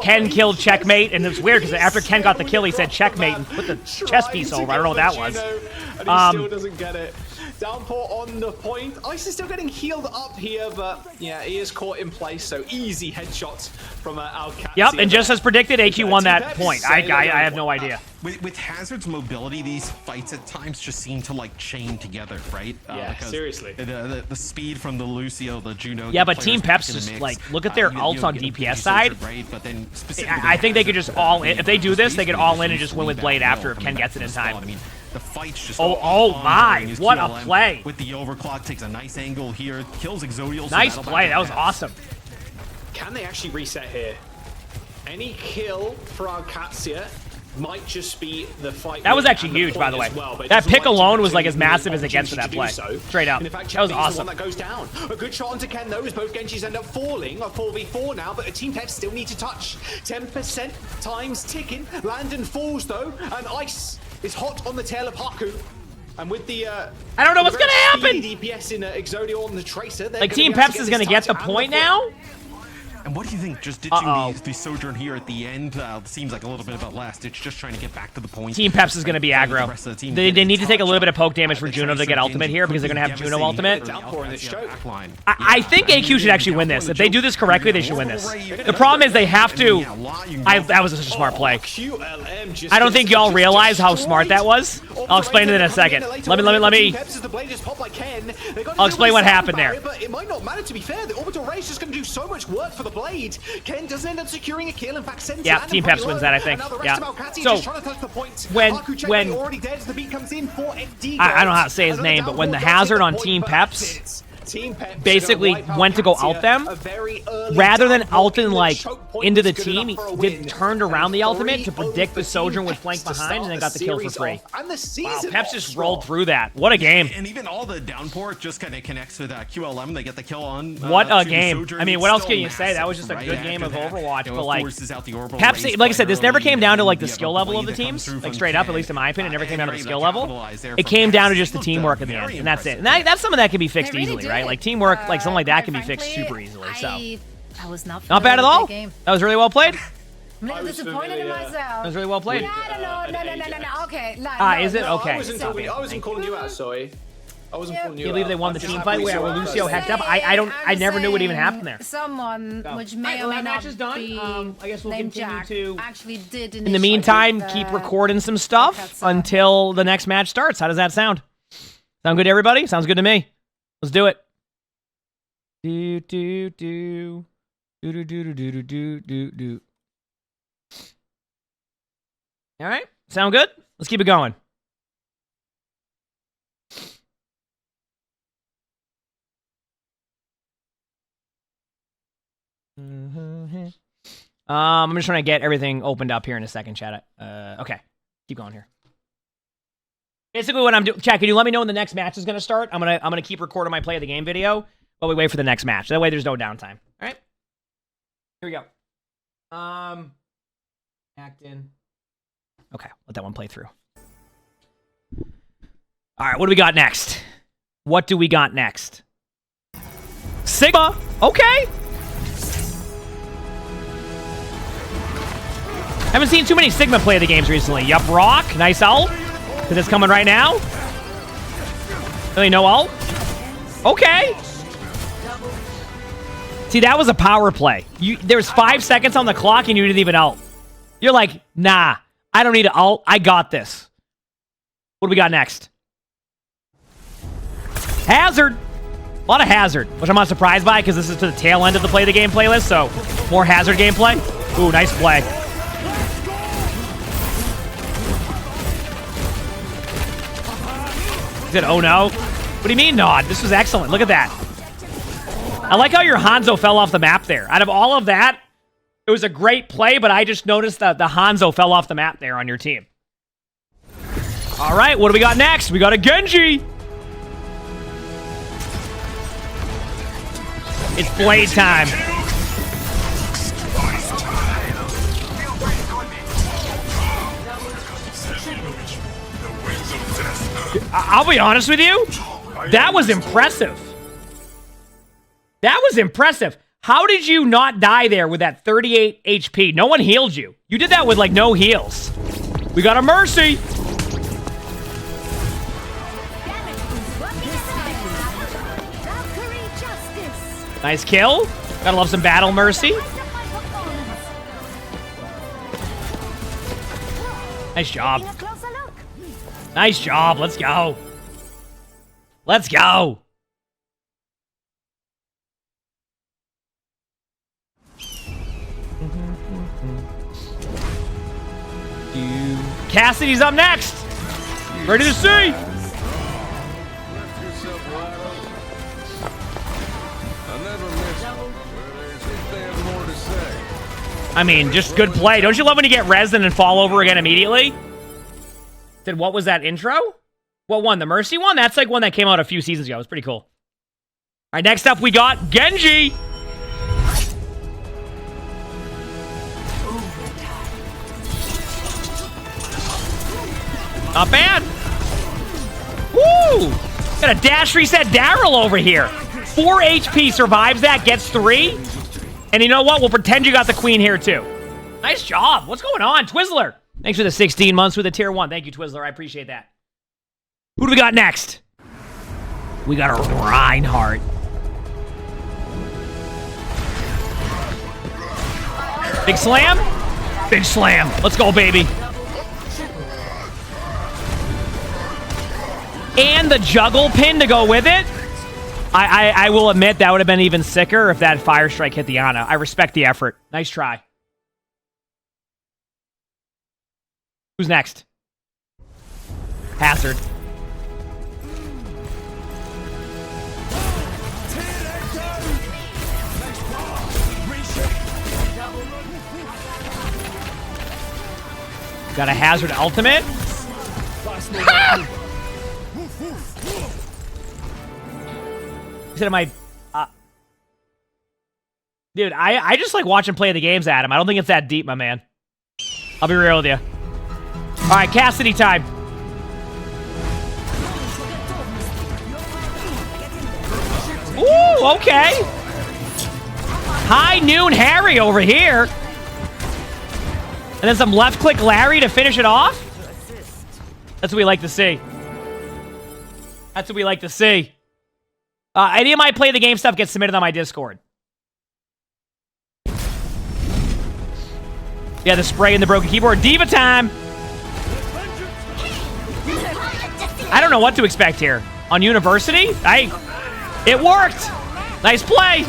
Ken killed Checkmate, and it's weird because after Ken got the kill, he said Checkmate and put the chest piece over. I don't know what that was. And he still doesn't get it. Downpour on the point. Ice is still getting healed up here, but yeah, he is caught in place. So easy headshots from OWCS. Yep, and just as predicted, AQ won that point. I have no idea. With Hazard's mobility, these fights at times just seem to like chain together, right? Yeah, seriously. The speed from the Lucio, the Juno. Yeah, but Team Peps just like look at their ults on DPS side. Right, but then I think they could just all in. If they do this, they could all in and just win with Blade after if Ken gets it in time. I mean, the fight's just oh my! What a play! With the overclock, takes a nice angle here, kills Exodio. Nice play. That was awesome. Can they actually reset here? Any kill for OWCS might just be the fight. That was actually huge, by the way. That pick alone was like as massive as it gets for that play. Straight up. That was awesome. That goes down. A good shot onto Ken though, as both Genjis end up falling. A 4v4 now, but a Team Peps still need to touch. 10% times ticking. Landon falls though, and Ice is hot on the tail of Haku. And with the I don't know what's gonna happen. DPS in Exodio on the Tracer. Like Team Peps is gonna get the point now. And what do you think? Just ditching the Sojourn here at the end seems like a little bit of a last ditch, just trying to get back to the point. Team Peps is going to be aggro. They need to take a little bit of poke damage for Juno to get ultimate here because they're going to have Juno ultimate. I think AQ should actually win this. If they do this correctly, they should win this. The problem is they have to. That was such a smart play. I don't think y'all realize how smart that was. I'll explain it in a second. Let me. I'll explain what happened there. But it might not matter, to be fair. The orbital race is just going to do so much work for the blade. Ken doesn't end up securing a kill. In fact, sends Yeah, Team Peps wins that, I think. Yeah. So when already dead as the beat comes in for FD. I don't know how to say his name, but when the hazard on Team Peps basically went to go out them, rather than ulting like into the team, he turned around the ultimate to predict the Sojourn would flank behind and then got the kill for free. Wow, Peps just rolled through that. What a game. And even all the downport just kind of connects with QLM. They get the kill on. What a game. I mean, what else can you say? That was just a good game of Overwatch. But like, Peps, like I said, this never came down to like the skill level of the teams. Like straight up, at least in my opinion, it never came down to the skill level. It came down to just the teamwork at the end. And that's it. And that's something that can be fixed easily, right? Like teamwork, like something like that can be fixed super easily. So I was not bad at all. That was really well played. I'm a little disappointed in myself. That was really well played. Yeah, I don't know. No. Okay. Is it? Okay. I wasn't calling you out, sorry. I wasn't calling you out. You believe they won the team fight where Lucio hacked up? I never knew what even happened there. Someone, which may or may not be I guess we'll continue to actually did in the meantime, keep recording some stuff until the next match starts. How does that sound? Sound good to everybody? Sounds good to me. Let's do it. Do. All right. Sound good? Let's keep it going. I'm just trying to get everything opened up here in a second, chat. Okay. Keep going here. Basically what I'm doing, chat, can you let me know when the next match is going to start? I'm gonna keep recording my play of the game video while we wait for the next match. That way there's no downtime. All right? Here we go. Act in. Okay, let that one play through. All right, what do we got next? What do we got next? Sigma. Okay. Haven't seen too many Sigma play the games recently. Yup, Rock. Nice ult. Because it's coming right now. Really no ult? Okay. See, that was a power play. There's 5 seconds on the clock and you didn't even ult. You're like, nah, I don't need to ult. I got this. What do we got next? Hazard. A lot of Hazard, which I'm not surprised by because this is to the tail end of the Play the Game playlist, so more Hazard gameplay. Ooh, nice play. He said, oh no. What do you mean, Nod? This was excellent. Look at that. I like how your Hanzo fell off the map there. Out of all of that, it was a great play, but I just noticed that the Hanzo fell off the map there on your team. All right, what do we got next? We got a Genji. It's Blade time. I'll be honest with you. That was impressive. That was impressive. How did you not die there with that 38 HP? No one healed you. You did that with, like, no heals. We got a Mercy. Nice kill. Gotta love some battle Mercy. Nice job. Nice job. Let's go. Let's go. Cassidy's up next. Ready to see. I mean, just good play. Don't you love when you get res and then fall over again immediately? Then what was that intro? What one? The Mercy one? That's like one that came out a few seasons ago. It was pretty cool. All right, next up we got Genji. Not bad. Woo! Got a dash reset Daryl over here. 4 HP survives that, gets 3. And you know what? We'll pretend you got the queen here, too. Nice job. What's going on? Twizzler. Thanks for the 16 months with a tier 1. Thank you, Twizzler. I appreciate that. Who do we got next? We got a Reinhardt. Big slam? Big slam. Let's go, baby. And the juggle pin to go with it. I will admit that would have been even sicker if that fire strike hit the Ana. I respect the effort. Nice try. Who's next? Hazard. Got a Hazard ultimate. Ah! He said, "Am I?" Dude, I just like watching play the games, Adam. I don't think it's that deep, my man. I'll be real with you. All right, Cassidy time. Ooh, okay. High noon Harry over here. And then some left click Larry to finish it off. That's what we like to see. That's what we like to see. Any of my play the game stuff gets submitted on my Discord. Yeah, the spray and the broken keyboard. Diva time. I don't know what to expect here. On University? It worked. Nice play.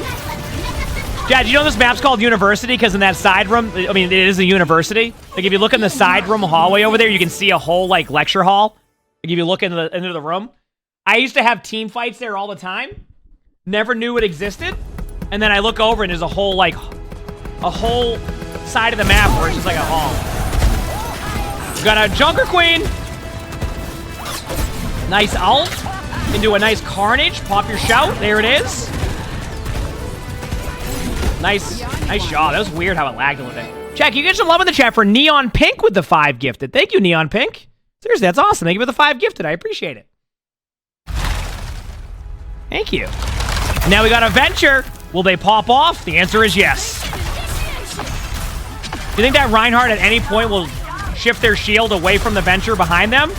Jad, you know this map's called University because in that side room, I mean, it is a university. Like, if you look in the side room hallway over there, you can see a whole, like, lecture hall. Like, if you look into the room. I used to have team fights there all the time. Never knew it existed. And then I look over and there's a whole, like, a whole side of the map where it's just like a hall. We got a Junker Queen. Nice ult. Into a nice Carnage. Pop your shout. There it is. Nice shot. That was weird how it lagged a little bit. Jack, you get some love in the chat for Neon Pink with the 5 gifted. Thank you, Neon Pink. Seriously, that's awesome. Thank you for the 5 gifted. I appreciate it. Thank you. And now we got a Venture. Will they pop off? The answer is yes. Do you think that Reinhardt at any point will shift their shield away from the Venture behind them?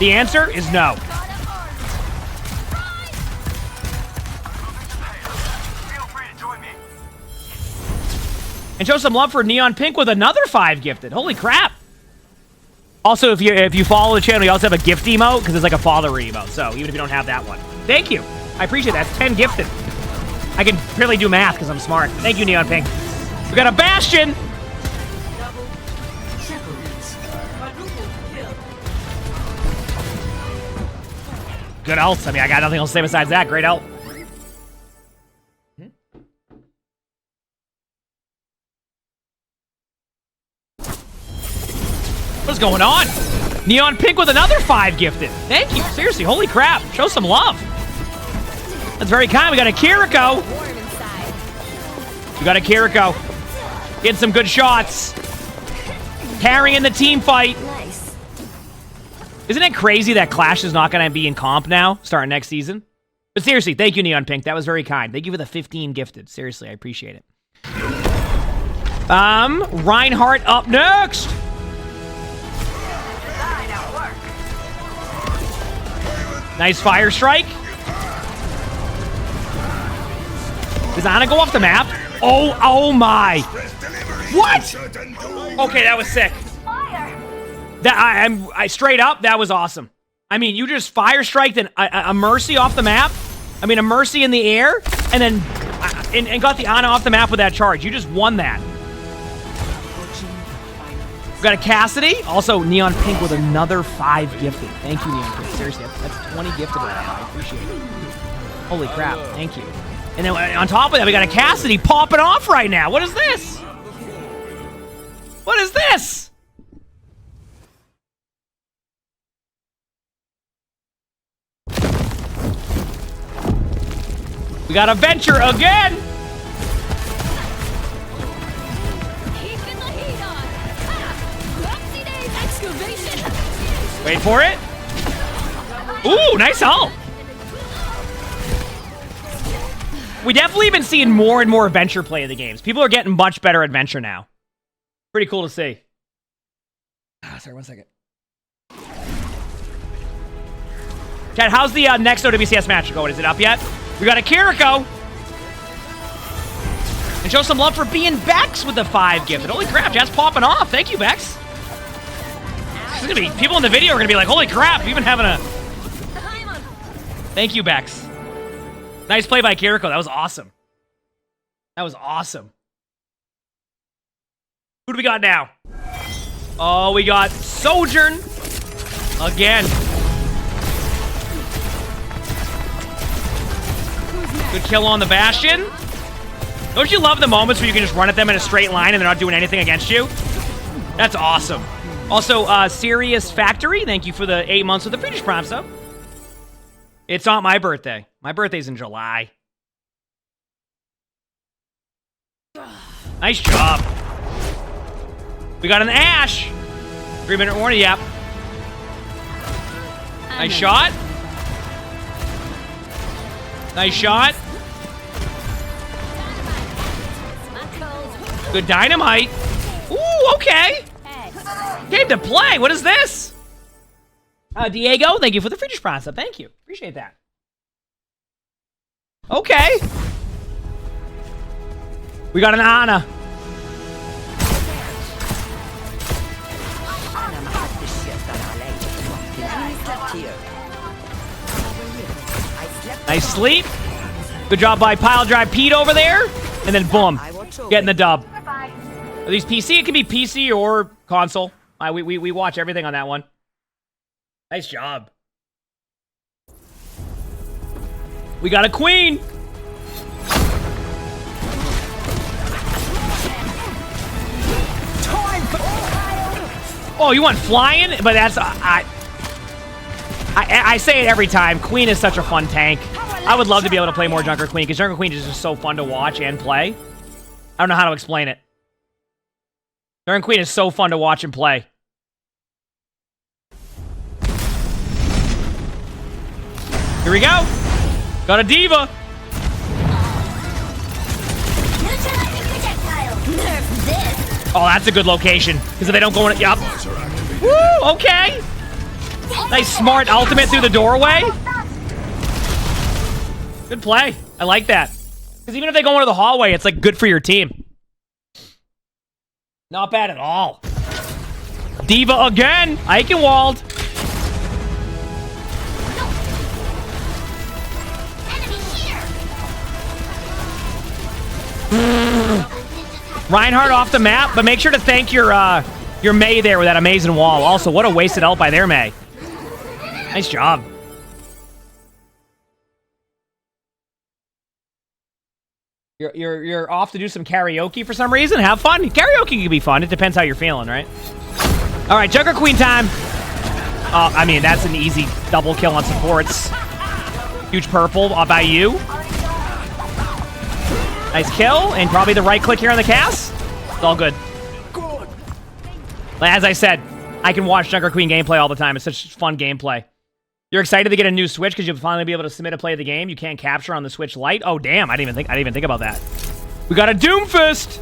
The answer is no. And show some love for Neon Pink with another 5 gifted. Holy crap. Also, if you follow the channel, we also have a gift emote because it's like a father emote. So even if you don't have that one. Thank you. I appreciate that. It's 10 gifted. I can barely do math because I'm smart. Thank you, Neon Pink. We got a Bastion. Good ult. I mean, I got nothing else to say besides that. Great ult. What's going on? Neon Pink with another 5 gifted. Thank you. Seriously, holy crap. Show some love. That's very kind. We got a Kiriko. We got a Kiriko. Getting some good shots. Carrying the team fight. Nice. Isn't it crazy that Clash is not going to be in comp now, starting next season? But seriously, thank you, Neon Pink. That was very kind. Thank you for the 15 gifted. Seriously, I appreciate it. Reinhardt up next. Nice fire strike. Does Ana go off the map? Oh my. What? Okay, that was sick. I straight up, that was awesome. I mean, you just fire striked a Mercy off the map. I mean, a Mercy in the air, and then and got the Ana off the map with that charge. You just won that. We got a Cassidy. Also, Neon Pink with another 5 gifted. Thank you, Neon Pink. Seriously, that's 20 gifted right now. I appreciate it. Holy crap. Thank you. And then on top of that, we got a Cassidy popping off right now. What is this? What is this? We got a Venture again. Wait for it. Ooh, nice ult. We definitely been seeing more and more adventure play in the games. People are getting much better adventure now. Pretty cool to see. Sorry, 1 second. Chad, how's the next OWCS match going? Is it up yet? We got a Kiriko. And show some love for being Bex with the 5 gifted. Holy crap, Chad's popping off. Thank you, Bex. This is gonna be, people in the video are gonna be like, holy crap, we've been having a... Thank you, Bex. Nice play by Kiriko. That was awesome. That was awesome. Who do we got now? Oh, we got Sojourn. Again. Good kill on the Bastion. Don't you love the moments where you can just run at them in a straight line and they're not doing anything against you? That's awesome. Also, Serious Factory, thank you for the 8 months with the British Prime sub. It's not my birthday. My birthday's in July. Nice job. We got an Ash. 3-minute warning, yep. Nice shot. Nice shot. Good dynamite. Ooh, okay. Came to play. What is this? Diego, thank you for the British Prime sub. Thank you. Appreciate that. Okay. We got an Ana. Nice sleep. Good job by Pile Drive Pete over there. And then boom. Getting the dub. Are these PC? It can be PC or console. We watch everything on that one. Nice job. We got a queen. Oh, you want flying? But that's I say it every time. Queen is such a fun tank. I would love to be able to play more Junker Queen because Junker Queen is just so fun to watch and play. I don't know how to explain it. Junker Queen is so fun to watch and play. Here we go. Got a diva. Oh, that's a good location. Because if they don't go in it, yup. Woo, okay. Nice smart ultimate through the doorway. Good play. I like that. Because even if they go into the hallway, it's like good for your team. Not bad at all. Diva again. Eichenwald. Reinhardt off the map, but make sure to thank your Mei there with that amazing wall. Also, what a wasted ult by their Mei. Nice job. You're off to do some karaoke for some reason. Have fun. Karaoke can be fun. It depends how you're feeling, right? All right, Junker Queen time. I mean, that's an easy double kill on supports. Huge purple by you. Nice kill, and probably the right click here on the cast. It's all good. As I said, I can watch Junker Queen gameplay all the time. It's such fun gameplay. You're excited to get a new Switch because you'll finally be able to submit a play of the game you can't capture on the Switch Lite. Oh damn! I didn't even think about that. We got a Doomfist.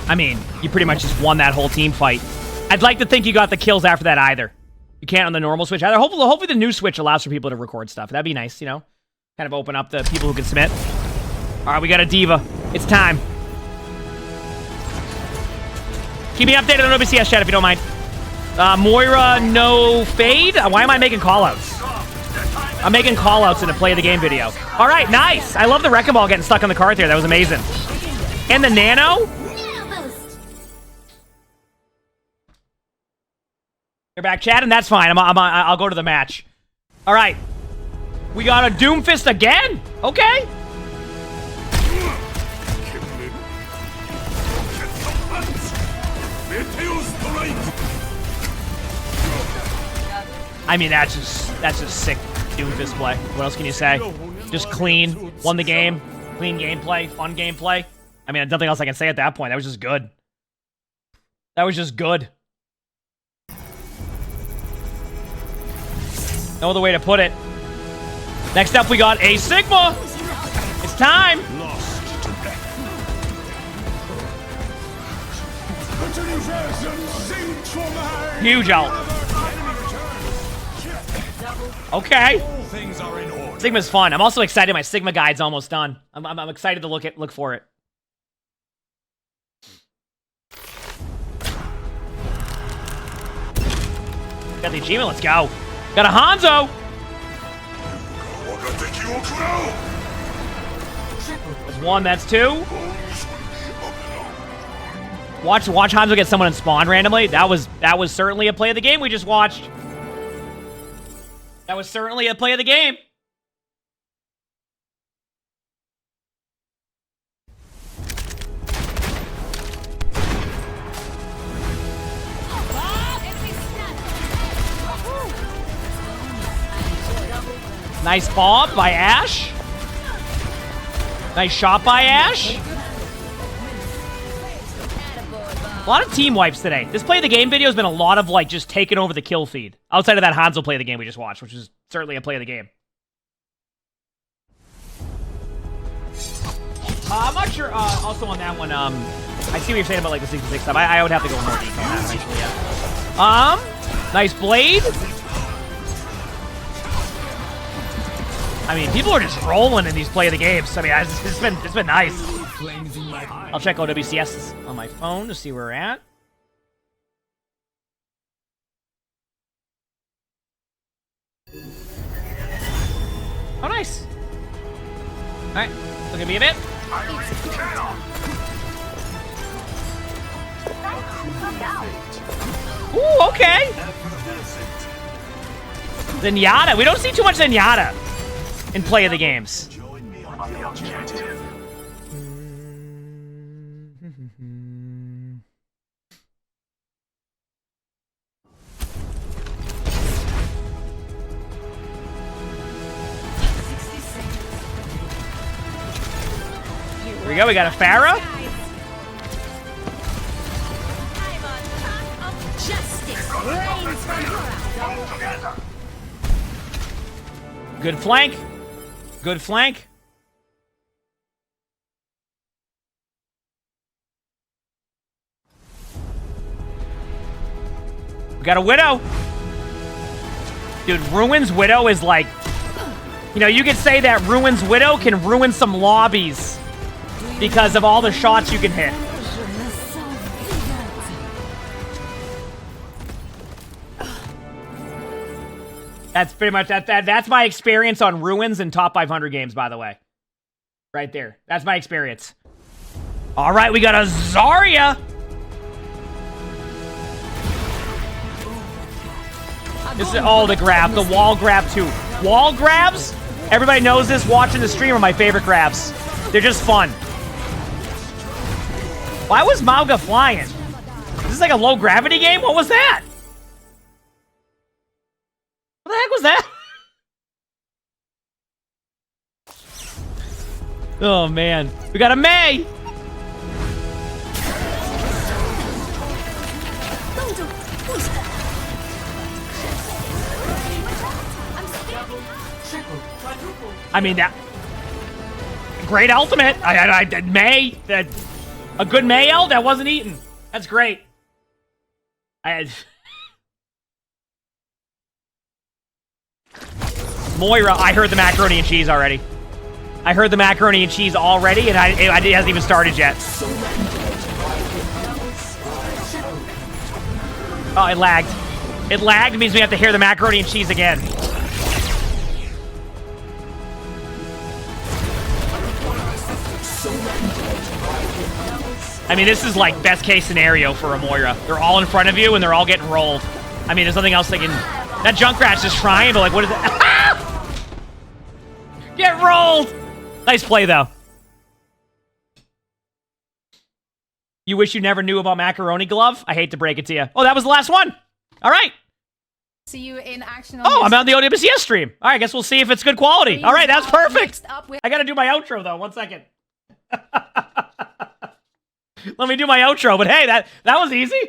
I mean, you pretty much just won that whole team fight. I'd like to think you got the kills after that either. You can't on the normal Switch either. Hopefully the new Switch allows for people to record stuff. That'd be nice, you know? Kind of open up the people who can submit. All right, we got a diva. It's time. Keep me updated on OWCS chat if you don't mind. Moira, no fade? Why am I making callouts? I'm making callouts in a play of the game video. All right, nice. I love the Wrecking Ball getting stuck on the cart there. That was amazing. And the Nano? You're back, Chad, and that's fine. I'll go to the match. All right. We got a Doomfist again? Okay. I mean, that's just sick Doomfist play. What else can you say? Just clean. Won the game. Clean gameplay. Fun gameplay. I mean, nothing else I can say at that point. That was just good. That was just good. No other way to put it. Next up, we got a Sigma. It's time. Huge ult. Okay. All things are in order. Sigma's fun. I'm also excited. My Sigma guide's almost done. I'm excited to look for it. Got the achievement. Let's go. Got a Hanzo. That's one. That's two. Watch Hanzo get someone in spawn randomly. That was certainly a play of the game we just watched. That was certainly a play of the game. Nice bomb by Ash. Nice shot by Ash. A lot of team wipes today. This play of the game video has been a lot of like just taking over the kill feed. Outside of that Hanzo play of the game we just watched, which is certainly a play of the game. I'm not sure. Also on that one, I see what you're saying about like the 66 stuff. I would have to go more detail on that eventually. Yeah. Nice blade. I mean, people are just rolling in these play of the games. I mean, it's been nice. I'll check OWCS on my phone to see where we're at. Oh, nice. All right, look at me a bit. Ooh, okay. Zenyatta. We don't see too much Zenyatta in play of the games. Here we go, we got a Pharah. Good flank. Good flank. We got a Widow. Dude, Ruin's Widow is like... You know, you could say that Ruin's Widow can ruin some lobbies because of all the shots you can hit. That's pretty much that's my experience on Ruins and top 500 games, by the way. Right there. That's my experience. All right, we got a Zarya. This is the grab, the wall grab too. Wall grabs, everybody knows this, watching the stream are my favorite grabs. They're just fun. Why was Mauga flying? Is this like a low gravity game? What was that? What the heck was that? Oh man, we got a Mei. I mean, that great ultimate. I Mei, a good Mei ult that wasn't eaten. That's great. Moira, I heard the macaroni and cheese already. I heard the macaroni and cheese already, and it hasn't even started yet. Oh, it lagged. It lagged means we have to hear the macaroni and cheese again. I mean, this is like best case scenario for a Moira. They're all in front of you, and they're all getting rolled. I mean, there's nothing else they can... That Junkrat's just trying, but like, what is that? Get rolled! Nice play, though. You wish you never knew about Macaroni Glove? I hate to break it to you. Oh, that was the last one. All right. See you in action. Oh, I'm on the OWCS stream. All right, I guess we'll see if it's good quality. All right, that's perfect. I got to do my outro, though. 1 second. Let me do my outro, but hey, that was easy.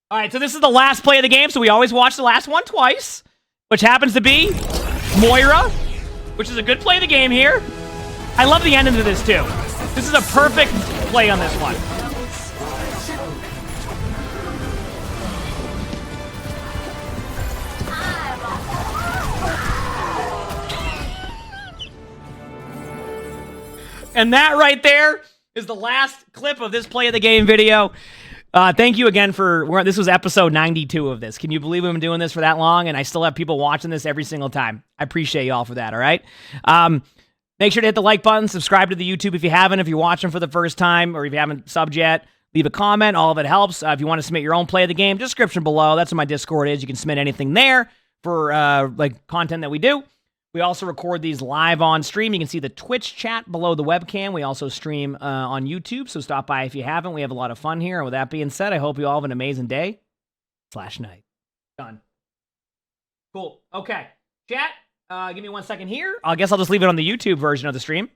All right, so this is the last play of the game, so we always watch the last one twice, which happens to be Moira, which is a good play of the game here. I love the ending to this, too. This is a perfect play on this one. And that right there is the last clip of this play of the game video. Thank you again for, this was episode 92 of this. Can you believe we've been doing this for that long? And I still have people watching this every single time. I appreciate y'all for that, all right? Make sure to hit the like button, subscribe to the YouTube if you haven't, if you're watching for the first time, or if you haven't subbed yet. Leave a comment. All of it helps. If you want to submit your own play of the game, description below. That's what my Discord is. You can submit anything there for like content that we do. We also record these live on stream. You can see the Twitch chat below the webcam. We also stream on YouTube, so stop by if you haven't. We have a lot of fun here. And with that being said, I hope you all have an amazing day / night. Done. Cool. Okay. Chat, give me 1 second here. I guess I'll just leave it on the YouTube version of the stream,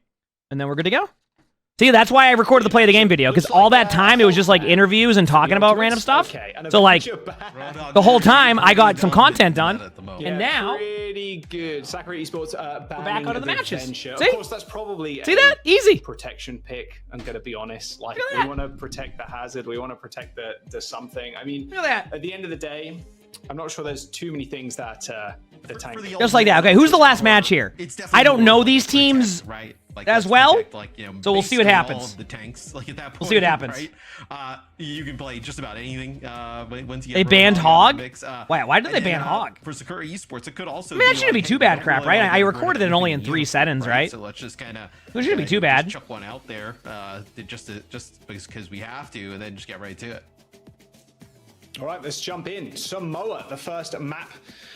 and then we're good to go. See, that's why I recorded the play of the game video, because all that time it was just like interviews and talking about random stuff. So like, the whole time I got some content done, and now pretty good. Sakura Esports we're back onto the matches. See? See? Of course, that's probably See that? Easy. Protection pick. I'm gonna be honest. Like, we want to protect the hazard. We want to protect the something. I mean, look at that. At the end of the day, I'm not sure there's too many things that the tank. Just like that. Okay, who's the last match here? I don't know these teams as well, so we'll see what happens. All of the tanks, like at that point, we'll see what happens. Right? You can play just about anything. Once you they get banned Hog? Mix, why did they ban Hog? For Sakura Esports, it could also. I mean, that shouldn't be too bad, crap, right? I recorded it only in 3 settings, right? So let's just kind of. It shouldn't be too bad. Chuck one out there, just because we have to, and then just get right to it. All right, let's jump in. Samoa, the first map.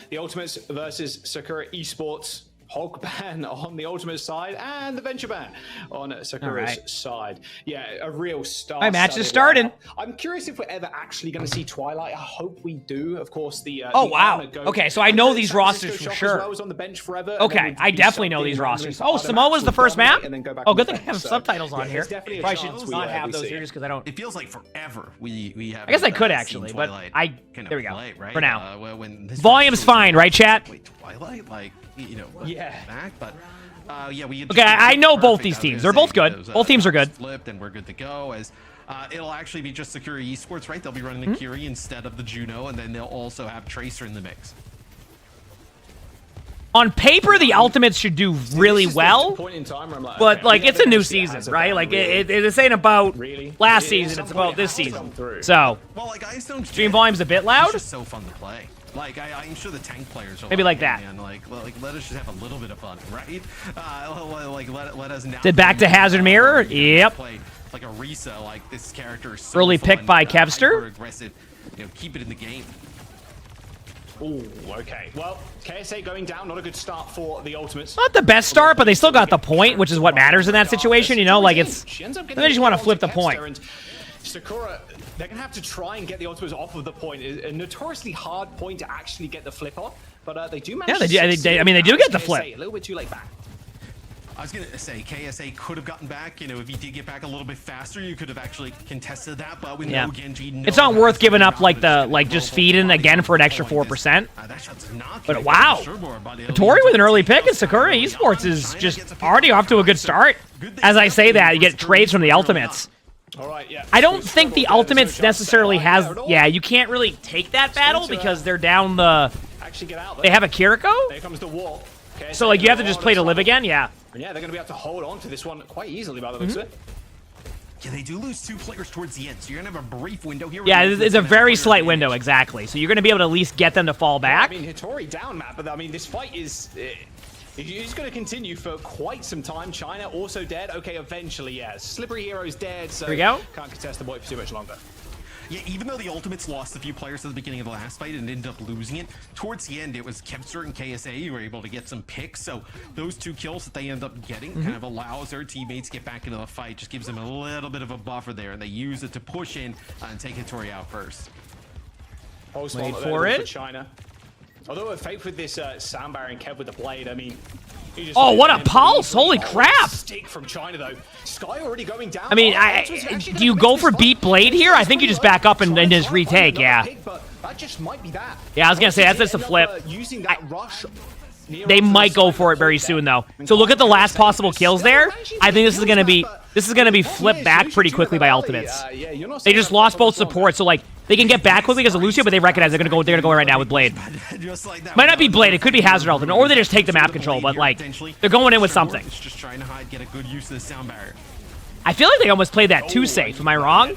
The Ultimates versus Sakura Esports. Hog ban on the Ultimate side and the Venture ban on Sakura's side. Yeah, a real star. My match is starting. I'm curious if we're ever actually going to see Twilight. I hope we do. Of course, the oh wow. Okay, so I know these rosters for sure. I was on the bench forever. Okay, I definitely know these rosters. Oh, Samoa's the first map. Oh, good thing I have subtitles on here. Probably should not have those here just because I don't. It feels like forever. We have. I guess I could actually, but there we go. Right? For now, volume's fine, right, chat? Wait, Twilight, like back, but we. Okay, I know both these teams. They're both good. Both teams are good. Flipped, and we're good to go. As it'll actually be just Sakura Esports, right? They'll be running the Curie instead of the Juno, and then they'll also have Tracer in the mix. On paper, the Ultimates should do really well, but like it's a new season, right? Like this ain't about last season; it's about this season. So, stream volume's a bit loud. It's just so fun to play. Like I'm sure the tank players are maybe like that. Man. Like let us just have a little bit of fun, right? Let us now. Did back to Hazard Mirror? Yep. Play like a Risa. Like this character is so early fun, pick by Kevster. Aggressive, keep it in the game. Oh, okay. Well, KSA going down, not a good start for the Ultimates. Not the best start, but they still got the point, which is what matters in that situation. You know, like it's. They just want to flip the point. Sakura, they're going to have to try and get the Ultimates off of the point. It's a notoriously hard point to actually get the flip on, but they do manage. Yeah, they do get the flip. A little bit too late back. I was going to say, KSA could have gotten back. If he did get back a little bit faster, you could have actually contested that. But with no Genji, it's not worth giving up just feeding again for an extra 4%. But wow, Tori with an early pick and Sakura Esports is just already off to a good start. As I say that, you get trades from the Ultimates. All right, yeah. I don't think the Ultimates necessarily has. Yeah, you can't really take that battle because they're down the. Actually, get out there. They have a Kiriko. There comes the wall. Okay, so like you have to just play to live again. Yeah. And yeah, they're going to be able to hold on to this one quite easily by the looks of it. Yeah, they do lose 2 players towards the end, so you're going to have a brief window here. Yeah, it's a very slight window, exactly. So you're going to be able to at least get them to fall back. I mean, Hitori down, Matt, but I mean, this fight is. He's going to continue for quite some time. China also dead. Okay, eventually, yeah. Slippery Hero's dead, so here we go. Can't contest the boy for too much longer. Yeah, even though the Ultimates lost a few players at the beginning of the last fight and ended up losing it, towards the end it was Kevster and KSA who were able to get some picks. So those 2 kills that they end up getting kind of allows their teammates to get back into the fight, just gives them a little bit of a buffer there, and they use it to push in and take Hitori out first. Wait for it. China. Although we're faced with this Soundbar and Kev with the blade, I mean. Oh, what a pulse! Holy crap! Stick from China though. Sky already going down. I mean, do you go for beat blade here? I think you just back up and just retake. Yeah. That just might be that. Yeah, I was gonna say that's just a flip. Using that rush. They might go for it very soon though. So look at the last possible kills there. I think this is gonna be flipped back pretty quickly by Ultimates. They just lost both supports, so like They can get back quickly because of Lucio, but they recognize they're gonna go right now with Blade. Might not be Blade, it could be Hazard Ultimate, or they just take the map control, but like they're going in with something. Just trying to hide, get a good use of the sound barrier. I feel like they almost played that too safe. Am I wrong?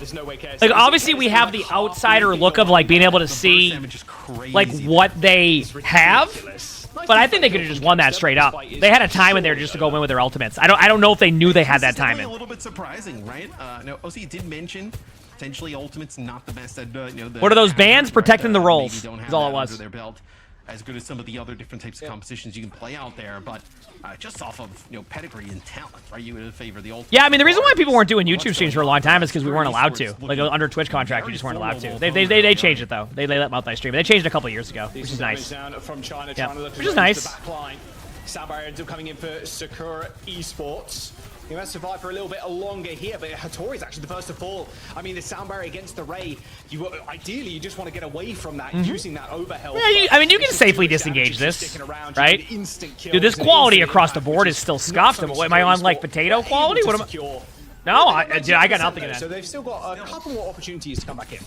Like obviously we have the outsider look of like being able to see like what they have, but I think they could have just won that straight up. They had a time in there just to go in with their ultimates. I don't know if they knew they had that time in. A little bit surprising, right? No, OC did mention potentially ultimate's not the best at what are those bands? Protecting the rolls is all it was. Their belt. As good as some of the other different types of compositions you can play out there, but just off of pedigree and talent, right? You would favor the ultimate. Yeah, I mean the reason why people weren't doing YouTube streams for a long time is because we weren't allowed to. Like under Twitch contract, you just weren't allowed to. They changed it though. They let multi stream. They changed it a couple years ago, which is nice. From China, yeah, which is nice. Sound barrier still coming in for Sakura Esports. He must survive for a little bit longer here, but Hattori's actually the first to fall. I mean, the sound barrier against the Ray, ideally you just want to get away from that, using that overhealth. Yeah, I mean, you can safely disengage this, right? Dude, this quality across the board is still scuffed. Am I on, like, potato quality? What am I? No, I got nothing in that. So they've still got a couple more opportunities to come back in.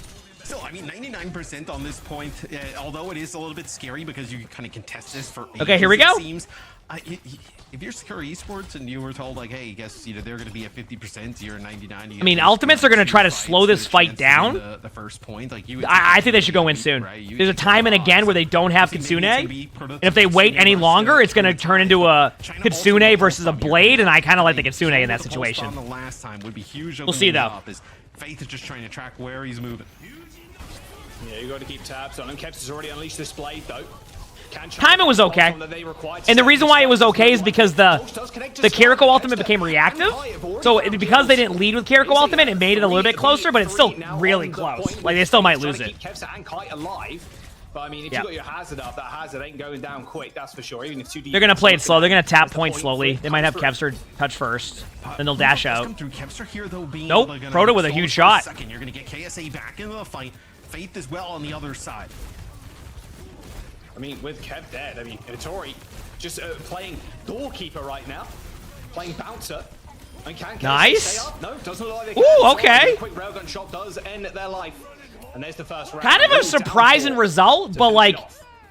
Still, I mean, 99% on this point, although it is a little bit scary because you kind of contest this for okay, here we go. Seems, if you're Sakura Esports and you were told, like, hey, guess they're going to be at 50%, you're at 99. I mean, ultimates are going to try to slow this fight down. The first point, like I think they should go in soon. There's a time and again where they don't have Kitsune, and if they wait any longer, it's going to turn into a Kitsune versus a Blade, and I kind of like the Kitsune in that situation. The last time would be huge. We'll see though. Faith is just trying to track where he's moving. Yeah, you got to keep tabs on him. Keps has already unleashed this Blade though. Timing was okay, and the reason why it was okay is because the Kiriko ultimate became reactive. So because they didn't lead with Kiriko ultimate, it made it a little bit closer, but it's still really close. Like they still might lose it. But I mean, if you got your hazard up, that hazard ain't going down quick, that's for sure. Even if 2D, they're gonna play it slow. They're gonna tap point slowly. They might have Kevster touch first, then they'll dash out. Nope, Proto with a huge shot. You're gonna get KSA back into the fight. Faith as well on the other side. I mean, with Kev dead, I mean, Hattori just playing doorkeeper right now, playing bouncer. And can nice. stay up? No, doesn't look like they can. Ooh, okay. A quick railgun shot does end their life. And there's the first round. Kind of a surprising result, but like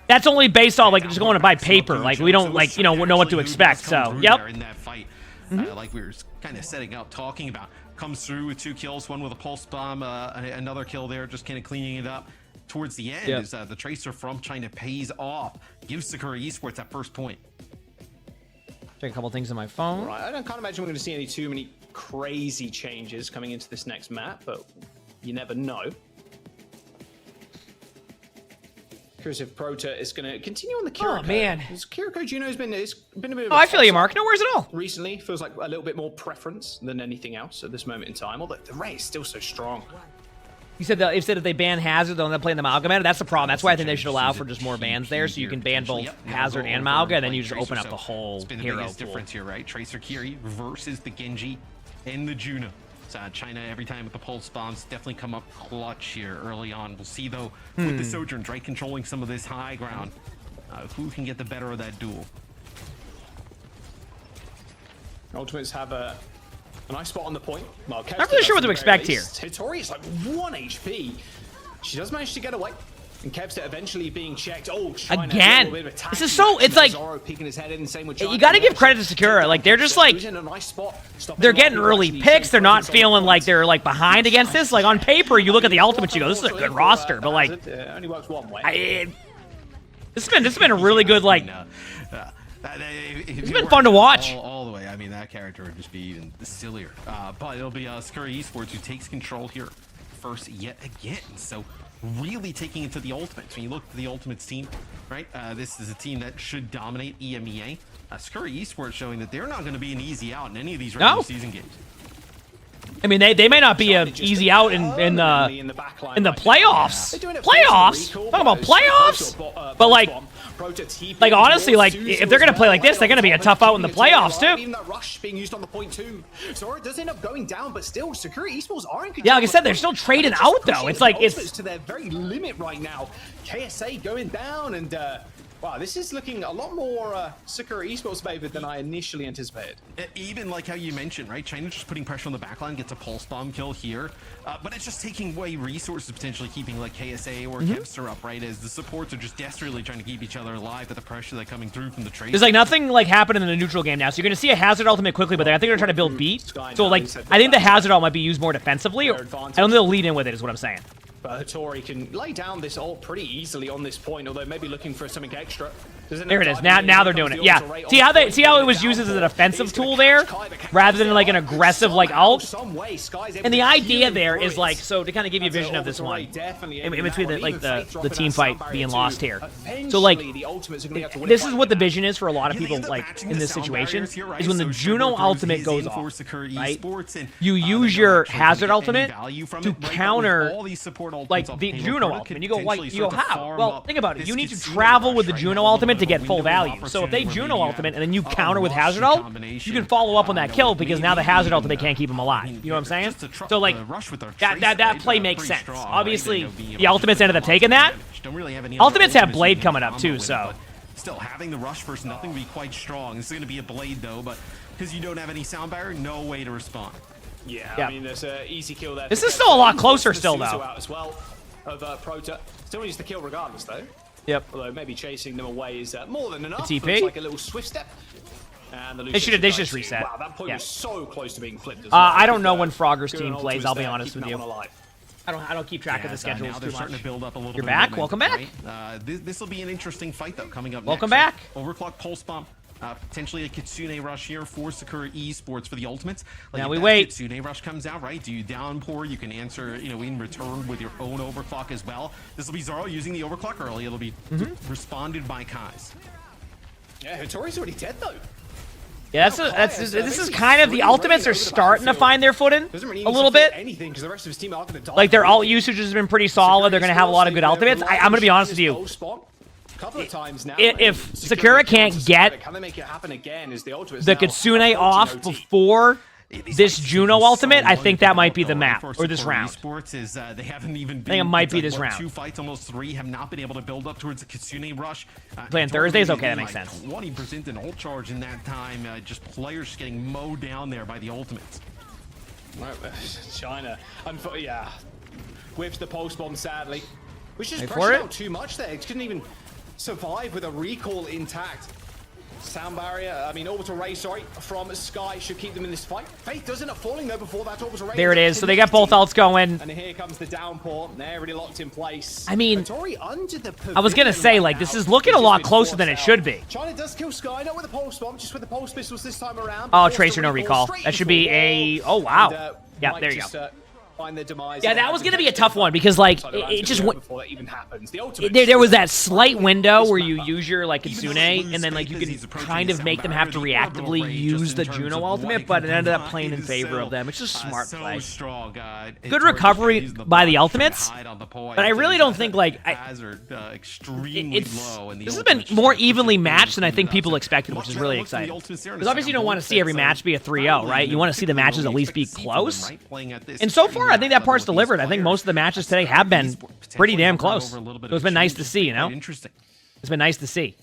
that's only based on like just going by paper. Like we don't like know what to expect. So yep. In that fight, like we were kind of setting up, talking about, comes through with 2 kills, one with a pulse bomb, another kill there, just kind of cleaning it up. Towards the end is the Tracer from China pays off, gives Sakura Esports that first point. Check a couple things on my phone. Right, I can't imagine we're going to see too many crazy changes coming into this next map, but you never know. Curious if Prota is going to continue on the Kiriko. Oh man, Kiriko Juno's been a bit of I feel you, Mark. No worries at all. Recently, feels like a little bit more preference than anything else at this moment in time. Although the Ray is still so strong. You said if they ban Hazard, they'll end up playing the Amalgamator. That's the problem. That's why I think they should allow for just more bans there, so you can ban both Hazard and Malga, and then you just open up the whole hero pool. Difference here, right? Tracer Kiri versus the Genji and the Juno. China every time with the pulse bombs definitely come up clutch here early on. We'll see though with the Sojourns, right, controlling some of this high ground, who can get the better of that duel. Ultimates have a nice spot on the point. Well, not really sure what to expect here. Hattori is like 1 HP. She does manage to get away. And Kevster eventually being checked. Oh, again, this is so. It's like you got to give credit to Sakura. Like they're just like they're getting early picks. They're not feeling like they're like behind against this. Like on paper, you look at the ultimate, you go, "This is a good roster." But like, only works one way. This has been a really good like. It's been fun to watch. All the way. I mean, that character would just be even sillier. But it'll be Sakura Esports who takes control here first yet again. So really taking it to the Ultimates. When you look at the Ultimates team, right? This is a team that should dominate EMEA. Sakura Esports showing that they're not going to be an easy out in any of these regular season games. I mean, they may not be an easy out in the playoffs. Playoffs? Talking about playoffs? But like honestly, like if they're gonna play like this, they're gonna be a tough out in the playoffs too. Even that rush being used on the point too. So it does end up going down, but still, Sakura Esports are in control. Yeah, like I said, they're still trading out though. It's like it's to their very limit right now. KSA going down, and Wow, this is looking a lot more Sakura Esports favored than I initially anticipated. Even like how you mentioned, right? China just putting pressure on the backline, gets a pulse bomb kill here, but it's just taking away resources, potentially keeping like KSA or Kevster up, right? As the supports are just desperately trying to keep each other alive with the pressure that's coming through from the trade. There's like nothing like happening in the neutral game now, so you're gonna see a Hazard ultimate quickly, but I think they're trying to build beat. So like, I think the Hazard ult might be used more defensively. I don't think they'll lead in with it, is what I'm saying. But Hattori can lay down this ult pretty easily on this point, although maybe looking for something extra. There it is. Now they're doing it. Yeah. See how it was used as a defensive tool there, rather than like an aggressive like ult. And the idea there is like, so to kind of give you a vision of this one, in between the team fight being lost here. So like, this is what the vision is for a lot of people like in this situation, is when the Juno ultimate goes off, right? You use your Hazard ultimate to counter like the Juno ultimate. You go how? Well, think about it. You need to travel with the Juno ultimate to get full value. So if they Juno ultimate and then you counter with Hazard ult, you can follow up on that kill because now the Hazard ultimate can't keep him alive. You know what I'm saying? So like that play makes sense. Obviously, the ultimates ended up taking that. Ultimates have Blade coming up too, so. Still having the rush versus nothing would be quite strong. This is going to be a Blade though, but because you don't have any sound barrier, no way to respond. Yeah, I mean, there's an easy kill there. This is still a lot closer still, though. As well of Prota. Still needs to kill regardless, though. Yep. Although maybe chasing them away is more than enough. The TP. Looks like a little swift step. And the they should just reset. Wow, that point was so close to being flipped as well. I don't know when Frogger's team plays, I'll be honest with you. I don't keep track of the schedules too much. To build up a little You're back? Welcome back. Right? This will be an interesting fight, though, coming up Welcome next. back. Overclock Pulse Bomb. Potentially a Kitsune Rush here for Sakura Esports for the ultimates. Like now if we that wait. Kitsune Rush comes out, right? Do you downpour? You can answer, in return with your own overclock as well. This will be Zoro using the overclock early. It'll be responded by Kai's. Yeah, Hattori's already dead though. Yeah, this is kind of the ultimates are starting to find their footing a little bit. Anything because the rest of his team are going to die. Like their ult usage has been pretty solid. They're going to have a lot of good ultimates. I'm going to be honest with you. Couple of times now, if Sakura can't get the Kitsune off before this Juno ultimate, I think that might be the map or this round. Esports is they haven't even been, I think it might be this round. 2 fights, almost 3, have not been able to build up towards the Kitsune Rush. Playing Thursdays, okay, that makes sense. 20% in ult charge in that time. Just players getting mowed down there by the ultimates. China, yeah, whips the pulse bomb sadly, which is pressured out too much there. It couldn't even survive with a recall intact. Sound barrier, orbital ray, from Sky should keep them in this fight. Faith doesn't end up falling though before that orbital ray. There it is. So they got both ults going. And here comes the downpour. They're already locked in place. I mean, under the I was gonna say like this is looking a lot closer than it should be. China does kill Sky, not with a pulse bomb, just with the pulse pistols this time around. Oh, Tracer, no recall. That should be a. Oh wow. Yeah, there you go. Yeah, that was gonna be a tough one because like it just went. There was that slight window where you use your like Kitsune and then like you can kind of make them have to reactively use the Juno ultimate, but it ended up playing in favor of them. It's just smart play. Good recovery by the ultimates, but I really don't think like this has been more evenly matched than I think people expected, which is really exciting. Because obviously you don't want to see every match be a 3-0, right? You want to see the matches at least be close. And so far, I think that part's delivered. I think most of the matches today have been pretty damn close. So it's been nice to see, It's been nice to see.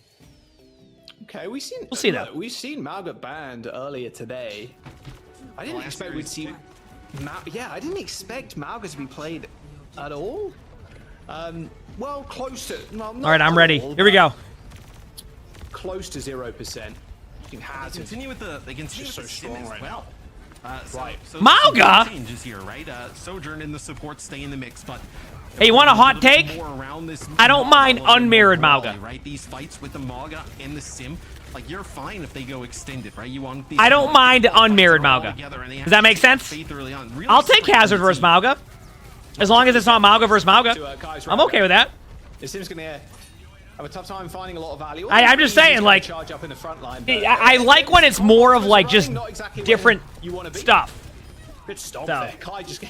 Okay, we'll see though. We've seen Malga banned earlier today. I didn't expect we'd see. I didn't expect Malga to be played at all. Well, close to. Well, all right, I'm ready. Here we go. Close to 0%. You can continue with the against just so strong right now. So Malga changes here, right? Sojourn in the support, stay in the mix, but hey, you want a hot take? I don't mind unmirrored Malga. Right, these fights with the Malga and the Sim, like you're fine if they go extended, right? You want these I don't mind unmirrored Malga. Does that make sense? I'll take Hazard versus Malga, as long as it's not Malga versus Malga. I'm okay with that. It seems gonna have a tough time finding a lot of value. I'm just saying, like, charge up in the front line, I like when it's more of like just different stuff. Good stop there. Kai just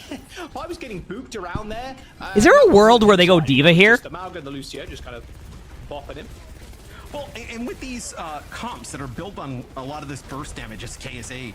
I was getting booped around there. Is there a world where they go diva here? The Malga and the Lucio just kind of bopping him. Well, and with these comps that are built on a lot of this burst damage as KSA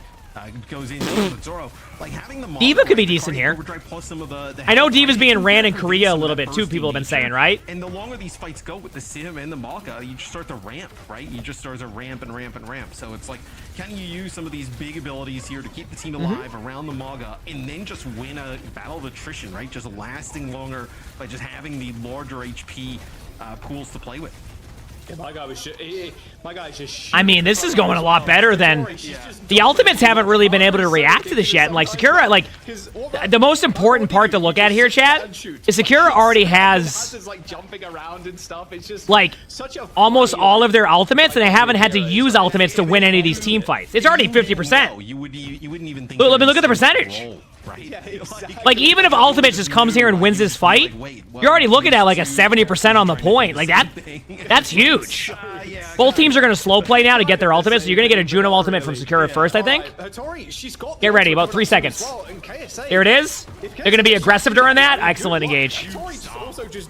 goes into the Zoro. Like having the D.Va could be decent here. plus some of the I know D.Va's being ran in Korea a little bit too, people have been saying, right? And the longer these fights go with the Sim and the Maka, you just start to ramp, right? You just start to ramp and ramp and ramp. So it's like, can you use some of these big abilities here to keep the team alive around the Maga and then just win a battle of attrition, right? Just lasting longer by just having the larger HP pools to play with. Yeah, my guy is just. I mean, this is going a lot better than the ultimates haven't really been able to react to this yet. And like Sakura, like the most important part to look at here, chat, is Sakura already has like jumping around and stuff. It's just like almost all of their ultimates, and they haven't had to use ultimates to win any of these team fights. It's already 50%. You wouldn't even think. Look at the percentage. Right. Yeah, exactly. Like even if Ultimate just comes here and wins this fight, you're already looking at like a 70% on the point. Like that's huge. Both teams are gonna slow play now to get their ultimates, so you're gonna get a Juno ultimate from Sakura first, I think. Get ready, about 3 seconds. Here it is. They're gonna be aggressive during that. Excellent engage.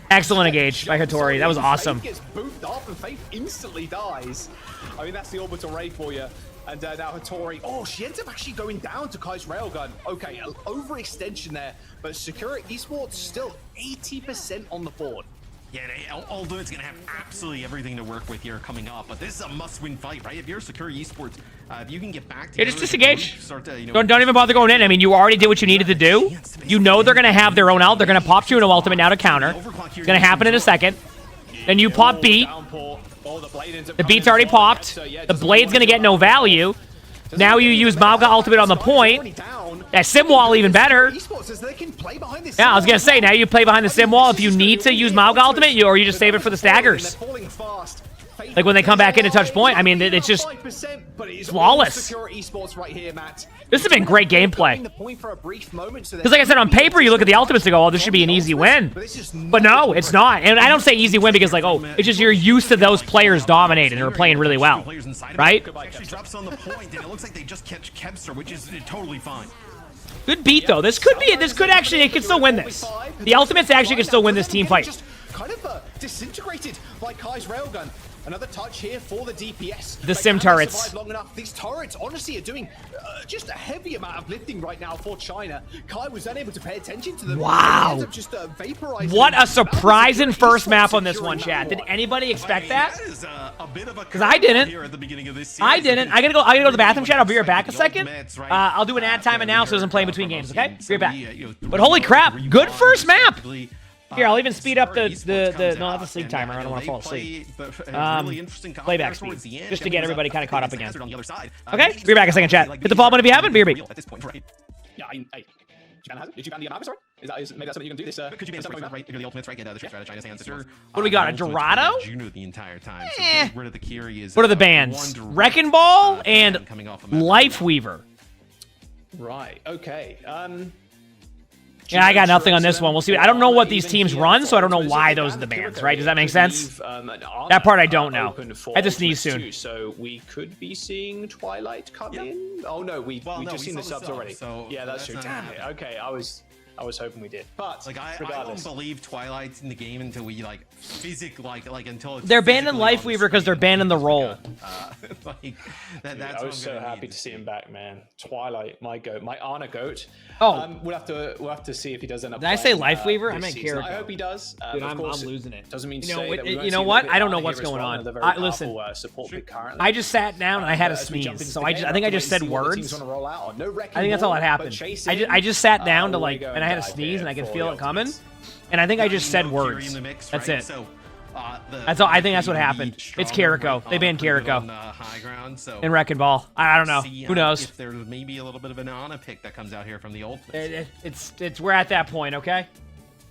Excellent engage by Hattori. That was awesome. Gets boofed off and Faith instantly dies. I mean, that's the orbital ray for you. And now Hattori, oh, she ends up actually going down to Kai's railgun. Okay, an overextension there, but Sakura Esports still 80% on the board. Yeah, although it's going to have absolutely everything to work with here coming up, but this is a must-win fight, right? If you're Sakura Esports, if you can get back to just disengage. Don't even bother going in. I mean, you already did what you needed to do. You know they're going to have their own ult. They're going to pop Juno ultimate now to counter. It's going to happen in a second. Then you pop beat. The beat's already popped. The blade's gonna get no value. Now you use Mauga ultimate on the point. That sim wall even better. Yeah, I was gonna say, now you play behind the sim wall if you need to use Mauga ultimate, or you just save it for the staggers. Like when they come back into touch point, I mean, it's just flawless. This has been great gameplay. Because like I said, on paper, you look at the ultimates and go, oh, this should be an easy win. But no, it's not. And I don't say easy win because like, oh, it's just you're used to those players dominating and are playing really well, right? Actually drops on the point, and it looks like they just catch Kebster, which is totally fine. Good beat though. This could actually, it could still win this. The ultimates actually could still win this team fight. Kind of disintegrated by Kai's railgun. Another touch here for the DPS. The sim turrets. Long enough. These turrets, honestly, are doing just a heavy amount of lifting right now for China. Kai was unable to pay attention to them. Wow. Just what a surprising first map on this one, chat. Did anybody expect that? Because I didn't. I didn't. I gotta go to the bathroom, chat. I'll be right back a second. I'll do an ad time announcers and play in between games, okay? Be right back. But holy crap, good first map. Here, I'll even speed up the no, not the sleep timer. I don't want to fall asleep. Playback speed, just to get everybody kind of caught up again. Okay, be back a second, chat. Hit the follow button if you haven't. Be right back. Yeah, hey, did you ban the Yamaha, sorry? Maybe that's something you can do this? Could you ban something right? The ultimates, right? Get the straight out of China's hands. What do we got? A Dorado? Juno the entire time. Rid of the Kiri is. What are the bans? Wrecking Ball and Life Weaver. Right. Okay. Yeah, I got nothing on this one. We'll see. I don't know what these teams run, so I don't know why those are the bans, right? Does that make sense? That part I don't know. I have to sneeze soon. So we could be seeing Twilight come in. Oh no, we just seen the subs already. So yeah, that's true. Damn it. Okay, I was hoping we did, but like I don't believe Twilight's in the game until we like until it's they're banning Life Weaver because they're banning the role. I was so happy to see him back, man. Twilight, my goat, my Ana goat. Oh, we'll have to see if he does end up. Did I say Life Weaver? I meant Kiriko. I hope he does. Dude, I'm losing it. Doesn't mean you know what? I don't know what's going on. Listen, I just sat down and I had a sneeze, so I think I just said words. I think that's all that happened. I just sat down to like, and I had a sneeze and I could feel it coming, and I think I just said words. That's it. That's all. I think that's what happened. It's Kiriko. They banned Kiriko. In Wrecking Ball. I don't know. Who knows? If there's maybe a little bit of an Ana pick that comes out here from the old. We're at that point, okay?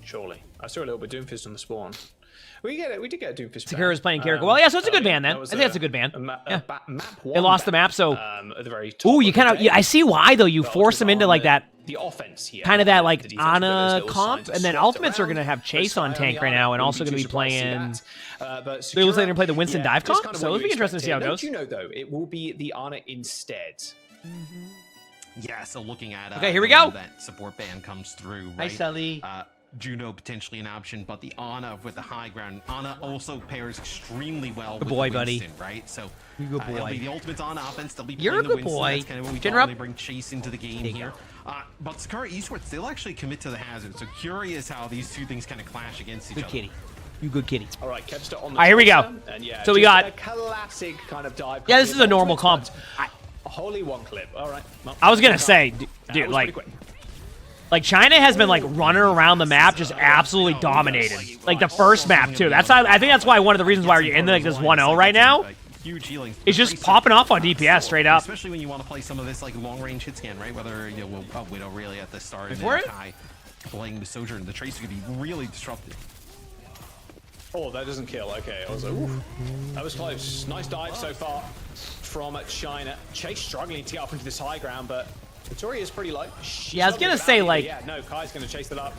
Surely. I saw a little bit Doomfist on the spawn. We did get a Doomfist. Sakura's playing Kiriko. Well, yeah, so it's a good ban then. I think that's a good ban. Yeah. They lost the map, so. Ooh, you kind of. I see why though. You force them into like that. The offense here. Kind of that like Ana comp, and then Ultimates are gonna have Chase on tank right now, and also gonna be playing. It looks like they're gonna play the Winston dive comp, so it'll be interesting to see how it goes. You know though, it will be the Ana instead. Yeah, so looking at okay, here we go. That support ban comes through. Right? Hi, Sully. Juno potentially an option, but the Ana with the high ground. Ana also pairs extremely well with boy, Winston, buddy. right? So You good it'll boy. be the ultimates on offense. They'll be You're a playing the good Winston. boy. That's kind of what we Chin thought up. when they bring Chase into the game There you here. But Sakara Esports, they'll actually commit to the hazard. So curious how these two things kind of clash against each Good other. kitty. You good kitty. All right, Kevster on the All right, here we go. and yeah, So we just got- a classic kind of dive. Yeah, this is a normal comp. A holy one clip. All right. Well, I was gonna say, that dude, was like, pretty quick. like China has been like running around the map, just absolutely dominating. Like the first map too. That's how, I think that's why one of the reasons why you're in like this 1-0 right now. Huge healing. It's just popping off on DPS straight up. Especially when you want to play some of this like long range hit scan, right? Whether you know Widow really at the start and Before then it? Kai playing the Sojourn, the Tracer could be really disruptive. Oh, that doesn't kill. Okay, I was like, oof. That was close. Nice dive so far from China. Chase struggling to get up into this high ground, but Victoria is pretty low. She's Yeah, I was not gonna get say, back, like- but yeah, no, Kai's gonna chase that up.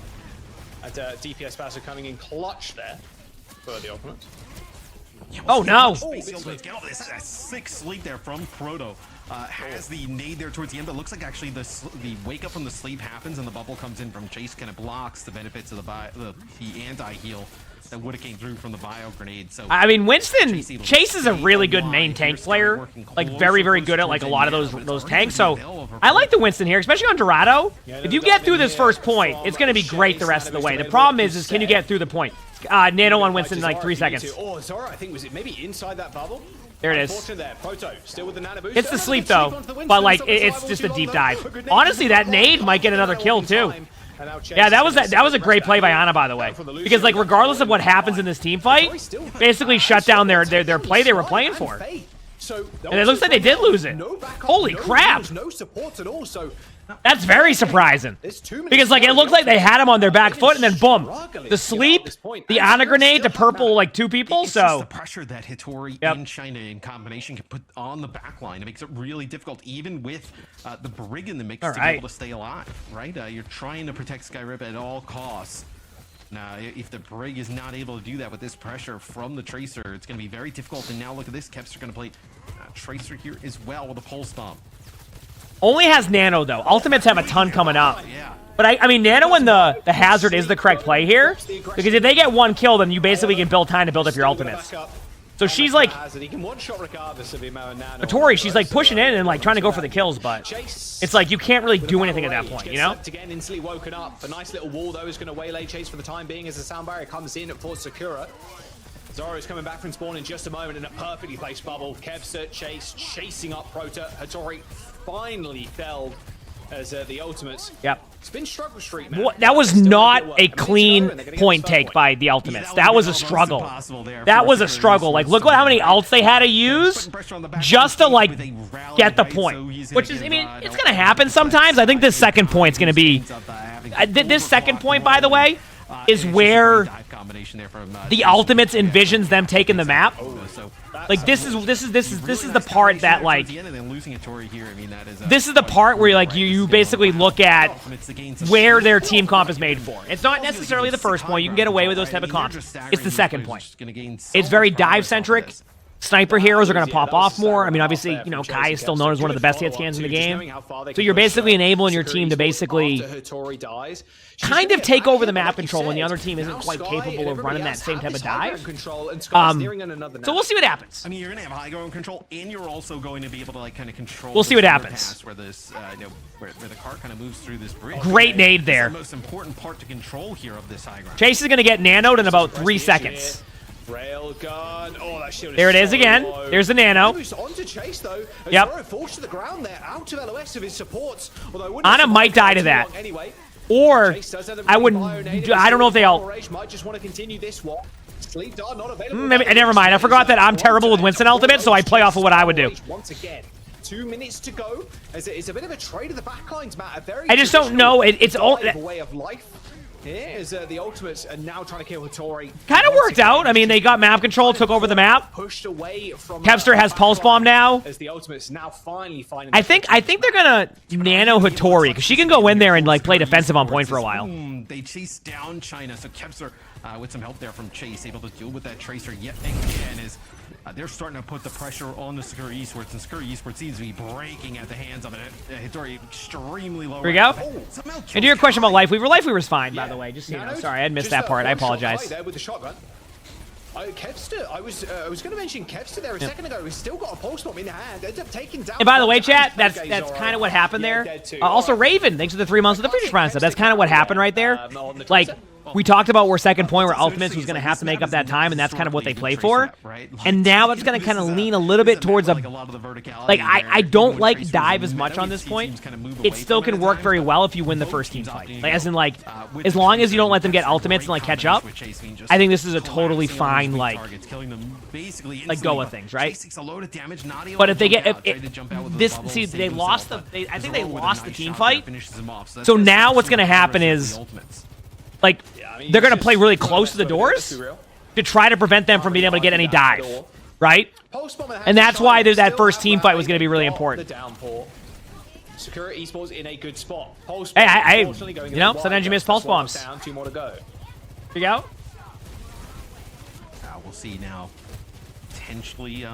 And DPS Basso coming in clutch there for the ultimate. Oh no! Get over this. Sick sleep there from Proto. Has the nade there towards the end, but looks like actually the wake up from the sleep happens and the bubble comes in from Chase, kind of blocks the benefits of the anti-heal that would have came through from the bio grenade. So I mean, Winston, Chase is a really good main tank player. Like very, very good at like a lot of those tanks. So I like the Winston here, especially on Dorado. If you get through this first point, it's going to be great the rest of the way. The problem is can you get through the point? Nano on Winston in like 3 seconds. Oh, Zora, I think was it maybe inside that bubble? There it is. Unfortunate there. Proto still with the nano boost. It's the sleep though, but like it's just a deep dive. Honestly, that nade might get another kill too. Yeah, that was a great play by Ana, by the way, because like regardless of what happens in this team fight, basically shut down their play they were playing for. And it looks like they did lose it. Holy crap! No supports at all. So that's very surprising. Because like it looked like they had him on their back foot, and then boom, the sleep, the Ana grenade to purple like 2 people. It's just So the pressure that Hitori and China in combination can put on the back line. It makes it really difficult, even with the Brig in the mix, to be able to stay alive. Right? You're trying to protect Skyrip at all costs. Now, if the Brig is not able to do that with this pressure from the Tracer, it's going to be very difficult. And now look at this, Kevster going to play Tracer here as well with a Pulse Bomb. only has Nano though. Ultimates have a ton coming up. But I mean, Nano and the Hazard is the correct play here, because if they get 1 kill, then you basically can build time to build up your ultimates. So she's like, Tori, she's like pushing in and like trying to go for the kills, but it's like you can't really do anything at that point, you know? Again, instantly woken up. A nice little wall though is going to waylay Chase for the time being as the sound barrier comes in for Sakura. Zoro is coming back from spawn in just a moment in a perfectly placed bubble. Kevster, Chase chasing up Prota. Hattori finally felled as the ultimates. Yep. It's been struggle street, man. That was not a clean point take by the ultimates. That was a struggle. That was a struggle. Like, look at how many ults they had to use just to, like, get the point. Which is, I mean, it's going to happen sometimes. I think this second point's going to be... This second point, by the way, is where the ultimates envisions them taking the map. Like this is the part that like this is the part where like you basically look at where their team comp is made for. It's not necessarily the first point. You can get away with those type of comps. It's the second point. It's very dive centric. Sniper heroes are going to pop off more. I mean, obviously, you know, Kai is still known as one of the best hit scans in the game. So you're basically enabling your team to basically kind of take over the map control when the other team isn't quite capable of running that same type of dive. So we'll see what happens. I mean, you're going to have high ground control, and you're also going to be able to like kind of control. We'll see what happens. Where this, where the car kind of moves through this bridge. Great nade there. The most important part to control here of this high ground. Chase is going to get nanoed in about 3 seconds. Railgun. Oh, that shield there it is again. There's the nano. Onto Chase, though. Yep. Forced to the ground there, out of LOS of his supports. Ana might die to that. Anyway, or I wouldn't. I don't know if they all. Might just want to continue this one. Sleep dart not available. Never mind. I forgot that I'm terrible with Winston ultimate, so I play off of what I would do. Once again. 2 minutes to go. It's a bit of a trade of the backlines, Matt. A very I just don't know. It's all way of life. Here is the ultimates are now trying to kill Hattori. Kind of worked out. I mean, they got map control, took over the map. Pushed away from Kevster has pulse bomb now. As the ultimates now finally finding. I think they're gonna nano Hattori because she can go in there and like play defensive on point for a while. They chase down China, so Kevster with some help there from Chase, able to deal with that Tracer yet again as they're starting to put the pressure on the Sakura Esports, and Sakura Esports seems to be breaking at the hands of it. It's already extremely low. Here we go. And to your question about Life Weaver was fine, by the way. Just, sorry, I missed that part. I apologize. There with the shotgun. Kevster, I was going to mention Kevster there a second ago. He's still got a pulse bomb in hand. Ends up taking down. And by the way, chat, that's kind of what happened there. Also, Raven, thanks for the 3 months of the British Prime stuff. That's kind of what happened right there. Like, we talked about where second point, where Ultimates was going to have to make up that time, and that's kind of what they play for. And now it's going to kind of lean a little bit towards a... Like, I don't like dive as much on this point. It still can work very well if you win the first team fight. Like, as in, like, as long as you don't let them get ultimates and, like, catch up, I think this is a totally fine, like go with things, right? But if they get... See, they lost the... I think they lost the team fight. So now what's going to happen is... Like, they're going to play really close to the doors to try to prevent them from being able to get any dive, right? And that's why that first team fight was going to be really important. Sakura Esports in a good spot. Hey, you know, sometimes you miss pulse bombs. Two more to go. Here we go. We'll see now. Potentially,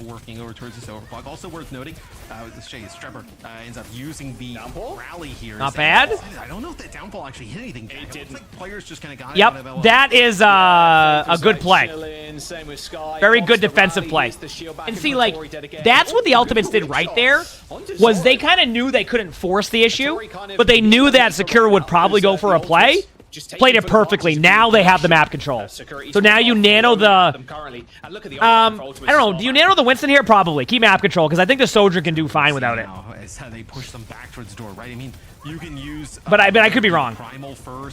working over towards this overclock. Also worth noting, Strepper ends up using the rally here. Not bad. I don't know if that downfall actually hit anything. It didn't. Like players just kind of got it. Yep, that is a good play. Very good defensive play. And see, like, that's what the Ultimates did right there, was they kind of knew they couldn't force the issue, but they knew that Sakura would probably go for a play. Played it perfectly. Now they have the map control. So now you nano the... I don't know. Do you nano the Winston here? Probably. Keep map control, because I think the Soldier can do fine without it. Is how they push them back towards the door, right? I mean, you can use... But I could be wrong.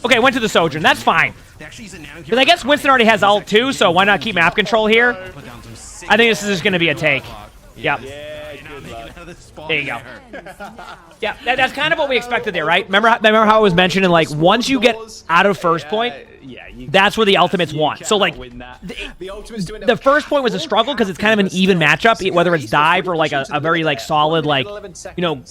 Okay, went to the Sojourn. That's fine. Because I guess Winston already has ult too, so why not keep map control here? I think this is just going to be a take. Yep. There you go. Yeah, that's kind of what we expected there, right? Remember how I was mentioning, like, once you get out of first point, that's where the Ultimates want. So, like, the first point was a struggle because it's kind of an even matchup, whether it's dive or, like, a very, like, solid, like, you know,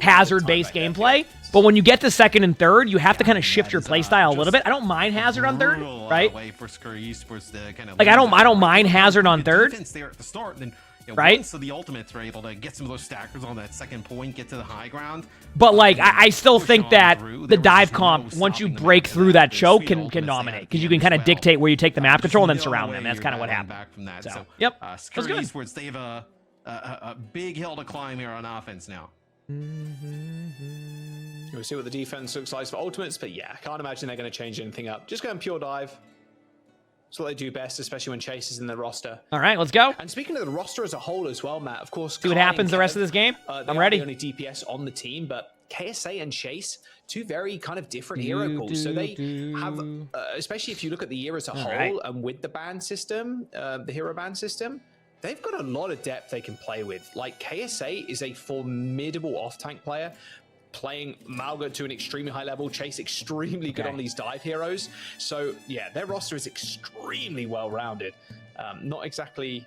hazard-based gameplay. But when you get to second and third, you have to kind of shift your playstyle a little bit. I don't mind hazard on third, right? Like, I don't mind hazard on third. Right? So the Ultimates were able to get some of those stackers on that second point, get to the high ground. But, like, I still think that the dive comp, once you break through that choke, can dominate. Because you can kind of dictate where you take the map control and then surround them. That's kind of what happened. So, yep. That's good. Esports, they have a big hill to climb here on offense now. We'll see what the defense looks like for Ultimates, but yeah, I can't imagine they're going to change anything up. Just going pure dive. That's what they do best, especially when Chase is in the roster. All right, let's go. And speaking of the roster as a whole as well, Matt, of course... See what happens the rest of this game? I'm ready. They are the only DPS on the team, but KSA and Chase, two very kind of different hero calls. So they have, especially if you look at the year as a whole, and with the ban system, the hero ban system, they've got a lot of depth they can play with. Like, KSA is a formidable off-tank player, playing Malga to an extremely high level, Chase extremely good on these dive heroes. So yeah, their roster is extremely well-rounded. Not exactly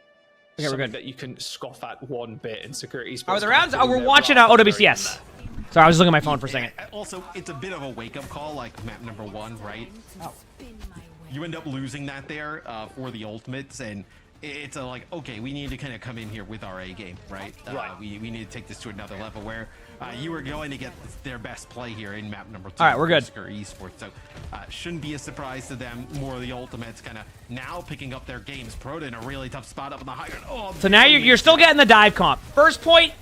something that you can scoff at one bit in Sakura Esports. Are the rounds? Oh, we're watching OWCS. Sorry, I was looking at my phone for a second. Also, it's a bit of a wake-up call, like map number 1, right? You end up losing that there for the Ultimates, and it's like, okay, we need to kind of come in here with our A game, right? We need to take this to another level where you are going to get their best play here in map number 2. All right, we're good. Esports, so shouldn't be a surprise to them. More of the Ultimates kind of now picking up their games. Proto in a really tough spot up on the high ground. Oh, so now you're still getting the dive comp. First point,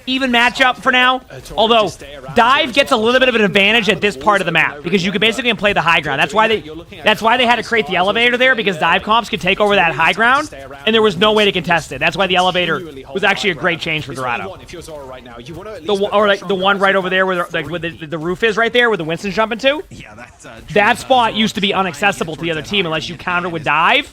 even matchup for now. Although dive gets a little bit of an advantage at this part of the map because you can basically play the high ground. That's why they had to create the elevator there, because dive comps could take over that high ground and there was no way to contest it. That's why the elevator was actually a great change for Dorado. The one right over there where the roof is right there where the Winston's jumping to. Yeah, that spot used to be inaccessible to the other team unless you counter with dive.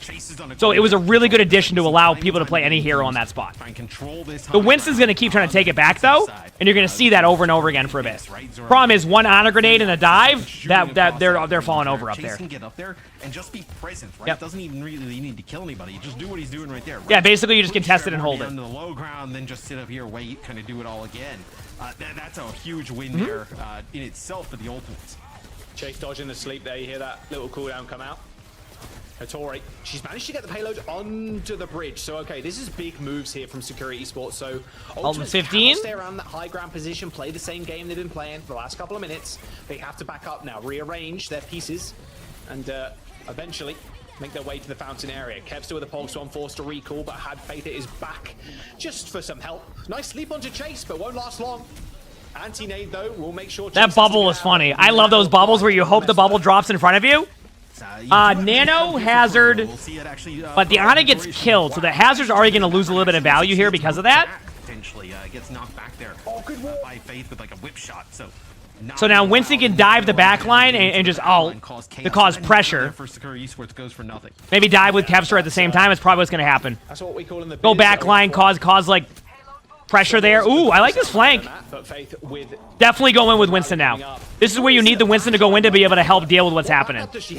So it was a really good addition to allow people to play any hero on that spot. The Winston's going to keep trying to take it back though, and you're going to see that over and over again for a bit. Problem is, one honor grenade and a dive, that they're falling over up there. Chase can get up there and just be present, right? It doesn't even really need to kill anybody. You just do what he's doing right there. Right? Yeah, basically you just contest it and hold it. Down to the low ground, then just sit up here, wait, kind of do it all again. That's a huge win there in itself for the Ultimates. Chase dodging the sleep there. You hear that little cooldown come out. Hattori, she's managed to get the payload onto the bridge. So, okay, this is big moves here from Security Esports. So, Ultimate 15. Stay around that high ground position, play the same game they've been playing for the last couple of minutes. They have to back up now, rearrange their pieces, and eventually make their way to the fountain area. Kevster with a pulse one, forced to recall, but Had Faith is back just for some help. Nice sleep onto Chase, but won't last long. Anti-nade, though, will make sure... That bubble was funny. I love those bubbles where you hope the bubble drops in front of you. Nano, Hazard, but the Ana gets killed, so the Hazard's already going to lose a little bit of value here because of that. Potentially gets knocked back there by Faith with like a whip shot. So now Winston can dive the back line and just ult to cause pressure. Maybe dive with Kevster at the same time. It's probably what's going to happen. That's what we call in the Go back line, cause like pressure there. Ooh, I like this flank. Definitely go in with Winston now. This is where you need the Winston to go in to be able to help deal with what's happening. That's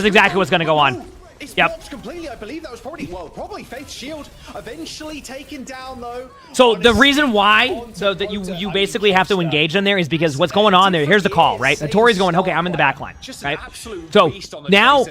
exactly what's going to go on. It's yep. blocked completely. I believe that was probably Faith's shield. Eventually taken down though. So the reason why that you basically have to engage them there is because what's going on there. Here's the call, right? Hattori's going, okay, I'm in the back line, right? So now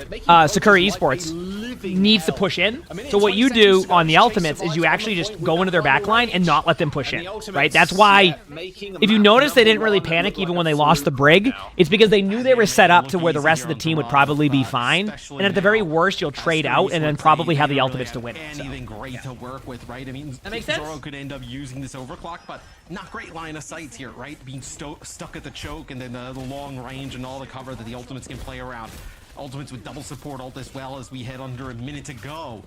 Sakura Esports needs to push in. So what you do on the ultimates is you actually just go into their back line and not let them push in, right? That's why if you notice they didn't really panic even when they lost the brig, it's because they knew they were set up to where the rest of the team would probably be fine. And at the very worst, you'll trade out and then probably have the ultimates to win it. So. Anything great to work with, right? I mean, that makes sense. Zoro could end up using this overclock, but not great line of sight here, right? Being stuck at the choke and then the long range and all the cover that the ultimates can play around. Ultimates with double support ult as well as we head under a minute to go.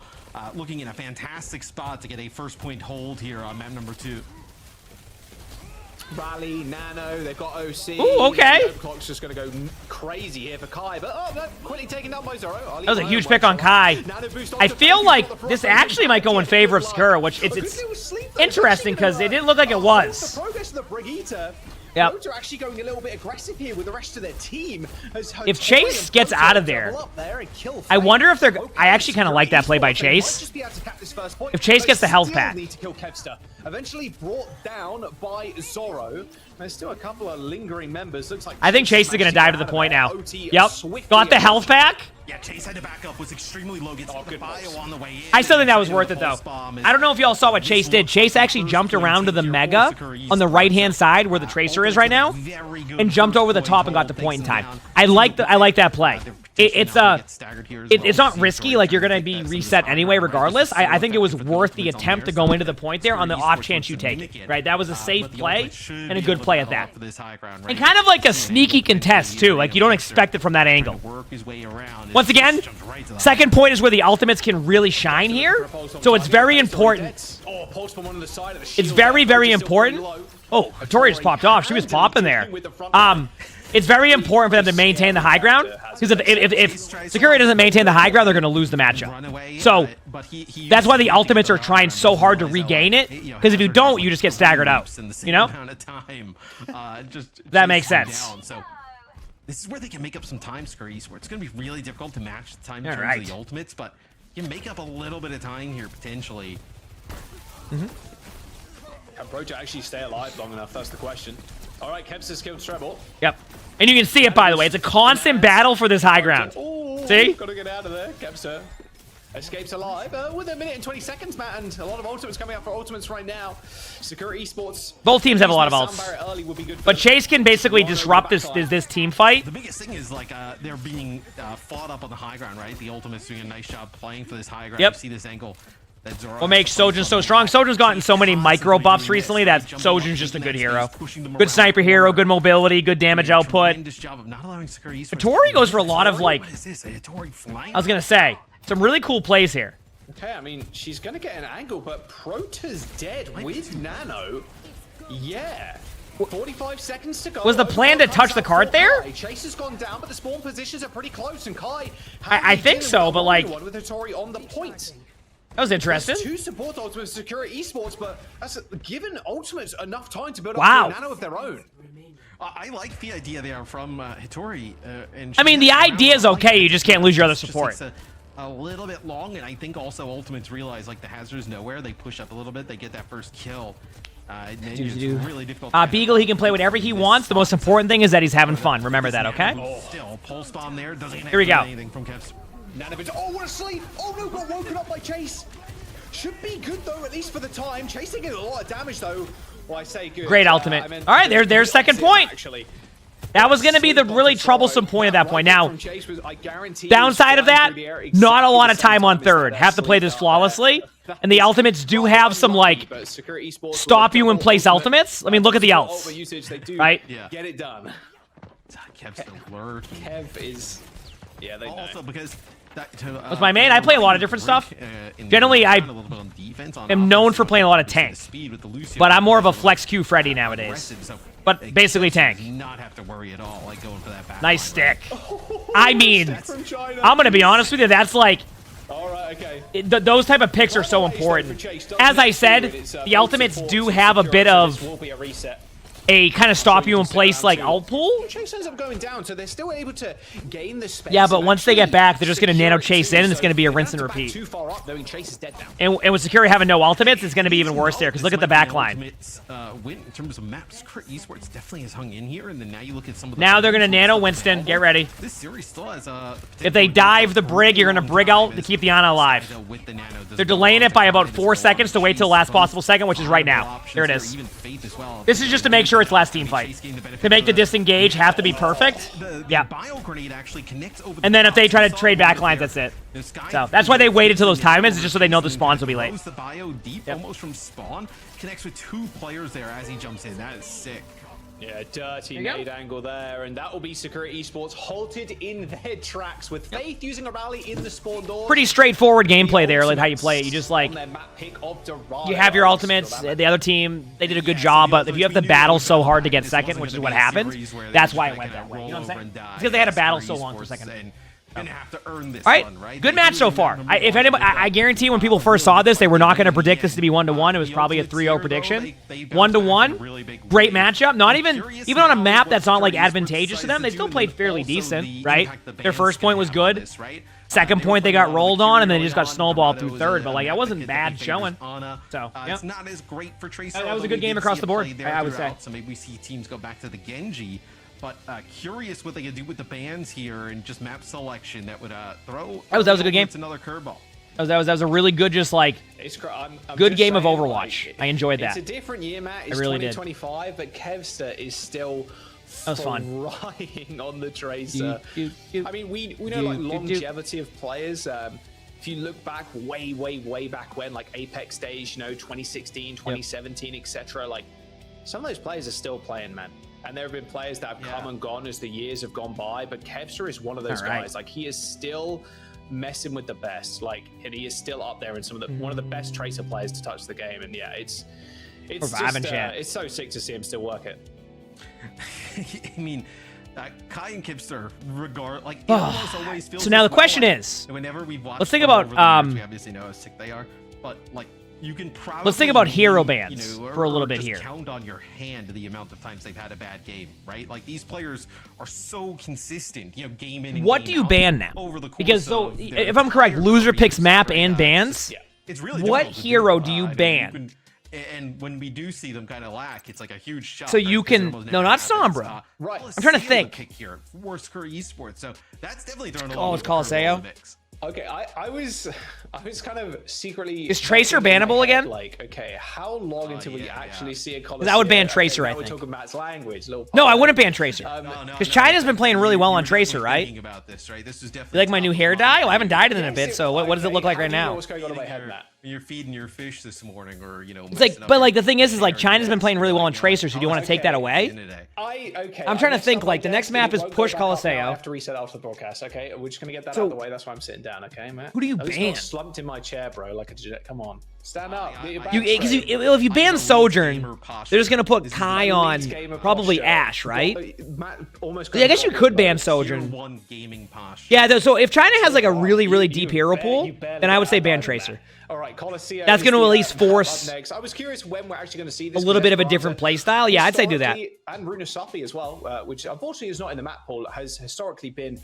Looking in a fantastic spot to get a first point hold here on map number 2. Rally, Nano, they've got OC. Ooh, okay. The clock's just going to go crazy here for Kai, but no, quickly taken down by Zoro. That was a huge pick on Kai. I feel like this actually might go in favor of Sakura, which it's interesting because it didn't look like it was. The progress of the Brigitte. Yep. Are actually going a little bit aggressive here with the rest of their team. If Chase gets out of there, I wonder if they're... I actually kind of like that play by Chase. If Chase gets the health pack. Eventually brought down by Zoro. There's still a couple of lingering members. Looks like I think Chase is going to dive to the point now. Yep. Got the health pack. Yeah, Chase had to back up, was extremely low, gets the bio on the way in. I still think that was worth it, though. I don't know if y'all saw what Chase did. Chase actually jumped around to the Mega on the right-hand side where the Tracer is right now and jumped over the top and got the point in time. I like that play. It's not risky, like you're going to be reset anyway regardless. I think it was worth the attempt to go into the point there on the off chance you take it, right? That was a safe play and a good play at that. And kind of like a sneaky contest, too. Like, you don't expect it from that angle. Once again, second point is where the ultimates can really shine here. So it's very important. It's very, very important. Oh, Hattori just popped off. She was popping there. It's very important for them to maintain the high ground. Because if Security doesn't maintain the high ground, they're going to lose the matchup. So that's why the ultimates are trying so hard to regain it. Because if you don't, you just get staggered out. You know? That makes sense. This is where they can make up some time, Security Esports. It's going to be really difficult to match the time in terms of the ultimates, but you can make up a little bit of time here, potentially. Can Broja actually stay alive long enough? That's the question. All right, Kevster's killed Treble. Yep. And you can see it, by the way. It's a constant battle for this high ground. See? Got to get out of there. Kevster escapes alive with a minute and 20 seconds, Matt, and a lot of ultimates coming up for ultimates right now. Security Esports. Both teams have a lot of ults. But Chase can basically disrupt this team fight. The biggest thing is, like, they're being fought up on the high ground, right? The ultimates doing a nice job playing for this high ground. Yep. You see this angle. What makes Sojin so strong? Sojin's gotten so many micro buffs recently that Sojin's just a good hero. Good sniper hero, good mobility, good damage output. Hattori goes for a lot of, like, I was going to say, some really cool plays here. Okay, I mean, she's going to get an angle, but Prota's dead with Nano. Yeah. 45 seconds to go. Was the plan to touch the cart there? Chase has gone down, but the spawn positions are pretty close, and Kai... I think so, but, like... With Hattori on the point. That was interesting. Two support ultimates, Security Esports, but that's given ultimates enough time to build up a Nano of their own. I like the idea there from Hattori. I mean, the idea is okay. You just can't lose your other support. A little bit long, and I think also ultimates realize, like, the hazard is nowhere. They push up a little bit. They get that first kill. It's really difficult. Beagle, he can play whatever he wants. The most important thing is that he's having fun. Remember that, okay? Still, pulse bomb there. Doesn't Here we go. anything from Kevs. Nanobit. Oh, what a sleep! Oh no, got woken up by Chase. Should be good though, at least for the time. Chase taking a lot of damage though. Well, I say good. Great ultimate. All right, there's second point. Actually. That was going to be the really troublesome point at that point. Now, downside of that, not a lot of time on third. Have to play this flawlessly. And the ultimates do have some, like, stop you in place ultimates. I mean, look at the ults. Right? Yeah. Get it done. Kev's still lurking. Kev is... Yeah, they know. Also, because... That's my main. I play a lot of different stuff. Generally, I am known for playing a lot of tank. But I'm more of a flex Q Freddy nowadays. But basically tank. Not have to worry at all, like going for that back nice stick. I mean, I'm going to be honest with you. That's like... those type of picks are so important. As I said, the ultimates do have a bit of a kind of stop you in place like ult pull. Chase ends up going down, so they're still able to gain the space. Yeah, but once they get back, they're just going to nano chase in, and it's going to be a rinse and repeat. Too far up, knowing Chase is dead now. And with Security having no ultimates, it's going to be even worse there, because look at the back line. Win in terms of maps, Esports definitely has hung in here, and then now you look at some of the... Now they're going to nano Winston. Get ready. This series still has if they dive the Brig, you're going to Brig out to keep the Ana alive. They're delaying it by about 4 seconds to wait till the last possible second, which is right now. There it is. This is just to make sure it's last team fight. To make the disengage have to be perfect. Yeah. And then if they try to trade backlines, that's it. So that's why they waited till those timings, just so they know the spawns will be late. The bio deep, almost from spawn, connects with 2 players there as he jumps in. That is sick. Yeah, dirty nade angle there, and that will be Security Esports halted in their tracks with Faith using a rally in the spawn door. Pretty straightforward gameplay there, like how you play it. You just like, you have your ultimates, the other team, they did a good job, but if you have to battle so hard to get second, which is what happened, that's why it went that way. You know what I'm saying? Because they had to battle so long for second. Gonna have to earn this one, right? Good match so far. If anybody, I guarantee when people first saw this, they were not going to predict this to be 1-1. It was probably a 3-0 prediction. 1-1, great matchup. Not even on a map that's not like advantageous to them, they still played fairly decent, right? Their first point was good. Second point they got rolled on, and then they just got snowballed through third. But like that wasn't bad showing. So it's not as great for Tracer. That was a good game across the board, I would say. So maybe we see teams go back to the Genji. But curious what they could do with the bans here and just map selection that would throw. That was a good game. It's another curveball. That was a really good, just like good game of Overwatch. Like, I enjoyed that. It's a different year, Matt. It's I really 2025, but Kevster is still flying on the Tracer. I mean, we know like longevity of players. If you look back way back when, like Apex days, you know, 2016, 2017, etc. Like some of those players are still playing, man. And there have been players that have come and gone as the years have gone by, but Kevster is one of those guys. Like he is still messing with the best. Like, and he is still up there in some of the one of the best Tracer players to touch the game. And yeah, it's just it's so sick to see him still work it. I mean, Kai and Kipster almost always feels. So now the question is, whenever we watch, let's think about we obviously know how sick they are, but like. You can probably let's think about hero bans for a little bit here. Count on your hand the amount of times they've had a bad game, right? Like these players are so consistent, you know, game in and what do you ban now? Because so, if I'm correct, loser picks map and bans. Yeah, it's really what hero do you ban? And when we do see them kind of lack, it's like a huge shot. So you can not Sombra. Right. I'm trying to think. Pick here for Security Esports, so that's definitely thrown a lot of Colosseo. Okay, I was kind of secretly. Is Tracer bannable again? Like, okay, how long until we actually see a Colosseo? Because I would ban Tracer, I think. We're talking Matt's language. No, I wouldn't ban Tracer. Because China's been playing really well on Tracer, right? About this, right? This is definitely you like my new hair dye? Well, I haven't dyed it in a bit, so what does it look like right now? What's going on in my head, Matt? You're feeding your fish this morning, or you know. It's like, but like the thing is like China's been playing really well on Tracer. So do you want to take that away? I'm trying to think. Like the next map is push Colosseo. I have to reset after the broadcast. Okay, we're just gonna get that out of the way. That's why I'm sitting down. Okay, Matt. Who do you ban? Slumped in my chair, bro. Like a come on, stand up. If you ban Sojourn, they're just gonna put Kai on probably Ash, right? I guess you could ban Sojourn. Yeah. So if China has like a really deep hero pool, then I would say ban Tracer. All right, Colosseo. That's going to at least force I was curious when we're actually going to see this. A little bit of a different play style. Yeah, I'd say do that. And Runa Safi as well, which unfortunately is not in the map pool, has historically been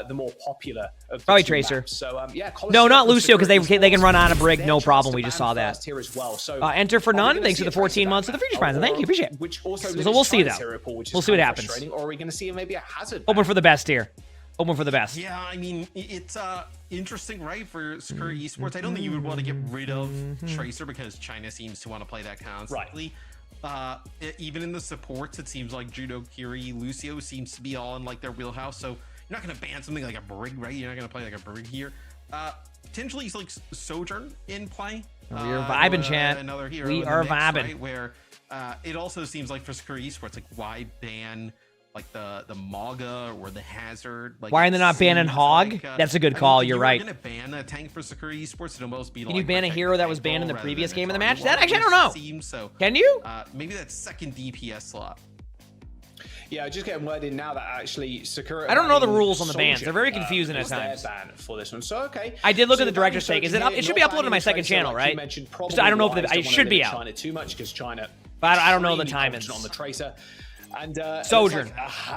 the more popular of the probably Tracer. Maps. So yeah, no, not Lucio, because they can run on a Brig, no problem. We just saw that. Here as well. So enter for none. Thanks for the 14 months of the Future Prize. Thank you, appreciate it. Which also so we'll see though. We'll see what happens. Or are we going to see maybe a hazard? Hoping for the best here. Hoping for the best. Yeah, I mean, it's interesting, right, for Sakura Esports. I don't think you would want to get rid of Tracer because China seems to want to play that constantly. Even in the supports, it seems like Judo, Kiri, Lucio seems to be all in like their wheelhouse. So you're not going to ban something like a Brig, right? You're not going to play like a Brig here. Potentially, he's like Sojourn in play. We are vibing, chat. Another hero We in the are mix, vibing. right? Where it also seems like for Sakura Esports, like why ban like the Maga or the Hazard? Like, Why are they not banning Hog? Like, That's a good call. You're right. Gonna ban a tank for Sakura Esports. It'd almost be Can like you ban a hero that was banned in the rather previous than game of the target match? That one, actually, I don't know. seems so. Can you? Maybe that second DPS slot. Yeah, just getting word in now that actually Sakura. I don't know the banning rules on the bans. Soldier, They're very confusing at was their times. ban for this one. So okay. I did look So at the director's banning take. Is it up? Soldier It should be here, uploaded to my not second banning Tracer, channel, like you right? mentioned, Just, I don't know if probably it wise, don't should wanna be limit out. China too much because China. But I don't know the extremely timings. confident on the Tracer. And Sojourn.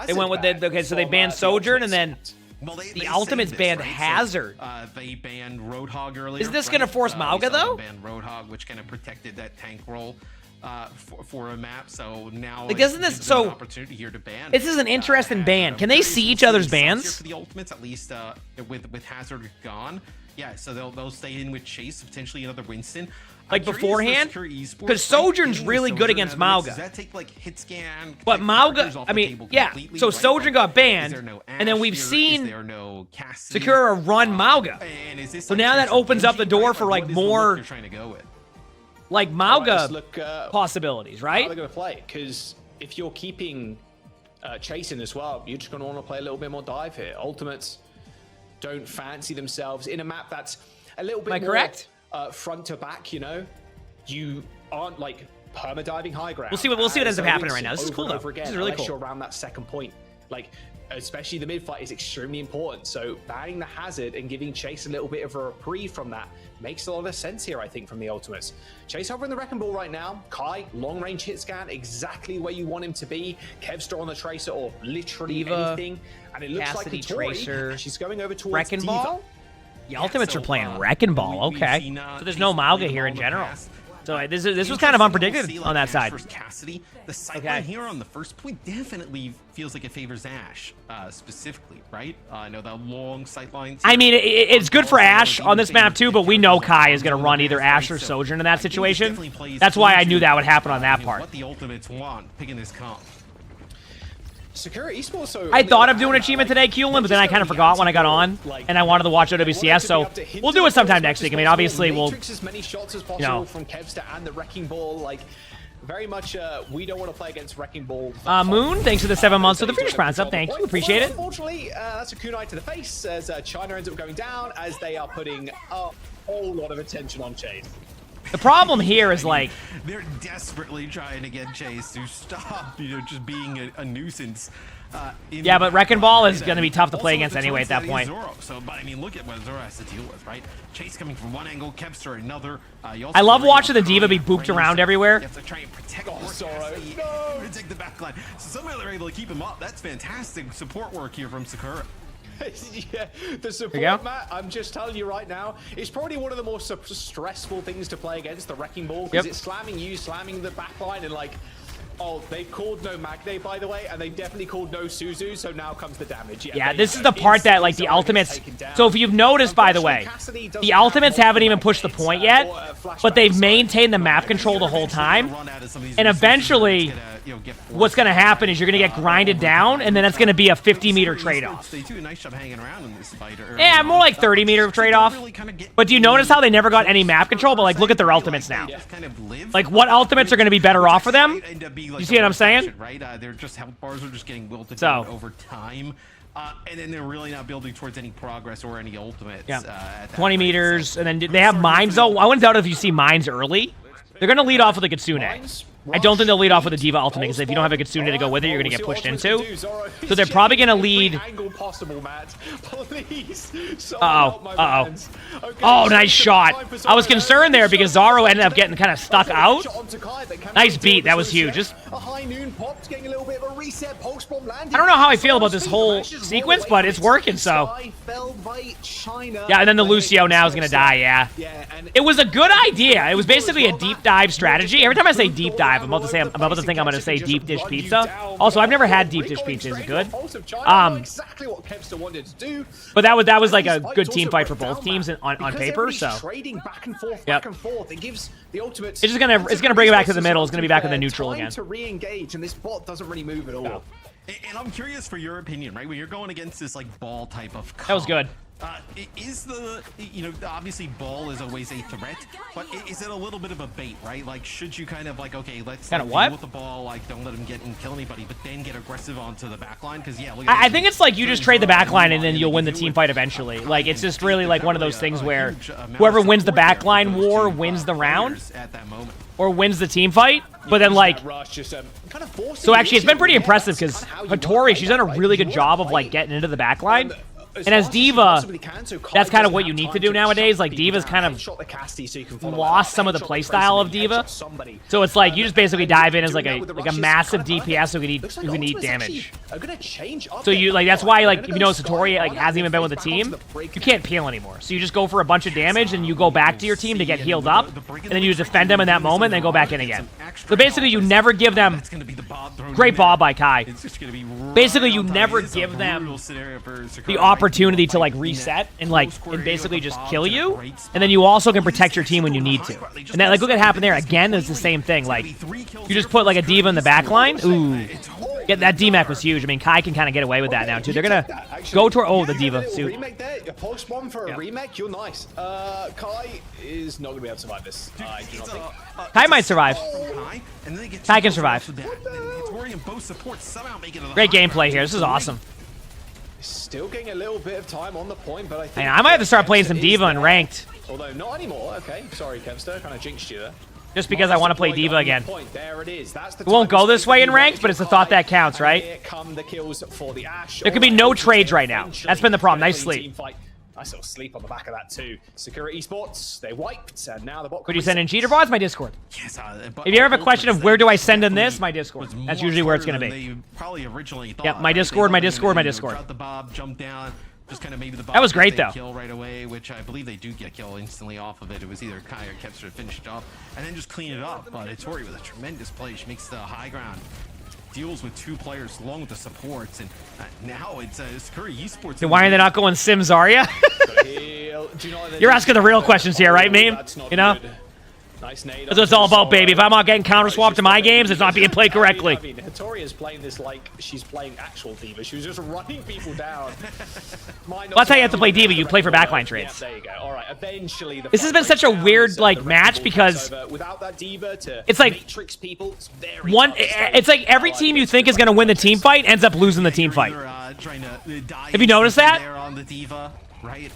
They went with the okay, so they banned the Sojourn and then Well, the Ultimates banned Hazard. So, they banned Roadhog earlier. Is this gonna force Mauga, though? Banned Roadhog, which kind of protected that tank role for a map. So now, Like, doesn't this- gives them an so- opportunity here to ban. This is an interesting ban. Can they see each other's bans? For the Ultimates, at least with Hazard gone. Yeah, so they'll stay in with Chase, potentially another Winston. Like beforehand? Because Sojourn's really good against Mauga. Does that take like hit scan? But Mauga, off I the mean, table yeah. completely, So right? Sojourn got banned, Is there no and then we've Ash here? seen Is there no Cassidy? Sakura run Mauga. And is this So like now that Tracer opens up the Genji, door right? for Like, like what is the look more you're trying to go with? like Alright, let's Mauga look, possibilities, How right? they're going to play? Because if you're keeping chasing as well, you're just going to want to play a little bit more dive here. Ultimates don't fancy themselves in a map that's a little bit Am I more correct? Front to back. You know, you aren't like perma-diving high ground. We'll see what ends up as happening Winston right now. This is over cool, and though. over again, This is really unless cool. You're around that second point, like especially the mid fight is extremely important. So banning the Hazard and giving Chase a little bit of a reprieve from that makes a lot of sense here, I think, from the Ultimates. Chase over in the Wrecking Ball right now. Kai, long range hit scan, exactly where you want him to be. Kevstar on the Tracer, or literally Diva, anything. And it looks Cassidy, like Hattori, Tracer, she's going over towards Wrecking Diva. Ball? The Ultimates are playing Wrecking Ball, okay. So there's no Mauga here in general. So this was kind of unpredicted on that side. Cassidy, the sideline here on the first point definitely feels like it favors Ash specifically, right? I know that long sightlines. I mean, it's good for Ash on this map too, but we know Kai is going to run either Ash or Sojourn in that situation. That's why I knew that would happen on that part. What the Ultimates want picking this comp. Sakura Esports, so I thought of doing an achievement today, Keelan, but then I kind of forgot when I got on, and I wanted to watch OWCS, so we'll do it sometime next week. I mean, obviously, we'll, Matrix as many shots as possible from Kevstar and the Wrecking Ball, like very much. We don't want to play against Wrecking Ball. Moon, thanks for the 7 months for the Future Prime sub. Thank you, appreciate it. Unfortunately, that's a kunai to the face as China ends up going down as they are putting a whole lot of attention on Chase. The problem here is like they're desperately trying to get Chase to stop, just being a nuisance. Yeah, but Wrecking Ball is going to be tough to play against anyway at that point. So, but I mean, look at what Zoro has to deal with, right? Chase coming from one angle, Kevstar another. I love watching the Diva be booped around everywhere. You have to try and protect Zoro. No! Protect the backline. So somehow they're able to keep him up. That's fantastic support work here from Sakura. Yeah, the support, Matt, I'm just telling you right now, it's probably one of the more stressful things to play against the Wrecking Ball because it's slamming you, slamming the backline, and like, oh, they've called no Magne, by the way, and they definitely called no Suzu, so now comes the damage. Yeah, this is the part that, like, the Ultimates... So if you've noticed, by the way, the Ultimates haven't even pushed the point yet, but they've maintained the map control the whole time, and eventually, what's going to happen is you're going to get grinded down, and then it's going to be a 50-meter trade-off. They do a nice job hanging around in this fight. Yeah, more like 30-meter trade-off. But do you notice how they never got any map control? But, like, look at their Ultimates now. Like, what Ultimates are going to be better off for them? You see what I'm saying? Right? Their just health bars are just getting wilted down over time. And then they're really not building towards any progress or any ultimates. Yeah. 20 meters, and then they have mines, though. I wouldn't doubt if you see mines early. They're going to lead off with a Kitsune. I don't think they'll lead off with a Diva ultimate, because if you don't have a Kitsune to go with it, you're going to get pushed into. So they're probably going to lead... Oh, nice shot. I was concerned there because Zaro ended up getting kind of stuck out. Nice beat. That was huge. Just... I don't know how I feel about this whole sequence, but it's working, so... Yeah, and then the Lucio now is going to die, yeah. It was a good idea. It was basically a deep dive strategy. Every time I say deep dive, I'm about to say. I'm about to think I'm going to say deep dish pizza. Also, I've never had deep dish pizza. Is it good? Exactly what Kevster wanted to do. But that was like a good team fight for both teams on paper. So trading back and forth, back and forth. It gives the ultimate. It's gonna bring it back to the middle. It's gonna be back in the neutral again. To re-engage, and this bot doesn't really move at all. No. And I'm curious for your opinion, right? When you're going against this like ball type of comp, that was good. Is the, obviously ball is always a threat, but is it a little bit of a bait, right? Like, should you kind of like, okay, let's deal with the ball, like, don't let him get and kill anybody, but then get aggressive onto the back line? Because, yeah, look at I think it's like you just trade the back line and then you'll win the team fight eventually. Like, it's just really like one of those things where whoever wins the back line war wins the round or wins the team fight. But then, like, so actually, it's been pretty impressive because Hattori, she's done a really good job of, like, getting into the back line. And as Diva, that's kind of what you need to do nowadays. Like, Diva's kind of lost some of the playstyle of Diva. So it's like, you just basically dive in as like a massive DPS who can eat damage. So you, like, that's why, like, if you notice Hattori, like, hasn't even been with the team, you can't peel anymore. So you just go for a bunch of damage and you go back to your team to get healed up. And then you defend them in that moment and then go back in again. So basically, you never give them... Great ball by Kai. Basically, you never give them the opportunity to, like, reset and basically just kill you, and then you also can protect your team when you need to. And then, like, look what happened there again. It's the same thing. Like, you just put like a Diva in the back line. Ooh, that DMAC was huge. I mean, Kai can kind of get away with that now too. They're gonna go toward the Diva suit. Remake there, a post one for a remake. You're nice. Kai is not gonna be able to survive this. I do not think. Kai might survive. Kai can survive. Great gameplay here. This is awesome. Still getting a little bit of time on the point, but I think I might have to start playing some Diva in ranked. Although not anymore. Okay, sorry, Kevster, kind of jinxed you there. Just because I want to play Diva again. There it is. It won't go this way in ranked, but it's the thought that counts, right? Here come the kills for the Ashe. There could be no trades right now. That's been the problem. Nice sleep. Nice little sleep on the back of that too. Security Esports, they wiped, and now the bot. Could you send in cheater bots? My Discord. Yes. If you ever have a question of where do I send in this, my Discord. That's usually where it's gonna be. Probably originally thought. Yeah, my Discord, my Discord, my Discord. The Bob, jump down. Just kind of maybe the that was great though. Kill right away, which I believe they do get kill instantly off of it. It was either Kai or Kevster to finish it off, and then just clean it up. But it's Tori with a tremendous play. She makes the high ground. Deals with two players along with the supports, and now it's Curry Esports. Then why are they not going Sim Zarya? You're asking the real questions here, right, meme? You know? Nice nade. That's what it's all about, baby. If I'm not getting counter swapped to my games, it's not being played correctly. I mean, Hattori is playing this like she's playing actual Diva. She was just running people down. Well, that's how you have to play Diva. You play for backline trades. Yeah, there you go. All right. Eventually, this has been such a weird like match because without that Diva to it's like matrix people, it's very It's like every team you think is going to win the team fight ends up losing the team fight. Have you noticed that? Right,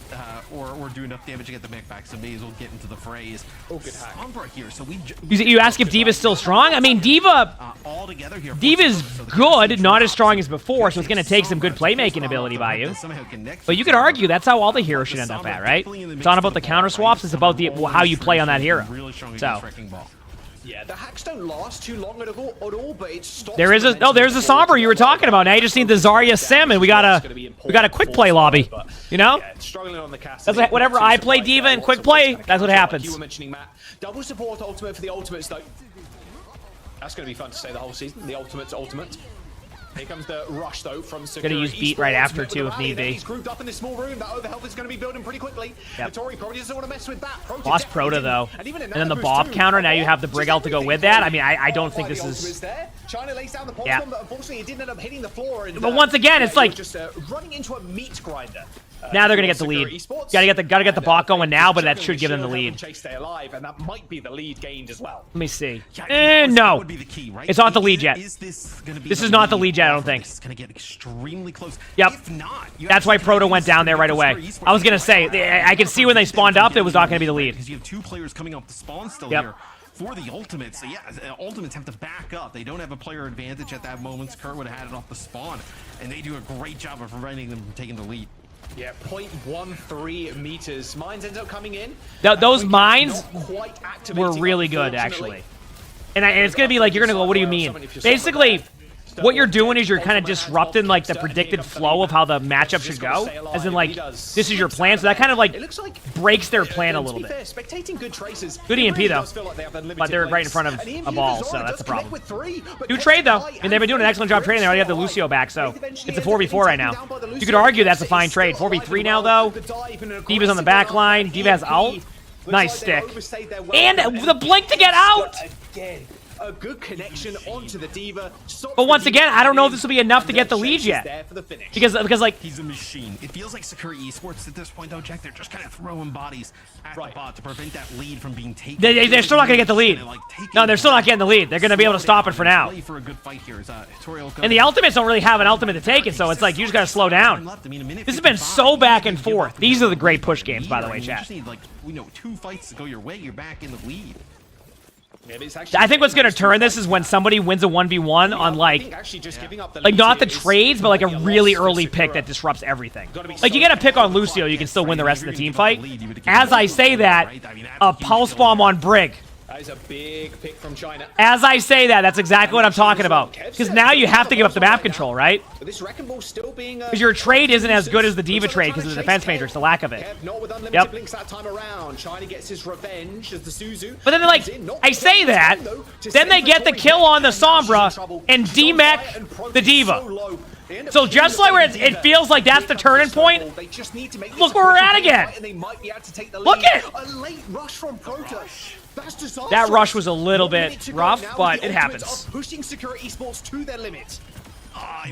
or do enough damage to get the mech back, so may as well get into the phrase. Oh, good hack. Here, so you ask if Diva's still strong? I mean, Diva's good, not as strong as before, so it's going to take some good playmaking ability by you. But you could argue that's how all the heroes should end up at, right? It's not about the counter swaps, it's about how you play on that hero. So. Yeah, the hacks don't last too long at all, but it stops. There's a Sombra you were talking about. Now you just need the Zarya Sim, and we got a quick play lobby. You know, struggling on the cast. That's whenever I play Diva in quick play, that's what happens. You were mentioning Matt, double support ultimate for the ultimates though. That's going to be fun to say the whole season. The ultimate's ultimate. Here comes the rush though from Security. Gonna use beat right after too if need be. He's grouped up in this small room. That overhealth is going to be building pretty quickly. Yep. Hattori probably doesn't want to mess with that. Lost Proto though, and then the Bob counter. Now you have the Brig out to go with that. I mean, I don't think this is. China lays down the pulse, but unfortunately it didn't end up hitting the floor. But once again, it's like just running into a meat grinder. Now they're gonna get the lead. Gotta get the bot going now, but that should give them the lead. Chase stay alive, and that might be the lead gained as well. Let me see. No, it's not the lead yet. This is not the lead yet. I don't think. It's gonna get extremely close. Yep. That's why Proto went down there right away. I was gonna say I could see when they spawned up, it was not gonna be the lead. Because you have two players coming off the spawn still here. For the ultimates, so yeah, ultimates have to back up. They don't have a player advantage at that moment. Kurt would have had it off the spawn, and they do a great job of preventing them from taking the lead. Yeah, 0.13 meters. Mines ends up coming in. Those mines were really good, actually. And it's going to be like, you're going to go, what do you mean? Basically, what you're doing is you're kind of disrupting like the predicted flow of how the matchup should go. As in like, this is your plan. So that kind of like breaks their plan a little bit. Good EMP though. But they're right in front of a ball, so that's the problem. Good trade though. I mean, they've been doing an excellent job trading. They already have the Lucio back, so it's a 4v4 right now. You could argue that's a fine trade. 4v3 now though. D.Va's on the back line. D.Va has ult. Nice stick. And the blink to get out! A good connection onto the D.Va. But once again, I don't know if this will be enough to get the lead yet. Because like he's a machine. It feels like Sakura Esports at this point though, Jack. They're just kind of throwing bodies at the bot to prevent that lead from being taken. They're still not gonna get the lead. No, they're still not getting the lead. They're gonna be able to stop it for now. And the ultimates don't really have an ultimate to take it, so it's like you just gotta slow down. This has been so back and forth. These are the great push games, by the way, chat. You just need like 2 fights to go your way. You're back in the lead. I think what's going to turn this is when somebody wins a 1v1 on like not the trades, but like a really early pick that disrupts everything. Like you get a pick on Lucio, you can still win the rest of the team fight. As I say that, a pulse bomb on Brig. That is a big pick from China. As I say that, that's exactly what I'm talking about. Because now you have to give up the map control, right? Because your trade isn't as good as the D.Va trade because of the defense matrix, the lack of it. Yep. But then like, I say that, then they get the kill on the Sombra and D-mech the D.Va. So just like where it feels like that's the turning point, look where we're at again. Look at it. That rush was a little bit rough, but it happens. Pushing Sakura Esports to their limit.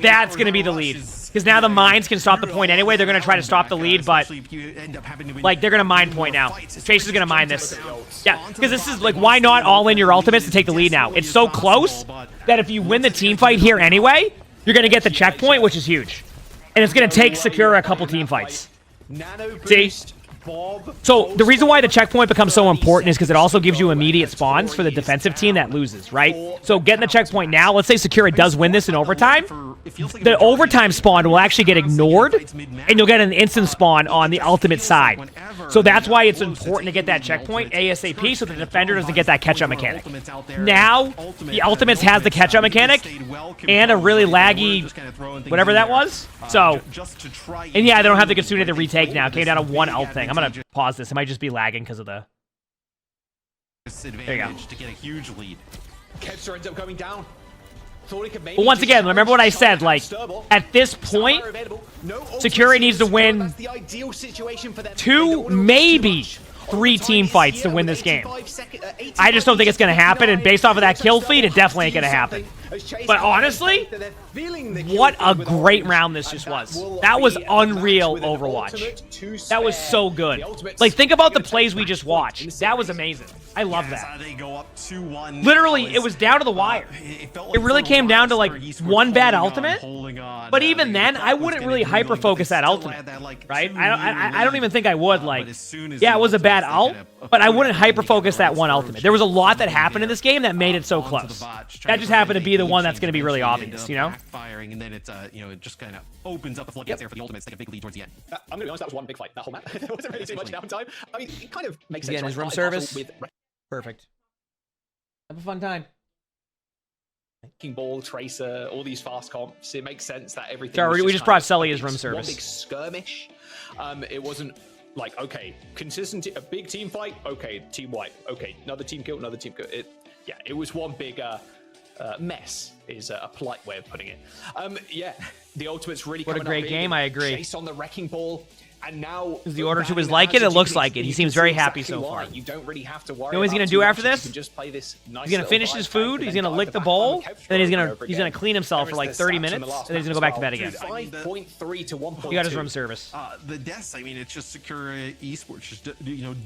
That's going to be the lead. Because now the mines can stop the point anyway. They're going to try to stop the lead, but like they're going to mine point now. Chase is going to mine this. Yeah, because this is like, why not all in your ultimates to take the lead now? It's so close that if you win the team fight here anyway, you're going to get the checkpoint, which is huge. And it's going to take Sakura a couple team fights. See? So the reason why the checkpoint becomes so important is because it also gives you immediate spawns for the defensive team that loses, right? So getting the checkpoint now, let's say Sakura does win this in overtime, the overtime spawn will actually get ignored, and you'll get an instant spawn on the ultimate side. So that's why it's important to get that checkpoint ASAP so the defender doesn't get that catch-up mechanic. Now, the ultimates has the catch-up mechanic and a really laggy whatever that was. So, and yeah, they don't have the Kitsune to retake now. It came down to one ult thing. I'm going to pause this. It might just be lagging because of the... There you go. To get a huge lead. Kevster ends up going down. But once again, remember what I said, like, at this point, Sakura needs to win 2, maybe 3 team fights to win this game. I just don't think it's going to happen, and based off of that kill feed, it definitely ain't going to happen. But honestly, what a great round this just was. That was unreal Overwatch. That was so good. Like, think about the plays we just watched. That was amazing. I love that. Literally, it was down to the wire. It really came down to, like, one bad ultimate. But even then, I wouldn't really hyper-focus that ultimate, right? I don't even think I would, like, yeah, it was a bad ult, but I wouldn't hyper-focus that one ultimate. There was a lot that happened in this game that made it so close. That just happened to be the one that's going to be really obvious, you know? Firing, and then it's it just kind of opens up the floodgates there for the ultimates, take a big lead towards the end. I'm going to be honest, that was one big fight, that whole map. There wasn't really too much downtime. I mean, it kind of makes sense. Again, his room service. Perfect. Have a fun time. King Ball, Tracer, all these fast comps. It makes sense that everything. Sorry, we just brought Sully as room service. One big skirmish. It wasn't like, okay, consistent, a big team fight. Okay, team wipe. Okay, another team kill, another team kill. It was one big mess. Is a polite way of putting it. Yeah, the ultimate's really. What a great game! I agree. Chase on the wrecking ball. And now is the order to his like it? It looks like it. He seems very happy so far. You don't really have to worry. You know what he's gonna do after this? Just play this nice. He's gonna finish his food. He's gonna lick the bowl. Then he's gonna clean himself for like 30 minutes. And then he's gonna go back to bed again. 5.3 to 1.2. He got his room service. The deaths. I mean, it's just Sakura Esports just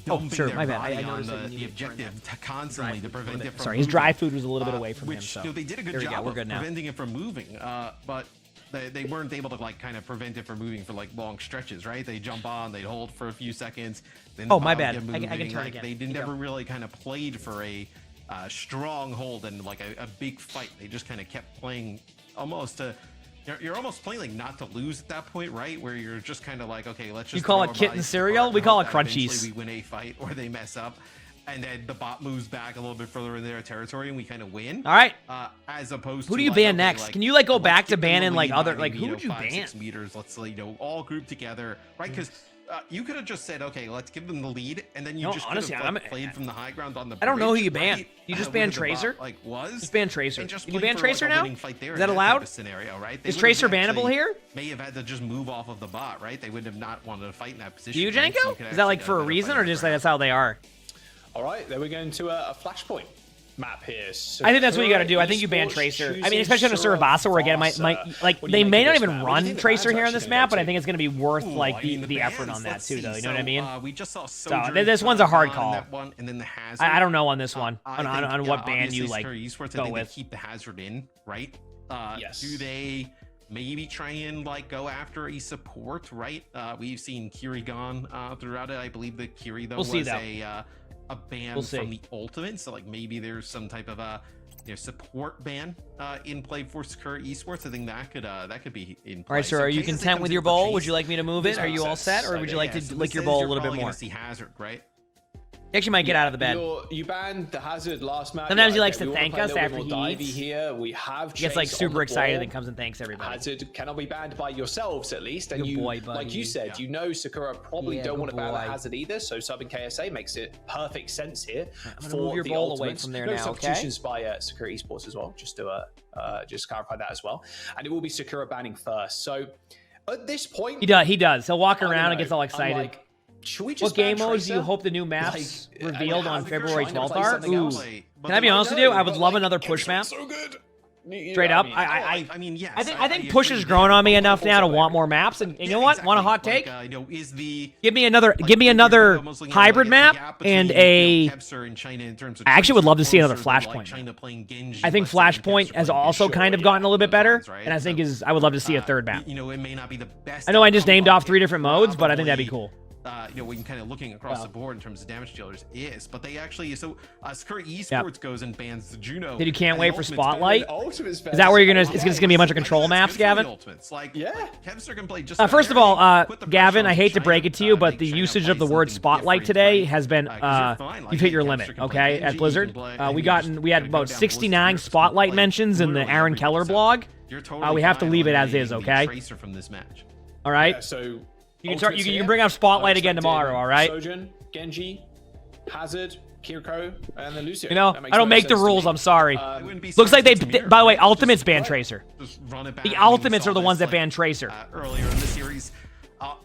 dumping their body on the objective constantly to prevent it from. Sorry, his dry food was a little bit away from him. So they did a good job of preventing it from moving. But they weren't able to like kind of prevent it from moving for like long stretches, right? They jump on, they'd hold for a few seconds. Then oh, my bad. I can turn again. They never really kind of played for a stronghold and like a big fight. They just kind of kept playing almost you're almost playing like not to lose at that point, right? Where you're just kind of like, okay, let's just. You call it kitten cereal? We call it crunchies. We win a fight or they mess up. and then the bot moves back a little bit further in their territory, and we kind of win. All right. As opposed Who to do you like, ban okay, next? like, Can you like go let's back to give them banning the like lead other by, like who would you 5, ban? 6 meters? Let's all group together, right? Because you could have just said, okay, let's give them the lead, and then you No, just honestly, could have played from the high ground on the I don't know who bridge, you ban. right? You just Where ban the Tracer? bot, like was Just ban Tracer. and just Can you play ban for, Tracer like, a now? winning fight there Is that in type allowed? of scenario, right? They Is would've Tracer bannable actually here? May have had to just move off of the bot, right? They would have not wanted to fight in that position. Do you, right? So Janko? could Is that like actually for a have better reason fight or just like that's how they are? All right, then we're going to a flashpoint map here. So I think that's what you got to do. I think you ban Esports Tracer. I mean, choosing especially on a Survivasa where again, it might like What do they you make may of not this even map? What do you run think the Tracer bans here are on this actually gonna map, but go I think it's going to be worth like I mean, the effort bans, on that let's too, though. see. You know what I mean? We just saw So Sojourn, this one's a hard on call. that one, and then the Hazard. I don't know on this one I on think, what ban obviously, you like Secure Esports, I go think with. they keep the Hazard in, right? Yes. Do they maybe try and like go after a support, right? We've seen Kiri gone throughout it. I believe the Kiri though We'll see, was though. a ban We'll see. from the ultimate, so like maybe there's some type of a support ban in play for Secure Esports. I think that could be in play. All right, sir. Are you Chase, I think, content comes with in your for bowl? Chase. Would you like me to move it? Are you all set, or would you like to lick your bowl a little bit more? See Hazard, right? You actually might get out of the bed. You banned the Hazard last match. Sometimes he You're likes like, to okay, we thank wanna us play a after little bit more he divey eats. here. We have He gets like Chase on super the excited ball. and comes and thanks everybody. Hazard cannot be banned by yourselves at least, and Good you, boy, like buddy. you said, you know Sakura probably Yeah, don't good want to ban the boy. Hazard either. So subbing KSA makes it perfect sense here gonna for move your the ball away ultimates. from there no now, substitutions by Sakura Esports as well. Just to just clarify that as well, and it will be Sakura banning first. So at this point, He does. He does. He'll walk I don't around and know. gets all I'm excited. like, should we What just game ban modes do you Tracer? hope the new maps Like, revealed I on think February trying to 12th play are? something Ooh. else. Can I be honest with you? I would love another push map. So good. Straight up. I mean, yes. I think push is growing on me enough now to want more maps. And you know what? Want a hot take? Like, is the Give me another hybrid map and a. I actually would love to see another Flashpoint. I think Flashpoint has also kind of gotten a little bit better, and I think I would love to see a third map. You know, it may not be the best. I know I just named off 3 different modes, but I think that'd be cool. When kind of looking across the board in terms of damage dealers is, but they actually Secure Esports goes and bans the Juno. Did you can't and wait the for Ultimates Spotlight? Ultimates Is that where you're gonna? It's just gonna be a bunch of control maps, Gavin. Like, Kevster can play just First of all, Gavin, I hate to break it to you, but the usage of the word Spotlight today has been you've hit your limit. Okay, at Blizzard, we had about 69 Spotlight mentions in the Aaron Keller blog. We have to leave it as is. Okay. Tracer from this match. All right. Yeah, so You can bring up Spotlight again tomorrow. All right. Sojourn, Genji, Hazard, Kiriko, and then Lucio. You know, That makes I don't no make the sense to rules. me. I'm sorry. Looks like they. By the way, Ultimates ban Tracer. The Ultimates are the ones that ban Tracer. Earlier in the series.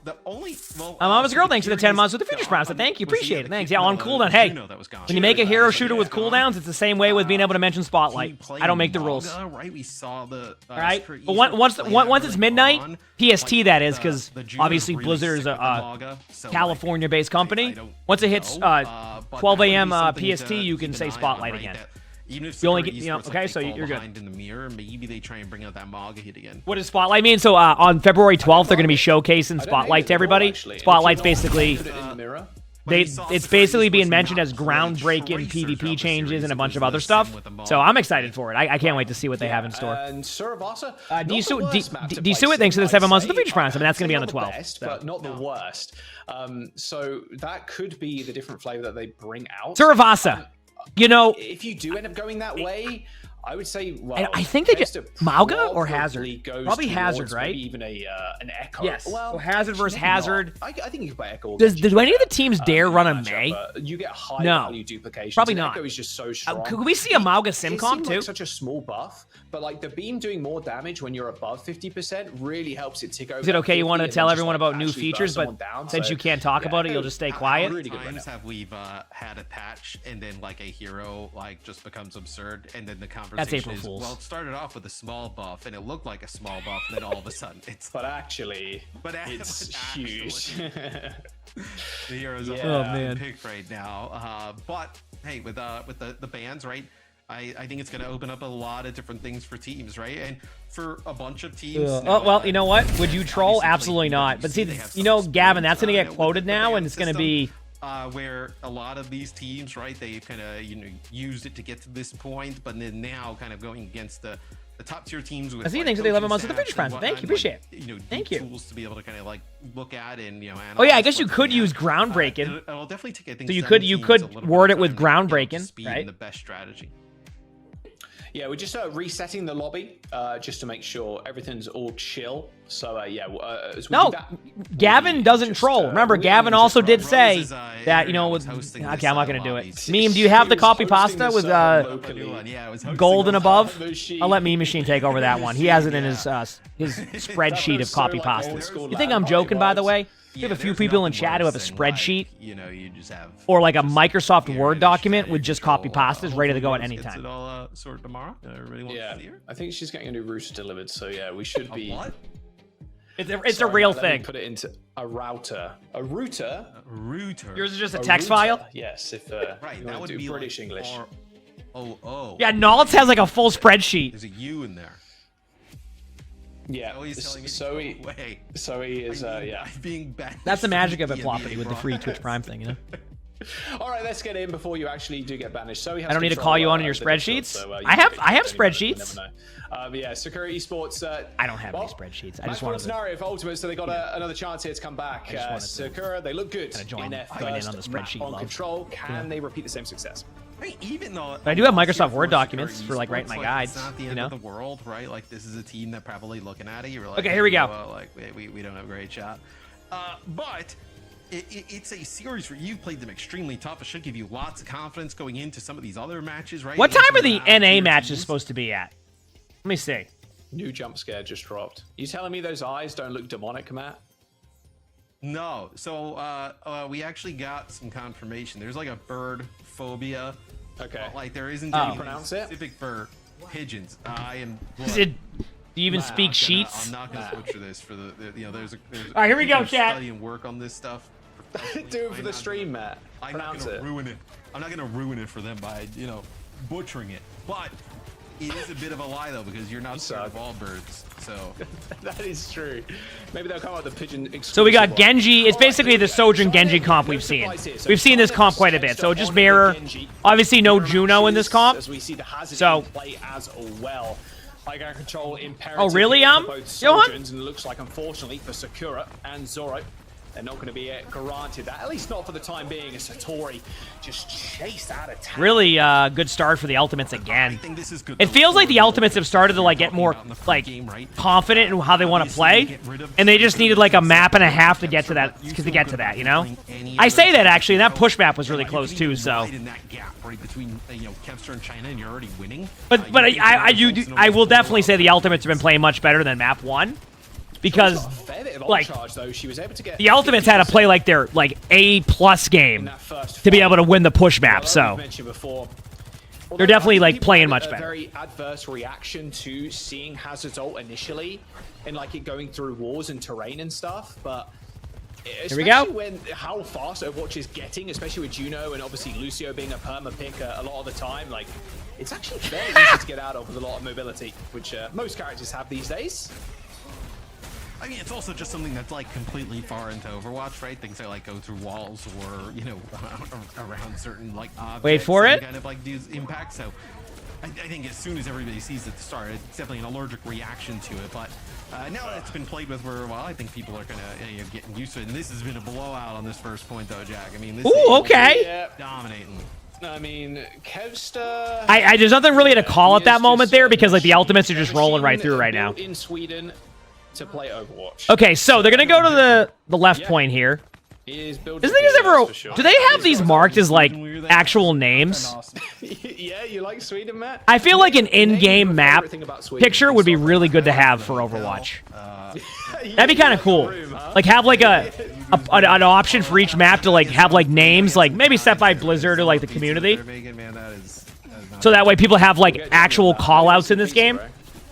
The only Mama's girl, thanks for the 10 months with the Future Promise. Thank you, appreciate it. Thanks. Yeah, on cooldown. Hey, when you make a hero shooter with cooldowns, it's the same way with being able to mention Spotlight. I don't make the rules. Right, we saw the all right, but once it's midnight, PST that is, because obviously Blizzard is a California-based company. Once it hits 12 a.m. PST, you can say Spotlight again. Even if you only Secure get, you know, Esports, okay, like, so they fall you're good. behind in the mirror, maybe they try and bring out that Maga hit again. What does Spotlight mean? So on February 12th, they're going to be showcasing Spotlight to everybody. Spotlight's basically it's basically being mentioned as groundbreaking PvP changes and a bunch of other stuff. So I'm excited for it. I can't wait to see what they have in store. And Surabasa, Disuit, thanks for the 7 months of the Future Promise. I mean, that's going to be on the 12th. But not the worst. So that could be the different flavor that they bring out. Surabasa. You know, if you do end up going that way, I would say, well, I think they just Mauga or probably Hazard. goes Probably Hazard, towards right? Maybe even an Echo. Yes. Well, so Hazard versus maybe not. Hazard. I think you could play Echo. Do any of the teams dare run a May? You get high No. value duplication. Probably not. Echo is just so strong. Could we see a Mauga sim It comp seemed too? like such a small buff, but like the beam doing more damage when you're above 50% really helps it tick over. Is it okay you want to 50 tell and then everyone just, like, about new actually features, burst but someone down? since So, you can't talk yeah, about it, Echo you'll just stay is quiet? really good right Times now. have we had a patch and then like a hero like just becomes absurd and then the conversation April is, Fools. well, it started off with a small buff and it looked like a small buff and then all of a sudden it's but actually it's huge. The heroes Yeah. are Oh, man. picked right now. But hey, with the bans, right? I think it's going to open up a lot of different things for teams, right? And for a bunch of teams. Oh, well, you know what? Would you troll? Absolutely not. But see, you know, Gavin, that's going to get quoted now, and it's going to be... where a lot of these teams, right, they've kind of used it to get to this point, but then now kind of going against the the top tier teams with I see like, things that they 11 months of the coaching Twitch Prime. staffs Thank and you, appreciate whatnot, it. you know, Thank deep you. tools to be able to kind of like look at and Oh yeah, I analyze guess you what's could going use on. groundbreaking. It'll definitely take, I think, So you 7 could teams a word little it bit of with time to get up to groundbreaking, speed right? and the best strategy. Yeah, we're just resetting the lobby just to make sure everything's all chill. So yeah, as we No, do that, Gavin doesn't troll. Remember, Gavin also did say Rose's, that, you know, was with... hosting Okay, this, I'm not going to do lobby. it. Meme, do you have the copy pasta with Yeah, it was hosting gold and this above? machine. I'll let Meme Machine take over that one. He has it in his spreadsheet of copy pastas. You think I'm joking, by the way? We have a few people in chat who have a spreadsheet You know, you just have or like a Microsoft Word document with just copy pastas ready to go at any Gets time. it all sorted tomorrow. Everybody wants to see her. I think she's getting a new router delivered. So yeah, we should be. What? It's a real Let me thing. put it into a router. A router. Router. Yours is just a A text router. file? Yes, if Right, you that want would to do be British like English. Yeah, Naltz has like a full spreadsheet. There's a U in there. Yeah, Zoe's telling me to so go he, away. so he is. Yeah. I'm being banished That's the magic of from it, the Ploppity, NBA with the free Twitch broadcast. Prime thing, you know? All right, let's get in before you actually do get banished. So we have I don't need to control, call you on your over the Discord, spreadsheets. so, you I have can spreadsheets. never know. Yeah, Security Esports. I don't have any spreadsheets. I just wanted to scenario for Ultimate, so they got another chance here to come back. Sakura, they look good join in their in first on the map spreadsheet on love. Control. Can they repeat the same success? Hey, even though But I do have Microsoft for Word documents Security for like writing Esports, my guides. It's not the You end know? of the world, right? Like this is a team that probably looking at it. You're like, Okay, here we go. Well, like we don't have a great shot. But it's a series where you've played them extremely tough. It should give you lots of confidence going into some of these other matches, right? What time are the Into NA your matches teams. supposed to be at? Let me see. New jump scare just dropped. You telling me those eyes don't look demonic, Matt? No. So we actually got some confirmation. There's like a bird phobia. Okay. But, like there isn't Can any you pronounce it? specific for pigeons. I am. Do you even Nah, speak I'm sheets? not gonna butcher this for the you know. There's All right, here we go, people chat. Study and work on this stuff. Do it for the stream, Matt. I'm not Pronounce gonna it. ruin it. I'm not gonna ruin it for them by butchering it. But it is a bit of a lie though because you're not scared of all birds. So That is true. Maybe they'll come out with the pigeon. So we got exclusive one. Genji. It's basically the Sojourn Genji comp we've seen. We've seen this comp quite a bit. So just mirror. Obviously no Juno in this comp. As we see the Hazard So play as well. High ground control imperative. Oh, really, for both Johan? Sojourns, and it looks like unfortunately for Sakura and Zoro, they're not going to be granted that. At least not for the time being. As Satori just chased out of town. really good start for the Ultimates again. this is good. It feels like the Ultimates have started to like get more like confident in how they want to play, and they just needed like a map and a half to get to that. You know, I say that actually, and that push map was really close too. So, right in that gap, right between Kevster and China, and you're already winning. but I will definitely say the Ultimates have been playing much better than map 1 because like Charge, though. She was able to get the Ultimates had to play like their like A+ game to be able to win the push map. So mentioned before. they're definitely like People playing had much a better. very adverse reaction to seeing Hazard's ult initially, and like it going through walls and terrain and stuff. But Here we go. When how fast Overwatch is getting, especially with Juno and obviously Lucio being a perma pick a lot of the time, like it's actually very easy to get out of with a lot of mobility, which most characters have these days. I mean, it's also just something that's like completely far into Overwatch, right? Things that like go through walls or around certain like objects. Wait for and it. Kind of like do impact. So I think as soon as everybody sees it at the start, it's definitely an allergic reaction to it. But now that it's been played with for a while, I think people are gonna get used to it. And this has been a blowout on this first point, though, Jack. I mean, this Ooh, okay. Yeah. dominating. I mean, Kevster. There's nothing really to call at that moment there because like the Ultimates are just rolling right through right now. In Sweden to play Overwatch. Okay, so they're gonna go to the left point here. Is the thing is ever? Do they have these marked as like actual names? Yeah, you like Sweden, Matt? I feel like an in-game map picture would be really good to have for Overwatch. That'd be kind of cool. Like have like an option for each map to like have like names, like maybe set by Blizzard or like the community. So that way people have like actual call-outs in this game,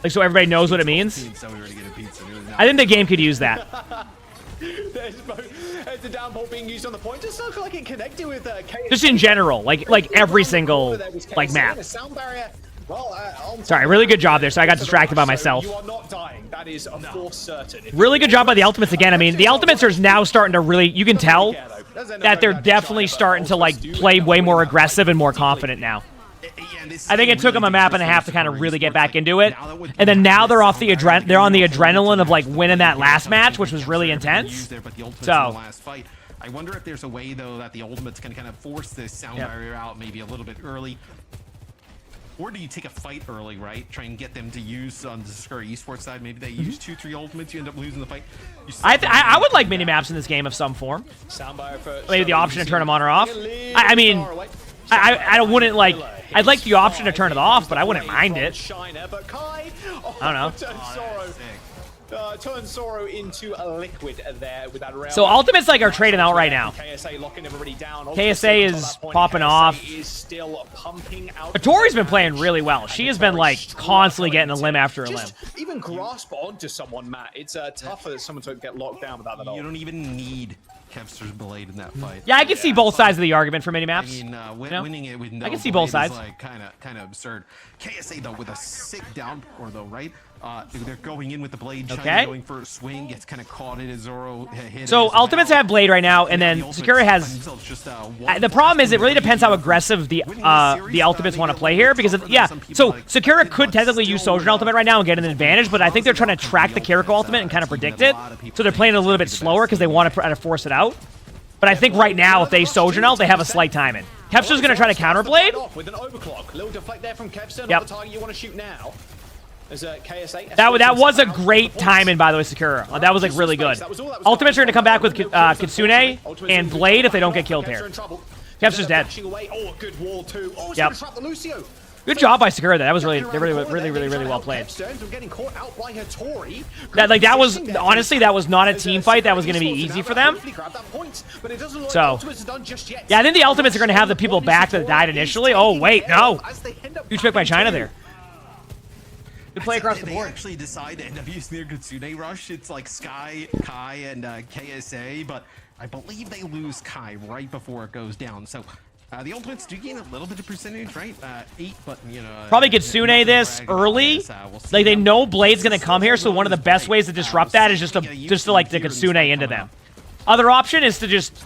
like so everybody knows what it means. I think the game could use that. There's the downpour being used on the point. Just look like it connected with Just in general, like every single like map. Sorry, really good job there. So I got distracted by myself. You are not dying. That is a force certain. Really good job by the Ultimates again. I mean, the Ultimates are now starting to really, you can tell that they're definitely starting to like play way more aggressive and more confident now. I think it took them a map and a half to kind of really get back into it. And then now they're off the they're on the adrenaline of like winning that last match, which was really intense. So I wonder if there's a way though that the Ultimates can kind of force this sound barrier out maybe a little bit early. Or do you take a fight early, right? Try and get them to use on the Sakura esports side. Maybe they use 2-3 ultimates. You end up losing the fight. I would like mini maps in this game of some form. Maybe the option to turn them on or off. I mean, I wouldn't like. I'd like the option to turn it off, but I wouldn't mind it. I don't know. Turn Soro into a liquid there with that round. So Ultimates like are trading out right now. KSA locking everybody down. KSA is popping off. Is still pumping out. Tori's been playing really well. She has been like constantly getting a limb after a limb. Even grasp onto someone, Matt. It's tough for someone to get locked down without that. You don't even need Kevster's blade in that fight. Yeah, I can see both sides of the argument for mini maps. I mean, winning it with no I can see both sides. Is like kind of absurd. KSA though with a sick downpour though, right? They're going in with the blade, going for a swing, gets kind of caught in his Zoro hit. So Ultimates have blade right now, and then Sakura has. The problem is it really depends how aggressive the Ultimates want to play here, because so Sakura could technically use Sojourn Ultimate right now and get an advantage, but I think they're trying to track the Kiriko Ultimate and kind of predict it, so they're playing it a little bit slower because they want to try to force it out. But I think right now, if they Sojourn out, they have a slight timing. Kepster's going to try to counterblade. With an overclock, little deflect there from Kepster. Yep. Not the target you want to shoot now. KSA. That was a great timing, by the way, Sakura. That was like really good. Ultimates are going to come back with Kitsune and Blade if they don't get killed here. Kepster's dead. Oh, good wall too. Oh, yep. trap the Lucio. Good job by Sakura. That was really well played. That was honestly not a team fight that was going to be easy for them. So yeah, I think the Ultimates are going to have the people back that died initially. Oh wait, no, huge pick by China there. Good play across the board. They actually decide to end up using their Kitsune rush. It's like Sky, Kai, and KSA, but I believe they lose Kai right before it goes down. So the Ultimates do gain a little bit of percentage, right? 8, but you know. Probably Kitsune this early. Like they know Blade's gonna come here, so one of the best ways to disrupt that is just to like the Kitsune into them. Other option is to just.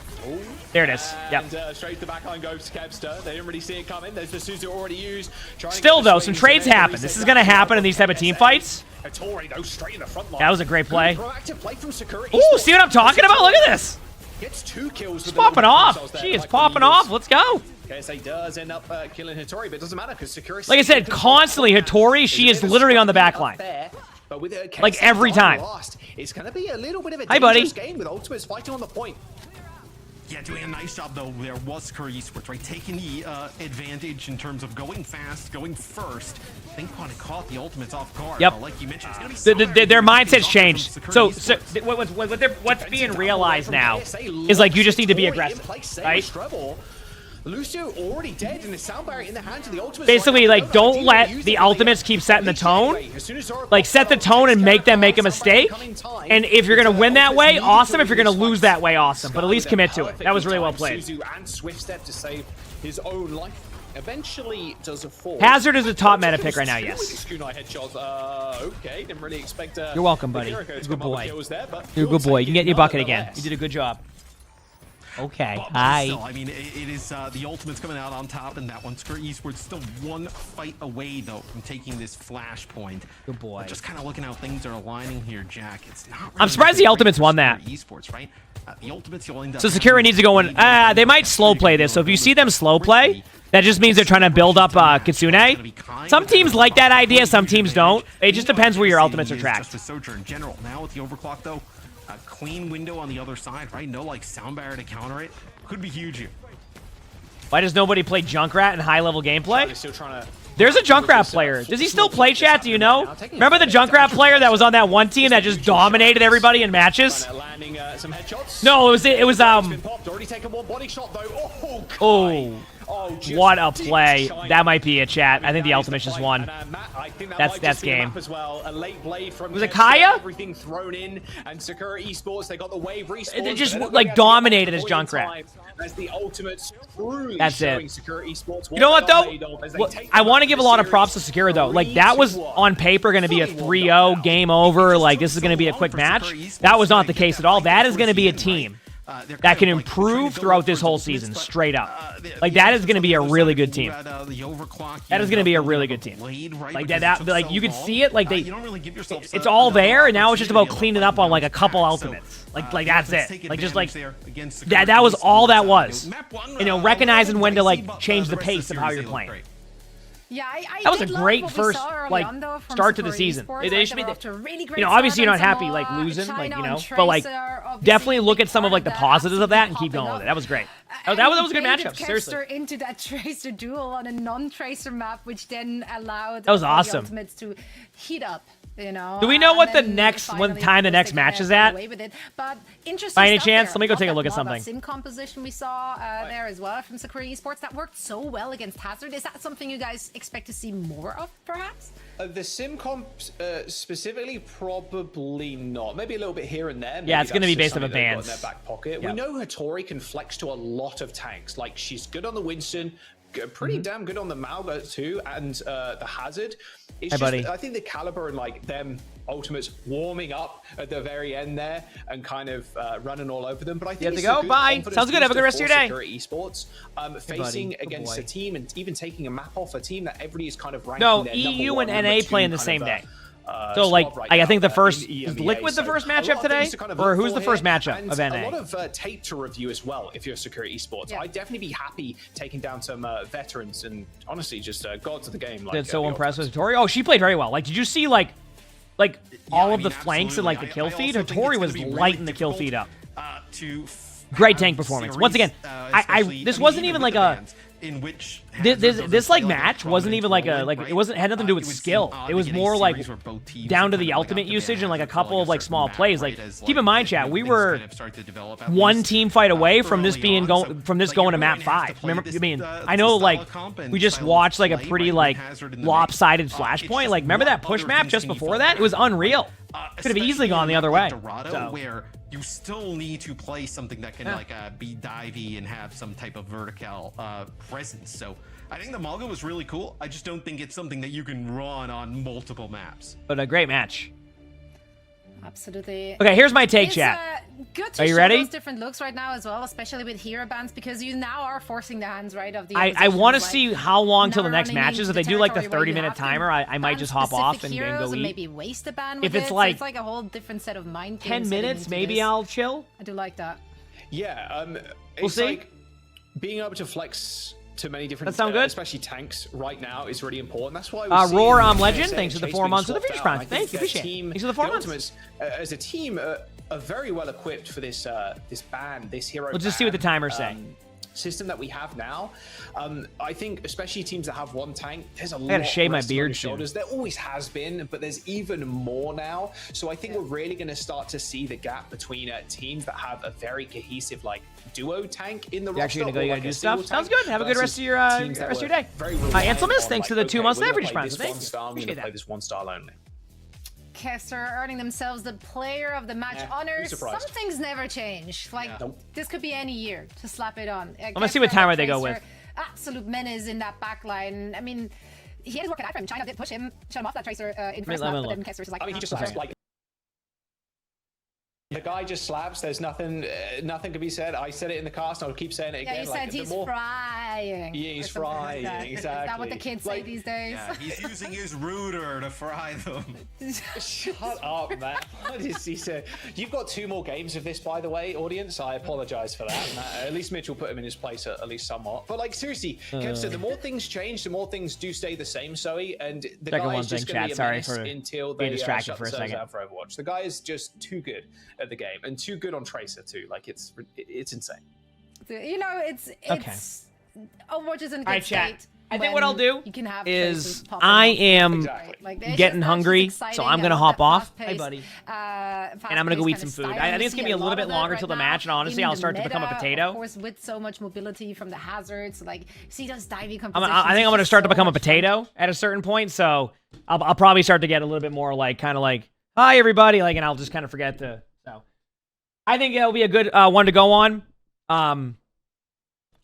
There it is. Yep. And straight to the backline goes Kevster. They didn't really see it coming. There's the Suzu already used. Still though, some trades happen. This is gonna happen in these type of team fights. Tori though straight in the front line. That was a great play. Proactive play from Sakura. Ooh, see what I'm talking about? Look at this. Gets 2 kills. She's popping off. She is popping off. Let's go. KSA does end up killing Hattori, but it doesn't matter because Sakura. Like I said, constantly Hattori. She is literally on the back line. But with like every time. It's gonna be a little bit of a Hi, buddy. dangerous game with Ultimates fighting on the point. Yeah, doing a nice job though. There was Sakura esports, right? Taking the advantage in terms of going fast, going first. I think when it caught the Ultimates off guard. Yep. Like you mentioned, it's gonna be their mindset's changed. So what's being realized now is like you just need to be aggressive, right? Lucio already dead and the sound barrier in the hands of the Ultimates. Basically, like, don't let the Ultimates keep setting the tone. Like, set the tone and make them make a mistake. And if you're going to win that way, awesome. If you're going to lose that way, awesome. But at least commit to it. That was really well played. Suzu and Swift step to save his own life. Eventually does a fall. Hazard is a top meta pick right now, yes. Okay, didn't really expect You're welcome, buddy. You're a good boy. You're a good boy. You can get your bucket again. You did a good job. Okay, hi. Still, I mean, it is the Ultimates coming out on top in that one. Sakura esports still 1 fight away, though, from taking this flashpoint. Good boy. But just kind of looking how things are aligning here, Jack. It's not really I'm surprised the Ultimates won that. Esports, right? The Ultimates, you'll end up so Sakura needs to go in. They might slow play this. So if you see them slow play, that just means they're trying to build up Kitsune. Some teams like that idea, some teams don't. It just depends where your Ultimates are tracked. Just a Sojourn in general. Now with the overclock, though, a clean window on the other side, right? No, like, sound barrier to counter it. Could be huge here. Why does nobody play Junkrat in high-level gameplay? There's a Junkrat player. Does he still play, chat? Do you know? Remember the Junkrat player that was on that one team that just dominated everybody in matches? No, it was Oh, what a play. That might be a chat. I think the Ultimate just won. That's game. Was it Kaya? Everything thrown in, and Sakura esports, they got the wave respawn. They just like dominated as Junkrat. As the Ultimates truly that's showing it. Sakura esports. You know what though? I want to give a lot of props to Sakura though. Like that was on paper going to be a 3-0 game over. Like this is going to be a quick match. That was not the case at all. That is going to be a team. that can improve throughout this whole season, straight up. Like, that is going to be a really good team. That is going to be a really good team. Like, like you can see it, like, it's all there, and now it's just about cleaning up on, like, a couple ultimates. Like that's it. Like, just, like, that was all that was. You know, recognizing when to, like, change the pace of how you're playing. Yeah, that was a great first start to the season. They should be, you know, obviously you're not happy like losing, like, you know, but like definitely look at some of like the positives of that and keep going with it. That was great. That was a good matchup. Seriously. Into that Tracer duel on a non-Tracer map, which then allowed that was awesome. The ultimates to heat up. You know, do we know what the next the next match is at? But interesting by any chance, let me go take a look at something. Sim composition we saw there as well from Sakura Esports that worked so well against Hazard. Is that something you guys expect to see more of, perhaps? The sim comp specifically, probably not. Maybe a little bit here and there. Maybe yeah, it's going to be based on the bans. In their back pocket. Yep. We know Hattori can flex to a lot of tanks. Like, she's good on the Winston, pretty damn good on the Malga too, and the Hazard. It's hey, just, buddy. I think the caliber and like them ultimates warming up at the very end there and kind of running all over them. But I think you have to go. Bye. Sounds good. Have a good rest of your day. Esports, facing against a team and even taking a map off a team that everybody is kind of ranking. No, EU and NA playing the same day. So, like, I think the first is Liquid the first matchup today, or who's the first matchup of NA? A lot of tape to review as well. If you're Security Esports, I'd definitely be happy taking down some veterans and honestly just gods of the game. Like, did so impressed with Hattori. Oh, she played very well. Like, did you see like all of the flanks and like the kill feed? Hattori was lighting the kill feed up. Great tank performance. Once again, this wasn't even like a. This like match wasn't even like a it wasn't had nothing to do with skill. It was more like down to the ultimate usage and like a couple of like small plays. Like, keep in mind, chat, we were one team fight away from this being going to map 5. Remember, I mean, I know like we just watched like a pretty like lopsided flashpoint. Like, remember that push map just before that? It was unreal. Could have easily gone the other way. Where you still need to play something that can be divey and have some type of vertical presence. So I think the Malga was really cool. I just don't think it's something that you can run on multiple maps. But a great match. Absolutely. Okay, here's my take, chat. Good to are you show ready? Those different looks right now as well, especially with hero bans, because you now are forcing the hands right of the. I want to see how long till the next matches. If they do like the 30-minute timer, I might just hop off and go eat. Maybe waste a ban. With if it's so like it's like a whole different set of mind. 10 minutes, maybe I'll chill. I do like that. Yeah, we'll see. Like being able to flex to many different, that sound good? Especially tanks right now is really important. That's why Roar Legend, thanks for the 4 months of the Fish Prime. Thank you, appreciate it. Thanks for the 4 months. As a team, are very well equipped for this this hero. Let's just see what the timers say. System that we have now. I think especially teams that have one tank, there's a lot. I gotta shave my beard shoulders. There always has been, but there's even more now. So I think we're really going to start to see the gap between teams that have a very cohesive like duo tank in the roster. Actually gonna go like do stuff. Sounds good. Have a good rest of your day. Anselmus, thanks for the 2 months of average prime. Thanks. Appreciate that. Play this one style only. Kester earning themselves the player of the match honors. Some things never change. Like, this could be any year to slap it on. I'm gonna see what timer they go with. Absolute menace in that backline. I mean, he had his work cut out for him. China did push him, shut him off that Tracer in first map, but then Kester's like, I mean, he just like. The guy just slaps. There's nothing can be said. I said it in the cast, and I'll keep saying it again. Yeah, you said he's frying. Yeah, he's frying. Exactly. Is that what the kids say these days? Yeah, he's using his router to fry them. Shut up, man. What is he saying? You've got 2 more games of this, by the way, audience. I apologize for that. At least Mitchell put him in his place at least somewhat. But like, seriously, Kev said, the more things change, the more things do stay the same, Zoe. And the guy is just going to be a menace until they shut themselves out for Overwatch. The guy is just too good at the game and too good on Tracer too. Like, it's insane. You know, it's Overwatch is in a good state. I think what I'll do is I am getting hungry, so I'm going to hop off. Hey, buddy. And I'm going to go eat some food. I think it's going to be a little bit longer till the match, and honestly, I'll start to become a potato. Of course, with so much mobility from the hazards, like, see those diving compositions. I think I'm going to start to become a potato at a certain point, so I'll probably start to get a little bit more like, kind of like, hi, everybody, like, and I'll just kind of forget to, so. I think it'll be a good one to go on.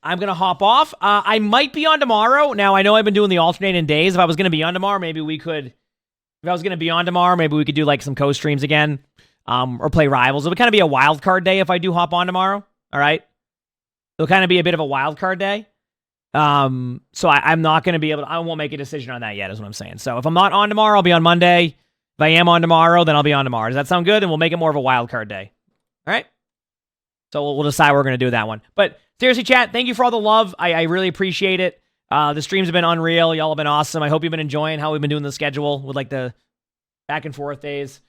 I'm going to hop off. I might be on tomorrow. Now, I know I've been doing the alternating days. If I was going to be on tomorrow, maybe we could... If I was going to be on tomorrow, maybe we could do, like, some co-streams again. Or play Rivals. It would kind of be a wild card day if I do hop on tomorrow. All right. It'll kind of be a bit of a wild card day. So I'm not going to be able to, I won't make a decision on that yet, is what I'm saying. So if I'm not on tomorrow, I'll be on Monday. If I am on tomorrow, then I'll be on tomorrow. Does that sound good? And we'll make it more of a wild card day. All right. So we'll decide we're going to do that one. But seriously, chat, thank you for all the love. I really appreciate it. The streams have been unreal. Y'all have been awesome. I hope you've been enjoying how we've been doing the schedule with like the back and forth days.